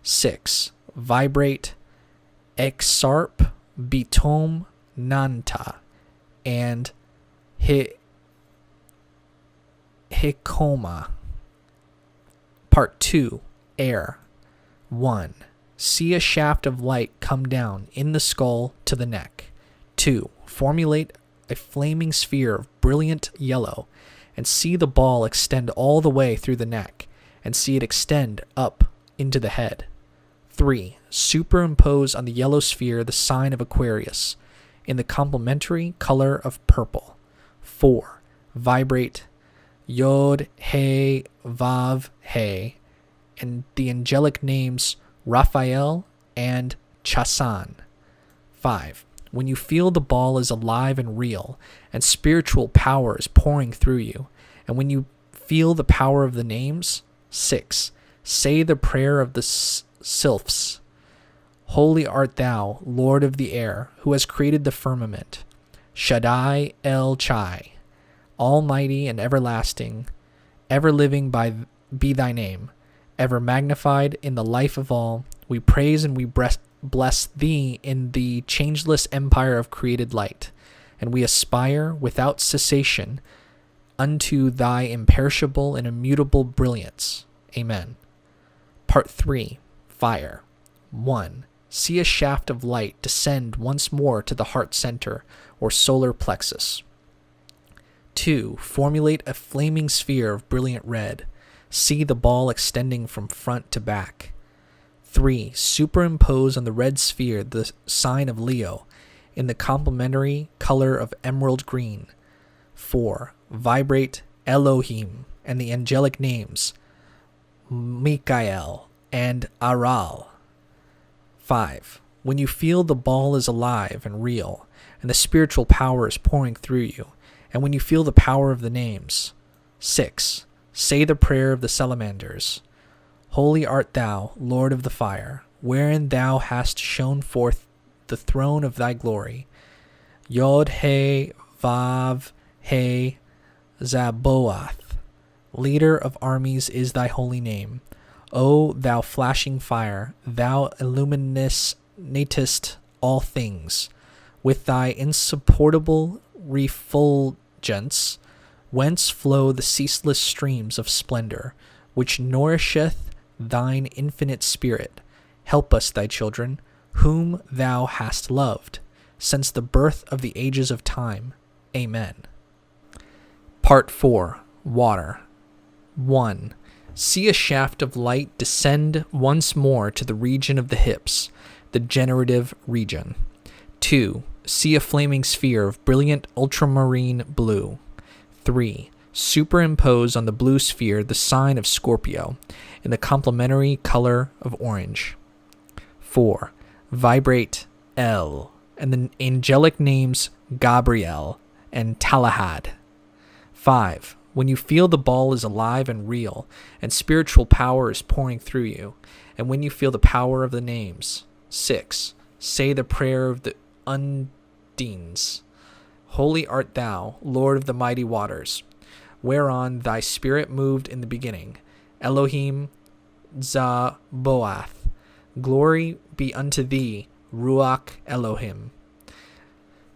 6. Vibrate Exarp Bitom Nanta and Hikoma. Part 2, Air. 1. See a shaft of light come down in the skull to the neck. 2. Formulate a flaming sphere of brilliant yellow and see the ball extend all the way through the neck and see it extend up into the head. 3. Superimpose on the yellow sphere the sign of Aquarius in the complementary color of purple. 4. Vibrate Yod, He, Vav, He, and the angelic names Raphael and Chassan. 5. When you feel the ball is alive and real, and spiritual power is pouring through you, and when you feel the power of the names, 6. Say the prayer of the sylphs. Holy art thou, Lord of the air, who has created the firmament. Shaddai El Chai, almighty and everlasting, ever living be thy name, ever magnified in the life of all. We praise and we bless thee in the changeless empire of created light, and we aspire without cessation unto thy imperishable and immutable brilliance. Amen. Part 3, Fire. 1. See a shaft of light descend once more to the heart center or solar plexus. 2. Formulate a flaming sphere of brilliant red. See the ball extending from front to back. 3. Superimpose on the red sphere the sign of Leo in the complementary color of emerald green. 4. Vibrate Elohim and the angelic names Mikael and Aral. 5. When you feel the ball is alive and real, and the spiritual power is pouring through you, and when you feel the power of the names. 6. Say the prayer of the salamanders. Holy art thou, Lord of the fire, wherein thou hast shown forth the throne of thy glory. Yod He Vav He Zaboath. Leader of armies is thy holy name. O thou flashing fire, thou illuminatest all things. With thy insupportable refulgence, whence flow the ceaseless streams of splendor, which nourisheth thine infinite spirit. Help us, thy children, whom thou hast loved, since the birth of the ages of time. Amen. Part 4, Water. 1. See a shaft of light descend once more to the region of the hips, the generative region. 2. See a flaming sphere of brilliant ultramarine blue. 3. Superimpose on the blue sphere the sign of Scorpio in the complementary color of orange. 4. Vibrate El and the angelic names Gabriel and Talahad. 5. When you feel the ball is alive and real, and spiritual power is pouring through you, and when you feel the power of the names. 6. Say the prayer of the Undines. Holy art thou, Lord of the mighty waters, whereon thy spirit moved in the beginning. Elohim Zaboath. Glory be unto thee, Ruach Elohim,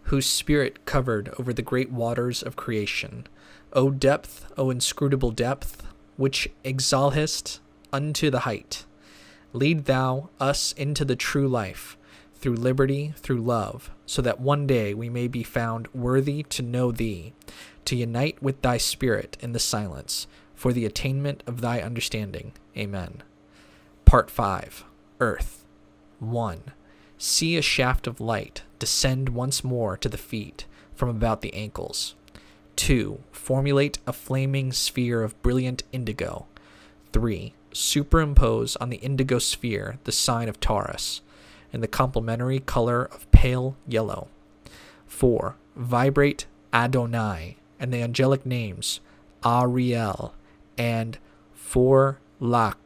whose spirit covered over the great waters of creation. O depth, O inscrutable depth, which exaltest unto the height. Lead thou us into the true life, through liberty, through love, so that one day we may be found worthy to know thee, to unite with thy spirit in the silence, for the attainment of thy understanding. Amen. Part 5, Earth. 1. See a shaft of light descend once more to the feet from about the ankles. 2. Formulate a flaming sphere of brilliant indigo. 3. Superimpose on the indigo sphere the sign of Taurus in the complementary color of pale yellow. 4. Vibrate Adonai and the angelic names Ariel and Forlak.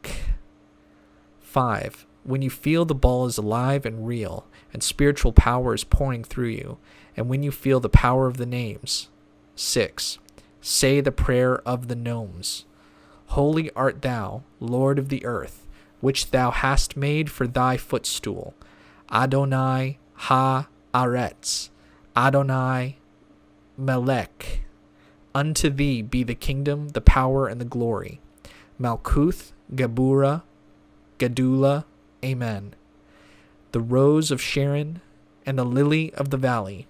5. When you feel the ball is alive and real, and spiritual power is pouring through you, and when you feel the power of the names. 6. Say the prayer of the gnomes. Holy art thou, Lord of the earth, which thou hast made for thy footstool. Adonai ha-aretz, Adonai Melech. Unto thee be the kingdom, the power, and the glory. Malkuth, Gabura, Gadula, Amen. The rose of Sharon and the lily of the valley.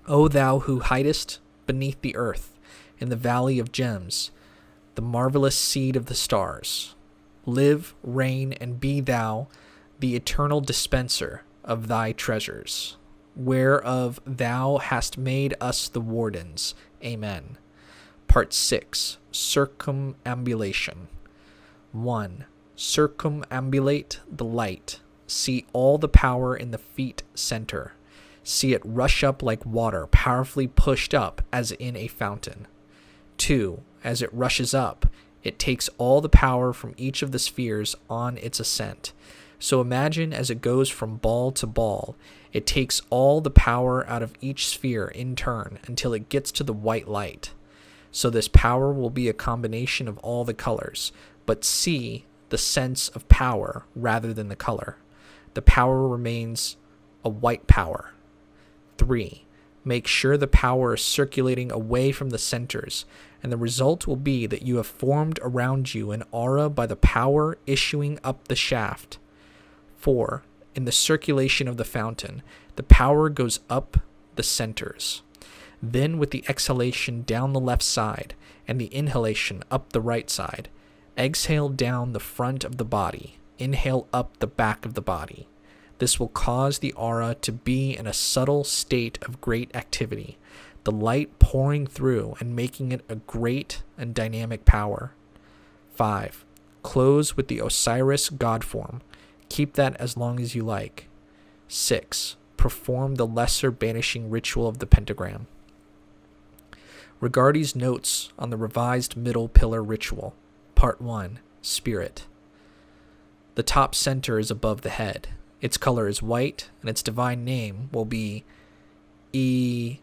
O thou who hidest beneath the earth, in the valley of gems, the marvelous seed of the stars. Live, reign, and be thou the eternal dispenser of thy treasures, whereof thou hast made us the wardens. Amen. Part 6. Circumambulation. 1. Circumambulate the light. See all the power in the feet center. See it rush up like water, powerfully pushed up as in a fountain. 2. As it rushes up, it takes all the power from each of the spheres on its ascent. So imagine as it goes from ball to ball, it takes all the power out of each sphere in turn until it gets to the white light. So this power will be a combination of all the colors, but see the sense of power rather than the color. The power remains a white power. 3. Make sure the power is circulating away from the centers, and the result will be that you have formed around you an aura by the power issuing up the shaft. 4. In the circulation of the fountain, the power goes up the centers. Then with the exhalation down the left side and the inhalation up the right side, exhale down the front of the body, inhale up the back of the body. This will cause the aura to be in a subtle state of great activity, the light pouring through and making it a great and dynamic power. 5. Close with the Osiris god form. Keep that as long as you like. 6. Perform the Lesser Banishing Ritual of the Pentagram. Regardie's notes on the revised middle pillar ritual. Part 1. Spirit. The top center is above the head. Its color is white, and its divine name will be Hei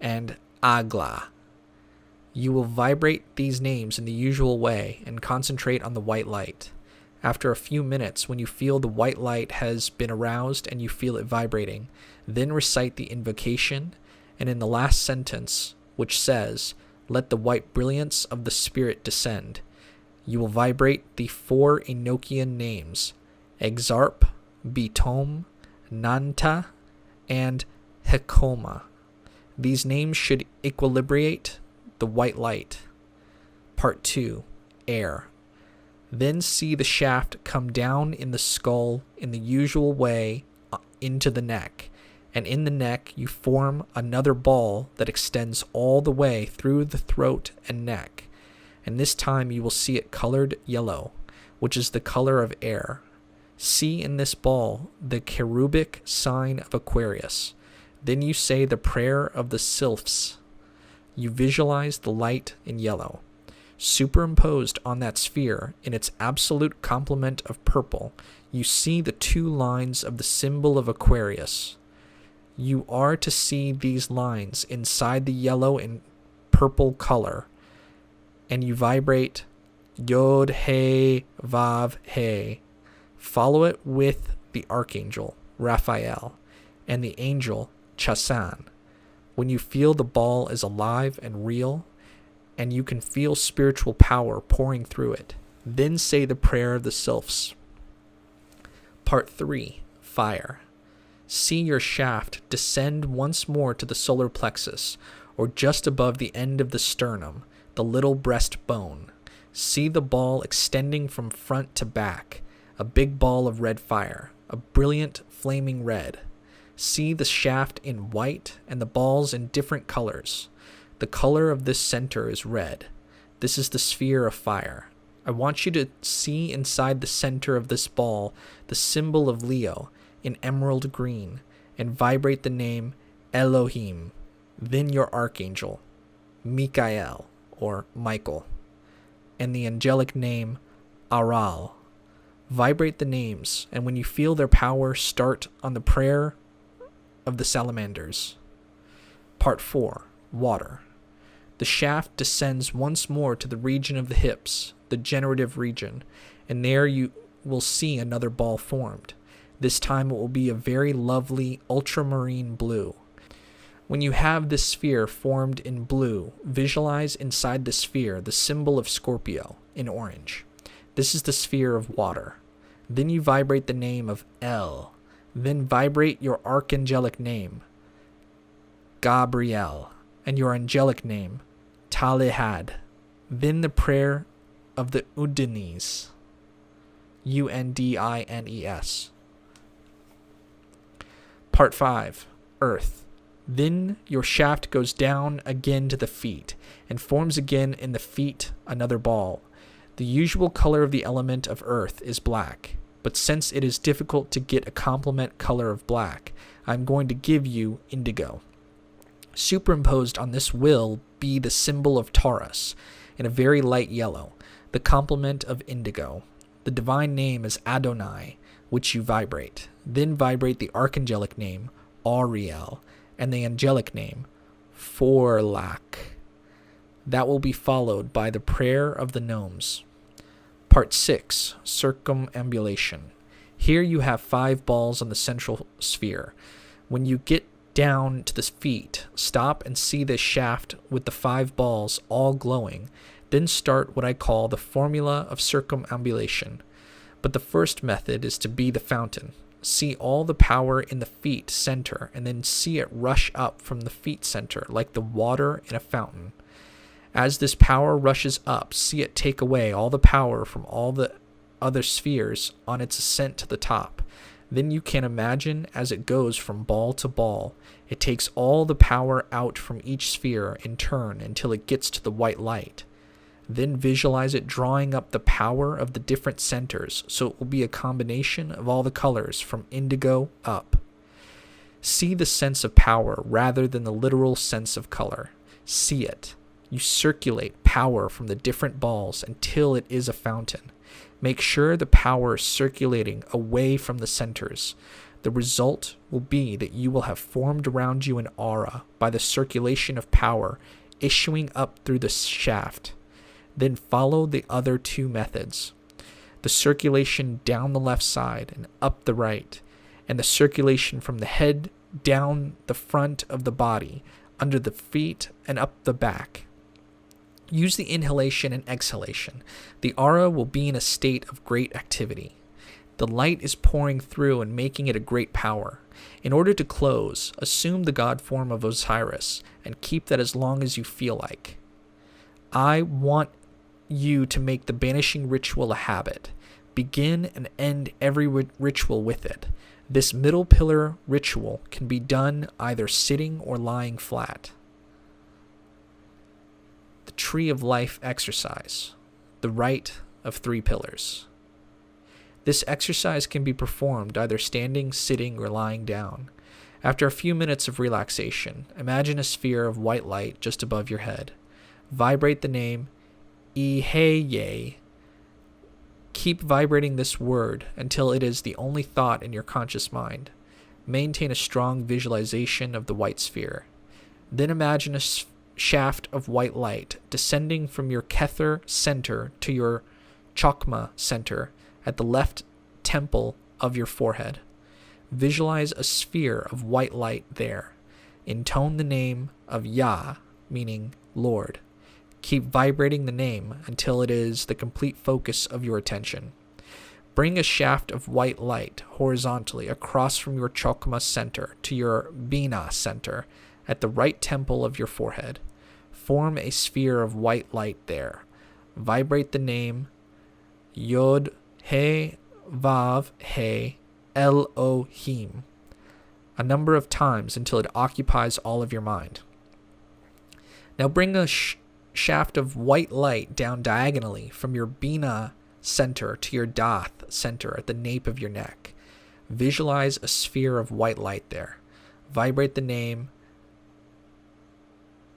and Agla. You will vibrate these names in the usual way and concentrate on the white light. After a few minutes, when you feel the white light has been aroused and you feel it vibrating, then recite the invocation, and in the last sentence, which says, "Let the white brilliance of the Spirit descend," you will vibrate the 4 Enochian names, Exarp, Bitom, Nanta, and Hekoma. These names should equilibrate the white light. Part 2. Air. Then see the shaft come down in the skull in the usual way into the neck, and in the neck you form another ball that extends all the way through the throat and neck, and this time you will see it colored yellow, which is the color of air. See in this ball the cherubic sign of Aquarius. Then you say the prayer of the sylphs. You visualize the light in yellow. Superimposed on that sphere, in its absolute complement of purple, you see the 2 lines of the symbol of Aquarius. You are to see these lines inside the yellow and purple color, and you vibrate Yod He Vav He. Follow it with the archangel, Raphael, and the angel, Chasan. When you feel the ball is alive and real, and you can feel spiritual power pouring through it, then say the prayer of the sylphs. Part 3. Fire. See your shaft descend once more to the solar plexus, or just above the end of the sternum, the little breastbone. See the ball extending from front to back, a big ball of red fire, a brilliant flaming red. See the shaft in white and the balls in different colors. The color of this center is red. This is the sphere of fire. I want you to see inside the center of this ball the symbol of Leo in emerald green and vibrate the name Elohim, then your archangel, Michael or Michael, and the angelic name Aral. Vibrate the names, and when you feel their power, start on the prayer of the salamanders. Part 4. Water. The shaft descends once more to the region of the hips, the generative region, and there you will see another ball formed. This time it will be a very lovely ultramarine blue. When you have this sphere formed in blue, visualize inside the sphere the symbol of Scorpio in orange. This is the sphere of water. Then you vibrate the name of El. Then vibrate your archangelic name, Gabriel, and your angelic name, Talehad. Then the prayer of the Undines, Undines. Part 5. Earth. Then your shaft goes down again to the feet, and forms again in the feet another ball. The usual color of the element of earth is black, but since it is difficult to get a complement color of black, I'm going to give you indigo. Superimposed on this will be the symbol of Taurus, in a very light yellow, the complement of indigo. The divine name is Adonai, which you vibrate. Then vibrate the archangelic name, Auriel, and the angelic name, Forlak. That will be followed by the prayer of the gnomes. Part 6. Circumambulation. Here you have 5 balls on the central sphere. When you get down to the feet, stop and see this shaft with the 5 balls all glowing. Then start what I call the formula of circumambulation. But the first method is to be the fountain. See all the power in the feet center, and then see it rush up from the feet center like the water in a fountain. As this power rushes up, see it take away all the power from all the other spheres on its ascent to the top. Then you can imagine as it goes from ball to ball, it takes all the power out from each sphere in turn until it gets to the white light. Then visualize it drawing up the power of the different centers, so it will be a combination of all the colors from indigo up. See the sense of power rather than the literal sense of color. See it. You circulate power from the different balls until it is a fountain. Make sure the power is circulating away from the centers. The result will be that you will have formed around you an aura by the circulation of power issuing up through the shaft. Then follow the other 2 methods. The circulation down the left side and up the right, and the circulation from the head down the front of the body, under the feet and up the back. Use the inhalation and exhalation. The aura will be in a state of great activity. The light is pouring through and making it a great power. In order to close, assume the god form of Osiris and keep that as long as you feel like. I want you to make the banishing ritual a habit. Begin and end every ritual with it. This middle pillar ritual can be done either sitting or lying flat. The Tree of Life exercise. The rite of 3 pillars. This exercise can be performed either standing, sitting, or lying down. After a few minutes of relaxation, imagine a sphere of white light just above your head. Vibrate the name Iheye. Keep vibrating this word until it is the only thought in your conscious mind. Maintain a strong visualization of the white sphere. Then imagine a shaft of white light descending from your Kether center to your Chokma center at the left temple of your forehead. Visualize a sphere of white light there. Intone the name of Yah, meaning Lord. Keep vibrating the name until it is the complete focus of your attention. Bring a shaft of white light horizontally across from your Chokma center to your Bina center at the right temple of your forehead. Form a sphere of white light there. Vibrate the name Yod He Vav He Elohim a number of times until it occupies all of your mind. Now bring a shaft of white light down diagonally from your Bina center to your Dath center at the nape of your neck. Visualize a sphere of white light there. Vibrate the name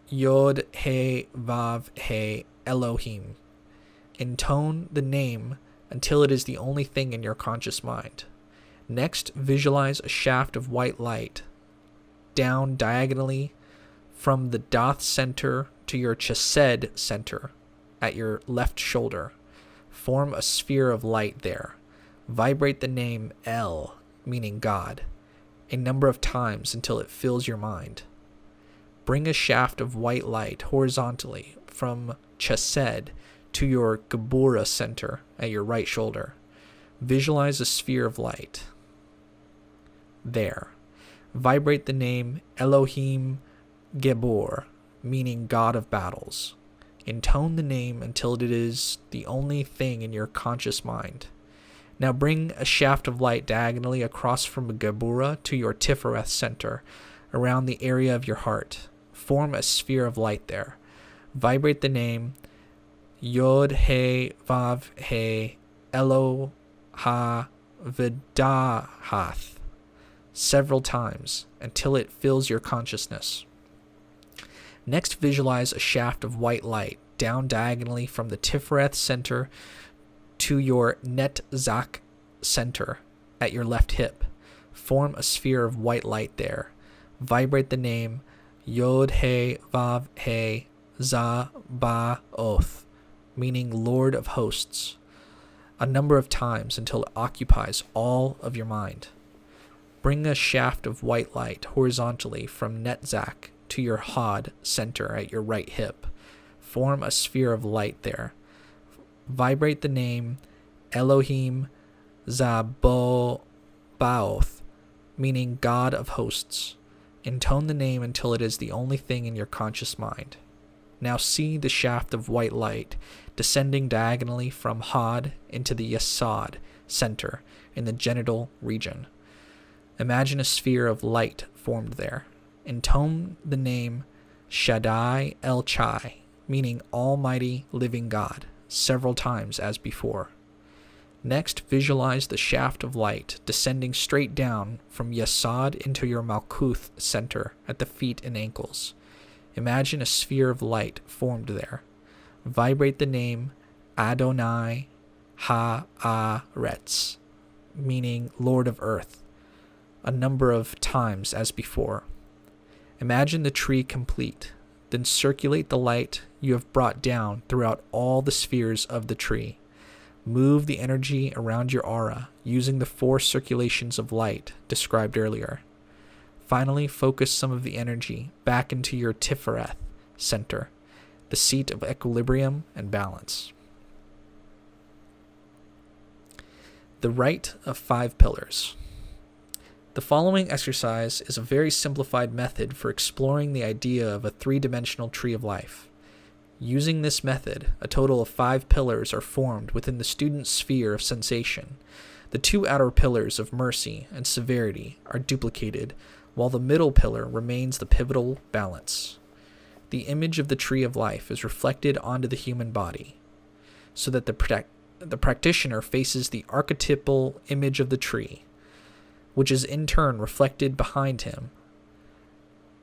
Yod He Vav He Elohim. Intone the name until it is the only thing in your conscious mind. Next, visualize a shaft of white light down diagonally from the Dath center to your Chesed center at your left shoulder. Form a sphere of light there. Vibrate the name El, meaning God, a number of times until it fills your mind. Bring a shaft of white light horizontally from chesed to your Gebura center at your right shoulder. Visualize a sphere of light. There. Vibrate the name Elohim Gebor, meaning God of battles. Intone the name until it is the only thing in your conscious mind. Now bring a shaft of light diagonally across from Gebura to your Tifereth center, around the area of your heart. Form a sphere of light there. Vibrate the name Yod He Vav He Elo Ha Vidahath several times until it fills your consciousness. Next, visualize a shaft of white light down diagonally from the Tifereth center to your Netzach center at your left hip. Form a sphere of white light there. Vibrate the name Yod He Vav He Za Ba Oth, meaning Lord of Hosts, a number of times until it occupies all of your mind. Bring a shaft of white light horizontally from Netzach to your Hod center at your right hip. Form a sphere of light there. Vibrate the name Elohim Zabobaoth, meaning God of Hosts. Intone the name until it is the only thing in your conscious mind. Now see the shaft of white light descending diagonally from Hod into the Yesod center in the genital region. Imagine a sphere of light formed there. Intone the name Shaddai El Chai, meaning Almighty Living God, several times as before. Next, visualize the shaft of light descending straight down from Yesod into your Malkuth center at the feet and ankles. Imagine a sphere of light formed there. Vibrate the name Adonai Haaretz, meaning Lord of Earth, a number of times as before. Imagine the tree complete, then circulate the light you have brought down throughout all the spheres of the tree. Move the energy around your aura using the 4 circulations of light described earlier. Finally, focus some of the energy back into your Tifereth center, the seat of equilibrium and balance. The Rite of 5 Pillars. The following exercise is a very simplified method for exploring the idea of a 3-dimensional tree of life. Using this method, a total of 5 pillars are formed within the student's sphere of sensation. The 2 outer pillars of mercy and severity are duplicated, while the middle pillar remains the pivotal balance. The image of the tree of life is reflected onto the human body, so that the practitioner faces the archetypal image of the tree, which is in turn reflected behind him.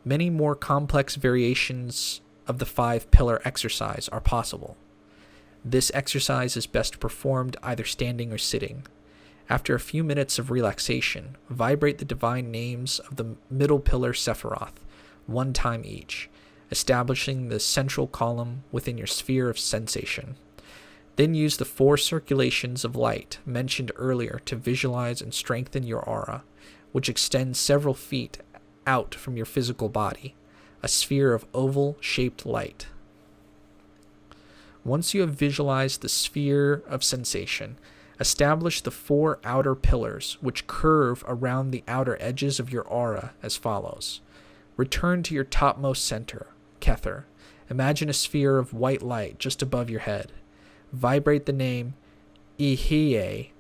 Many more complex variations of the 5-pillar exercise are possible. This exercise is best performed either standing or sitting. After a few minutes of relaxation, vibrate the divine names of the middle pillar Sephiroth, 1 time each, establishing the central column within your sphere of sensation. Then use the 4 circulations of light mentioned earlier to visualize and strengthen your aura, which extends several feet out from your physical body, a sphere of oval-shaped light. Once you have visualized the sphere of sensation, establish the 4 outer pillars which curve around the outer edges of your aura as follows. Return to your topmost center, Kether. Imagine a sphere of white light just above your head. Vibrate the name Ihie.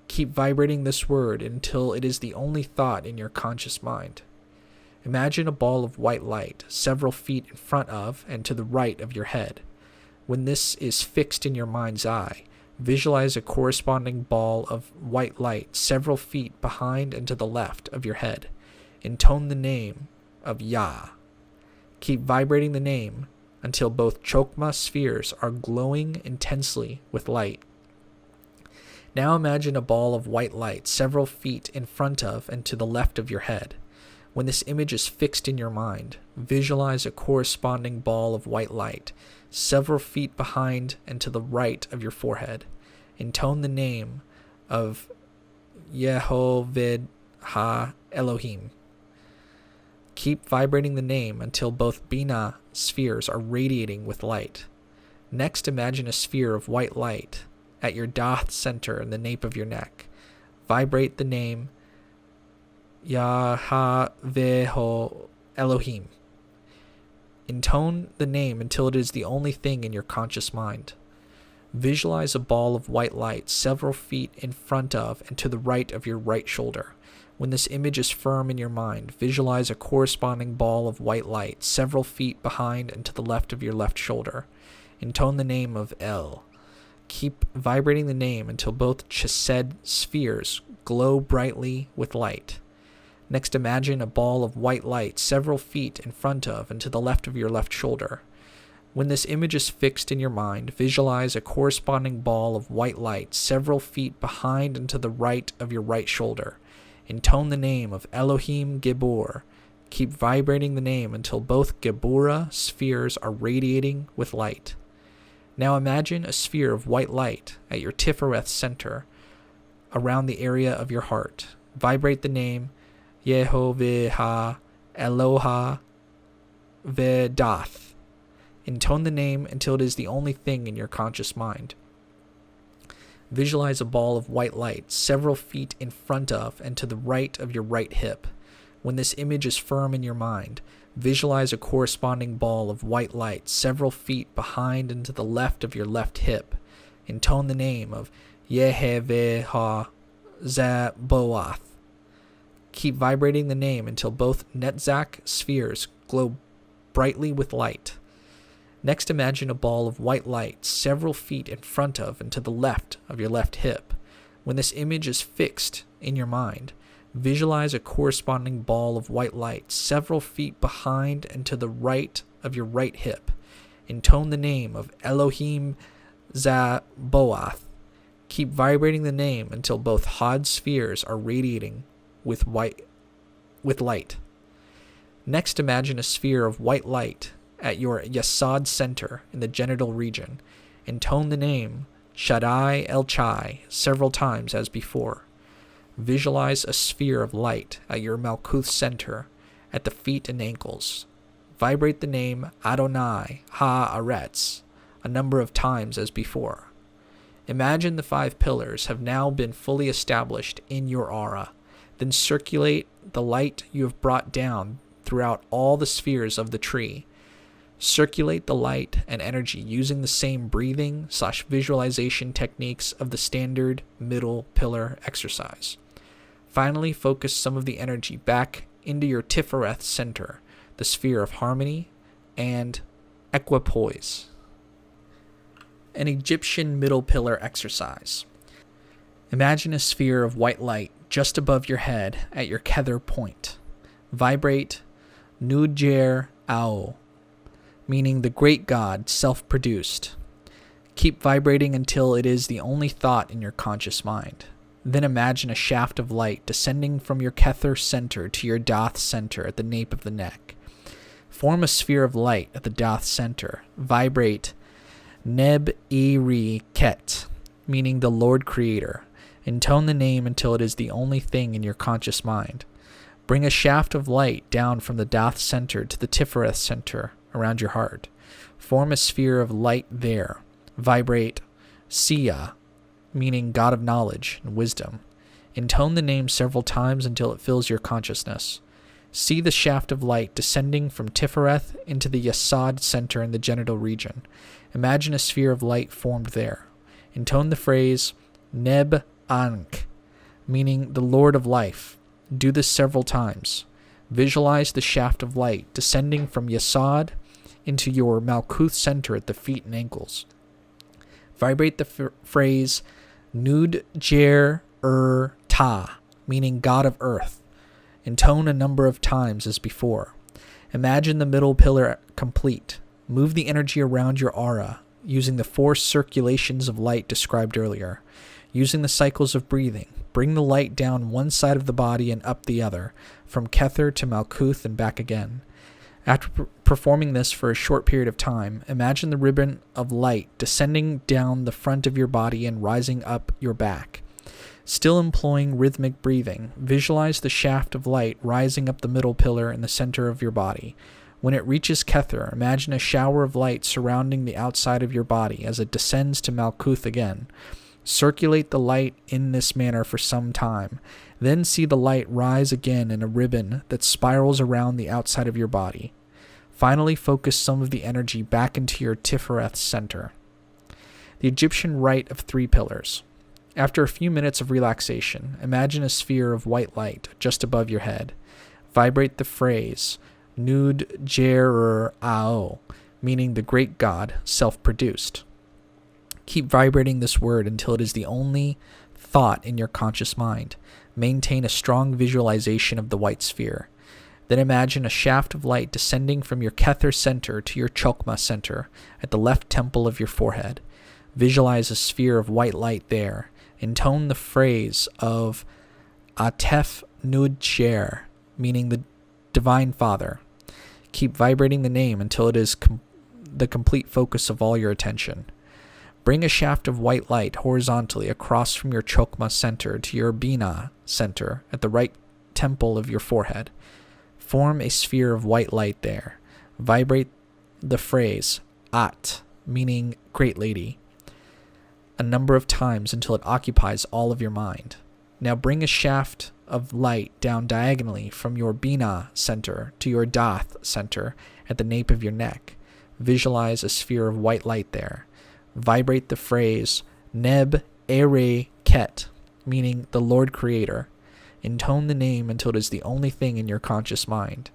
Keep vibrating this word until it is the only thought in your conscious mind. Imagine a ball of white light several feet in front of and to the right of your head. When this is fixed in your mind's eye, visualize a corresponding ball of white light several feet behind and to the left of your head. Intone the name of Yah. Keep vibrating the name until both Chokmah spheres are glowing intensely with light. Now imagine a ball of white light several feet in front of and to the left of your head. When this image is fixed in your mind, visualize a corresponding ball of white light several feet behind and to the right of your forehead. Intone the name of Yehovah Ha Elohim. Keep vibrating the name until both Binah spheres are radiating with light. Next, imagine a sphere of white light at your Dath center in the nape of your neck. Vibrate the name Yahweh Elohim. Intone the name until it is the only thing in your conscious mind. Visualize a ball of white light several feet in front of and to the right of your right shoulder. When this image is firm in your mind, visualize a corresponding ball of white light several feet behind and to the left of your left shoulder. Intone the name of El. Keep vibrating the name until both chesed spheres glow brightly with light. Next, imagine a ball of white light several feet in front of and to the left of your left shoulder. When this image is fixed in your mind, visualize a corresponding ball of white light several feet behind and to the right of your right shoulder. Intone the name of Elohim Gibor. Keep vibrating the name until both Geburah spheres are radiating with light. Now imagine a sphere of white light at your Tifereth center around the area of your heart. Vibrate the name Yehovah Eloha Vedath. Intone the name until it is the only thing in your conscious mind. Visualize a ball of white light several feet in front of and to the right of your right hip. When this image is firm in your mind, visualize a corresponding ball of white light several feet behind and to the left of your left hip. Intone the name of Yeheveh Zaboath. Keep vibrating the name until both Netzach spheres glow brightly with light. Next, imagine a ball of white light several feet in front of and to the left of your left hip. When this image is fixed in your mind, visualize a corresponding ball of white light several feet behind and to the right of your right hip. Intone the name of Elohim Zaboath. Keep vibrating the name until both Hod spheres are radiating with light. Next, imagine a sphere of white light at your Yesod center in the genital region. Intone the name Shaddai El Chai several times as before. Visualize a sphere of light at your Malkuth center at the feet and ankles. Vibrate the name Adonai Ha-Aretz a number of times as before. Imagine the 5 pillars have now been fully established in your aura. Then circulate the light you have brought down throughout all the spheres of the tree. Circulate the light and energy using the same breathing/visualization techniques of the standard middle pillar exercise. Finally, focus some of the energy back into your Tifereth center, the sphere of harmony and equipoise. An Egyptian middle pillar exercise. Imagine a sphere of white light just above your head at your Kether point. Vibrate Nudjer Ao, meaning the great God self-produced. Keep vibrating until it is the only thought in your conscious mind. Then imagine a shaft of light descending from your Kether center to your Dath center at the nape of the neck. Form a sphere of light at the Dath center. Vibrate Neb-Eri Ket, meaning the Lord Creator. Intone the name until it is the only thing in your conscious mind. Bring a shaft of light down from the Dath center to the Tifereth center around your heart. Form a sphere of light there. Vibrate Sia, meaning God of knowledge and wisdom. Intone the name several times until it fills your consciousness. See the shaft of light descending from Tifereth into the Yesod center in the genital region. Imagine a sphere of light formed there. Intone the phrase Neb-Ankh, meaning the Lord of Life. Do this several times. Visualize the shaft of light descending from Yesod into your Malkuth center at the feet and ankles. Vibrate the phrase Nudjer-Ta, meaning God of Earth. Intone a number of times as before. Imagine the middle pillar complete. Move the energy around your aura using the 4 circulations of light described earlier. Using the cycles of breathing, bring the light down one side of the body and up the other, from Kether to Malkuth and back again. After performing this for a short period of time, imagine the ribbon of light descending down the front of your body and rising up your back. Still employing rhythmic breathing, visualize the shaft of light rising up the middle pillar in the center of your body. When it reaches Kether, imagine a shower of light surrounding the outside of your body as it descends to Malkuth again. Circulate the light in this manner for some time. Then see the light rise again in a ribbon that spirals around the outside of your body. Finally, focus some of the energy back into your Tifereth center. The Egyptian rite of 3 pillars. After a few minutes of relaxation, imagine a sphere of white light just above your head. Vibrate the phrase, Nud Jer Ao, meaning the great God, self-produced. Keep vibrating this word until it is the only thought in your conscious mind. Maintain a strong visualization of the white sphere. Then imagine a shaft of light descending from your Kether center to your Chokma center at the left temple of your forehead. Visualize a sphere of white light there. Intone the phrase of Atef Nud Jer, meaning the Divine Father. Keep vibrating the name until it is the complete focus of all your attention. Bring a shaft of white light horizontally across from your Chokma center to your Bina center at the right temple of your forehead. Form a sphere of white light there. Vibrate the phrase At, meaning Great Lady, a number of times until it occupies all of your mind. Now bring a shaft of light down diagonally from your Bina center to your Dath center at the nape of your neck. Visualize a sphere of white light there. Vibrate the phrase Neb Ere Ket, meaning the Lord Creator. Intone the name until it is the only thing in your conscious mind.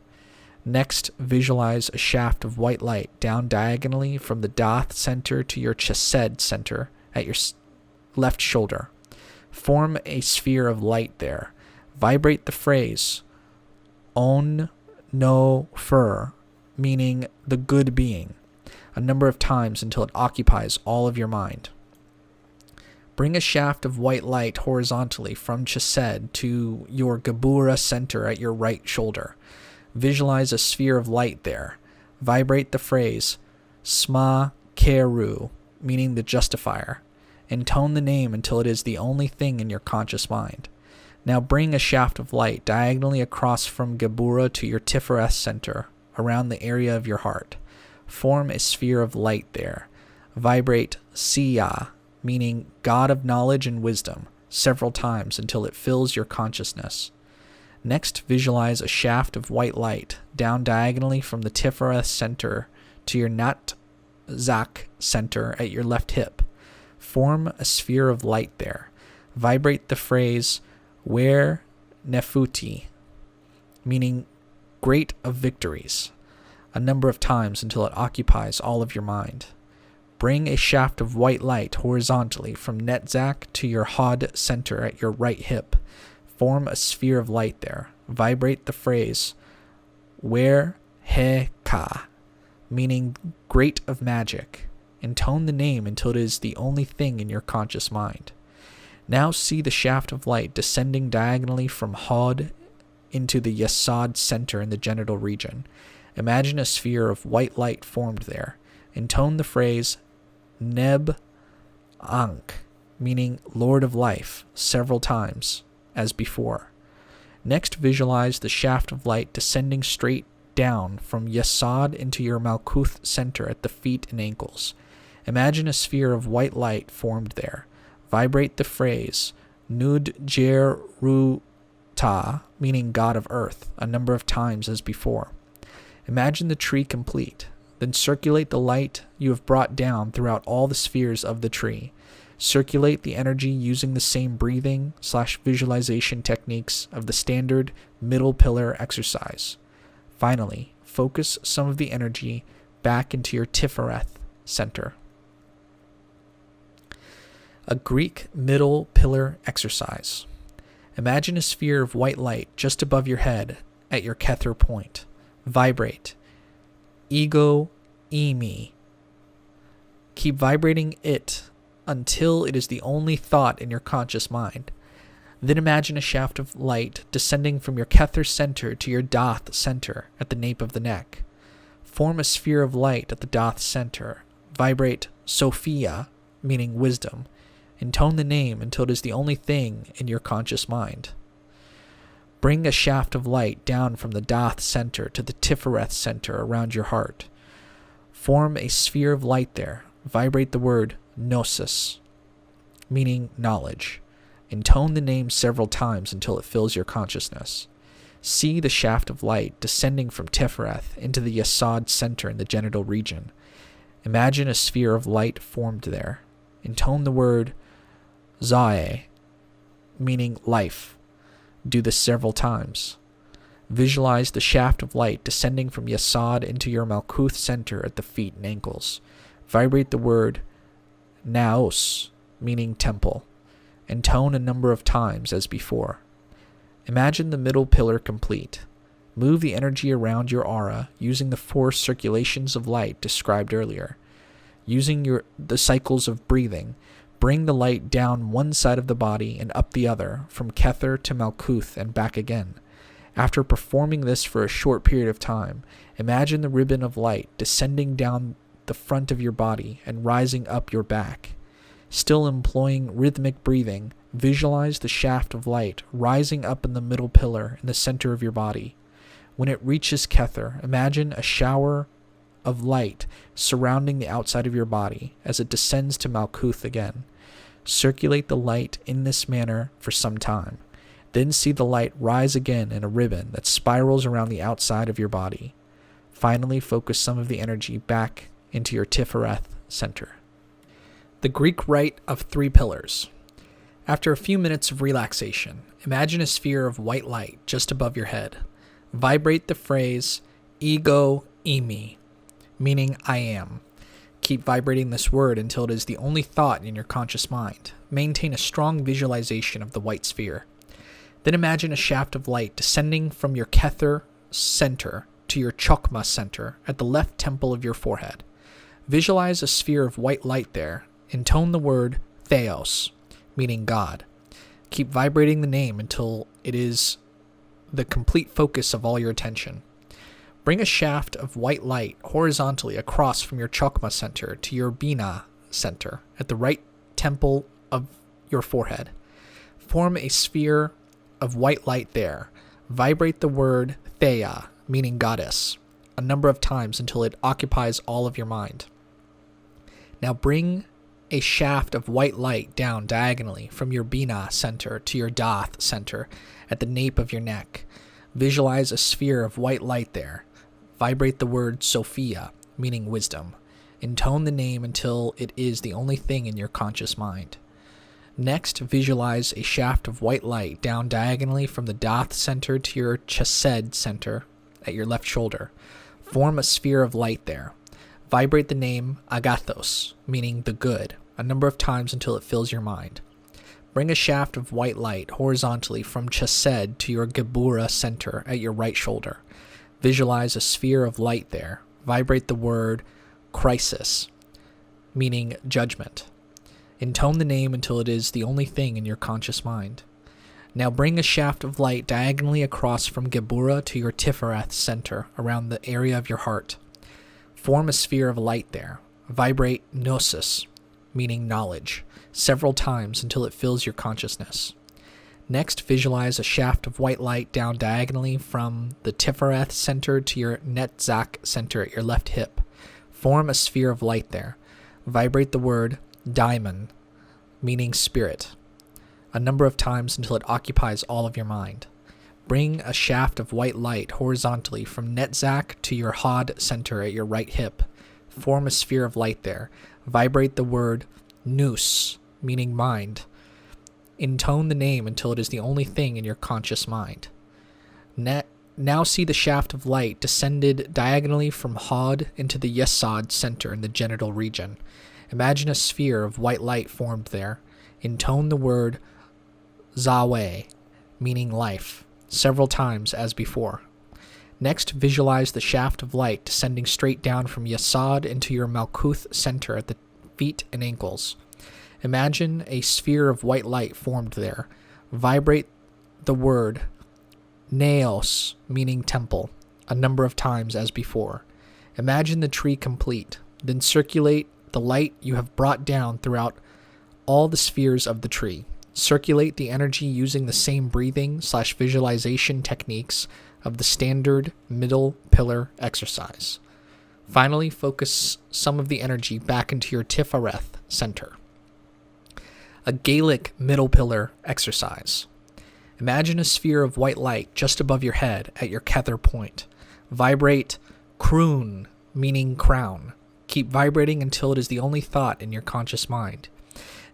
Next, visualize a shaft of white light down diagonally from the Dath center to your Chesed center at your left shoulder. Form a sphere of light there. Vibrate the phrase On No Fur, meaning the good being, a number of times until it occupies all of your mind. Bring a shaft of white light horizontally from Chesed to your Gebura center at your right shoulder. Visualize a sphere of light there. Vibrate the phrase Sma Keru, meaning the justifier. Intone the name until it is the only thing in your conscious mind. Now bring a shaft of light diagonally across from Gebura to your Tifereth center, around the area of your heart. Form a sphere of light there. Vibrate Siya, meaning God of knowledge and wisdom, several times until it fills your consciousness. Next, visualize a shaft of white light down diagonally from the Tifereth center to your Nat Zak center at your left hip. Form a sphere of light there. Vibrate the phrase Wer Nefuti, meaning great of victories, a number of times until it occupies all of your mind. Bring a shaft of white light horizontally from Netzach to your Hod center at your right hip. Form a sphere of light there. Vibrate the phrase Wer He Ka, meaning great of magic. Intone the name until it is the only thing in your conscious mind. Now see the shaft of light descending diagonally from Hod into the Yesod center in the genital region. Imagine a sphere of white light formed there. Intone the phrase Neb Ankh, meaning Lord of Life, several times, as before. Next, visualize the shaft of light descending straight down from Yesod into your Malkuth center at the feet and ankles. Imagine a sphere of white light formed there. Vibrate the phrase Nud Jer Ru Ta, meaning God of Earth, a number of times as before. Imagine the tree complete. Then circulate the light you have brought down throughout all the spheres of the tree. Circulate the energy using the same breathing/visualization techniques of the standard middle pillar exercise. Finally, focus some of the energy back into your Tifereth center. A Greek middle pillar exercise. Imagine a sphere of white light just above your head at your Kether point. Vibrate. Ego Emi. Keep vibrating it until it is the only thought in your conscious mind. Then imagine a shaft of light descending from your Kether center to your Dath center at the nape of the neck. Form a sphere of light at the Dath center. Vibrate Sophia, meaning wisdom. Intone the name until it is the only thing in your conscious mind. Bring a shaft of light down from the Dath center to the Tifereth center around your heart. Form a sphere of light there. Vibrate the word gnosis, meaning knowledge. Intone the name several times until it fills your consciousness. See the shaft of light descending from Tifereth into the Yesod center in the genital region. Imagine a sphere of light formed there. Intone the word Zae, meaning life. Do this several times. Visualize the shaft of light descending from Yesod into your Malkuth center at the feet and ankles. Vibrate the word Naos, meaning temple. Intone a number of times as before. Imagine the middle pillar complete. Move the energy around your aura using the 4 circulations of light described earlier. Using the cycles of breathing, bring the light down one side of the body and up the other, from Kether to Malkuth and back again. After performing this for a short period of time, imagine the ribbon of light descending down the front of your body and rising up your back. Still employing rhythmic breathing, visualize the shaft of light rising up in the middle pillar in the center of your body. When it reaches Kether, imagine a shower of light surrounding the outside of your body as it descends to Malkuth again. Circulate the light in this manner for some time. Then see the light rise again in a ribbon that spirals around the outside of your body. Finally, focus some of the energy back into your Tifereth center. The Greek Rite of 3 Pillars. After a few minutes of relaxation, imagine a sphere of white light just above your head. Vibrate the phrase ego eimi, meaning I am. Keep vibrating this word until it is the only thought in your conscious mind. Maintain a strong visualization of the white sphere. Then imagine a shaft of light descending from your Kether center to your Chokmah center at the left temple of your forehead. Visualize a sphere of white light there. Intone the word Theos, meaning God. Keep vibrating the name until it is the complete focus of all your attention. Bring a shaft of white light horizontally across from your Chokmah center to your Bina center at the right temple of your forehead. Form a sphere of white light there. Vibrate the word Theia, meaning goddess, a number of times until it occupies all of your mind. Now bring a shaft of white light down diagonally from your Bina center to your Dath center at the nape of your neck. Visualize a sphere of white light there. Vibrate the word Sophia, meaning wisdom. Intone the name until it is the only thing in your conscious mind. Next, visualize a shaft of white light down diagonally from the Dath center to your Chesed center at your left shoulder. Form a sphere of light there. Vibrate the name Agathos, meaning the good, a number of times until it fills your mind. Bring a shaft of white light horizontally from Chesed to your Gebura center at your right shoulder. Visualize a sphere of light there. Vibrate the word crisis, meaning judgment. Intone the name until it is the only thing in your conscious mind. Now bring a shaft of light diagonally across from Gebura to your Tifereth center around the area of your heart. Form a sphere of light there. Vibrate gnosis, meaning knowledge, several times until it fills your consciousness. Next, visualize a shaft of white light down diagonally from the Tifereth center to your Netzach center at your left hip. Form a sphere of light there. Vibrate the word daimon, meaning spirit, a number of times until it occupies all of your mind. Bring a shaft of white light horizontally from Netzach to your Hod center at your right hip. Form a sphere of light there. Vibrate the word nous, meaning mind. Intone the name until it is the only thing in your conscious mind. Now see the shaft of light descended diagonally from Hod into the Yesod center in the genital region. Imagine a sphere of white light formed there. Intone the word Zaweh, meaning life, several times as before. Next, visualize the shaft of light descending straight down from Yesod into your Malkuth center at the feet and ankles. Imagine a sphere of white light formed there. Vibrate the word Naos, meaning temple, a number of times as before. Imagine the tree complete. Then circulate the light you have brought down throughout all the spheres of the tree. Circulate the energy using the same breathing/visualization techniques of the standard middle pillar exercise. Finally, focus some of the energy back into your Tifereth center. A Gaelic middle pillar exercise. Imagine a sphere of white light just above your head at your Kether point. Vibrate Croon, meaning crown. Keep vibrating until it is the only thought in your conscious mind.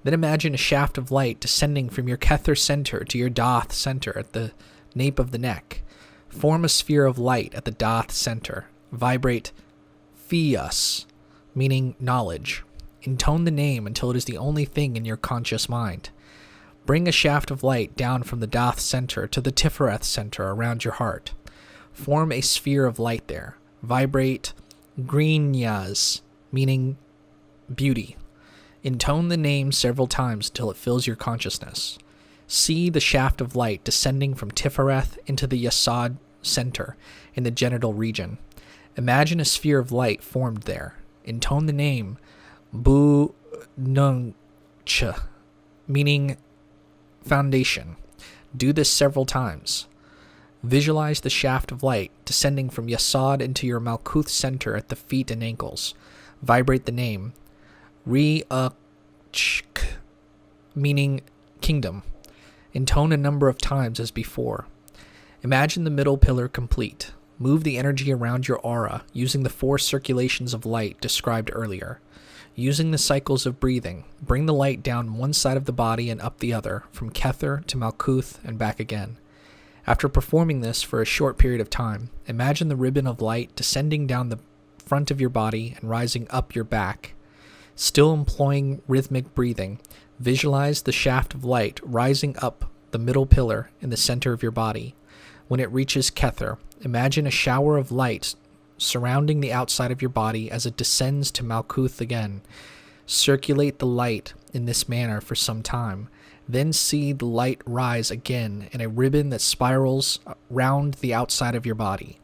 Then imagine a shaft of light descending from your Kether center to your Dath center at the nape of the neck. Form a sphere of light at the Dath center. Vibrate Fias, meaning knowledge. Intone the name until it is the only thing in your conscious mind. Bring a shaft of light down from the Dath center to the Tifereth center around your heart. Form a sphere of light there. Vibrate Grinyas, meaning beauty. Intone the name several times until it fills your consciousness. See the shaft of light descending from Tifereth into the Yasod center in the genital region. Imagine a sphere of light formed there. Intone the name Bu Nungcha, meaning foundation. Do this several times. Visualize the shaft of light descending from Yasod into your Malkuth center at the feet and ankles. Vibrate the name Re-Uchk, meaning kingdom. Intone a number of times as before. Imagine the middle pillar complete. Move the energy around your aura using the 4 circulations of light described earlier. Using the cycles of breathing, bring the light down one side of the body and up the other, from Kether to Malkuth and back again. After performing this for a short period of time, imagine the ribbon of light descending down the front of your body and rising up your back. Still employing rhythmic breathing, visualize the shaft of light rising up the middle pillar in the center of your body. When it reaches Kether, imagine a shower of light surrounding the outside of your body as it descends to Malkuth again. Circulate the light in this manner for some time. Then see the light rise again in a ribbon that spirals round the outside of your body.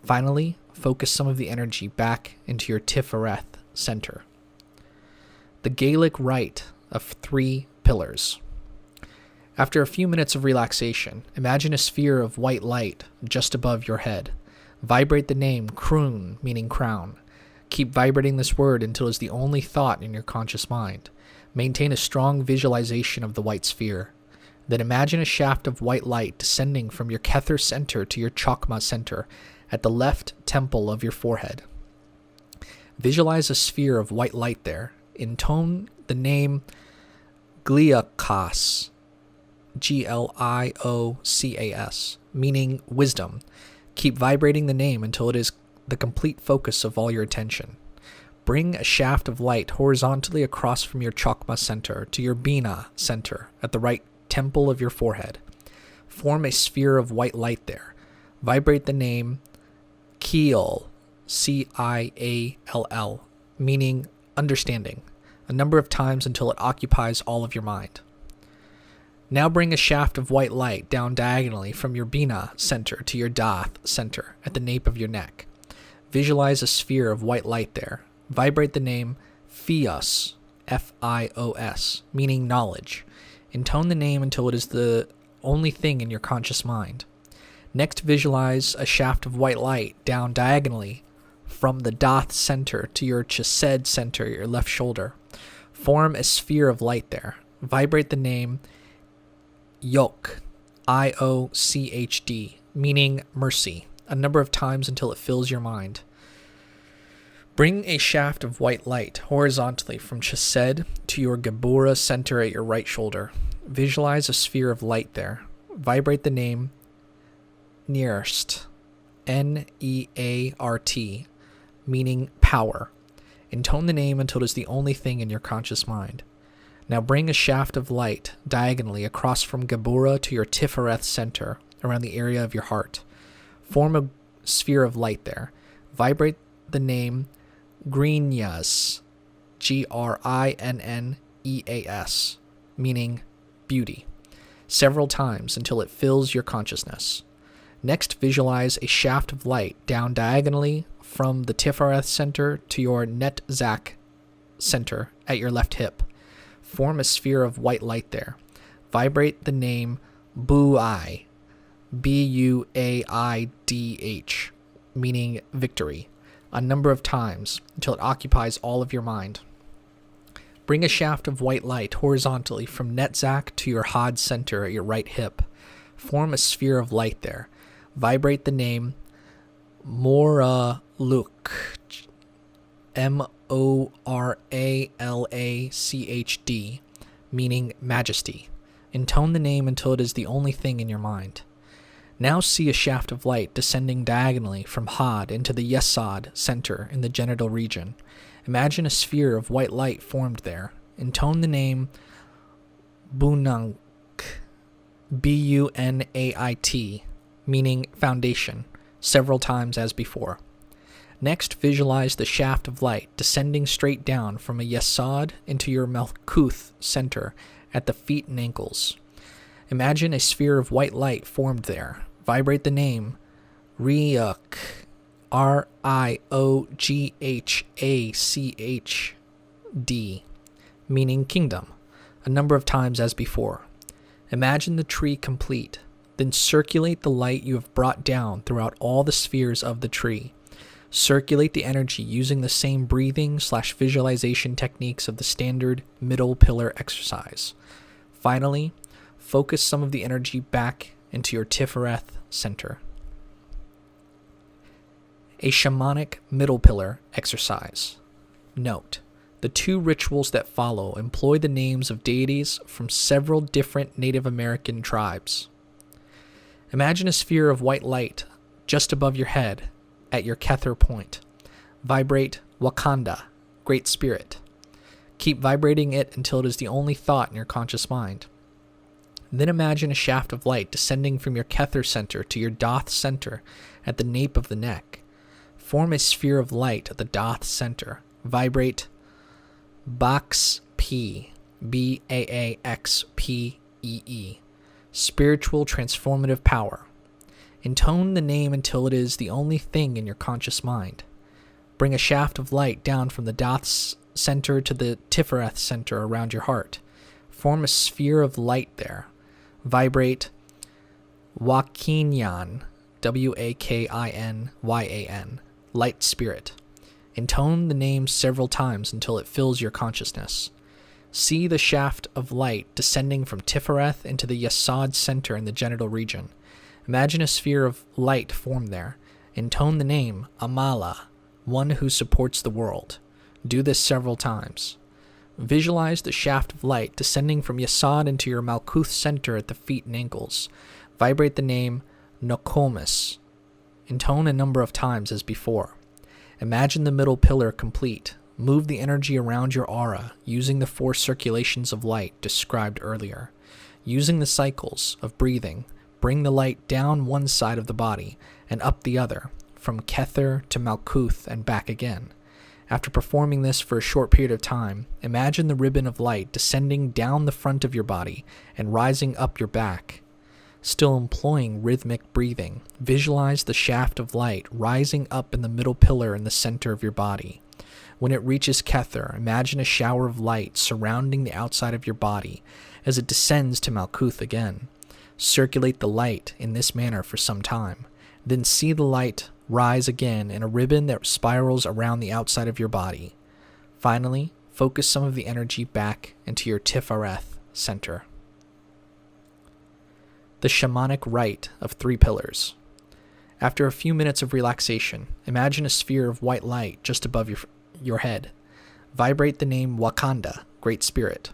Finally, focus some of the energy back into your Tifereth center. The Gaelic rite of 3 pillars. After a few minutes of relaxation, imagine a sphere of white light just above your head. Vibrate the name Croon, meaning crown. Keep vibrating this word until it is the only thought in your conscious mind. Maintain a strong visualization of the white sphere. Then imagine a shaft of white light descending from your Kether center to your Chokmah center at the left temple of your forehead. Visualize a sphere of white light there. Intone the name Gliocas, Gliocas, meaning wisdom. Keep vibrating the name until it is the complete focus of all your attention. Bring a shaft of light horizontally across from your Chokmah center to your Bina center at the right temple of your forehead. Form a sphere of white light there. Vibrate the name Ciall, Ciall, meaning understanding, a number of times until it occupies all of your mind. Now bring a shaft of white light down diagonally from your Bina center to your Dath center at the nape of your neck. Visualize a sphere of white light there. Vibrate the name Fios, Fios, meaning knowledge. Intone the name until it is the only thing in your conscious mind. Next, visualize a shaft of white light down diagonally from the Dath center to your Chesed center, your left shoulder. Form a sphere of light there. Vibrate the name Iocd, Iocd, meaning mercy, a number of times until it fills your mind. Bring a shaft of white light horizontally from Chesed to your Gebura center at your right shoulder. Visualize a sphere of light there. Vibrate the name Nearst, Neart, meaning power. Intone the name until it is the only thing in your conscious mind. Now bring a shaft of light diagonally across from Gebura to your Tifereth center around the area of your heart. Form a sphere of light there. Vibrate the name Grinyas, Grinneas, meaning beauty, several times until it fills your consciousness. Next, visualize a shaft of light down diagonally from the Tifereth center to your Netzach center at your left hip. Form a sphere of white light there. Vibrate the name Buaidh, Buaidh, meaning victory, a number of times until it occupies all of your mind. Bring a shaft of white light horizontally from Netzach to your Had center at your right hip. Form a sphere of light there. Vibrate the name Moraluk, Moralachd, meaning majesty. Intone the name until it is the only thing in your mind. Now see a shaft of light descending diagonally from Had into the Yesod center in the genital region. Imagine a sphere of white light formed there. Intone the name Bunait, Bunait, meaning foundation, several times as before. Next, visualize the shaft of light descending straight down from a Yesod into your Malkuth center at the feet and ankles. Imagine a sphere of white light formed there. Vibrate the name Rioghachd, Rioghachd, meaning kingdom, a number of times as before. Imagine the tree complete. Then circulate the light you have brought down throughout all the spheres of the tree. Circulate the energy using the same breathing/visualization techniques of the standard middle pillar exercise. Finally, focus some of the energy back into your Tifereth center. A shamanic middle pillar exercise. Note: the two rituals that follow employ the names of deities from several different Native American tribes. Imagine a sphere of white light just above your head at your Kether point. Vibrate Wakanda, Great Spirit. Keep vibrating it until it is the only thought in your conscious mind. Then imagine a shaft of light descending from your Kether center to your Doth center at the nape of the neck. Form a sphere of light at the Doth center. Vibrate Baaxpee, Baaxpee, spiritual transformative power. Intone the name until it is the only thing in your conscious mind. Bring a shaft of light down from the Doth center to the Tifereth center around your heart. Form a sphere of light there. Vibrate Wakinyan, Wakinyan, light spirit. Intone the name several times until it fills your consciousness. See the shaft of light descending from Tifereth into the Yesod center in the genital region. Imagine a sphere of light formed there. Intone the name Amala, one who supports the world. Do this several times. Visualize the shaft of light descending from Yesod into your Malkuth center at the feet and ankles. Vibrate the name Nokomis. Intone a number of times as before. Imagine the middle pillar complete. Move the energy around your aura using the 4 circulations of light described earlier. Using the cycles of breathing, bring the light down one side of the body and up the other, from Kether to Malkuth and back again. After performing this for a short period of time, imagine the ribbon of light descending down the front of your body and rising up your back. Still employing rhythmic breathing, visualize the shaft of light rising up in the middle pillar in the center of your body. When it reaches Kether, imagine a shower of light surrounding the outside of your body as it descends to Malkuth again. Circulate the light in this manner for some time. Then see the light rise again in a ribbon that spirals around the outside of your body. Finally, focus some of the energy back into your Tifereth center. The shamanic rite of 3 pillars. After a few minutes of relaxation, imagine a sphere of white light just above your head. Vibrate the name Wakanda, Great Spirit.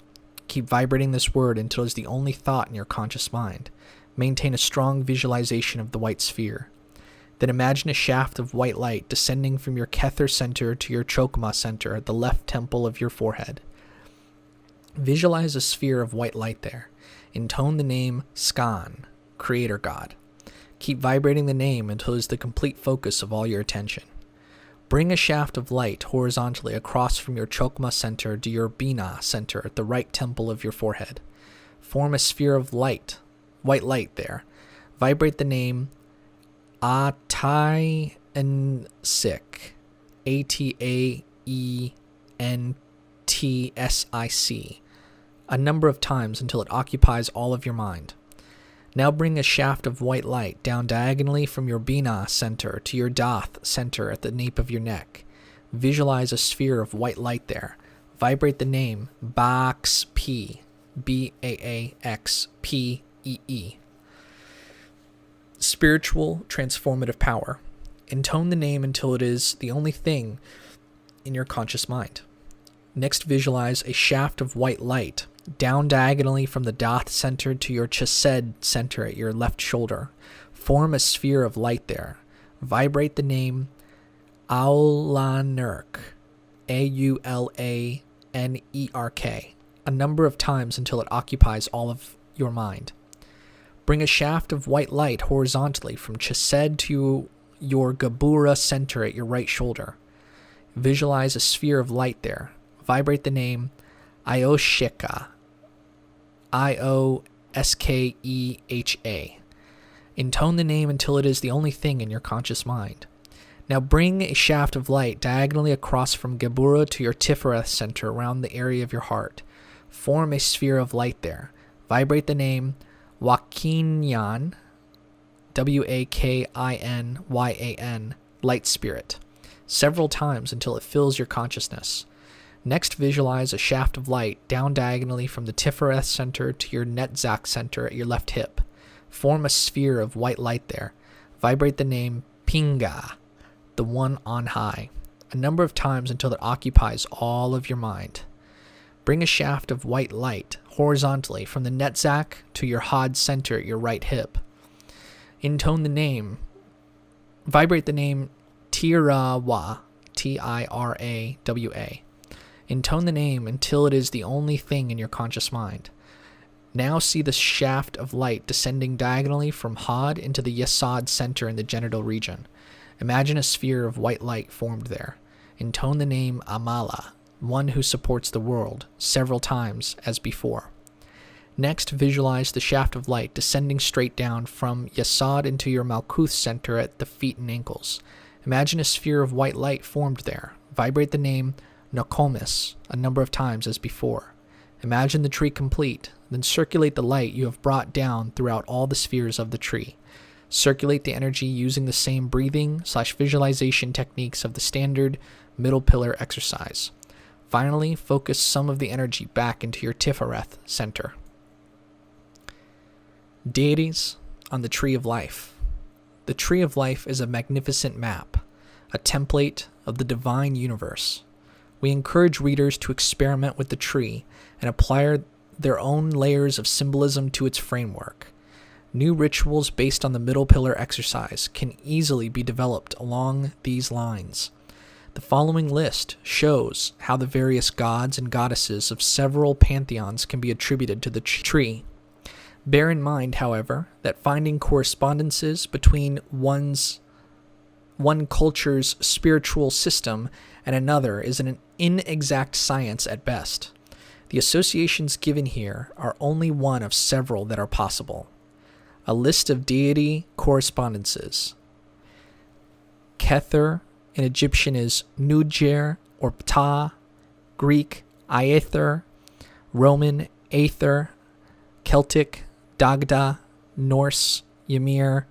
Keep vibrating this word until it is the only thought in your conscious mind. Maintain a strong visualization of the white sphere. Then imagine a shaft of white light descending from your Kether center to your Chokmah center at the left temple of your forehead. Visualize a sphere of white light there. Intone the name Skan, Creator God. Keep vibrating the name until it is the complete focus of all your attention. Bring a shaft of light horizontally across from your Chokmah center to your Binah center at the right temple of your forehead. Form a sphere of light, white light there. Vibrate the name Ataensic, Ataentsic, a number of times until it occupies all of your mind. Now bring a shaft of white light down diagonally from your Bina center to your Dath center at the nape of your neck. Visualize a sphere of white light there. Vibrate the name Baaxpee, Baaxpee. Spiritual transformative power. Intone the name until it is the only thing in your conscious mind. Next, visualize a shaft of white light down diagonally from the Dath center to your Chesed center at your left shoulder. Form a sphere of light there. Vibrate the name Aulanerk, Aulanerk, a number of times until it occupies all of your mind. Bring a shaft of white light horizontally from Chesed to your Gabura center at your right shoulder. Visualize a sphere of light there. Vibrate the name Iosheka, Ioskeha. Intone the name until it is the only thing in your conscious mind. Now bring a shaft of light diagonally across from Gabura to your Tifereth center around the area of your heart. Form a sphere of light there. Vibrate the name Wakinyan, Wakinyan, light spirit, several times until it fills your consciousness. Next, visualize a shaft of light down diagonally from the Tifereth center to your Netzach center at your left hip. Form a sphere of white light there. Vibrate the name Pinga, the one on high, a number of times until it occupies all of your mind. Bring a shaft of white light horizontally from the Netzach to your Had center at your right hip. Intone the name. Vibrate the name Tirawa, Tirawa. Intone the name until it is the only thing in your conscious mind. Now see the shaft of light descending diagonally from Had into the Yesod center in the genital region. Imagine a sphere of white light formed there. Intone the name Amala, one who supports the world, several times as before. Next, visualize the shaft of light descending straight down from Yesod into your Malkuth center at the feet and ankles. Imagine a sphere of white light formed there. Vibrate the name Nokomis a number of times as before. Imagine the tree complete, then circulate the light you have brought down throughout all the spheres of the tree. Circulate the energy using the same breathing/visualization techniques of the standard middle pillar exercise. Finally, focus some of the energy back into your Tifereth center. Deities on the Tree of Life. The Tree of Life is a magnificent map, a template of the divine universe. We encourage readers to experiment with the tree and apply their own layers of symbolism to its framework. New rituals based on the middle pillar exercise can easily be developed along these lines. The following list shows how the various gods and goddesses of several pantheons can be attributed to the tree. Bear in mind, however, that finding correspondences between one culture's spiritual system and another is an inexact science at best. The associations given here are only one of several that are possible. A list of deity correspondences. Kether in Egyptian is Nujer or Ptah, Greek Aether, Roman Aether, Celtic Dagda, Norse Ymir,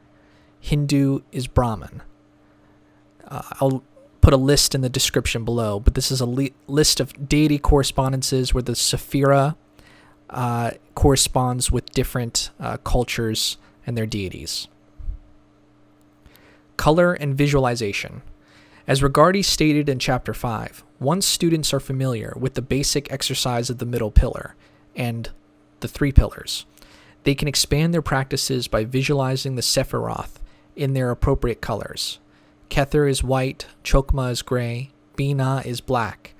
Hindu is Brahman. I'll put a list in the description below, but this is a list of deity correspondences where the Sephira corresponds with different cultures and their deities. Color and visualization. As Regardie stated in Chapter 5, once students are familiar with the basic exercise of the middle pillar and the three pillars, they can expand their practices by visualizing the Sephiroth in their appropriate colors. Kether is white, Chokmah is gray, Bina is black,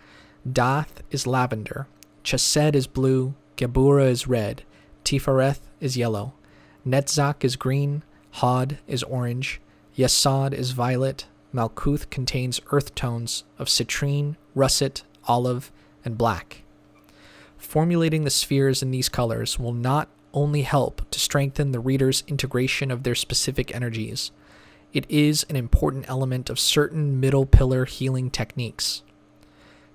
Dath is lavender, Chesed is blue, Gabura is red, Tifereth is yellow, Netzach is green, Had is orange, Yesod is violet, Malkuth contains earth tones of citrine, russet, olive, and black. Formulating the spheres in these colors will not only help to strengthen the reader's integration of their specific energies, it is an important element of certain middle pillar healing techniques.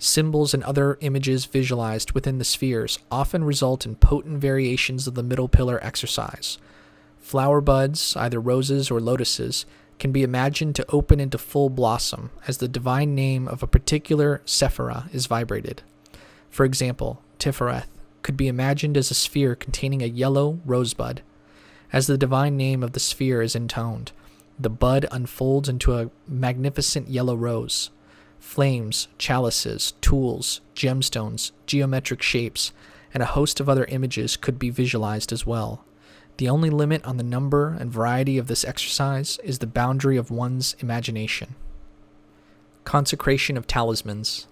Symbols and other images visualized within the spheres often result in potent variations of the middle pillar exercise. Flower buds, either roses or lotuses, can be imagined to open into full blossom as the divine name of a particular sephira is vibrated. For example, Tifereth could be imagined as a sphere containing a yellow rosebud. As the divine name of the sphere is intoned, the bud unfolds into a magnificent yellow rose. Flames, chalices, tools, gemstones, geometric shapes, and a host of other images could be visualized as well. The only limit on the number and variety of this exercise is the boundary of one's imagination. Consecration of talismans.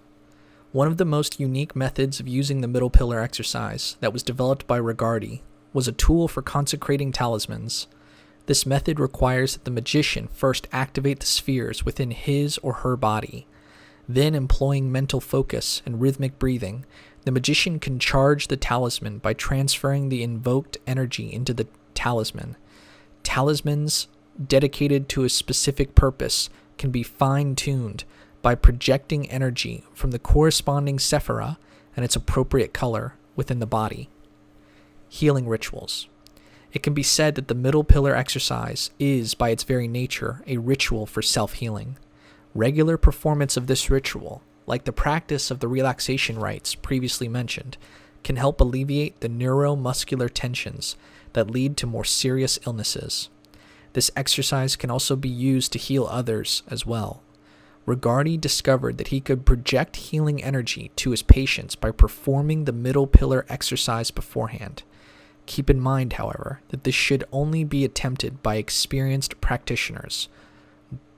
One of the most unique methods of using the middle pillar exercise that was developed by Regardie was a tool for consecrating talismans. This method requires that the magician first activate the spheres within his or her body. Then, employing mental focus and rhythmic breathing, the magician can charge the talisman by transferring the invoked energy into the talisman. Talismans dedicated to a specific purpose can be fine-tuned by projecting energy from the corresponding sephira and its appropriate color within the body. Healing rituals. It can be said that the middle pillar exercise is, by its very nature, a ritual for self-healing. Regular performance of this ritual, like the practice of the relaxation rites previously mentioned, can help alleviate the neuromuscular tensions that lead to more serious illnesses. This exercise can also be used to heal others as well. Regardie discovered that he could project healing energy to his patients by performing the middle pillar exercise beforehand. Keep in mind, however, that this should only be attempted by experienced practitioners.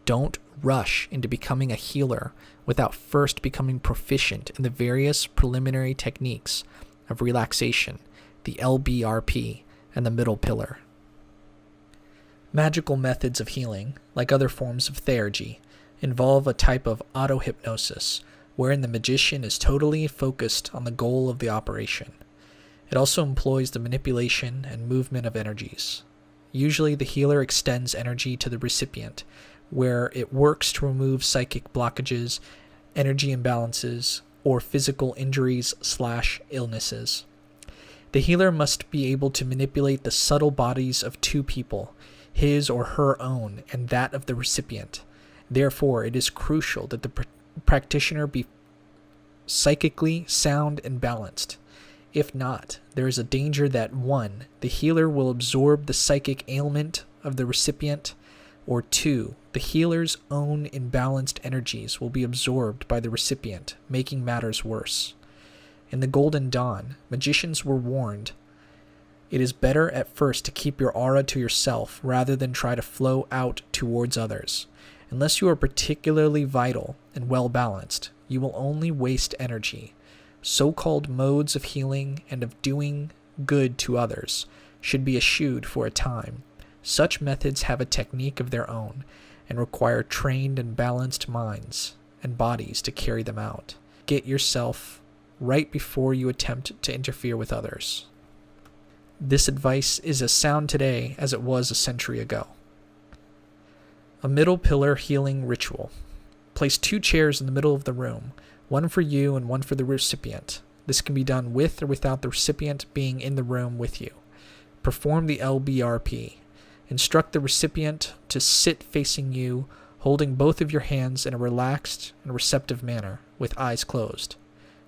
Don't rush into becoming a healer without first becoming proficient in the various preliminary techniques of relaxation, the LBRP, and the middle pillar. Magical methods of healing, like other forms of theurgy, involve a type of auto-hypnosis, wherein the magician is totally focused on the goal of the operation. It also employs the manipulation and movement of energies. Usually the healer extends energy to the recipient, where it works to remove psychic blockages, energy imbalances, or physical injuries/illnesses. The healer must be able to manipulate the subtle bodies of two people, his or her own and that of the recipient. Therefore, it is crucial that the practitioner be psychically sound and balanced. If not, there is a danger that 1. The healer will absorb the psychic ailment of the recipient, or 2. The healer's own imbalanced energies will be absorbed by the recipient, making matters worse. In the Golden Dawn, magicians were warned, it is better at first to keep your aura to yourself rather than try to flow out towards others. Unless you are particularly vital and well-balanced, you will only waste energy. So-called modes of healing and of doing good to others should be eschewed for a time. Such methods have a technique of their own and require trained and balanced minds and bodies to carry them out. Get yourself right before you attempt to interfere with others. This advice is as sound today as it was a century ago. A middle pillar healing ritual. Place 2 chairs in the middle of the room, one for you and one for the recipient. This can be done with or without the recipient being in the room with you. Perform the LBRP. Instruct the recipient to sit facing you, holding both of your hands in a relaxed and receptive manner, with eyes closed.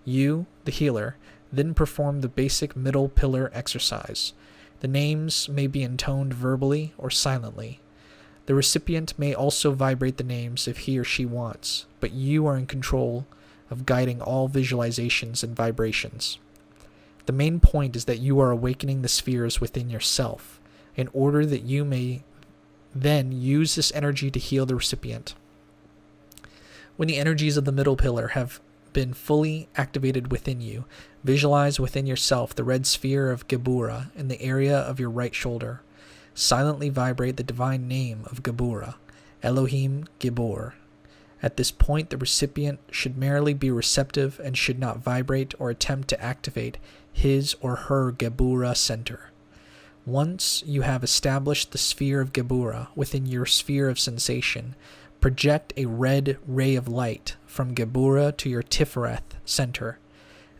You, the healer, then perform the basic middle pillar exercise. The names may be intoned verbally or silently. The recipient may also vibrate the names if he or she wants, but you are in control of guiding all visualizations and vibrations. The main point is that you are awakening the spheres within yourself, in order that you may then use this energy to heal the recipient. When the energies of the middle pillar have been fully activated within you, visualize within yourself the red sphere of Gebura in the area of your right shoulder. Silently vibrate the divine name of Gebura, Elohim Gibor. At this point, the recipient should merely be receptive and should not vibrate or attempt to activate his or her Gebura center. Once you have established the sphere of Gebura within your sphere of sensation, Project a red ray of light from Geburah to your Tifereth center.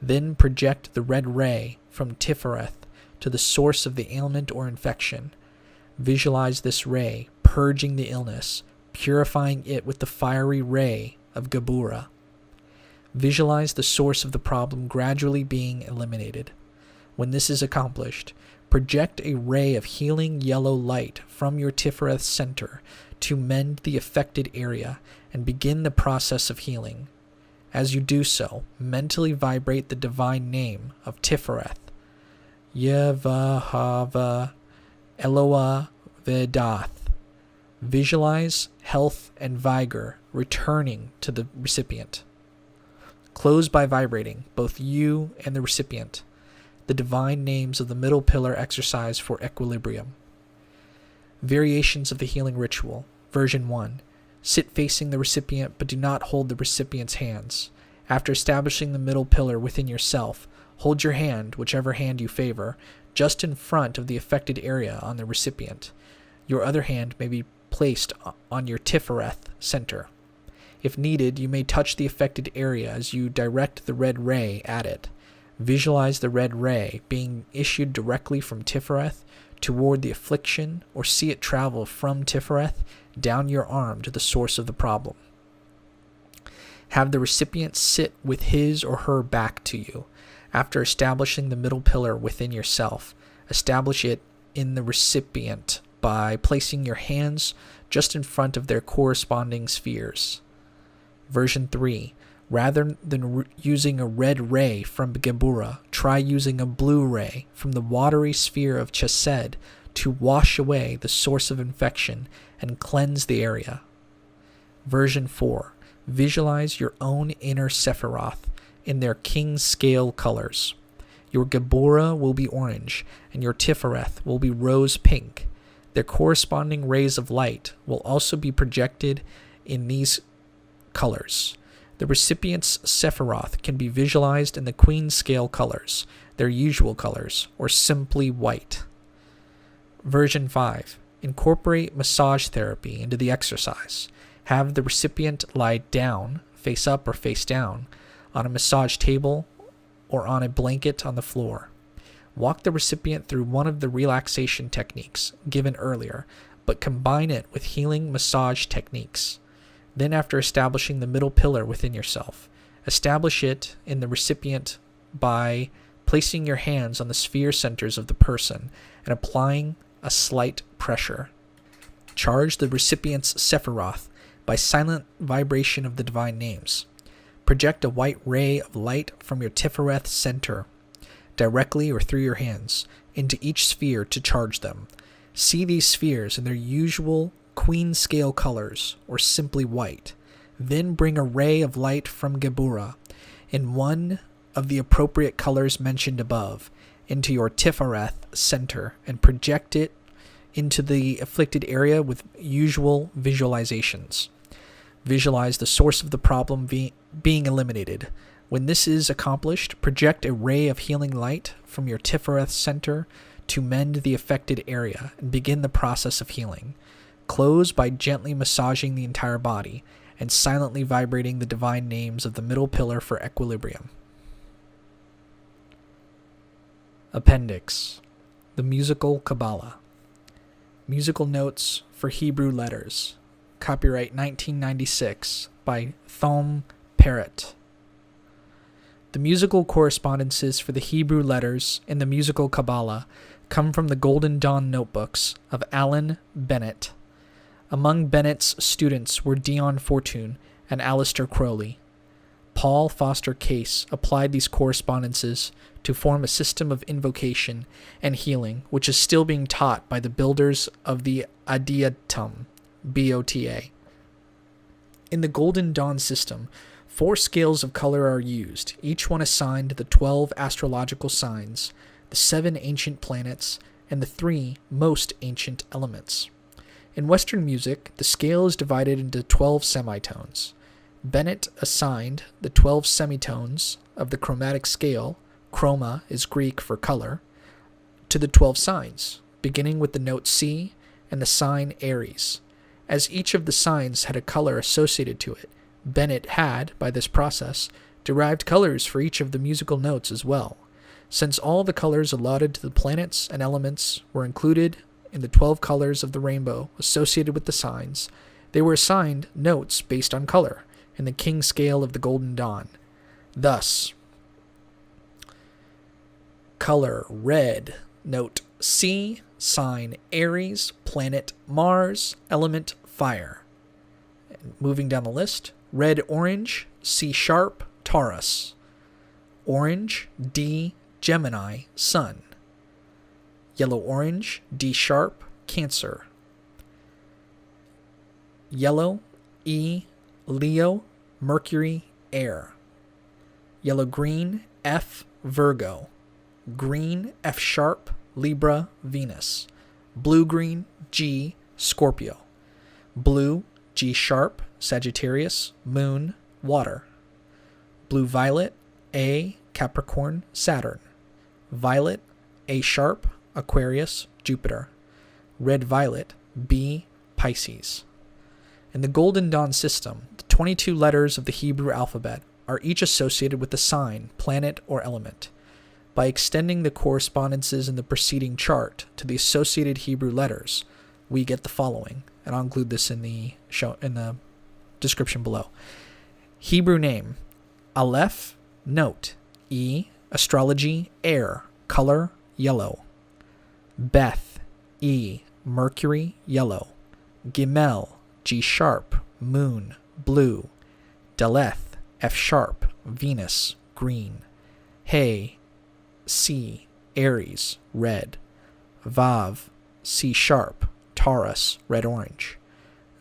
Then project the red ray from Tifereth to the source of the ailment or infection. Visualize this ray purging the illness, purifying it with the fiery ray of Geburah. Visualize the source of the problem gradually being eliminated. When this is accomplished, project a ray of healing yellow light from your Tifereth center to mend the affected area and begin the process of healing. As you do so, mentally vibrate the divine name of Tifereth, Yevahava Eloah Vedath. Visualize health and vigor returning to the recipient. Close by vibrating, both you and the recipient, the divine names of the middle pillar exercise for equilibrium. Variations of the healing ritual. Version 1. Sit facing the recipient, but do not hold the recipient's hands. After establishing the middle pillar within yourself, hold your hand, whichever hand you favor, just in front of the affected area on the recipient. Your other hand may be placed on your Tifereth center. If needed, you may touch the affected area as you direct the red ray at it. Visualize the red ray being issued directly from Tifereth toward the affliction, or see it travel from Tifereth down your arm to the source of the problem. Have the recipient sit with his or her back to you. After establishing the middle pillar within yourself, establish it in the recipient by placing your hands just in front of their corresponding spheres. Version 3. Rather than using a red ray from Geburah, try using a blue ray from the watery sphere of Chesed to wash away the source of infection and cleanse the area. Version 4. Visualize your own inner Sephiroth in their king scale colors. Your Geburah will be orange, and your Tifereth will be rose pink. Their corresponding rays of light will also be projected in these colors. The recipient's Sephiroth can be visualized in the queen scale colors, their usual colors, or simply white. Version 5. Incorporate massage therapy into the exercise. Have the recipient lie down, face up or face down, on a massage table or on a blanket on the floor. Walk the recipient through one of the relaxation techniques given earlier, but combine it with healing massage techniques. Then, after establishing the middle pillar within yourself, establish it in the recipient by placing your hands on the sphere centers of the person and applying a slight pressure. Charge the recipient's Sephiroth by silent vibration of the divine names. Project a white ray of light from your Tifereth center, directly or through your hands, into each sphere to charge them. See these spheres in their usual queen scale colors, or simply white. Then bring a ray of light from Geburah in one of the appropriate colors mentioned above into your Tifereth center and project it into the afflicted area with usual visualizations. Visualize the source of the problem being eliminated. When this is accomplished, project a ray of healing light from your Tifereth center to mend the affected area and begin the process of healing. Close by gently massaging the entire body and silently vibrating the divine names of the middle pillar for equilibrium. Appendix. The Musical Kabbalah. Musical Notes for Hebrew Letters. Copyright 1996 by Thom Parrott. The musical correspondences for the Hebrew letters in the Musical Kabbalah come from the Golden Dawn notebooks of Alan Bennett. Among Bennett's students were Dion Fortune and Aleister Crowley. Paul Foster Case applied these correspondences to form a system of invocation and healing, which is still being taught by the builders of the Adiatum, BOTA. In the Golden Dawn system, 4 scales of color are used, each one assigned the 12 astrological signs, the 7 ancient planets, and the 3 most ancient elements. In Western music, the scale is divided into 12 semitones. Bennett assigned the 12 semitones of the chromatic scale, chroma is Greek for color, to the 12 signs, beginning with the note C and the sign Aries. As each of the signs had a color associated to it, Bennett had, by this process, derived colors for each of the musical notes as well. Since all the colors allotted to the planets and elements were included in the 12 colors of the rainbow associated with the signs, they were assigned notes based on color in the king scale of the Golden Dawn. Thus, color red, note C, sign Aries, planet Mars, element fire. And moving down the list, red orange, C sharp, Taurus. Orange, D, Gemini, Sun. Yellow orange, D sharp, Cancer. Yellow, E, Leo, Mercury, Air. Yellow green, F, Virgo. Green, F sharp, Libra, Venus. Blue green, G, Scorpio. Blue, G sharp, Sagittarius, Moon, Water. Blue violet, A, Capricorn, Saturn. Violet, A sharp, Aquarius, Jupiter. Red violet, B, Pisces. In the Golden Dawn system, the 22 letters of the Hebrew alphabet are each associated with a sign, planet, or element. By extending the correspondences in the preceding chart to the associated Hebrew letters, we get the following, and I'll include this in the description below. Hebrew name, Aleph, note, E, astrology, air, color, yellow. Beth, E, Mercury, yellow. Gimel, G sharp, moon, blue. Daleth, F sharp, Venus, green. Hey, C, Aries, red. Vav, C sharp, Taurus, red-orange.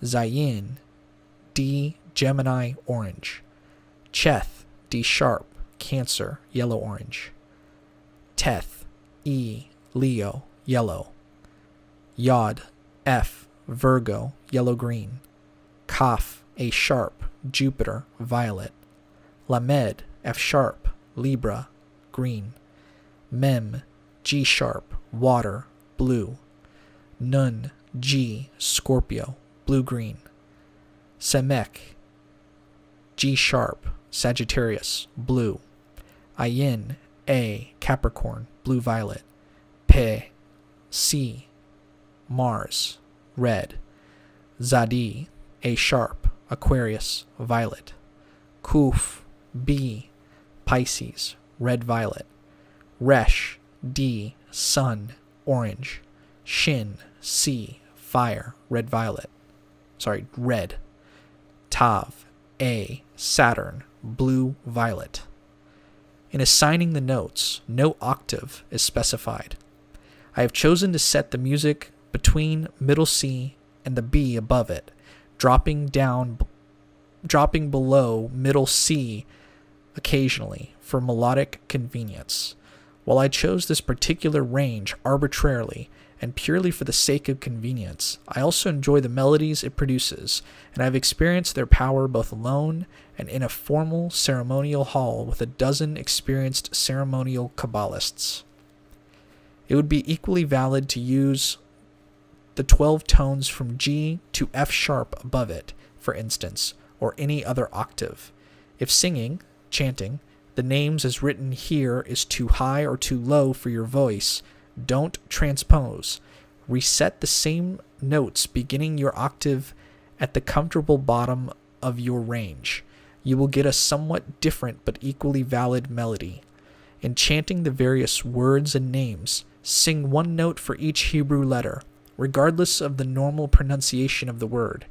Zayin, D, Gemini, orange. Cheth, D sharp, Cancer, yellow-orange. Teth, E, Leo, yellow. Yod, F, Virgo, yellow-green. Kaf, A sharp, Jupiter, violet. Lamed, F sharp, Libra, green. Mem, G sharp, water, blue. Nun, G, Scorpio, blue-green. Semek, G sharp, Sagittarius, blue. Ayin, A, Capricorn, blue-violet. Pe, C, Mars, red. Zadi, A sharp, Aquarius, violet. Kuf, B, Pisces, red-violet. Resh, D, Sun, orange. Shin, C, fire, red-violet. Red. Tav, A, Saturn, blue-violet. In assigning the notes, no octave is specified. I have chosen to set the music between middle C and the B above it, dropping below middle C occasionally for melodic convenience. While I chose this particular range arbitrarily and purely for the sake of convenience, I also enjoy the melodies it produces, and I've experienced their power both alone and in a formal ceremonial hall with a dozen experienced ceremonial Kabbalists. It would be equally valid to use the 12 tones from G to F sharp above it, for instance, or any other octave. If singing, chanting, the names as written here is too high or too low for your voice, don't transpose. Reset the same notes beginning your octave at the comfortable bottom of your range. You will get a somewhat different but equally valid melody. In chanting the various words and names, sing one note for each Hebrew letter, regardless of the normal pronunciation of the word.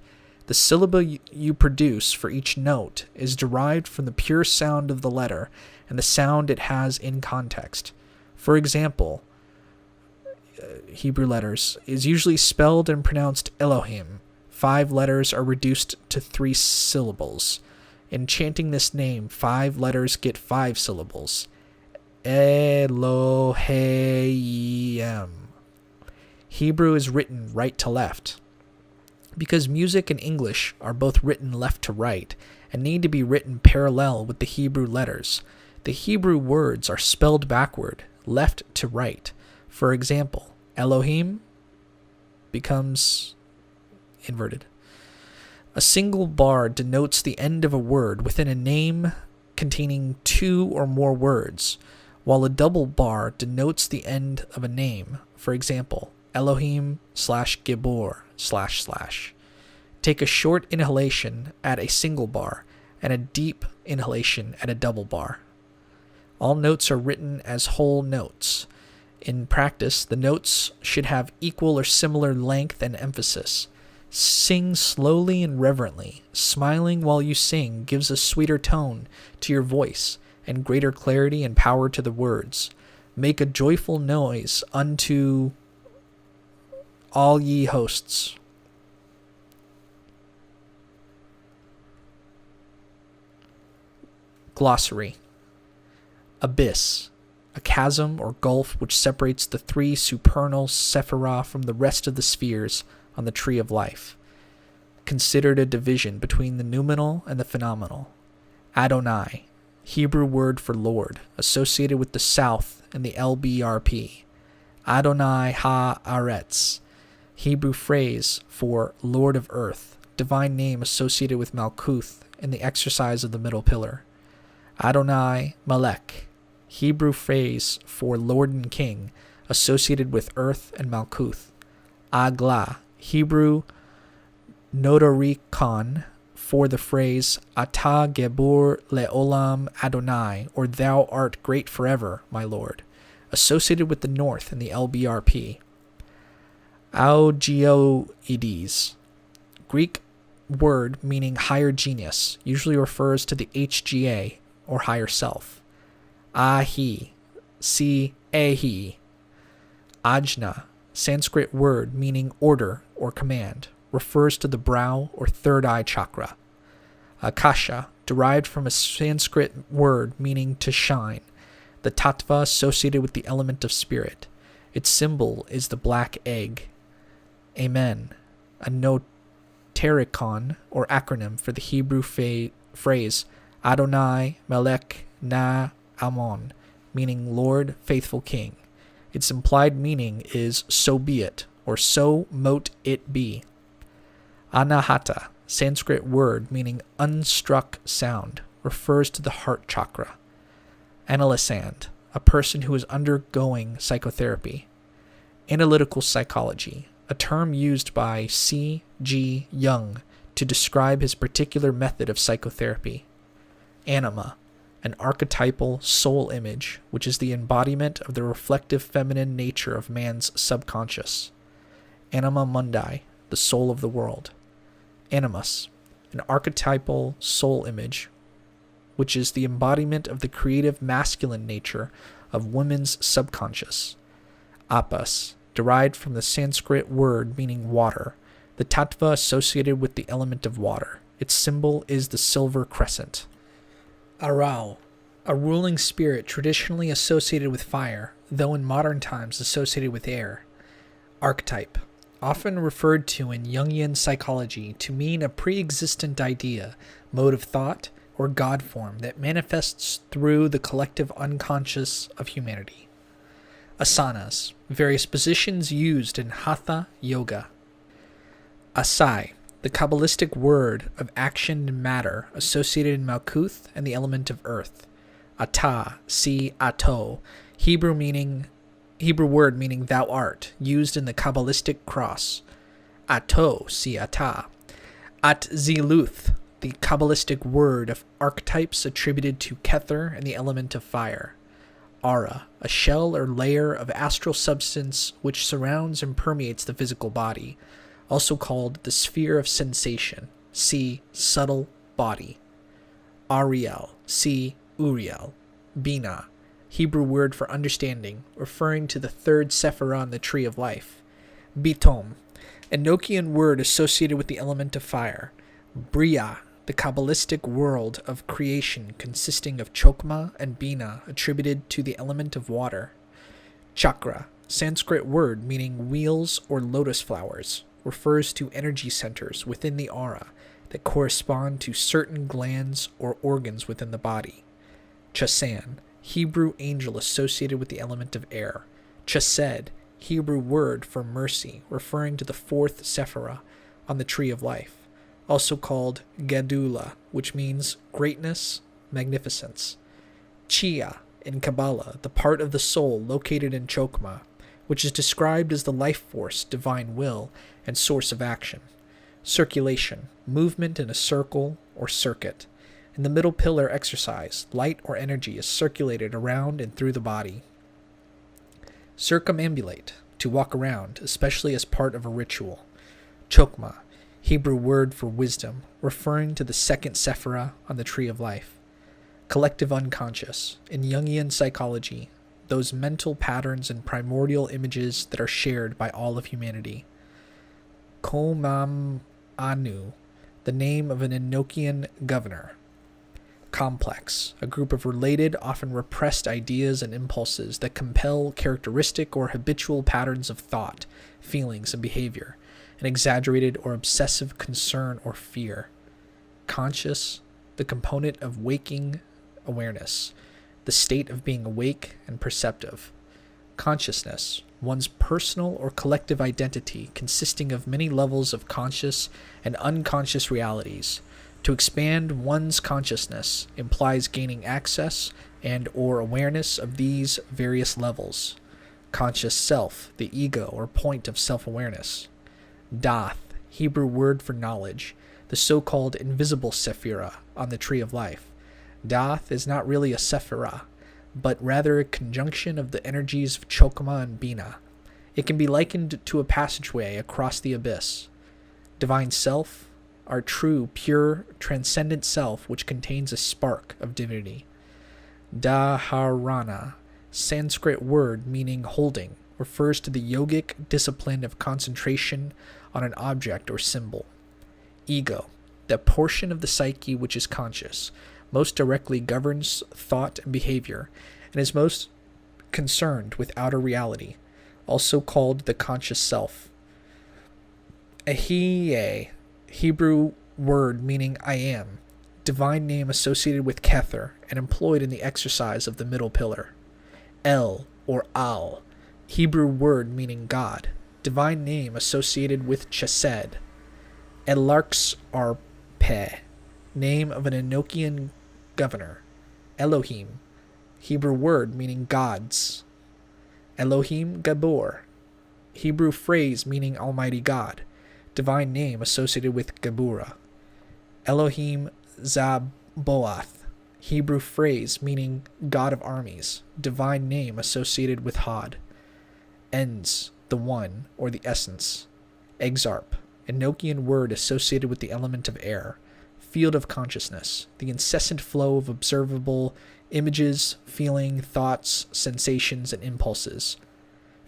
The syllable you produce for each note is derived from the pure sound of the letter and the sound it has in context. For example, Hebrew letters is usually spelled and pronounced Elohim. 5 letters are reduced to 3 syllables. In chanting this name, 5 letters get 5 syllables. Elohim. Hebrew is written right to left. Because music and English are both written left to right and need to be written parallel with the Hebrew letters, the Hebrew words are spelled backward, left to right. For example, Elohim becomes inverted. A single bar denotes the end of a word within a name containing two or more words, while a double bar denotes the end of a name. For example, Elohim/Gibor //. Take a short inhalation at a single bar and a deep inhalation at a double bar. All notes are written as whole notes. In practice, the notes should have equal or similar length and emphasis. Sing slowly and reverently. Smiling while you sing gives a sweeter tone to your voice and greater clarity and power to the words. Make a joyful noise unto all ye hosts. Glossary. Abyss, a chasm or gulf which separates the three supernal sephirah from the rest of the spheres on the Tree of Life. Considered a division between the noumenal and the phenomenal. Adonai, Hebrew word for Lord, associated with the south and the LBRP. Adonai ha-aretz, Hebrew phrase for Lord of Earth, divine name associated with Malkuth and the exercise of the middle pillar. Adonai Melech, Hebrew phrase for Lord and King, associated with Earth and Malkuth. Agla, Hebrew notarikon for the phrase Ata Gebur Leolam Adonai, or Thou art great forever, my Lord, associated with the North and the LBRP. Augioides, Greek word meaning higher genius, usually refers to the HGA, or higher self. Ahi, see Ahi. Ajna, Sanskrit word meaning order or command, refers to the brow or third eye chakra. Akasha, derived from a Sanskrit word meaning to shine, the tattva associated with the element of spirit. Its symbol is the black egg. Amen, a notarikon or acronym for the Hebrew phrase Adonai Melech Na Amon, meaning Lord, faithful King. Its implied meaning is so be it, or so mote it be. Anahata, Sanskrit word meaning unstruck sound, refers to the heart chakra. Analysand, a person who is undergoing psychotherapy. Analytical psychology, a term used by C.G. Jung to describe his particular method of psychotherapy. Anima, an archetypal soul image, which is the embodiment of the reflective feminine nature of man's subconscious. Anima mundi, the soul of the world. Animus, an archetypal soul image, which is the embodiment of the creative masculine nature of women's subconscious. Apas, derived from the Sanskrit word meaning water, the tattva associated with the element of water. Its symbol is the silver crescent. Arau, a ruling spirit traditionally associated with fire, though in modern times associated with air. Archetype, often referred to in Jungian psychology to mean a pre-existent idea, mode of thought, or God form that manifests through the collective unconscious of humanity. Asanas, various positions used in Hatha Yoga. Asai, the Qabalistic word of action and matter associated in Malkuth and the element of earth. Ata, see Ato, Hebrew word meaning thou art, used in the Qabalistic Cross. Ato, see Ata. Atziluth, the Qabalistic word of archetypes attributed to Kether and the element of fire. Aura, a shell or layer of astral substance which surrounds and permeates the physical body, also called the sphere of sensation, see subtle body. Ariel, see Uriel. Bina, Hebrew word for understanding, referring to the third sephirah on the Tree of Life. Bitom, Enochian word associated with the element of fire. Bria, the Kabbalistic world of creation consisting of Chokma and Bina attributed to the element of water. Chakra, Sanskrit word meaning wheels or lotus flowers, refers to energy centers within the aura that correspond to certain glands or organs within the body. Chasan, Hebrew angel associated with the element of air. Chesed, Hebrew word for mercy, referring to the fourth sephirah on the Tree of Life. also called Gadula, which means greatness, magnificence. Chia, in Kabbalah, the part of the soul located in Chokmah, which is described as the life force, divine will, and source of action. Circulation, movement in a circle or circuit. In the middle pillar exercise, light or energy is circulated around and through the body. Circumambulate, to walk around, especially as part of a ritual. Chokmah, Hebrew word for wisdom, referring to the second sephirah on the Tree of Life. Collective unconscious, in Jungian psychology, those mental patterns and primordial images that are shared by all of humanity. Komam Anu, the name of an Enochian governor. Complex, a group of related, often repressed ideas and impulses that compel characteristic or habitual patterns of thought, feelings, and behavior, an exaggerated or obsessive concern or fear. Conscious, the component of waking awareness, the state of being awake and perceptive. Consciousness, one's personal or collective identity consisting of many levels of conscious and unconscious realities. To expand one's consciousness implies gaining access and or awareness of these various levels. Conscious self, the ego or point of self-awareness. Dath, Hebrew word for knowledge, the so-called invisible sephirah on the Tree of Life. Dath is not really a sephirah, but rather a conjunction of the energies of Chokmah and Bina. It can be likened to a passageway across the abyss. Divine self, our true, pure, transcendent self, which contains a spark of divinity. Dharana, Sanskrit word meaning holding, refers to the yogic discipline of concentration on an object or symbol. Ego, that portion of the psyche which is conscious, most directly governs thought and behavior, and is most concerned with outer reality, also called the conscious self. Ahiye, Hebrew word meaning I am, divine name associated with Kether and employed in the exercise of the middle pillar. El, or Al, Hebrew word meaning God, divine name associated with Chesed. Elarx Arpe, name of an Enochian governor. Elohim, Hebrew word meaning gods. Elohim Gabor, Hebrew phrase meaning Almighty God, divine name associated with Gabura. Elohim Zaboath, Hebrew phrase meaning God of armies, divine name associated with Hod. Ens, the one, or the essence. Exarp, Enochian word associated with the element of air. Field of consciousness, the incessant flow of observable images, feeling, thoughts, sensations, and impulses.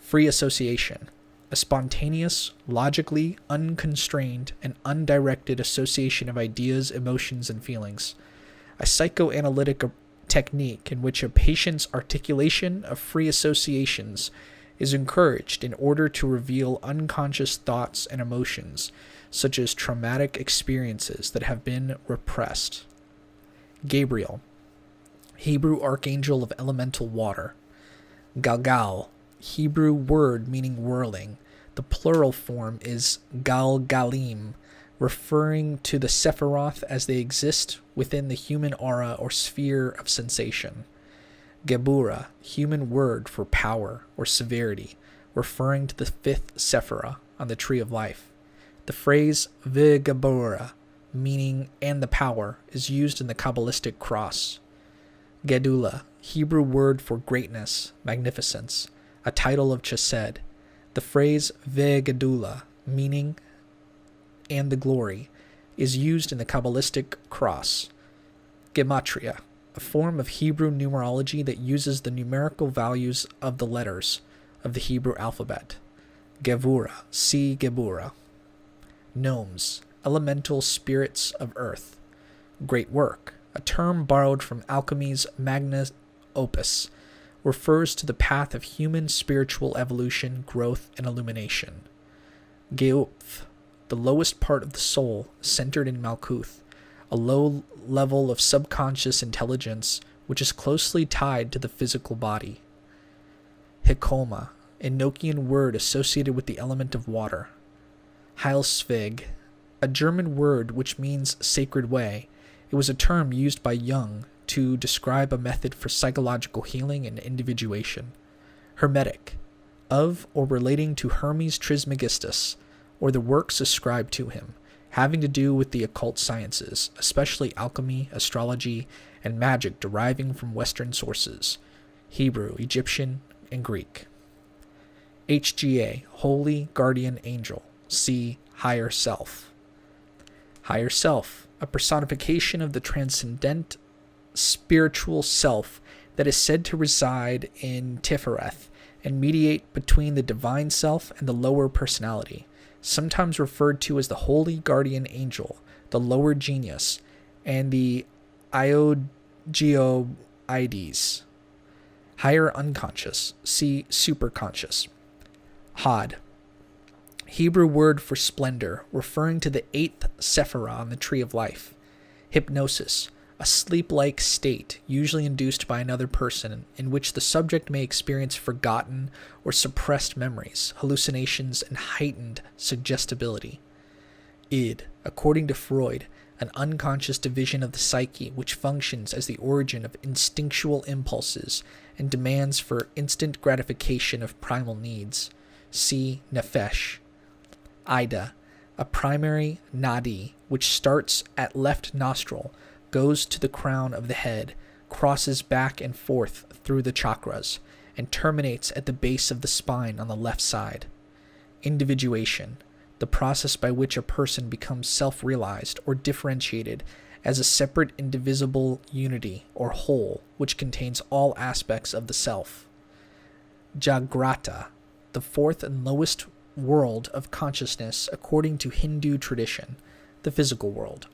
Free association, a spontaneous, logically unconstrained, and undirected association of ideas, emotions, and feelings. A psychoanalytic technique in which a patient's articulation of free associations is encouraged in order to reveal unconscious thoughts and emotions, such as traumatic experiences that have been repressed. Gabriel, Hebrew archangel of elemental water. Galgal, Hebrew word meaning whirling. The plural form is Galgalim, referring to the Sephiroth as they exist within the human aura or sphere of sensation. Gebura, human word for power or severity, referring to the fifth Sephirah on the Tree of Life. The phrase V'Gebura, meaning and the power, is used in the Qabalistic Cross. Gedula, Hebrew word for greatness, magnificence, a title of Chesed. The phrase V'Gedula, meaning and the glory, is used in the Qabalistic Cross. Gematria, a form of Hebrew numerology that uses the numerical values of the letters of the Hebrew alphabet. Gevura, see Gebura. Gnomes, elemental spirits of earth. Great work, a term borrowed from alchemy's magna opus, refers to the path of human spiritual evolution, growth, and illumination. Geupf, the lowest part of the soul, centered in Malkuth, a low level of subconscious intelligence which is closely tied to the physical body. Hikoma, Enochian word associated with the element of water. Heilsvig, a German word which means sacred way. It was a term used by Jung to describe a method for psychological healing and individuation. Hermetic, of or relating to Hermes Trismegistus, or the works ascribed to him, having to do with the occult sciences, especially alchemy, astrology, and magic deriving from Western sources, Hebrew, Egyptian, and Greek. HGA, Holy Guardian Angel, see Higher Self. Higher Self, a personification of the transcendent spiritual self that is said to reside in Tifereth and mediate between the divine self and the lower personality, sometimes referred to as the Holy Guardian Angel, the lower genius, and the Iogeoides. Higher unconscious, see superconscious. Had, Hebrew word for splendor, referring to the 8th Sephirah on the Tree of Life. Hypnosis, a sleep-like state, usually induced by another person, in which the subject may experience forgotten or suppressed memories, hallucinations, and heightened suggestibility. Id, according to Freud, an unconscious division of the psyche which functions as the origin of instinctual impulses and demands for instant gratification of primal needs. See Nefesh. Ida, a primary nadi which starts at left nostril, goes to the crown of the head, crosses back and forth through the chakras, and terminates at the base of the spine on the left side. Individuation, the process by which a person becomes self-realized or differentiated as a separate indivisible unity or whole which contains all aspects of the self. Jagrata, the fourth and lowest world of consciousness according to Hindu tradition, the physical world.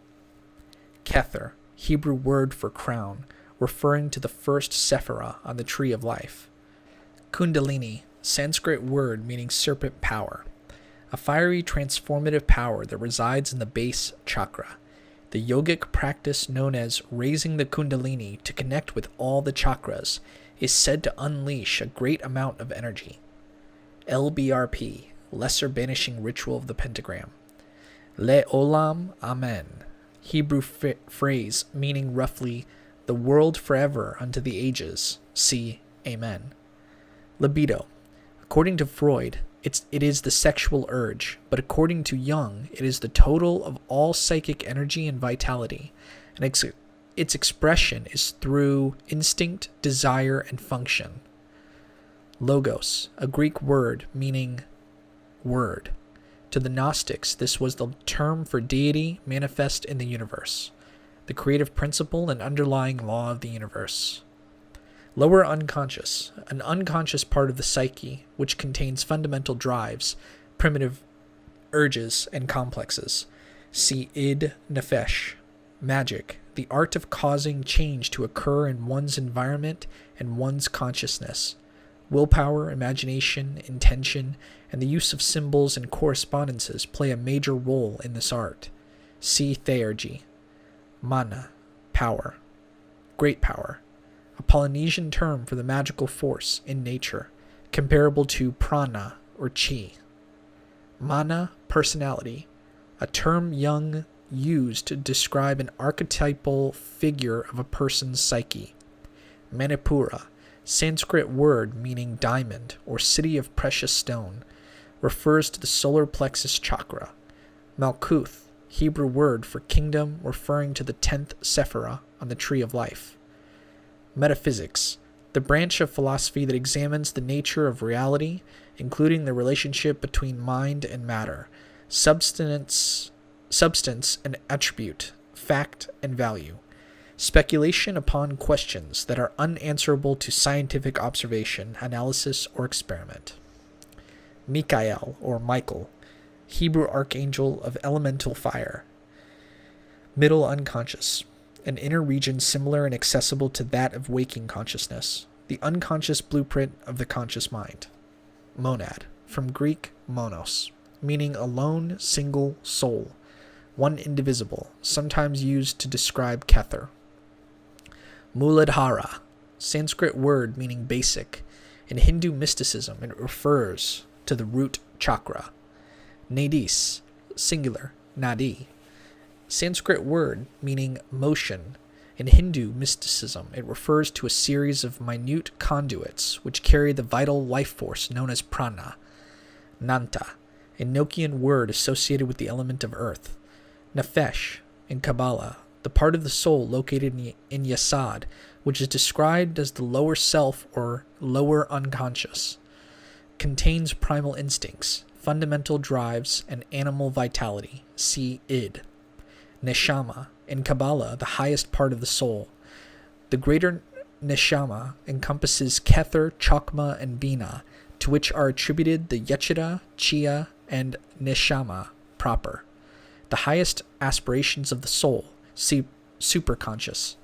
Kether, Hebrew word for crown, referring to the first Sephirah on the Tree of Life. Kundalini, Sanskrit word meaning serpent power, a fiery transformative power that resides in the base chakra. The yogic practice known as raising the Kundalini to connect with all the chakras is said to unleash a great amount of energy. LBRP, Lesser Banishing Ritual of the Pentagram. Le'olam Amen, Hebrew phrase meaning roughly the world forever unto the ages, see Amen. Libido, according to Freud, it is the sexual urge, but according to Jung, it is the total of all psychic energy and vitality, and its expression is through instinct, desire, and function. Logos, a Greek word meaning word. To the Gnostics, this was the term for deity manifest in the universe, the creative principle and underlying law of the universe. Lower unconscious, an unconscious part of the psyche which contains fundamental drives, primitive urges, and complexes. See Id Nefesh. Magic, the art of causing change to occur in one's environment and one's consciousness. Willpower, imagination, intention, and the use of symbols and correspondences play a major role in this art. See Theurgy. Mana, power, great power, a Polynesian term for the magical force in nature, comparable to prana or chi. Mana, personality, a term Jung used to describe an archetypal figure of a person's psyche. Manipura, Sanskrit word meaning diamond or city of precious stone, refers to the solar plexus chakra. Malkuth, Hebrew word for kingdom referring to the 10th Sephirah on the Tree of Life. Metaphysics, the branch of philosophy that examines the nature of reality, including the relationship between mind and matter, substance and attribute, fact and value. Speculation upon questions that are unanswerable to scientific observation, analysis, or experiment. Mikael, or Michael, Hebrew archangel of elemental fire. Middle unconscious, an inner region similar and accessible to that of waking consciousness, the unconscious blueprint of the conscious mind. Monad, from Greek monos, meaning alone, single soul, one indivisible, sometimes used to describe Kether. Muladhara, Sanskrit word meaning basic. In Hindu mysticism, it refers to the root chakra. Nadis, singular, nadi, Sanskrit word meaning motion. In Hindu mysticism, it refers to a series of minute conduits which carry the vital life force known as prana. Nanta, a Nokian word associated with the element of earth. Nefesh, in Kabbalah, the part of the soul located in Yasad, which is described as the lower self or lower unconscious, contains primal instincts, fundamental drives, and animal vitality. See id. Neshama, in Kabbalah, the highest part of the soul. The greater Neshama encompasses Kether, Chokma, and Bina, to which are attributed the Yechida, Chia, and Neshama proper. The highest aspirations of the soul, see superconscious.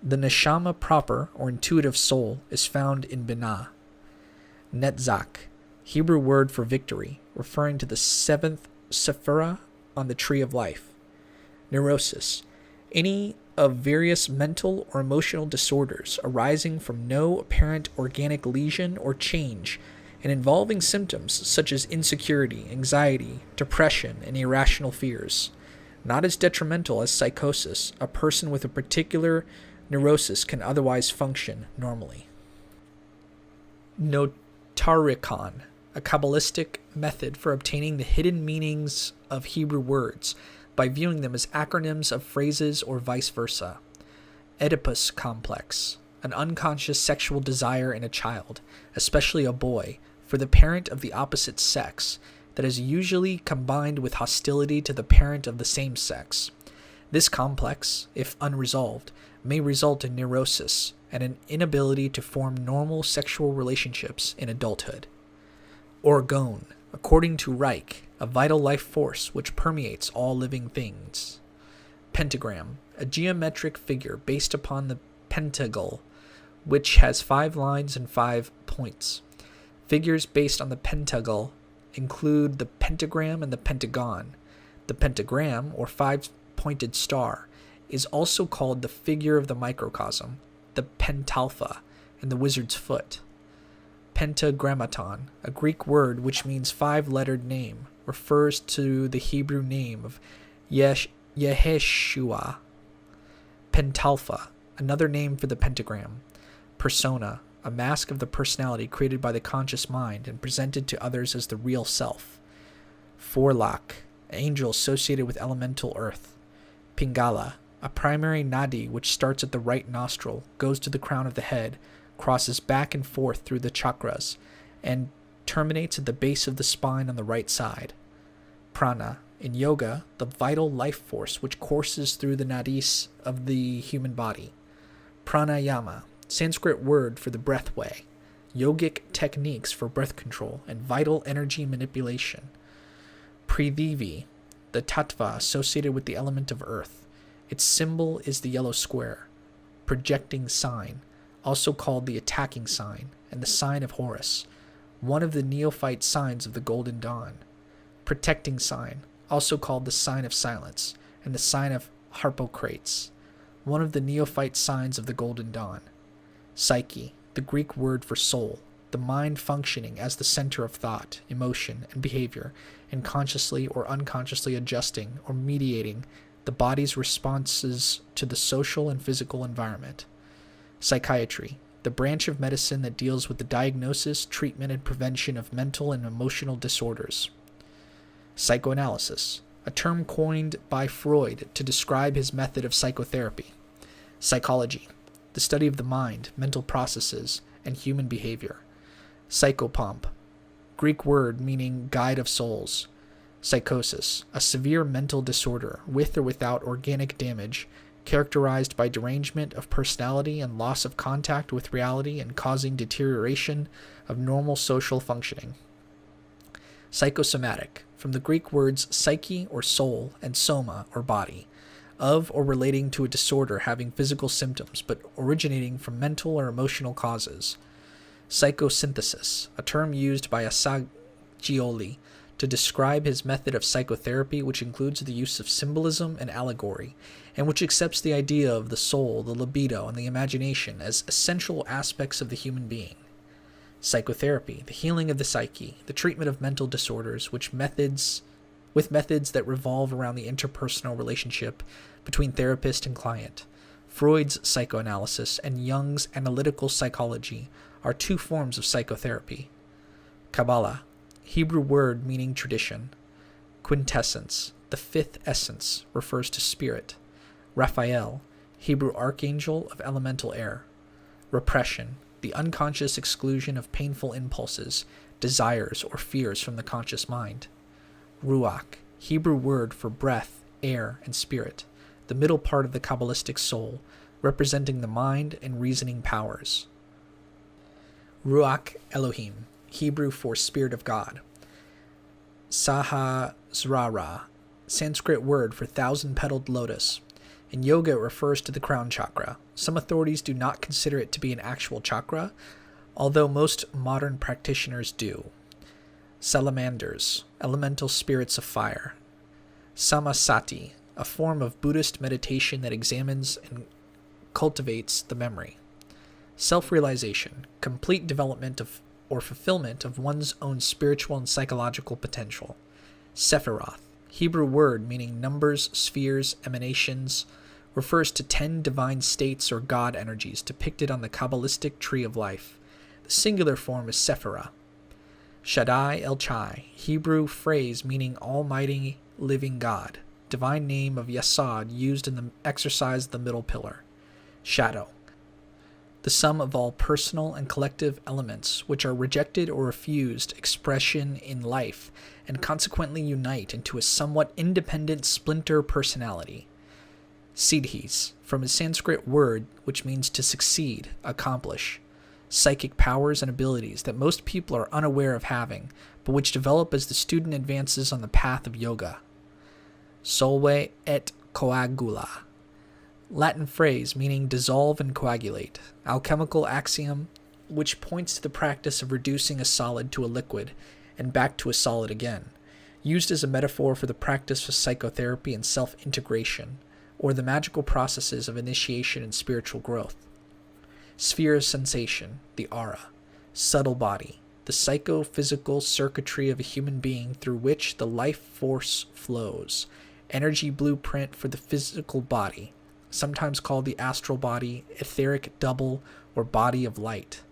The Neshama proper, or intuitive soul, is found in Binah. Netzach, Hebrew word for victory, referring to the seventh sephirah on the Tree of Life. Neurosis, any of various mental or emotional disorders arising from no apparent organic lesion or change and involving symptoms such as insecurity, anxiety, depression, and irrational fears. Not as detrimental as psychosis, a person with a particular neurosis can otherwise function normally. Notarikon, a Kabbalistic method for obtaining the hidden meanings of Hebrew words by viewing them as acronyms of phrases or vice versa. Oedipus complex, an unconscious sexual desire in a child, especially a boy, for the parent of the opposite sex, that is usually combined with hostility to the parent of the same sex. This complex, if unresolved, may result in neurosis and an inability to form normal sexual relationships in adulthood. Orgone, according to Reich, a vital life force which permeates all living things. Pentagram, a geometric figure based upon the pentacle, which has 5 lines and 5 points. Figures based on the pentacle include the pentagram and the pentagon. The pentagram, or 5-pointed star, is also called the figure of the microcosm, the pentalpha, and the wizard's foot. Pentagrammaton, a Greek word which means 5-lettered name, refers to the Hebrew name of Yeshua. Pentalpha, another name for the pentagram. Persona, a mask of the personality created by the conscious mind and presented to others as the real self. Forlak, angel associated with elemental earth. Pingala, a primary nadi which starts at the right nostril, goes to the crown of the head, crosses back and forth through the chakras, and terminates at the base of the spine on the right side. Prana, in yoga, the vital life force which courses through the nadis of the human body. Pranayama, Sanskrit word for the breath way, yogic techniques for breath control and vital energy manipulation. Prithivi, the tattva associated with the element of earth. Its symbol is the yellow square. Projecting sign, also called the attacking sign, and the sign of Horus, one of the neophyte signs of the Golden Dawn. Protecting sign, also called the sign of silence, and the sign of Harpocrates, one of the neophyte signs of the Golden Dawn. Psyche, the Greek word for soul, the mind functioning as the center of thought, emotion, and behavior, and consciously or unconsciously adjusting or mediating the body's responses to the social and physical environment. Psychiatry, the branch of medicine that deals with the diagnosis, treatment, and prevention of mental and emotional disorders. Psychoanalysis, a term coined by Freud to describe his method of psychotherapy. Psychology, the study of the mind, mental processes, and human behavior. Psychopomp, Greek word meaning guide of souls. Psychosis, a severe mental disorder with or without organic damage, characterized by derangement of personality and loss of contact with reality and causing deterioration of normal social functioning. Psychosomatic, from the Greek words psyche or soul and soma or body, of or relating to a disorder having physical symptoms but originating from mental or emotional causes. Psychosynthesis, a term used by Assagioli to describe his method of psychotherapy, which includes the use of symbolism and allegory, and which accepts the idea of the soul, the libido, and the imagination as essential aspects of the human being. Psychotherapy, the healing of the psyche, the treatment of mental disorders, which methods with methods that revolve around the interpersonal relationship between therapist and client. Freud's psychoanalysis and Jung's analytical psychology are two forms of psychotherapy. Kabbalah, Hebrew word meaning tradition. Quintessence, the fifth essence, refers to spirit. Raphael, Hebrew archangel of elemental air. Repression, the unconscious exclusion of painful impulses, desires, or fears from the conscious mind. Ruach, Hebrew word for breath, air, and spirit, the middle part of the Kabbalistic soul, representing the mind and reasoning powers. Ruach Elohim, Hebrew for spirit of God. Sahasrara, Sanskrit word for thousand-petaled lotus. In yoga, it refers to the crown chakra. Some authorities do not consider it to be an actual chakra, although most modern practitioners do. Salamanders, elemental spirits of fire. Samasati, a form of Buddhist meditation that examines and cultivates the memory. Self-realization, complete development of or fulfillment of one's own spiritual and psychological potential. Sephiroth, Hebrew word meaning numbers, spheres, emanations, refers to 10 divine states or God energies depicted on the Qabalistic Tree of Life. The singular form is Sephirah. Shaddai El Chai, Hebrew phrase meaning Almighty Living God, divine name of Yasod used in the exercise of the middle pillar. Shadow, the sum of all personal and collective elements which are rejected or refused expression in life and consequently unite into a somewhat independent splinter personality. Siddhis, from a Sanskrit word which means to succeed, accomplish. Psychic powers and abilities that most people are unaware of having, but which develop as the student advances on the path of yoga. Solve et coagula, Latin phrase meaning dissolve and coagulate. Alchemical axiom which points to the practice of reducing a solid to a liquid and back to a solid again, used as a metaphor for the practice of psychotherapy and self-integration, or the magical processes of initiation and spiritual growth. Sphere of sensation, the aura. Subtle body, the psychophysical circuitry of a human being through which the life force flows. Energy blueprint for the physical body, sometimes called the astral body, etheric double, or body of light.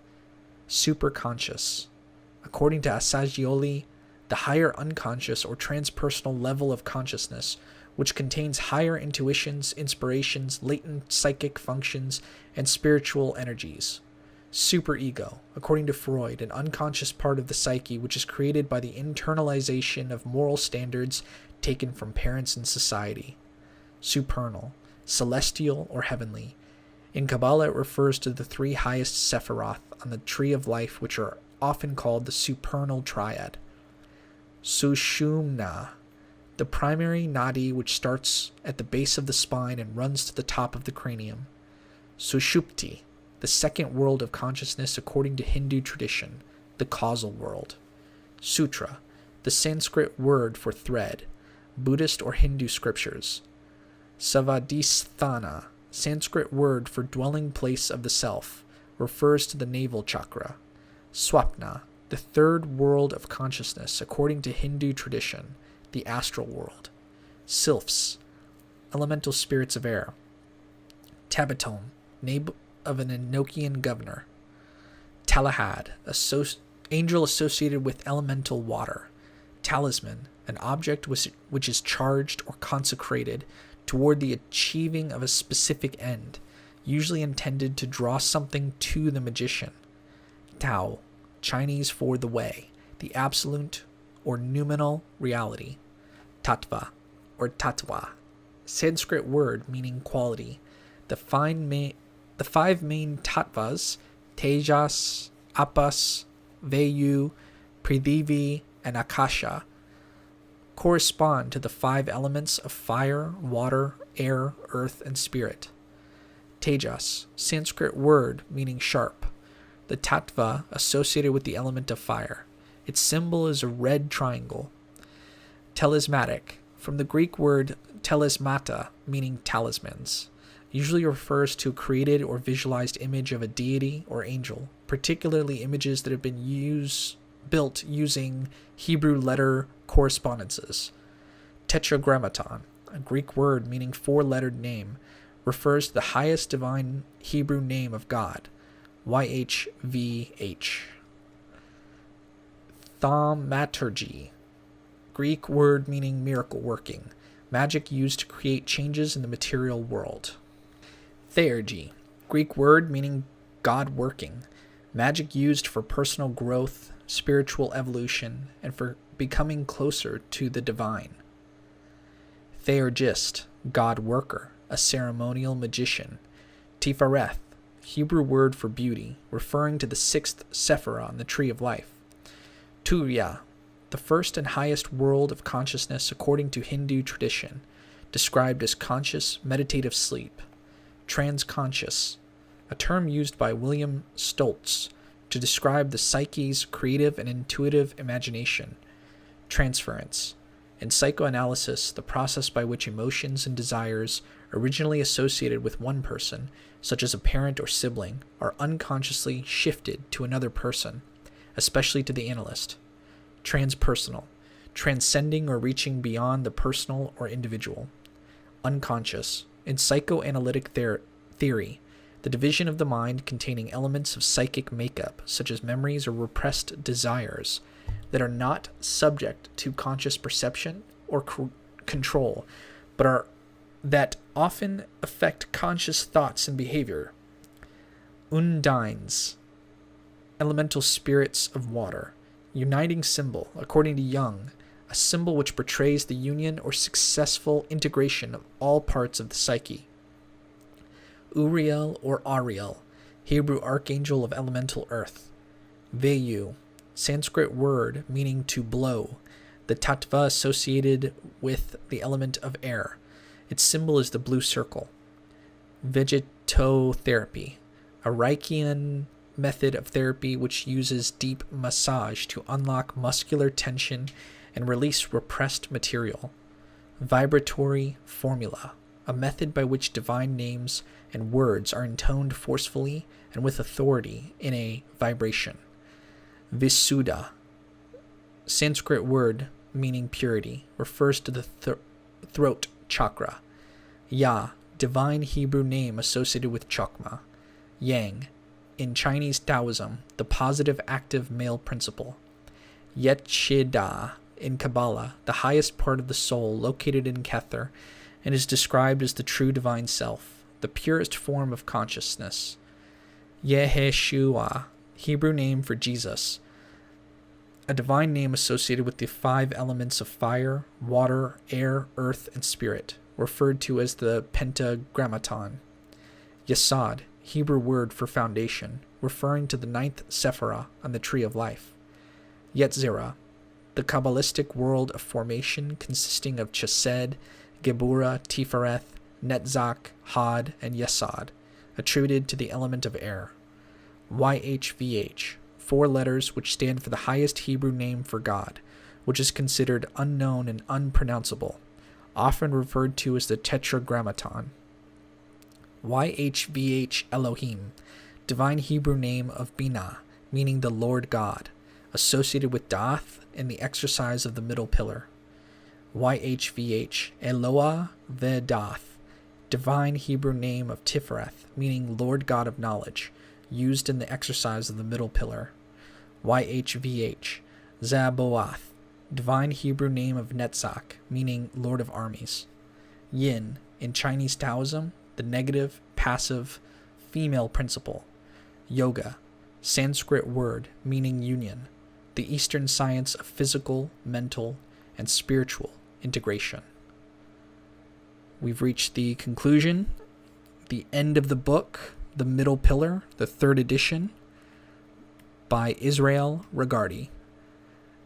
Superconscious. According to Assagioli, the higher unconscious or transpersonal level of consciousness, which contains higher intuitions, inspirations, latent psychic functions, and spiritual energies. Superego, according to Freud, an unconscious part of the psyche which is created by the internalization of moral standards taken from parents and society. Supernal, celestial or heavenly. In Kabbalah, it refers to the three highest Sephiroth on the Tree of Life, which are often called the supernal triad. Sushumna, the primary nadi which starts at the base of the spine and runs to the top of the cranium. Sushupti, the second world of consciousness according to Hindu tradition, the causal world. Sutra, the Sanskrit word for thread, Buddhist or Hindu scriptures. Savadhisthana, Sanskrit word for dwelling place of the self, refers to the navel chakra. Swapna, the third world of consciousness according to Hindu tradition, the astral world. Sylphs, elemental spirits of air. Tabatom, name of an Enochian governor. Talahad, angel associated with elemental water. Talisman, an object which is charged or consecrated toward the achieving of a specific end, usually intended to draw something to the magician. Tao, Chinese for the way, the absolute or noumenal reality. Tattva, or tattva, Sanskrit word meaning quality. The five main tattvas, Tejas, Apas, Vayu, Prithivi, and Akasha, correspond to the 5 elements of fire, water, air, earth, and spirit. Tejas, Sanskrit word meaning sharp. The tattva associated with the element of fire. Its symbol is a red triangle. Talismatic, from the Greek word talismata, meaning talismans, usually refers to a created or visualized image of a deity or angel, particularly images that have been built using Hebrew letter correspondences. Tetragrammaton, a Greek word meaning four-lettered name, refers to the highest divine Hebrew name of God, YHVH. Thaumaturgy, Greek word meaning miracle working, magic used to create changes in the material world. Theurgy, Greek word meaning God working, magic used for personal growth, spiritual evolution, and for becoming closer to the divine. Theurgist, God worker, a ceremonial magician. Tifereth, Hebrew word for beauty, referring to the sixth Sephirah on the Tree of Life. Turiya, the first and highest world of consciousness according to Hindu tradition, described as conscious meditative sleep. Transconscious, a term used by William Stoltz to describe the psyche's creative and intuitive imagination. Transference, in psychoanalysis, the process by which emotions and desires originally associated with one person, such as a parent or sibling, are unconsciously shifted to another person, especially to the analyst. Transpersonal, transcending or reaching beyond the personal or individual. Unconscious, in psychoanalytic theory, the division of the mind containing elements of psychic makeup, such as memories or repressed desires, that are not subject to conscious perception or control, but that often affect conscious thoughts and behavior. Undines, elemental spirits of water, uniting symbol, according to Jung, a symbol which portrays the union or successful integration of all parts of the psyche. Uriel or Ariel, Hebrew archangel of elemental earth. Vayu, Sanskrit word meaning to blow, the tattva associated with the element of air. Its symbol is the blue circle. Vegetotherapy, a Reichian method of therapy which uses deep massage to unlock muscular tension and release repressed material. Vibratory formula, a method by which divine names and words are intoned forcefully and with authority in a vibration. Visuddha, Sanskrit word meaning purity, refers to the throat chakra. Ya, divine Hebrew name associated with Chokmah. Yang, in Chinese Taoism, the positive active male principle. Yetchida, in Kabbalah, the highest part of the soul located in Kether, and is described as the true divine self, the purest form of consciousness. Yeheshua, Hebrew name for Jesus, a divine name associated with the five elements of fire, water, air, earth, and spirit, referred to as the Pentagrammaton. Yesod, Hebrew word for foundation, referring to the ninth Sephirah on the Tree of Life. Yetzirah, the Kabbalistic world of formation consisting of Chesed, Geburah, Tifereth, Netzach, Had, and Yesod, attributed to the element of air. YHVH, four letters which stand for the highest Hebrew name for God, which is considered unknown and unpronounceable, often referred to as the Tetragrammaton. YHVH Elohim, divine Hebrew name of Binah, meaning the Lord God, associated with Daath and the exercise of the middle pillar. YHVH Eloah Ve'Dath, divine Hebrew name of Tifereth, meaning Lord God of knowledge, used in the exercise of the middle pillar. YHVH Zaboath, divine Hebrew name of Netzach, meaning Lord of armies. Yin, in Chinese Taoism, the negative, passive, female principle. Yoga, Sanskrit word meaning union, the Eastern science of physical, mental, and spiritual integration. We've reached the conclusion, the end of the book, The Middle Pillar, the third edition, by Israel Regardie.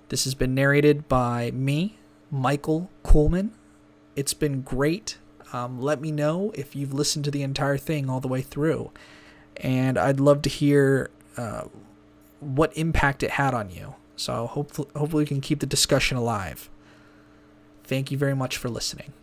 This has been narrated by me, Michael Kuhlman. It's been great. Let me know if you've listened to the entire thing all the way through. And I'd love to hear what impact it had on you. So hopefully we can keep the discussion alive. Thank you very much for listening.